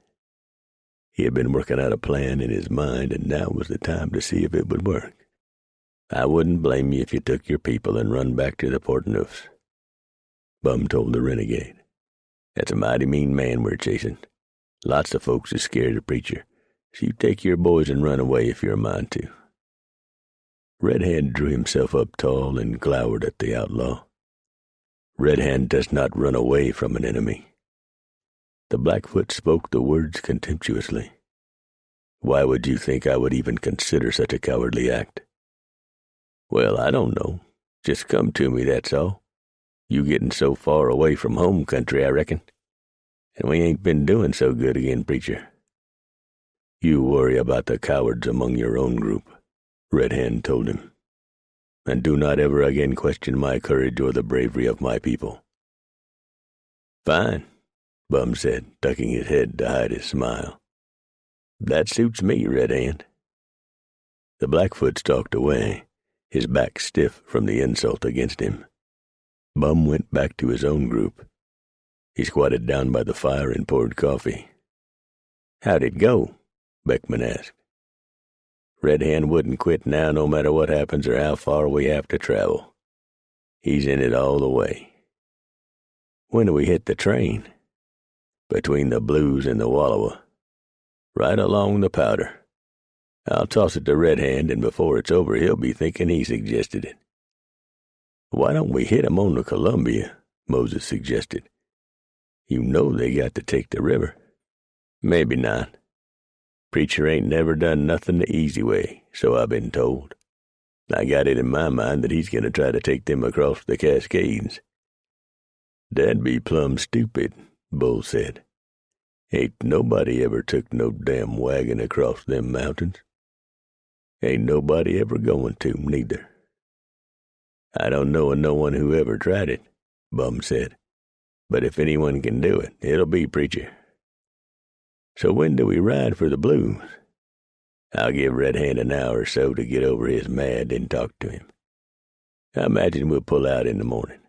He had been working out a plan in his mind, and now was the time to see if it would work. "I wouldn't blame you if you took your people and run back to the Portneufs," Bum told the renegade. "That's a mighty mean man we're chasing. Lots of folks is scared of Preacher, so you take your boys and run away if you're a mind to." Red Hand drew himself up tall and glowered at the outlaw. Red Hand does not run away from an enemy. The Blackfoot spoke the words contemptuously. "Why would you think I would even consider such a cowardly act?" "Well, I don't know. Just come to me, that's all. You getting so far away from home country, I reckon. And we ain't been doing so good again, Preacher." "You worry about the cowards among your own group," Red Hand told him. "And do not ever again question my courage or the bravery of my people." "Fine," Bum said, ducking his head to hide his smile. "That suits me, Red Hand." The Blackfoot stalked away, his back stiff from the insult against him. Bum went back to his own group. He squatted down by the fire and poured coffee. "How'd it go?" Beckman asked. "Red Hand wouldn't quit now no matter what happens or how far we have to travel. He's in it all the way." "When do we hit the train?" "Between the Blues and the Wallowa. Right along the Powder. I'll toss it to Red Hand, and before it's over he'll be thinking he suggested it." "Why don't we hit 'em on the Columbia?" Moses suggested. "You know they got to take the river." "Maybe not. Preacher ain't never done nothing the easy way, so I've been told. I got it in my mind that he's going to try to take them across the Cascades." "That'd be plumb stupid," Bull said. "Ain't nobody ever took no damn wagon across them mountains. Ain't nobody ever going to, neither." "I don't know of no one who ever tried it," Bum said. "But if anyone can do it, it'll be Preacher." "So when do we ride for the Blues?" "I'll give Red Hand an hour or so to get over his mad and talk to him. I imagine we'll pull out in the morning.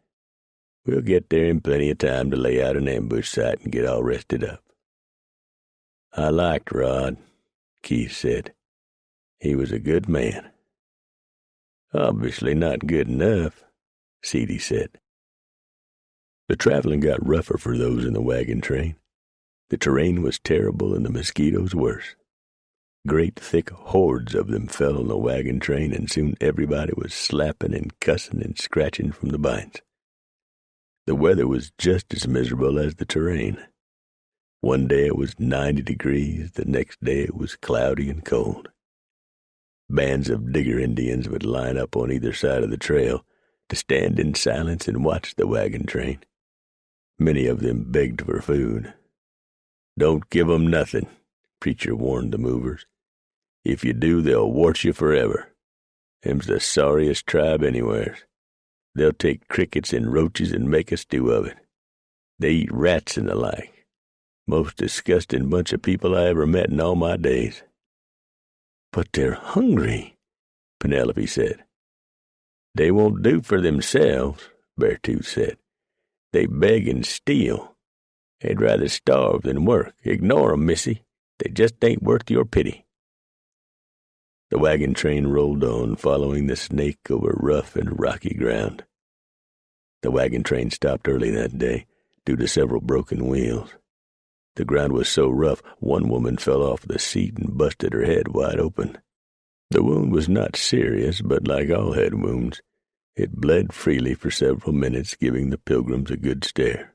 We'll get there in plenty of time to lay out an ambush site and get all rested up." "I liked Rod," Keith said. "He was a good man." "Obviously not good enough," Seedy said. The traveling got rougher for those in the wagon train. The terrain was terrible and the mosquitoes worse. Great thick hordes of them fell on the wagon train, and soon everybody was slapping and cussing and scratching from the bites. The weather was just as miserable as the terrain. One day it was 90 degrees, the next day it was cloudy and cold. Bands of Digger Indians would line up on either side of the trail to stand in silence and watch the wagon train. Many of them begged for food. "Don't give 'em nothing," Preacher warned the movers. "If you do, they'll wart you forever. Them's the sorriest tribe anywheres. They'll take crickets and roaches and make a stew of it. They eat rats and the like. Most disgusting bunch of people I ever met in all my days." "But they're hungry," Penelope said. "They won't do for themselves," Beartooth said. "They beg and steal. They'd rather starve than work. Ignore 'em, missy. They just ain't worth your pity." The wagon train rolled on, following the snake over rough and rocky ground. The wagon train stopped early that day, due to several broken wheels. The ground was so rough, one woman fell off the seat and busted her head wide open. The wound was not serious, but like all head wounds, it bled freely for several minutes, giving the pilgrims a good stare.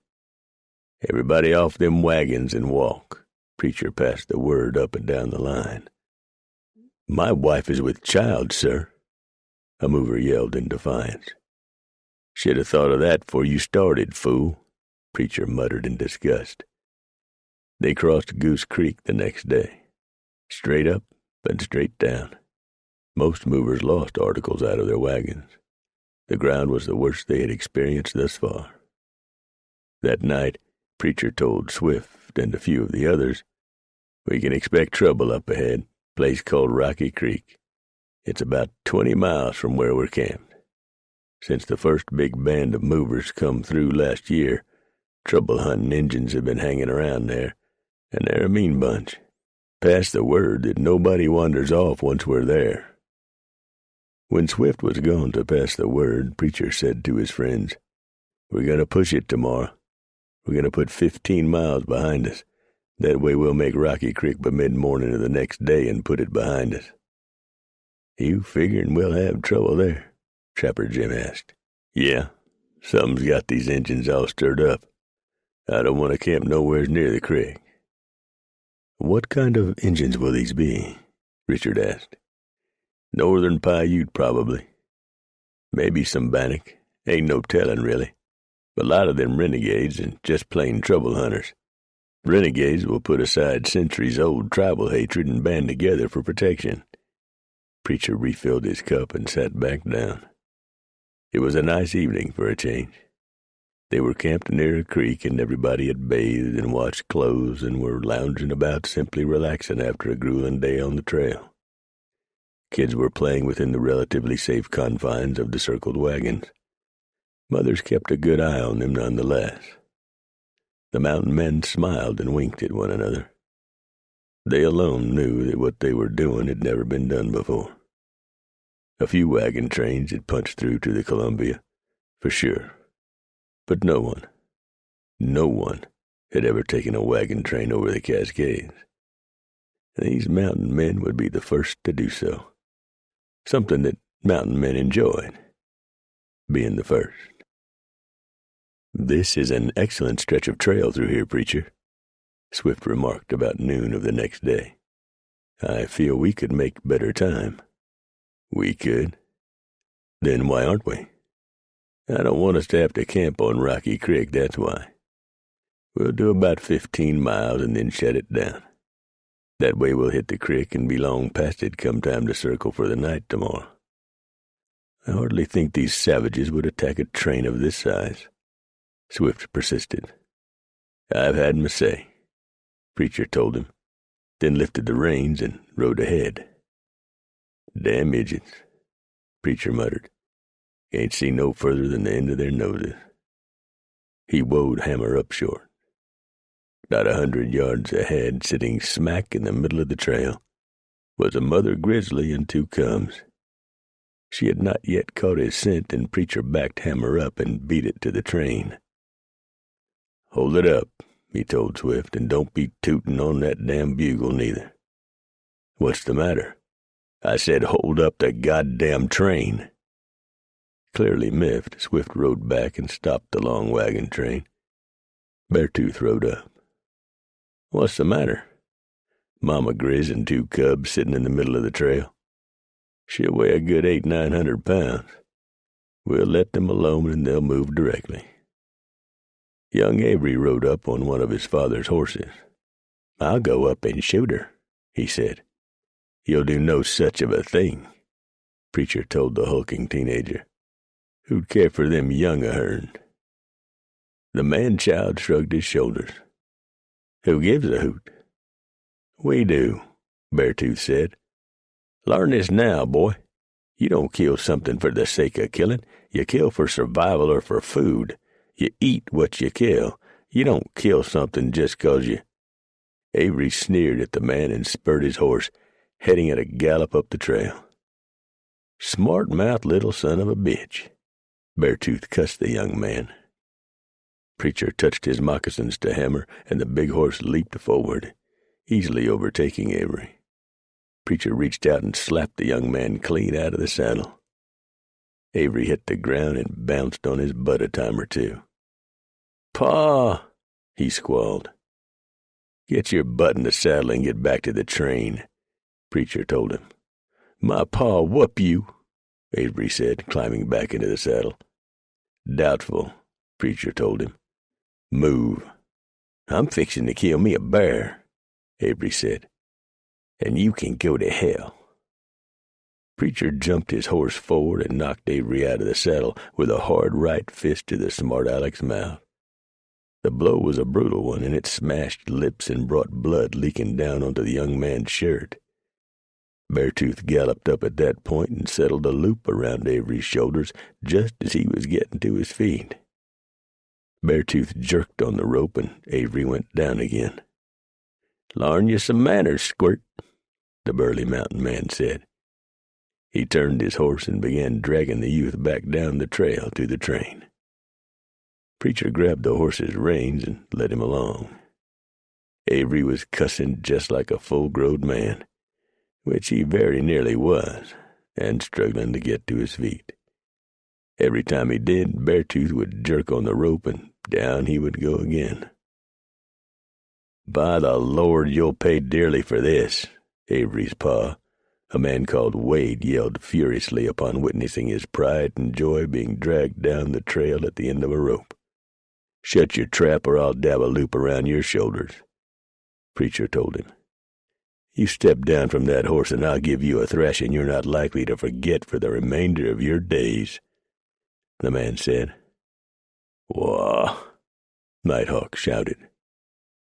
"Everybody off them wagons and walk," Preacher passed the word up and down the line. "My wife is with child, sir," a mover yelled in defiance. "Should have thought of that before you started, fool," Preacher muttered in disgust. They crossed Goose Creek the next day, straight up and straight down. Most movers lost articles out of their wagons. The ground was the worst they had experienced thus far. That night, Preacher told Swift and a few of the others, "We can expect trouble up ahead, place called Rocky Creek. It's about 20 miles from where we're camped." Since the first big band of movers come through last year, trouble-hunting Injuns have been hanging around there, and they're a mean bunch. Pass the word that nobody wanders off once we're there." When Swift was gone to pass the word, Preacher said to his friends, "We're going to push it tomorrow. We're going to put 15 miles behind us. That way we'll make Rocky Creek by mid-morning of the next day and put it behind us." "You figuring we'll have trouble there?" Trapper Jim asked. "Yeah, something's got these Injuns all stirred up. I don't want to camp nowhere near the creek." "What kind of Injuns will these be?" Richard asked. "Northern Paiute, probably. Maybe some Bannock. Ain't no telling, really. But a lot of them renegades and just plain trouble hunters. Renegades will put aside centuries-old tribal hatred and band together for protection." Preacher refilled his cup and sat back down. It was a nice evening for a change. They were camped near a creek, and everybody had bathed and washed clothes and were lounging about, simply relaxing after a grueling day on the trail. Kids were playing within the relatively safe confines of the circled wagons. Mothers kept a good eye on them nonetheless. The mountain men smiled and winked at one another. They alone knew that what they were doing had never been done before. A few wagon trains had punched through to the Columbia, for sure. But no one had ever taken a wagon train over the Cascades. These mountain men would be the first to do so. Something that mountain men enjoyed, being the first. "This is an excellent stretch of trail through here, Preacher," Swift remarked about noon of the next day. "I feel we could make better time." "We could? Then why aren't we?" "I don't want us to have to camp on Rocky Creek, that's why. We'll do about 15 miles and then shut it down. That way we'll hit the creek and be long past it come time to circle for the night tomorrow." "I hardly think these savages would attack a train of this size," Swift persisted. "I've had my say," Preacher told him, then lifted the reins and rode ahead. "Damn idiots," Preacher muttered. "Can't see no further than the end of their noses." He woed Hammer up short. About 100 yards ahead, sitting smack in the middle of the trail, was a mother grizzly and 2 cubs. She had not yet caught his scent, and Preacher backed Hammer up and beat it to the train. "Hold it up," he told Swift, "and don't be tootin' on that damn bugle neither." "What's the matter?" "I said hold up the goddamn train." Clearly miffed, Swift rode back and stopped the long wagon train. Beartooth rode up. "What's the matter?" "Mama Grizz and 2 cubs sitting in the middle of the trail. She'll weigh a good 800-900 pounds. We'll let them alone and they'll move directly." Young Avery rode up on one of his father's horses. "I'll go up and shoot her," he said. "You'll do no such of a thing," Preacher told the hulking teenager. "Who'd care for them young a hern?" The man-child shrugged his shoulders. "Who gives a hoot?" "We do," Beartooth said. "Learn this now, boy. You don't kill something for the sake of killing. You kill for survival or for food. You eat what you kill. You don't kill something just 'cause you—" Avery sneered at the man and spurred his horse, heading at a gallop up the trail. "Smart-mouthed little son of a bitch," Beartooth cussed the young man. Preacher touched his moccasins to Hammer, and the big horse leaped forward, easily overtaking Avery. Preacher reached out and slapped the young man clean out of the saddle. Avery hit the ground and bounced on his butt a time or two. "Pa!" he squalled. "Get your butt in the saddle and get back to the train," Preacher told him. "My pa whoop you," Avery said, climbing back into the saddle. "Doubtful," Preacher told him. "Move." "I'm fixing to kill me a bear," Avery said. "And you can go to hell." Preacher jumped his horse forward and knocked Avery out of the saddle with a hard right fist to the smart Alec's mouth. The blow was a brutal one, and it smashed lips and brought blood leaking down onto the young man's shirt. Beartooth galloped up at that point and settled a loop around Avery's shoulders just as he was getting to his feet. Beartooth jerked on the rope, and Avery went down again. "Larn you some manners, Squirt," the burly mountain man said. He turned his horse and began dragging the youth back down the trail to the train. Preacher grabbed the horse's reins and led him along. Avery was cussing just like a full-grown man, which he very nearly was, and struggling to get to his feet. Every time he did, Beartooth would jerk on the rope, and down he would go again. "By the Lord, you'll pay dearly for this," Avery's pa, a man called Wade, yelled furiously upon witnessing his pride and joy being dragged down the trail at the end of a rope. "Shut your trap, or I'll dab a loop around your shoulders," Preacher told him. "You step down from that horse, and I'll give you a thrashing you're not likely to forget for the remainder of your days," the man said. "Wah!" Nighthawk shouted.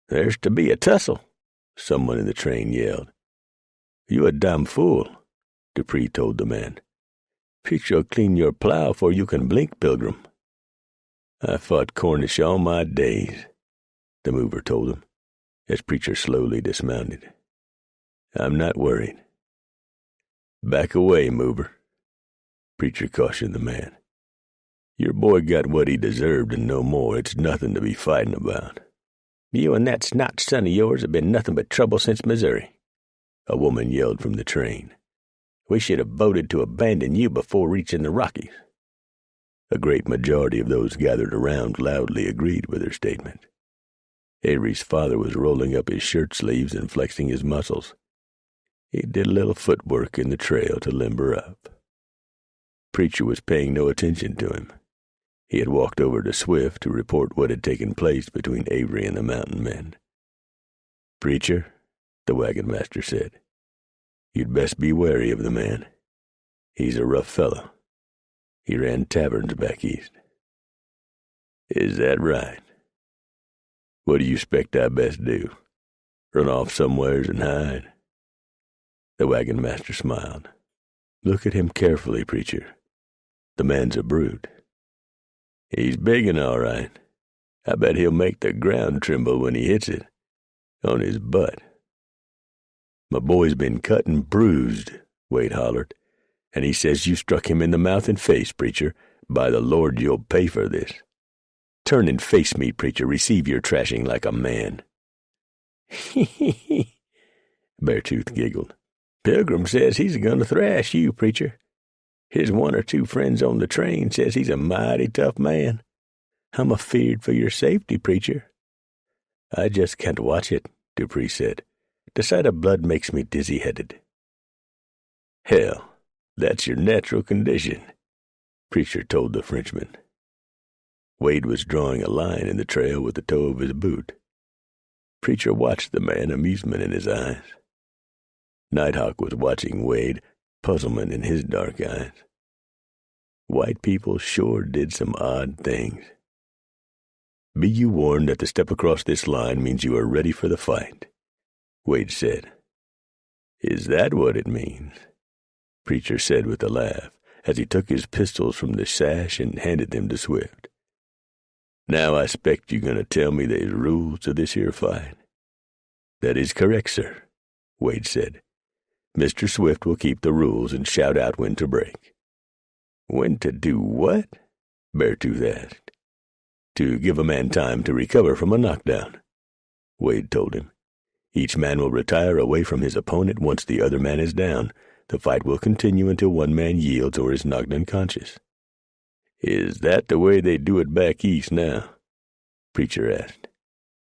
"There's to be a tussle," someone in the train yelled. "You a damn fool," Dupree told the man. "Preacher'll clean your plow before you can blink, Pilgrim." "I fought Cornish all my days," the mover told him, as Preacher slowly dismounted. "I'm not worried." "Back away, mover," Preacher cautioned the man. "Your boy got what he deserved and no more. It's nothing to be fighting about." "You and that snot son of yours have been nothing but trouble since Missouri," a woman yelled from the train. "We should have voted to abandon you before reaching the Rockies." A great majority of those gathered around loudly agreed with her statement. Avery's father was rolling up his shirt sleeves and flexing his muscles. He did a little footwork in the trail to limber up. Preacher was paying no attention to him. He had walked over to Swift to report what had taken place between Avery and the mountain men. "Preacher," the wagon master said, "you'd best be wary of the man. He's a rough fellow. He ran taverns back east." "Is that right? What do you expect I best do? Run off somewheres and hide?" The wagon master smiled. "Look at him carefully, Preacher. The man's a brute. He's big and all right. I bet he'll make the ground tremble when he hits it. On his butt." "My boy's been cut and bruised," Wade hollered, "and he says you struck him in the mouth and face, Preacher. By the Lord, you'll pay for this. Turn and face me, Preacher. Receive your trashing like a man." "Hee, Beartooth giggled. "Pilgrim says he's going to thrash you, Preacher. His one or two friends on the train says he's a mighty tough man. I'm afeard for your safety, Preacher." "I just can't watch it," Dupree said. "The sight of blood makes me dizzy-headed." "Hell, that's your natural condition," Preacher told the Frenchman. Wade was drawing a line in the trail with the toe of his boot. Preacher watched the man, amusement in his eyes. Nighthawk was watching Wade, puzzlement in his dark eyes. White people sure did some odd things. "Be you warned that to step across this line means you are ready for the fight," Wade said. "Is that what it means?" Preacher said with a laugh, as he took his pistols from the sash and handed them to Swift. "Now I expect you're going to tell me there's rules to this here fight." "That is correct, sir," Wade said. "Mr. Swift will keep the rules and shout out when to break." "When to do what?" Beartooth asked. "To give a man time to recover from a knockdown," Wade told him. "Each man will retire away from his opponent once the other man is down. The fight will continue until one man yields or is knocked unconscious." "Is that the way they do it back east now?" Preacher asked.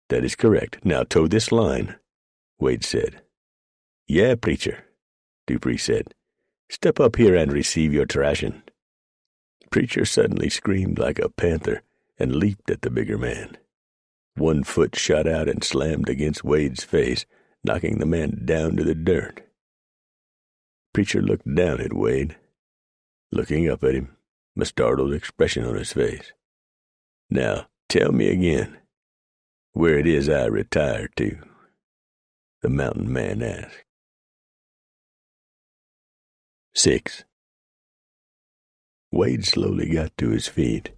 "That is correct. Now toe this line," Wade said. "Yeah, Preacher," Dupree said. "Step up here and receive your thrashing." Preacher suddenly screamed like a panther and leaped at the bigger man. One foot shot out and slammed against Wade's face, knocking the man down to the dirt. Preacher looked down at Wade, looking up at him, a startled expression on his face. "Now, tell me again where it is I retire to," the mountain man asked. 6. Wade slowly got to his feet,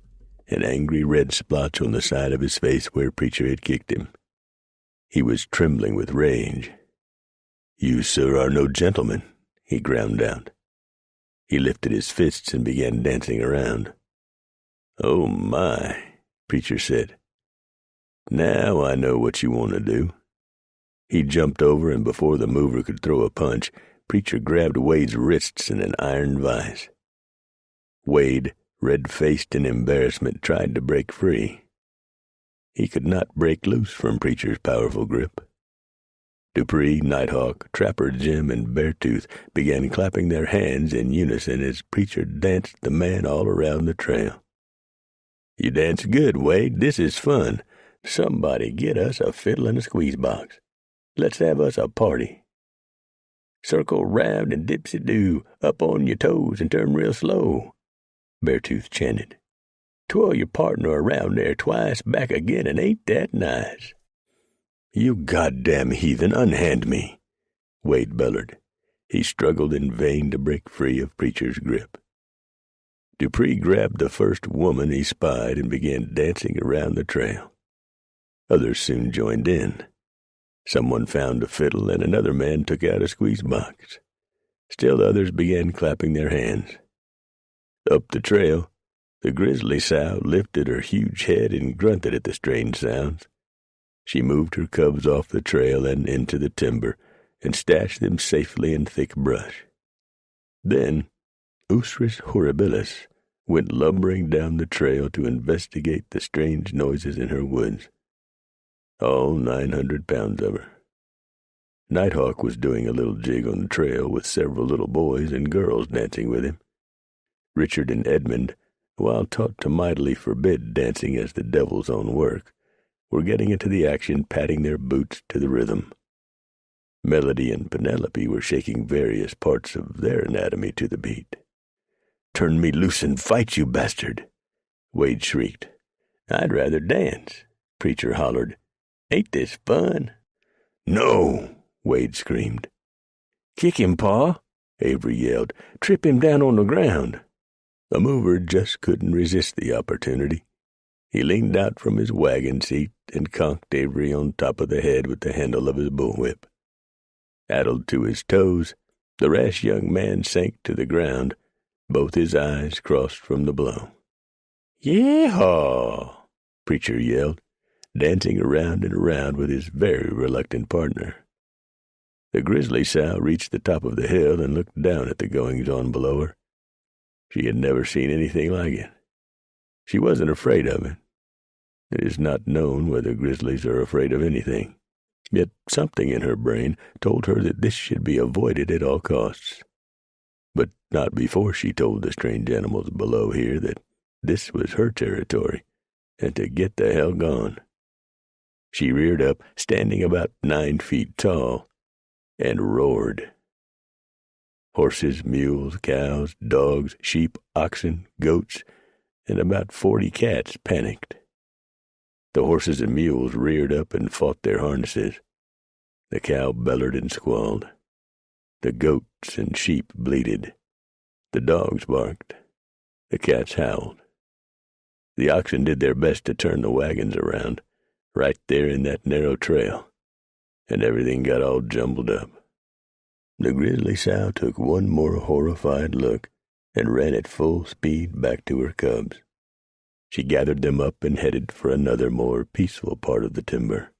an angry red splotch on the side of his face where Preacher had kicked him. He was trembling with rage. "You, sir, are no gentleman," he ground out. He lifted his fists and began dancing around. "Oh, my," Preacher said. "Now I know what you want to do." He jumped over, and before the mover could throw a punch, Preacher grabbed Wade's wrists in an iron vise. Wade, red-faced in embarrassment, tried to break free. He could not break loose from Preacher's powerful grip. Dupree, Nighthawk, Trapper Jim, and Beartooth began clapping their hands in unison as Preacher danced the man all around the trail. "You dance good, Wade. This is fun. Somebody get us a fiddle and a squeeze box. Let's have us a party. Circle round and dipsy-do, up on your toes and turn real slow," Beartooth chanted. "Twirl your partner around there twice, back again, and ain't that nice?" "You goddamn heathen, unhand me," Wade bellowed. He struggled in vain to break free of Preacher's grip. Dupree grabbed the first woman he spied and began dancing around the trail. Others soon joined in. Someone found a fiddle, and another man took out a squeeze box. Still others began clapping their hands. Up the trail, the grizzly sow lifted her huge head and grunted at the strange sounds. She moved her cubs off the trail and into the timber and stashed them safely in thick brush. Then Usris horribilis went lumbering down the trail to investigate the strange noises in her woods. All 900 pounds of her. Nighthawk was doing a little jig on the trail with several little boys and girls dancing with him. Richard and Edmund, while taught to mightily forbid dancing as the devil's own work, were getting into the action, patting their boots to the rhythm. Melody and Penelope were shaking various parts of their anatomy to the beat. "Turn me loose and fight, you bastard!" Wade shrieked. "I'd rather dance," Preacher hollered. "Ain't this fun?" "No!" Wade screamed. "Kick him, Pa!" Avery yelled. "Trip him down on the ground." The mover just couldn't resist the opportunity. He leaned out from his wagon seat and conked Avery on top of the head with the handle of his bullwhip. Addled to his toes, the rash young man sank to the ground, both his eyes crossed from the blow. "Yee-haw!" Preacher yelled, dancing around and around with his very reluctant partner. The grizzly sow reached the top of the hill and looked down at the goings-on below her. She had never seen anything like it. She wasn't afraid of it. It is not known whether grizzlies are afraid of anything, yet something in her brain told her that this should be avoided at all costs. But not before she told the strange animals below here that this was her territory, and to get the hell gone. She reared up, standing about 9 feet tall, and roared. Horses, mules, cows, dogs, sheep, oxen, goats, and about 40 cats panicked. The horses and mules reared up and fought their harnesses. The cow bellowed and squalled. The goats and sheep bleated. The dogs barked. The cats howled. The oxen did their best to turn the wagons around, right there in that narrow trail, and everything got all jumbled up. The grizzly sow took one more horrified look and ran at full speed back to her cubs. She gathered them up and headed for another more peaceful part of the timber.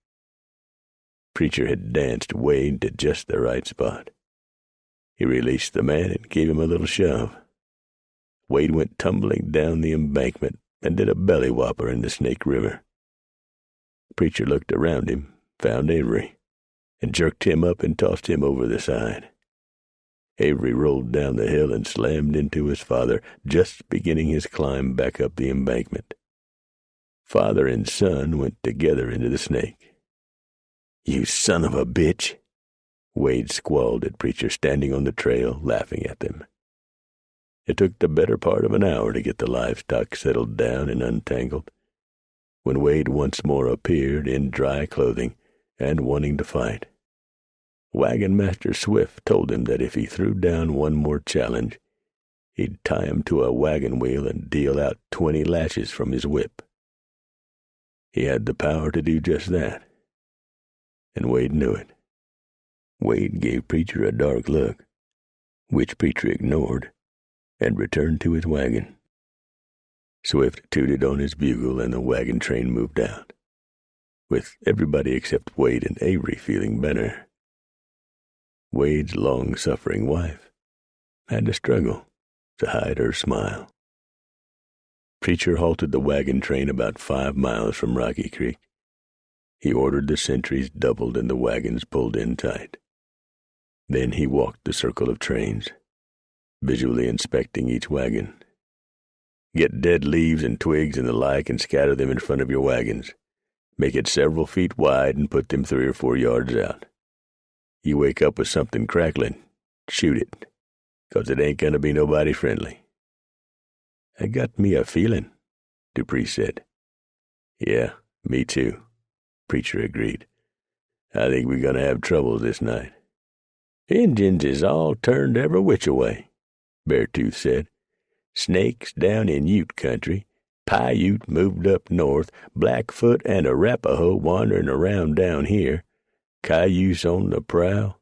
Preacher had danced Wade to just the right spot. He released the man and gave him a little shove. Wade went tumbling down the embankment and did a belly whopper in the Snake River. Preacher looked around him, found Avery, and jerked him up and tossed him over the side. Avery rolled down the hill and slammed into his father, just beginning his climb back up the embankment. Father and son went together into the snake. "You son of a bitch!" Wade squalled at Preacher standing on the trail, laughing at them. It took the better part of an hour to get the livestock settled down and untangled, when Wade once more appeared in dry clothing and wanting to fight. Wagon Master Swift told him that if he threw down one more challenge, he'd tie him to a wagon wheel and deal out 20 lashes from his whip. He had the power to do just that, and Wade knew it. Wade gave Preacher a dark look, which Preacher ignored, and returned to his wagon. Swift tooted on his bugle, and the wagon train moved out, with everybody except Wade and Avery feeling better. Wade's long-suffering wife had to struggle to hide her smile. Preacher halted the wagon train about 5 miles from Rocky Creek. He ordered the sentries doubled and the wagons pulled in tight. Then he walked the circle of trains, visually inspecting each wagon. Get dead leaves and twigs and the like and scatter them in front of your wagons. Make it several feet wide and put them 3 or 4 yards out. You wake up with something crackling, shoot it, 'cause it ain't gonna be nobody friendly. I got me a feeling, Dupree said. Yeah, me too, Preacher agreed. I think we're gonna have troubles this night. Injuns is all turned every which way, Beartooth said. Snakes down in Ute country, Paiute moved up north, Blackfoot and Arapaho wandering around down here, Cayuse on the prowl.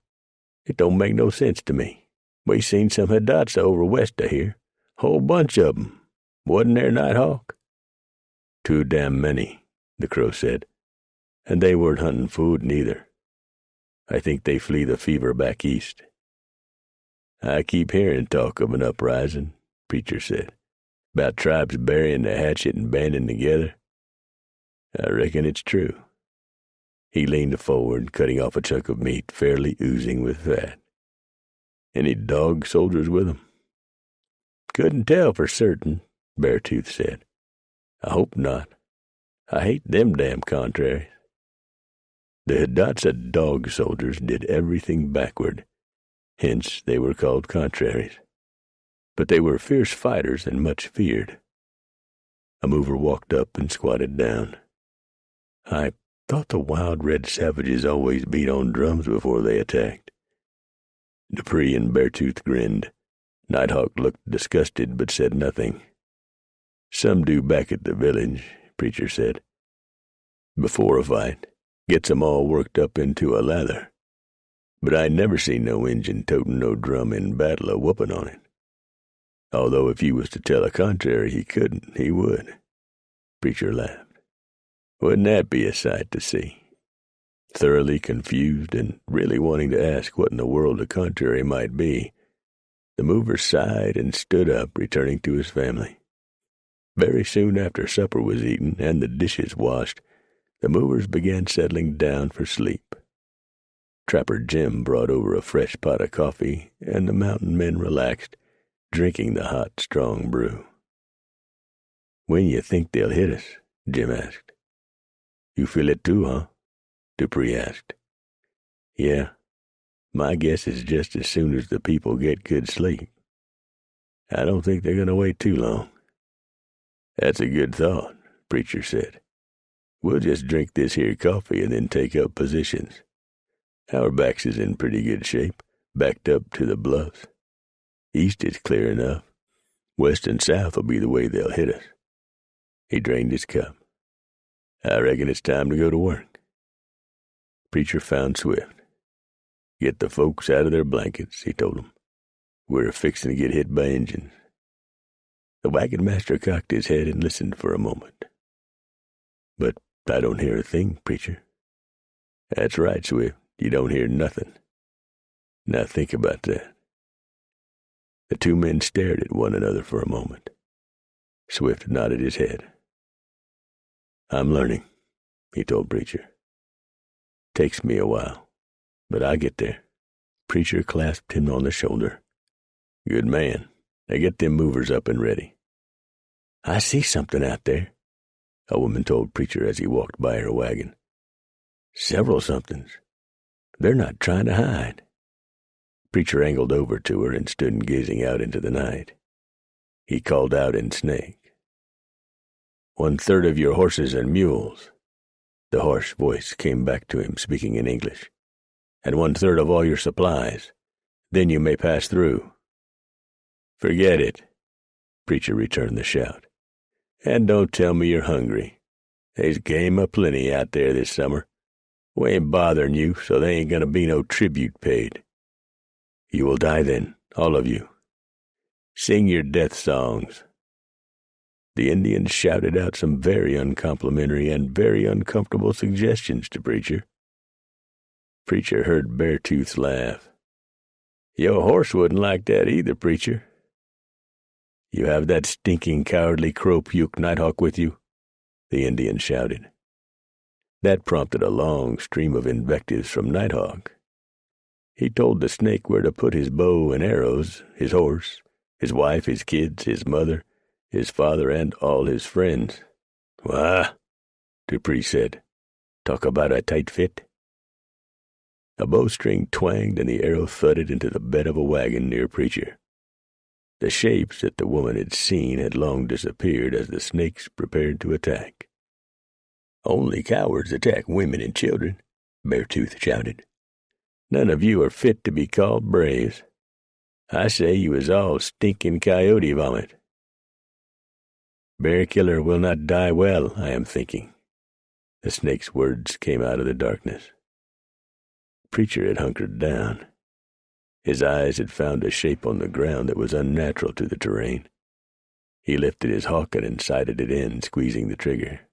It don't make no sense to me. We seen some Hidatsa over west of here, whole bunch of 'em. Wasn't there, Nighthawk? Too damn many, the Crow said, and they weren't hunting food neither. I think they flee the fever back east. I keep hearing talk of an uprising, Preacher said, about tribes burying the hatchet and banding together. I reckon it's true. He leaned forward, cutting off a chunk of meat fairly oozing with fat. Any dog soldiers with 'em? Couldn't tell for certain, Beartooth said. I hope not. I hate them damn contraries. The Hidatsa dog soldiers did everything backward, hence they were called contraries. But they were fierce fighters and much feared. A mover walked up and squatted down. I thought the wild red savages always beat on drums before they attacked. Dupree and Beartooth grinned. Nighthawk looked disgusted but said nothing. Some do back at the village, Preacher said. Before a fight, gets 'em all worked up into a lather. But I never seen no Injun totin' no drum in battle a whoopin' on it. Although if you was to tell a contrary he couldn't, he would. Preacher laughed. Wouldn't that be a sight to see? Thoroughly confused and really wanting to ask what in the world a contrary might be, the mover sighed and stood up, returning to his family. Very soon after supper was eaten and the dishes washed, the movers began settling down for sleep. Trapper Jim brought over a fresh pot of coffee, and the mountain men relaxed, drinking the hot, strong brew. When you think they'll hit us? Jim asked. You feel it too, huh? Dupree asked. Yeah, my guess is just as soon as the people get good sleep. I don't think they're going to wait too long. That's a good thought, Preacher said. We'll just drink this here coffee and then take up positions. Our backs is in pretty good shape, backed up to the bluffs. East is clear enough. West and south will be the way they'll hit us. He drained his cup. I reckon it's time to go to work. Preacher found Swift. Get the folks out of their blankets, he told them. We're fixing to get hit by Injuns. The wagon master cocked his head and listened for a moment. But I don't hear a thing, Preacher. That's right, Swift. You don't hear nothing. Now think about that. The two men stared at one another for a moment. Swift nodded his head. I'm learning, he told Preacher. Takes me a while, but I get there. Preacher clasped him on the shoulder. Good man. Now get them movers up and ready. I see something out there, a woman told Preacher as he walked by her wagon. Several somethings. They're not trying to hide. Preacher angled over to her and stood gazing out into the night. He called out in Snake. 1/3 of your horses and mules. The harsh voice came back to him, speaking in English. and 1/3 of all your supplies. Then you may pass through." "Forget it," Preacher returned the shout. "And don't tell me you're hungry. There's game aplenty out there this summer. We ain't bothering you, so there ain't gonna be no tribute paid. You will die then, all of you. Sing your death songs." The Indians shouted out some very uncomplimentary and very uncomfortable suggestions to Preacher. Preacher heard Beartooth laugh. "Your horse wouldn't like that either, Preacher." "You have that stinking, cowardly Crow-Puke Nighthawk with you?" the Indian shouted. That prompted a long stream of invectives from Nighthawk. He told the snake where to put his bow and arrows, his horse, his wife, his kids, his mother, his father, and all his friends. "Wah," Dupree said. "Talk about a tight fit." A bowstring twanged and the arrow thudded into the bed of a wagon near Preacher. The shapes that the woman had seen had long disappeared as the snakes prepared to attack. "Only cowards attack women and children," Beartooth shouted. "None of you are fit to be called braves. I say you is all stinking coyote vomit. Bear Killer will not die well, I am thinking." The snake's words came out of the darkness. Preacher had hunkered down. His eyes had found a shape on the ground that was unnatural to the terrain. He lifted his hawk and sighted it in, squeezing the trigger.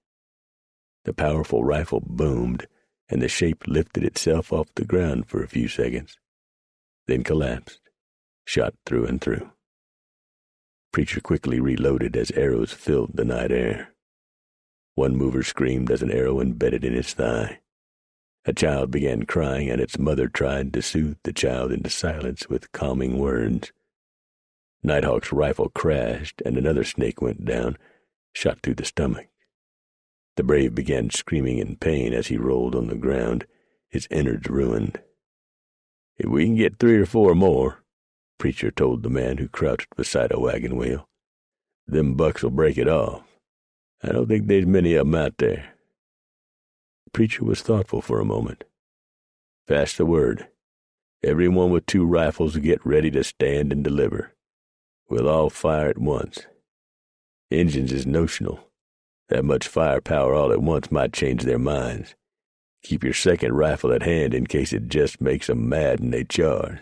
The powerful rifle boomed, and the shape lifted itself off the ground for a few seconds, then collapsed, shot through and through. Preacher quickly reloaded as arrows filled the night air. One mover screamed as an arrow embedded in his thigh. A child began crying, and its mother tried to soothe the child into silence with calming words. Nighthawk's rifle crashed, and another snake went down, shot through the stomach. The brave began screaming in pain as he rolled on the ground, his innards ruined. "If we can get 3 or 4 more," Preacher told the man who crouched beside a wagon wheel, "them bucks will break it off. I don't think there's many of 'em out there." Preacher was thoughtful for a moment. "Pass the word. Everyone with 2 rifles get ready to stand and deliver. We'll all fire at once. Injuns is notional. That much firepower all at once might change their minds. Keep your second rifle at hand in case it just makes 'em mad and they charge."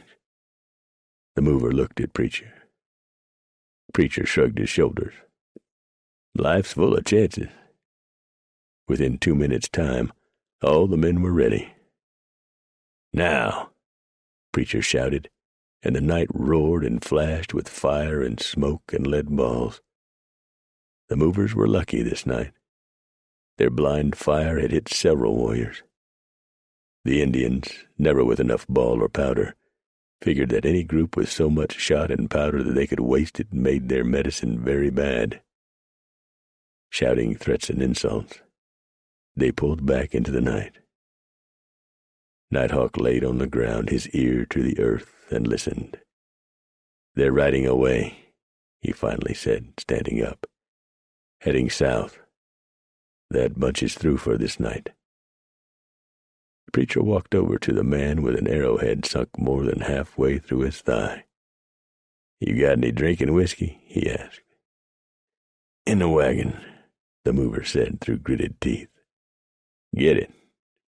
The mover looked at Preacher. Preacher shrugged his shoulders. "Life's full of chances." Within 2 minutes' time, all the men were ready. "Now," Preacher shouted, and the night roared and flashed with fire and smoke and lead balls. The movers were lucky this night. Their blind fire had hit several warriors. The Indians, never with enough ball or powder, figured that any group with so much shot and powder that they could waste it made their medicine very bad. Shouting threats and insults, they pulled back into the night. Nighthawk laid on the ground, his ear to the earth, and listened. "They're riding away," he finally said, standing up. "Heading south. That bunch is through for this night." Preacher walked over to the man with an arrowhead sunk more than halfway through his thigh. "You got any drinking whiskey?" he asked. "In the wagon," the mover said through gritted teeth. "Get it,"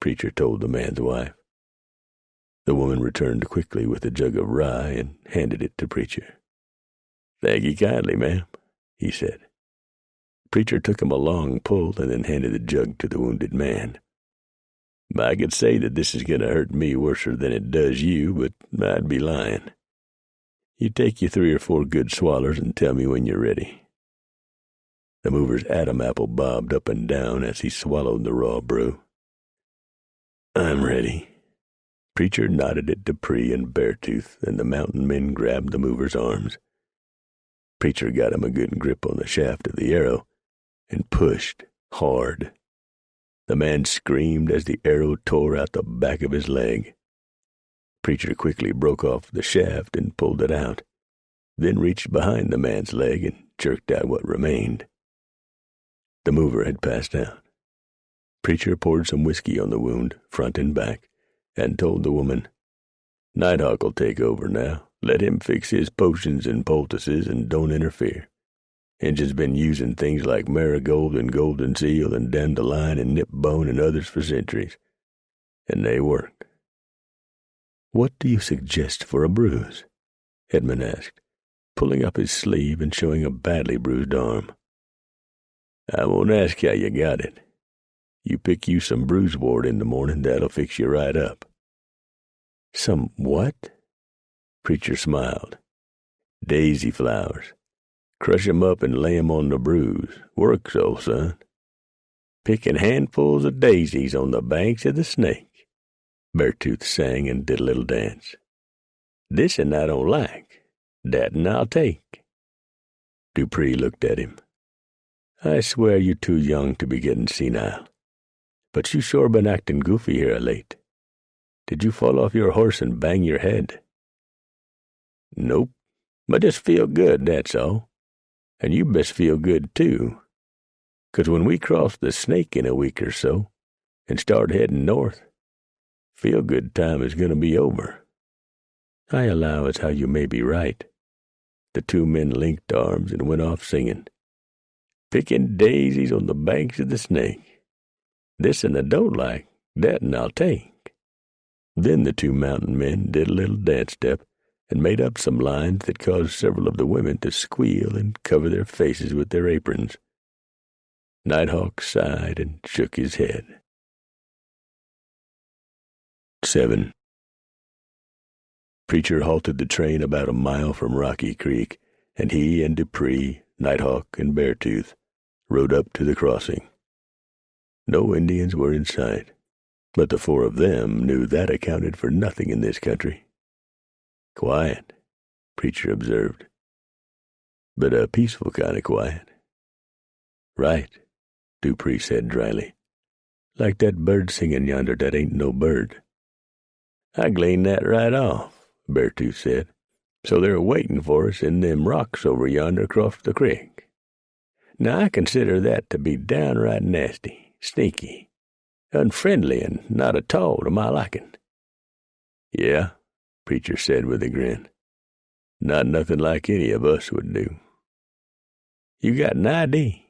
Preacher told the man's wife. The woman returned quickly with a jug of rye and handed it to Preacher. "Thank you kindly, ma'am," he said. Preacher took him a long pull and then handed the jug to the wounded man. "I could say that this is going to hurt me worser than it does you, but I'd be lying. You take your 3 or 4 good swallers and tell me when you're ready." The mover's Adam apple bobbed up and down as he swallowed the raw brew. "I'm ready." Preacher nodded at Dupree and Beartooth, and the mountain men grabbed the mover's arms. Preacher got him a good grip on the shaft of the arrow and pushed hard. The man screamed as the arrow tore out the back of his leg. Preacher quickly broke off the shaft and pulled it out, then reached behind the man's leg and jerked out what remained. The mover had passed out. Preacher poured some whiskey on the wound, front and back, and told the woman, Nighthawk'll take over now. Let him fix his potions and poultices and don't interfere. Injun's been using things like marigold and golden seal and dandelion and nipbone and others for centuries, and they work. What do you suggest for a bruise? Edmund asked, pulling up his sleeve and showing a badly bruised arm. I won't ask how you got it. You pick you some bruise wort in the morning, that'll fix you right up. Some what? Preacher smiled. Daisy flowers. Crush 'em up and lay 'em on the bruise. Work so, son. Picking handfuls of daisies on the banks of the Snake. Beartooth sang and did a little dance. This'n I don't like. That'n I'll take. Dupree looked at him. I swear you're too young to be getting senile. But you sure been acting goofy here of late. Did you fall off your horse and bang your head? Nope. I just feel good, that's all. And you best feel good, too. 'Cause when we cross the Snake in a week or so and start heading north, feel-good time is going to be over. I allow as how you may be right. The two men linked arms and went off singing. Picking daisies on the banks of the Snake. This'n I don't like, that'n I'll take. Then the two mountain men did a little dance step and made up some lines that caused several of the women to squeal and cover their faces with their aprons. Nighthawk sighed and shook his head. 7. Preacher halted the train about a mile from Rocky Creek, and he and Dupree, Nighthawk, and Beartooth rode up to the crossing. No Indians were in sight, but the four of them knew that accounted for nothing in this country. Quiet, Preacher observed, but a peaceful kind of quiet. Right, Dupree said dryly. Like that bird singing yonder that ain't no bird. I gleaned that right off, Beartooth said. So they're waiting for us in them rocks over yonder across the creek. Now I consider that to be downright nasty, sneaky, unfriendly, and not at all to my liking. Yeah, Preacher said with a grin. Not nothing like any of us would do. You got an idea,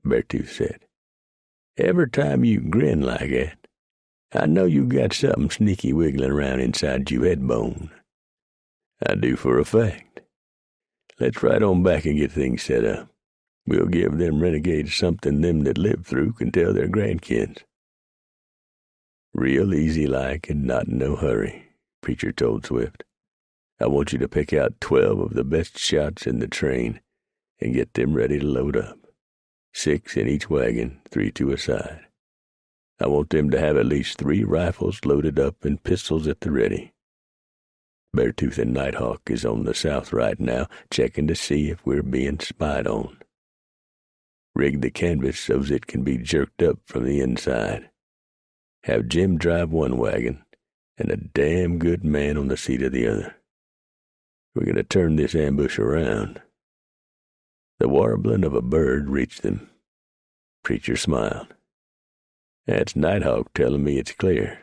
Beartooth said. Every time you grin like that, I know you got something sneaky wiggling around inside your head bone. I do for a fact. Let's ride on back and get things set up. We'll give them renegades something them that live through can tell their grandkids. Real easy-like and not in no hurry, Preacher told Swift. I want you to pick out 12 of the best shots in the train and get them ready to load up. 6 in each wagon, 3 to a side. I want them to have at least 3 rifles loaded up and pistols at the ready. Beartooth and Nighthawk is on the south right now, checking to see if we're being spied on. Rig the canvas so it can be jerked up from the inside. Have Jim drive one wagon and a damn good man on the seat of the other. We're going to turn this ambush around. The warbling of a bird reached them. Preacher smiled. That's Nighthawk telling me it's clear.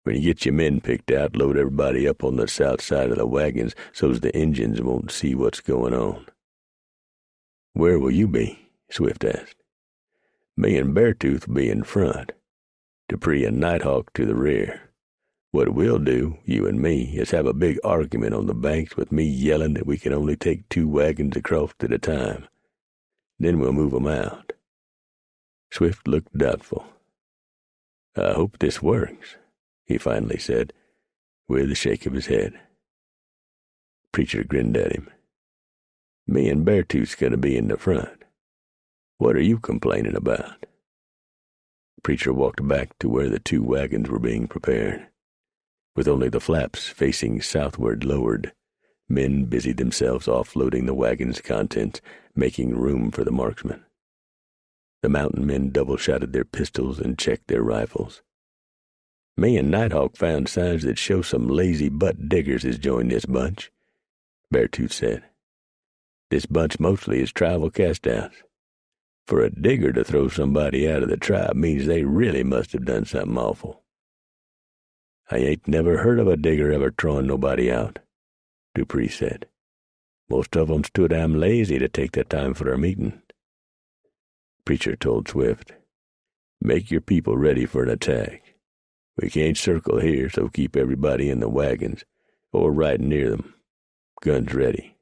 When you get your men picked out, load everybody up on the south side of the wagons so's the Injuns won't see what's going on. Where will you be? Swift asked. Me and Beartooth will be in front. Dupree and Nighthawk to the rear. What we'll do, you and me, is have a big argument on the banks with me yelling that we can only take 2 wagons across at a time. Then we'll move 'em out. Swift looked doubtful. I hope this works, he finally said, with a shake of his head. Preacher grinned at him. Me and Beartooth's going to be in the front. What are you complaining about? Preacher walked back to where the 2 wagons were being prepared. With only the flaps facing southward lowered, men busied themselves offloading the wagon's contents, making room for the marksmen. The mountain men double-shotted their pistols and checked their rifles. Me and Nighthawk found signs that show some lazy butt diggers has joined this bunch, Beartooth said. This bunch mostly is tribal cast-outs. For a digger to throw somebody out of the tribe means they really must have done something awful. I ain't never heard of a digger ever throwing nobody out, Dupree said. Most of 'em's too damn lazy to take the time for a meeting. Preacher told Swift, "Make your people ready for an attack. We can't circle here, so keep everybody in the wagons or right near them. Guns ready."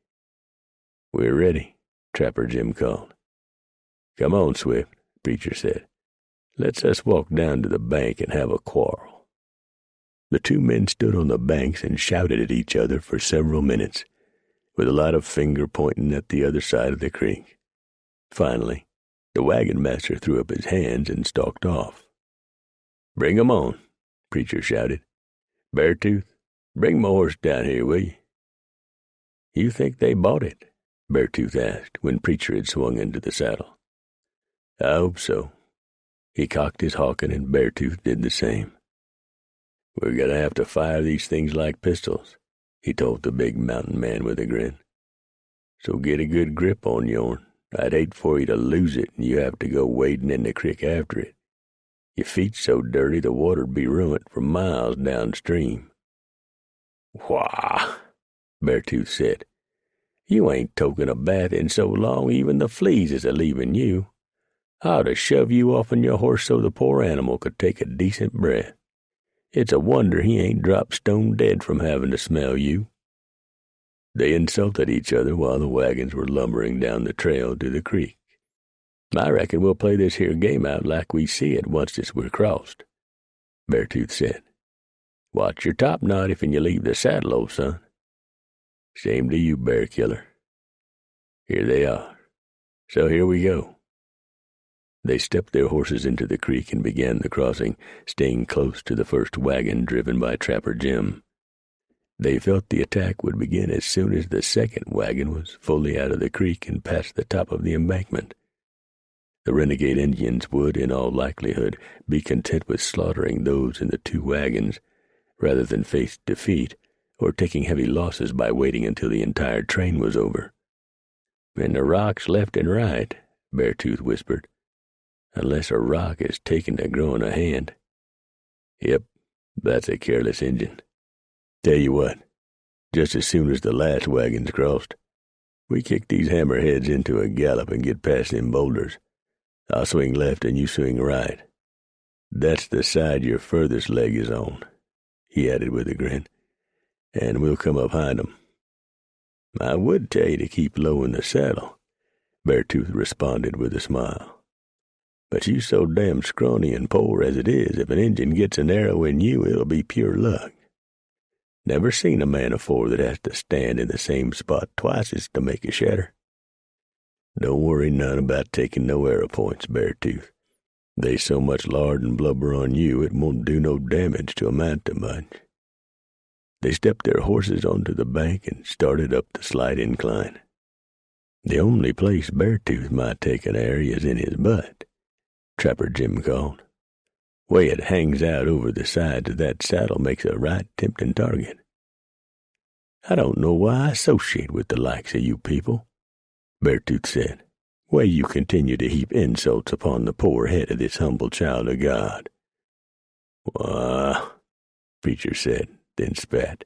"We're ready," Trapper Jim called. "Come on, Swift," Preacher said. "Let's us walk down to the bank and have a quarrel." The two men stood on the banks and shouted at each other for several minutes, with a lot of finger pointing at the other side of the creek. Finally, the wagon master threw up his hands and stalked off. "Bring 'em on," Preacher shouted. "Beartooth, bring my horse down here, will you?" "You think they bought it?" Beartooth asked when Preacher had swung into the saddle. "I hope so." He cocked his hawkin, and Beartooth did the same. "We're going to have to fire these things like pistols," he told the big mountain man with a grin. "So get a good grip on yourn. I'd hate for you to lose it and you have to go wading in the creek after it. Your feet's so dirty the water'd be ruined for miles downstream." "Wah!" Beartooth said. "You ain't token a bath in so long even the fleas is a-leaving you. I ought to shove you off'n your horse so the poor animal could take a decent breath. It's a wonder he ain't dropped stone dead from having to smell you." They insulted each other while the wagons were lumbering down the trail to the creek. "I reckon we'll play this here game out like we see it once we're crossed," Beartooth said. "Watch your topknot if you leave the saddle, old son." "Same to you, Bear Killer." "Here they are. So here we go." They stepped their horses into the creek and began the crossing, staying close to the first wagon driven by Trapper Jim. They felt the attack would begin as soon as the second wagon was fully out of the creek and past the top of the embankment. The renegade Indians would, in all likelihood, be content with slaughtering those in the two wagons, rather than face defeat or taking heavy losses by waiting until the entire train was over. "And the rocks left and right," Beartooth whispered. "Unless a rock is taken to growing a hand." "Yep, that's a careless Injun. Tell you what, just as soon as the last wagon's crossed, we kick these hammerheads into a gallop and get past them boulders. I'll swing left and you swing right. That's the side your furthest leg is on," he added with a grin, "and we'll come up behind 'em." "I would tell you to keep low in the saddle," Beartooth responded with a smile. "But you so damn scrawny and poor as it is, if an Injun gets an arrow in you, it'll be pure luck. Never seen a man afore that has to stand in the same spot twice as to make a shatter. Don't worry none about taking no arrow points, Beartooth. They's so much lard and blubber on you it won't do no damage to amount to much." They stepped their horses onto the bank and started up the slight incline. "The only place Beartooth might take an arrow is in his butt," Trapper Jim called. "Way it hangs out over the sides of that saddle makes a right tempting target." "I don't know why I associate with the likes of you people," Beartooth said. "Way you continue to heap insults upon the poor head of this humble child of God." "Wah," Preacher said, then spat.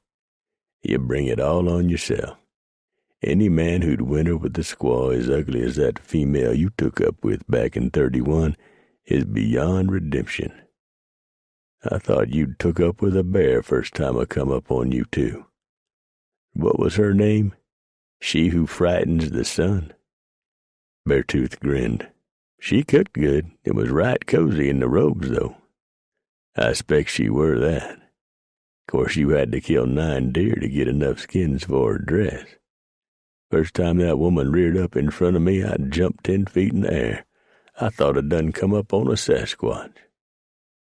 "You bring it all on yourself. Any man who'd winter with the squaw as ugly as that female you took up with back in '31 is beyond redemption. I thought you'd took up with a bear first time I come up on you, too. What was her name? She who frightens the sun?" Beartooth grinned. "She cooked good and was right cozy in the robes, though." "I expect she were that. Course you had to kill 9 deer to get enough skins for her dress. First time that woman reared up in front of me, I jumped 10 feet in the air. I thought I'd done come up on a Sasquatch.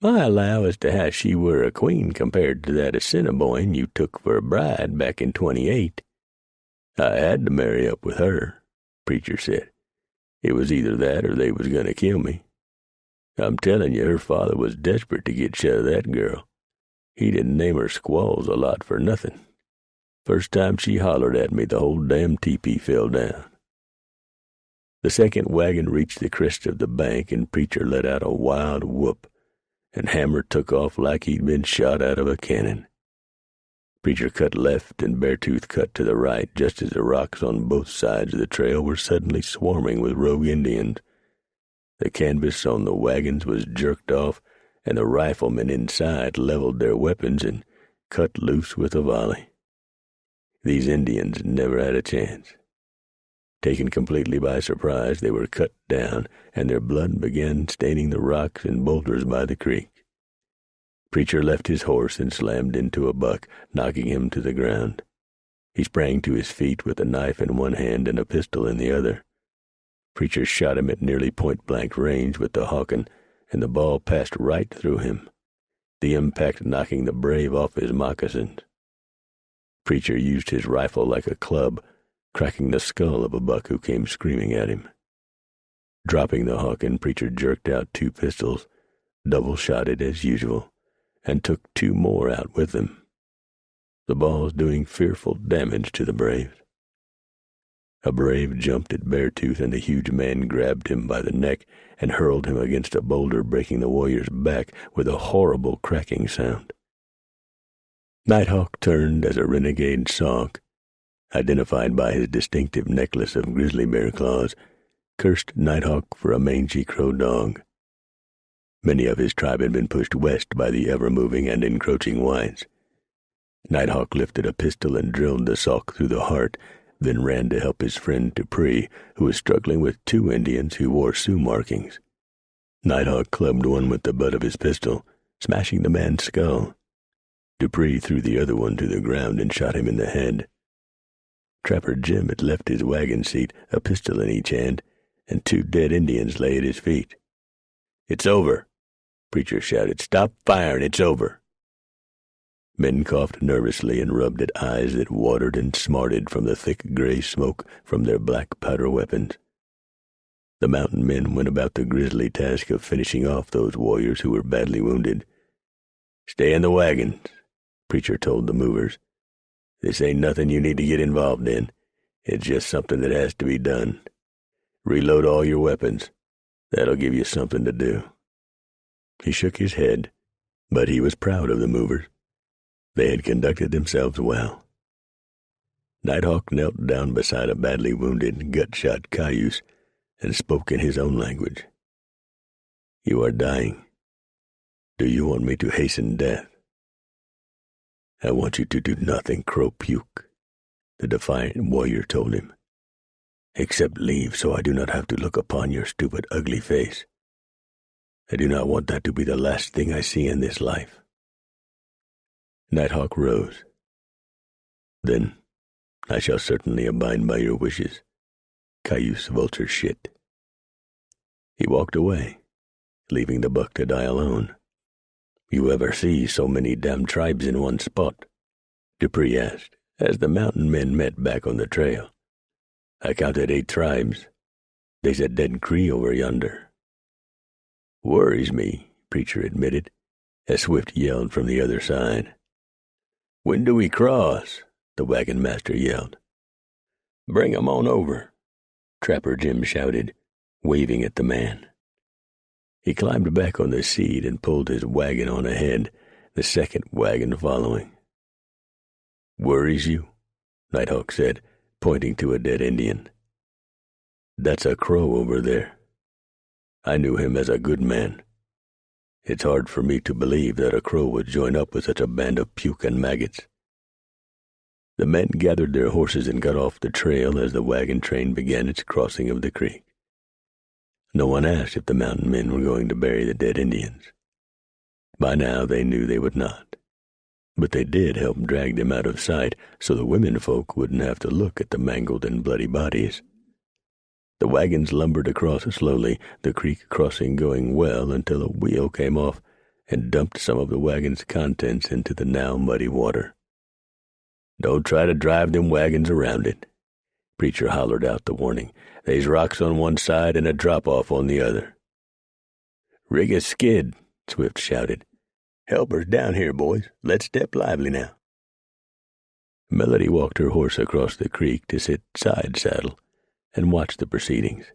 I allow as to how she were a queen compared to that Assiniboine you took for a bride back in '28. I had to marry up with her," Preacher said. "It was either that or they was going to kill me. I'm telling you, her father was desperate to get shut of that girl. He didn't name her squaws a lot for nothing. First time she hollered at me, the whole damn teepee fell down." The second wagon reached the crest of the bank, and Preacher let out a wild whoop and Hammer took off like he'd been shot out of a cannon. Preacher cut left and Beartooth cut to the right just as the rocks on both sides of the trail were suddenly swarming with rogue Indians. The canvas on the wagons was jerked off, and the riflemen inside leveled their weapons and cut loose with a volley. These Indians never had a chance. Taken completely by surprise, they were cut down, and their blood began staining the rocks and boulders by the creek. Preacher left his horse and slammed into a buck, knocking him to the ground. He sprang to his feet with a knife in one hand and a pistol in the other. Preacher shot him at nearly point-blank range with the Hawken, and the ball passed right through him, the impact knocking the brave off his moccasins. Preacher used his rifle like a club, cracking the skull of a buck who came screaming at him. Dropping the Hawken, Preacher jerked out 2 pistols, double-shotted as usual, and took 2 more out with him, the balls doing fearful damage to the braves. A brave jumped at Beartooth, and the huge man grabbed him by the neck and hurled him against a boulder, breaking the warrior's back with a horrible cracking sound. Nighthawk turned as a renegade Sauk, identified by his distinctive necklace of grizzly bear claws, cursed Nighthawk for a mangy crow dog. Many of his tribe had been pushed west by the ever-moving and encroaching whites. Nighthawk lifted a pistol and drilled the Sauk through the heart, then ran to help his friend Dupree, who was struggling with 2 Indians who wore Sioux markings. Nighthawk clubbed one with the butt of his pistol, smashing the man's skull. Dupree threw the other one to the ground and shot him in the head. Trapper Jim had left his wagon seat, a pistol in each hand, and 2 dead Indians lay at his feet. "It's over," Preacher shouted. "Stop firing, it's over." Men coughed nervously and rubbed at eyes that watered and smarted from the thick gray smoke from their black powder weapons. The mountain men went about the grisly task of finishing off those warriors who were badly wounded. "Stay in the wagons," Preacher told the movers. "This ain't nothing you need to get involved in. It's just something that has to be done. Reload all your weapons. That'll give you something to do." He shook his head, but he was proud of the movers. They had conducted themselves well. Nighthawk knelt down beside a badly wounded, gut-shot cayuse and spoke in his own language. "You are dying. Do you want me to hasten death?" "I want you to do nothing, Crow Puke," the defiant warrior told him, "except leave so I do not have to look upon your stupid, ugly face. I do not want that to be the last thing I see in this life." Nighthawk rose. "Then I shall certainly abide by your wishes, Cayuse Vulture Shit." He walked away, leaving the buck to die alone. "You ever see so many damn tribes in one spot?" Dupree asked, as the mountain men met back on the trail. "I counted 8 tribes. They's a dead Cree over yonder." "Worries me," Preacher admitted, as Swift yelled from the other side. "When do we cross?" the wagon master yelled. "Bring 'em on over," Trapper Jim shouted, waving at the man. He climbed back on the seat and pulled his wagon on ahead, the second wagon following. "Worries you?" Nighthawk said, pointing to a dead Indian. "That's a Crow over there. I knew him as a good man. It's hard for me to believe that a Crow would join up with such a band of puke and maggots." The men gathered their horses and got off the trail as the wagon train began its crossing of the creek. No one asked if the mountain men were going to bury the dead Indians. By now they knew they would not, but they did help drag them out of sight so the women folk wouldn't have to look at the mangled and bloody bodies. The wagons lumbered across slowly, the creek crossing going well until a wheel came off and dumped some of the wagon's contents into the now muddy water. "Don't try to drive them wagons around it," Preacher hollered out the warning. "They's rocks on one side and a drop-off on the other." "Rig a skid," Swift shouted. "Helpers down here, boys. Let's step lively now." Melody walked her horse across the creek to sit side saddle and watch the proceedings.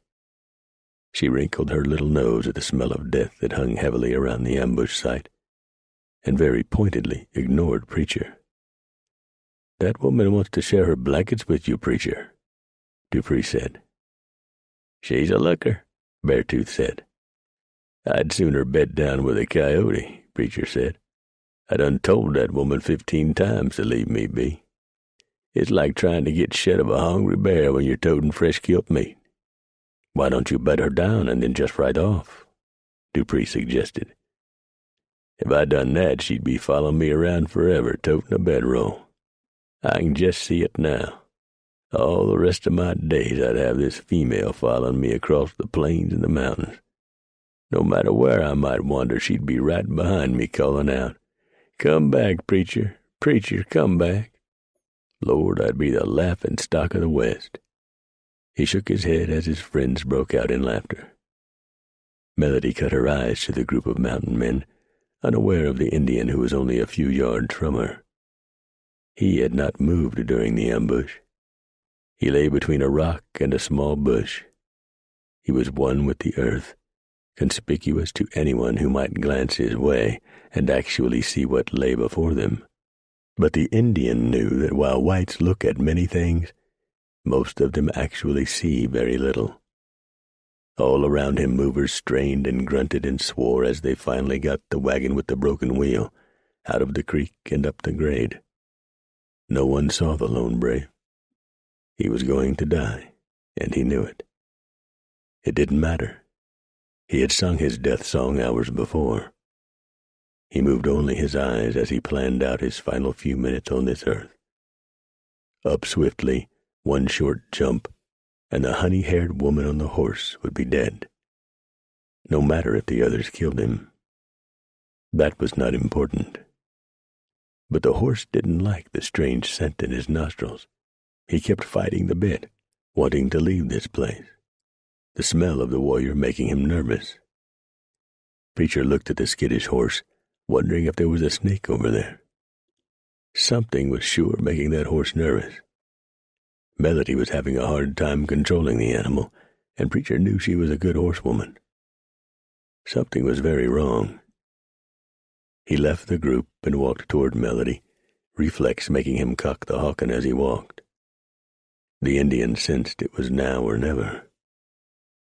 She wrinkled her little nose at the smell of death that hung heavily around the ambush site, and very pointedly ignored Preacher. "That woman wants to share her blankets with you, Preacher," Dupree said. "She's a looker," Beartooth said. "I'd sooner bed down with a coyote," Preacher said. "I done told that woman 15 times to leave me be. It's like trying to get shed of a hungry bear when you're toting fresh-killed meat." "Why don't you bed her down and then just ride off?" Dupree suggested. "If I done that, she'd be following me around forever, toting a bedroll. I can just see it now. All the rest of my days I'd have this female following me across the plains and the mountains. No matter where I might wander, she'd be right behind me calling out, 'Come back, Preacher, Preacher, come back.' Lord, I'd be the laughing stock of the West." He shook his head as his friends broke out in laughter. Melody cut her eyes to the group of mountain men, unaware of the Indian who was only a few yards from her. He had not moved during the ambush. He lay between a rock and a small bush. He was one with the earth, conspicuous to anyone who might glance his way and actually see what lay before them. But the Indian knew that while whites look at many things, most of them actually see very little. All around him movers strained and grunted and swore as they finally got the wagon with the broken wheel out of the creek and up the grade. No one saw the lone brave. He was going to die, and he knew it. It didn't matter. He had sung his death song hours before. He moved only his eyes as he planned out his final few minutes on this earth. Up swiftly, one short jump, and the honey-haired woman on the horse would be dead. No matter if the others killed him. That was not important. But the horse didn't like the strange scent in his nostrils. He kept fighting the bit, wanting to leave this place, the smell of the warrior making him nervous. Preacher looked at the skittish horse, wondering if there was a snake over there. Something was sure making that horse nervous. Melody was having a hard time controlling the animal, and Preacher knew she was a good horsewoman. Something was very wrong. He left the group and walked toward Melody, reflex making him cock the hawken as he walked. The Indian sensed it was now or never.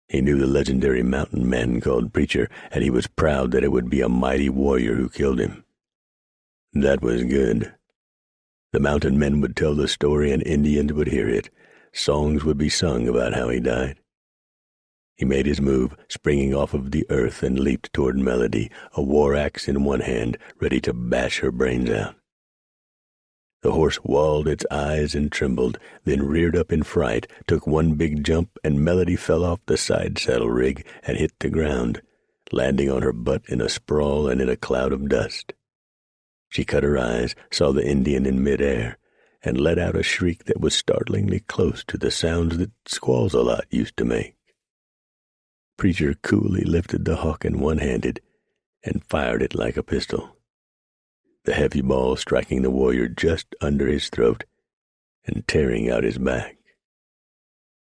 He knew the legendary mountain man called Preacher, and he was proud that it would be a mighty warrior who killed him. That was good. The mountain men would tell the story and Indians would hear it. Songs would be sung about how he died. He made his move, springing off of the earth, and leaped toward Melody, a war axe in one hand, ready to bash her brains out. The horse walled its eyes and trembled, then reared up in fright, took one big jump, and Melody fell off the side saddle rig and hit the ground, landing on her butt in a sprawl and in a cloud of dust. She cut her eyes, saw the Indian in midair, and let out a shriek that was startlingly close to the sounds that Squalls-a-Lot used to make. Preacher coolly lifted the hawken one-handed and fired it like a pistol, the heavy ball striking the warrior just under his throat and tearing out his back.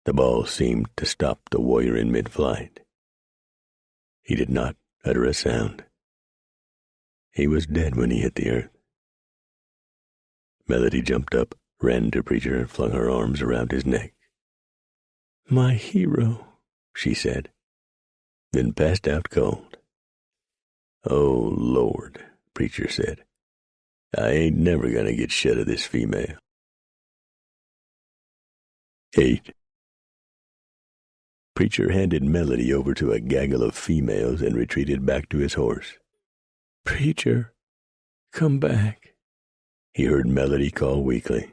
The ball seemed to stop the warrior in mid-flight. He did not utter a sound. He was dead when he hit the earth. Melody jumped up, ran to Preacher, and flung her arms around his neck. "My hero," she said, then passed out cold. "Oh, Lord," Preacher said. "I ain't never gonna get shed of this female." 8. Preacher handed Melody over to a gaggle of females and retreated back to his horse. "Preacher, come back," he heard Melody call weakly.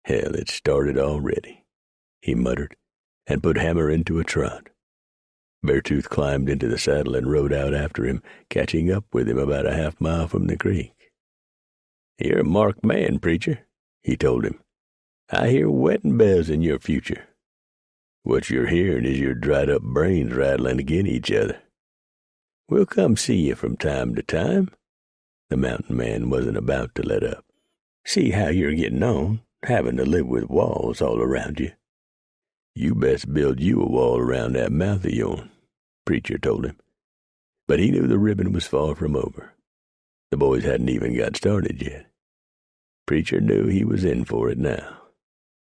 "Hell, it started already," he muttered, and put Hammer into a trot. Beartooth climbed into the saddle and rode out after him, catching up with him about a half-mile from the creek. "You're a marked man, Preacher," he told him. "I hear wedding bells in your future. What you're hearing is your dried-up brains rattling agin each other. We'll come see you from time to time." The mountain man wasn't about to let up. "See how you're getting on, having to live with walls all around you. "You best build you a wall around that mouth of yourn," Preacher told him. But he knew the ribbon was far from over. The boys hadn't even got started yet. Preacher knew he was in for it now.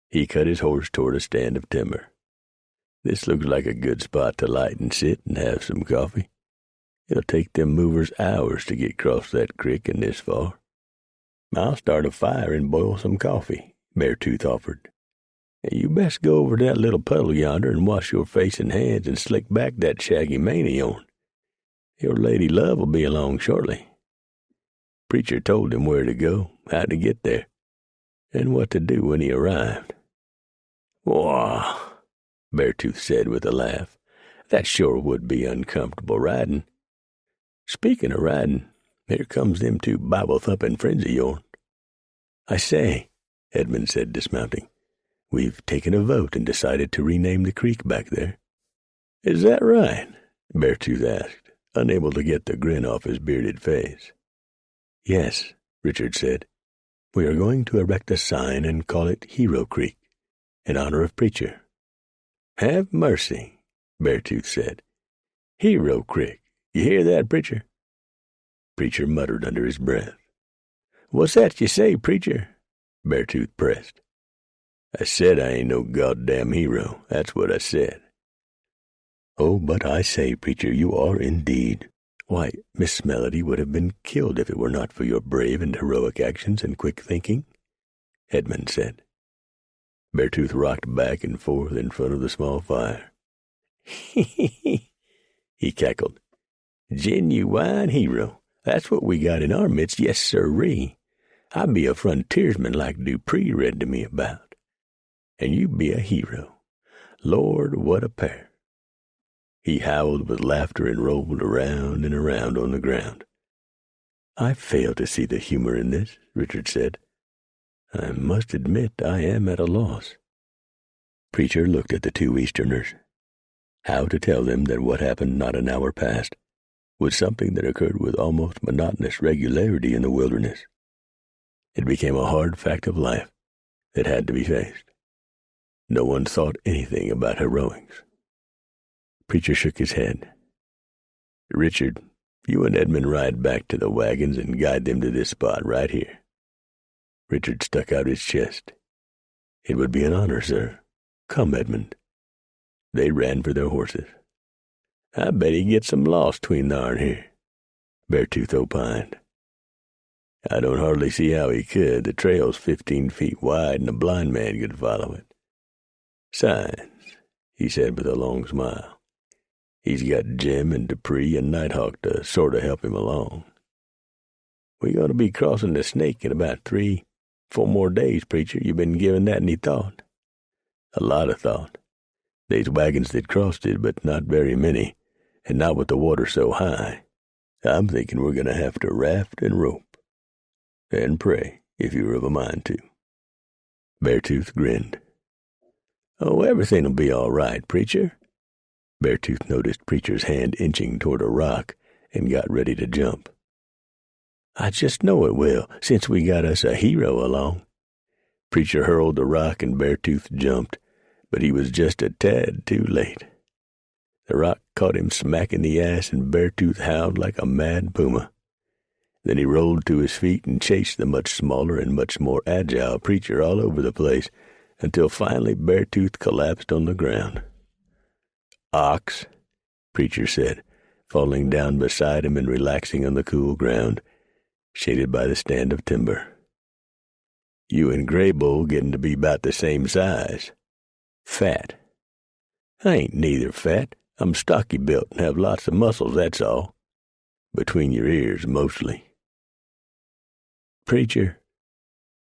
He cut his horse toward a stand of timber. "This looks like a good spot to light and sit and have some coffee. It'll take them movers hours to get across that crick and this far." "I'll start a fire and boil some coffee," Beartooth offered. "You best go over to that little puddle yonder and wash your face and hands and slick back that shaggy mane of yourn. Your lady love will be along shortly." Preacher told him where to go, how to get there, and what to do when he arrived. "Wah," Beartooth said with a laugh. "That sure would be uncomfortable riding. Speaking of riding, here comes them two Bible-thumping friends of yourn." "I say," Edmund said, dismounting, "we've taken a vote and decided to rename the creek back there." "Is that right?" Beartooth asked, unable to get the grin off his bearded face. "Yes," Richard said. "We are going to erect a sign and call it Hero Creek, in honor of Preacher." "Have mercy," Beartooth said. "Hero Creek. You hear that, Preacher?" Preacher muttered under his breath. "What's that you say, Preacher?" Beartooth pressed. "I said I ain't no goddamn hero. That's what I said." "Oh, but I say, Preacher, you are indeed. Why, Miss Melody would have been killed if it were not for your brave and heroic actions and quick thinking," Edmund said. Beartooth rocked back and forth in front of the small fire. "He cackled. "Genuine hero. That's what we got in our midst, yes sirree. I'd be a frontiersman like Dupree read to me about. And you be a hero. Lord, what a pair." He howled with laughter and rolled around and around on the ground. "I fail to see the humor in this," Richard said. "I must admit I am at a loss." Preacher looked at the two Easterners. How to tell them that what happened not an hour past was something that occurred with almost monotonous regularity in the wilderness? It became a hard fact of life that had to be faced. No one thought anything about heroics. Preacher shook his head. "Richard, you and Edmund ride back to the wagons and guide them to this spot right here." Richard stuck out his chest. "It would be an honor, sir. Come, Edmund." They ran for their horses. "I bet he gets some lost tween thar and here," Beartooth opined. "I don't hardly see how he could. The trail's 15 feet wide and a blind man could follow it. Signs," he said with a long smile. "He's got Jim and Dupree and Nighthawk to sort of help him along. We're going to be crossing the Snake in about 3-4 more days, Preacher. You been giving that any thought?" "A lot of thought. They's wagons that crossed it, but not very many, and not with the water so high. I'm thinking we're going to have to raft and rope. And pray, if you're of a mind to." Beartooth grinned. "Oh, everything'll be all right, Preacher." Beartooth noticed Preacher's hand inching toward a rock and got ready to jump. "I just know it will, since we got us a hero along." Preacher hurled the rock and Beartooth jumped, but he was just a tad too late. The rock caught him smack in the ass and Beartooth howled like a mad puma. Then he rolled to his feet and chased the much smaller and much more agile Preacher all over the place until finally Beartooth collapsed on the ground. "Ox," Preacher said, falling down beside him and relaxing on the cool ground, shaded by the stand of timber. "You and Graybull getting to be about the same size. Fat." "I ain't neither fat. I'm stocky built and have lots of muscles, that's all. Between your ears, mostly." "Preacher,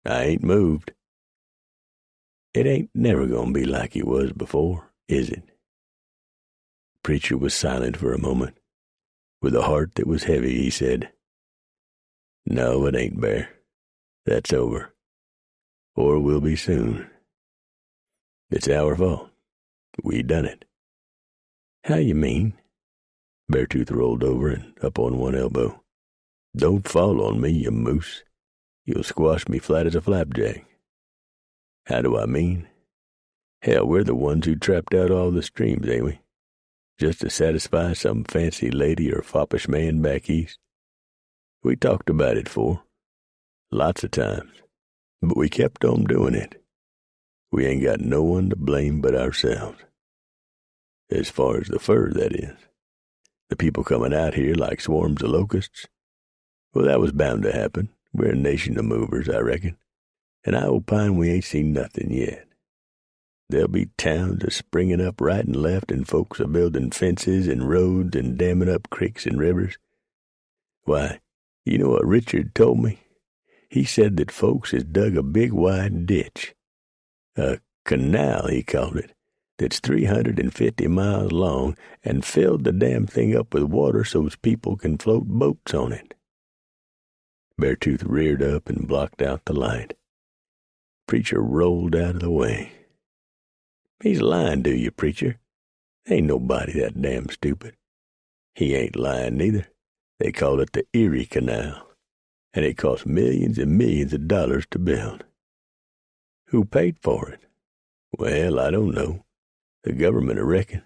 I ain't moved. It ain't never gonna be like it was before, is it?" Preacher was silent for a moment. With a heart that was heavy, he said, "No, it ain't, Bear. That's over. Or will be soon. It's our fault. We done it." "How you mean?" Beartooth rolled over and up on one elbow. "Don't fall on me, you moose. You'll squash me flat as a flapjack." "How do I mean?" Hell, we're the ones who trapped out all the streams, ain't we? Just to satisfy some fancy lady or foppish man back east. We talked about it lots of times, but we kept on doing it. We ain't got no one to blame but ourselves. As far as the fur, that is. The people coming out here like swarms of locusts, well, that was bound to happen. We're a nation of movers, I reckon, and I opine we ain't seen nothing yet. There'll be towns a-springing up right and left, and folks a-building fences and roads and damming up creeks and rivers. Why, you know what Richard told me? He said that folks has dug a big wide ditch. A canal, he called it, that's 350 miles long, and filled the damn thing up with water so's people can float boats on it. Beartooth reared up and blocked out the light. Preacher rolled out of the way. He's lying to you, preacher. Ain't nobody that damn stupid. He ain't lying neither. They call it the Erie Canal, and it cost millions and millions of dollars to build. Who paid for it? Well, I don't know. The government, I reckon.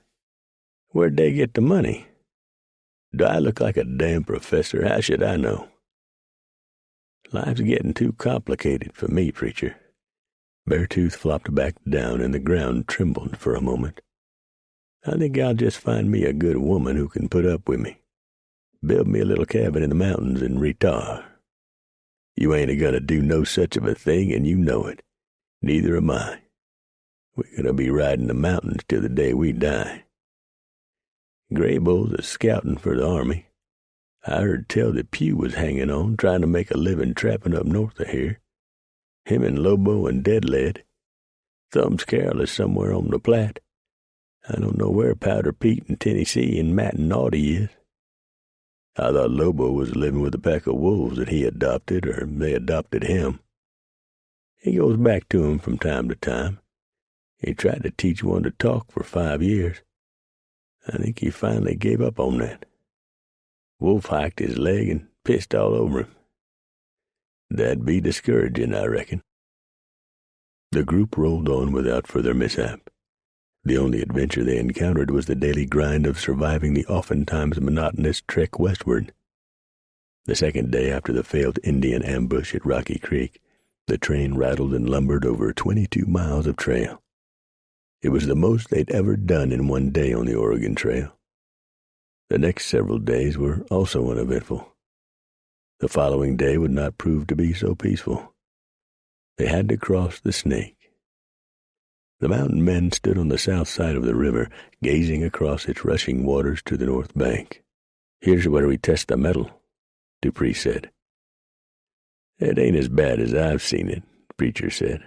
Where'd they get the money? Do I look like a damn professor? How should I know? Life's getting too complicated for me, preacher. Beartooth flopped back down, and the ground trembled for a moment. I think I'll just find me a good woman who can put up with me. Build me a little cabin in the mountains and retire. You ain't a-gonna do no such of a thing, and you know it. Neither am I. We're gonna be riding the mountains till the day we die. Graybull's a-scouting for the army. I heard tell that Pugh was hanging on, trying to make a living trapping up north of here. Him and Lobo and Deadlead. Thumbs Carroll is somewhere on the Platte. I don't know where Powder Pete and Tennessee and Matt and Naughty is. I thought Lobo was living with a pack of wolves that he adopted, or they adopted him. He goes back to 'em from time to time. He tried to teach one to talk for 5 years. I think he finally gave up on that. Wolf hiked his leg and pissed all over him. That'd be discouraging, I reckon. The group rolled on without further mishap. The only adventure they encountered was the daily grind of surviving the oftentimes monotonous trek westward. The second day after the failed Indian ambush at Rocky Creek, the train rattled and lumbered over 22 miles of trail. It was the most they'd ever done in one day on the Oregon Trail. The next several days were also uneventful. The following day would not prove to be so peaceful. They had to cross the Snake. The mountain men stood on the south side of the river, gazing across its rushing waters to the north bank. "Here's where we test the metal," Dupree said. "It ain't as bad as I've seen it," Preacher said.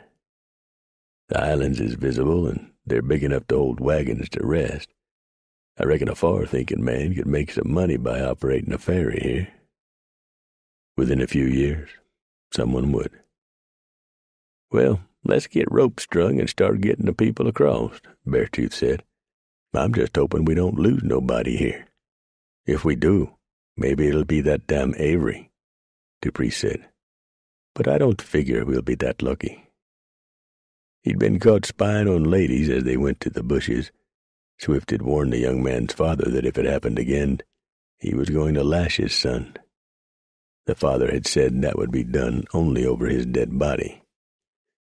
"The islands is visible, and they're big enough to hold wagons to rest. I reckon a far-thinking man could make some money by operating a ferry here. Within a few years, someone would." "Well, let's get ropes strung and start getting the people across," Beartooth said. "I'm just hoping we don't lose nobody here. If we do, maybe it'll be that damn Avery," Dupree said. "But I don't figure we'll be that lucky." He'd been caught spying on ladies as they went to the bushes. Swift had warned the young man's father that if it happened again, he was going to lash his son. The father had said that would be done only over his dead body.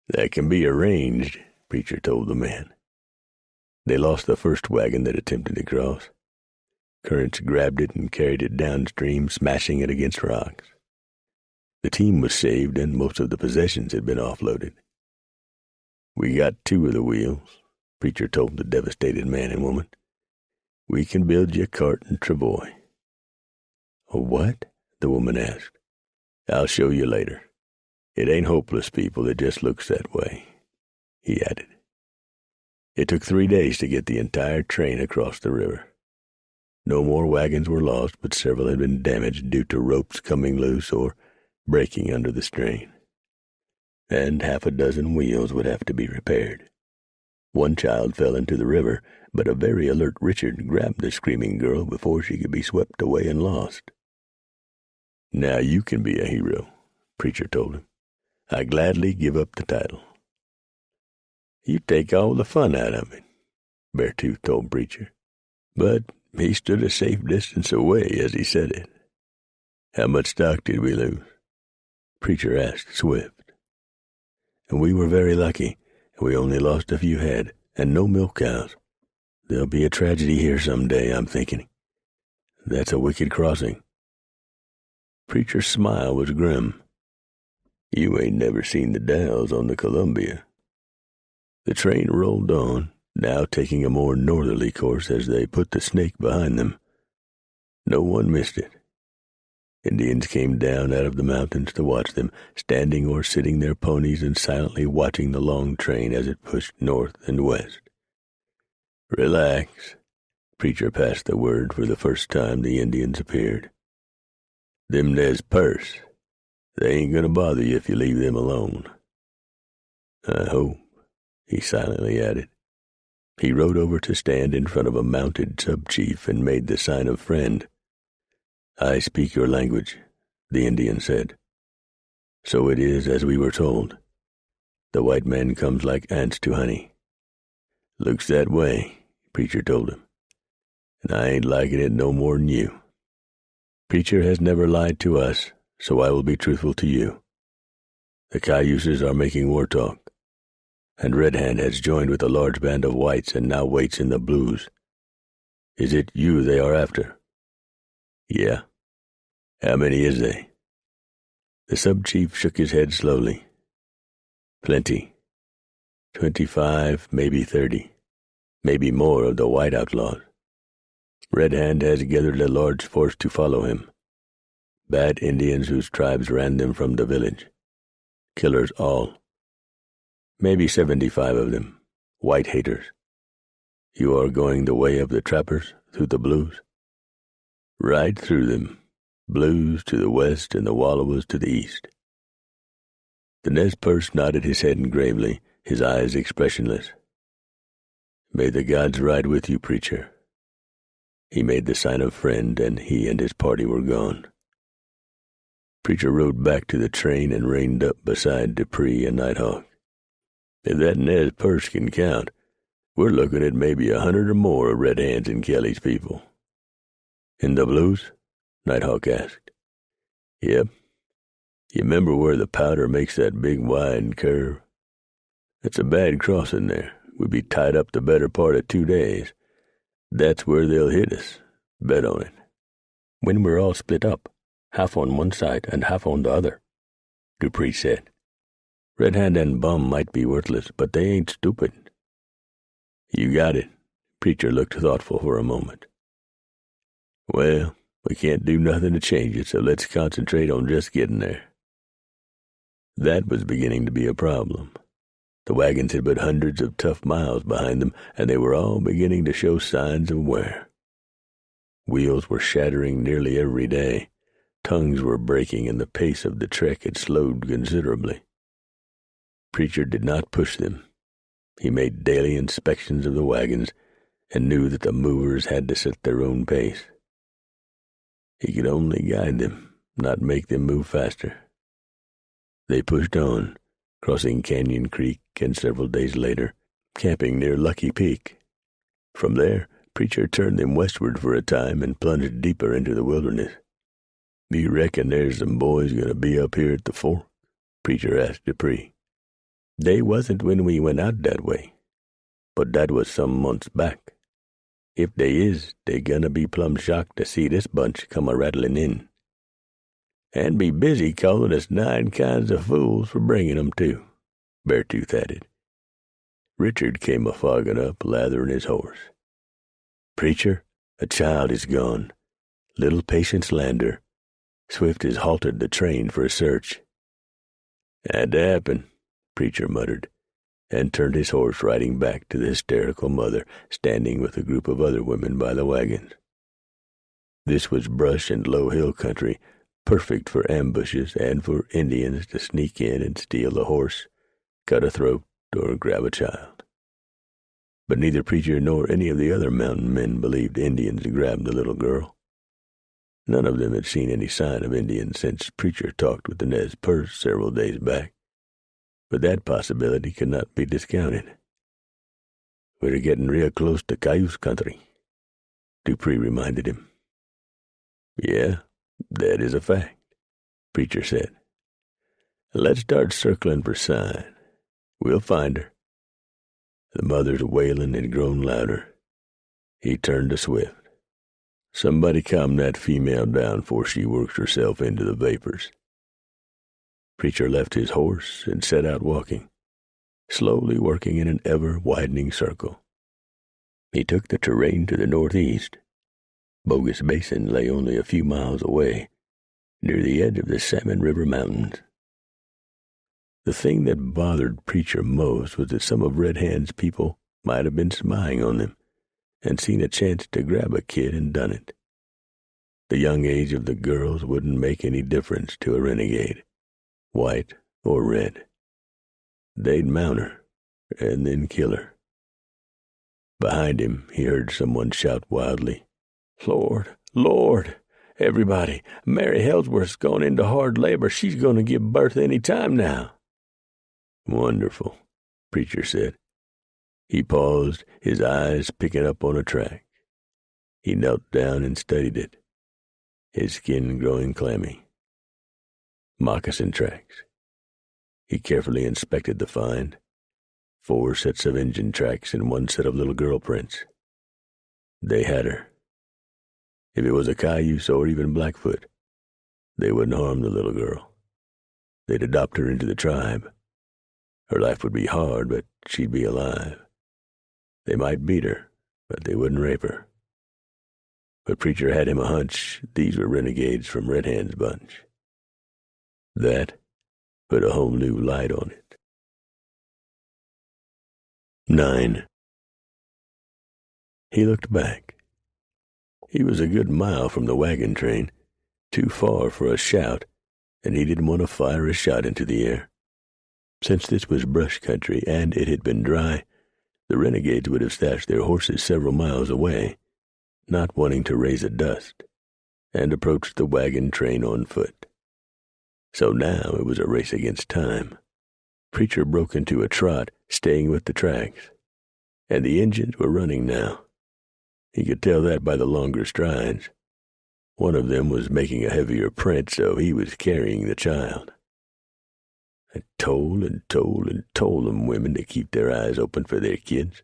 "That can be arranged," Preacher told the man. They lost the first wagon that attempted to cross. Currents grabbed it and carried it downstream, smashing it against rocks. The team was saved, and most of the possessions had been offloaded. "We got 2 of the wheels," Preacher told the devastated man and woman. "We can build you a cart and travois." "A what?" the woman asked. "I'll show you later. It ain't hopeless, people, it just looks that way," he added. It took 3 days to get the entire train across the river. No more wagons were lost, but several had been damaged due to ropes coming loose or breaking under the strain. And 6 wheels would have to be repaired. One child fell into the river, but a very alert Richard grabbed the screaming girl before she could be swept away and lost. "Now you can be a hero," Preacher told him. "I gladly give up the title." You take all the fun out of it, Beartooth told Preacher. But he stood a safe distance away as he said it. How much stock did we lose? Preacher asked Swift. And we were very lucky. We only lost a few head, and no milk cows. There'll be a tragedy here some day, I'm thinking. That's a wicked crossing. Preacher's smile was grim. You ain't never seen the Dalles on the Columbia. The train rolled on, now taking a more northerly course as they put the Snake behind them. No one missed it. Indians came down out of the mountains to watch them, standing or sitting their ponies and silently watching the long train as it pushed north and west. Relax. Preacher passed the word for the first time the Indians appeared. Them Nez Perce. They ain't gonna bother you if you leave them alone. I hope, he silently added. He rode over to stand in front of a mounted sub-chief and made the sign of friend. I speak your language, the Indian said. So it is as we were told. The white man comes like ants to honey. Looks that way, Preacher told him. And I ain't liking it no more'n you. Preacher has never lied to us, so I will be truthful to you. The Cayuses are making war talk, and Red Hand has joined with a large band of whites and now waits in the Blues. Is it you they are after? Yeah. How many is they? The sub-chief shook his head slowly. Plenty. 25, maybe 30. Maybe more of the white outlaws. Red Hand has gathered a large force to follow him. Bad Indians whose tribes ran them from the village. Killers all. Maybe 75 of them. White haters. You are going the way of the trappers, through the Blues? Right through them. Blues to the west and the Wallowas to the east. The Nez Perce nodded his head gravely, his eyes expressionless. May the gods ride with you, Preacher. He made the sign of friend, and he and his party were gone. Preacher rode back to the train and reined up beside Dupree and Nighthawk. If that Nez Perce can count, we're looking at maybe 100 or more of Red Hand's and Kelly's people. In the Blues? Nighthawk asked. Yep. You remember where the Powder makes that big wide curve? It's a bad crossing there. We'd be tied up the better part of 2 days. That's where they'll hit us. Bet on it. When we're all split up, half on one side and half on the other, Dupree said. Red Hand and Bum might be worthless, but they ain't stupid. You got it. Preacher looked thoughtful for a moment. Well, we can't do nothing to change it, so let's concentrate on just getting there. That was beginning to be a problem. The wagons had but hundreds of tough miles behind them, and they were all beginning to show signs of wear. Wheels were shattering nearly every day. Tongues were breaking, and the pace of the trek had slowed considerably. Preacher did not push them. He made daily inspections of the wagons and knew that the movers had to set their own pace. He could only guide them, not make them move faster. They pushed on, crossing Canyon Creek, and several days later, camping near Lucky Peak. From there, Preacher turned them westward for a time and plunged deeper into the wilderness. Do you reckon there's some boys going to be up here at the fort? Preacher asked Dupree. They wasn't when we went out that way, but that was some months back. If they is, they gonna be plumb shocked to see this bunch come a-rattling in. And be busy calling us 9 kinds of fools for bringing 'em too, Beartooth added. Richard came a-fogging up, lathering his horse. Preacher, a child is gone. Little Patience Lander. Swift has halted the train for a search. Had to happen, Preacher muttered, and turned his horse riding back to the hysterical mother standing with a group of other women by the wagons. This was brush and low hill country, perfect for ambushes and for Indians to sneak in and steal a horse, cut a throat, or grab a child. But neither Preacher nor any of the other mountain men believed Indians grabbed the little girl. None of them had seen any sign of Indians since Preacher talked with the Nez Perce several days back. But that possibility could not be discounted. We're getting real close to Cayuse country, Dupree reminded him. Yeah, that is a fact, Preacher said. Let's start circling for sign. We'll find her. The mother's wailing had grown louder. He turned to Swift. Somebody calm that female down before she works herself into the vapors. Preacher left his horse and set out walking, slowly working in an ever-widening circle. He took the terrain to the northeast. Bogus Basin lay only a few miles away, near the edge of the Salmon River Mountains. The thing that bothered Preacher most was that some of Red Hand's people might have been spying on them and seen a chance to grab a kid and done it. The young age of the girls wouldn't make any difference to a renegade, white or red. They'd mount her and then kill her. Behind him, he heard someone shout wildly, Lord, Lord, everybody, Mary Ellsworth's gone into hard labor. She's going to give birth any time now. Wonderful, Preacher said. He paused, his eyes picking up on a track. He knelt down and studied it, his skin growing clammy. Moccasin tracks. He carefully inspected the find. 4 sets of engine tracks and 1 set of little girl prints. They had her. If it was a Cayuse or even Blackfoot, they wouldn't harm the little girl. They'd adopt her into the tribe. Her life would be hard, but she'd be alive. They might beat her, but they wouldn't rape her. But Preacher had him a hunch these were renegades from Red Hand's bunch. That put a whole new light on it. 9. He looked back. He was a good mile from the wagon train, too far for a shout, and he didn't want to fire a shot into the air. Since this was brush country and it had been dry, the renegades would have stashed their horses several miles away, not wanting to raise a dust, and approached the wagon train on foot. So now it was a race against time. Preacher broke into a trot, staying with the tracks, and the engines were running now. He could tell that by the longer strides. One of them was making a heavier print, so he was carrying the child. I told and told and told them women to keep their eyes open for their kids,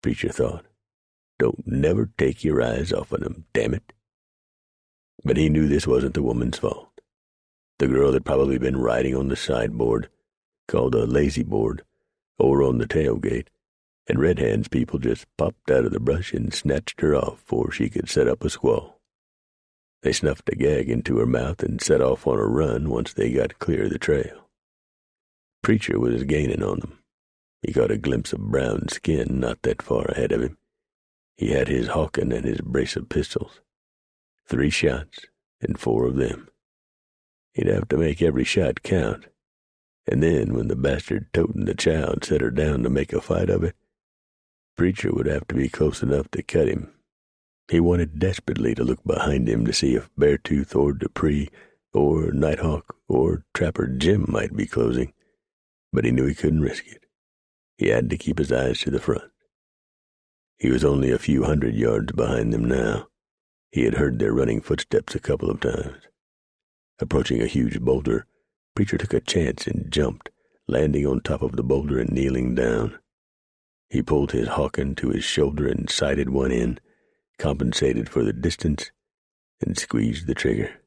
Preacher thought. Don't never take your eyes off of them, damn it. But he knew this wasn't the woman's fault. The girl had probably been riding on the sideboard, called a lazy board, or on the tailgate, and Red Hand's people just popped out of the brush and snatched her off before she could set up a squall. They snuffed a gag into her mouth and set off on a run once they got clear of the trail. Preacher was gaining on them. He caught a glimpse of brown skin not that far ahead of him. He had his Hawken and his brace of pistols. 3 shots, and 4 of them. He'd have to make every shot count. And then, when the bastard toting the child set her down to make a fight of it, Preacher would have to be close enough to cut him. He wanted desperately to look behind him to see if Beartooth or Dupree or Nighthawk or Trapper Jim might be closing, but he knew he couldn't risk it. He had to keep his eyes to the front. He was only a few 100 yards behind them now. He had heard their running footsteps a couple of times. Approaching a huge boulder, Preacher took a chance and jumped, landing on top of the boulder and kneeling down. He pulled his Hawken to his shoulder and sighted one in, compensated for the distance, and squeezed the trigger.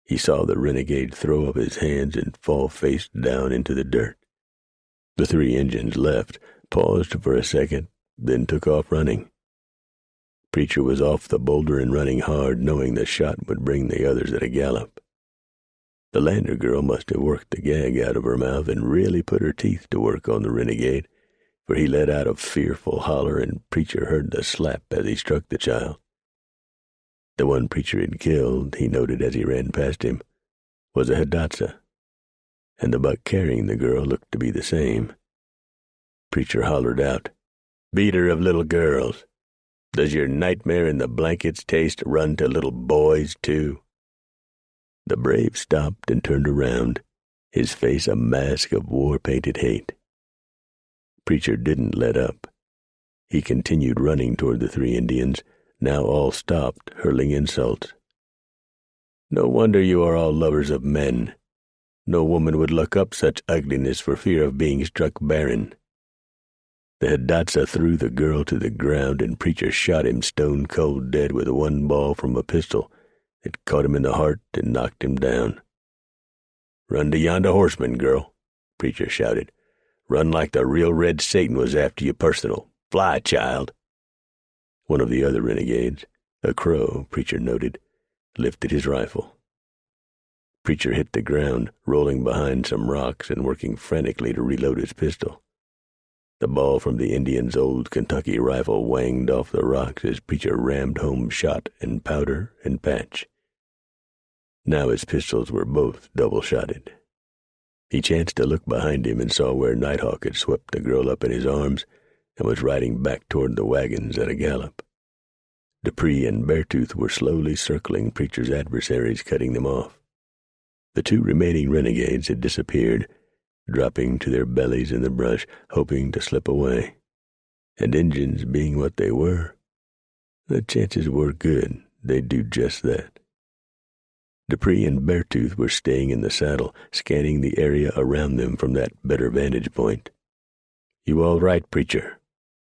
He saw the renegade throw up his hands and fall face down into the dirt. The 3 engines left, paused for a second, then took off running. Preacher was off the boulder and running hard, knowing the shot would bring the others at a gallop. The Lander girl must have worked the gag out of her mouth and really put her teeth to work on the renegade, for he let out a fearful holler and Preacher heard the slap as he struck the child. The one Preacher had killed, he noted as he ran past him, was a Hidatsa, and the buck carrying the girl looked to be the same. Preacher hollered out, "Beater of little girls! Does your nightmare in the blankets taste run to little boys, too?" The brave stopped and turned around, his face a mask of war-painted hate. Preacher didn't let up. He continued running toward the three Indians, now all stopped, hurling insults. "No wonder you are all lovers of men. No woman would look up such ugliness for fear of being struck barren." The Hidatsa threw the girl to the ground, and Preacher shot him stone cold dead with one ball from a pistol. It caught him in the heart and knocked him down. "Run to yonder horseman, girl," Preacher shouted. "Run like the real red Satan was after you personal. Fly, child." One of the other renegades, a Crow, Preacher noted, lifted his rifle. Preacher hit the ground, rolling behind some rocks and working frantically to reload his pistol. The ball from the Indian's old Kentucky rifle wanged off the rocks as Preacher rammed home shot and powder and patch. Now his pistols were both double-shotted. He chanced to look behind him and saw where Nighthawk had swept the girl up in his arms and was riding back toward the wagons at a gallop. Dupree and Beartooth were slowly circling Preacher's adversaries, cutting them off. The two remaining renegades had disappeared, dropping to their bellies in the brush, hoping to slip away. And Injuns being what they were, the chances were good they'd do just that. Dupree and Beartooth were staying in the saddle, scanning the area around them from that better vantage point. "You all right, Preacher?"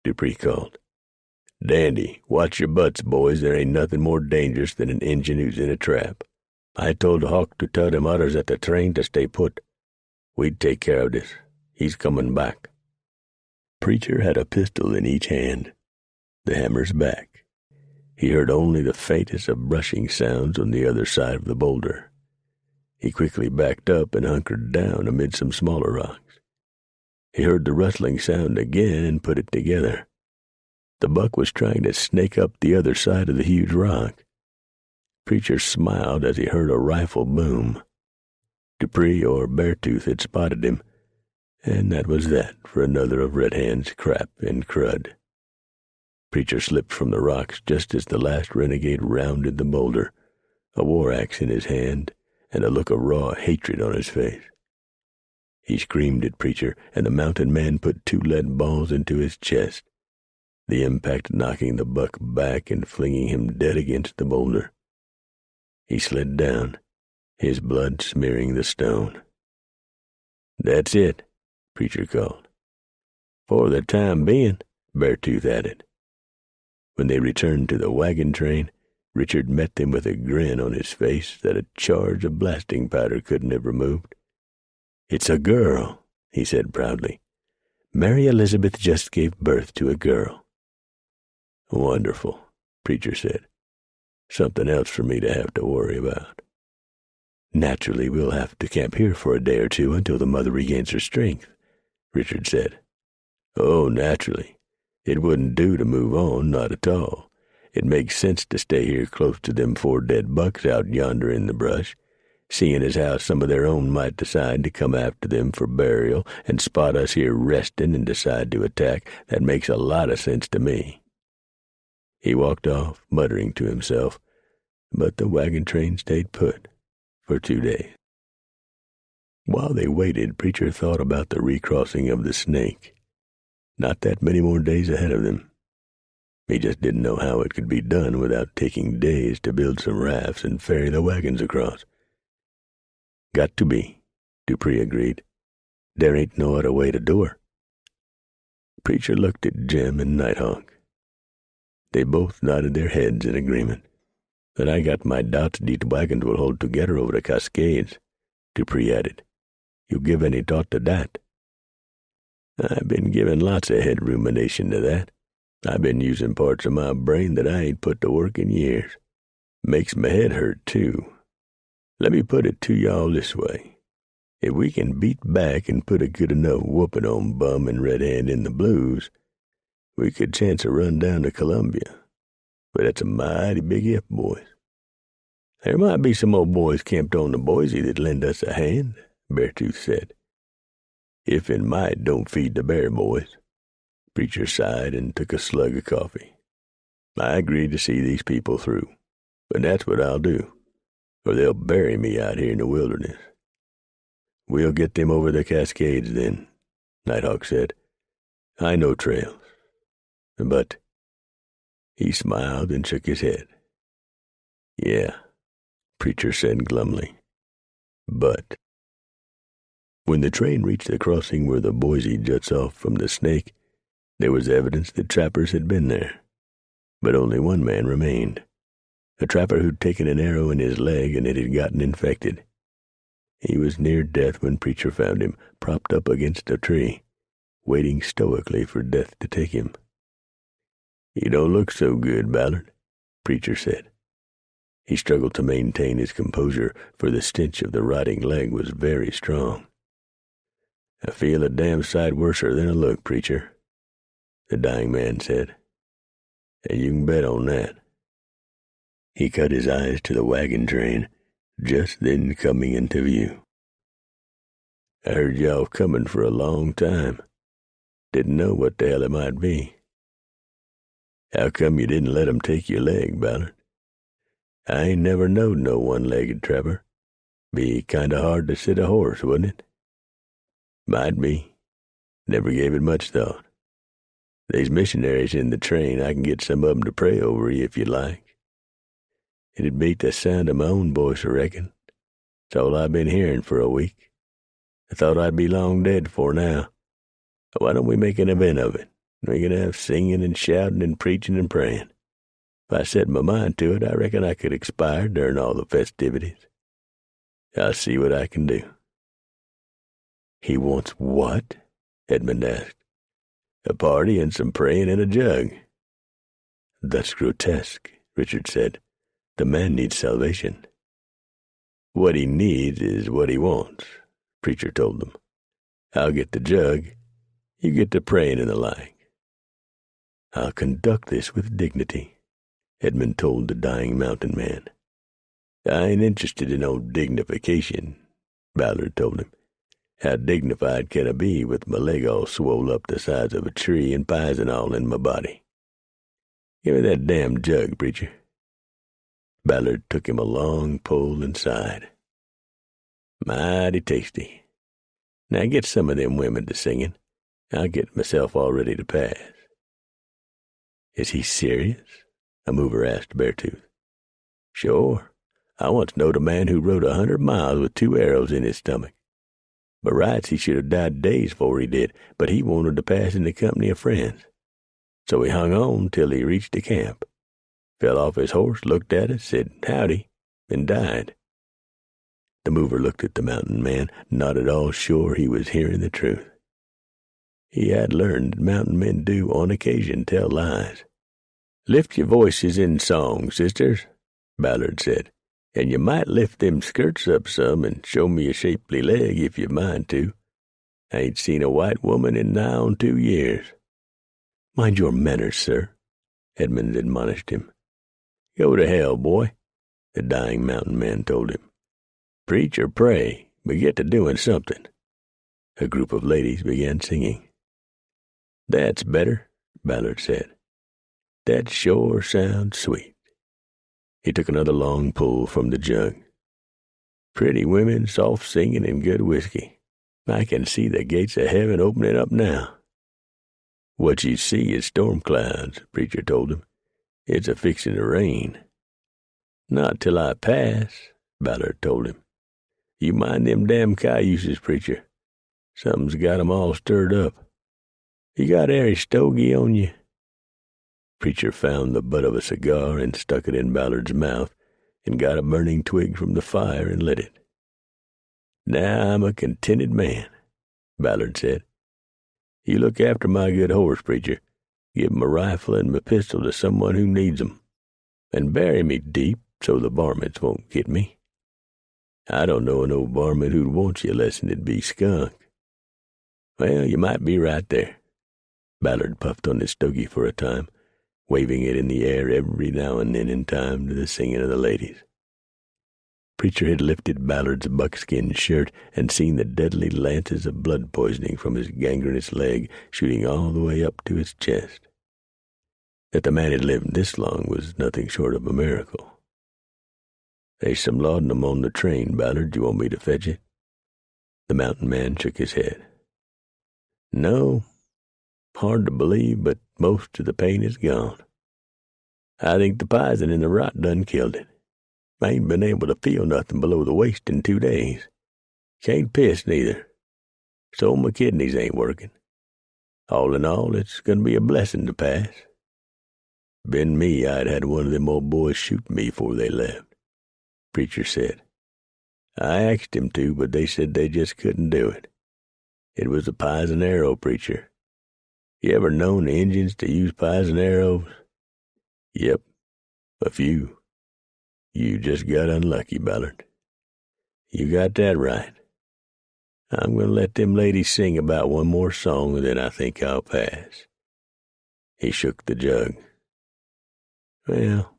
Dupree called. "Dandy. Watch your butts, boys. There ain't nothing more dangerous than an Injun who's in a trap. I told Hawk to tell them others at the train to stay put. We'd take care of this. He's coming back." Preacher had a pistol in each hand, the hammer's back. He heard only the faintest of brushing sounds on the other side of the boulder. He quickly backed up and hunkered down amid some smaller rocks. He heard the rustling sound again and put it together. The buck was trying to snake up the other side of the huge rock. Preacher smiled as he heard a rifle boom. Dupree or Beartooth had spotted him, and that was that for another of Red Hand's crap and crud. Preacher slipped from the rocks just as the last renegade rounded the boulder, a war axe in his hand and a look of raw hatred on his face. He screamed at Preacher, and the mountain man put 2 lead balls into his chest, the impact knocking the buck back and flinging him dead against the boulder. He slid down, his blood smearing the stone. "That's it," Preacher called. "For the time being," Beartooth added. When they returned to the wagon train, Richard met them with a grin on his face that a charge of blasting powder couldn't have removed. "It's a girl," he said proudly. "Mary Elizabeth just gave birth to a girl." "Wonderful," Preacher said. "Something else for me to have to worry about." "Naturally, we'll have to camp here for a day or two until the mother regains her strength," Richard said. "Oh, naturally. It wouldn't do to move on, not at all. It makes sense to stay here close to them 4 dead bucks out yonder in the brush, seeing as how some of their own might decide to come after them for burial and spot us here resting and decide to attack. That makes a lot of sense to me." He walked off, muttering to himself, but the wagon train stayed put for 2 days. While they waited, Preacher thought about the recrossing of the Snake. Not that many more days ahead of them. He just didn't know how it could be done without taking days to build some rafts and ferry the wagons across. "Got to be," Dupree agreed. "There ain't no other way to do her." Preacher looked at Jim and Nighthawk. They both nodded their heads in agreement. "But I got my doubts these wagons will hold together over the Cascades," Dupree added. "You give any thought to that?" "I've been giving lots of head rumination to that. I've been using parts of my brain that I ain't put to work in years. Makes my head hurt, too. Let me put it to y'all this way. If we can beat back and put a good enough whooping on Bum and Red Hand in the Blues, we could chance a run down to Columbia. But that's a mighty big if, boys. There might be some old boys camped on the Boise that lend us a hand," Beartooth said. "If and might don't feed the bear, boys." Preacher sighed and took a slug of coffee. "I agreed to see these people through, but that's what I'll do, or they'll bury me out here in the wilderness." "We'll get them over the Cascades then," Nighthawk said. I know trails. But he smiled and shook his head. Yeah, Preacher said glumly. But when the train reached the crossing where the Boise juts off from the Snake, there was evidence that trappers had been there. But only one man remained, a trapper who'd taken an arrow in his leg and it had gotten infected. He was near death when Preacher found him, propped up against a tree, waiting stoically for death to take him. You don't look so good, Ballard, Preacher said. He struggled to maintain his composure, for the stench of the rotting leg was very strong. I feel a damn sight worser than I look, Preacher, the dying man said. And you can bet on that. He cut his eyes to the wagon train, just then coming into view. I heard y'all coming for a long time. Didn't know what the hell it might be. How come you didn't let 'em take your leg, Ballard? I ain't never knowed no one-legged trapper. Be kinda hard to sit a horse, wouldn't it? Might be. Never gave it much thought. They's missionaries in the train. I can get some of 'em to pray over you if you'd like. It'd beat the sound of my own voice, I reckon. It's all I've been hearing for a week. I thought I'd be long dead for now. Why don't we make an event of it? We can have singing and shouting and preaching and praying. If I set my mind to it, I reckon I could expire during all the festivities. I'll see what I can do. He wants what? Edmund asked. A party and some praying in a jug. That's grotesque, Richard said. The man needs salvation. What he needs is what he wants, Preacher told them. I'll get the jug. You get the praying and the like. I'll conduct this with dignity, Edmund told the dying mountain man. I ain't interested in no dignification, Ballard told him. How dignified can I be with my leg all swole up the size of a tree and pizen all in my body? Give me that damn jug, Preacher. Ballard took him a long pull and sighed. Mighty tasty. Now get some of them women to singing. I'll get myself all ready to pass. Is he serious? A mover asked Beartooth. Sure. I once knowed a man who rode 100 miles with 2 arrows in his stomach. By rights he should have died days before he did, but he wanted to pass in the company of friends. So he hung on till he reached the camp. Fell off his horse, looked at us, said howdy, and died. The mover looked at the mountain man, not at all sure he was hearing the truth. He had learned that mountain men do, on occasion, tell lies. Lift your voices in song, sisters, Ballard said, and you might lift them skirts up some and show me a shapely leg if you mind to. I ain't seen a white woman in nigh on 2 years. Mind your manners, sir, Edmund admonished him. Go to hell, boy, the dying mountain man told him. Preach or pray, but get to doing something. A group of ladies began singing. That's better, Ballard said. That sure sounds sweet. He took another long pull from the jug. Pretty women, soft singing, and good whiskey. I can see the gates of heaven opening up now. What you see is storm clouds, Preacher told him. It's a-fixin' to rain. Not till I pass, Ballard told him. You mind them damn cayuses, Preacher. Something's got 'em all stirred up. You got ary stogie on you? Preacher found the butt of a cigar and stuck it in Ballard's mouth and got a burning twig from the fire and lit it. Now I'm a contented man, Ballard said. You look after my good horse, Preacher. Give him a rifle and my pistol to someone who needs 'em, and bury me deep so the varmints won't get me. I don't know an old varmint who'd want you less than it'd be skunk. Well, you might be right there. Ballard puffed on his stogie for a time, waving it in the air every now and then in time to the singing of the ladies. Preacher had lifted Ballard's buckskin shirt and seen the deadly lances of blood poisoning from his gangrenous leg shooting all the way up to his chest. That the man had lived this long was nothing short of a miracle. There's some laudanum on the train, Ballard. Do you want me to fetch it? The mountain man shook his head. No. Hard to believe, but most of the pain is gone. I think the pison in the rot done killed it. I ain't been able to feel nothing below the waist in 2 days. Can't piss neither. So my kidneys ain't working. All in all, it's gonna be a blessing to pass. Been me, I'd had one of them old boys shoot me before they left, preacher said. I asked him to, but they said they just couldn't do it. It was a poison arrow, preacher. You ever known the Injuns to use poison arrows? Yep, a few. You just got unlucky, Ballard. You got that right. I'm going to let them ladies sing about one more song, and then I think I'll pass. He shook the jug. Well,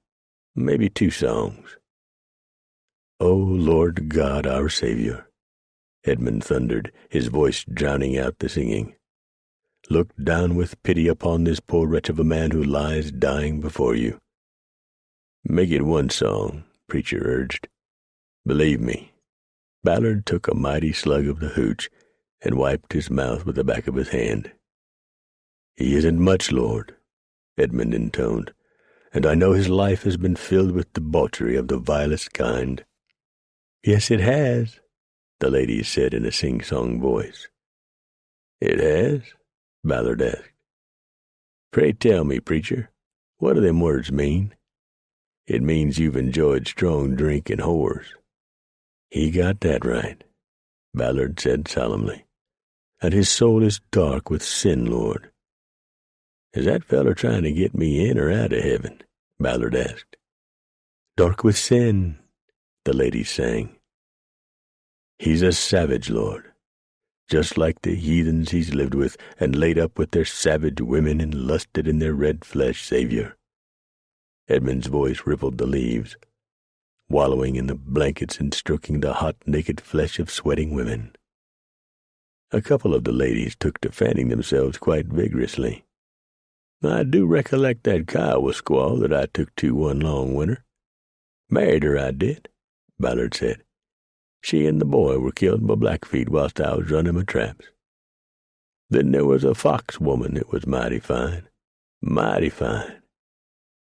maybe 2 songs. O Lord God, our Savior, Edmund thundered, his voice drowning out the singing. Look down with pity upon this poor wretch of a man who lies dying before you. Make it 1 song, preacher urged. Believe me. Ballard took a mighty slug of the hooch and wiped his mouth with the back of his hand. He isn't much, Lord, Edmund intoned, and I know his life has been filled with debauchery of the vilest kind. Yes, it has, the ladies said in a sing-song voice. It has? Ballard asked. Pray tell me, preacher, what do them words mean? It means you've enjoyed strong drink and whores. He got that right, Ballard said solemnly. And his soul is dark with sin, Lord. Is that feller trying to get me in or out of heaven? Ballard asked. Dark with sin, the ladies sang. He's a savage, Lord, just like the heathens he's lived with and laid up with their savage women and lusted in their red flesh, Savior. Edmund's voice rippled the leaves, wallowing in the blankets and stroking the hot, naked flesh of sweating women. A couple of the ladies took to fanning themselves quite vigorously. I do recollect that Kiowa squaw that I took to one long winter. Married her, I did, Ballard said. She and the boy were killed by Blackfeet whilst I was running my traps. Then there was a fox woman that was mighty fine. Mighty fine.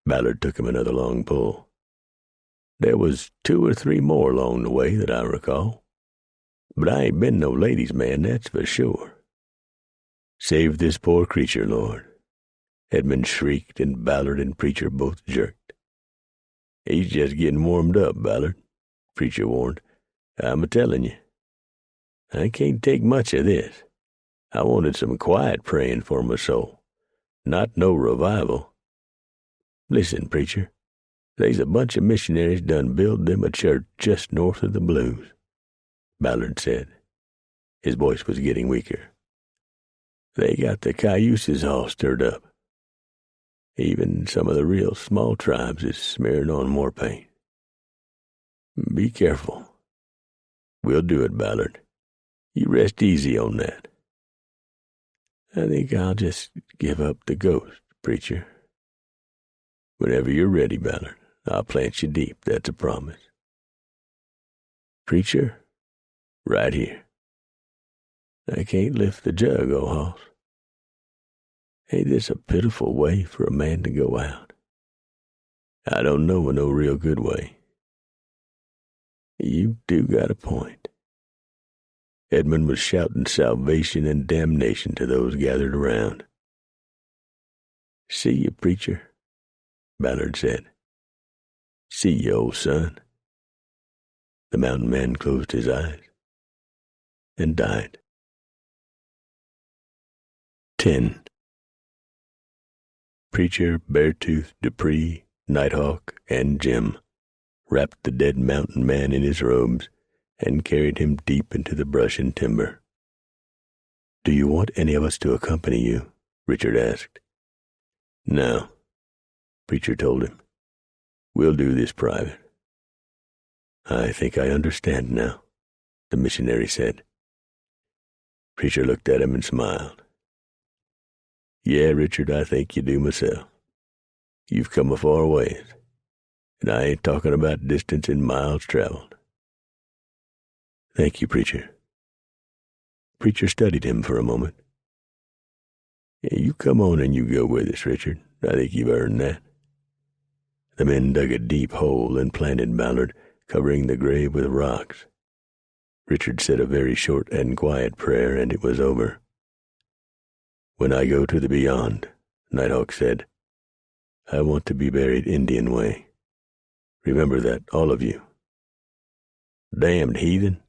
Ballard took him another long pull. There was 2 or 3 more along the way that I recall. But I ain't been no ladies' man, that's for sure. Save this poor creature, Lord. Edmund shrieked, and Ballard and preacher both jerked. He's just getting warmed up, Ballard, preacher warned. I'm a-telling you. I can't take much of this. I wanted some quiet praying for my soul, not no revival. Listen, preacher. They's a bunch of missionaries done build them a church just north of the Blues, Ballard said. His voice was getting weaker. They got the Cayuses all stirred up. Even some of the real small tribes is smearing on more paint. Be careful. We'll do it, Ballard. You rest easy on that. I think I'll just give up the ghost, preacher. Whenever you're ready, Ballard, I'll plant you deep, that's a promise. Preacher, right here. I can't lift the jug, old hoss. Ain't this a pitiful way for a man to go out? I don't know no real good way. You do got a point. Edmund was shouting salvation and damnation to those gathered around. See you, preacher, Ballard said. See you, old son. The mountain man closed his eyes and died. 10. Preacher, Beartooth, Dupree, Nighthawk, and Jim wrapped the dead mountain man in his robes and carried him deep into the brush and timber. Do you want any of us to accompany you? Richard asked. No, Preacher told him. We'll do this private. I think I understand now, the missionary said. Preacher looked at him and smiled. Yeah, Richard, I think you do myself. You've come a far ways, and I ain't talking about distance in miles traveled. Thank you, Preacher. Preacher studied him for a moment. Yeah, you come on and you go with us, Richard. I think you've earned that." The men dug a deep hole and planted Ballard, covering the grave with rocks. Richard said a very short and quiet prayer, and it was over. "When I go to the beyond," Nighthawk said, "I want to be buried Indian way. Remember that, all of you." "Damned heathen,"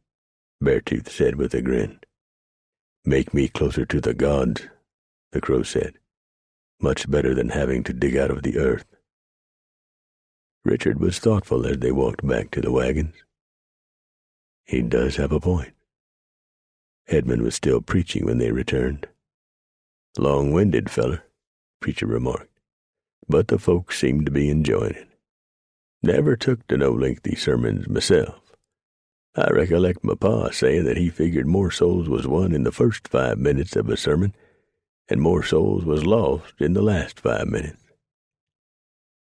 Beartooth said with a grin. "Make me closer to the gods," the Crow said. "Much better than having to dig out of the earth." Richard was thoughtful as they walked back to the wagons. He does have a point. Edmund was still preaching when they returned. "Long-winded feller," Preacher remarked, "but the folks seemed to be enjoying it. Never took to no lengthy sermons myself. I recollect my pa saying that he figured more souls was won in the first 5 minutes of a sermon, and more souls was lost in the last 5 minutes.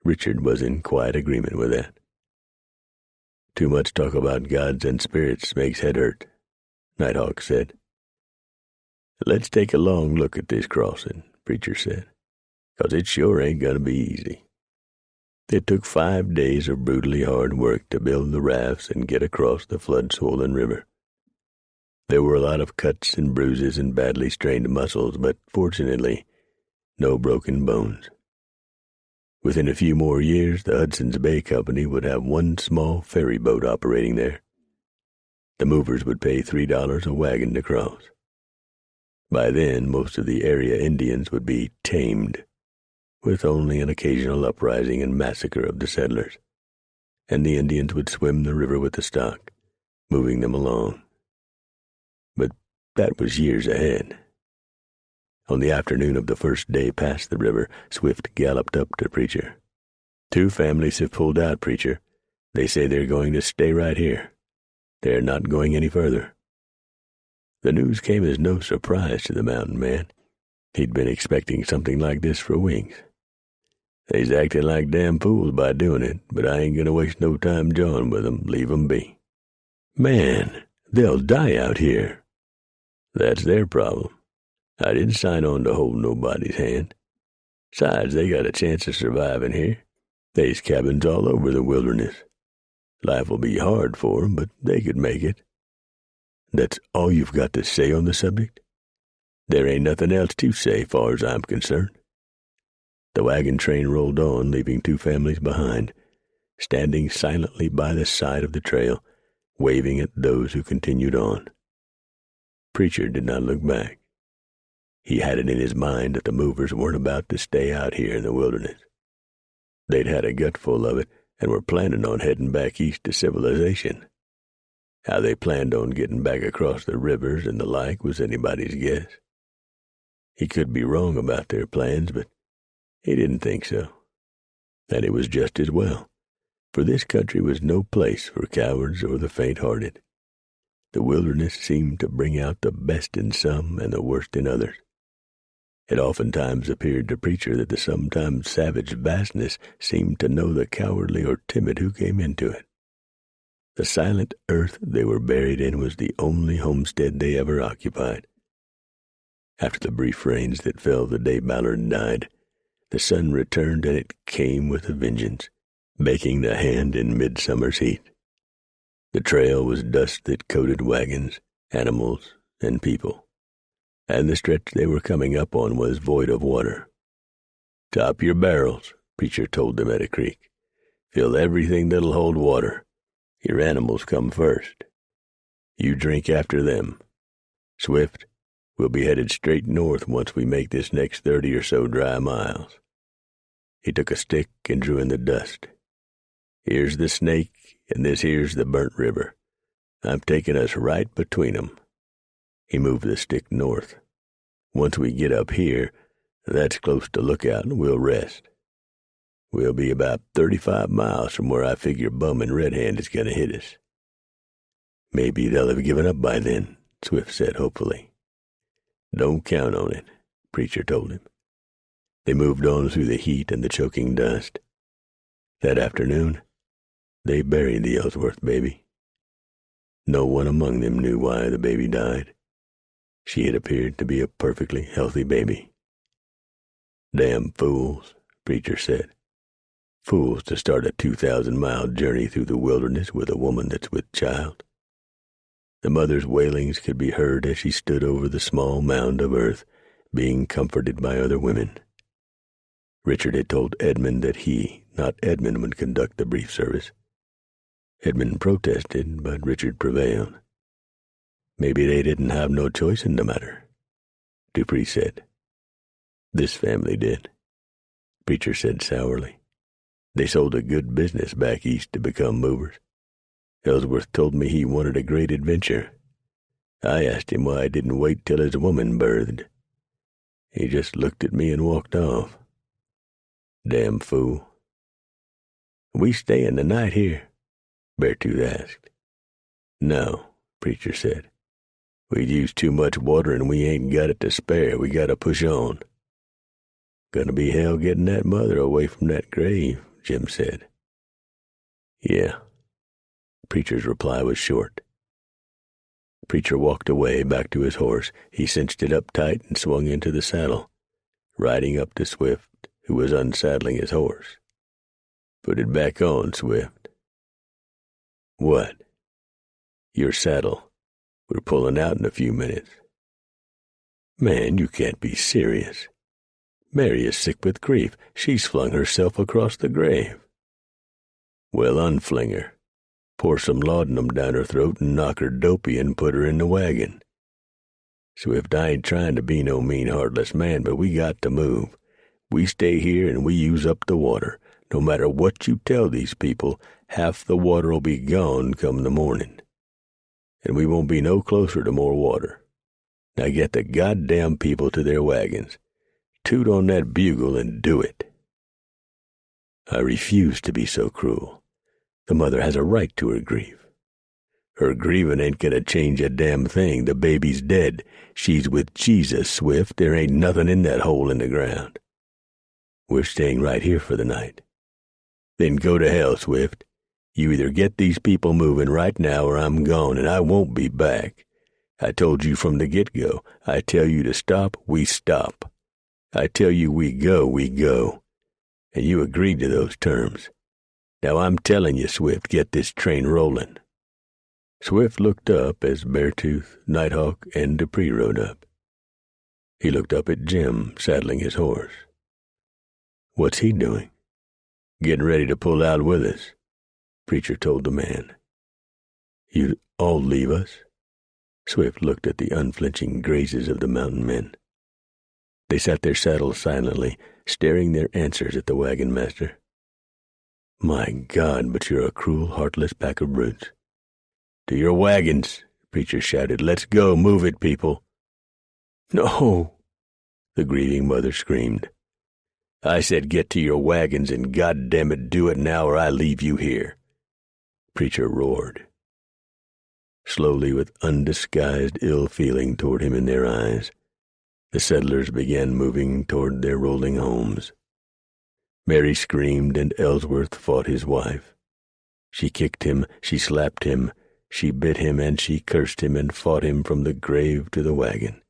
Richard was in quiet agreement with that. "Too much talk about gods and spirits makes head hurt," Nighthawk said. "Let's take a long look at this crossing," Preacher said, "'cause it sure ain't gonna be easy." It took 5 days of brutally hard work to build the rafts and get across the flood-swollen river. There were a lot of cuts and bruises and badly strained muscles, but fortunately, no broken bones. Within a few more years, the Hudson's Bay Company would have one small ferry boat operating there. The movers would pay $3 a wagon to cross. By then, most of the area Indians would be tamed, with only an occasional uprising and massacre of the settlers, and the Indians would swim the river with the stock, moving them along. But that was years ahead. On the afternoon of the first day past the river, Swift galloped up to Preacher. "2 families have pulled out, Preacher. They say they're going to stay right here. They're not going any further." The news came as no surprise to the mountain man. He'd been expecting something like this for weeks. "They's acting like damn fools by doing it, but I ain't gonna waste no time jawing with 'em. Leave 'em be." "Man, they'll die out here." "That's their problem. I didn't sign on to hold nobody's hand. Besides, they got a chance of surviving here. They's cabins all over the wilderness. Life will be hard for 'em, but they could make it." "That's all you've got to say on the subject?" "There ain't nothing else to say, far as I'm concerned." The wagon train rolled on, leaving 2 families behind, standing silently by the side of the trail, waving at those who continued on. Preacher did not look back. He had it in his mind that the movers weren't about to stay out here in the wilderness. They'd had a gutful of it and were planning on heading back east to civilization. How they planned on getting back across the rivers and the like was anybody's guess. He could be wrong about their plans, but he didn't think so. And it was just as well, for this country was no place for cowards or the faint-hearted. The wilderness seemed to bring out the best in some and the worst in others. It oftentimes appeared to Preacher that the sometimes savage vastness seemed to know the cowardly or timid who came into it. The silent earth they were buried in was the only homestead they ever occupied. After the brief rains that fell the day Ballard died, the sun returned, and it came with a vengeance, baking the hand in midsummer's heat. The trail was dust that coated wagons, animals, and people, and the stretch they were coming up on was void of water. "Top your barrels," Preacher told them at a creek. "Fill everything that'll hold water. Your animals come first. You drink after them. Swift, we'll be headed straight north once we make this next 30 or so dry miles." He took a stick and drew in the dust. "Here's the Snake, and this here's the Burnt River. I'm taking us right between 'em." He moved the stick north. "Once we get up here, that's close to Lookout, and we'll rest. We'll be about 35 miles from where I figure Bum and Red Hand is going to hit us." "Maybe they'll have given up by then," Swift said hopefully. "Don't count on it," Preacher told him. They moved on through the heat and the choking dust. That afternoon, they buried the Ellsworth baby. No one among them knew why the baby died. She had appeared to be a perfectly healthy baby. Damn fools, Preacher said. Fools to start a 2,000-mile journey through the wilderness with a woman that's with child. The mother's wailings could be heard as she stood over the small mound of earth, being comforted by other women. Richard had told Edmund that he, not Edmund, would conduct the brief service. Edmund protested, but Richard prevailed. Maybe they didn't have no choice in the matter, Dupree said. This family did, Preacher said sourly. They sold a good business back east to become movers. Ellsworth told me he wanted a great adventure. I asked him why I didn't wait till his woman birthed. He just looked at me and walked off. Damn fool. We stayin' the night here? Beartooth asked. No, Preacher said. We'd used too much water and we ain't got it to spare. We gotta push on. Gonna be hell getting that mother away from that grave, Jim said. Yeah. Preacher's reply was short. Preacher walked away back to his horse. He cinched it up tight and swung into the saddle, riding up to Swift, who was unsaddling his horse. Put it back on, Swift. What? Your saddle. We're pulling out in a few minutes. Man, you can't be serious. Mary is sick with grief. She's flung herself across the grave. Well, unfling her. Pour some laudanum down her throat and knock her dopey and put her in the wagon. Swift, I ain't trying to be no mean, heartless man, but we got to move. We stay here and we use up the water. No matter what you tell these people, half the water'll be gone come the morning. And we won't be no closer to more water. Now get the goddamn people to their wagons. Toot on that bugle and do it. I refuse to be so cruel. The mother has a right to her grief. Her grieving ain't gonna change a damn thing. The baby's dead. She's with Jesus, Swift. There ain't nothing in that hole in the ground. We're staying right here for the night. Then go to hell, Swift. You either get these people moving right now or I'm gone, and I won't be back. I told you from the get-go. I tell you to stop, we stop. I tell you we go, we go. And you agreed to those terms. Now I'm telling you, Swift, get this train rolling. Swift looked up as Beartooth, Nighthawk, and Dupree rode up. He looked up at Jim, saddling his horse. What's he doing? Getting ready to pull out with us, Preacher told the man. You'd all leave us? Swift looked at the unflinching grazes of the mountain men. They sat their saddles silently, staring their answers at the wagon master. My God, but you're a cruel, heartless pack of brutes. To your wagons, Preacher shouted. Let's go, move it, people. No, the grieving mother screamed. I said get to your wagons and goddamn it, do it now or I leave you here. Preacher roared. Slowly, with undisguised ill feeling toward him in their eyes, the settlers began moving toward their rolling homes. Mary screamed, and Ellsworth fought his wife. She kicked him, she slapped him, she bit him, and she cursed him and fought him from the grave to the wagon.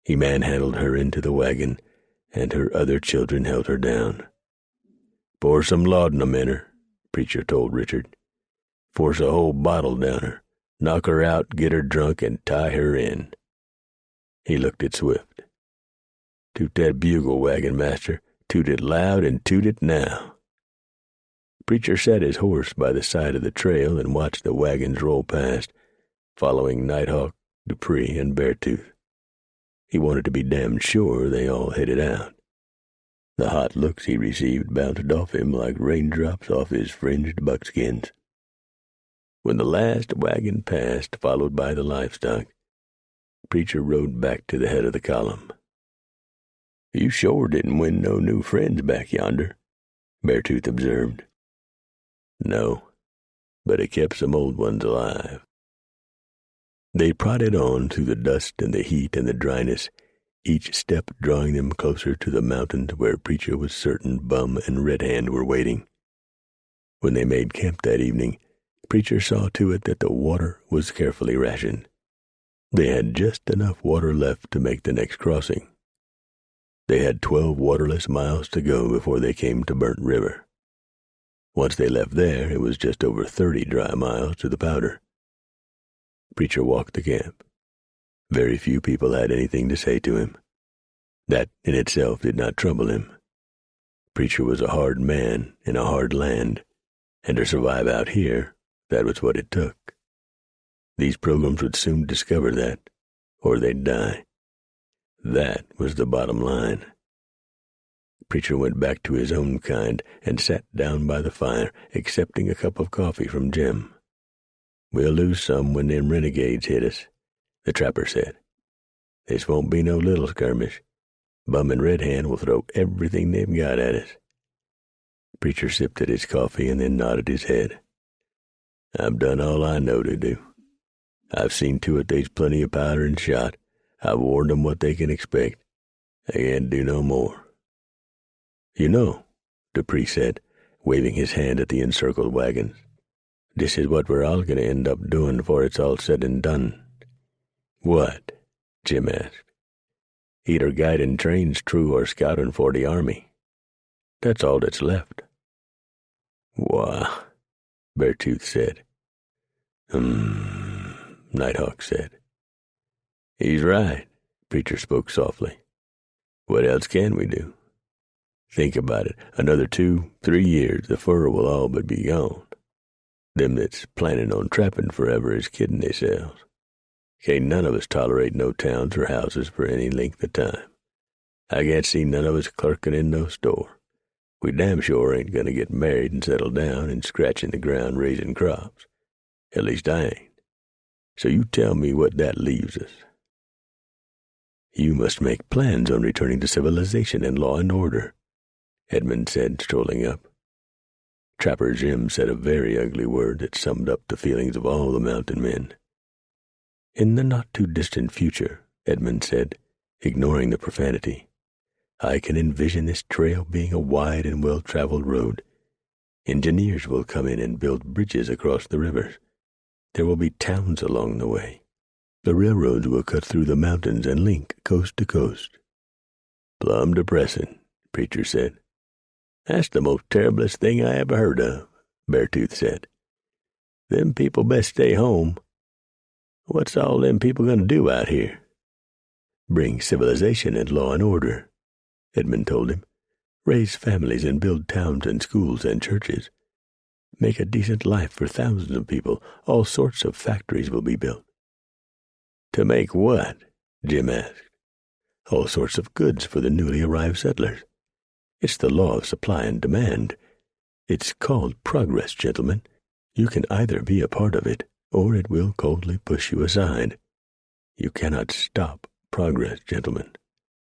He manhandled her into the wagon, and her other children held her down. Pour some laudanum in her, Preacher told Richard. Force a whole bottle down her, knock her out, get her drunk, and tie her in. He looked at Swift. Toot that bugle, wagon master. Toot it loud and toot it now. Preacher sat his horse by the side of the trail and watched the wagons roll past, following Nighthawk, Dupree, and Beartooth. He wanted to be damned sure they all headed out. The hot looks he received bounced off him like raindrops off his fringed buckskins. When the last wagon passed, followed by the livestock, Preacher rode back to the head of the column. You sure didn't win no new friends back yonder, Beartooth observed. No, but it kept some old ones alive. They prodded on through the dust and the heat and the dryness, each step drawing them closer to the mountains where Preacher was certain Bum and Red Hand were waiting. When they made camp that evening, Preacher saw to it that the water was carefully rationed. They had just enough water left to make the next crossing. They had 12 waterless miles to go before they came to Burnt River. Once they left there, it was just over 30 dry miles to the Powder. Preacher walked the camp. Very few people had anything to say to him. That in itself did not trouble him. Preacher was a hard man in a hard land, and to survive out here, that was what it took. These pilgrims would soon discover that, or they'd die. That was the bottom line. Preacher went back to his own kind and sat down by the fire, accepting a cup of coffee from Jim. "We'll lose some when them renegades hit us," the trapper said. "This won't be no little skirmish. Bum and Red Hand will throw everything they've got at us." Preacher sipped at his coffee and then nodded his head. "I've done all I know to do. I've seen to it there's plenty of powder and shot. I've warned them what they can expect. They can't do no more." "You know," Dupree said, waving his hand at the encircled wagons, "this is what we're all going to end up doing before it's all said and done." "What?" Jim asked. "Either guiding trains through or scouting for the army. That's all that's left." "Wah," Beartooth said. Nighthawk said. "He's right," Preacher spoke softly. "What else can we do? Think about it. Another 2-3 years, the fur will all but be gone. Them that's planning on trapping forever is kidding themselves. Can't none of us tolerate no towns or houses for any length of time. I can't see none of us clerking in no store. We damn sure ain't going to get married and settle down and scratch in the ground raising crops. At least I ain't. So you tell me what that leaves us." "You must make plans on returning to civilization and law and order," Edmund said, strolling up. Trapper Jim said a very ugly word that summed up the feelings of all the mountain men. "In the not-too-distant future," Edmund said, ignoring the profanity, "I can envision this trail being a wide and well-traveled road. Engineers will come in and build bridges across the rivers. There will be towns along the way. The railroads will cut through the mountains and link coast to coast." "Plumb depressing," Preacher said. "That's the most terriblest thing I ever heard of," Beartooth said. "Them people best stay home. What's all them people going to do out here?" "Bring civilization and law and order," Edmund told him. "Raise families and build towns and schools and churches. Make a decent life for thousands of people. All sorts of factories will be built." "To make what?" Jim asked. "All sorts of goods for the newly arrived settlers. It's the law of supply and demand. It's called progress, gentlemen. You can either be a part of it, or it will coldly push you aside. You cannot stop progress, gentlemen.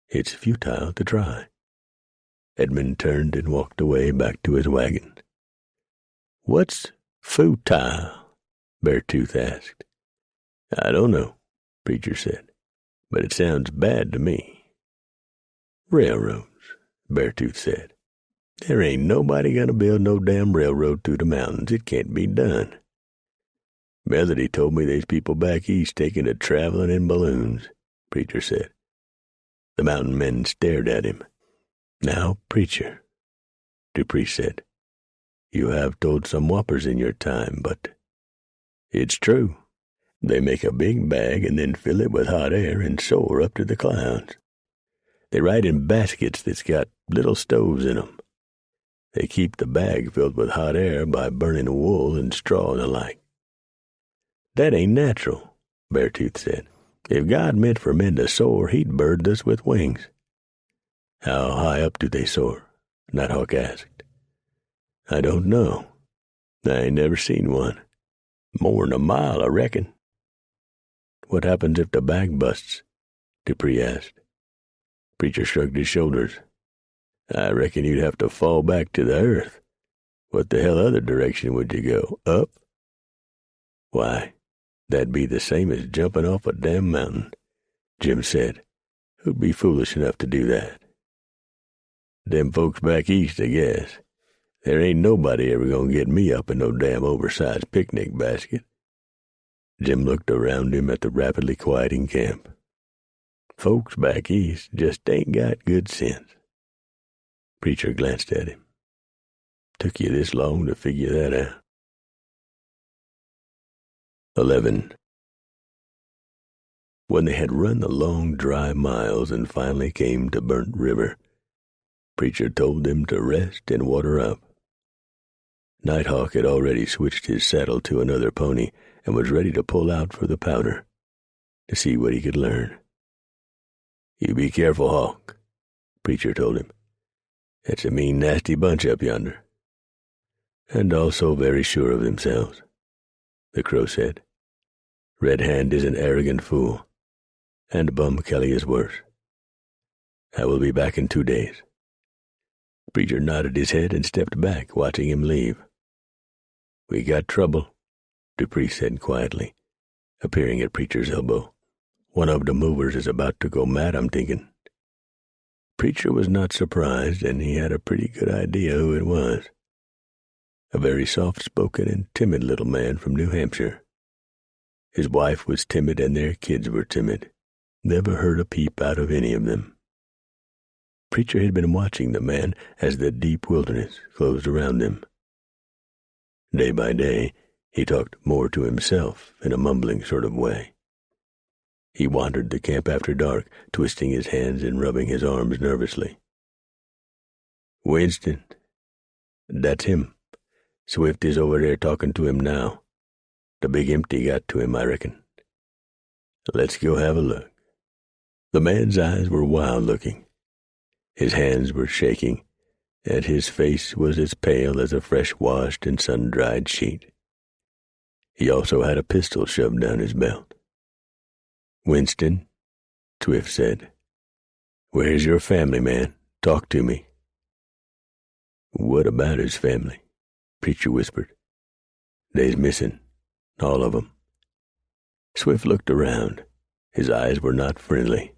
It's futile to try." Edmund turned and walked away back to his wagon. "What's futile?" Beartooth asked. "I don't know," Preacher said, "but it sounds bad to me." "Railroads," Beartooth said. "There ain't nobody gonna build no damn railroad through the mountains. It can't be done. Melody told me there's people back east taking to traveling in balloons," Preacher said. The mountain men stared at him. "Now, Preacher," Dupree said, "you have told some whoppers in your time, but it's true. They make a big bag and then fill it with hot air and soar up to the clouds. They ride in baskets that's got little stoves in 'em. They keep the bag filled with hot air by burning wool and straw and the like." "That ain't natural," Beartooth said. "If God meant for men to soar, he'd bird us with wings." "How high up do they soar?" Nighthawk asked. "I don't know. I ain't never seen one. More'n a mile, I reckon." "What happens if the bag busts?" Dupree asked. Preacher shrugged his shoulders. "I reckon you'd have to fall back to the earth. What the hell other direction would you go? Up?" "Why, that'd be the same as jumping off a damn mountain," Jim said. "Who'd be foolish enough to do that?" "Them folks back east, I guess. There ain't nobody ever gonna get me up in no damn oversized picnic basket." Jim looked around him at the rapidly quieting camp. Folks back east just ain't got good sense." Preacher glanced at him. "Took you this long to figure that out?" 11. When they had run the long, dry miles and finally came to Burnt River, Preacher told them to rest and water up. Nighthawk had already switched his saddle to another pony and was ready to pull out for the Powder to see what he could learn. "You be careful, Hawk," Preacher told him. "It's a mean, nasty bunch up yonder." "And also very sure of themselves," the Crow said. "Red Hand is an arrogant fool, and Bum Kelly is worse. I will be back in 2 days." Preacher nodded his head and stepped back, watching him leave. "We got trouble," Dupree said quietly, appearing at Preacher's elbow. "One of the movers is about to go mad, I'm thinking." Preacher was not surprised, and he had a pretty good idea who it was. A very soft-spoken and timid little man from New Hampshire. His wife was timid and their kids were timid. Never heard a peep out of any of them. Preacher had been watching the man as the deep wilderness closed around them. Day by day, he talked more to himself in a mumbling sort of way. He wandered the camp after dark, twisting his hands and rubbing his arms nervously. "Winston, that's him. Swift is over there talking to him now. The big empty got to him, I reckon. Let's go have a look." The man's eyes were wild-looking. His hands were shaking, and his face was as pale as a fresh-washed and sun-dried sheet. He also had a pistol shoved down his belt. "Winston," Swift said, "where's your family, man? Talk to me." "What about his family?" Preacher whispered. "They's missing, all of 'em." Swift looked around. His eyes were not friendly.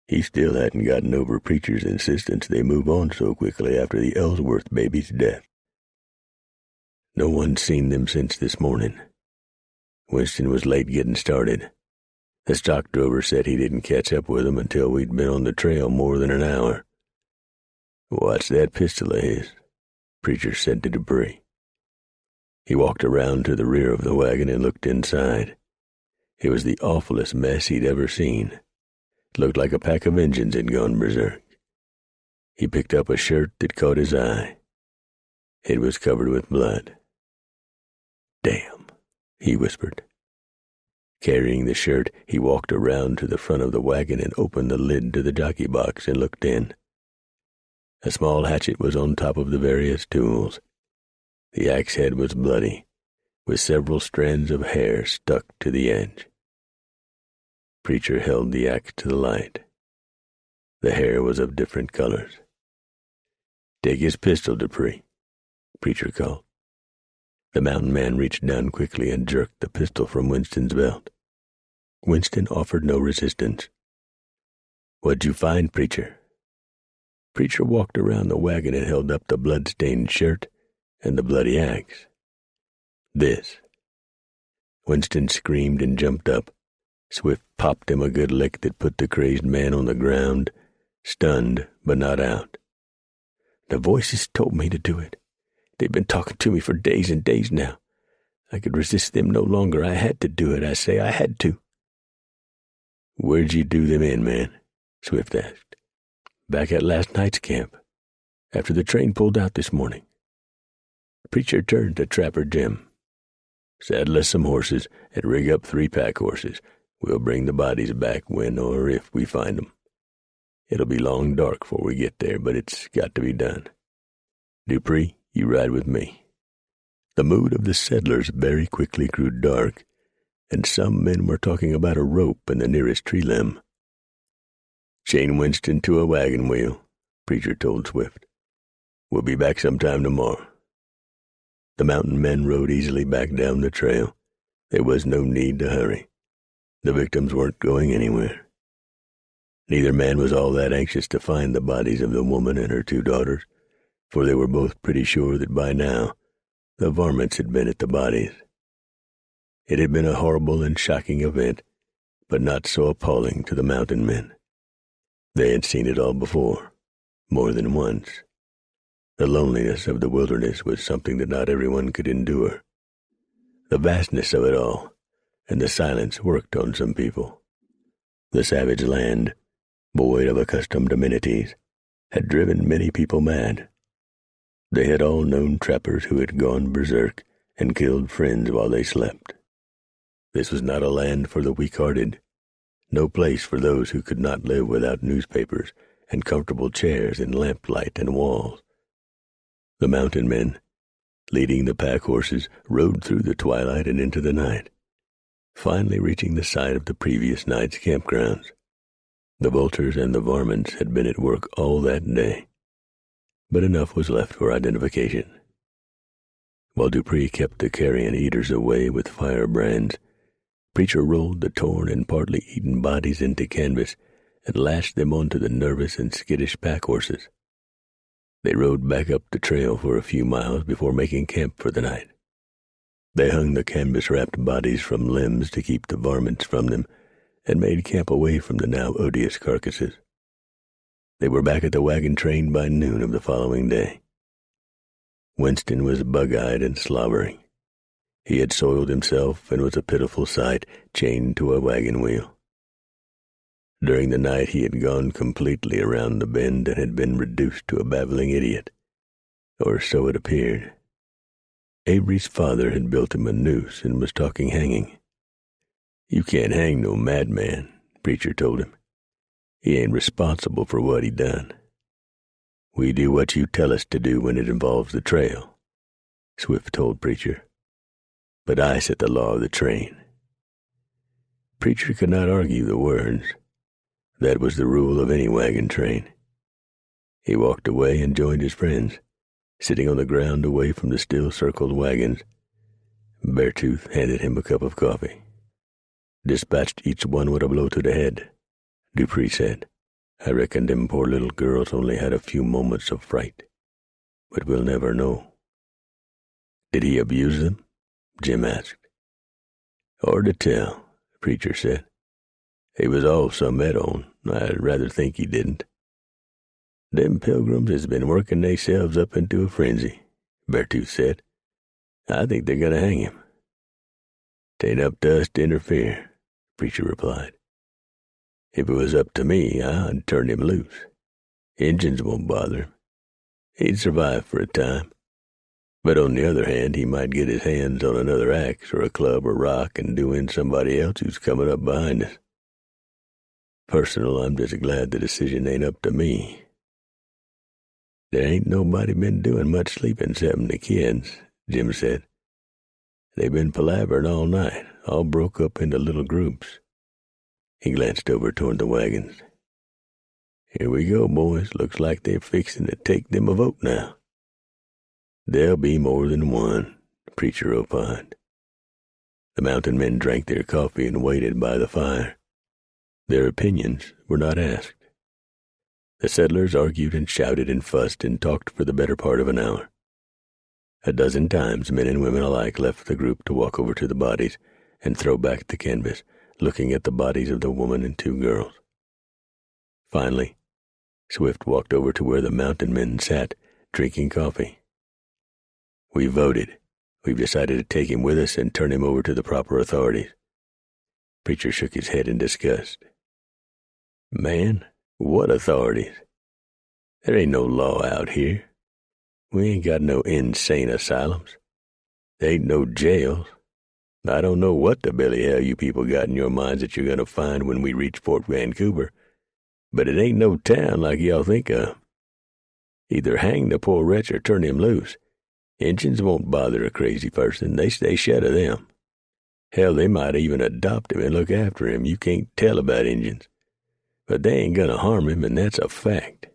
He still hadn't gotten over Preacher's insistence they move on so quickly after the Ellsworth baby's death. "No one's seen them since this morning. Winston was late getting started. The stock drover said he didn't catch up with them until we'd been on the trail more than an hour." "What's that pistol of his?" Preacher said to Dupree. He walked around to the rear of the wagon and looked inside. It was the awfulest mess he'd ever seen. It looked like a pack of Injuns had gone berserk. He picked up a shirt that caught his eye. It was covered with blood. "Damn," he whispered. Carrying the shirt, he walked around to the front of the wagon and opened the lid to the jockey box and looked in. A small hatchet was on top of the various tools. The axe head was bloody, with several strands of hair stuck to the edge. Preacher held the axe to the light. The hair was of different colors. "Take his pistol, Dupree," Preacher called. The mountain man reached down quickly and jerked the pistol from Winston's belt. Winston offered no resistance. "What'd you find, Preacher?" Preacher walked around the wagon and held up the blood-stained shirt and the bloody axe. "This." Winston screamed and jumped up. Swift popped him a good lick that put the crazed man on the ground, stunned but not out. "The voices told me to do it. They've been talking to me for days and days now. I could resist them no longer. I had to do it, I say. I had to." "Where'd you do them in, man?" Swift asked. "Back at last night's camp, after the train pulled out this morning." Preacher turned to Trapper Jim. "Saddle us some horses and rig up 3 pack horses. We'll bring the bodies back when or if we find them. It'll be long dark before we get there, but it's got to be done. Dupree, you ride with me." The mood of the settlers very quickly grew dark, and some men were talking about a rope in the nearest tree limb. "Chain Winston to a wagon wheel," Preacher told Swift. "We'll be back sometime tomorrow." The mountain men rode easily back down the trail. There was no need to hurry. The victims weren't going anywhere. Neither man was all that anxious to find the bodies of the woman and her 2 daughters, for they were both pretty sure that by now the varmints had been at the bodies. It had been a horrible and shocking event, but not so appalling to the mountain men. They had seen it all before, more than once. The loneliness of the wilderness was something that not everyone could endure. The vastness of it all and the silence worked on some people. The savage land, void of accustomed amenities, had driven many people mad. They had all known trappers who had gone berserk and killed friends while they slept. This was not a land for the weak-hearted, no place for those who could not live without newspapers and comfortable chairs and lamplight and walls. The mountain men, leading the pack horses, rode through the twilight and into the night, finally reaching the site of the previous night's campgrounds. The vultures and the varmints had been at work all that day, but enough was left for identification. While Dupree kept the carrion eaters away with firebrands, Preacher rolled the torn and partly eaten bodies into canvas and lashed them onto the nervous and skittish pack horses. They rode back up the trail for a few miles before making camp for the night. They hung the canvas-wrapped bodies from limbs to keep the varmints from them and made camp away from the now odious carcasses. They were back at the wagon train by noon of the following day. Winston was bug-eyed and slobbering. He had soiled himself and was a pitiful sight, chained to a wagon wheel. During the night he had gone completely around the bend and had been reduced to a babbling idiot, or so it appeared. Avery's father had built him a noose and was talking hanging. "You can't hang no madman," Preacher told him. "He ain't responsible for what he done. We do what you tell us to do when it involves the trail," Swift told Preacher. "But I set the law of the train." Preacher could not argue the words. That was the rule of any wagon train. He walked away and joined his friends, sitting on the ground away from the still-circled wagons. Beartooth handed him a cup of coffee. "Dispatched each one with a blow to the head," Dupree said. "I reckon them poor little girls only had a few moments of fright, but we'll never know." "Did he abuse them?" Jim asked. "Hard to tell," Preacher said. "He was all some et on. I'd rather think he didn't." "Them pilgrims has been working theyselves up into a frenzy," Beartooth said. "I think they're going to hang him." "'Tain't up to us to interfere," Preacher replied. "If it was up to me, I'd turn him loose. Injuns won't bother him. He'd survive for a time. But on the other hand, he might get his hands on another axe or a club or rock and do in somebody else who's coming up behind us. Personal, I'm just glad the decision ain't up to me." "There ain't nobody been doing much sleeping excepting the kids," Jim said. "They've been palavering all night, all broke up into little groups." He glanced over toward the wagons. "Here we go, boys. Looks like they're fixing to take them a vote now." "There'll be more than one," Preacher opined. The mountain men drank their coffee and waited by the fire. Their opinions were not asked. The settlers argued and shouted and fussed and talked for the better part of an hour. A dozen times men and women alike left the group to walk over to the bodies and throw back the canvas, looking at the bodies of the woman and two girls. Finally, Swift walked over to where the mountain men sat, drinking coffee. "We voted. We've decided to take him with us and turn him over to the proper authorities." Preacher shook his head in disgust. "Man, what authorities? There ain't no law out here. We ain't got no insane asylums. There ain't no jails. I don't know what the billy hell you people got in your minds that you're going to find when we reach Fort Vancouver, but it ain't no town like y'all think of. Either hang the poor wretch or turn him loose. Injuns won't bother a crazy person. They stay shed of them. Hell, they might even adopt him and look after him. You can't tell about Injuns. But they ain't going to harm him, and that's a fact.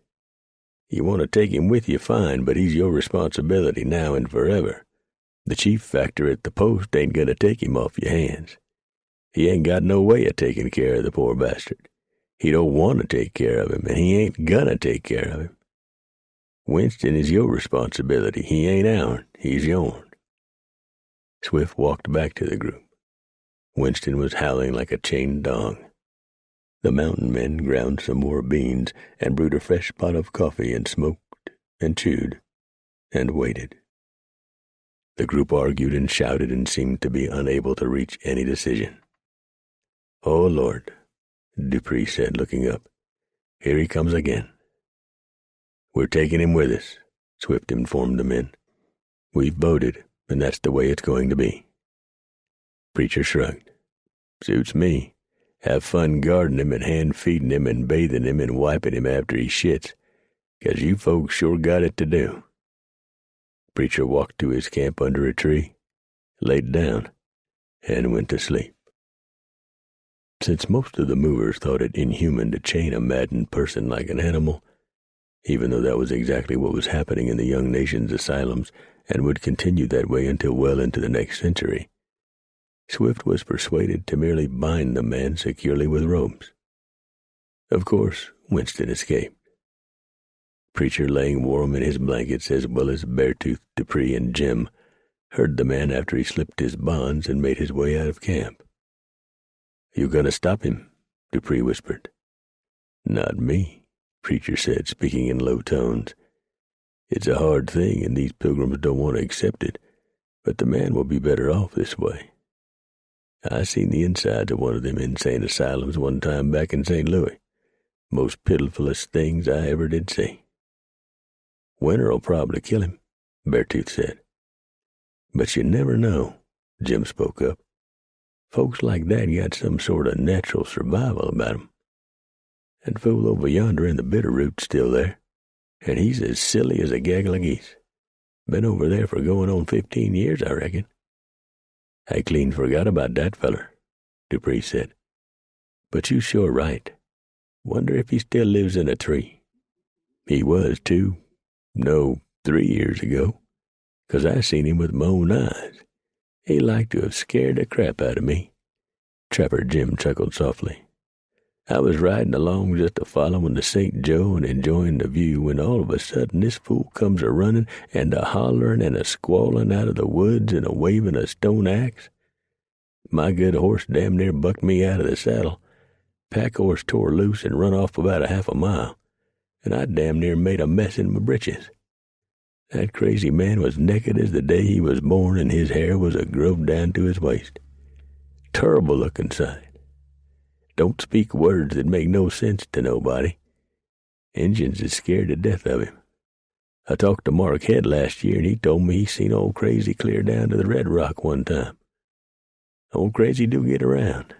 You want to take him with you, fine, but he's your responsibility now and forever. The chief factor at the post ain't going to take him off your hands. He ain't got no way of taking care of the poor bastard. He don't want to take care of him, and he ain't going to take care of him. Winston is your responsibility. He ain't ourn. He's yourn." Swift walked back to the group. Winston was howling like a chained dog. The mountain men ground some more beans and brewed a fresh pot of coffee and smoked and chewed and waited. The group argued and shouted and seemed to be unable to reach any decision. "Oh, Lord," Dupree said, looking up. "Here he comes again." "We're taking him with us," Swift informed the men. "We've voted, and that's the way it's going to be." Preacher shrugged. "Suits me. Have fun guarding him and hand-feeding him and bathing him and wiping him after he shits, 'cause you folks sure got it to do." Preacher walked to his camp under a tree, laid down, and went to sleep. Since most of the movers thought it inhuman to chain a maddened person like an animal, even though that was exactly what was happening in the young nation's asylums and would continue that way until well into the next century, Swift was persuaded to merely bind the man securely with ropes. Of course, Winston escaped. Preacher, laying warm in his blankets as well as Beartooth, Dupree, and Jim, heard the man after he slipped his bonds and made his way out of camp. "You gonna stop him?" Dupree whispered. "Not me," Preacher said, speaking in low tones. "It's a hard thing, and these pilgrims don't want to accept it, but the man will be better off this way. I seen the insides of one of them insane asylums one time back in St. Louis. Most pitifulest things I ever did see." "Winter'll probably kill him," Beartooth said. "But you never know," Jim spoke up. "Folks like that got some sort of natural survival about 'em. That fool over yonder in the Bitterroot's still there, and he's as silly as a gaggle of geese. Been over there for going on 15 years, I reckon." "I clean forgot about that feller," Dupree said. "But you sure right. Wonder if he still lives in a tree. He was 3 years ago, 'cause I seen him with my own eyes. He like to have scared the crap out of me." Trapper Jim chuckled softly. "I was riding along just a-following the St. Joe and enjoying the view when all of a sudden this fool comes a-running and a-hollering and a-squalling out of the woods and a-waving a stone axe. My good horse damn near bucked me out of the saddle. Pack horse tore loose and run off about a half a mile, and I damn near made a mess in my britches. That crazy man was naked as the day he was born, and his hair was a-growed down to his waist. Terrible looking sight. Don't speak words that make no sense to nobody. Injuns is scared to death of him. I talked to Mark Head last year, and he told me he seen old Crazy clear down to the Red Rock one time. Old Crazy do get around."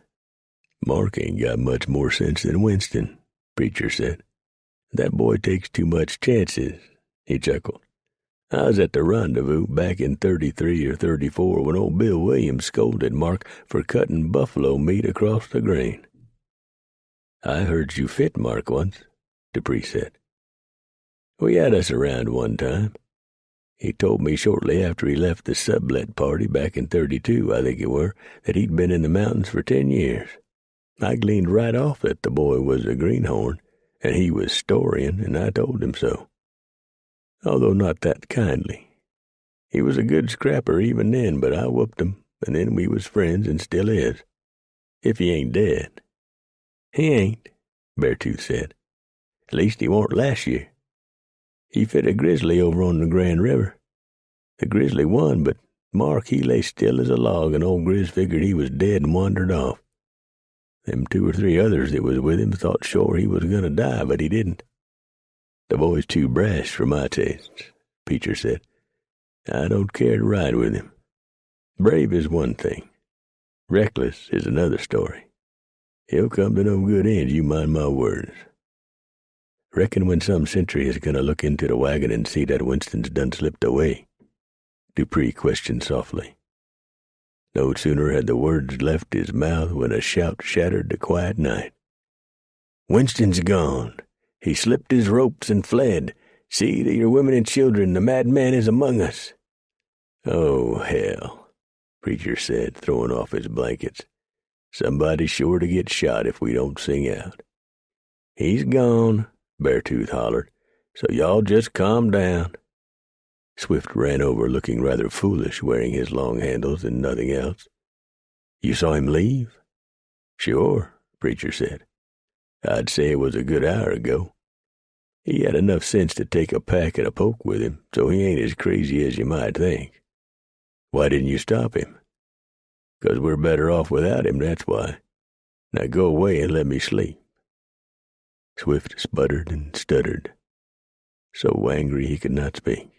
"Mark ain't got much more sense than Winston," Preacher said. "That boy takes too much chances," he chuckled. "I was at the rendezvous back in 33 or 34 when old Bill Williams scolded Mark for cutting buffalo meat across the grain." "I heard you fit Mark once," Dupree said. "We had us around one time. He told me shortly after he left the sublet party back in 32, I think it were, that he'd been in the mountains for 10 years. I gleaned right off that the boy was a greenhorn, and he was Storian, and I told him so. Although not that kindly. He was a good scrapper even then, but I whooped him, and then we was friends and still is. If he ain't dead." "He ain't," Beartooth said. "At least he warn't last year. He fit a grizzly over on the Grand River. The grizzly won, but Mark, he lay still as a log, and old Grizz figured he was dead and wandered off. Them 2 or 3 others that was with him thought sure he was going to die, but he didn't. The boy's too brash for my tastes," Preacher said. "I don't care to ride with him. Brave is one thing. Reckless is another story. He'll come to no good end, you mind my words. Reckon when some sentry is going to look into the wagon and see that Winston's done slipped away?" Dupree questioned softly. No sooner had the words left his mouth when a shout shattered the quiet night. "Winston's gone. He slipped his ropes and fled. See to your women and children, the madman is among us." "Oh, hell," Preacher said, throwing off his blankets. "Somebody's sure to get shot if we don't sing out." "He's gone," Beartooth hollered, "so y'all just calm down." Swift ran over, looking rather foolish, wearing his long handles and nothing else. "You saw him leave?" "Sure," Preacher said. I'd say it was a good hour ago. He had enough sense to take a pack and a poke with him, so he ain't as crazy as you might think. Why didn't you stop him? 'Cause we're better off without him, that's why. Now go away and let me sleep." Swift sputtered and stuttered, so angry he could not speak.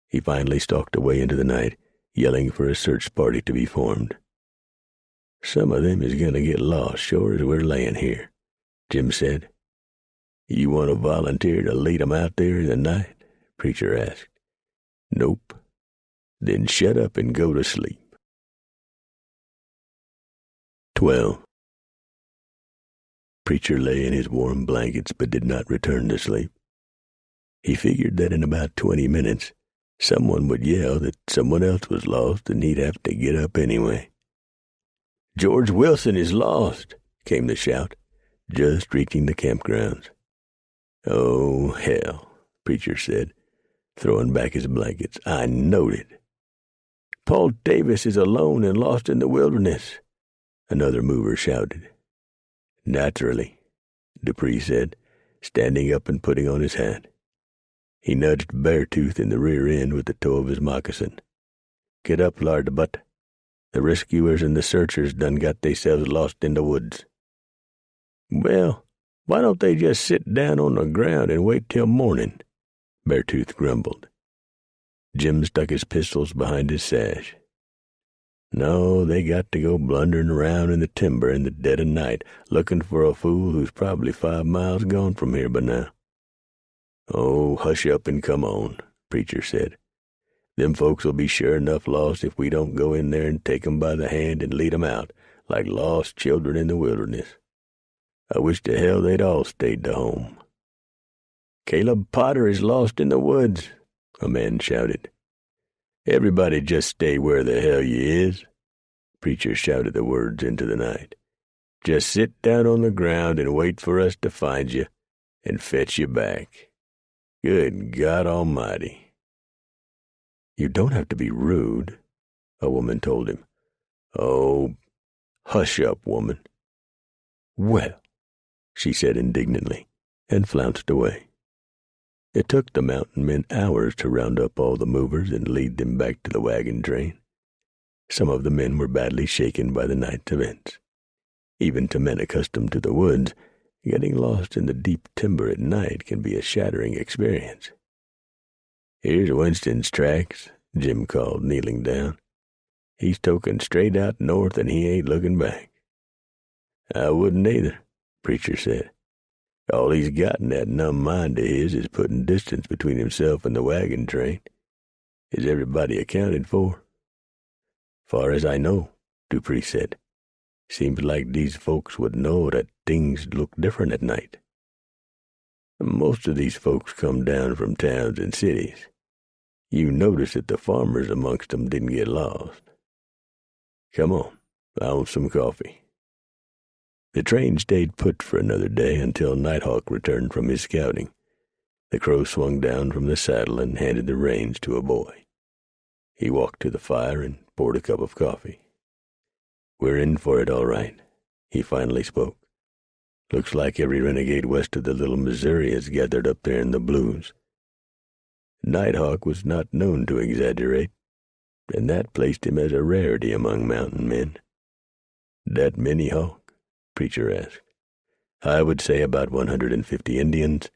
He finally stalked away into the night, yelling for a search party to be formed. "Some of them is going to get lost, sure as we're laying here," Jim said. "You want to volunteer to lead 'em out there in the night?" Preacher asked. "Nope." "Then shut up and go to sleep." 12. Preacher lay in his warm blankets but did not return to sleep. He figured that in about 20 minutes, someone would yell that someone else was lost and he'd have to get up anyway. "George Wilson is lost," came the shout, just reaching the campgrounds. "Oh, hell," Preacher said, throwing back his blankets. "I knowed it." "Paul Davis is alone and lost in the wilderness," another mover shouted. "Naturally," Dupree said, standing up and putting on his hat. He nudged Beartooth in the rear end with the toe of his moccasin. "Get up, Lardbutt. The rescuers and the searchers done got theyselves lost in the woods." "Well, why don't they just sit down on the ground and wait till morning?" Beartooth grumbled. Jim stuck his pistols behind his sash. "No, they got to go blundering around in the timber in the dead of night, looking for a fool who's probably 5 miles gone from here by now." "Oh, hush up and come on," Preacher said. "Them folks will be sure enough lost if we don't go in there and take 'em by the hand and lead 'em out like lost children in the wilderness. I wish to hell they'd all stayed to home." "Caleb Potter is lost in the woods," a man shouted. "Everybody just stay where the hell you is," Preacher shouted the words into the night. "Just sit down on the ground and wait for us to find you and fetch you back. Good God Almighty." "You don't have to be rude," a woman told him. "Oh, hush up, woman." "Well," she said indignantly, and flounced away. It took the mountain men hours to round up all the movers and lead them back to the wagon train. Some of the men were badly shaken by the night's events. Even to men accustomed to the woods, getting lost in the deep timber at night can be a shattering experience. "Here's Winston's tracks," Jim called, kneeling down. "He's token straight out north and he ain't looking back." "I wouldn't either," Preacher said. "All he's got in that numb mind of his is putting distance between himself and the wagon train. Is everybody accounted for?" "Far as I know," Dupree said. "Seems like these folks would know that things look different at night." "Most of these folks come down from towns and cities. You notice that the farmers amongst them didn't get lost. Come on, I want some coffee." The train stayed put for another day until Nighthawk returned from his scouting. The Crow swung down from the saddle and handed the reins to a boy. He walked to the fire and poured a cup of coffee. "We're in for it, all right," he finally spoke. "Looks like every renegade west of the Little Missouri has gathered up there in the blues." Nighthawk was not known to exaggerate, and that placed him as a rarity among mountain men. "That many Hawk?" Preacher asked. "I would say about 150 Indians,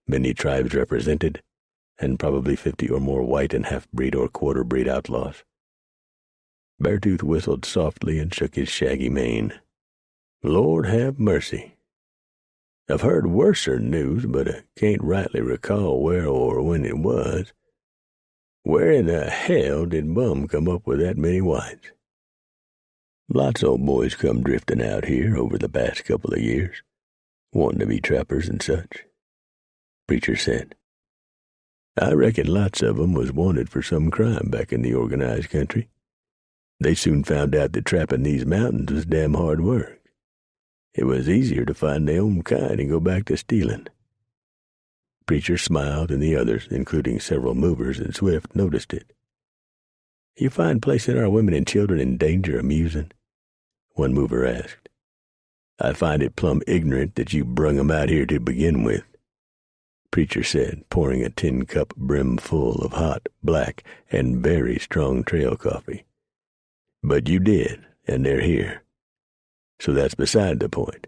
many tribes represented, and probably 50 or more white and half-breed or quarter-breed outlaws." Beartooth whistled softly and shook his shaggy mane. "Lord have mercy. I've heard worser news, but I can't rightly recall where or when it was. Where in the hell did Bum come up with that many whites?" "Lots of boys come drifting out here over the past couple of years, wanting to be trappers and such," Preacher said. "I reckon lots of 'em was wanted for some crime back in the organized country. They soon found out that trapping these mountains was damn hard work. It was easier to find their own kind and go back to stealing." Preacher smiled, and the others, including several movers and Swift, noticed it. "You find placing our women and children in danger amusing?" one mover asked. I find it plumb ignorant that you brung 'em out here to begin with," Preacher said, pouring a tin cup brimful of hot, black, and very strong trail coffee. "But you did, and they're here. So that's beside the point.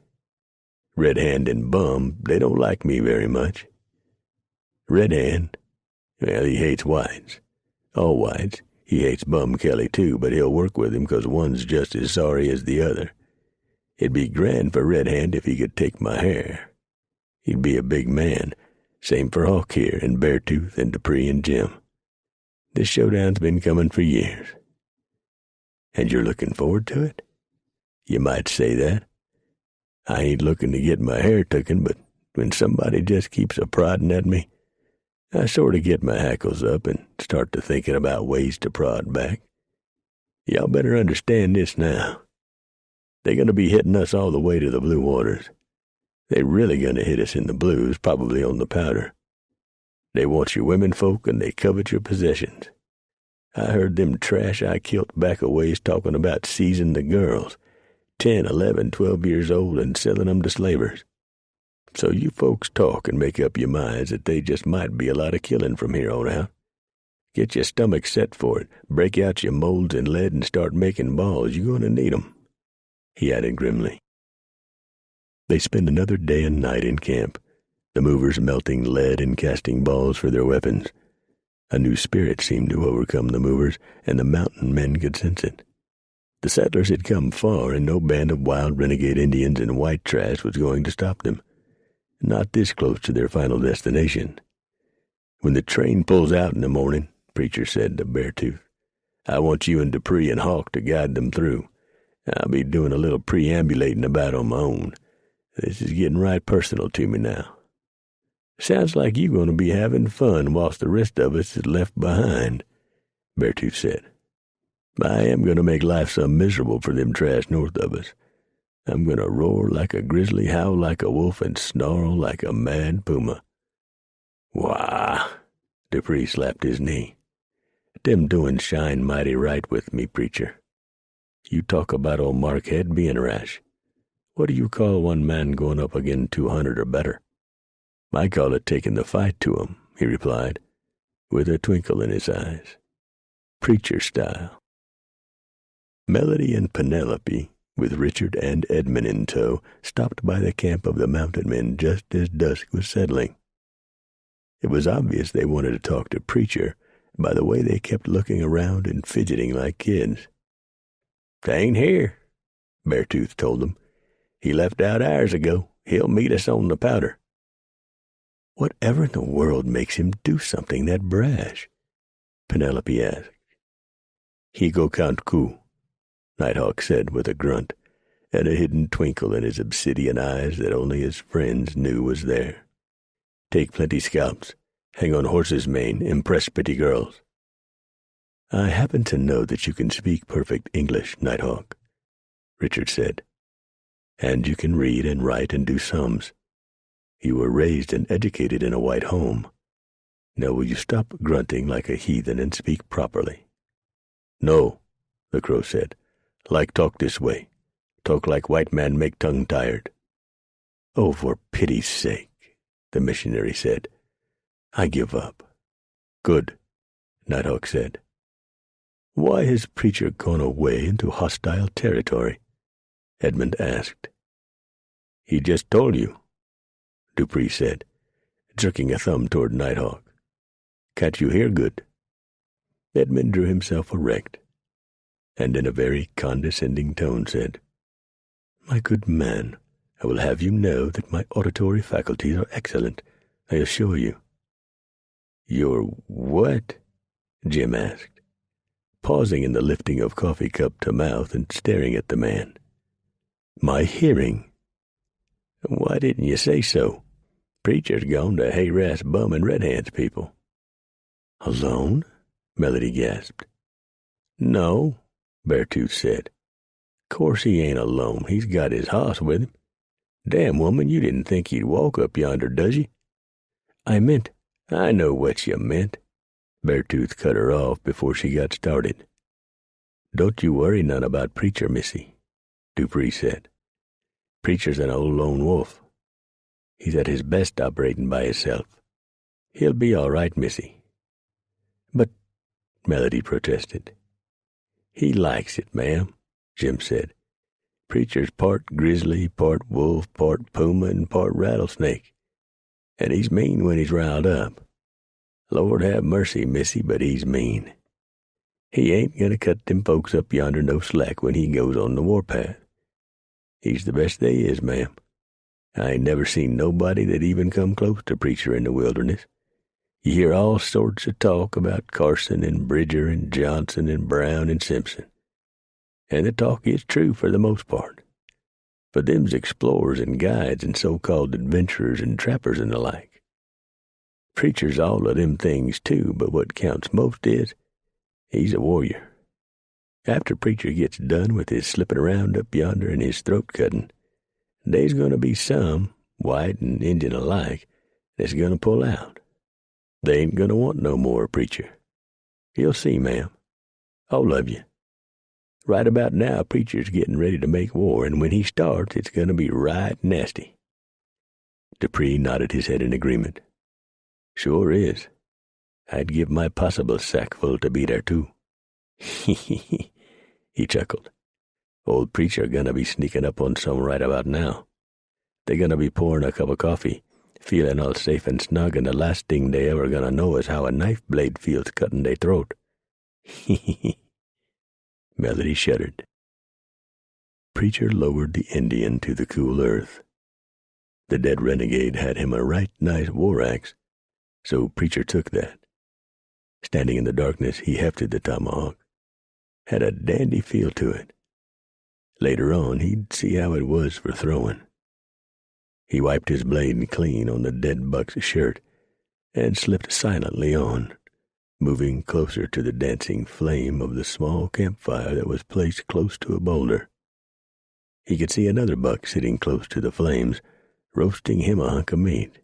Red Hand and Bum, they don't like me very much. Red Hand, well, he hates whites. All whites. He hates Bum Kelly, too, but he'll work with him 'cause one's just as sorry as the other. It'd be grand for Red Hand if he could take my hair. He'd be a big man. Same for Hawk here, and Beartooth, and Dupree, and Jim. This showdown's been coming for years." "And you're looking forward to it?" "You might say that. I ain't looking to get my hair tooken, but when somebody just keeps a-prodding at me, I sort of get my hackles up and start to thinking about ways to prod back. Y'all better understand this now. They're going to be hitting us all the way to the Blue Waters. They're really going to hit us in the Blues, probably on the Powder. They want your women folk, and they covet your possessions. I heard them trash I killed back a ways talking about seizing the girls, 10, 11, 12 years old, and selling them to slavers. So you folks talk and make up your minds that they just might be a lot of killing from here on out. Get your stomach set for it, break out your molds and lead, and start making balls. You're going to need 'em," he added grimly. They spent another day and night in camp, the movers melting lead and casting balls for their weapons. A new spirit seemed to overcome the movers, and the mountain men could sense it. The settlers had come far, and no band of wild renegade Indians and white trash was going to stop them. Not this close to their final destination. "When the train pulls out in the morning," Preacher said to Beartooth, "I want you and Dupree and Hawk to guide them through. I'll be doing a little preambulating about on my own. This is getting right personal to me now." "Sounds like you're going to be having fun whilst the rest of us is left behind," Beartooth said. "I am going to make life so miserable for them trash north of us. I'm going to roar like a grizzly, howl like a wolf, and snarl like a mad puma." "Wah!" Dupree slapped his knee. "Dem doin's shine mighty right with me, Preacher. You talk about old Markhead being rash. What do you call one man going up agin 200 or better?" "I call it taking the fight to 'em," he replied, with a twinkle in his eyes. Preacher style. Melody and Penelope, with Richard and Edmund in tow, stopped by the camp of the mountain men just as dusk was settling. It was obvious they wanted to talk to Preacher by the way they kept looking around and fidgeting like kids. "'T ain't here," Beartooth told them. "He left out hours ago. He'll meet us on the Powder." "Whatever in the world makes him do something that brash?" Penelope asked. "He go count coup," Nighthawk said with a grunt, and a hidden twinkle in his obsidian eyes that only his friends knew was there. "Take plenty scalps, hang on horse's mane, impress pretty girls." "I happen to know that you can speak perfect English, Nighthawk," Richard said. "And you can read and write and do sums. You were raised and educated in a white home. Now will you stop grunting like a heathen and speak properly?" "No," the Crow said. "Like talk this way. Talk like white man make tongue tired." "Oh, for pity's sake," the missionary said. "I give up." "Good," Nighthawk said. "Why has Preacher gone away into hostile territory?" Edmund asked. "He just told you," Dupree said, jerking a thumb toward Nighthawk. "Can't you hear good?" Edmund drew himself erect, and in a very condescending tone said, "My good man, I will have you know that my auditory faculties are excellent, I assure you." "Your what?" Jim asked, pausing in the lifting of coffee cup to mouth and staring at the man. "My hearing." "Why didn't you say so? Preacher's gone to harass Bum and Red Hand's people." "Alone?" Melody gasped. "No," Beartooth said. "Course he ain't alone. He's got his hoss with him. Damn, woman, you didn't think he'd walk up yonder, does ye?" "I know what you meant." Beartooth cut her off before she got started. "Don't you worry none about Preacher, missy," Dupree said. Preacher's an old lone wolf. He's at his best operating by himself. He'll be all right, Missy." "But," Melody protested. "He likes it, ma'am," Jim said. "Preacher's part grizzly, part wolf, part puma, and part rattlesnake. And he's mean when he's riled up. Lord have mercy, Missy, but he's mean. He ain't going to cut them folks up yonder no slack when he goes on the warpath. He's the best they is, ma'am. I ain't never seen nobody that even come close to Preacher in the wilderness. You hear all sorts of talk about Carson and Bridger and Johnson and Brown and Simpson. And the talk is true for the most part. But them's explorers and guides and so-called adventurers and trappers and the like. Preacher's all of them things too, but what counts most is he's a warrior. After Preacher gets done with his slipping around up yonder and his throat-cutting, they's going to be some, white and Injun alike, that's going to pull out. They ain't going to want no more Preacher. You'll see, ma'am. All of you. Right about now, Preacher's getting ready to make war, and when he starts, it's going to be right nasty." Dupree nodded his head in agreement. "Sure is. I'd give my possible sackful to be there, too." He chuckled. "Old Preacher gonna be sneaking up on some right about now. They're gonna be pouring a cup of coffee, feeling all safe and snug, and the last thing they ever gonna know is how a knife blade feels cutting their throat." Melody shuddered. Preacher lowered the Indian to the cool earth. The dead renegade had him a right nice war axe, so Preacher took that. Standing in the darkness, he hefted the tomahawk. Had a dandy feel to it. Later on, he'd see how it was for throwing. He wiped his blade clean on the dead buck's shirt and slipped silently on, moving closer to the dancing flame of the small campfire that was placed close to a boulder. He could see another buck sitting close to the flames, roasting him a hunk of meat.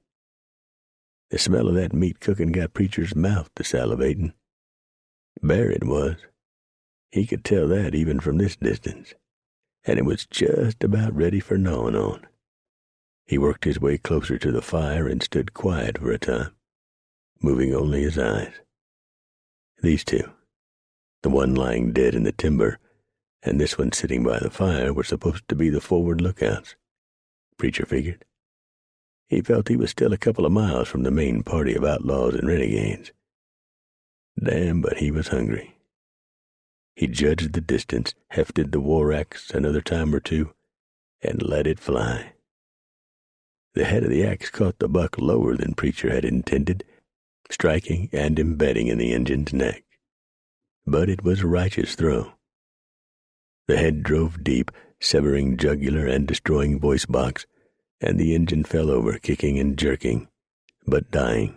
The smell of that meat cooking got Preacher's mouth to salivating. Bear it was. He could tell that even from this distance, and it was just about ready for gnawing on. He worked his way closer to the fire and stood quiet for a time, moving only his eyes. These two, the one lying dead in the timber and this one sitting by the fire, were supposed to be the forward lookouts, Preacher figured. He felt he was still a couple of miles from the main party of outlaws and renegades. Damn, but he was hungry. He judged the distance, hefted the war axe another time or two, and let it fly. The head of the axe caught the buck lower than Preacher had intended, striking and embedding in the Injun's neck. But it was a righteous throw. The head drove deep, severing jugular and destroying voice box, and the Injun fell over, kicking and jerking, but dying.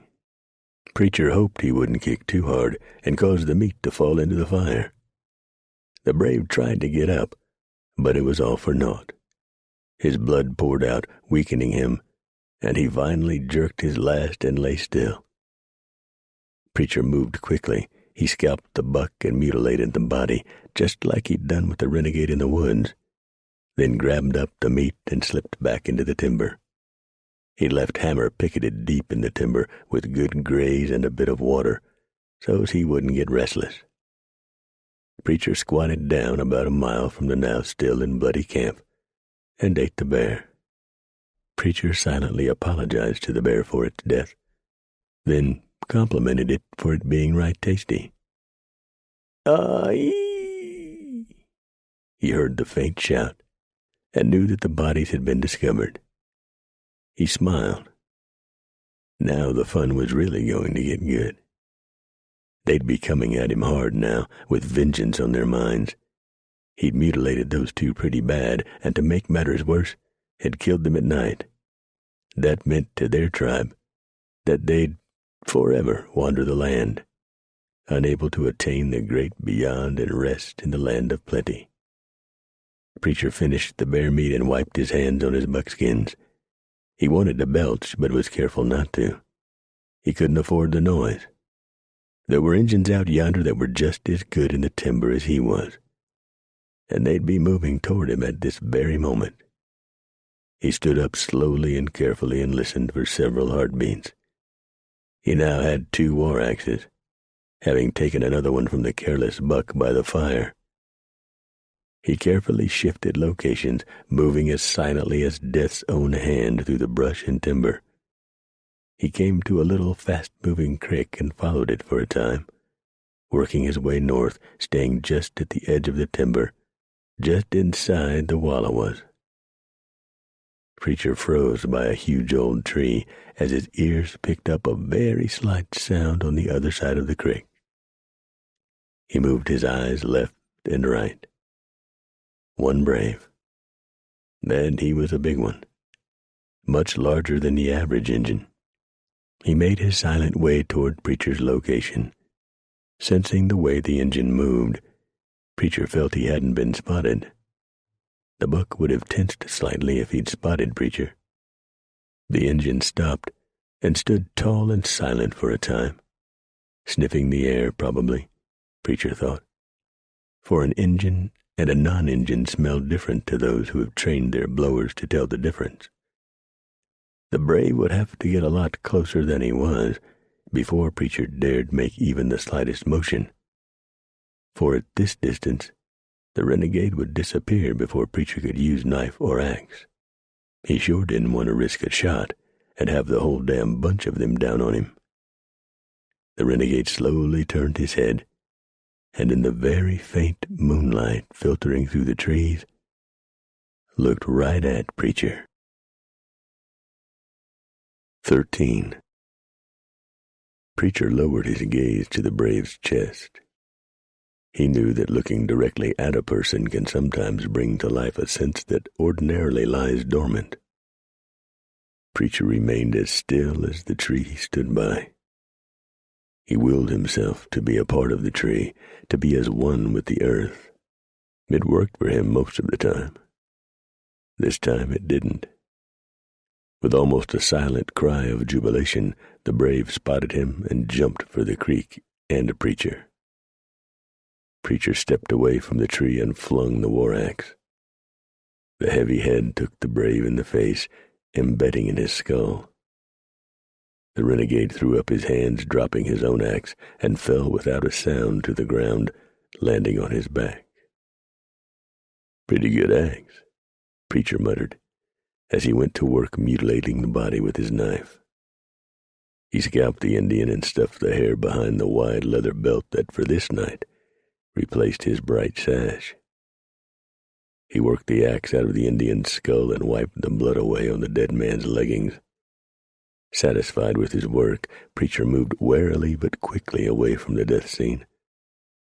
Preacher hoped he wouldn't kick too hard and cause the meat to fall into the fire. The brave tried to get up, but it was all for naught. His blood poured out, weakening him, and he finally jerked his last and lay still. Preacher moved quickly. He scalped the buck and mutilated the body, just like he'd done with the renegade in the woods, then grabbed up the meat and slipped back into the timber. He left Hammer picketed deep in the timber with good graze and a bit of water, so's he wouldn't get restless. Preacher squatted down about a mile from the now still and bloody camp and ate the bear. Preacher silently apologized to the bear for its death, then complimented it for it being right tasty. "Ah-ee!" He heard the faint shout and knew that the bodies had been discovered. He smiled. Now the fun was really going to get good. They'd be coming at him hard now, with vengeance on their minds. He'd mutilated those two pretty bad, and to make matters worse, had killed them at night. That meant to their tribe that they'd forever wander the land, unable to attain the great beyond and rest in the land of plenty. Preacher finished the bear meat and wiped his hands on his buckskins. He wanted to belch, but was careful not to. He couldn't afford the noise. There were Injuns out yonder that were just as good in the timber as he was, and they'd be moving toward him at this very moment. He stood up slowly and carefully and listened for several heartbeats. He now had 2 war axes, having taken another one from the careless buck by the fire. He carefully shifted locations, moving as silently as death's own hand through the brush and timber. He came to a little fast-moving creek and followed it for a time, working his way north, staying just at the edge of the timber, just inside the wallowas. Preacher froze by a huge old tree as his ears picked up a very slight sound on the other side of the creek. He moved his eyes left and right. One brave. And he was a big one, much larger than the average Injun. He made his silent way toward Preacher's location. Sensing the way the Injun moved, Preacher felt he hadn't been spotted. The buck would have tensed slightly if he'd spotted Preacher. The Injun stopped and stood tall and silent for a time, sniffing the air probably, Preacher thought, for an Injun and a non-Injun smell different to those who have trained their blowers to tell the difference. The brave would have to get a lot closer than he was before Preacher dared make even the slightest motion. For at this distance, the renegade would disappear before Preacher could use knife or axe. He sure didn't want to risk a shot and have the whole damn bunch of them down on him. The renegade slowly turned his head, and in the very faint moonlight filtering through the trees, looked right at Preacher. 13. Preacher lowered his gaze to the brave's chest. He knew that looking directly at a person can sometimes bring to life a sense that ordinarily lies dormant. Preacher remained as still as the tree he stood by. He willed himself to be a part of the tree, to be as one with the earth. It worked for him most of the time. This time it didn't. With almost a silent cry of jubilation, the brave spotted him and jumped for the creek and Preacher. Preacher stepped away from the tree and flung the war axe. The heavy head took the brave in the face, embedding in his skull. The renegade threw up his hands, dropping his own axe, and fell without a sound to the ground, landing on his back. "Pretty good axe," Preacher muttered, as he went to work mutilating the body with his knife. He scalped the Indian and stuffed the hair behind the wide leather belt that, for this night, replaced his bright sash. He worked the axe out of the Indian's skull and wiped the blood away on the dead man's leggings. Satisfied with his work, Preacher moved warily but quickly away from the death scene,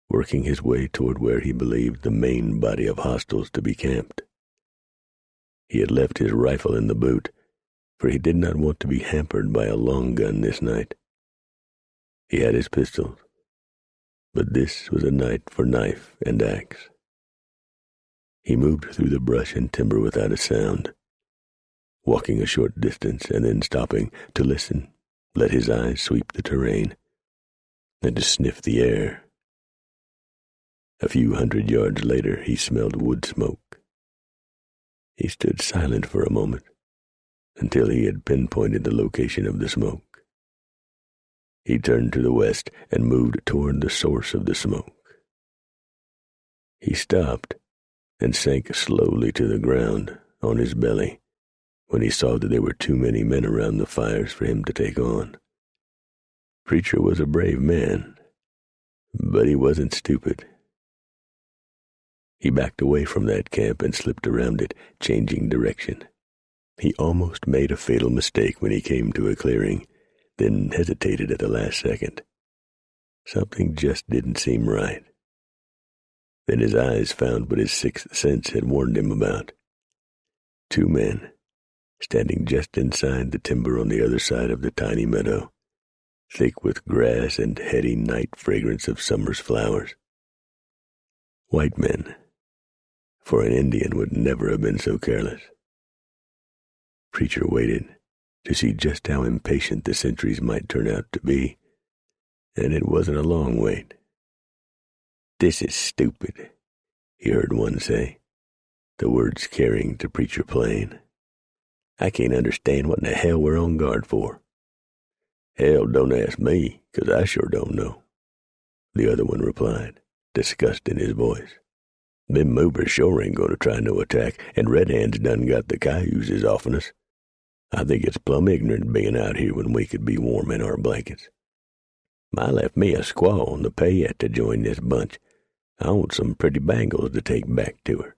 working his way toward where he believed the main body of hostiles to be camped. He had left his rifle in the boot, for he did not want to be hampered by a long gun this night. He had his pistols, but this was a night for knife and axe. He moved through the brush and timber without a sound, walking a short distance and then stopping to listen, let his eyes sweep the terrain, and to sniff the air. A few hundred yards later, he smelled wood smoke. He stood silent for a moment, until he had pinpointed the location of the smoke. He turned to the west and moved toward the source of the smoke. He stopped and sank slowly to the ground on his belly when he saw that there were too many men around the fires for him to take on. Preacher was a brave man, but he wasn't stupid. He backed away from that camp and slipped around it, changing direction. He almost made a fatal mistake when he came to a clearing, then hesitated at the last second. Something just didn't seem right. Then his eyes found what his sixth sense had warned him about. 2 men, standing just inside the timber on the other side of the tiny meadow, thick with grass and heady night fragrance of summer's flowers. White men, for an Indian would never have been so careless. Preacher waited to see just how impatient the sentries might turn out to be, and it wasn't a long wait. "This is stupid," he heard one say, the words carrying to Preacher plain. I can't understand what in the hell we're on guard for." "Hell, don't ask me, 'cause I sure don't know," the other one replied, disgust in his voice. "Them movers sure ain't gonna try no attack, and Red Hand's done got the cayuses off'n us. I think it's plumb ignorant being out here when we could be warm in our blankets. Ma left me a squaw on the Payette to join this bunch. I want some pretty bangles to take back to her.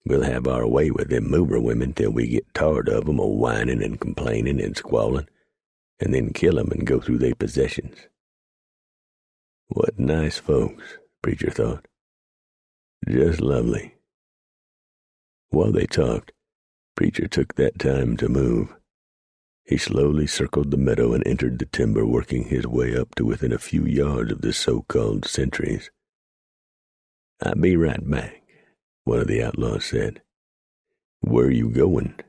We'll have our way with them mover women till we get tired of 'em a-whining and complaining and squalling, and then kill 'em and go through their possessions." What nice folks, Preacher thought. Just lovely. While they talked, Preacher took that time to move. He slowly circled the meadow and entered the timber, working his way up to within a few yards of the so-called sentries. "I'll be right back," one of the outlaws said. "Where are you going?"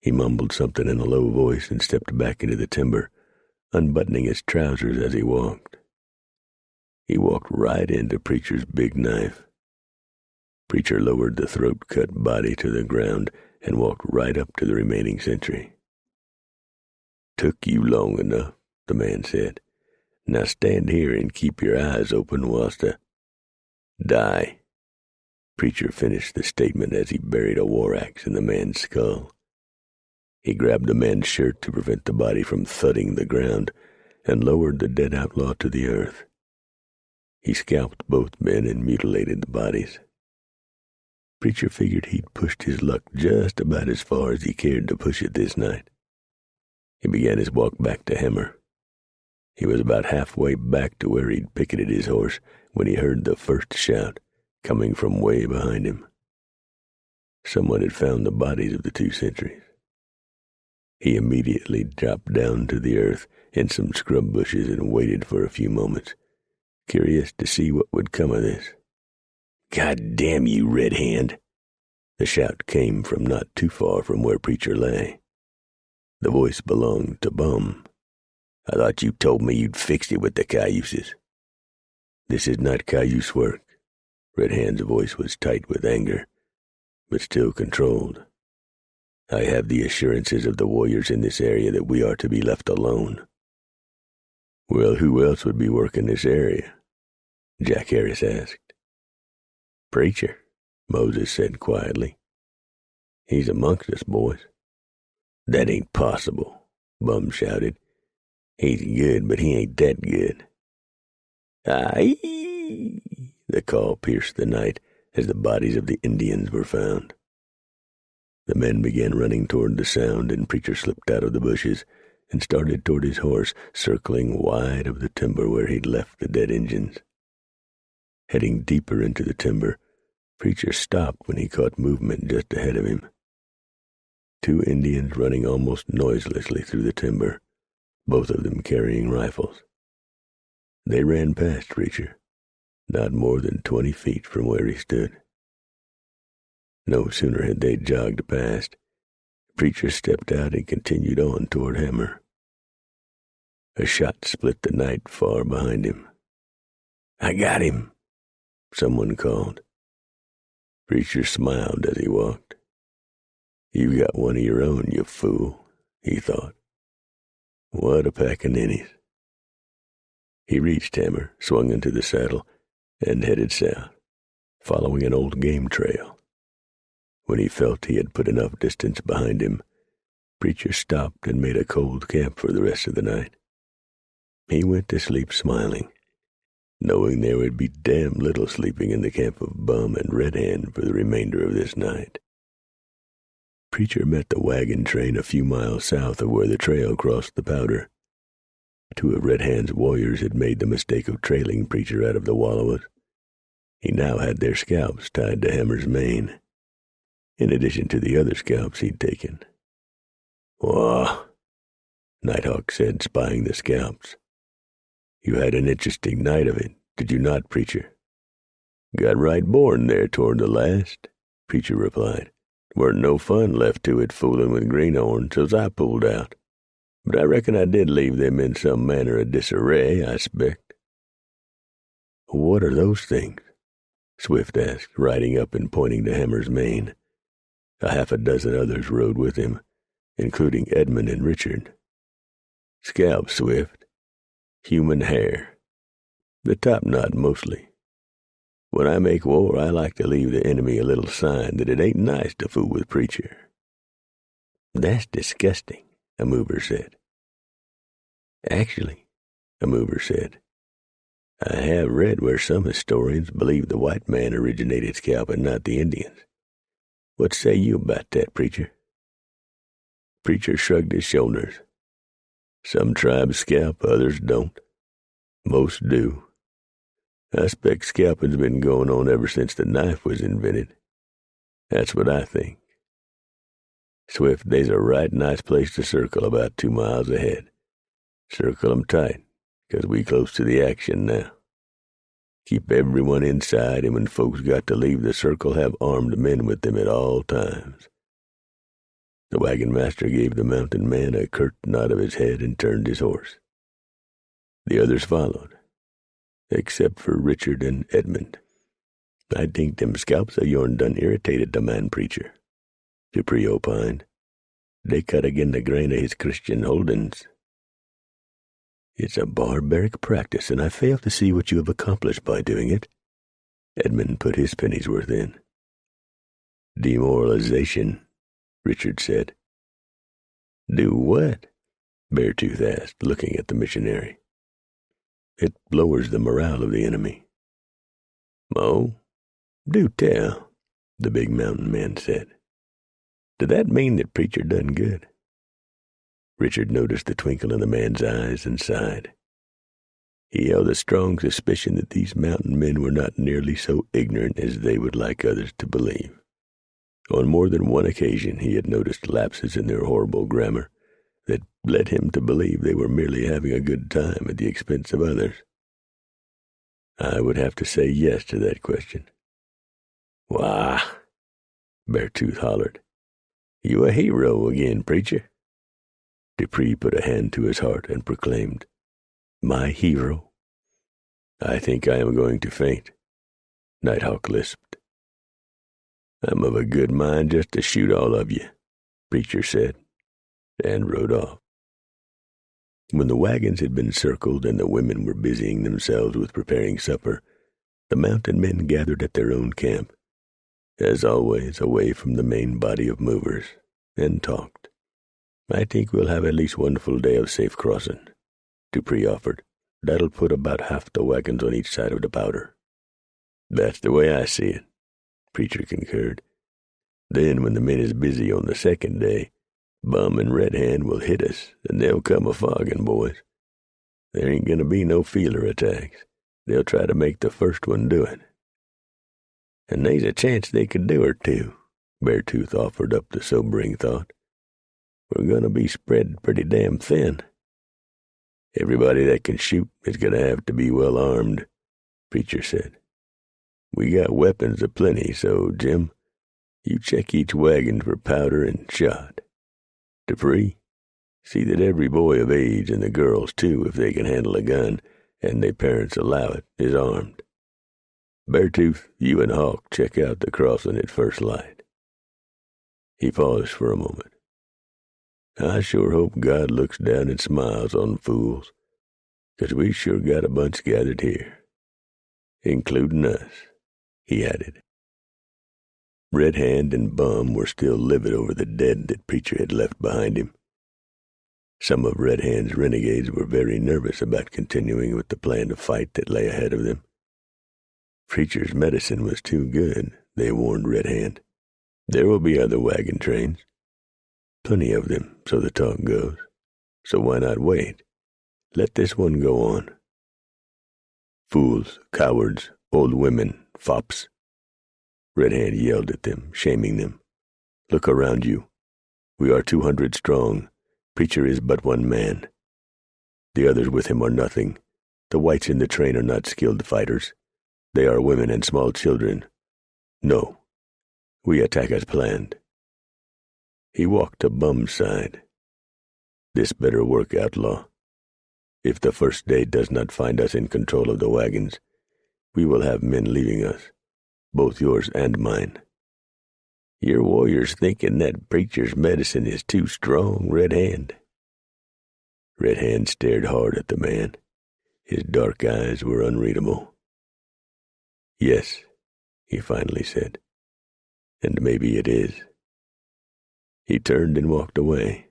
He mumbled something in a low voice and stepped back into the timber, unbuttoning his trousers as he walked. He walked right into Preacher's big knife. Preacher lowered the throat-cut body to the ground and walked right up to the remaining sentry. "Took you long enough," the man said. "Now stand here and keep your eyes open whilst I die." Preacher finished the statement as he buried a war axe in the man's skull. He grabbed the man's shirt to prevent the body from thudding the ground and lowered the dead outlaw to the earth. He scalped both men and mutilated the bodies. Preacher figured he'd pushed his luck just about as far as he cared to push it this night. He began his walk back to Hemmer. He was about halfway back to where he'd picketed his horse when he heard the first shout coming from way behind him. Someone had found the bodies of the two sentries. He immediately dropped down to the earth in some scrub bushes and waited for a few moments, curious to see what would come of this. "God damn you, Red Hand!" The shout came from not too far from where Preacher lay. The voice belonged to Bum. "I thought you told me you'd fixed it with the cayuses." "This is not cayuse work." Red Hand's voice was tight with anger, but still controlled. "I have the assurances of the warriors in this area that we are to be left alone." "Well, who else would be working this area?" Jack Harris asked. "Preacher," Moses said quietly. "He's amongst us, boys." "That ain't possible," Bum shouted. "He's good, but he ain't that good." "Aye!" The call pierced the night as the bodies of the Indians were found. The men began running toward the sound, and Preacher slipped out of the bushes and started toward his horse, circling wide of the timber where he'd left the dead Injuns. Heading deeper into the timber, Preacher stopped when he caught movement just ahead of him. Two Indians running almost noiselessly through the timber, both of them carrying rifles. They ran past Preacher, not more than 20 feet from where he stood. No sooner had they jogged past, Preacher stepped out and continued on toward Hemmer. A shot split the night far behind him. "I got him," someone called. Preacher smiled as he walked. "You got one of your own, you fool," he thought. What a pack of ninnies. He reached Hemmer, swung into the saddle, and headed south, following an old game trail. When he felt he had put enough distance behind him, Preacher stopped and made a cold camp for the rest of the night. He went to sleep smiling, knowing there would be damn little sleeping in the camp of Bum and Red Hand for the remainder of this night. Preacher met the wagon train a few miles south of where the trail crossed the Powder. Two of Red Hand's warriors had made the mistake of trailing Preacher out of the Wallowas. He now had their scalps tied to Hemmer's mane, in addition to the other scalps he'd taken. "Whoa," Nighthawk said, spying the scalps. "You had an interesting night of it, did you not, Preacher?" "Got right born there toward the last," Preacher replied. "Weren't no fun left to it fooling with greenhorn, so's I pulled out. But I reckon I did leave them in some manner of disarray, I s'pect." "What are those things?" Swift asked, riding up and pointing to Hemmer's mane. A half a dozen others rode with him, including Edmund and Richard. Scalp, Swift. Human hair. The top knot mostly. When I make war, I like to leave the enemy a little sign that it ain't nice to fool with Preacher. That's disgusting, a mover said. Actually, a mover said, I have read where some historians believe the white man originated scalping, not the Indians. What say you about that, Preacher? Preacher shrugged his shoulders. Some tribes scalp, others don't. Most do. I expect scalping's been going on ever since the knife was invented. That's what I think. Swift, they's a right nice place to circle about 2 miles ahead. Circle 'em tight, 'cause we close to the action now. Keep everyone inside, and when folks got to leave the circle, have armed men with them at all times. The wagon master gave the mounted man a curt nod of his head and turned his horse. The others followed, except for Richard and Edmund. I think them scalps of yourn done irritated the man, Preacher, Dupree opined. They cut agin the grain of his Christian holdings. It's a barbaric practice, and I fail to see what you have accomplished by doing it. Edmund put his penny's worth in. Demoralization, Richard said. Do what? Beartooth asked, looking at the missionary. It lowers the morale of the enemy. Oh, do tell, the big mountain man said. Did that mean that Preacher done good? Richard noticed the twinkle in the man's eyes and sighed. He held a strong suspicion that these mountain men were not nearly so ignorant as they would like others to believe. On more than one occasion he had noticed lapses in their horrible grammar that led him to believe they were merely having a good time at the expense of others. I would have to say yes to that question. Wah! Beartooth hollered. You a hero again, Preacher. Dupree put a hand to his heart and proclaimed, My hero? I think I am going to faint, Nighthawk lisped. I'm of a good mind just to shoot all of you, Preacher said, and rode off. When the wagons had been circled and the women were busying themselves with preparing supper, the mounted men gathered at their own camp, as always away from the main body of movers, and talked. I think we'll have at least one full day of safe crossing, Dupree offered. That'll put about half the wagons on each side of the Powder. That's the way I see it, Preacher concurred. Then, when the men is busy on the second day, Bum and Red Hand will hit us, and they'll come a-fogging, boys. There ain't going to be no feeler attacks. They'll try to make the first one do it. And they's a chance they could do it, too, Beartooth offered up the sobering thought. We're going to be spread pretty damn thin. Everybody that can shoot is going to have to be well armed, Preacher said. We got weapons aplenty, so, Jim, you check each wagon for powder and shot. Dupree, see that every boy of age, and the girls, too, if they can handle a gun, and their parents allow it, is armed. Beartooth, you and Hawk check out the crossing at first light. He paused for a moment. I sure hope God looks down and smiles on fools, 'cause we sure got a bunch gathered here. Including us, he added. Red Hand and Bum were still livid over the dead that Preacher had left behind him. Some of Red Hand's renegades were very nervous about continuing with the plan of fight that lay ahead of them. Preacher's medicine was too good, they warned Red Hand. There will be other wagon trains. Plenty of them, so the talk goes. So why not wait? Let this one go on. Fools, cowards, old women, fops. Red Hand yelled at them, shaming them. Look around you. We are 200 strong. Preacher is but one man. The others with him are nothing. The whites in the train are not skilled fighters. They are women and small children. No. We attack as planned. He walked to Bum's side. This better work, outlaw. If the first day does not find us in control of the wagons, we will have men leaving us, both yours and mine. Your warrior's thinking that preacher's medicine is too strong, Red Hand." Red Hand stared hard at the man. His dark eyes were unreadable. "Yes," he finally said, "and maybe it is." He turned and walked away.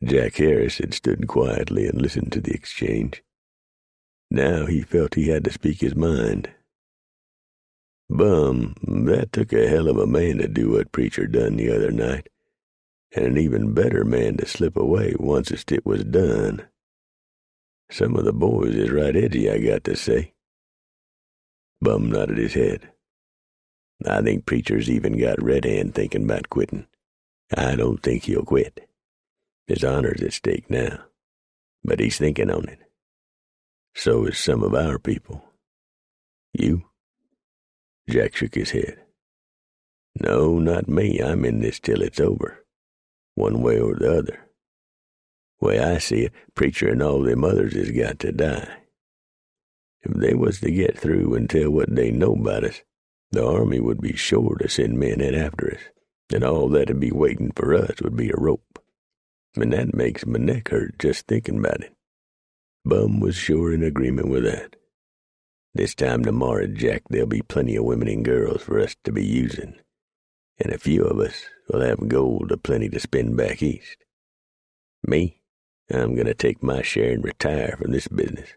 Jack Harris had stood quietly and listened to the exchange. Now he felt he had to speak his mind. "Bum, that took a hell of a man to do what preacher done the other night, and an even better man to slip away oncest it was done. Some of the boys is right edgy, I got to say." Bum nodded his head. "I think preacher's even got Red Hand thinking about quitting. I don't think he'll quit. His honor's at stake now, but he's thinking on it. So is some of our people." "You?" Jack shook his head. "No, not me. I'm in this till it's over, one way or the other. Way I see it, preacher and all them others has got to die. If they was to get through and tell what they know about us, the army would be sure to send men in after us, and all that'd be waiting for us would be a rope. And that makes my neck hurt just thinking about it." Bum was sure in agreement with that. "This time tomorrow, Jack, there'll be plenty of women and girls for us to be using, and a few of us will have gold aplenty to spend back east. Me, I'm going to take my share and retire from this business.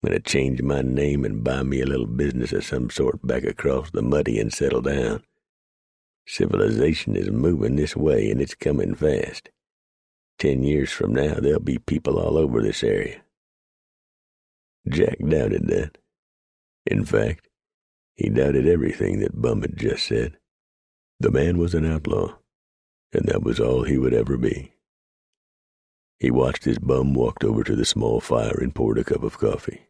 I'm going to change my name and buy me a little business of some sort back across the muddy and settle down. Civilization is moving this way, and it's coming fast. 10 years from now, there'll be people all over this area." Jack doubted that. In fact, he doubted everything that Bum had just said. The man was an outlaw, and that was all he would ever be. He watched as Bum walked over to the small fire and poured a cup of coffee.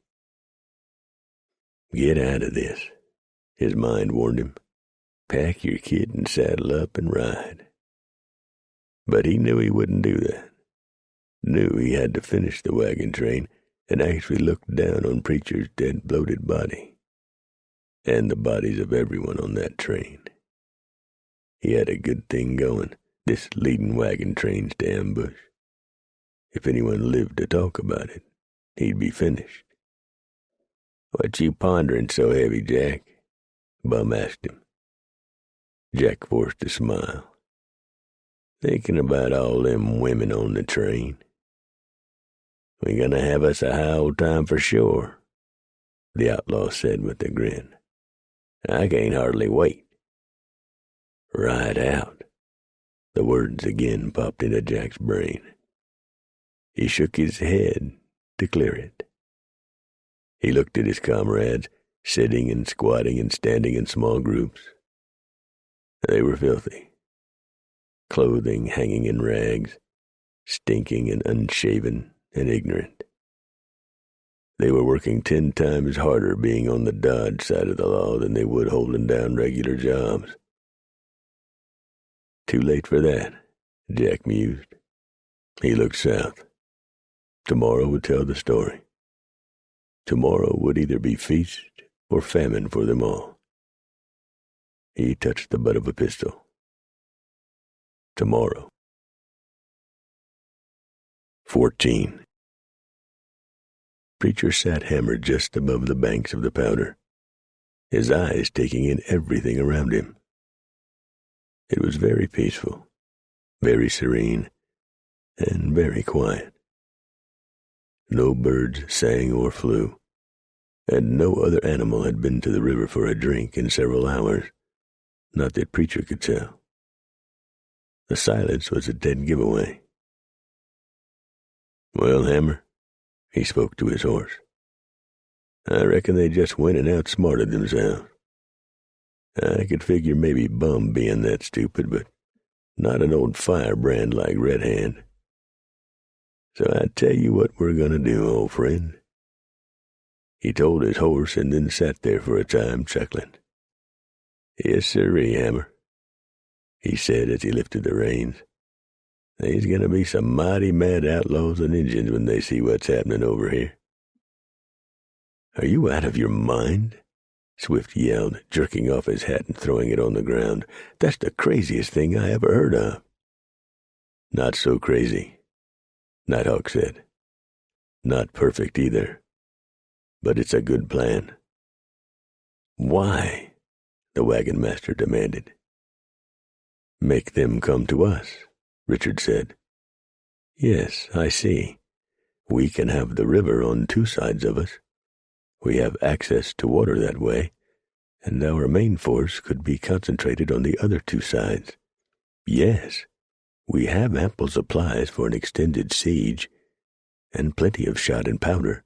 "Get out of this," his mind warned him. "Pack your kit and saddle up and ride." But he knew he wouldn't do that. Knew he had to finish the wagon train and actually looked down on preacher's dead, bloated body, and the bodies of everyone on that train. He had a good thing going, this leading wagon trains to ambush. If anyone lived to talk about it, he'd be finished. "What you pondering so heavy, Jack?" Bum asked him. Jack forced a smile. "Thinking about all them women on the train. We gonna have us a high old time for sure," the outlaw said with a grin. "I can't hardly wait." "Ride out." The words again popped into Jack's brain. He shook his head to clear it. He looked at his comrades, sitting and squatting and standing in small groups. They were filthy. Clothing hanging in rags, stinking and unshaven and ignorant. They were working 10 times harder being on the Dodge side of the law than they would holding down regular jobs. Too late for that, Jack mused. He looked south. Tomorrow would tell the story. Tomorrow would either be feast or famine for them all. He touched the butt of a pistol. Tomorrow. 14. Preacher sat hammered just above the banks of the Powder, his eyes taking in everything around him. It was very peaceful, very serene, and very quiet. No birds sang or flew, and no other animal had been to the river for a drink in several hours, not that Preacher could tell. The silence was a dead giveaway. "Well, Hammer," he spoke to his horse, "I reckon they just went and outsmarted themselves. I could figure maybe Bum being that stupid, but not an old firebrand like Red Hand. So I tell you what we're going to do, old friend." He told his horse and then sat there for a time, chuckling. "Yes, sirree, Hammer," he said as he lifted the reins. "There's going to be some mighty mad outlaws and Injuns when they see what's happening over here." "Are you out of your mind?" Swift yelled, jerking off his hat and throwing it on the ground. "That's the craziest thing I ever heard of." "Not so crazy," Nighthawk said. "Not perfect either, but it's a good plan." "Why?" the wagon master demanded. "Make them come to us," Richard said. "Yes, I see. We can have the river on two sides of us. We have access to water that way, and our main force could be concentrated on the other two sides. Yes, we have ample supplies for an extended siege, and plenty of shot and powder.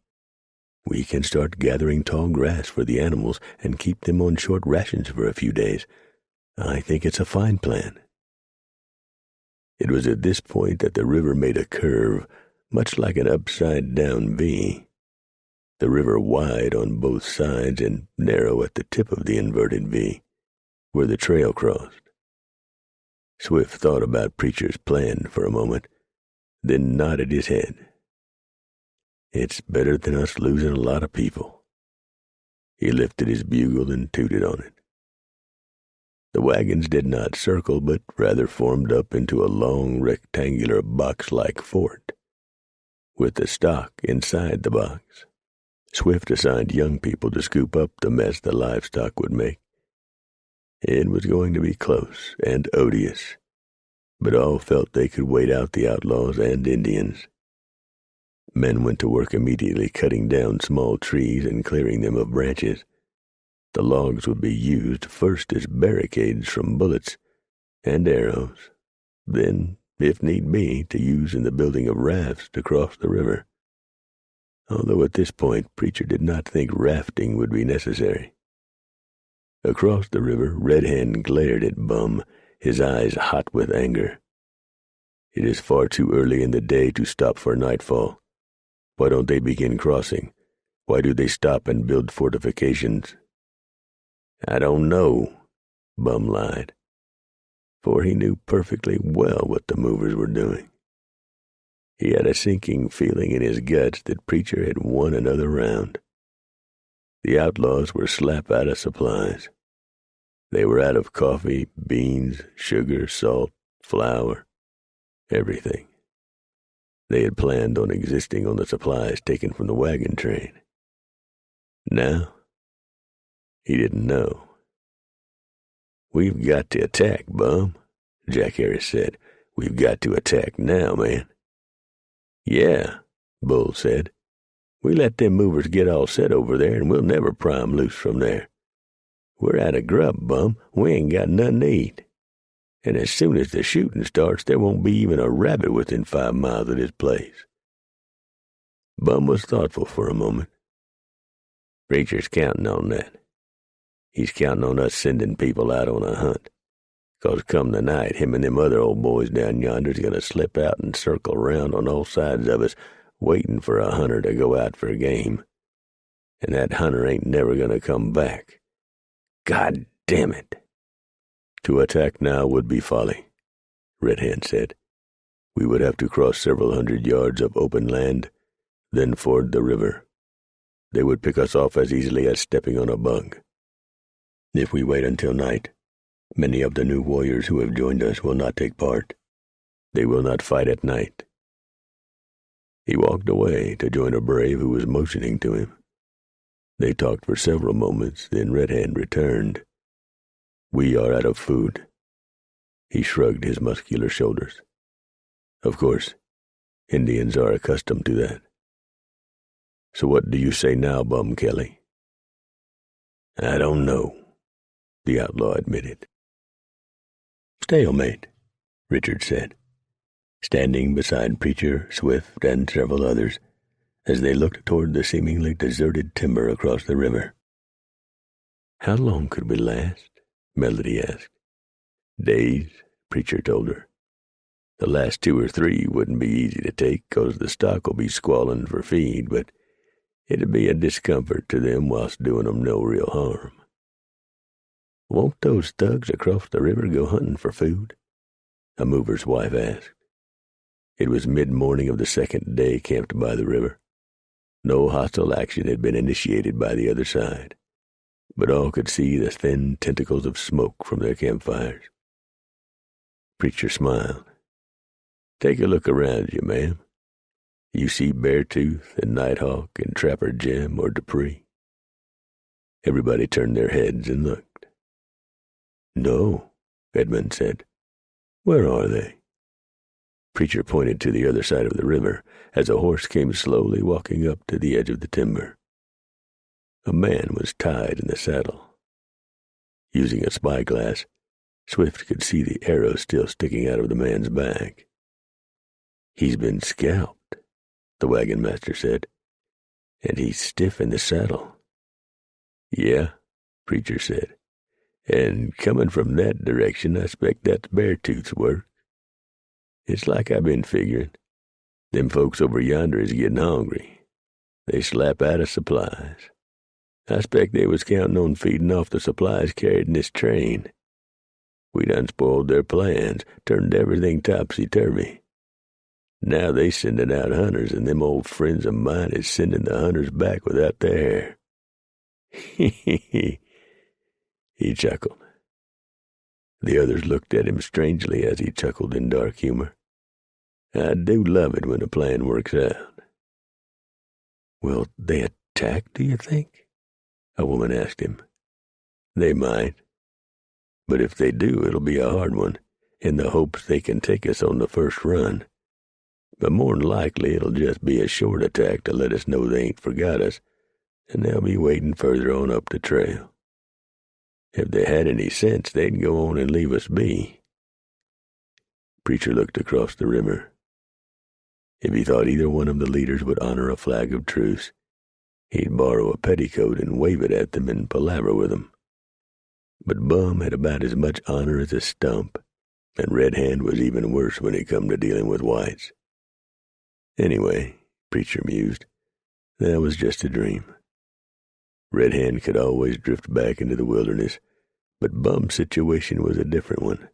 We can start gathering tall grass for the animals and keep them on short rations for a few days. I think it's a fine plan." It was at this point that the river made a curve, much like an upside-down V. The river wide on both sides and narrow at the tip of the inverted V, where the trail crossed. Swift thought about Preacher's plan for a moment, then nodded his head. "It's better than us losing a lot of people." He lifted his bugle and tooted on it. The wagons did not circle, but rather formed up into a long, rectangular, box-like fort, with the stock inside the box. Swift assigned young people to scoop up the mess the livestock would make. It was going to be close and odious, but all felt they could wait out the outlaws and Indians. Men went to work immediately cutting down small trees and clearing them of branches. The logs would be used first as barricades from bullets and arrows, then, if need be, to use in the building of rafts to cross the river. Although at this point Preacher did not think rafting would be necessary. Across the river, Red Hand glared at Bum, his eyes hot with anger. "It is far too early in the day to stop for nightfall. Why don't they begin crossing? Why do they stop and build fortifications?" "I don't know," Bum lied, for he knew perfectly well what the movers were doing. He had a sinking feeling in his guts that Preacher had won another round. The outlaws were slap out of supplies. They were out of coffee, beans, sugar, salt, flour, everything. They had planned on existing on the supplies taken from the wagon train. Now, he didn't know. "We've got to attack, Bum," Jack Harris said. "We've got to attack now, man." "Yeah," Bull said. "We let them movers get all set over there, and we'll never pry 'em loose from there. We're out of grub, Bum. We ain't got nothing to eat. And as soon as the shooting starts, there won't be even a rabbit within 5 miles of this place." Bum was thoughtful for a moment. "Preacher's counting on that. He's counting on us sending people out on a hunt. 'Cause come the night, him and them other old boys down yonder's gonna slip out and circle around on all sides of us, waiting for a hunter to go out for game. And that hunter ain't never gonna come back. God damn it." "To attack now would be folly," Red Hand said. "We would have to cross several hundred yards of open land, then ford the river. They would pick us off as easily as stepping on a bug. If we wait until night, many of the new warriors who have joined us will not take part. They will not fight at night." He walked away to join a brave who was motioning to him. They talked for several moments, then Red Hand returned. "We are out of food." He shrugged his muscular shoulders. "Of course, Indians are accustomed to that. So what do you say now, Bum Kelly?" "I don't know," the outlaw admitted. "Stalemate," Richard said, standing beside Preacher, Swift, and several others, as they looked toward the seemingly deserted timber across the river. "How long could we last?" Melody asked. "Days," Preacher told her. "The last 2 or 3 wouldn't be easy to take, 'cause the stock will be squalling for feed, but it'd be a discomfort to them whilst doing 'em no real harm." "Won't those thugs across the river go hunting for food?" a mover's wife asked. It was mid-morning of the second day camped by the river. No hostile action had been initiated by the other side. but all could see the thin tentacles of smoke from their campfires. Preacher smiled. "Take a look around you, ma'am. You see Beartooth and Nighthawk and Trapper Jim or Dupree?" Everybody turned their heads and looked. "No," Edmund said. "Where are they?" Preacher pointed to the other side of the river as a horse came slowly walking up to the edge of the timber. A man was tied in the saddle. Using a spyglass, Swift could see the arrow still sticking out of the man's back. "He's been scalped," the wagon master said, "and he's stiff in the saddle." "Yeah," Preacher said, "and coming from that direction, I expect that's Beartooth's work. It's like I've been figuring. Them folks over yonder is getting hungry. They slap out of supplies. I expect they was counting on feeding off the supplies carried in this train. We done spoiled their plans, turned everything topsy-turvy. Now they sending out hunters, and them old friends of mine is sending the hunters back without their hair." He chuckled. The others looked at him strangely as he chuckled in dark humor. "I do love it when a plan works out." "Will they attack, do you think?" a woman asked him. "They might. But if they do, it'll be a hard one, in the hopes they can take us on the first run. But more'n likely it'll just be a short attack to let us know they ain't forgot us, and they'll be waiting further on up the trail. If they had any sense, they'd go on and leave us be." Preacher looked across the river. If he thought either one of the leaders would honor a flag of truce, he'd borrow a petticoat and wave it at them and palaver with them. But Bum had about as much honor as a stump, and Red Hand was even worse when it come to dealing with whites. Anyway, Preacher mused, that was just a dream. Red Hand could always drift back into the wilderness, but Bum's situation was a different one.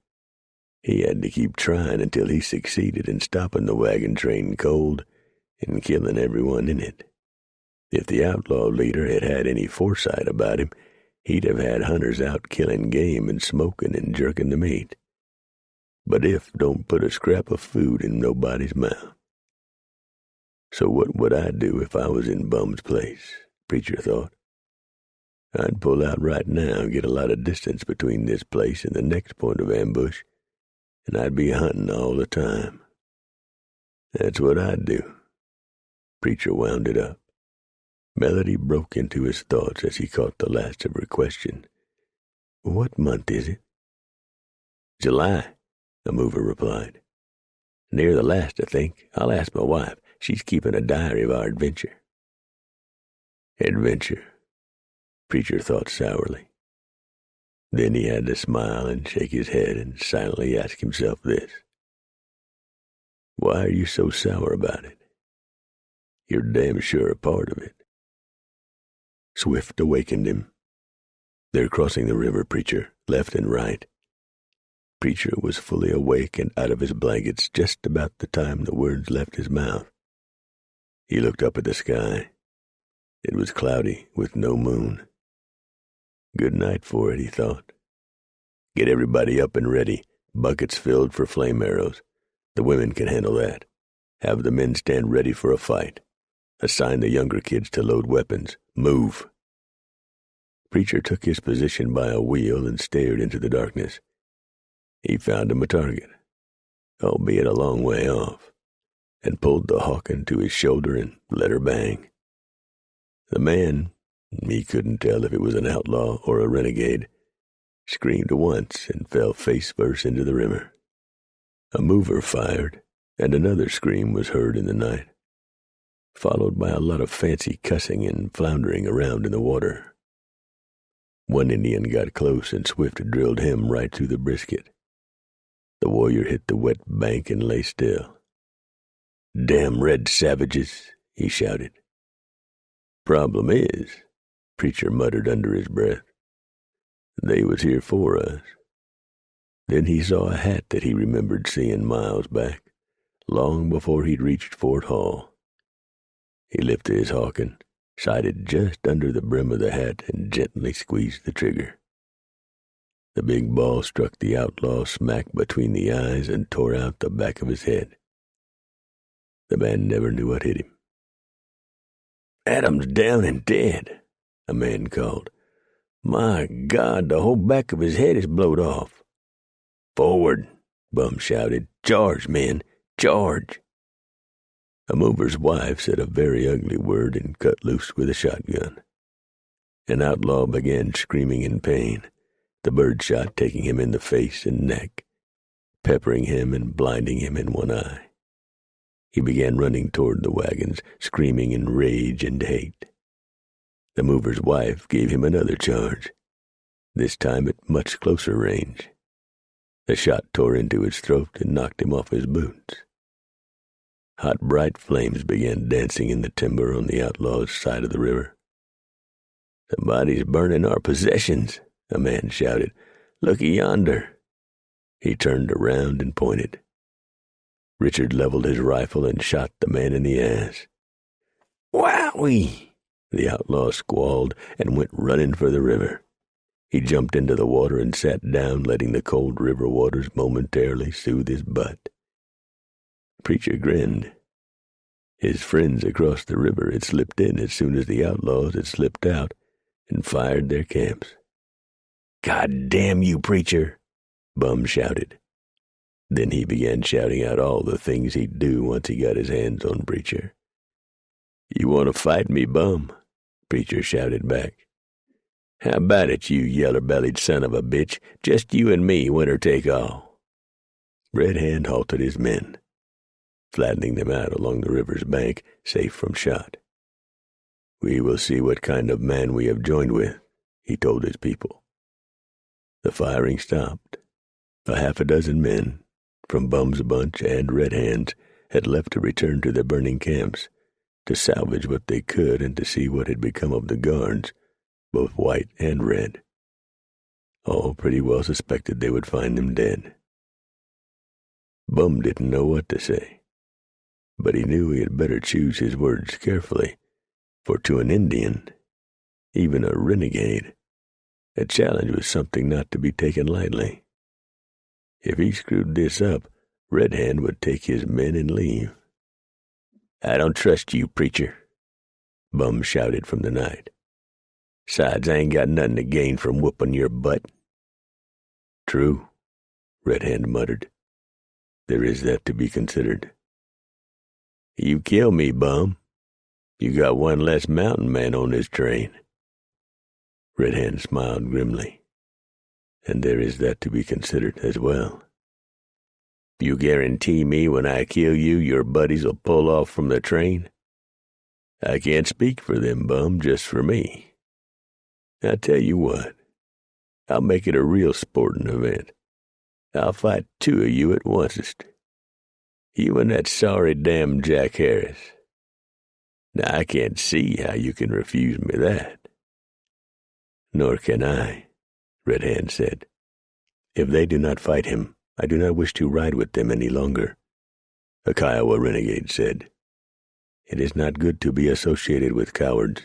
He had to keep trying until he succeeded in stopping the wagon train cold and killing everyone in it. If the outlaw leader had had any foresight about him, he'd have had hunters out killing game and smoking and jerking the meat. But if don't put a scrap of food in nobody's mouth. So what would I do if I was in Bum's place? Preacher thought. I'd pull out right now and get a lot of distance between this place and the next point of ambush, and I'd be hunting all the time. That's what I'd do. Preacher wound it up. Melody broke into his thoughts as he caught the last of her question. "What month is it?" "July," a mover replied. "Near the last, I think. I'll ask my wife. She's keeping a diary of our adventure." Adventure, Preacher thought sourly. Then he had to smile and shake his head and silently ask himself this. Why are you so sour about it? You're damn sure a part of it. Swift awakened him. They're crossing the river, Preacher, left and right. Preacher was fully awake and out of his blankets just about the time the words left his mouth. He looked up at the sky. It was cloudy with no moon. Good night for it, he thought. Get everybody up and ready, buckets filled for flame arrows. The women can handle that. Have the men stand ready for a fight. Assign the younger kids to load weapons. Move. Preacher took his position by a wheel and stared into the darkness. He found him a target, albeit a long way off, and pulled the Hawken to his shoulder and let her bang. The man, he couldn't tell if it was an outlaw or a renegade, screamed once and fell face first into the river. A mover fired, and another scream was heard in the night, followed by a lot of fancy cussing and floundering around in the water. One Indian got close and Swift drilled him right through the brisket. The warrior hit the wet bank and lay still. "Damn red savages," he shouted. "Problem is," Preacher muttered under his breath, "they was here for us." Then he saw a hat that he remembered seeing miles back, long before he'd reached Fort Hall. He lifted his Hawken sighted just under the brim of the hat, and gently squeezed the trigger. The big ball struck the outlaw smack between the eyes and tore out the back of his head. The man never knew what hit him. "Adam's down and dead," a man called. "My God, the whole back of his head is blowed off." "Forward," Bum shouted. "Charge, men, charge." A mover's wife said a very ugly word and cut loose with a shotgun. An outlaw began screaming in pain, the bird shot taking him in the face and neck, peppering him and blinding him in one eye. He began running toward the wagons, screaming in rage and hate. The mover's wife gave him another charge, this time at much closer range. The shot tore into his throat and knocked him off his boots. Hot, bright flames began dancing in the timber on the outlaw's side of the river. "Somebody's burning our possessions," a man shouted. "Looky yonder." He turned around and pointed. Richard leveled his rifle and shot the man in the ass. "Wowee!" the outlaw squalled and went running for the river. He jumped into the water and sat down, letting the cold river waters momentarily soothe his butt. Preacher grinned. His friends across the river had slipped in as soon as the outlaws had slipped out and fired their camps. "God damn you, Preacher!" Bum shouted. Then he began shouting out all the things he'd do once he got his hands on Preacher. "You want to fight me, Bum?" Preacher shouted back. "How about it, you yeller-bellied son of a bitch? Just you and me, winner take all." Red Hand halted his men, flattening them out along the river's bank, safe from shot. "We will see what kind of man we have joined with," he told his people. The firing stopped. A half a dozen men, from Bum's bunch and Red Hand's, had left to return to their burning camps, to salvage what they could and to see what had become of the guards, both white and red. All pretty well suspected they would find them dead. Bum didn't know what to say, but he knew he had better choose his words carefully, for to an Indian, even a renegade, a challenge was something not to be taken lightly. If he screwed this up, Red Hand would take his men and leave. "I don't trust you, Preacher," Bum shouted from the night. "'Sides, I ain't got nothing to gain from whooping your butt." "True," Red Hand muttered. "There is that to be considered." "You kill me, Bum. You got one less mountain man on this train." Red Hand smiled grimly. "And there is that to be considered as well." "You guarantee me when I kill you, your buddies will pull off from the train?" "I can't speak for them, Bum, just for me. I tell you what, I'll make it a real sporting event. I'll fight two of you at oncest. You and that sorry damn Jack Harris. Now, I can't see how you can refuse me that." "Nor can I," Red Hand said. "If they do not fight him, I do not wish to ride with them any longer," a Kiowa renegade said. "It is not good to be associated with cowards.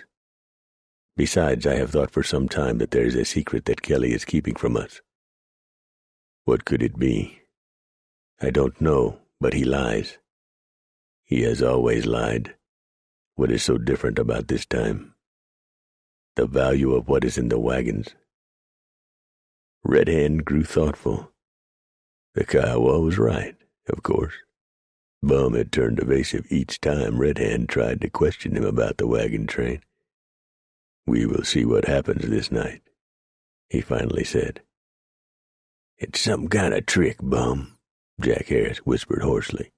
Besides, I have thought for some time that there is a secret that Kelly is keeping from us." "What could it be?" "I don't know, but he lies. He has always lied. What is so different about this time? The value of what is in the wagons." Red Hand grew thoughtful. The Kiowa was right, of course. Bum had turned evasive each time Red Hand tried to question him about the wagon train. "We will see what happens this night," he finally said. "It's some kind of trick, Bum," Jack Harris whispered hoarsely.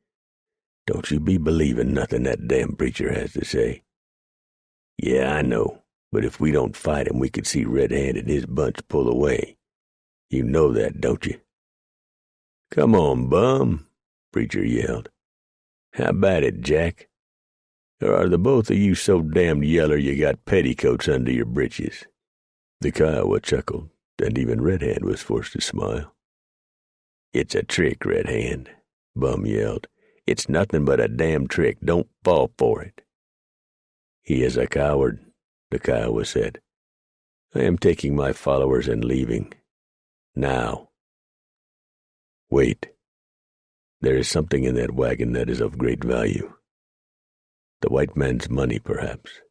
"Don't you be believing nothing that damn preacher has to say." "Yeah, I know, but if we don't fight him, we could see Red Hand and his bunch pull away. You know that, don't you?" "Come on, Bum," Preacher yelled. "How about it, Jack? Or are the both of you so damned yeller you got petticoats under your britches?" The Kiowa chuckled, and even Red Hand was forced to smile. "It's a trick, Red Hand," Bum yelled. "It's nothing but a damn trick. Don't fall for it." "He is a coward," the Kiowa said. "I am taking my followers and leaving. Now." "Wait. There is something in that wagon that is of great value. The white man's money, perhaps.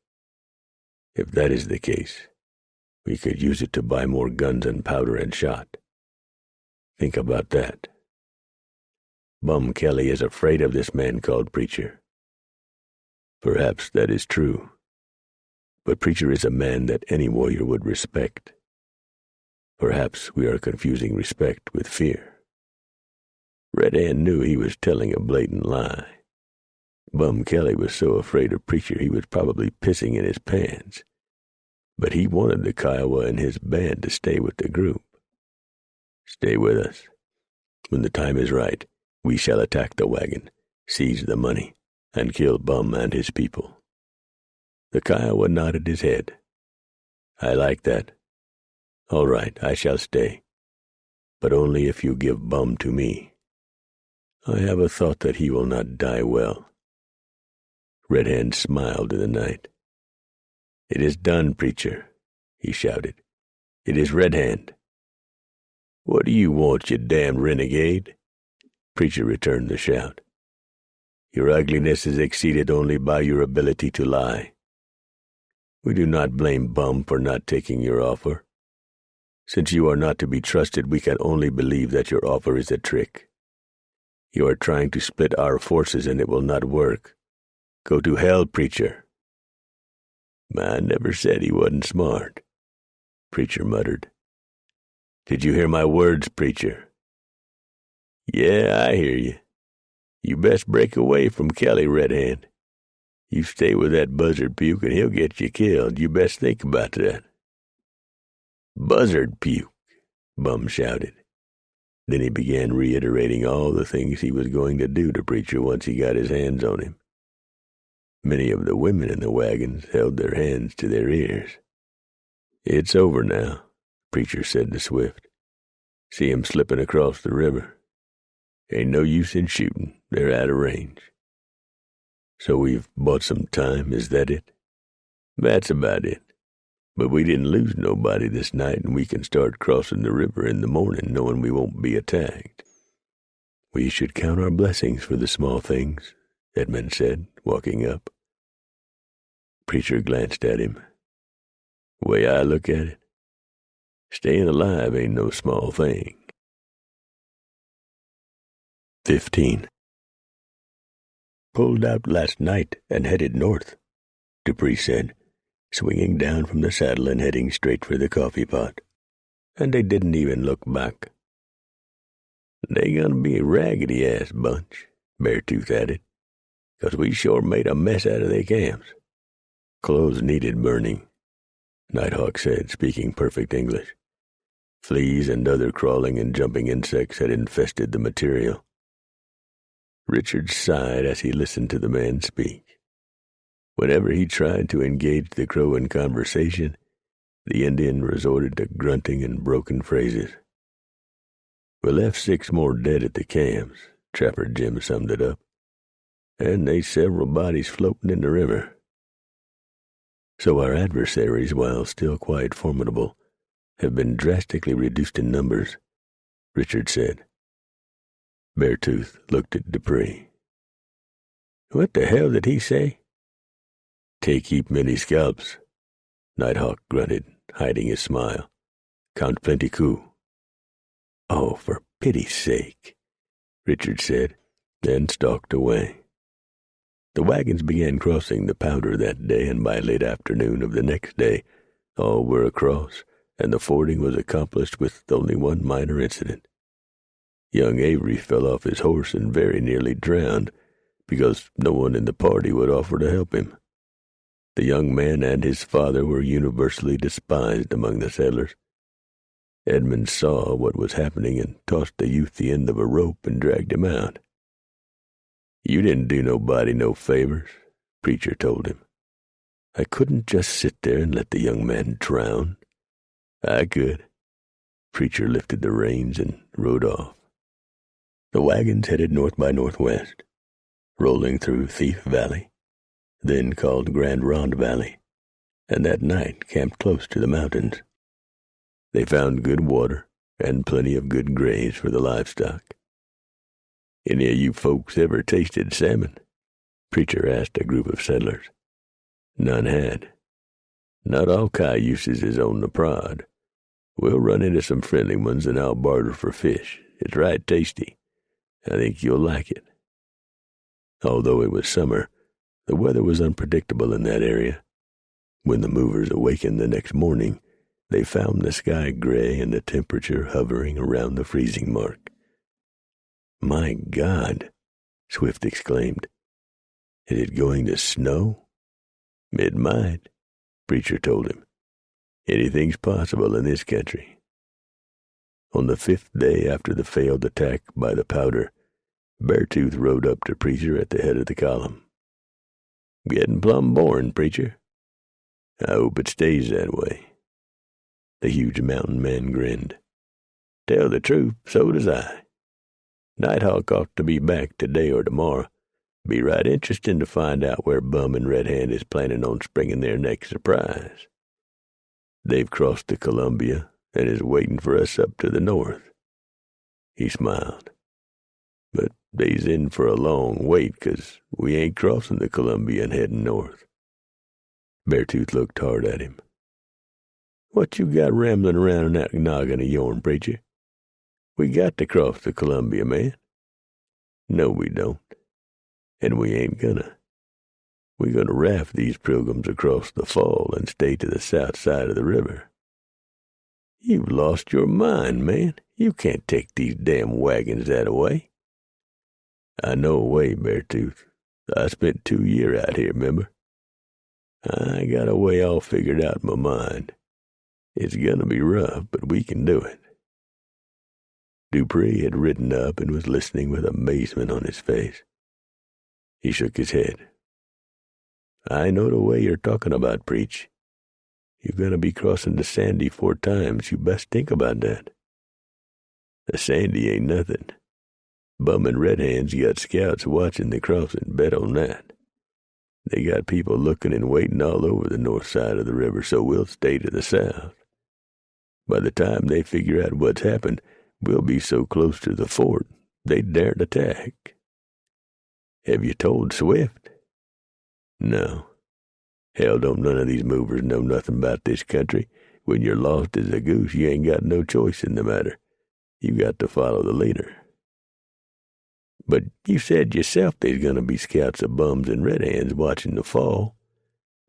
If that is the case, we could use it to buy more guns and powder and shot. Think about that. Bum Kelly is afraid of this man called Preacher. Perhaps that is true, but Preacher is a man that any warrior would respect. Perhaps we are confusing respect with fear." Red Hand knew he was telling a blatant lie. Bum Kelly was so afraid of Preacher he was probably pissing in his pants. But he wanted the Kiowa and his band to stay with the group. "Stay with us. When the time is right, we shall attack the wagon, seize the money, and kill Bum and his people." The Kiowa nodded his head. "I like that. All right, I shall stay. But only if you give Bum to me. I have a thought that he will not die well." Red Hand smiled in the night. "It is done, Preacher," he shouted. "It is Red Hand." "What do you want, you damned renegade?" Preacher returned the shout. "Your ugliness is exceeded only by your ability to lie. We do not blame Bum for not taking your offer. Since you are not to be trusted, we can only believe that your offer is a trick. You are trying to split our forces, and it will not work. Go to hell, Preacher." "I never said he wasn't smart," Preacher muttered. "Did you hear my words, Preacher?" "Yeah, I hear you. You best break away from Kelly, Red Hand. You stay with that buzzard puke and he'll get you killed. You best think about that." "Buzzard puke," Bum shouted. Then he began reiterating all the things he was going to do to Preacher once he got his hands on him. Many of the women in the wagons held their hands to their ears. "It's over now," Preacher said to Swift. "See 'em slipping across the river. Ain't no use in shooting. They're out of range." "So we've bought some time, is that it?" "That's about it. But we didn't lose nobody this night, and we can start crossing the river in the morning knowing we won't be attacked." "We should count our blessings for the small things," Edmund said, walking up. Preacher glanced at him. "Way I look at it, staying alive ain't no small thing." 15. "Pulled out last night and headed north," Dupree said, swinging down from the saddle and heading straight for the coffee pot. "And they didn't even look back." "They gonna be a raggedy-ass bunch," Beartooth added, "'cause we sure made a mess out of their camps." "Clothes needed burning," Nighthawk said, speaking perfect English. Fleas and other crawling and jumping insects had infested the material. Richard sighed as he listened to the man speak. Whenever he tried to engage the Crow in conversation, the Indian resorted to grunting and broken phrases. "We left 6 more dead at the camps," Trapper Jim summed it up, "and they's several bodies floating in the river." "So our adversaries, while still quite formidable, have been drastically reduced in numbers," Richard said. Beartooth looked at Dupree. "What the hell did he say?" "Take heap many scalps," Nighthawk grunted, hiding his smile. "Count plenty coup." "Oh, for pity's sake," Richard said, then stalked away. The wagons began crossing the Powder that day, and by late afternoon of the next day all were across, and the fording was accomplished with only one minor incident. Young Avery fell off his horse and very nearly drowned, because no one in the party would offer to help him. The young man and his father were universally despised among the settlers. Edmund saw what was happening and tossed the youth the end of a rope and dragged him out. "You didn't do nobody no favors," Preacher told him. "I couldn't just sit there and let the young man drown." "I could." Preacher lifted the reins and rode off. The wagons headed north by northwest, rolling through Thief Valley, then called Grand Ronde Valley, and that night camped close to the mountains. They found good water and plenty of good graze for the livestock. "Any of you folks ever tasted salmon?" Preacher asked a group of settlers. None had. "Not all cayuses is on the prod. We'll run into some friendly ones and I'll barter for fish. It's right tasty. I think you'll like it." Although it was summer, the weather was unpredictable in that area. When the movers awakened the next morning, they found the sky gray and the temperature hovering around the freezing mark. "My God," Swift exclaimed. "Is it going to snow?" "It might," Preacher told him. "Anything's possible in this country." On the 5th day after the failed attack by the Powder, Beartooth rode up to Preacher at the head of the column. "Getting plumb boring, Preacher." "I hope it stays that way." The huge mountain man grinned. "Tell the truth, so does I. Nighthawk ought to be back today or tomorrow. Be right interesting to find out where Bum and Red Hand is planning on springing their next surprise. They've crossed the Columbia and is waiting for us up to the north." He smiled. "But they's in for a long wait, 'cause we ain't crossing the Columbia and heading north." Beartooth looked hard at him. "What you got rambling around in that noggin of yourn, Preacher? We got to cross the Columbia, man." "No, we don't. And we ain't gonna. We're gonna raft these pilgrims across the fall and stay to the south side of the river." "You've lost your mind, man. You can't take these damn wagons that way." "I know a way, Beartooth. I spent 2 years out here, remember? I got a way all figured out in my mind. It's gonna be rough, but we can do it." Dupree had ridden up and was listening with amazement on his face. He shook his head. "I know the way you're talking about, Preach. You're going to be crossing the Sandy 4 times. You best think about that." "The Sandy ain't nothing. Bum and Red Hand's got scouts watching the crossing, bet on that. They got people looking and waiting all over the north side of the river, so we'll stay to the south. By the time they figure out what's happened, we'll be so close to the fort, they daren't attack." "Have you told Swift?" "No. Hell, don't none of these movers know nothing about this country. When you're lost as a goose, you ain't got no choice in the matter. You got to follow the leader." "But you said yourself there's going to be scouts of Bums and Red Hands watching the fall,"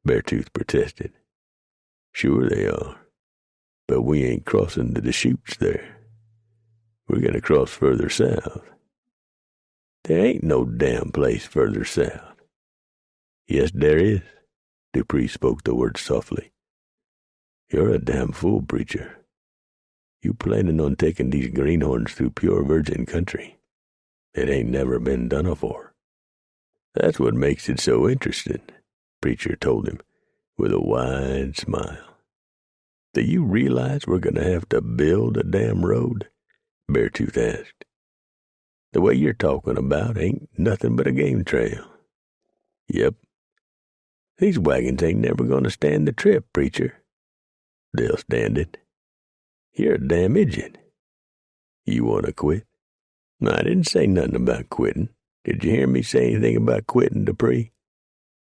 Beartooth protested. "Sure they are. But we ain't crossing the Deschutes there. We're going to cross further south." "There ain't no damn place further south." "Yes, there is." Dupree spoke the word softly. "You're a damn fool, Preacher. You planning on taking these greenhorns through pure virgin country. It ain't never been done afore." "That's what makes it so interesting," Preacher told him, with a wide smile. "Do you realize we're going to have to build a damn road?" Beartooth asked. "The way you're talking about ain't nothing but a game trail." "Yep. These wagons ain't never going to stand the trip, Preacher." "They'll stand it." "You're a damn idiot." "You want to quit?" "I didn't say nothing about quitting. Did you hear me say anything about quitting, Dupree?"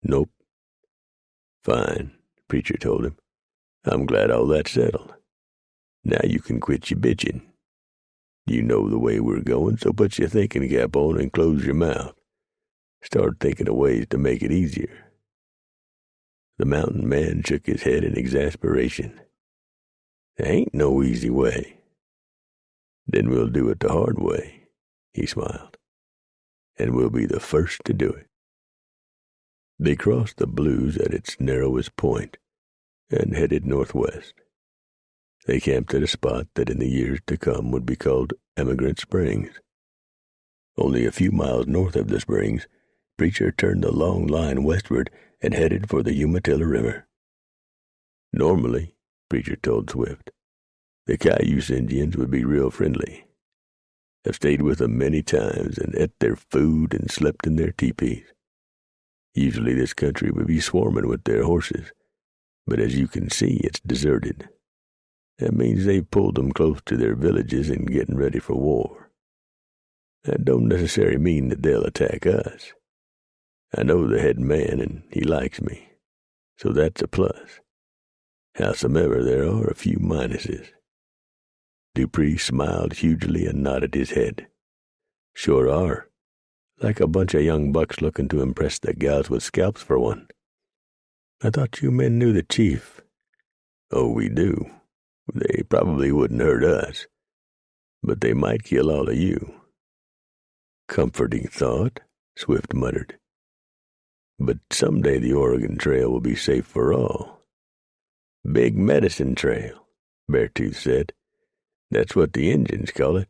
"Nope." "Fine," Preacher told him. "I'm glad all that's settled. Now you can quit your bitching. You know the way we're going, so put your thinking cap on and close your mouth. Start thinking of ways to make it easier." The mountain man shook his head in exasperation. "There ain't no easy way." "Then we'll do it the hard way," he smiled. "And we'll be the first to do it." They crossed the Blues at its narrowest point and headed northwest. They camped at a spot that in the years to come would be called Emigrant Springs. Only a few miles north of the springs, Preacher turned the long line westward and headed for the Umatilla River. Normally, Preacher told Swift, the Cayuse Indians would be real friendly. I've stayed with them many times and ate their food and slept in their teepees. Usually this country would be swarming with their horses, but as you can see, it's deserted. That means they've pulled them close to their villages and getting ready for war. That don't necessarily mean that they'll attack us. I know the head man, and he likes me, so that's a plus. Howsomever, there are a few minuses. Dupree smiled hugely and nodded his head. Sure are. Like a bunch of young bucks looking to impress the gals with scalps for one. I thought you men knew the chief. Oh, we do. They probably wouldn't hurt us, but they might kill all of you. Comforting thought, Swift muttered. But someday the Oregon Trail will be safe for all. Big Medicine Trail, Beartooth said. That's what the Injuns call it.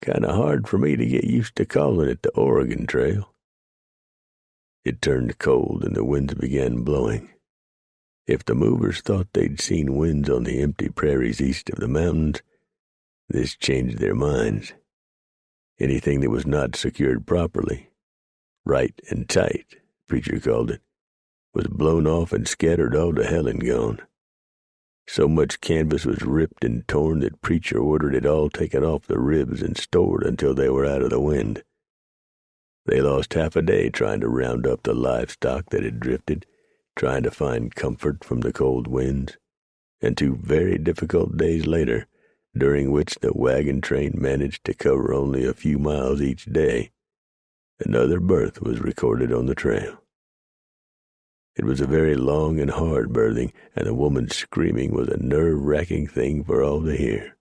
Kinda hard for me to get used to calling it the Oregon Trail. It turned cold and the winds began blowing. If the movers thought they'd seen winds on the empty prairies east of the mountains, this changed their minds. Anything that was not secured properly, right and tight, Preacher called it, was blown off and scattered all to hell and gone. So much canvas was ripped and torn that Preacher ordered it all taken off the ribs and stored until they were out of the wind. They lost half a day trying to round up the livestock that had drifted, trying to find comfort from the cold winds, and 2 very difficult days later, during which the wagon train managed to cover only a few miles each day, another birth was recorded on the trail. It was a very long and hard birthing, and the woman's screaming was a nerve-wracking thing for all to hear.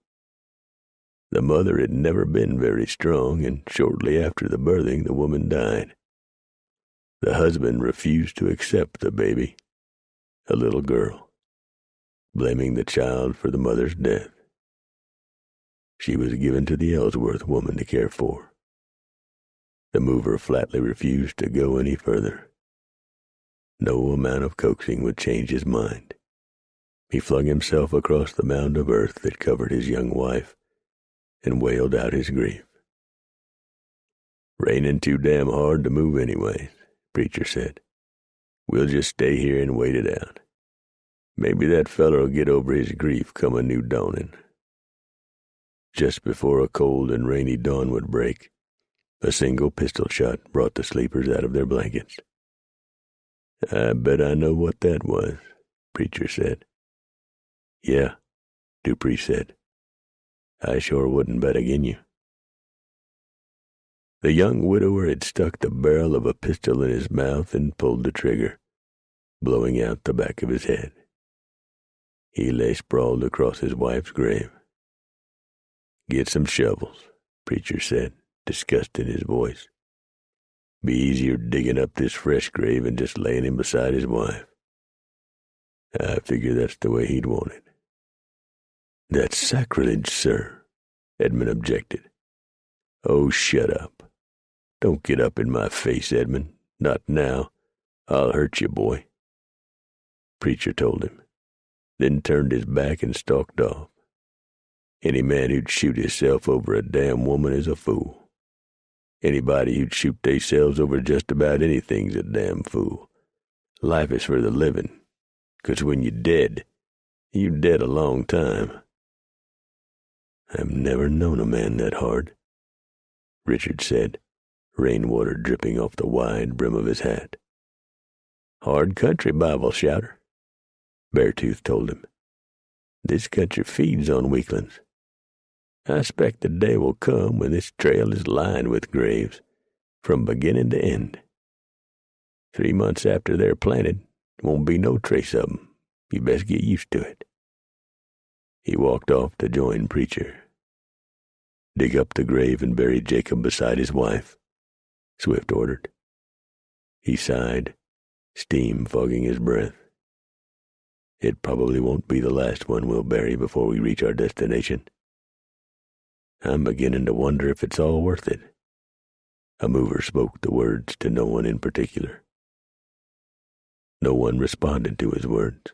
The mother had never been very strong, and shortly after the birthing the woman died. The husband refused to accept the baby, a little girl, blaming the child for the mother's death. She was given to the Ellsworth woman to care for. The mover flatly refused to go any further. No amount of coaxing would change his mind. He flung himself across the mound of earth that covered his young wife and wailed out his grief. Raining too damn hard to move anyways, Preacher said. We'll just stay here and wait it out. Maybe that feller'll get over his grief come a new dawning. Just before a cold and rainy dawn would break, a single pistol shot brought the sleepers out of their blankets. I bet I know what that was, Preacher said. Yeah, Dupree said. I sure wouldn't bet agin you. The young widower had stuck the barrel of a pistol in his mouth and pulled the trigger, blowing out the back of his head. He lay sprawled across his wife's grave. Get some shovels, Preacher said, disgust in his voice. Be easier digging up this fresh grave and just laying him beside his wife. I figure that's the way he'd want it. That's sacrilege, sir, Edmund objected. Oh, shut up. Don't get up in my face, Edmund. Not now. I'll hurt you, boy. Preacher told him, then turned his back and stalked off. Any man who'd shoot himself over a damn woman is a fool. Anybody who'd shoot theyselves over just about anything's a damn fool. Life is for the living, 'cause when you're dead a long time. I've never known a man that hard, Richard said, rainwater dripping off the wide brim of his hat. Hard country, Bible shouter, Beartooth told him. This country feeds on weaklings. I expect the day will come when this trail is lined with graves, from beginning to end. 3 months after they're planted, there won't be no trace of 'em. You best get used to it. He walked off to join Preacher. Dig up the grave and bury Jacob beside his wife, Swift ordered. He sighed, steam fogging his breath. It probably won't be the last one we'll bury before we reach our destination. I'm beginning to wonder if it's all worth it. A mover spoke the words to no one in particular. No one responded to his words.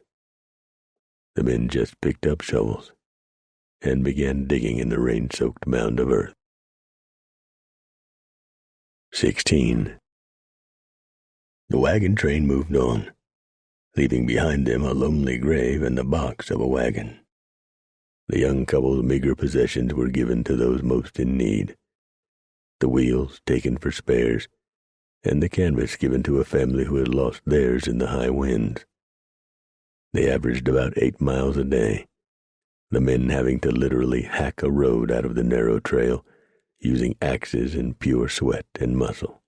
The men just picked up shovels and began digging in the rain-soaked mound of earth. 16. The wagon train moved on, leaving behind them a lonely grave and the box of a wagon. The young couple's meager possessions were given to those most in need, the wheels taken for spares, and the canvas given to a family who had lost theirs in the high winds. They averaged about 8 miles a day, the men having to literally hack a road out of the narrow trail, using axes in pure sweat and muscle.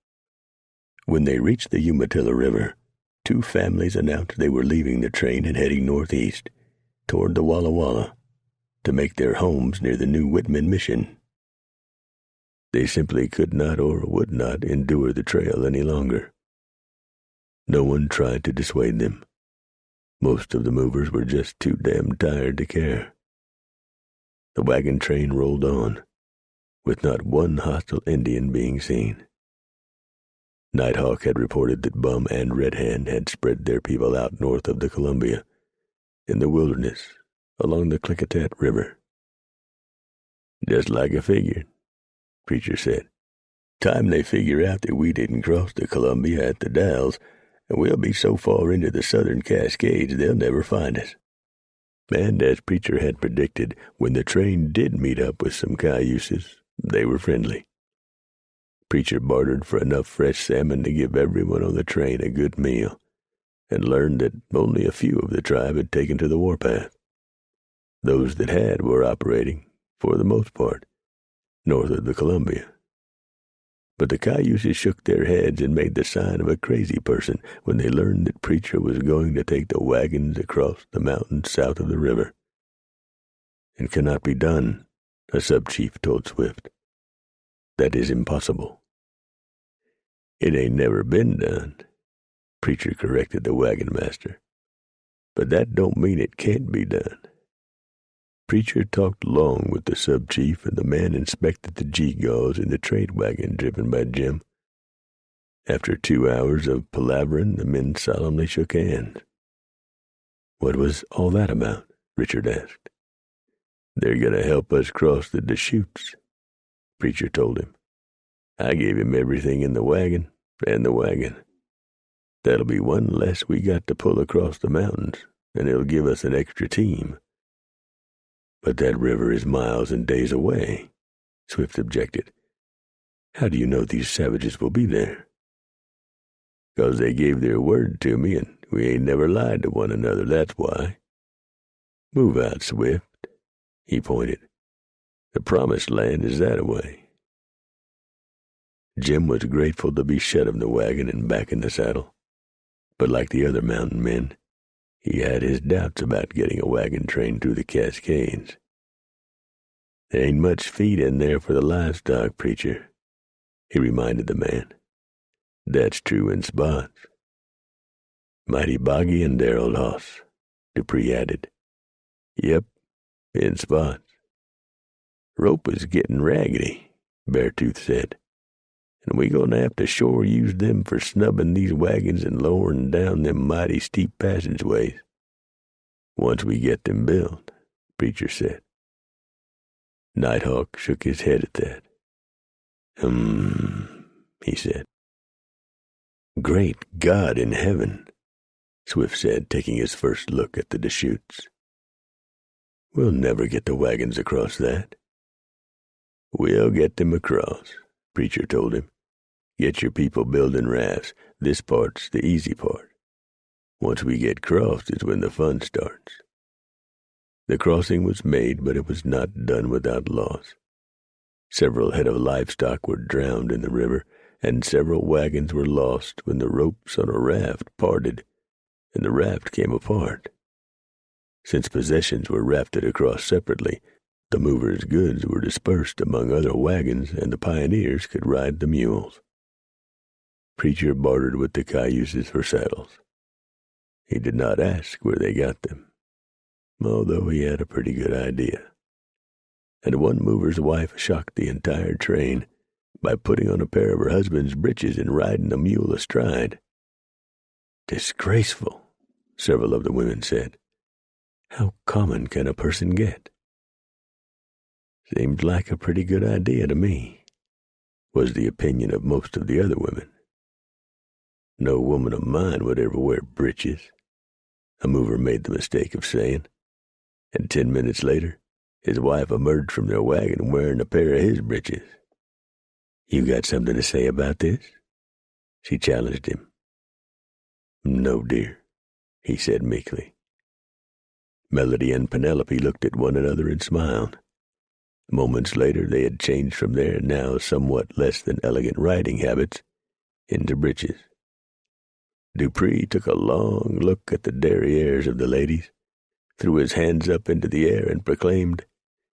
When they reached the Umatilla River, 2 families announced they were leaving the train and heading northeast, toward the Walla Walla, to make their homes near the new Whitman Mission. They simply could not or would not endure the trail any longer. No one tried to dissuade them. Most of the movers were just too damn tired to care. The wagon train rolled on, with not one hostile Indian being seen. Nighthawk had reported that Bum and Red Hand had spread their people out north of the Columbia, in the wilderness, along the Klickitat River. "Just like I figured," Preacher said. "Time they figure out that we didn't cross the Columbia at the Dalles, and we'll be so far into the southern Cascades they'll never find us." And as Preacher had predicted, when the train did meet up with some cayuses, they were friendly. Preacher bartered for enough fresh salmon to give everyone on the train a good meal, and learned that only a few of the tribe had taken to the warpath. Those that had were operating, for the most part, north of the Columbia. But the cayuses shook their heads and made the sign of a crazy person when they learned that Preacher was going to take the wagons across the mountains south of the river. "It cannot be done," a sub-chief told Swift. "That is impossible." "It ain't never been done," Preacher corrected the wagon master. "But that don't mean it can't be done." Preacher talked long with the sub-chief, and the man inspected the gee-gaws in the trade wagon driven by Jim. After 2 hours of palavering, the men solemnly shook hands. "What was all that about?" Richard asked. "They're going to help us cross the Deschutes," Preacher told him. "I gave him everything in the wagon and the wagon. That'll be one less we got to pull across the mountains, and it'll give us an extra team." "But that river is miles and days away," Swift objected. "How do you know these savages will be there?" "'Cause they gave their word to me, and we ain't never lied to one another, that's why. Move out, Swift," he pointed. "The promised land is that-a-way." Jim was grateful to be shed of the wagon and back in the saddle, but like the other mountain men, he had his doubts about getting a wagon train through the Cascades. "There ain't much feed in there for the livestock, Preacher," he reminded the man. "That's true in spots." "Mighty boggy in there, old hoss," Dupree added. "Yep, in spots." "Rope is getting raggedy," Beartooth said, "and we gonna have to sure use them for snubbing these wagons and lowering down them mighty steep passageways." "Once we get them built," Preacher said. Nighthawk shook his head at that. He said. "Great God in heaven," Swift said, taking his first look at the Deschutes. "We'll never get the wagons across that." "We'll get them across," Preacher told him. "Get your people building rafts. This part's the easy part. Once we get crossed is when the fun starts." The crossing was made, but it was not done without loss. Several head of livestock were drowned in the river, and several wagons were lost when the ropes on a raft parted and the raft came apart. Since possessions were rafted across separately, the movers' goods were dispersed among other wagons, and the pioneers could ride the mules. Preacher bartered with the cayuses for saddles. He did not ask where they got them, although he had a pretty good idea. And one mover's wife shocked the entire train by putting on a pair of her husband's breeches and riding a mule astride. "Disgraceful," several of the women said. "How common can a person get?" "Seems like a pretty good idea to me," was the opinion of most of the other women. No woman of mine would ever wear breeches, a mover made the mistake of saying, and 10 minutes later, his wife emerged from their wagon wearing a pair of his breeches. You got something to say about this? She challenged him. No, dear, he said meekly. Melody and Penelope looked at one another and smiled. Moments later, they had changed from their now somewhat less than elegant riding habits into breeches. Dupree took a long look at the derrieres of the ladies, threw his hands up into the air, and proclaimed,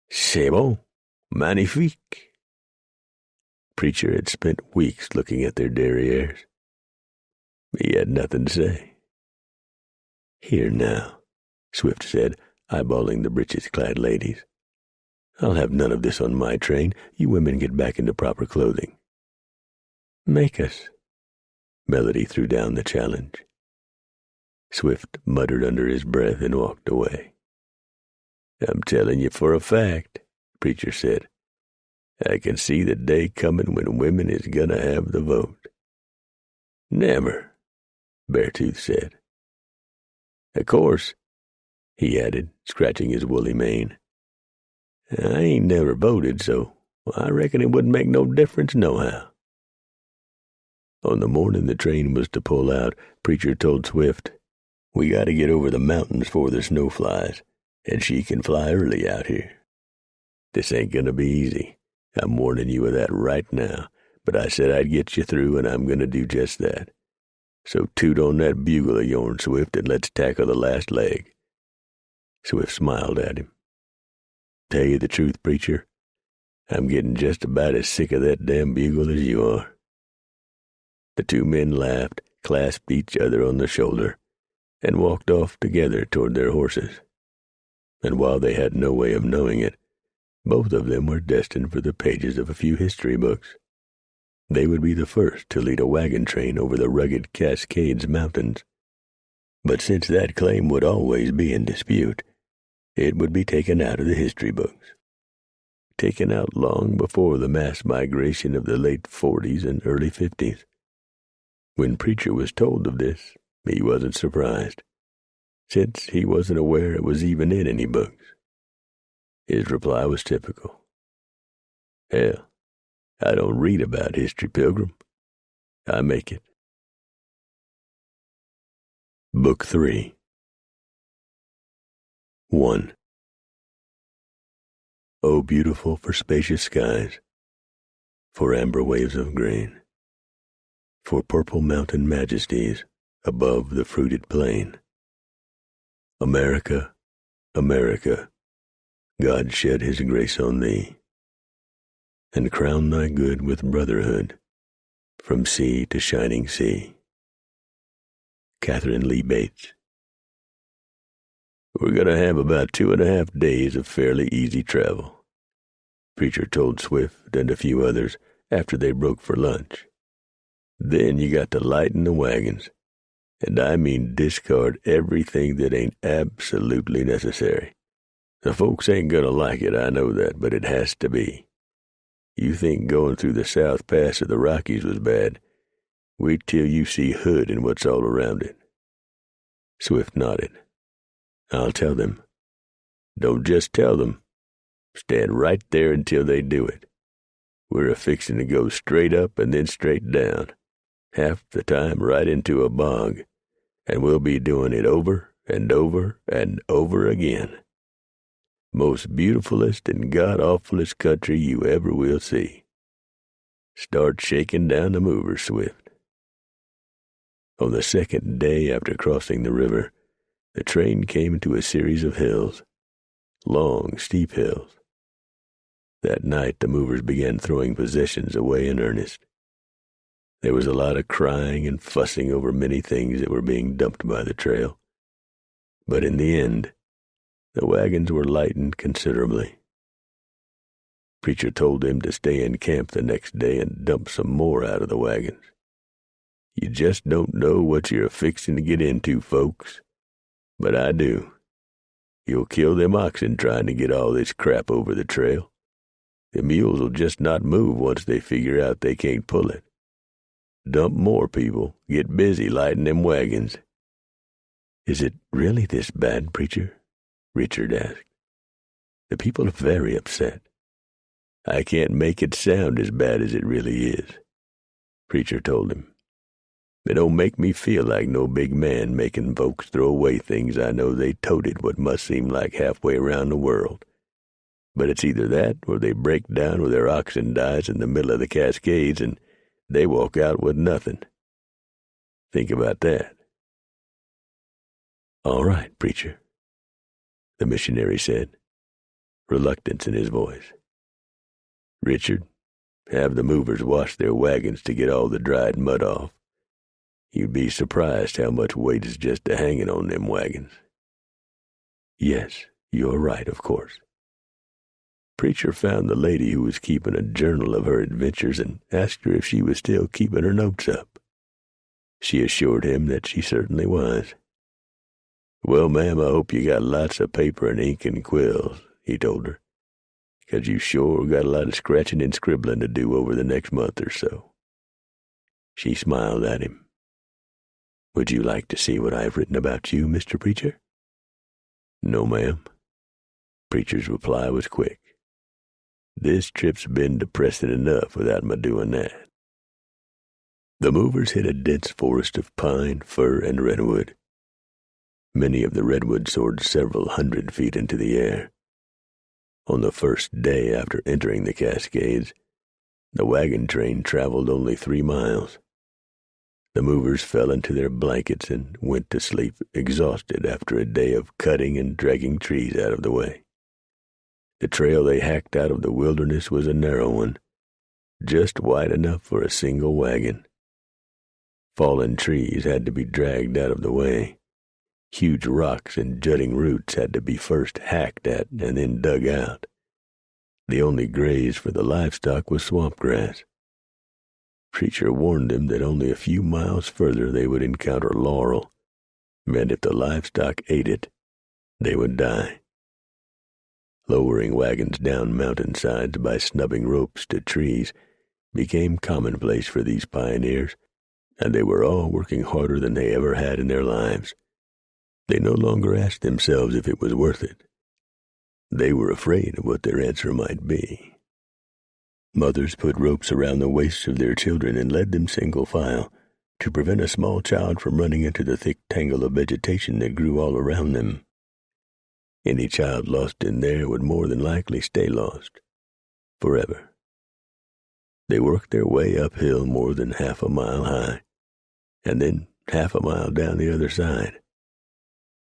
C'est bon, magnifique. Preacher had spent weeks looking at their derrieres. He had nothing to say. Here now, Swift said, eyeballing the breeches-clad ladies. I'll have none of this on my train. You women get back into proper clothing. Make us. Melody threw down the challenge. Swift muttered under his breath and walked away. I'm telling you for a fact, Preacher said. I can see the day coming when women is gonna have the vote. Never, Beartooth said. Of course, he added, scratching his woolly mane. I ain't never voted, so I reckon it wouldn't make no difference nohow. On the morning the train was to pull out, Preacher told Swift, We got to get over the mountains before the snow flies, and she can fly early out here. This ain't gonna be easy. I'm warning you of that right now, but I said I'd get you through, and I'm gonna do just that. So toot on that bugle of yourn, Swift, and let's tackle the last leg. Swift smiled at him. Tell you the truth, Preacher, I'm getting just about as sick of that damn bugle as you are. The two men laughed, clasped each other on the shoulder, and walked off together toward their horses. And while they had no way of knowing it, both of them were destined for the pages of a few history books. They would be the first to lead a wagon train over the rugged Cascades Mountains. But since that claim would always be in dispute, it would be taken out of the history books. Taken out long before the mass migration of the late 40s and early 50s. When Preacher was told of this, he wasn't surprised, since he wasn't aware it was even in any books. His reply was typical. Hell, I don't read about history, Pilgrim. I make it. Book 3 1. Oh, beautiful for spacious skies, for amber waves of grain, for purple mountain majesties above the fruited plain. America, America, God shed his grace on thee, and crown thy good with brotherhood from sea to shining sea. Catherine Lee Bates. We're going to have about 2.5 days of fairly easy travel, Preacher told Swift and a few others after they broke for lunch. Then you got to lighten the wagons, and I mean discard everything that ain't absolutely necessary. The folks ain't going to like it, I know that, but it has to be. You think going through the South Pass of the Rockies was bad? Wait till you see Hood and what's all around it. Swift nodded. I'll tell them. Don't just tell them. Stand right there until they do it. We're a-fixin' to go straight up and then straight down, half the time right into a bog, and we'll be doing it over and over and over again. Most beautifulest and god-awfulest country you ever will see. Start shaking down the movers, Swift. On the second day after crossing the river, the train came to a series of hills, long, steep hills. That night the movers began throwing possessions away in earnest. There was a lot of crying and fussing over many things that were being dumped by the trail. But in the end, the wagons were lightened considerably. Preacher told them to stay in camp the next day and dump some more out of the wagons. You just don't know what you're fixing to get into, folks. But I do. You'll kill them oxen trying to get all this crap over the trail. The mules will just not move once they figure out they can't pull it. Dump more people. Get busy lighting them wagons." "Is it really this bad, preacher?" Richard asked. "The people are very upset." "I can't make it sound as bad as it really is," Preacher told him. "It don't make me feel like no big man making folks throw away things I know they toted what must seem like halfway around the world. But it's either that or they break down or their oxen dies in the middle of the Cascades and they walk out with nothing. Think about that." "All right, preacher," the missionary said, reluctance in his voice. "Richard, have the movers wash their wagons to get all the dried mud off. You'd be surprised how much weight is just a hanging on them wagons." "Yes, you're right, of course." Preacher found the lady who was keeping a journal of her adventures and asked her if she was still keeping her notes up. She assured him that she certainly was. "Well, ma'am, I hope you got lots of paper and ink and quills," he told her, "'cause you sure got a lot of scratching and scribbling to do over the next month or so." She smiled at him. "Would you like to see what I have written about you, Mr. Preacher?" "No, ma'am." Preacher's reply was quick. "This trip's been depressing enough without my doing that." The movers hit a dense forest of pine, fir, and redwood. Many of the redwoods soared several 100 feet into the air. On the first day after entering the Cascades, the wagon train traveled only 3 miles. The movers fell into their blankets and went to sleep exhausted after a day of cutting and dragging trees out of the way. The trail they hacked out of the wilderness was a narrow one, just wide enough for a single wagon. Fallen trees had to be dragged out of the way. Huge rocks and jutting roots had to be first hacked at and then dug out. The only graze for the livestock was swamp grass. Preacher warned them that only a few miles further they would encounter laurel, and if the livestock ate it, they would die. Lowering wagons down mountainsides by snubbing ropes to trees became commonplace for these pioneers, and they were all working harder than they ever had in their lives. They no longer asked themselves if it was worth it. They were afraid of what their answer might be. Mothers put ropes around the waists of their children and led them single file to prevent a small child from running into the thick tangle of vegetation that grew all around them. Any child lost in there would more than likely stay lost, forever. They worked their way uphill more than half a mile high, and then half a mile down the other side.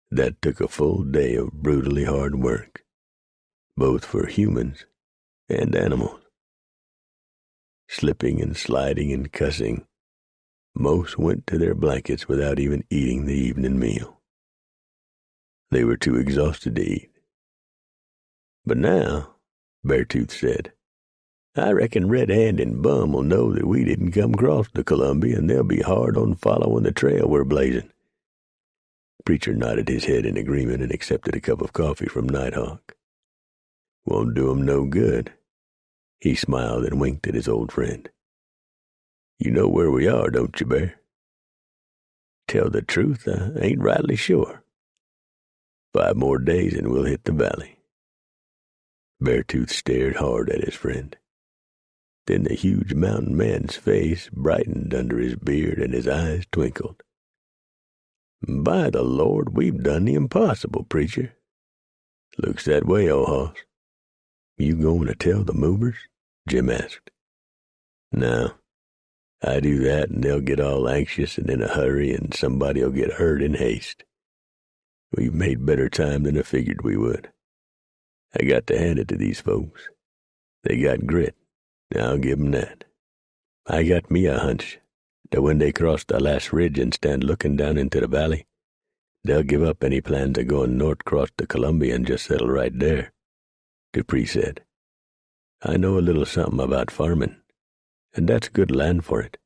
That took a full day of brutally hard work, both for humans and animals. Slipping and sliding and cussing, most went to their blankets without even eating the evening meal. They were too exhausted to eat. "But now," Beartooth said, "I reckon Red Hand and Bum will know that we didn't come across the Columbia, and they'll be hard on following the trail we're blazing." Preacher nodded his head in agreement and accepted a cup of coffee from Nighthawk. "Won't do 'em no good." He smiled and winked at his old friend. "You know where we are, don't you, Bear?" "Tell the truth, I ain't rightly sure." 5 more days and we'll hit the valley." Beartooth stared hard at his friend. Then the huge mountain man's face brightened under his beard and his eyes twinkled. "By the Lord, we've done the impossible, Preacher." "Looks that way, old hoss." "You going to tell the movers?" Jim asked. "No. I do that and they'll get all anxious and in a hurry and somebody'll get hurt in haste. We've made better time than I figured we would. I got to hand it to these folks. They got grit. I'll give 'em that. I got me a hunch that when they cross the last ridge and stand looking down into the valley, they'll give up any plans of going north across the Columbia and just settle right there," Dupree said. "I know a little something about farming, and that's good land for it.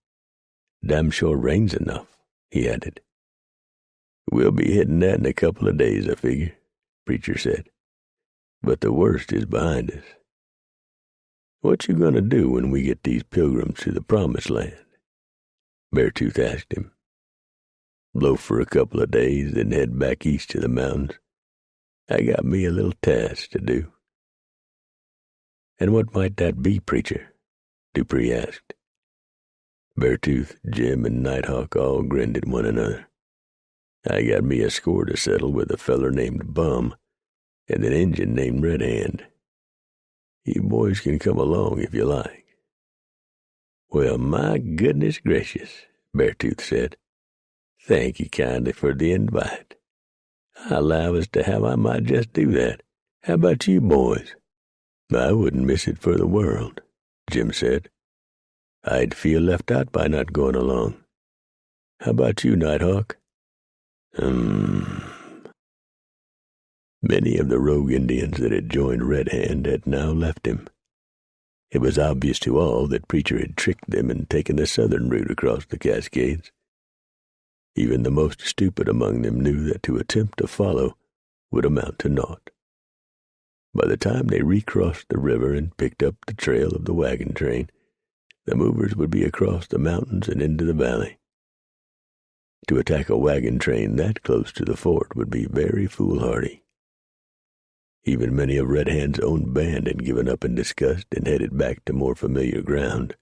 Damn sure rains enough," he added. "We'll be hitting that in a couple of days, I figure," Preacher said. "But the worst is behind us. What you gonna do when we get these pilgrims to the Promised Land?" Beartooth asked him. Loaf for a couple of days, then head back east to the mountains. I got me a little task to do. And what might that be, preacher? Dupree asked. Beartooth, Jim, and Nighthawk all grinned at one another. I got me a score to settle with a feller named Bum and an Injun named Red Hand. You boys can come along if you like. Well, my goodness gracious, Beartooth said. Thank you kindly for the invite. I allow as to how I might just do that. How about you boys? I wouldn't miss it for the world, Jim said. I'd feel left out by not going along. How about you, Nighthawk? Many of the rogue Indians that had joined Red Hand had now left him. It was obvious to all that Preacher had tricked them and taken the southern route across the Cascades. Even the most stupid among them knew that to attempt to follow would amount to naught. By the time they recrossed the river and picked up the trail of the wagon train, the movers would be across the mountains and into the valley. To attack a wagon train that close to the fort would be very foolhardy. Even many of Red Hand's own band had given up in disgust and headed back to more familiar ground.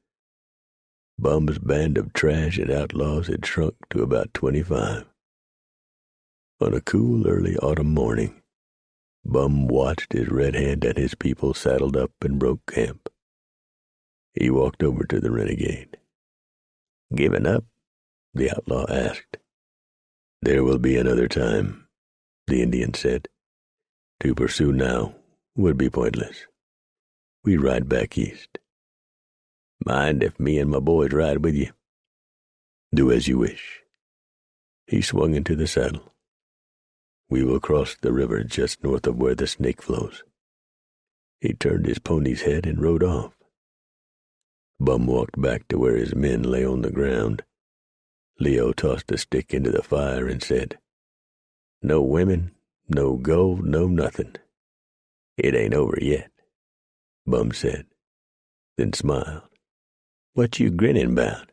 Bum's band of trash and outlaws had shrunk to about 25. On a cool early autumn morning, Bum watched as Red Hand and his people saddled up and broke camp. He walked over to the renegade. Giving up? The outlaw asked. There will be another time, the Indian said. To pursue now would be pointless. We ride back east. Mind if me and my boys ride with you? Do as you wish. He swung into the saddle. We will cross the river just north of where the Snake flows. He turned his pony's head and rode off. Bum walked back to where his men lay on the ground. Leo tossed a stick into the fire and said, No women, no gold, no nothing. It ain't over yet, Bum said, then smiled. What you grinning about?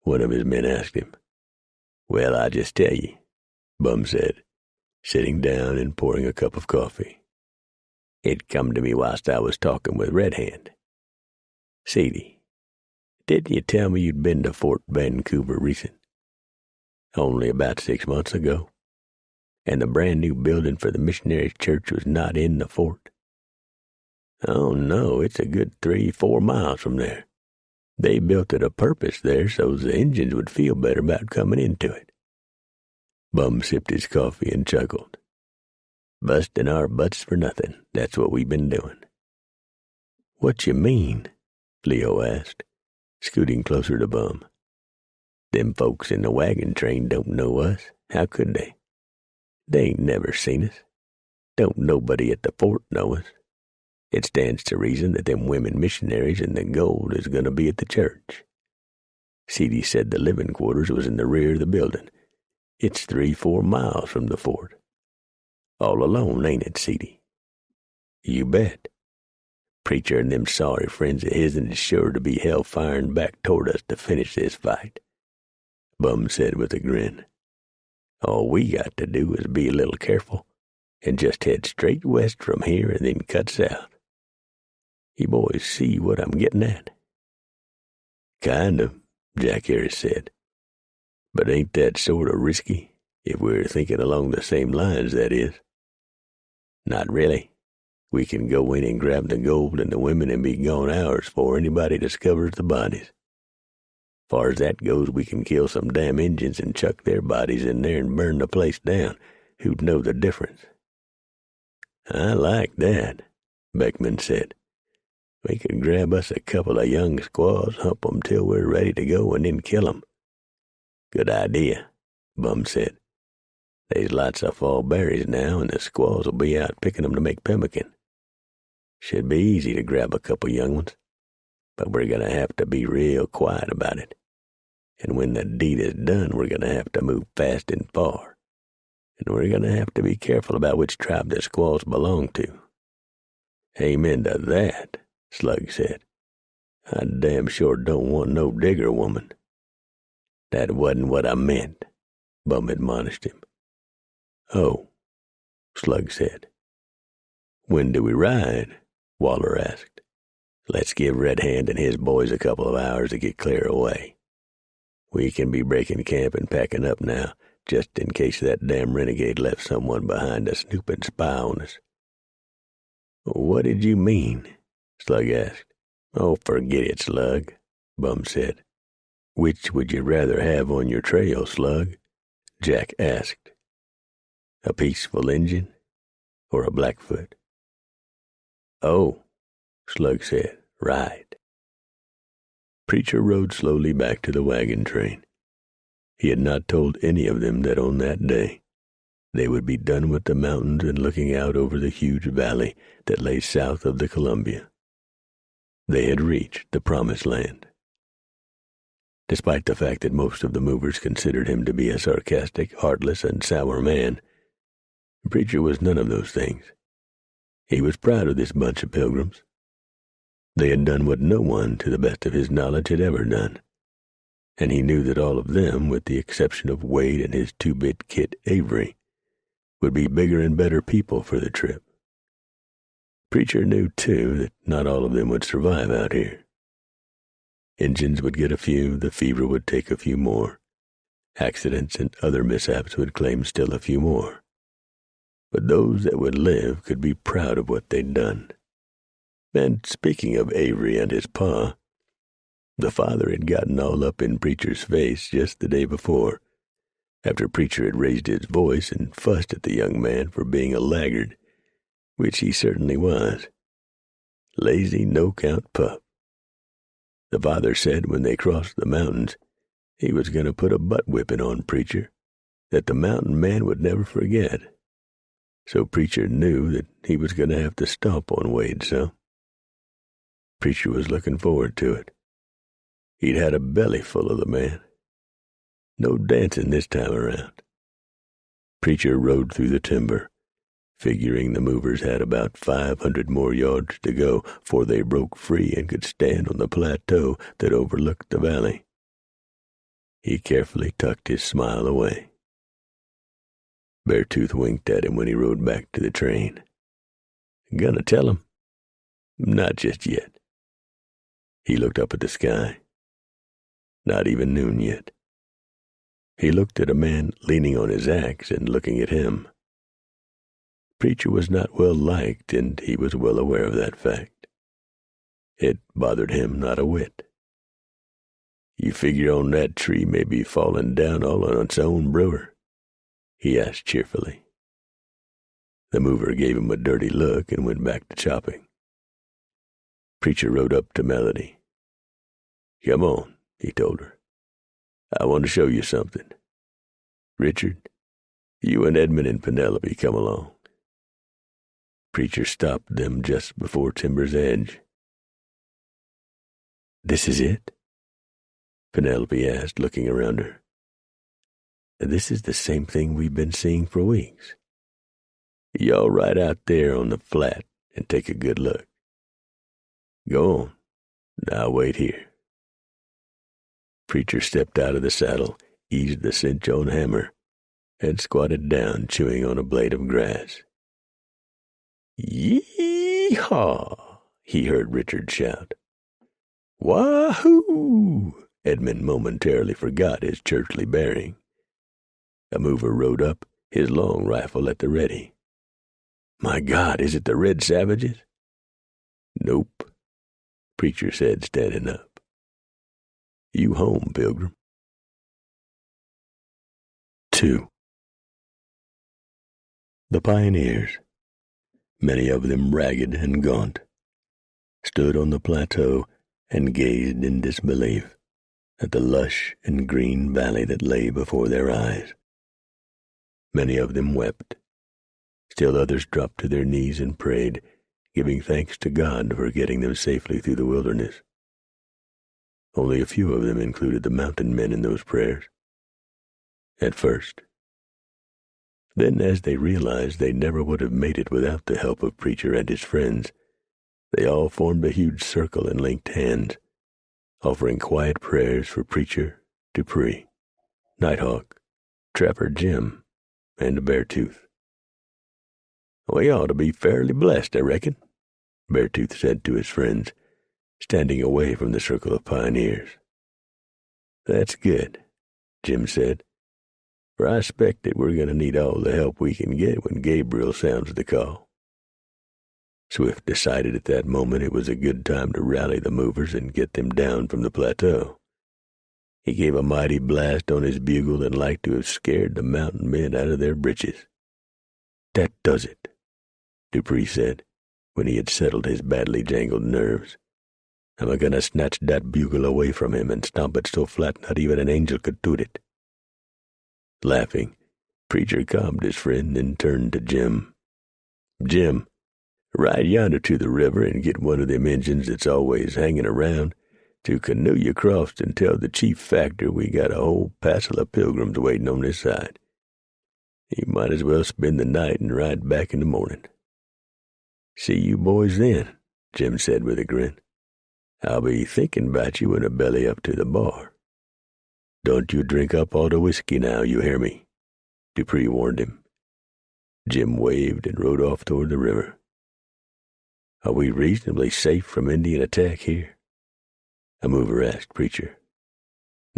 One of his men asked him. Well, I just tell ye, Bum said, sitting down and pouring a cup of coffee. It come to me whilst I was talking with Red Hand. Sadie, didn't you tell me you'd been to Fort Vancouver recent? Only about 6 months ago. And the brand new building for the missionary church was not in the fort. Oh, no, it's a good 3-4 miles from there. They built it a purpose there so the Injuns would feel better about coming into it. Bum sipped his coffee and chuckled. Busting our butts for nothing, that's what we've been doing. What you mean? Leo asked, scooting closer to Bum. Them folks in the wagon train don't know us. How could they? They ain't never seen us. Don't nobody at the fort know us. It stands to reason that them women missionaries and the gold is going to be at the church. Seedy said the living quarters was in the rear of the building. It's 3-4 miles from the fort. All alone, ain't it, Seedy? You bet. Preacher and them sorry friends of his'n is sure to be hell firing back toward us to finish this fight, Bum said with a grin. All we got to do is be a little careful and just head straight west from here and then cut south. You boys see what I'm getting at? Kind of, Jack Harris said. But ain't that sort of risky, if we're thinking along the same lines, that is? Not really. We can go in and grab the gold and the women and be gone hours before anybody discovers the bodies. Far as that goes, we can kill some damn Injuns and chuck their bodies in there and burn the place down. Who'd know the difference? I like that, Beckman said. We could grab us a couple of young squaws, hump 'em till we're ready to go, and then kill 'em. Good idea, Bum said. There's lots of fall berries now, and the squaws will be out picking 'em to make pemmican. Should be easy to grab a couple young ones, but we're going to have to be real quiet about it. And when the deed is done, we're going to have to move fast and far. And we're going to have to be careful about which tribe the squaws belong to. Amen to that, Slug said. I damn sure don't want no digger woman. "That wasn't what I meant," Bum admonished him. "Oh," Slug said. "When do we ride?" Waller asked. "Let's give Red Hand and his boys a couple of hours to get clear away. We can be breaking camp and packing up now, just in case that damn renegade left someone behind a snooping spy on us." "What did you mean?" Slug asked. "Oh, forget it, Slug," Bum said. "Which would you rather have on your trail, Slug?" Jack asked. "A peaceful Injun or a Blackfoot?" "Oh," Slug said, "right." Preacher rode slowly back to the wagon train. He had not told any of them that on that day they would be done with the mountains and looking out over the huge valley that lay south of the Columbia. They had reached the Promised Land. Despite the fact that most of the movers considered him to be a sarcastic, heartless, and sour man, Preacher was none of those things. He was proud of this bunch of pilgrims. They had done what no one, to the best of his knowledge, had ever done, and he knew that all of them, with the exception of Wade and his two-bit kit Avery, would be bigger and better people for the trip. Preacher knew, too, that not all of them would survive out here. Injuns would get a few, the fever would take a few more, accidents and other mishaps would claim still a few more. But those that would live could be proud of what they'd done. And speaking of Avery and his pa, the father had gotten all up in Preacher's face just the day before, after Preacher had raised his voice and fussed at the young man for being a laggard, which he certainly was. Lazy, no-count pup. The father said when they crossed the mountains he was going to put a butt-whipping on Preacher that the mountain man would never forget. So Preacher knew that he was going to have to stomp on Wade some. Preacher was looking forward to it. He'd had a belly full of the man. No dancing this time around. Preacher rode through the timber, figuring the movers had about 500 more yards to go before they broke free and could stand on the plateau that overlooked the valley. He carefully tucked his smile away. Beartooth winked at him when he rode back to the train. "Gonna tell him?" "Not just yet." He looked up at the sky. Not even noon yet. He looked at a man leaning on his axe and looking at him. Preacher was not well liked, and he was well aware of that fact. It bothered him not a whit. "You figure on that tree may be falling down all on its own, brewer?" he asked cheerfully. The mover gave him a dirty look and went back to chopping. Preacher rode up to Melody. "Come on," he told her. "I want to show you something. Richard, you and Edmund and Penelope come along." Preacher stopped them just before timber's edge. "This is it?" Penelope asked, looking around her. "This is the same thing we've been seeing for weeks." "Y'all ride out there on the flat and take a good look. Go on. I'll wait here." Preacher stepped out of the saddle, eased the cinch on hammer, and squatted down, chewing on a blade of grass. "Yee-haw!" he heard Richard shout. "Wahoo!" Edmund momentarily forgot his churchly bearing. A mover rode up, his long rifle at the ready. "My God, is it the red savages?" "Nope," Preacher said, standing up. "You home, Pilgrim." 2. The pioneers, many of them ragged and gaunt, stood on the plateau and gazed in disbelief at the lush and green valley that lay before their eyes. Many of them wept. Still others dropped to their knees and prayed, giving thanks to God for getting them safely through the wilderness. Only a few of them included the mountain men in those prayers. At first. Then, as they realized they never would have made it without the help of Preacher and his friends, they all formed a huge circle and linked hands, offering quiet prayers for Preacher, Dupree, Nighthawk, Trapper Jim, and Beartooth. "We ought to be fairly blessed, I reckon," Beartooth said to his friends, standing away from the circle of pioneers. "That's good," Jim said, "for I expect that we're going to need all the help we can get when Gabriel sounds the call." Swift decided at that moment it was a good time to rally the movers and get them down from the plateau. He gave a mighty blast on his bugle that liked to have scared the mountain men out of their britches. "That does it," Dupree said, when he had settled his badly jangled nerves. "I'm a-gonna snatch that bugle away from him and stomp it so flat not even an angel could toot it." Laughing, Preacher calmed his friend and turned to Jim. "Jim, ride yonder to the river and get one of them Injuns that's always hanging around to canoe you across and tell the chief factor we got a whole passel of pilgrims waiting on this side. You might as well spend the night and ride back in the morning." "See you boys then," Jim said with a grin. "I'll be thinking about you when I belly up to the bar. Don't you drink up all the whiskey now, you hear me?" Dupree warned him. Jim waved and rode off toward the river. "Are we reasonably safe from Indian attack here?" a mover asked Preacher.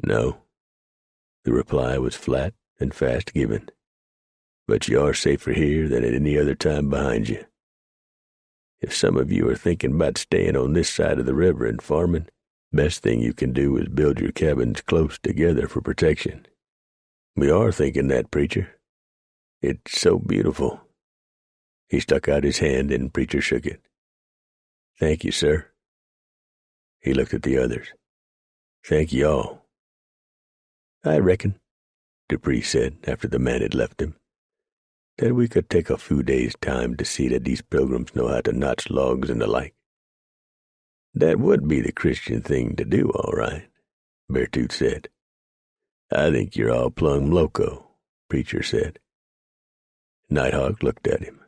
"No." The reply was flat and fast given. "But you are safer here than at any other time behind you. If some of you are thinking about staying on this side of the river and farming, best thing you can do is build your cabins close together for protection. We are thinking that, Preacher. It's so beautiful." He stuck out his hand and Preacher shook it. "Thank you, sir." He looked at the others. "Thank you all." "I reckon," Dupree said after the man had left him, "that we could take a few days' time to see that these pilgrims know how to notch logs and the like." "That would be the Christian thing to do, all right," Beartooth said. "I think you're all plumb loco," Preacher said. Nighthawk looked at him.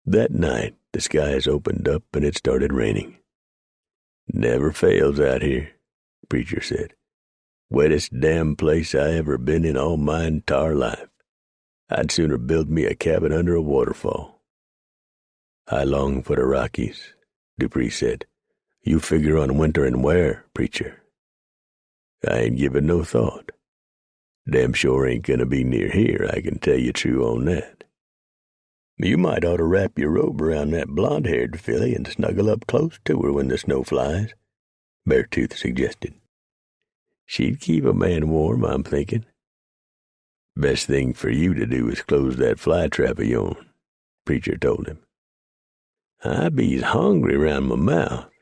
That night, the skies opened up and it started raining. "Never fails out here," Preacher said. "Wettest damn place I ever been in all my entire life. I'd sooner build me a cabin under a waterfall." "I long for the Rockies," Dupree said. "You figure on wintering where, Preacher?" "I ain't giving no thought. Damn sure ain't gonna be near here, I can tell you true on that." "You might ought to wrap your robe around that blonde-haired filly and snuggle up close to her when the snow flies," Beartooth suggested. "She'd keep a man warm, I'm thinking." "Best thing for you to do is close that fly trap of yourn," Preacher told him. "I be's hungry round my mouth."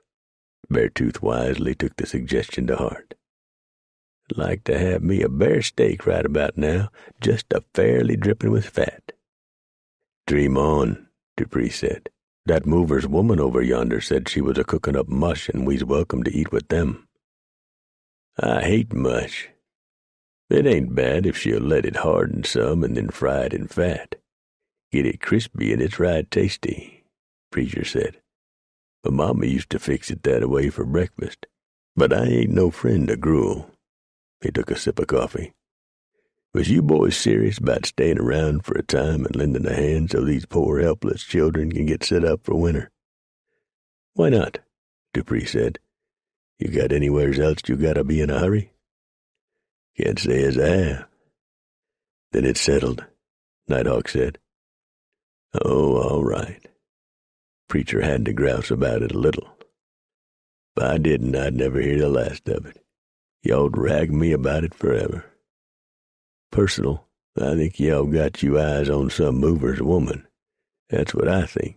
Beartooth wisely took the suggestion to heart. "I'd like to have me a bear steak right about now, just a fairly dripping with fat." "Dream on," Dupree said. "That mover's woman over yonder said she was a-cooking up mush and we's welcome to eat with them." "I hate mush. It ain't bad if she'll let it harden some and then fry it in fat. Get it crispy and it's right tasty," Preacher said. "My mama used to fix it that way for breakfast. But I ain't no friend of gruel." He took a sip of coffee. "Was you boys serious about staying around for a time and lending a hand so these poor helpless children can get set up for winter?" "Why not?" Dupree said. "You got anywheres else you gotta be in a hurry?" "Can't say as I have." "Then it's settled," Nighthawk said. "Oh, all right." Preacher had to grouse about it a little. "If I didn't, I'd never hear the last of it. Y'all drag me about it forever. Personal, I think y'all got you eyes on some mover's woman. That's what I think.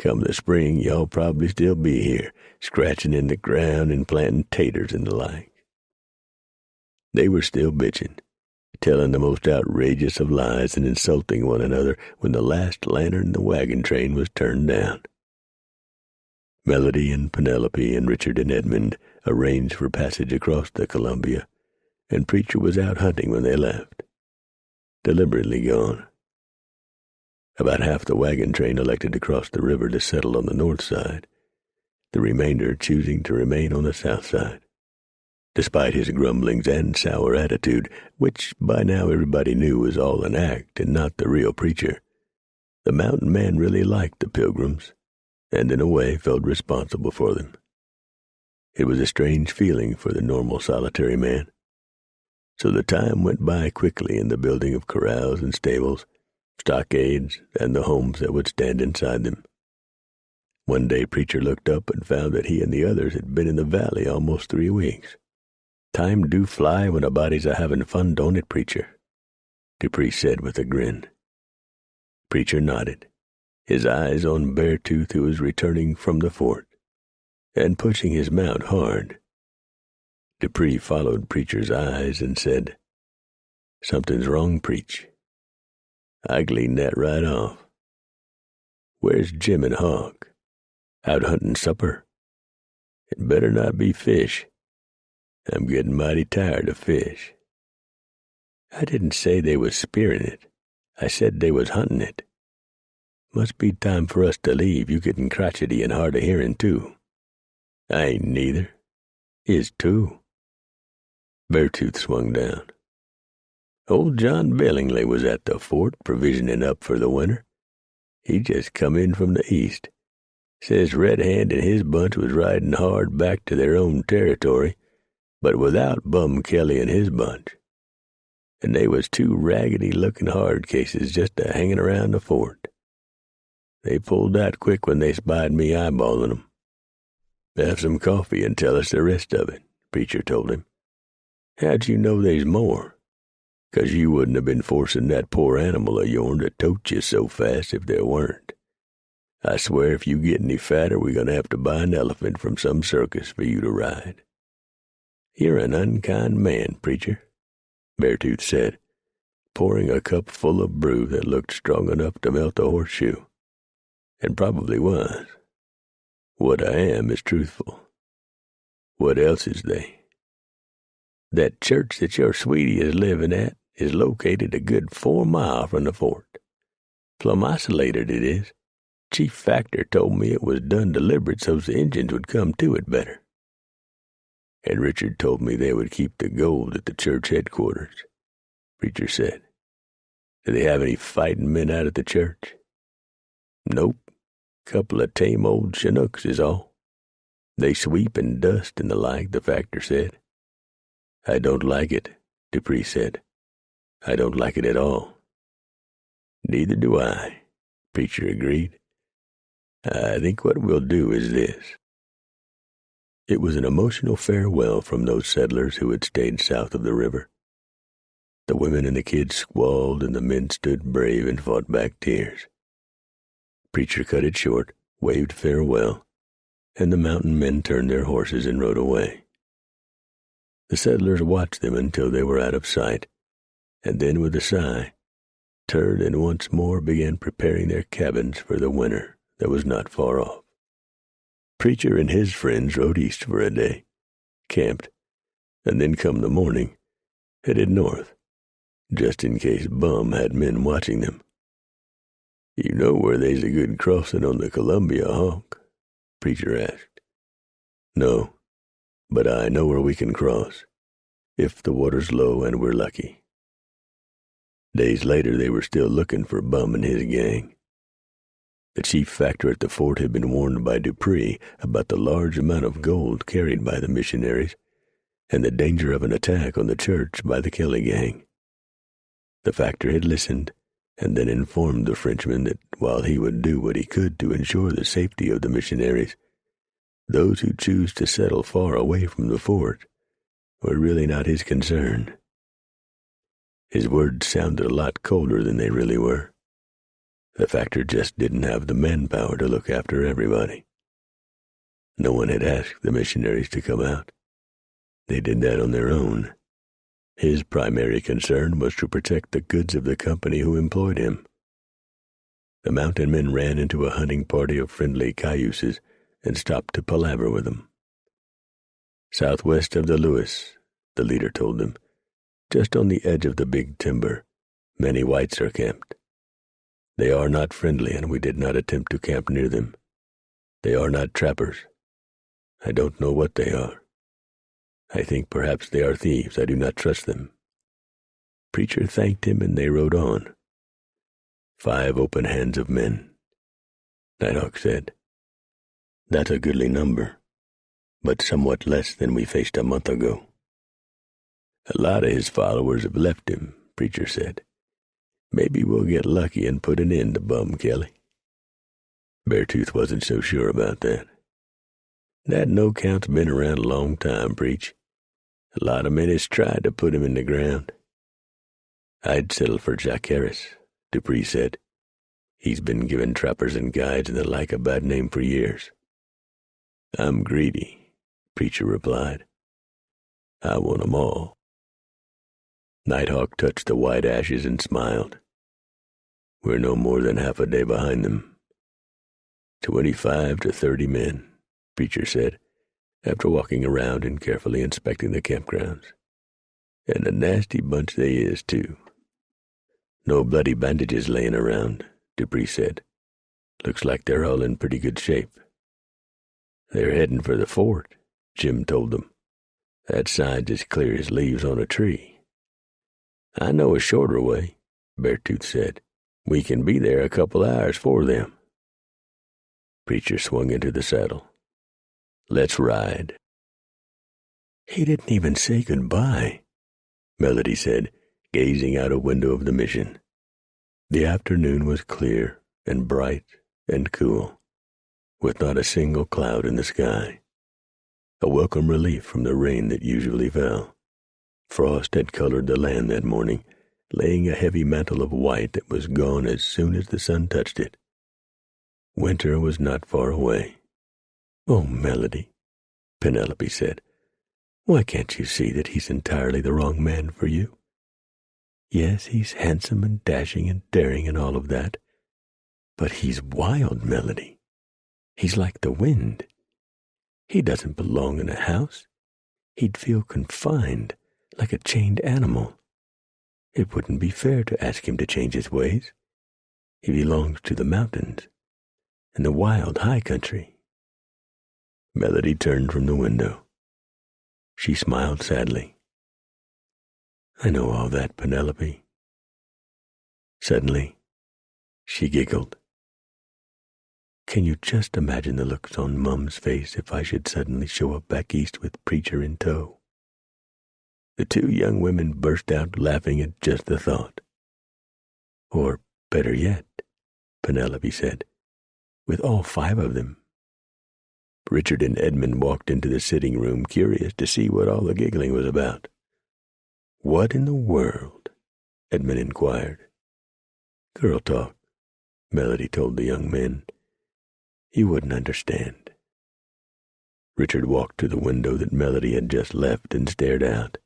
Come the spring, y'all probably still be here, scratching in the ground and planting taters and the like." They were still bitching, telling the most outrageous of lies and insulting one another when the last lantern in the wagon train was turned down. Melody and Penelope and Richard and Edmund arranged for passage across the Columbia, and Preacher was out hunting when they left. Deliberately gone. About half the wagon train elected to cross the river to settle on the north side, the remainder choosing to remain on the south side. Despite his grumblings and sour attitude, which by now everybody knew was all an act and not the real preacher, the mountain man really liked the Pilgrims, and in a way felt responsible for them. It was a strange feeling for the normal solitary man. So the time went by quickly in the building of corrals and stables, stockades, and the homes that would stand inside them. One day Preacher looked up and found that he and the others had been in the valley almost 3 weeks. "Time do fly when a body's a-having fun, don't it, Preacher?" Dupree said with a grin. Preacher nodded, his eyes on Beartooth, who was returning from the fort, and pushing his mount hard. Dupree followed Preacher's eyes and said, "Something's wrong, Preach. I gleaned that right off. Where's Jim and Hawk? Out hunting supper? It better not be fish. I'm getting mighty tired of fish." "I didn't say they was spearing it. I said they was hunting it. Must be time for us to leave. You getting crotchety and hard of hearing, too." "I ain't neither. Is too." Beartooth swung down. "Old John Billingsley was at the fort provisioning up for the winter. He just come in from the east. Says Red Hand and his bunch was riding hard back to their own territory, but without Bum Kelly and his bunch. And they was 2 raggedy-looking hard cases just a-hanging around the fort. They pulled out quick when they spied me eyeballing 'em. "Have some coffee and tell us the rest of it," Preacher told him. "How'd you know they's more? 'Cause you wouldn't have been forcing that poor animal of yourn to tote you so fast if there weren't. I swear if you get any fatter, we're going to have to buy an elephant from some circus for you to ride." "You're an unkind man, Preacher," Beartooth said, pouring a cup full of brew that looked strong enough to melt a horseshoe, and probably was. "What I am is truthful. What else is they?" "That church that your sweetie is living at is located a good 4 mile from the fort. Plumb isolated it is. Chief Factor told me it was done deliberate so's the Injuns would come to it better. And Richard told me they would keep the gold at the church headquarters," Preacher said. "Do they have any fighting men out at the church?" "Nope. Couple of tame old Chinooks is all. They sweep and dust and the like," the Factor said. "I don't like it," Dupree said. "I don't like it at all." "Neither do I," Preacher agreed. "I think what we'll do is this." It was an emotional farewell from those settlers who had stayed south of the river. The women and the kids squalled, and the men stood brave and fought back tears. Preacher cut it short, waved farewell, and the mountain men turned their horses and rode away. The settlers watched them until they were out of sight, and then with a sigh, turned and once more began preparing their cabins for the winter that was not far off. Preacher and his friends rode east for a day, camped, and then come the morning, headed north, just in case Bum had men watching them. "You know where they's a good crossing on the Columbia, Hawk?" Preacher asked. "No, but I know where we can cross, if the water's low and we're lucky." Days later they were still looking for Bum and his gang. The chief factor at the fort had been warned by Dupree about the large amount of gold carried by the missionaries and the danger of an attack on the church by the Kelly gang. The factor had listened and then informed the Frenchman that while he would do what he could to ensure the safety of the missionaries, those who choose to settle far away from the fort were really not his concern. His words sounded a lot colder than they really were. The factor just didn't have the manpower to look after everybody. No one had asked the missionaries to come out. They did that on their own. His primary concern was to protect the goods of the company who employed him. The mountain men ran into a hunting party of friendly cayuses and stopped to palaver with them. "Southwest of the Lewis," the leader told them, "just on the edge of the big timber, many whites are camped. They are not friendly, and we did not attempt to camp near them. They are not trappers. I don't know what they are. I think perhaps they are thieves. I do not trust them." Preacher thanked him, and they rode on. 5 open hands of men. Nighthawk said, "That's a goodly number, but somewhat less than we faced a month ago." "A lot of his followers have left him," Preacher said. "Maybe we'll get lucky and put an end to Bum Kelly." Beartooth wasn't so sure about that. "That no-count's been around a long time, Preach. A lot of men has tried to put him in the ground." "I'd settle for Jack Harris," Dupree said. "He's been giving trappers and guides and the like a bad name for years." "I'm greedy," Preacher replied. "I want 'em all." Nighthawk touched the white ashes and smiled. "We're no more than half a day behind them." 25 to 30 men, Preacher said, after walking around and carefully inspecting the campgrounds. "And a nasty bunch they is, too." "No bloody bandages laying around," Dupree said. "Looks like they're all in pretty good shape." "They're heading for the fort," Jim told them. "That side's as clear as leaves on a tree." "I know a shorter way," Beartooth said. "We can be there a couple hours for them." Preacher swung into the saddle. "Let's ride." "He didn't even say goodbye," Melody said, gazing out a window of the mission. The afternoon was clear and bright and cool, with not a single cloud in the sky. A welcome relief from the rain that usually fell. Frost had colored the land that morning, laying a heavy mantle of white that was gone as soon as the sun touched it. Winter was not far away. "Oh, Melody," Penelope said, "why can't you see that he's entirely the wrong man for you? Yes, he's handsome and dashing and daring and all of that, but he's wild, Melody. He's like the wind. He doesn't belong in a house. He'd feel confined, like a chained animal. It wouldn't be fair to ask him to change his ways. He belongs to the mountains and the wild high country." Melody turned from the window. She smiled sadly. "I know all that, Penelope." Suddenly, she giggled. "Can you just imagine the looks on Mum's face if I should suddenly show up back east with Preacher in tow?" The 2 young women burst out laughing at just the thought. "Or, better yet," Penelope said, "with all 5 of them." Richard and Edmund walked into the sitting room, curious to see what all the giggling was about. "What in the world?" Edmund inquired. "Girl talk," Melody told the young men. "You wouldn't understand." Richard walked to the window that Melody had just left and stared out,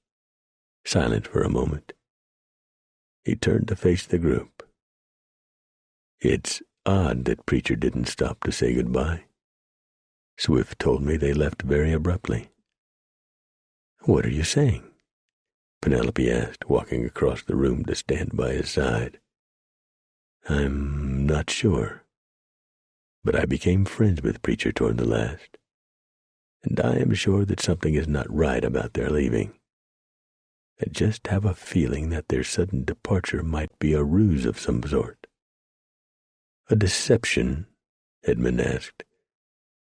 silent for a moment. He turned to face the group. "It's odd that Preacher didn't stop to say goodbye. Swift told me they left very abruptly." "What are you saying?" Penelope asked, walking across the room to stand by his side. "I'm not sure, but I became friends with Preacher toward the last, and I am sure that something is not right about their leaving. I just have a feeling that their sudden departure might be a ruse of some sort." "A deception?" Edmund asked.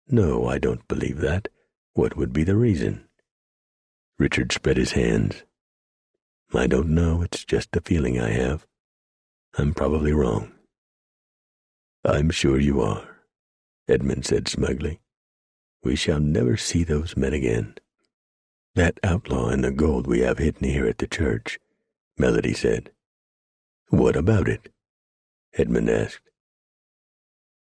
"No, I don't believe that. What would be the reason?" Richard spread his hands. "I don't know. It's just a feeling I have. I'm probably wrong." "I'm sure you are," Edmund said smugly. "We shall never see those men again." "That outlaw and the gold we have hidden here at the church," Melody said. "What about it?" Edmund asked.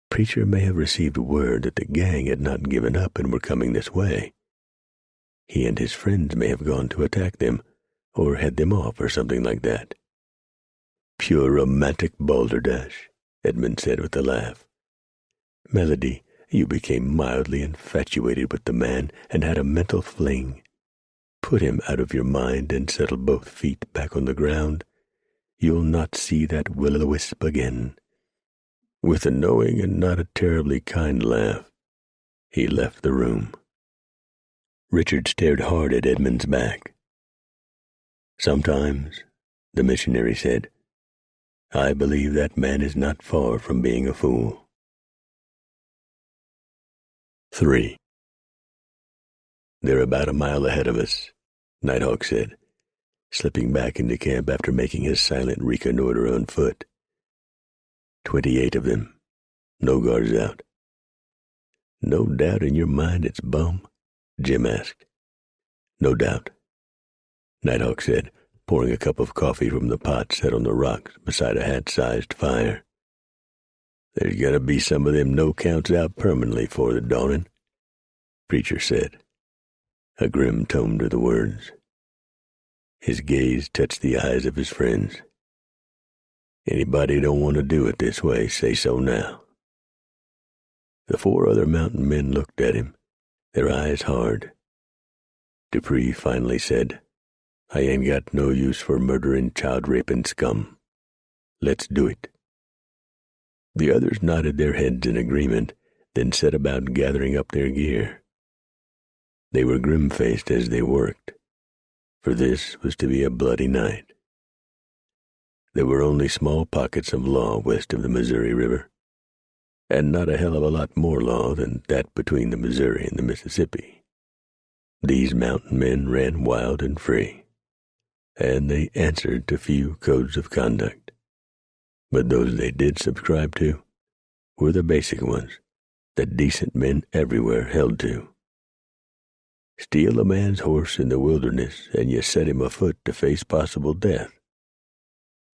Preacher may have received word that the gang had not given up and were coming this way. He and his friends may have gone to attack them, or head them off, or something like that." "Pure romantic balderdash," Edmund said with a laugh. "Melody, you became mildly infatuated with the man and had a mental fling. Put him out of your mind and settle both feet back on the ground. You'll not see that will-o'-the-wisp again." With a knowing and not a terribly kind laugh, he left the room. Richard stared hard at Edmund's back. "Sometimes," the missionary said, "I believe that man is not far from being a fool." 3. "They're about a mile ahead of us," Nighthawk said, slipping back into camp after making his silent reconnoiter on foot. 28 of them. No guards out." "No doubt in your mind it's Bum?" Jim asked. "No doubt," Nighthawk said, pouring a cup of coffee from the pot set on the rocks beside a hat-sized fire. "There's gotta be some of them no-counts out permanently for the dawning," Preacher said, a grim tone to the words. His gaze touched the eyes of his friends. "Anybody don't want to do it this way, say so now." The 4 other mountain men looked at him, their eyes hard. Dupree finally said, "I ain't got no use for murdering, child-raping scum. Let's do it." The others nodded their heads in agreement, then set about gathering up their gear. They were grim-faced as they worked, for this was to be a bloody night. There were only small pockets of law west of the Missouri River, and not a hell of a lot more law than that between the Missouri and the Mississippi. These mountain men ran wild and free, and they answered to few codes of conduct. But those they did subscribe to were the basic ones that decent men everywhere held to. Steal a man's horse in the wilderness, and you set him afoot to face possible death.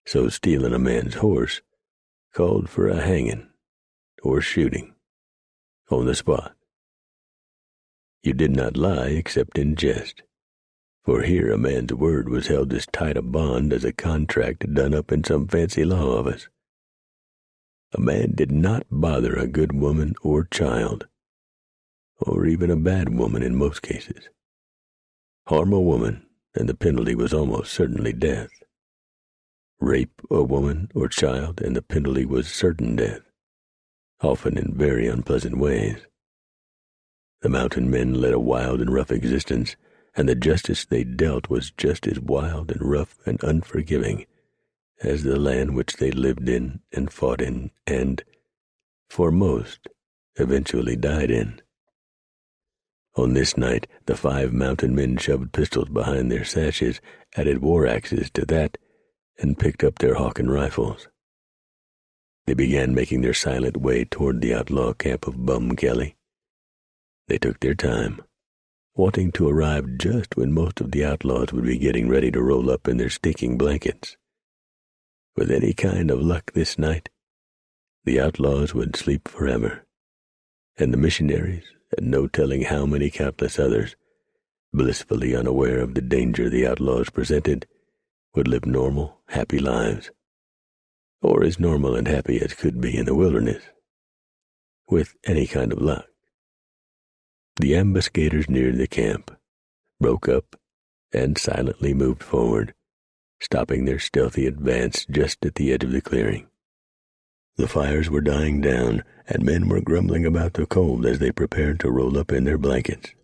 So stealing a man's horse called for a hanging or shooting on the spot. You did not lie except in jest, for here a man's word was held as tight a bond as a contract done up in some fancy law office. A man did not bother a good woman or child, or even a bad woman in most cases. Harm a woman, and the penalty was almost certainly death. Rape a woman or child, and the penalty was certain death, often in very unpleasant ways. The mountain men led a wild and rough existence, and the justice they dealt was just as wild and rough and unforgiving as the land which they lived in and fought in and, for most, eventually died in. On this night, the 5 mountain men shoved pistols behind their sashes, added war axes to that, and picked up their Hawken rifles. They began making their silent way toward the outlaw camp of Bum Kelly. They took their time, wanting to arrive just when most of the outlaws would be getting ready to roll up in their stinking blankets. With any kind of luck this night, the outlaws would sleep forever, and the missionaries, and no telling how many countless others, blissfully unaware of the danger the outlaws presented, would live normal, happy lives, or as normal and happy as could be in the wilderness, with any kind of luck. The ambuscaders neared the camp, broke up, and silently moved forward, stopping their stealthy advance just at the edge of the clearing. The fires were dying down, and men were grumbling about the cold as they prepared to roll up in their blankets.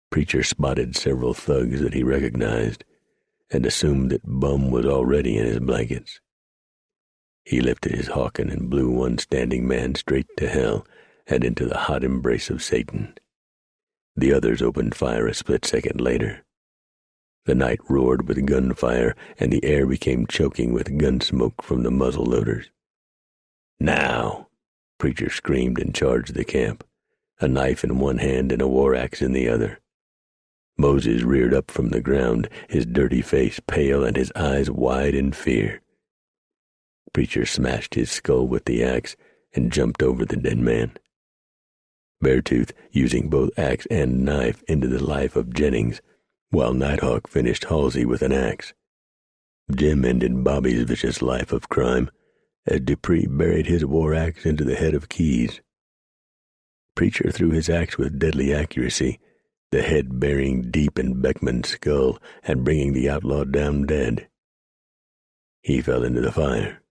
Preacher spotted several thugs that he recognized, and assumed that Bum was already in his blankets. He lifted his Hawken and blew one standing man straight to hell and into the hot embrace of Satan. The others opened fire a split second later. The night roared with gunfire, and the air became choking with gun smoke from the muzzle loaders. "Now!" Preacher screamed and charged the camp, a knife in one hand and a war axe in the other. Moses reared up from the ground, his dirty face pale and his eyes wide in fear. Preacher smashed his skull with the axe and jumped over the dead man. Beartooth, using both axe and knife, ended the life of Jennings, while Nighthawk finished Halsey with an axe. Jim ended Bobby's vicious life of crime as Dupree buried his war axe into the head of Keyes. Preacher threw his axe with deadly accuracy, the head burying deep in Beckman's skull and bringing the outlaw down dead. He fell into the fire.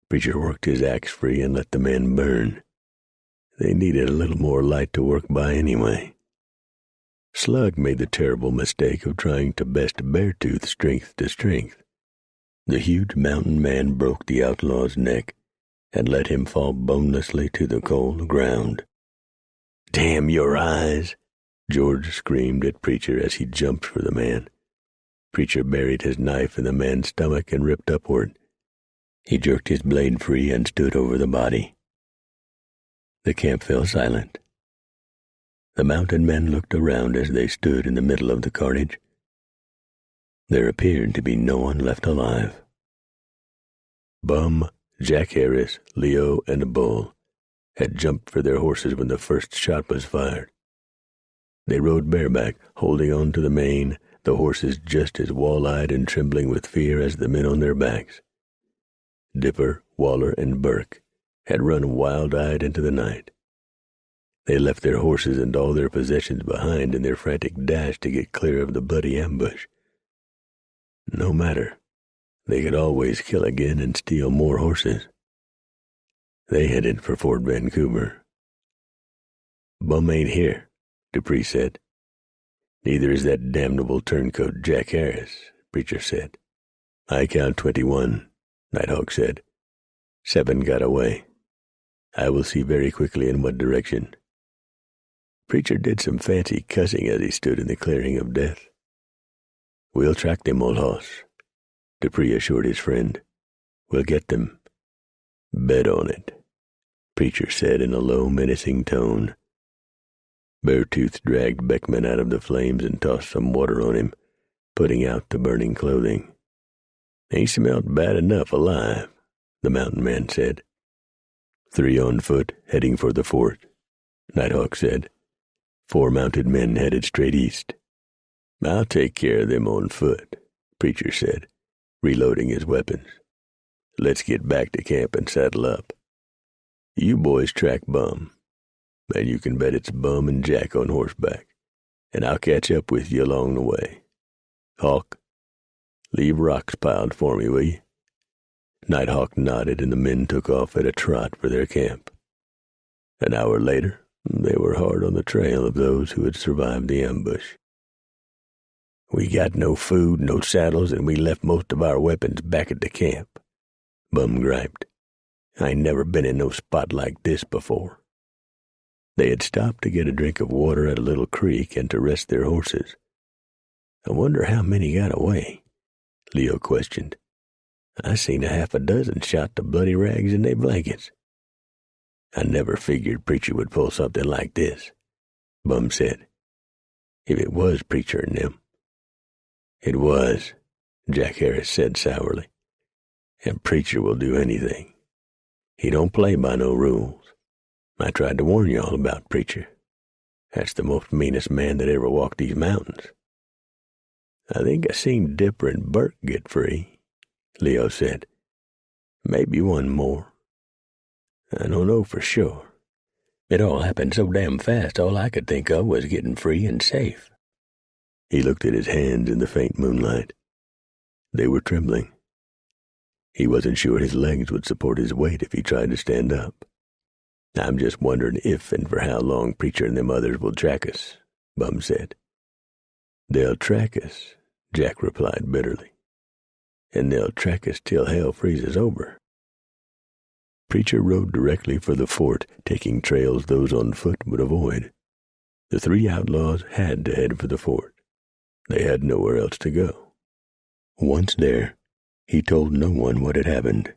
Preacher worked his axe free and let the men burn. They needed a little more light to work by anyway. Slug made the terrible mistake of trying to best Beartooth strength to strength. The huge mountain man broke the outlaw's neck and let him fall bonelessly to the cold ground. "Damn your eyes!" George screamed at Preacher as he jumped for the man. Preacher buried his knife in the man's stomach and ripped upward. He jerked his blade free and stood over the body. The camp fell silent. The mountain men looked around as they stood in the middle of the carnage. There appeared to be no one left alive. Bum, Jack Harris, Leo, and Bull had jumped for their horses when the first shot was fired. They rode bareback, holding on to the mane, the horses just as wall-eyed and trembling with fear as the men on their backs. Dipper, Waller, and Burke had run wild-eyed into the night. They left their horses and all their possessions behind in their frantic dash to get clear of the bloody ambush. No matter. They could always kill again and steal more horses. They headed for Fort Vancouver. "Bum ain't here," Dupree said. "Neither is that damnable turncoat Jack Harris," Preacher said. "I count 21, Nighthawk said. 7 got away. I will see very quickly in what direction." Preacher did some fancy cussing as he stood in the clearing of death. "We'll track them, old hoss," Dupree assured his friend. "We'll get them." "Bet on it," Preacher said in a low, menacing tone. Beartooth dragged Beckman out of the flames and tossed some water on him, putting out the burning clothing. "He smelled bad enough alive," the mountain man said. 3 on foot, heading for the fort, Nighthawk said. 4 mounted men headed straight east. "I'll take care of them on foot," Preacher said, reloading his weapons. "Let's get back to camp and saddle up. You boys track Bum, and you can bet it's Bum and Jack on horseback, and I'll catch up with you along the way. Hawk, leave rocks piled for me, will you?" Nighthawk nodded, and the men took off at a trot for their camp. An hour later, they were hard on the trail of those who had survived the ambush. "We got no food, no saddles, and we left most of our weapons back at the camp," Bum griped. "I ain't never been in no spot like this before." They had stopped to get a drink of water at a little creek and to rest their horses. "I wonder how many got away," Leo questioned. "I seen a half a dozen shot to bloody rags in their blankets." "I never figured Preacher would pull something like this," Bum said. "If it was Preacher and them." "It was," Jack Harris said sourly. "And Preacher will do anything. He don't play by no rules. I tried to warn you all about Preacher. That's the most meanest man that ever walked these mountains." "I think I seen Dipper and Burke get free," Leo said. "Maybe one more. I don't know for sure. It all happened so damn fast, all I could think of was getting free and safe." He looked at his hands in the faint moonlight. They were trembling. He wasn't sure his legs would support his weight if he tried to stand up. "I'm just wondering if and for how long Preacher and them others will track us," Bum said. "They'll track us," Jack replied bitterly. "And they'll track us till hell freezes over." Preacher rode directly for the fort, taking trails those on foot would avoid. The 3 outlaws had to head for the fort. They had nowhere else to go. Once there, he told no one what had happened.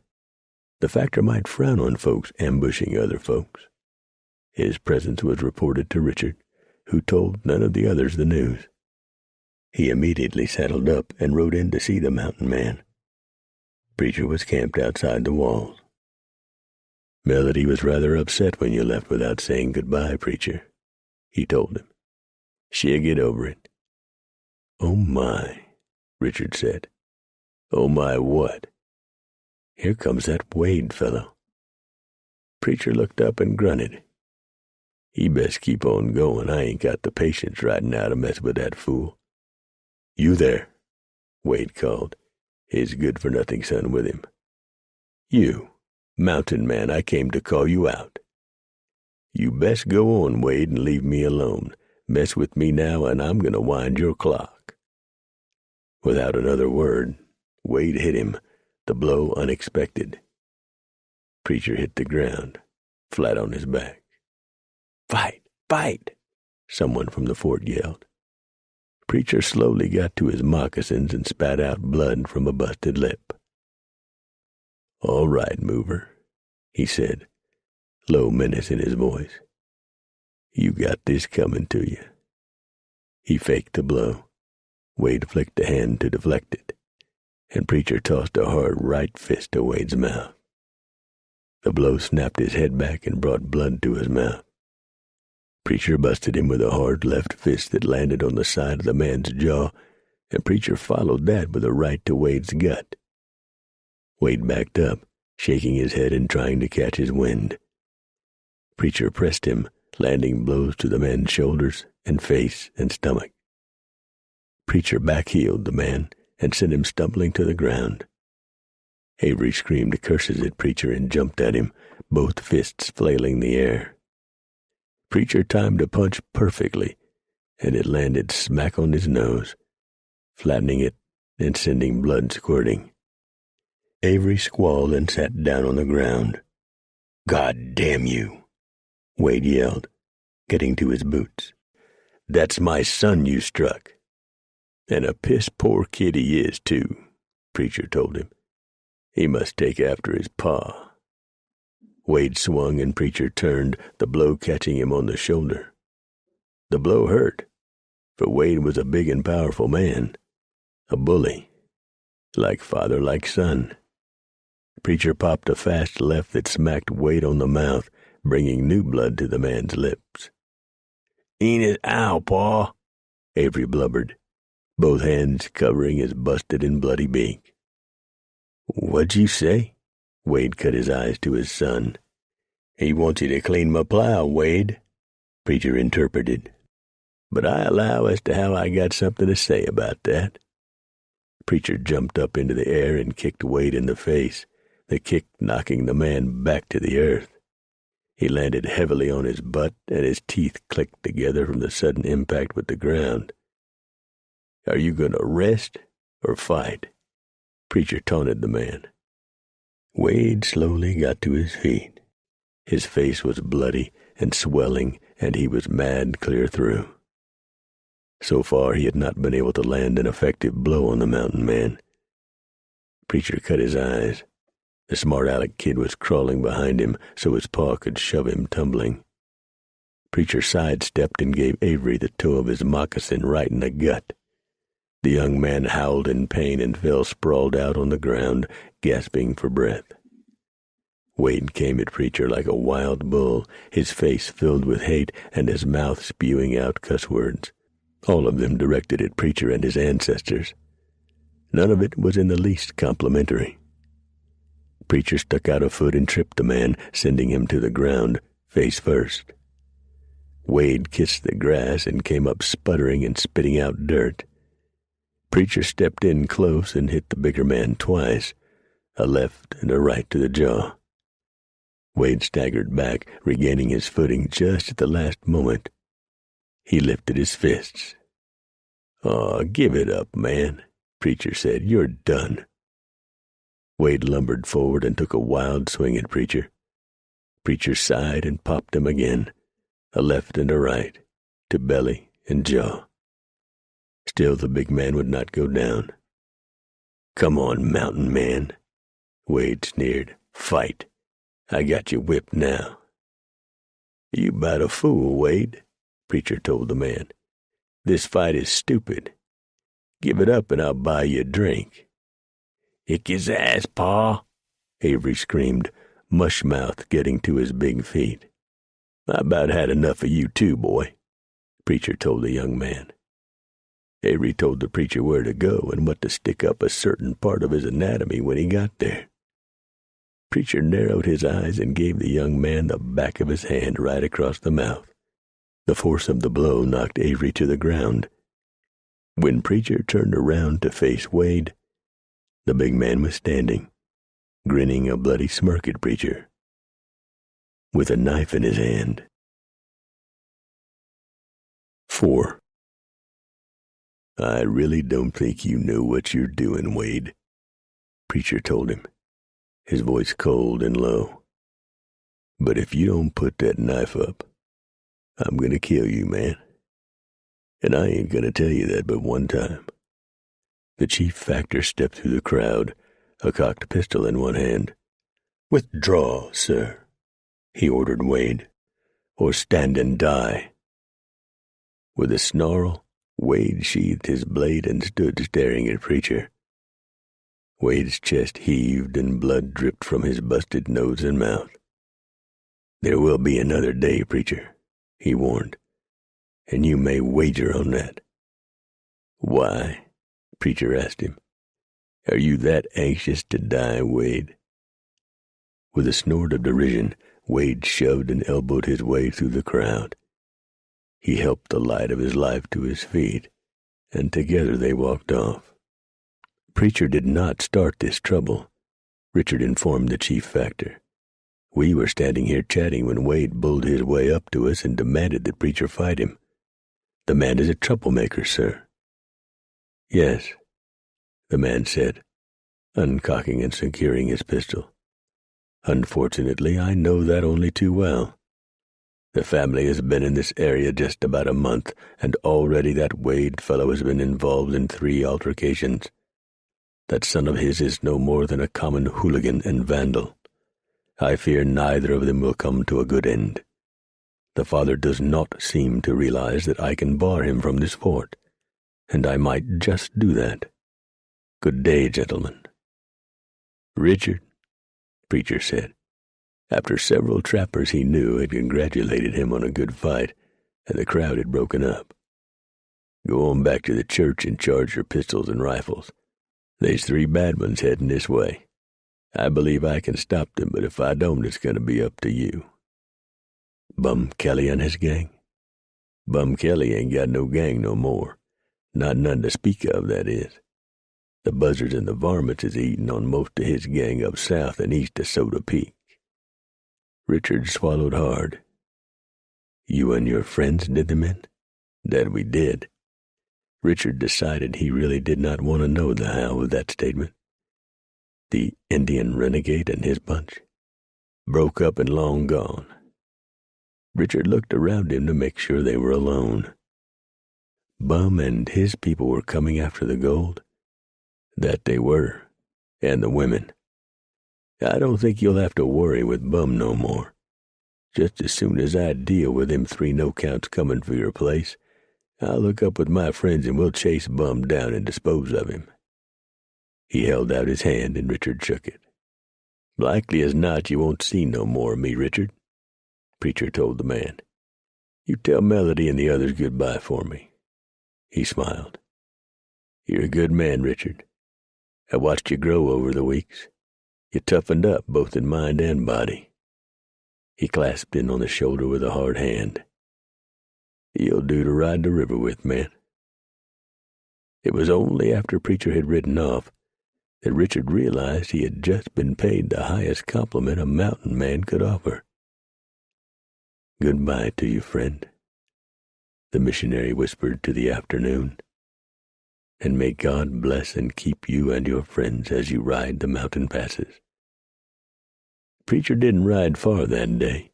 The factor might frown on folks ambushing other folks. His presence was reported to Richard, who told none of the others the news. He immediately saddled up and rode in to see the mountain man. Preacher was camped outside the walls. "Melody was rather upset when you left without saying goodbye, Preacher," he told him. "She'll get over it." "Oh, my," Richard said. "Oh, my what?" "Here comes that Wade fellow." Preacher looked up and grunted. "He best keep on going. I ain't got the patience right now to mess with that fool." "You there," Wade called, his good-for-nothing son with him. "You, mountain man, I came to call you out." "You best go on, Wade, and leave me alone. Mess with me now, and I'm going to wind your clock." Without another word, Wade hit him, the blow unexpected. Preacher hit the ground, flat on his back. "Fight! Fight!" someone from the fort yelled. Preacher slowly got to his moccasins and spat out blood from a busted lip. "All right, mover," he said, low menace in his voice. "You got this coming to you." He faked the blow. Wade flicked a hand to deflect it, and Preacher tossed a hard right fist to Wade's mouth. The blow snapped his head back and brought blood to his mouth. Preacher busted him with a hard left fist that landed on the side of the man's jaw, and Preacher followed that with a right to Wade's gut. Wade backed up, shaking his head and trying to catch his wind. Preacher pressed him, landing blows to the man's shoulders and face and stomach. Preacher backheeled the man and sent him stumbling to the ground. Avery screamed curses at Preacher and jumped at him, both fists flailing the air. Preacher timed a punch perfectly, and it landed smack on his nose, flattening it and sending blood squirting. Avery squalled and sat down on the ground. "God damn you," Wade yelled, getting to his boots. "That's my son you struck." "And a piss-poor kid he is, too," Preacher told him. "He must take after his pa." Wade swung and Preacher turned, the blow catching him on the shoulder. The blow hurt, for Wade was a big and powerful man, a bully, like father, like son. Preacher popped a fast left that smacked Wade on the mouth, bringing new blood to the man's lips. "Ain't it ow, paw?" Avery blubbered, both hands covering his busted and bloody beak. "What'd you say?" Wade cut his eyes to his son. "He wants you to clean my plow, Wade," Preacher interpreted. "But I allow as to how I got something to say about that." Preacher jumped up into the air and kicked Wade in the face, the kick knocking the man back to the earth. He landed heavily on his butt, and his teeth clicked together from the sudden impact with the ground. "Are you going to rest or fight?" Preacher taunted the man. Wade slowly got to his feet. His face was bloody and swelling, and he was mad clear through. So far he had not been able to land an effective blow on the mountain man. Preacher cut his eyes. The smart-aleck kid was crawling behind him so his paw could shove him tumbling. Preacher sidestepped and gave Avery the toe of his moccasin right in the gut. The young man howled in pain and fell sprawled out on the ground, gasping for breath. Wade came at Preacher like a wild bull, his face filled with hate and his mouth spewing out cuss words, all of them directed at Preacher and his ancestors. None of it was in the least complimentary. Preacher stuck out a foot and tripped the man, sending him to the ground, face first. Wade kissed the grass and came up sputtering and spitting out dirt. Preacher stepped in close and hit the bigger man twice, a left and a right to the jaw. Wade staggered back, regaining his footing just at the last moment. He lifted his fists. "Aw, give it up, man," Preacher said. "You're done." Wade lumbered forward and took a wild swing at Preacher. Preacher sighed and popped him again, a left and a right, to belly and jaw. Still the big man would not go down. "Come on, mountain man," Wade sneered. "Fight. I got you whipped now." "You 'bout a fool, Wade," Preacher told the man. "This fight is stupid. Give it up and I'll buy you a drink." "Kick his ass, Pa," Avery screamed, mush-mouth getting to his big feet. "I about had enough of you too, boy," Preacher told the young man. Avery told the Preacher where to go and what to stick up a certain part of his anatomy when he got there. Preacher narrowed his eyes and gave the young man the back of his hand right across the mouth. The force of the blow knocked Avery to the ground. When Preacher turned around to face Wade, the big man was standing, grinning a bloody smirk at Preacher, with a knife in his hand. 4. I really don't think you know what you're doing, Wade, Preacher told him, his voice cold and low. But if you don't put that knife up, I'm going to kill you, man. And I ain't going to tell you that but one time. The chief factor stepped through the crowd, a cocked pistol in one hand. Withdraw, sir, he ordered Wade, or stand and die. With a snarl, Wade sheathed his blade and stood staring at Preacher. Wade's chest heaved and blood dripped from his busted nose and mouth. There will be another day, Preacher, he warned, and you may wager on that. Why? Preacher asked him. Are you that anxious to die, Wade? With a snort of derision, Wade shoved and elbowed his way through the crowd. He helped the light of his life to his feet, and together they walked off. Preacher did not start this trouble, Richard informed the chief factor. We were standing here chatting when Wade bulled his way up to us and demanded that Preacher fight him. The man is a troublemaker, sir. Yes, the man said, uncocking and securing his pistol. Unfortunately, I know that only too well. The family has been in this area just about a month, and already that Wade fellow has been involved in 3 altercations. That son of his is no more than a common hooligan and vandal. I fear neither of them will come to a good end. The father does not seem to realize that I can bar him from this fort, and I might just do that. Good day, gentlemen. Richard, Preacher said, after several trappers he knew had congratulated him on a good fight, and the crowd had broken up. Go on back to the church and charge your pistols and rifles. There's 3 bad ones heading this way. I believe I can stop them, but if I don't, it's going to be up to you. Bum Kelly and his gang? Bum Kelly ain't got no gang no more. Not none to speak of, that is. The buzzards and the varmints is eating on most of his gang up south and east of Soda Peak. Richard swallowed hard. You and your friends did them in? That we did. Richard decided he really did not want to know the how of that statement. The Indian renegade and his bunch? Broke up and long gone. Richard looked around him to make sure they were alone. Bum and his people were coming after the gold? That they were, and the women. I don't think you'll have to worry with Bum no more. Just as soon as I deal with them 3 no-counts coming for your place, I'll look up with my friends and we'll chase Bum down and dispose of him. He held out his hand and Richard shook it. Likely as not you won't see no more of me, Richard, Preacher told the man. You tell Melody and the others goodbye for me. He smiled. You're a good man, Richard. I watched you grow over the weeks. You toughened up both in mind and body. He clasped him on the shoulder with a hard hand. You'll do to ride the river with, man. It was only after Preacher had ridden off that Richard realized he had just been paid the highest compliment a mountain man could offer. Goodbye to you, friend, the missionary whispered to the afternoon, and may God bless and keep you and your friends as you ride the mountain passes. Preacher didn't ride far that day.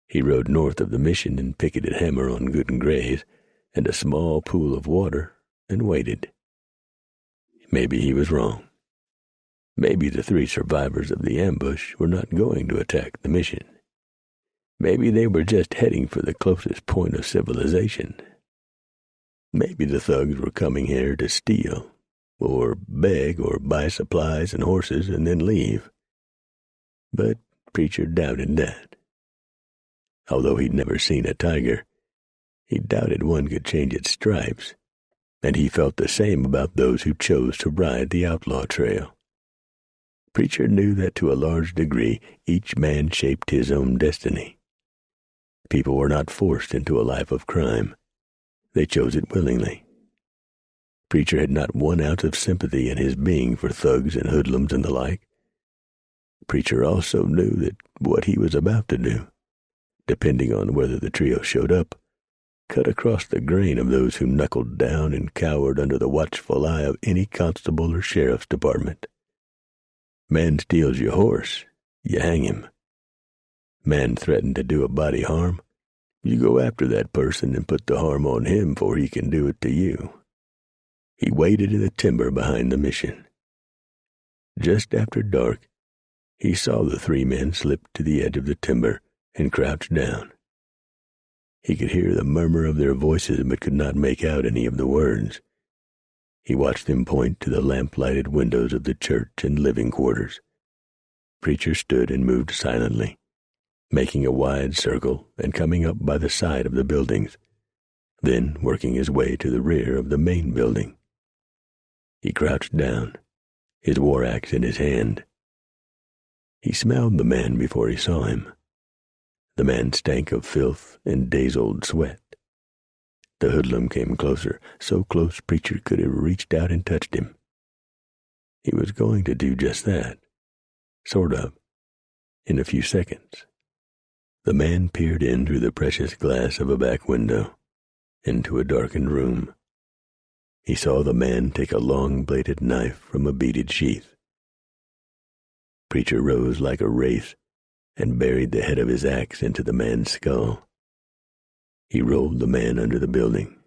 He rode north of the mission and picketed Hammer on good graze and a small pool of water and waited. Maybe he was wrong. Maybe the 3 survivors of the ambush were not going to attack the mission. Maybe they were just heading for the closest point of civilization. Maybe the thugs were coming here to steal, or beg, or buy supplies and horses and then leave. But Preacher doubted that. Although he'd never seen a tiger, he doubted one could change its stripes, and he felt the same about those who chose to ride the outlaw trail. Preacher knew that to a large degree each man shaped his own destiny. People were not forced into a life of crime. They chose it willingly. Preacher had not 1 ounce of sympathy in his being for thugs and hoodlums and the like. Preacher also knew that what he was about to do, depending on whether the trio showed up, cut across the grain of those who knuckled down and cowered under the watchful eye of any constable or sheriff's department. Man steals your horse, you hang him. Man threatened to do a body harm, you go after that person and put the harm on him before he can do it to you. He waited in the timber behind the mission. Just after dark, he saw the three men slip to the edge of the timber and crouch down. He could hear the murmur of their voices but could not make out any of the words. He watched them point to the lamp-lighted windows of the church and living quarters. Preacher stood and moved silently, making a wide circle and coming up by the side of the buildings, then working his way to the rear of the main building. He crouched down, his war axe in his hand. He smelled the man before he saw him. The man stank of filth and days-old sweat. The hoodlum came closer, so close Preacher could have reached out and touched him. He was going to do just that, sort of, in a few seconds. The man peered in through the precious glass of a back window, into a darkened room. He saw the man take a long-bladed knife from a beaded sheath. Preacher rose like a wraith and buried the head of his axe into the man's skull. He rolled the man under the building.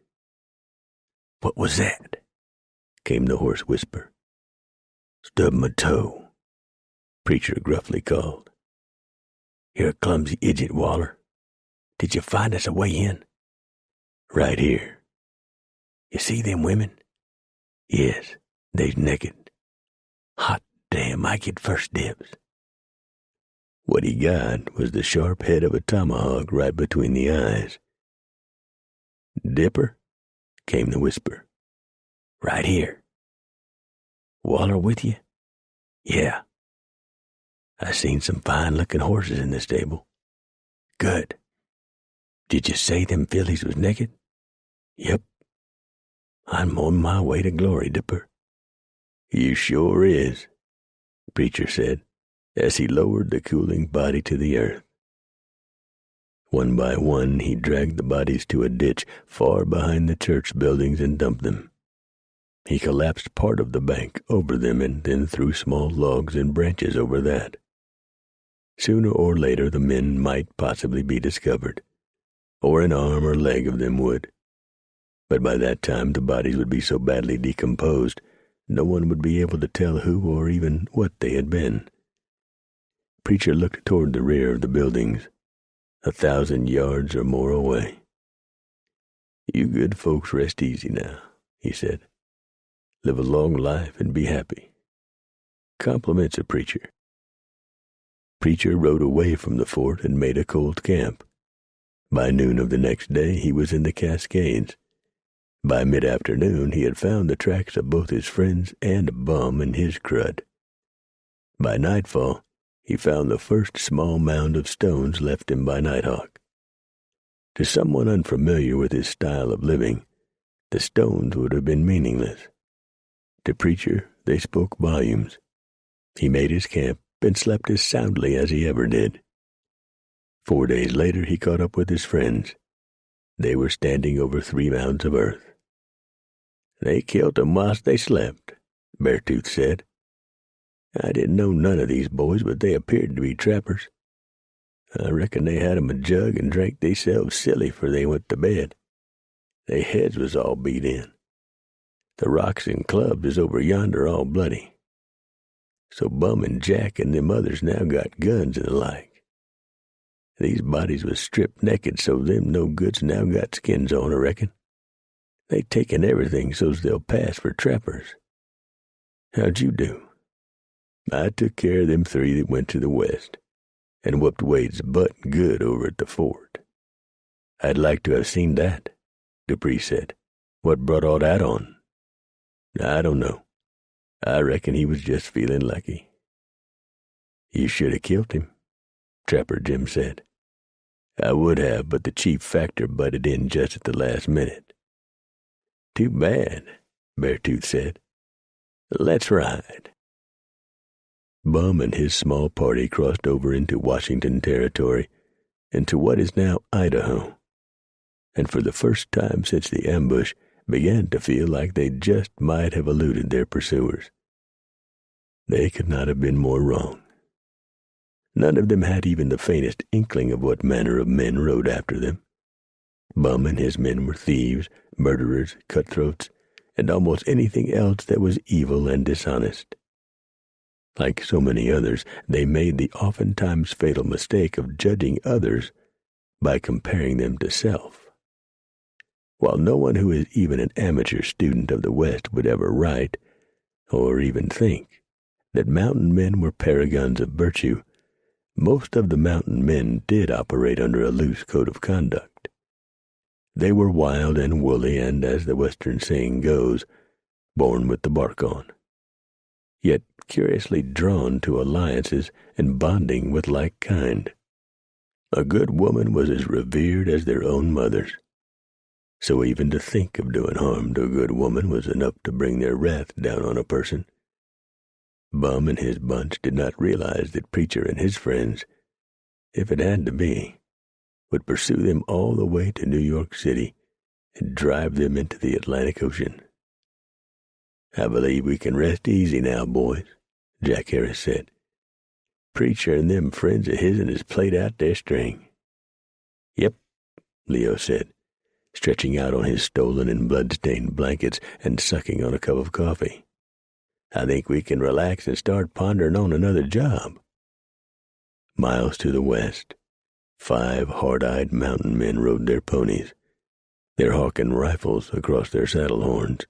"What was that?" came the hoarse whisper. "Stubbed my toe," Preacher gruffly called. "You're a clumsy idiot, Waller. Did you find us a way in?" "Right here." "You see them women?" "Yes, they's naked." "Hot damn, I get first dibs." What he got was the sharp head of a tomahawk right between the eyes. "Dipper?" came the whisper. "Right here." "Waller with you?" "Yeah. I seen some fine-looking horses in the stable." "Good. Did you say them fillies was naked?" "Yep." "I'm on my way to glory, Dipper." "You sure is," Preacher said, as he lowered the cooling body to the earth. One by one, he dragged the bodies to a ditch far behind the church buildings and dumped them. He collapsed part of the bank over them and then threw small logs and branches over that. Sooner or later, the men might possibly be discovered, or an arm or leg of them would. But by that time, the bodies would be so badly decomposed, no one would be able to tell who or even what they had been. Preacher looked toward the rear of the buildings, 1,000 yards or more away. "You good folks rest easy now," he said. "Live a long life and be happy. Compliments of Preacher." Preacher rode away from the fort and made a cold camp. By noon of the next day, he was in the Cascades. By mid-afternoon, he had found the tracks of both his friends and Bum and his crud. By nightfall, he found the first small mound of stones left him by Nighthawk. To someone unfamiliar with his style of living, the stones would have been meaningless. To Preacher, they spoke volumes. He made his camp and slept as soundly as he ever did. 4 days later, he caught up with his friends. They were standing over 3 mounds of earth. "They killed 'em whilst they slept," Beartooth said. "I didn't know none of these boys, but they appeared to be trappers. I reckon they had 'em a jug and drank theyselves silly 'fore they went to bed. They heads was all beat in. The rocks and clubs is over yonder all bloody. So Bum and Jack and them others now got guns and the like. These bodies was stripped naked, so them no-goods now got skins on, I reckon. They taken everything so's they'll pass for trappers. How'd you do?" "I took care of them 3 that went to the west, and whooped Wade's butt good over at the fort." "I'd like to have seen that," Dupree said. "What brought all that on?" "I don't know. I reckon he was just feeling lucky." "You should have killed him," Trapper Jim said. "I would have, but the chief factor butted in just at the last minute." "Too bad," Beartooth said. "Let's ride." Bum and his small party crossed over into Washington Territory, into what is now Idaho. and for the first time since the ambush began to feel like they just might have eluded their pursuers. They could not have been more wrong. None of them had even the faintest inkling of what manner of men rode after them. Bum and his men were thieves, murderers, cutthroats, and almost anything else that was evil and dishonest. Like so many others, they made the oftentimes fatal mistake of judging others by comparing them to self. While no one who is even an amateur student of the West would ever write, or even think, that mountain men were paragons of virtue, most of the mountain men did operate under a loose code of conduct. They were wild and woolly and, as the Western saying goes, born with the bark on, yet curiously drawn to alliances and bonding with like kind. A good woman was as revered as their own mothers, so even to think of doing harm to a good woman was enough to bring their wrath down on a person. Bum and his bunch did not realize that Preacher and his friends, if it had to be, would pursue them all the way to New York City and drive them into the Atlantic Ocean. "I believe we can rest easy now, boys," Jack Harris said. "Preacher and them friends of his'n has played out their string." "Yep," Leo said, stretching out on his stolen and blood-stained blankets and sucking on a cup of coffee. "I think we can relax and start pondering on another job." Miles to the west, 5 hard-eyed mountain men rode their ponies, their hawking rifles across their saddle horns.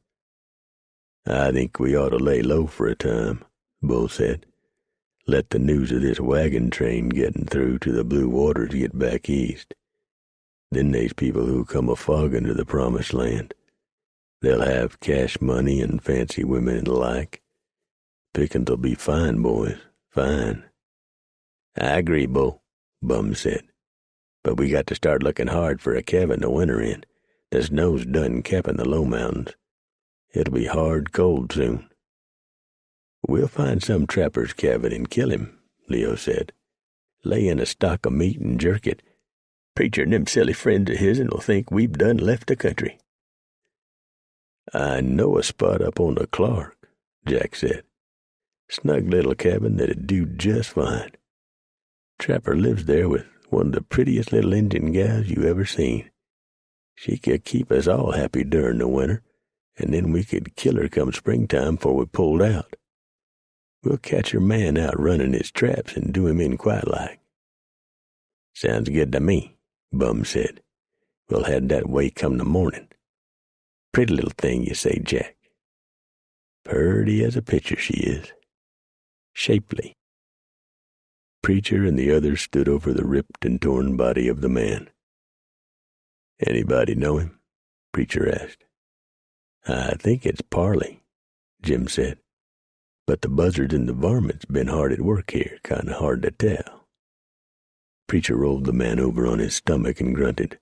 "I think we ought to lay low for a time," Bull said. "Let the news of this wagon train getting through to the blue waters get back east. Then they's people who come a-fogging to the promised land. They'll have cash money and fancy women and the like. Pickings'll be fine, boys, fine." "I agree, Bull," Bum said. "But we got to start looking hard for a cabin to winter in. The snow's done capping the low mountains. It'll be hard cold soon." "We'll find some trapper's cabin and kill him," Leo said. "Lay in a stock of meat and jerk it. Preacher and them silly friends of his'n will think we've done left the country." "I know a spot up on the Clark," Jack said. "Snug little cabin that'd do just fine. Trapper lives there with one of the prettiest little Injun gals you ever seen. She could keep us all happy during the winter, and then we could kill her come springtime before we pulled out. We'll catch her man out running his traps and do him in quiet like." "Sounds good to me," Bum said. "We'll head that way come the morning. Pretty little thing, you say, Jack?" "Purty as a picture she is. Shapely." Preacher and the others stood over the ripped and torn body of the man. "Anybody know him?" Preacher asked. "I think it's Parley," Jim said. "But the buzzards and the varmints been hard at work here, kinda hard to tell." Preacher rolled the man over on his stomach and grunted.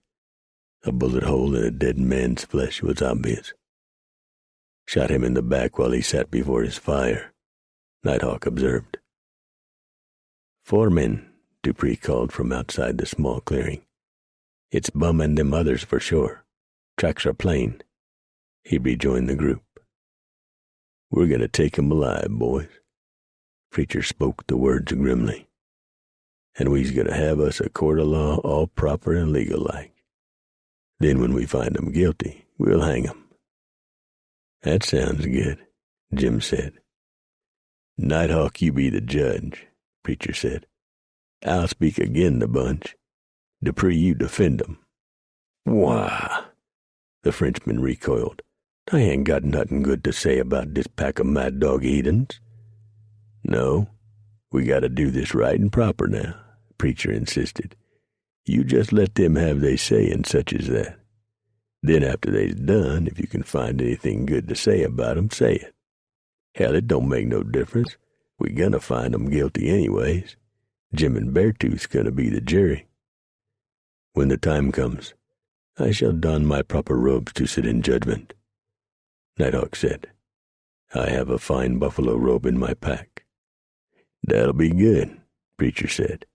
A bullet hole in a dead man's flesh was obvious. "Shot him in the back while he sat before his fire," Nighthawk observed. "Foreman," Dupree called from outside the small clearing. "It's Bum and them others for sure. Tracks are plain." He rejoined the group. "We're going to take 'em alive, boys." Preacher spoke the words grimly. "And we's going to have us a court of law all proper and legal-like. Then when we find 'em guilty, we'll hang 'em." "That sounds good," Jim said. "Nighthawk, you be the judge," Preacher said. "I'll speak agin the bunch. Dupree, you defend 'em." "Why?" The Frenchman recoiled. "I ain't got nothing good to say about this pack of mad dog heathens." "No, we got to do this right and proper now," Preacher insisted. "You just let them have they say and such as that. Then after they's done, if you can find anything good to say about 'em, say it. Hell, it don't make no difference. We gonna find 'em guilty anyways. Jim and Beartooth's gonna be the jury. When the time comes, I shall don my proper robes to sit in judgment," Nighthawk said. "I have a fine buffalo robe in my pack." "That'll be good," Preacher said.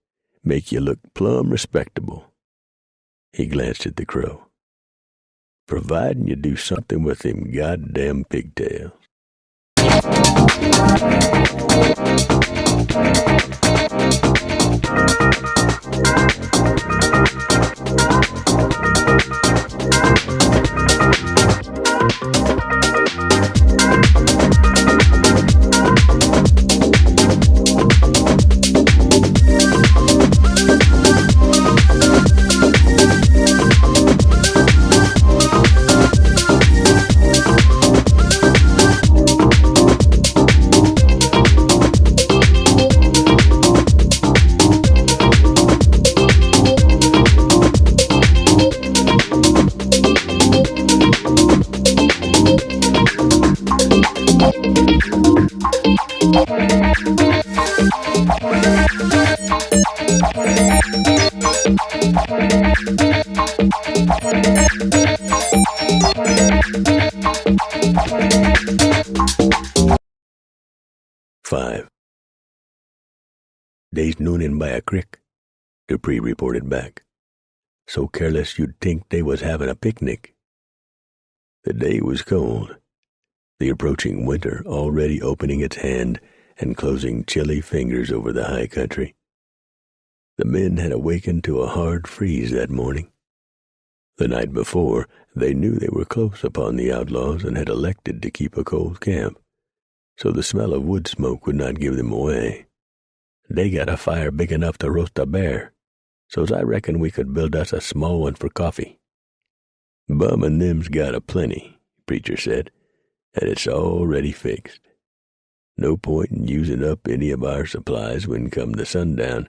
"Make you look plumb respectable." He glanced at the crow. providing you do something with them goddamn pigtails. "5. Dey's noonin by a crick," Dupree reported back. "So careless you'd think they was having a picnic." The day was cold, the approaching winter already opening its hand and closing chilly fingers over the high country. The men had awakened to a hard freeze that morning. The night before, they knew they were close upon the outlaws and had elected to keep a cold camp, so the smell of wood smoke would not give them away. "They got a fire big enough to roast a bear, so's I reckon we could build us a small one for coffee." "Bum and them's got a plenty," Preacher said, "and it's already fixed. No point in using up any of our supplies when come the sundown.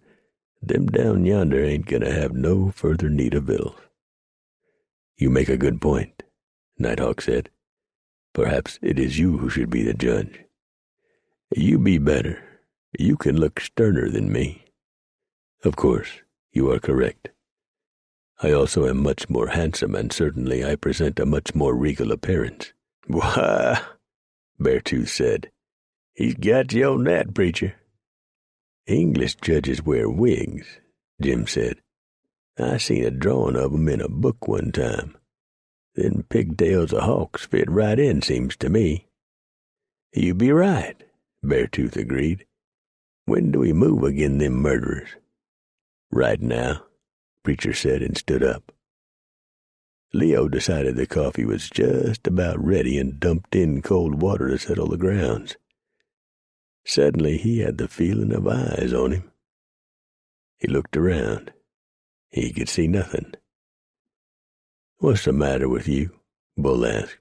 Them down yonder ain't gonna have no further need of victuals." "You make a good point," Nighthawk said. "Perhaps it is you who should be the judge." "You be better. You can look sterner than me." "Of course, you are correct. I also am much more handsome, and certainly I present a much more regal appearance." "Why," Beartooth said, "he's got you on that, Preacher." "English judges wear wigs," Jim said. "I seen a drawing of 'em in a book one time. Them pigtails of hawks fit right in, seems to me." "You be right," Beartooth agreed. "When do we move agin them murderers?" "Right now," Preacher said, and stood up. Leo decided the coffee was just about ready and dumped in cold water to settle the grounds. Suddenly he had the feeling of eyes on him. He looked around. He could see nothing. "What's the matter with you?" Bull asked.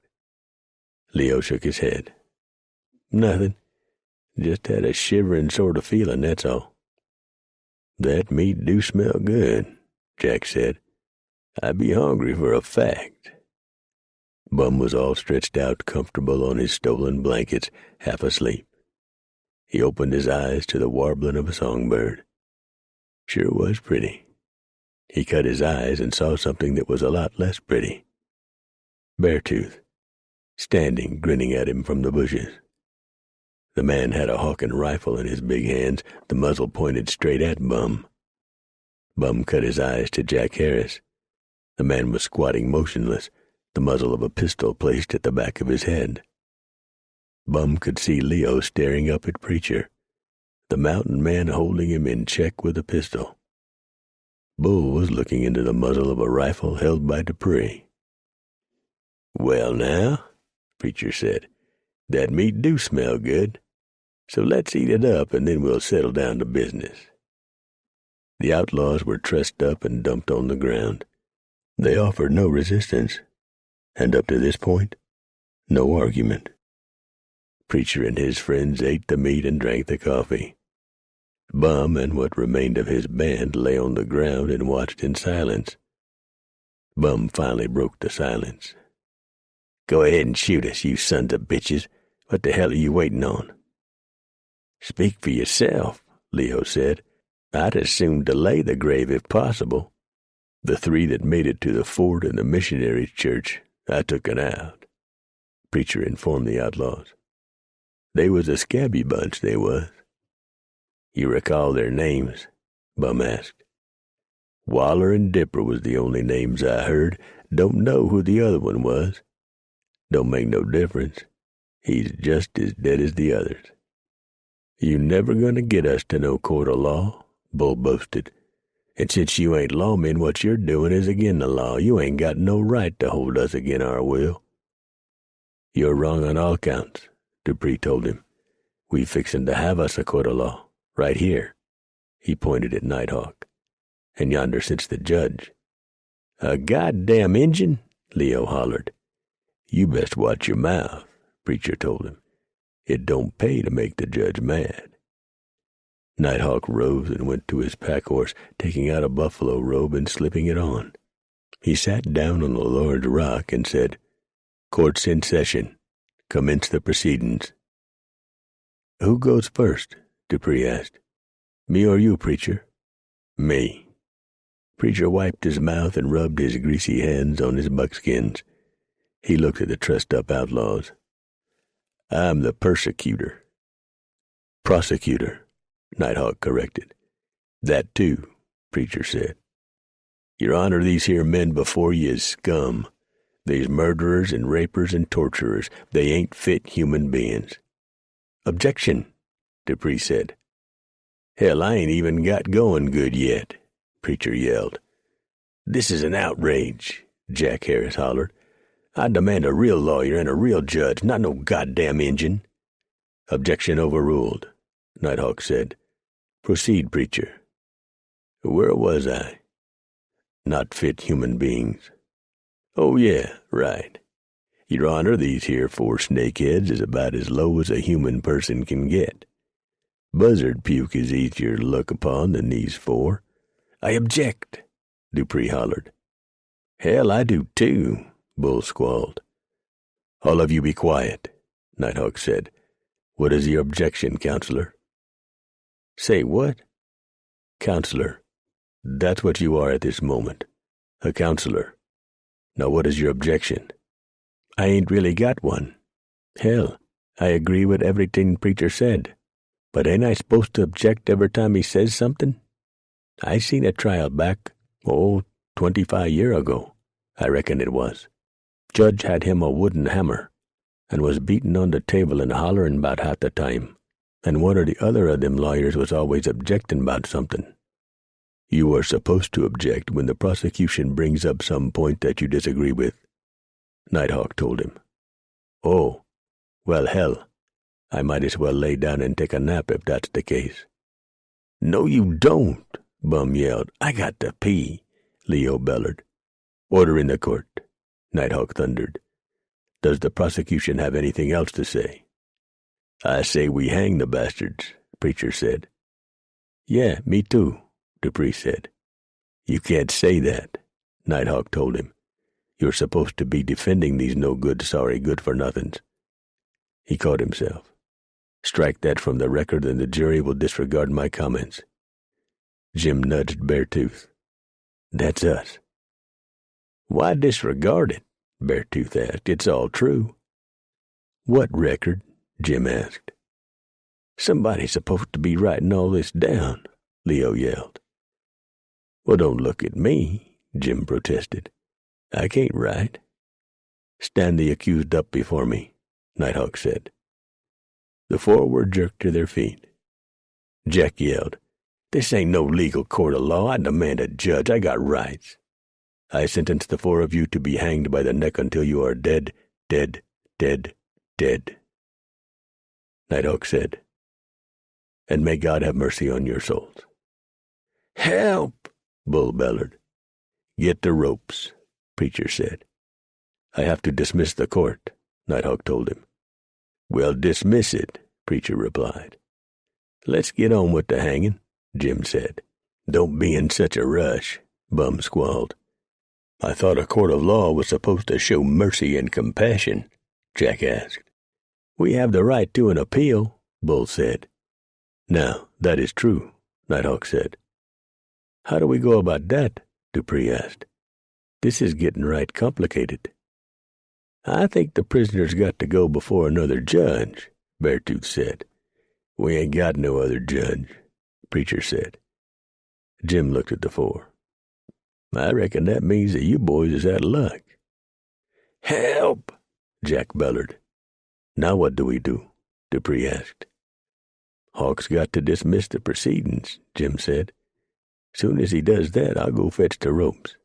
Leo shook his head. "Nothing. Just had a shivering sort of feeling, that's all." "That meat do smell good," Jack said. "I be hungry for a fact." Bum was all stretched out comfortable on his stolen blankets, half asleep. He opened his eyes to the warbling of a songbird. Sure was pretty. He cut his eyes and saw something that was a lot less pretty. Beartooth, standing grinning at him from the bushes. The man had a hawking rifle in his big hands, the muzzle pointed straight at Bum. Bum cut his eyes to Jack Harris. The man was squatting motionless, the muzzle of a pistol placed at the back of his head. Bum could see Leo staring up at Preacher, the mountain man holding him in check with a pistol. Bull was looking into the muzzle of a rifle held by Dupree. "Well, now," Preacher said, "that meat do smell good. So let's eat it up, and then we'll settle down to business." The outlaws were trussed up and dumped on the ground. They offered no resistance, and up to this point, no argument. Preacher and his friends ate the meat and drank the coffee. Bum and what remained of his band lay on the ground and watched in silence. Bum finally broke the silence. "Go ahead and shoot us, you sons of bitches. What the hell are you waiting on?" "Speak for yourself," Leo said. "I'd as soon delay the grave if possible. The 3 that made it to the fort and the missionary church, I took it out," Preacher informed the outlaws. "They was a scabby bunch, they was." "You recall their names?" Bum asked. "Waller and Dipper was the only names I heard, Don't know who the other one was. Don't make no difference. He's just as dead as the others. You never gonna get us to no court of law, Bull boasted. And since you ain't lawmen, what you're doing is agin the law. You ain't got no right to hold us agin our will. You're wrong on all counts, Dupree told him. We fixin' to have us a court of law, right here. He pointed at Nighthawk. And yonder sits the judge. A goddamn Injun? Leo hollered. You best watch your mouth, Preacher told him. It don't pay to make the judge mad. Nighthawk rose and went to his pack horse, taking out a buffalo robe and slipping it on. He sat down on a large rock and said, Court's in session. Commence the proceedings. Who goes first? Dupree asked. Me or you, Preacher? Me. Preacher wiped his mouth and rubbed his greasy hands on his buckskins. He looked at the trussed-up outlaws. I'm the persecutor. Prosecutor, Nighthawk corrected. That too, Preacher said. Your Honor, these here men before you is scum. They's murderers and rapers and torturers. They ain't fit human beings. Objection, Dupree said. Hell, I ain't even got going good yet, Preacher yelled. This is an outrage, Jack Harris hollered. I demand a real lawyer and a real judge, not no goddamn Injun. Objection overruled, Nighthawk said. Proceed, Preacher. Where was I? Not fit human beings. Oh, yeah, right. Your Honor, these here 4 snakeheads is about as low as a human person can get. Buzzard puke is easier to look upon than these 4. I object, Dupree hollered. Hell, I do too, Bull squalled. All of you be quiet, Nighthawk said. What is your objection, Counselor? Say what? Counselor. That's what you are at this moment. A counselor. Now what is your objection? I ain't really got one. Hell, I agree with everything Preacher said. But ain't I supposed to object every time he says something? I seen a trial back, 25 years ago, I reckon it was. Judge had him a wooden hammer, and was beating on the table and hollering about half the time, and one or the other of them lawyers was always objecting about something. You are supposed to object when the prosecution brings up some point that you disagree with, Nighthawk told him. Oh, well, hell, I might as well lay down and take a nap if that's the case. No, you don't, Bum yelled. I got to pee, Leo bellowed. Order in the court, Nighthawk thundered. Does the prosecution have anything else to say? I say we hang the bastards, Preacher said. Yeah, me too, Dupree said. You can't say that, Nighthawk told him. You're supposed to be defending these no-good, sorry, good-for-nothings. He caught himself. Strike that from the record and the jury will disregard my comments. Jim nudged Beartooth. That's us. Why disregard it? Beartooth asked. It's all true. What record? Jim asked. Somebody's supposed to be writing all this down, Leo yelled. Well, don't look at me, Jim protested. I can't write. Stand the accused up before me, Nighthawk said. The 4 were jerked to their feet. Jack yelled, This ain't no legal court of law. I demand a judge. I got rights. I sentence the 4 of you to be hanged by the neck until you are dead, dead, dead, dead. Nighthawk said, And may God have mercy on your souls. Help! Bull bellowed. Get the ropes, Preacher said. I have to dismiss the court, Nighthawk told him. Well, dismiss it, Preacher replied. Let's get on with the hanging, Jim said. Don't be in such a rush, Bum squalled. I thought a court of law was supposed to show mercy and compassion, Jack asked. We have the right to an appeal, Bull said. Now, that is true, Nighthawk said. How do we go about that? Dupree asked. This is getting right complicated. I think the prisoner's got to go before another judge, Beartooth said. We ain't got no other judge, Preacher said. Jim looked at the 4. I reckon that means that you boys is out of luck." "Help!" Jack bellowed. "Now what do we do?" Dupree asked. "Hawk's got to dismiss the proceedings," Jim said. "Soon as he does that, I'll go fetch the ropes."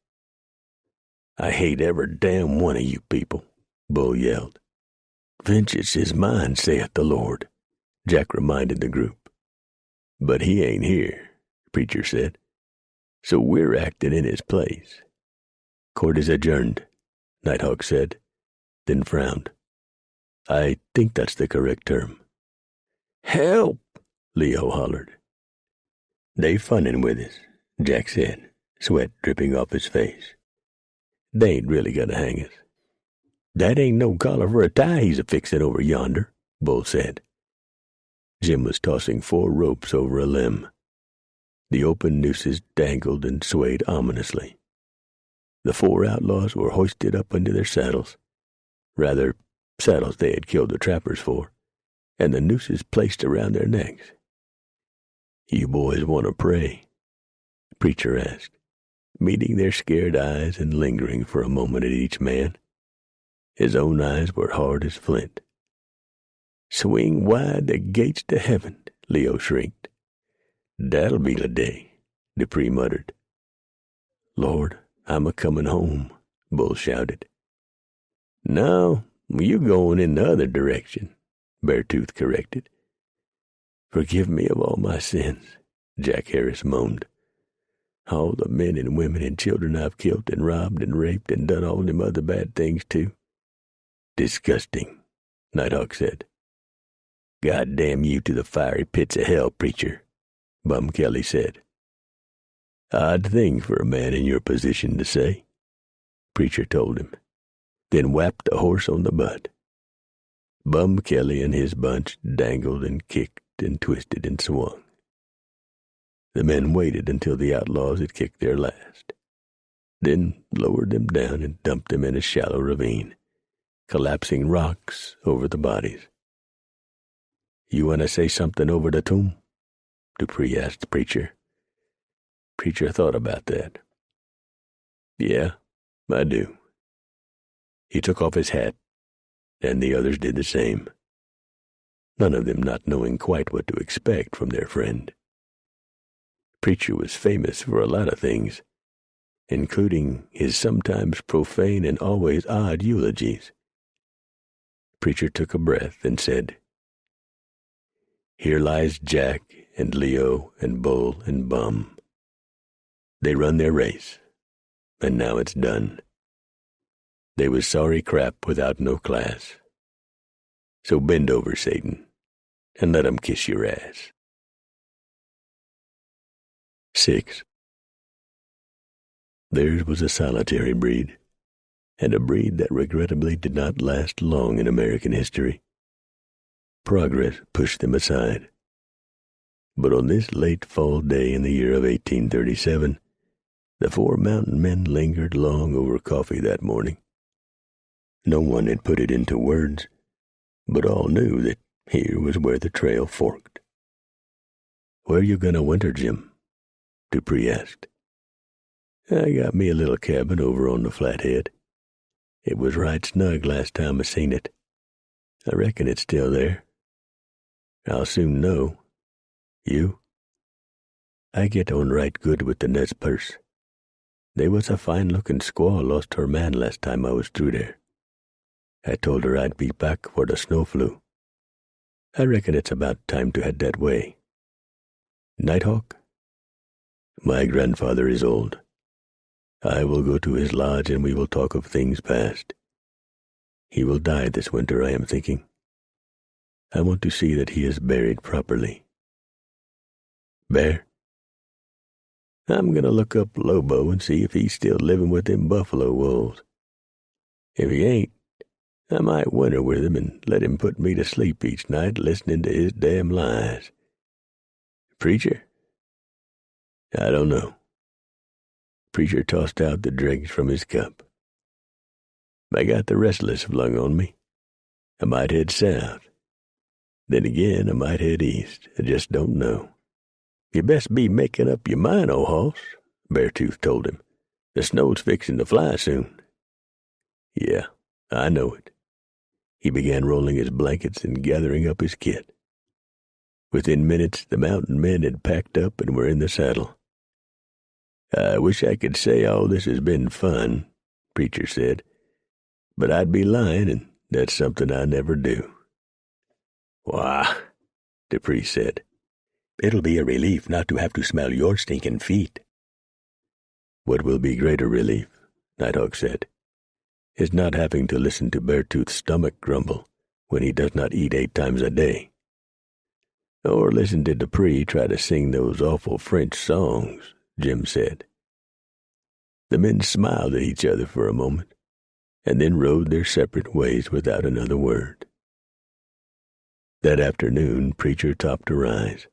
"I hate every damn one of you people," Bull yelled. "Vengeance is mine, saith the Lord," Jack reminded the group. "But he ain't here," Preacher said. "So we're acting in his place." "Court is adjourned," Nighthawk said, then frowned. "I think that's the correct term." "Help!" Leo hollered. "They funnin' with us," Jack said, sweat dripping off his face. "They ain't really gonna hang us." "That ain't no collar for a tie he's a-fixin' over yonder," Bull said. Jim was tossing 4 ropes over a limb. The open nooses dangled and swayed ominously. The 4 outlaws were hoisted up into their saddles, rather saddles they had killed the trappers for, and the nooses placed around their necks. "You boys want to pray?" Preacher asked, meeting their scared eyes and lingering for a moment at each man. His own eyes were hard as flint. "Swing wide the gates to heaven," Leo shrieked. "That'll be the day," Dupree muttered. "Lord, I'm a-comin' home," Bull shouted. "No, you going in the other direction," Beartooth corrected. "Forgive me of all my sins," Jack Harris moaned. "All the men and women and children I've killed and robbed and raped and done all them other bad things too." "Disgusting," Nighthawk said. "God damn you to the fiery pits of hell, Preacher," Bum Kelly said. "Odd thing for a man in your position to say," Preacher told him, then whapped the horse on the butt. Bum Kelly and his bunch dangled and kicked and twisted and swung. The men waited until the outlaws had kicked their last, then lowered them down and dumped them in a shallow ravine, collapsing rocks over the bodies. "You want to say something over the tomb?" Dupree asked the Preacher. Preacher thought about that. "Yeah, I do." He took off his hat, and the others did the same, none of them not knowing quite what to expect from their friend. Preacher was famous for a lot of things, including his sometimes profane and always odd eulogies. Preacher took a breath and said, "Here lies Jack and Leo and Bull and Bum. They run their race, and now it's done. They was sorry crap without no class. So bend over, Satan, and let 'em kiss your ass." 6. Theirs was a solitary breed, and a breed that regrettably did not last long in American history. Progress pushed them aside. But on this late fall day in the year of 1837, the 4 mountain men lingered long over coffee that morning. No one had put it into words, but all knew that here was where the trail forked. "Where you gonna winter, Jim?" Dupree asked. "I got me a little cabin over on the Flathead. It was right snug last time I seen it. I reckon it's still there. I'll soon know. You?" "I get on right good with the Nez Perce. They was a fine-looking squaw lost her man last time I was through there. I told her I'd be back for the snow flew. I reckon it's about time to head that way. Nighthawk? My grandfather is old. I will go to his lodge and we will talk of things past. He will die this winter, I am thinking. I want to see that he is buried properly. Bear? I'm going to look up Lobo and see if he's still living with them buffalo wolves. If he ain't, I might winter with him and let him put me to sleep each night listening to his damn lies. Preacher? I don't know." Preacher tossed out the dregs from his cup. "I got the restless flung on me. I might head south. Then again, I might head east. I just don't know." "You best be making up your mind, old hoss," Beartooth told him. The snow's fixing to fly soon." "Yeah, I know it." He began rolling his blankets and gathering up his kit. Within minutes, the mountain men had packed up and were in the saddle. "I wish I could say all this has been fun," Preacher said, "but I'd be lying, and that's something I never do." "Why," Dupree said, "it'll be a relief not to have to smell your stinking feet." "What will be greater relief," Nighthawk said, "is not having to listen to Beartooth's stomach grumble when he does not eat 8 times a day. Or listen to Dupree try to sing those awful French songs," Jim said. The men smiled at each other for a moment, and then rode their separate ways without another word. That afternoon, Preacher topped a rise.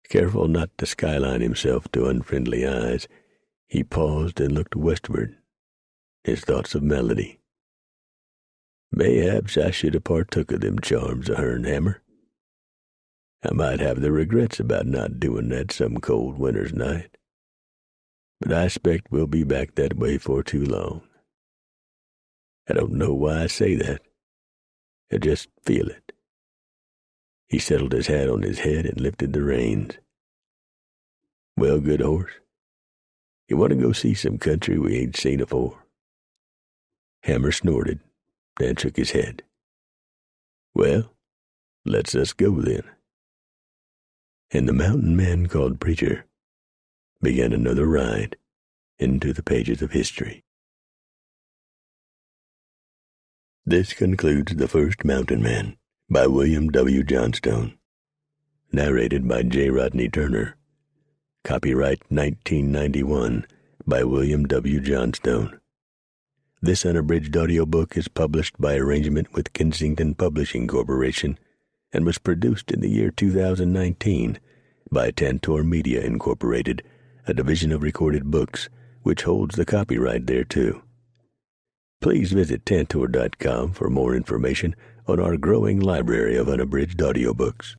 Careful not to skyline himself to unfriendly eyes, he paused and looked westward, his thoughts of Melody. "Mayhaps I should have partook of them charms of hern, Hammer. I might have the regrets about not doing that some cold winter's night. But I expect we'll be back that way for too long. I don't know why I say that. I just feel it." He settled his hat on his head and lifted the reins. "Well, good horse, you want to go see some country we ain't seen afore?" Hammer snorted, then shook his head. "Well, let's us go then." And the mountain man called Preacher began another ride into the pages of history. This concludes The First Mountain Man by William W. Johnstone. Narrated by J. Rodney Turner. Copyright 1991 by William W. Johnstone. This unabridged audiobook is published by arrangement with Kensington Publishing Corporation and was produced in the year 2019 by Tantor Media Incorporated, a division of Recorded Books, which holds the copyright thereto. Please visit Tantor.com for more information on our growing library of unabridged audiobooks.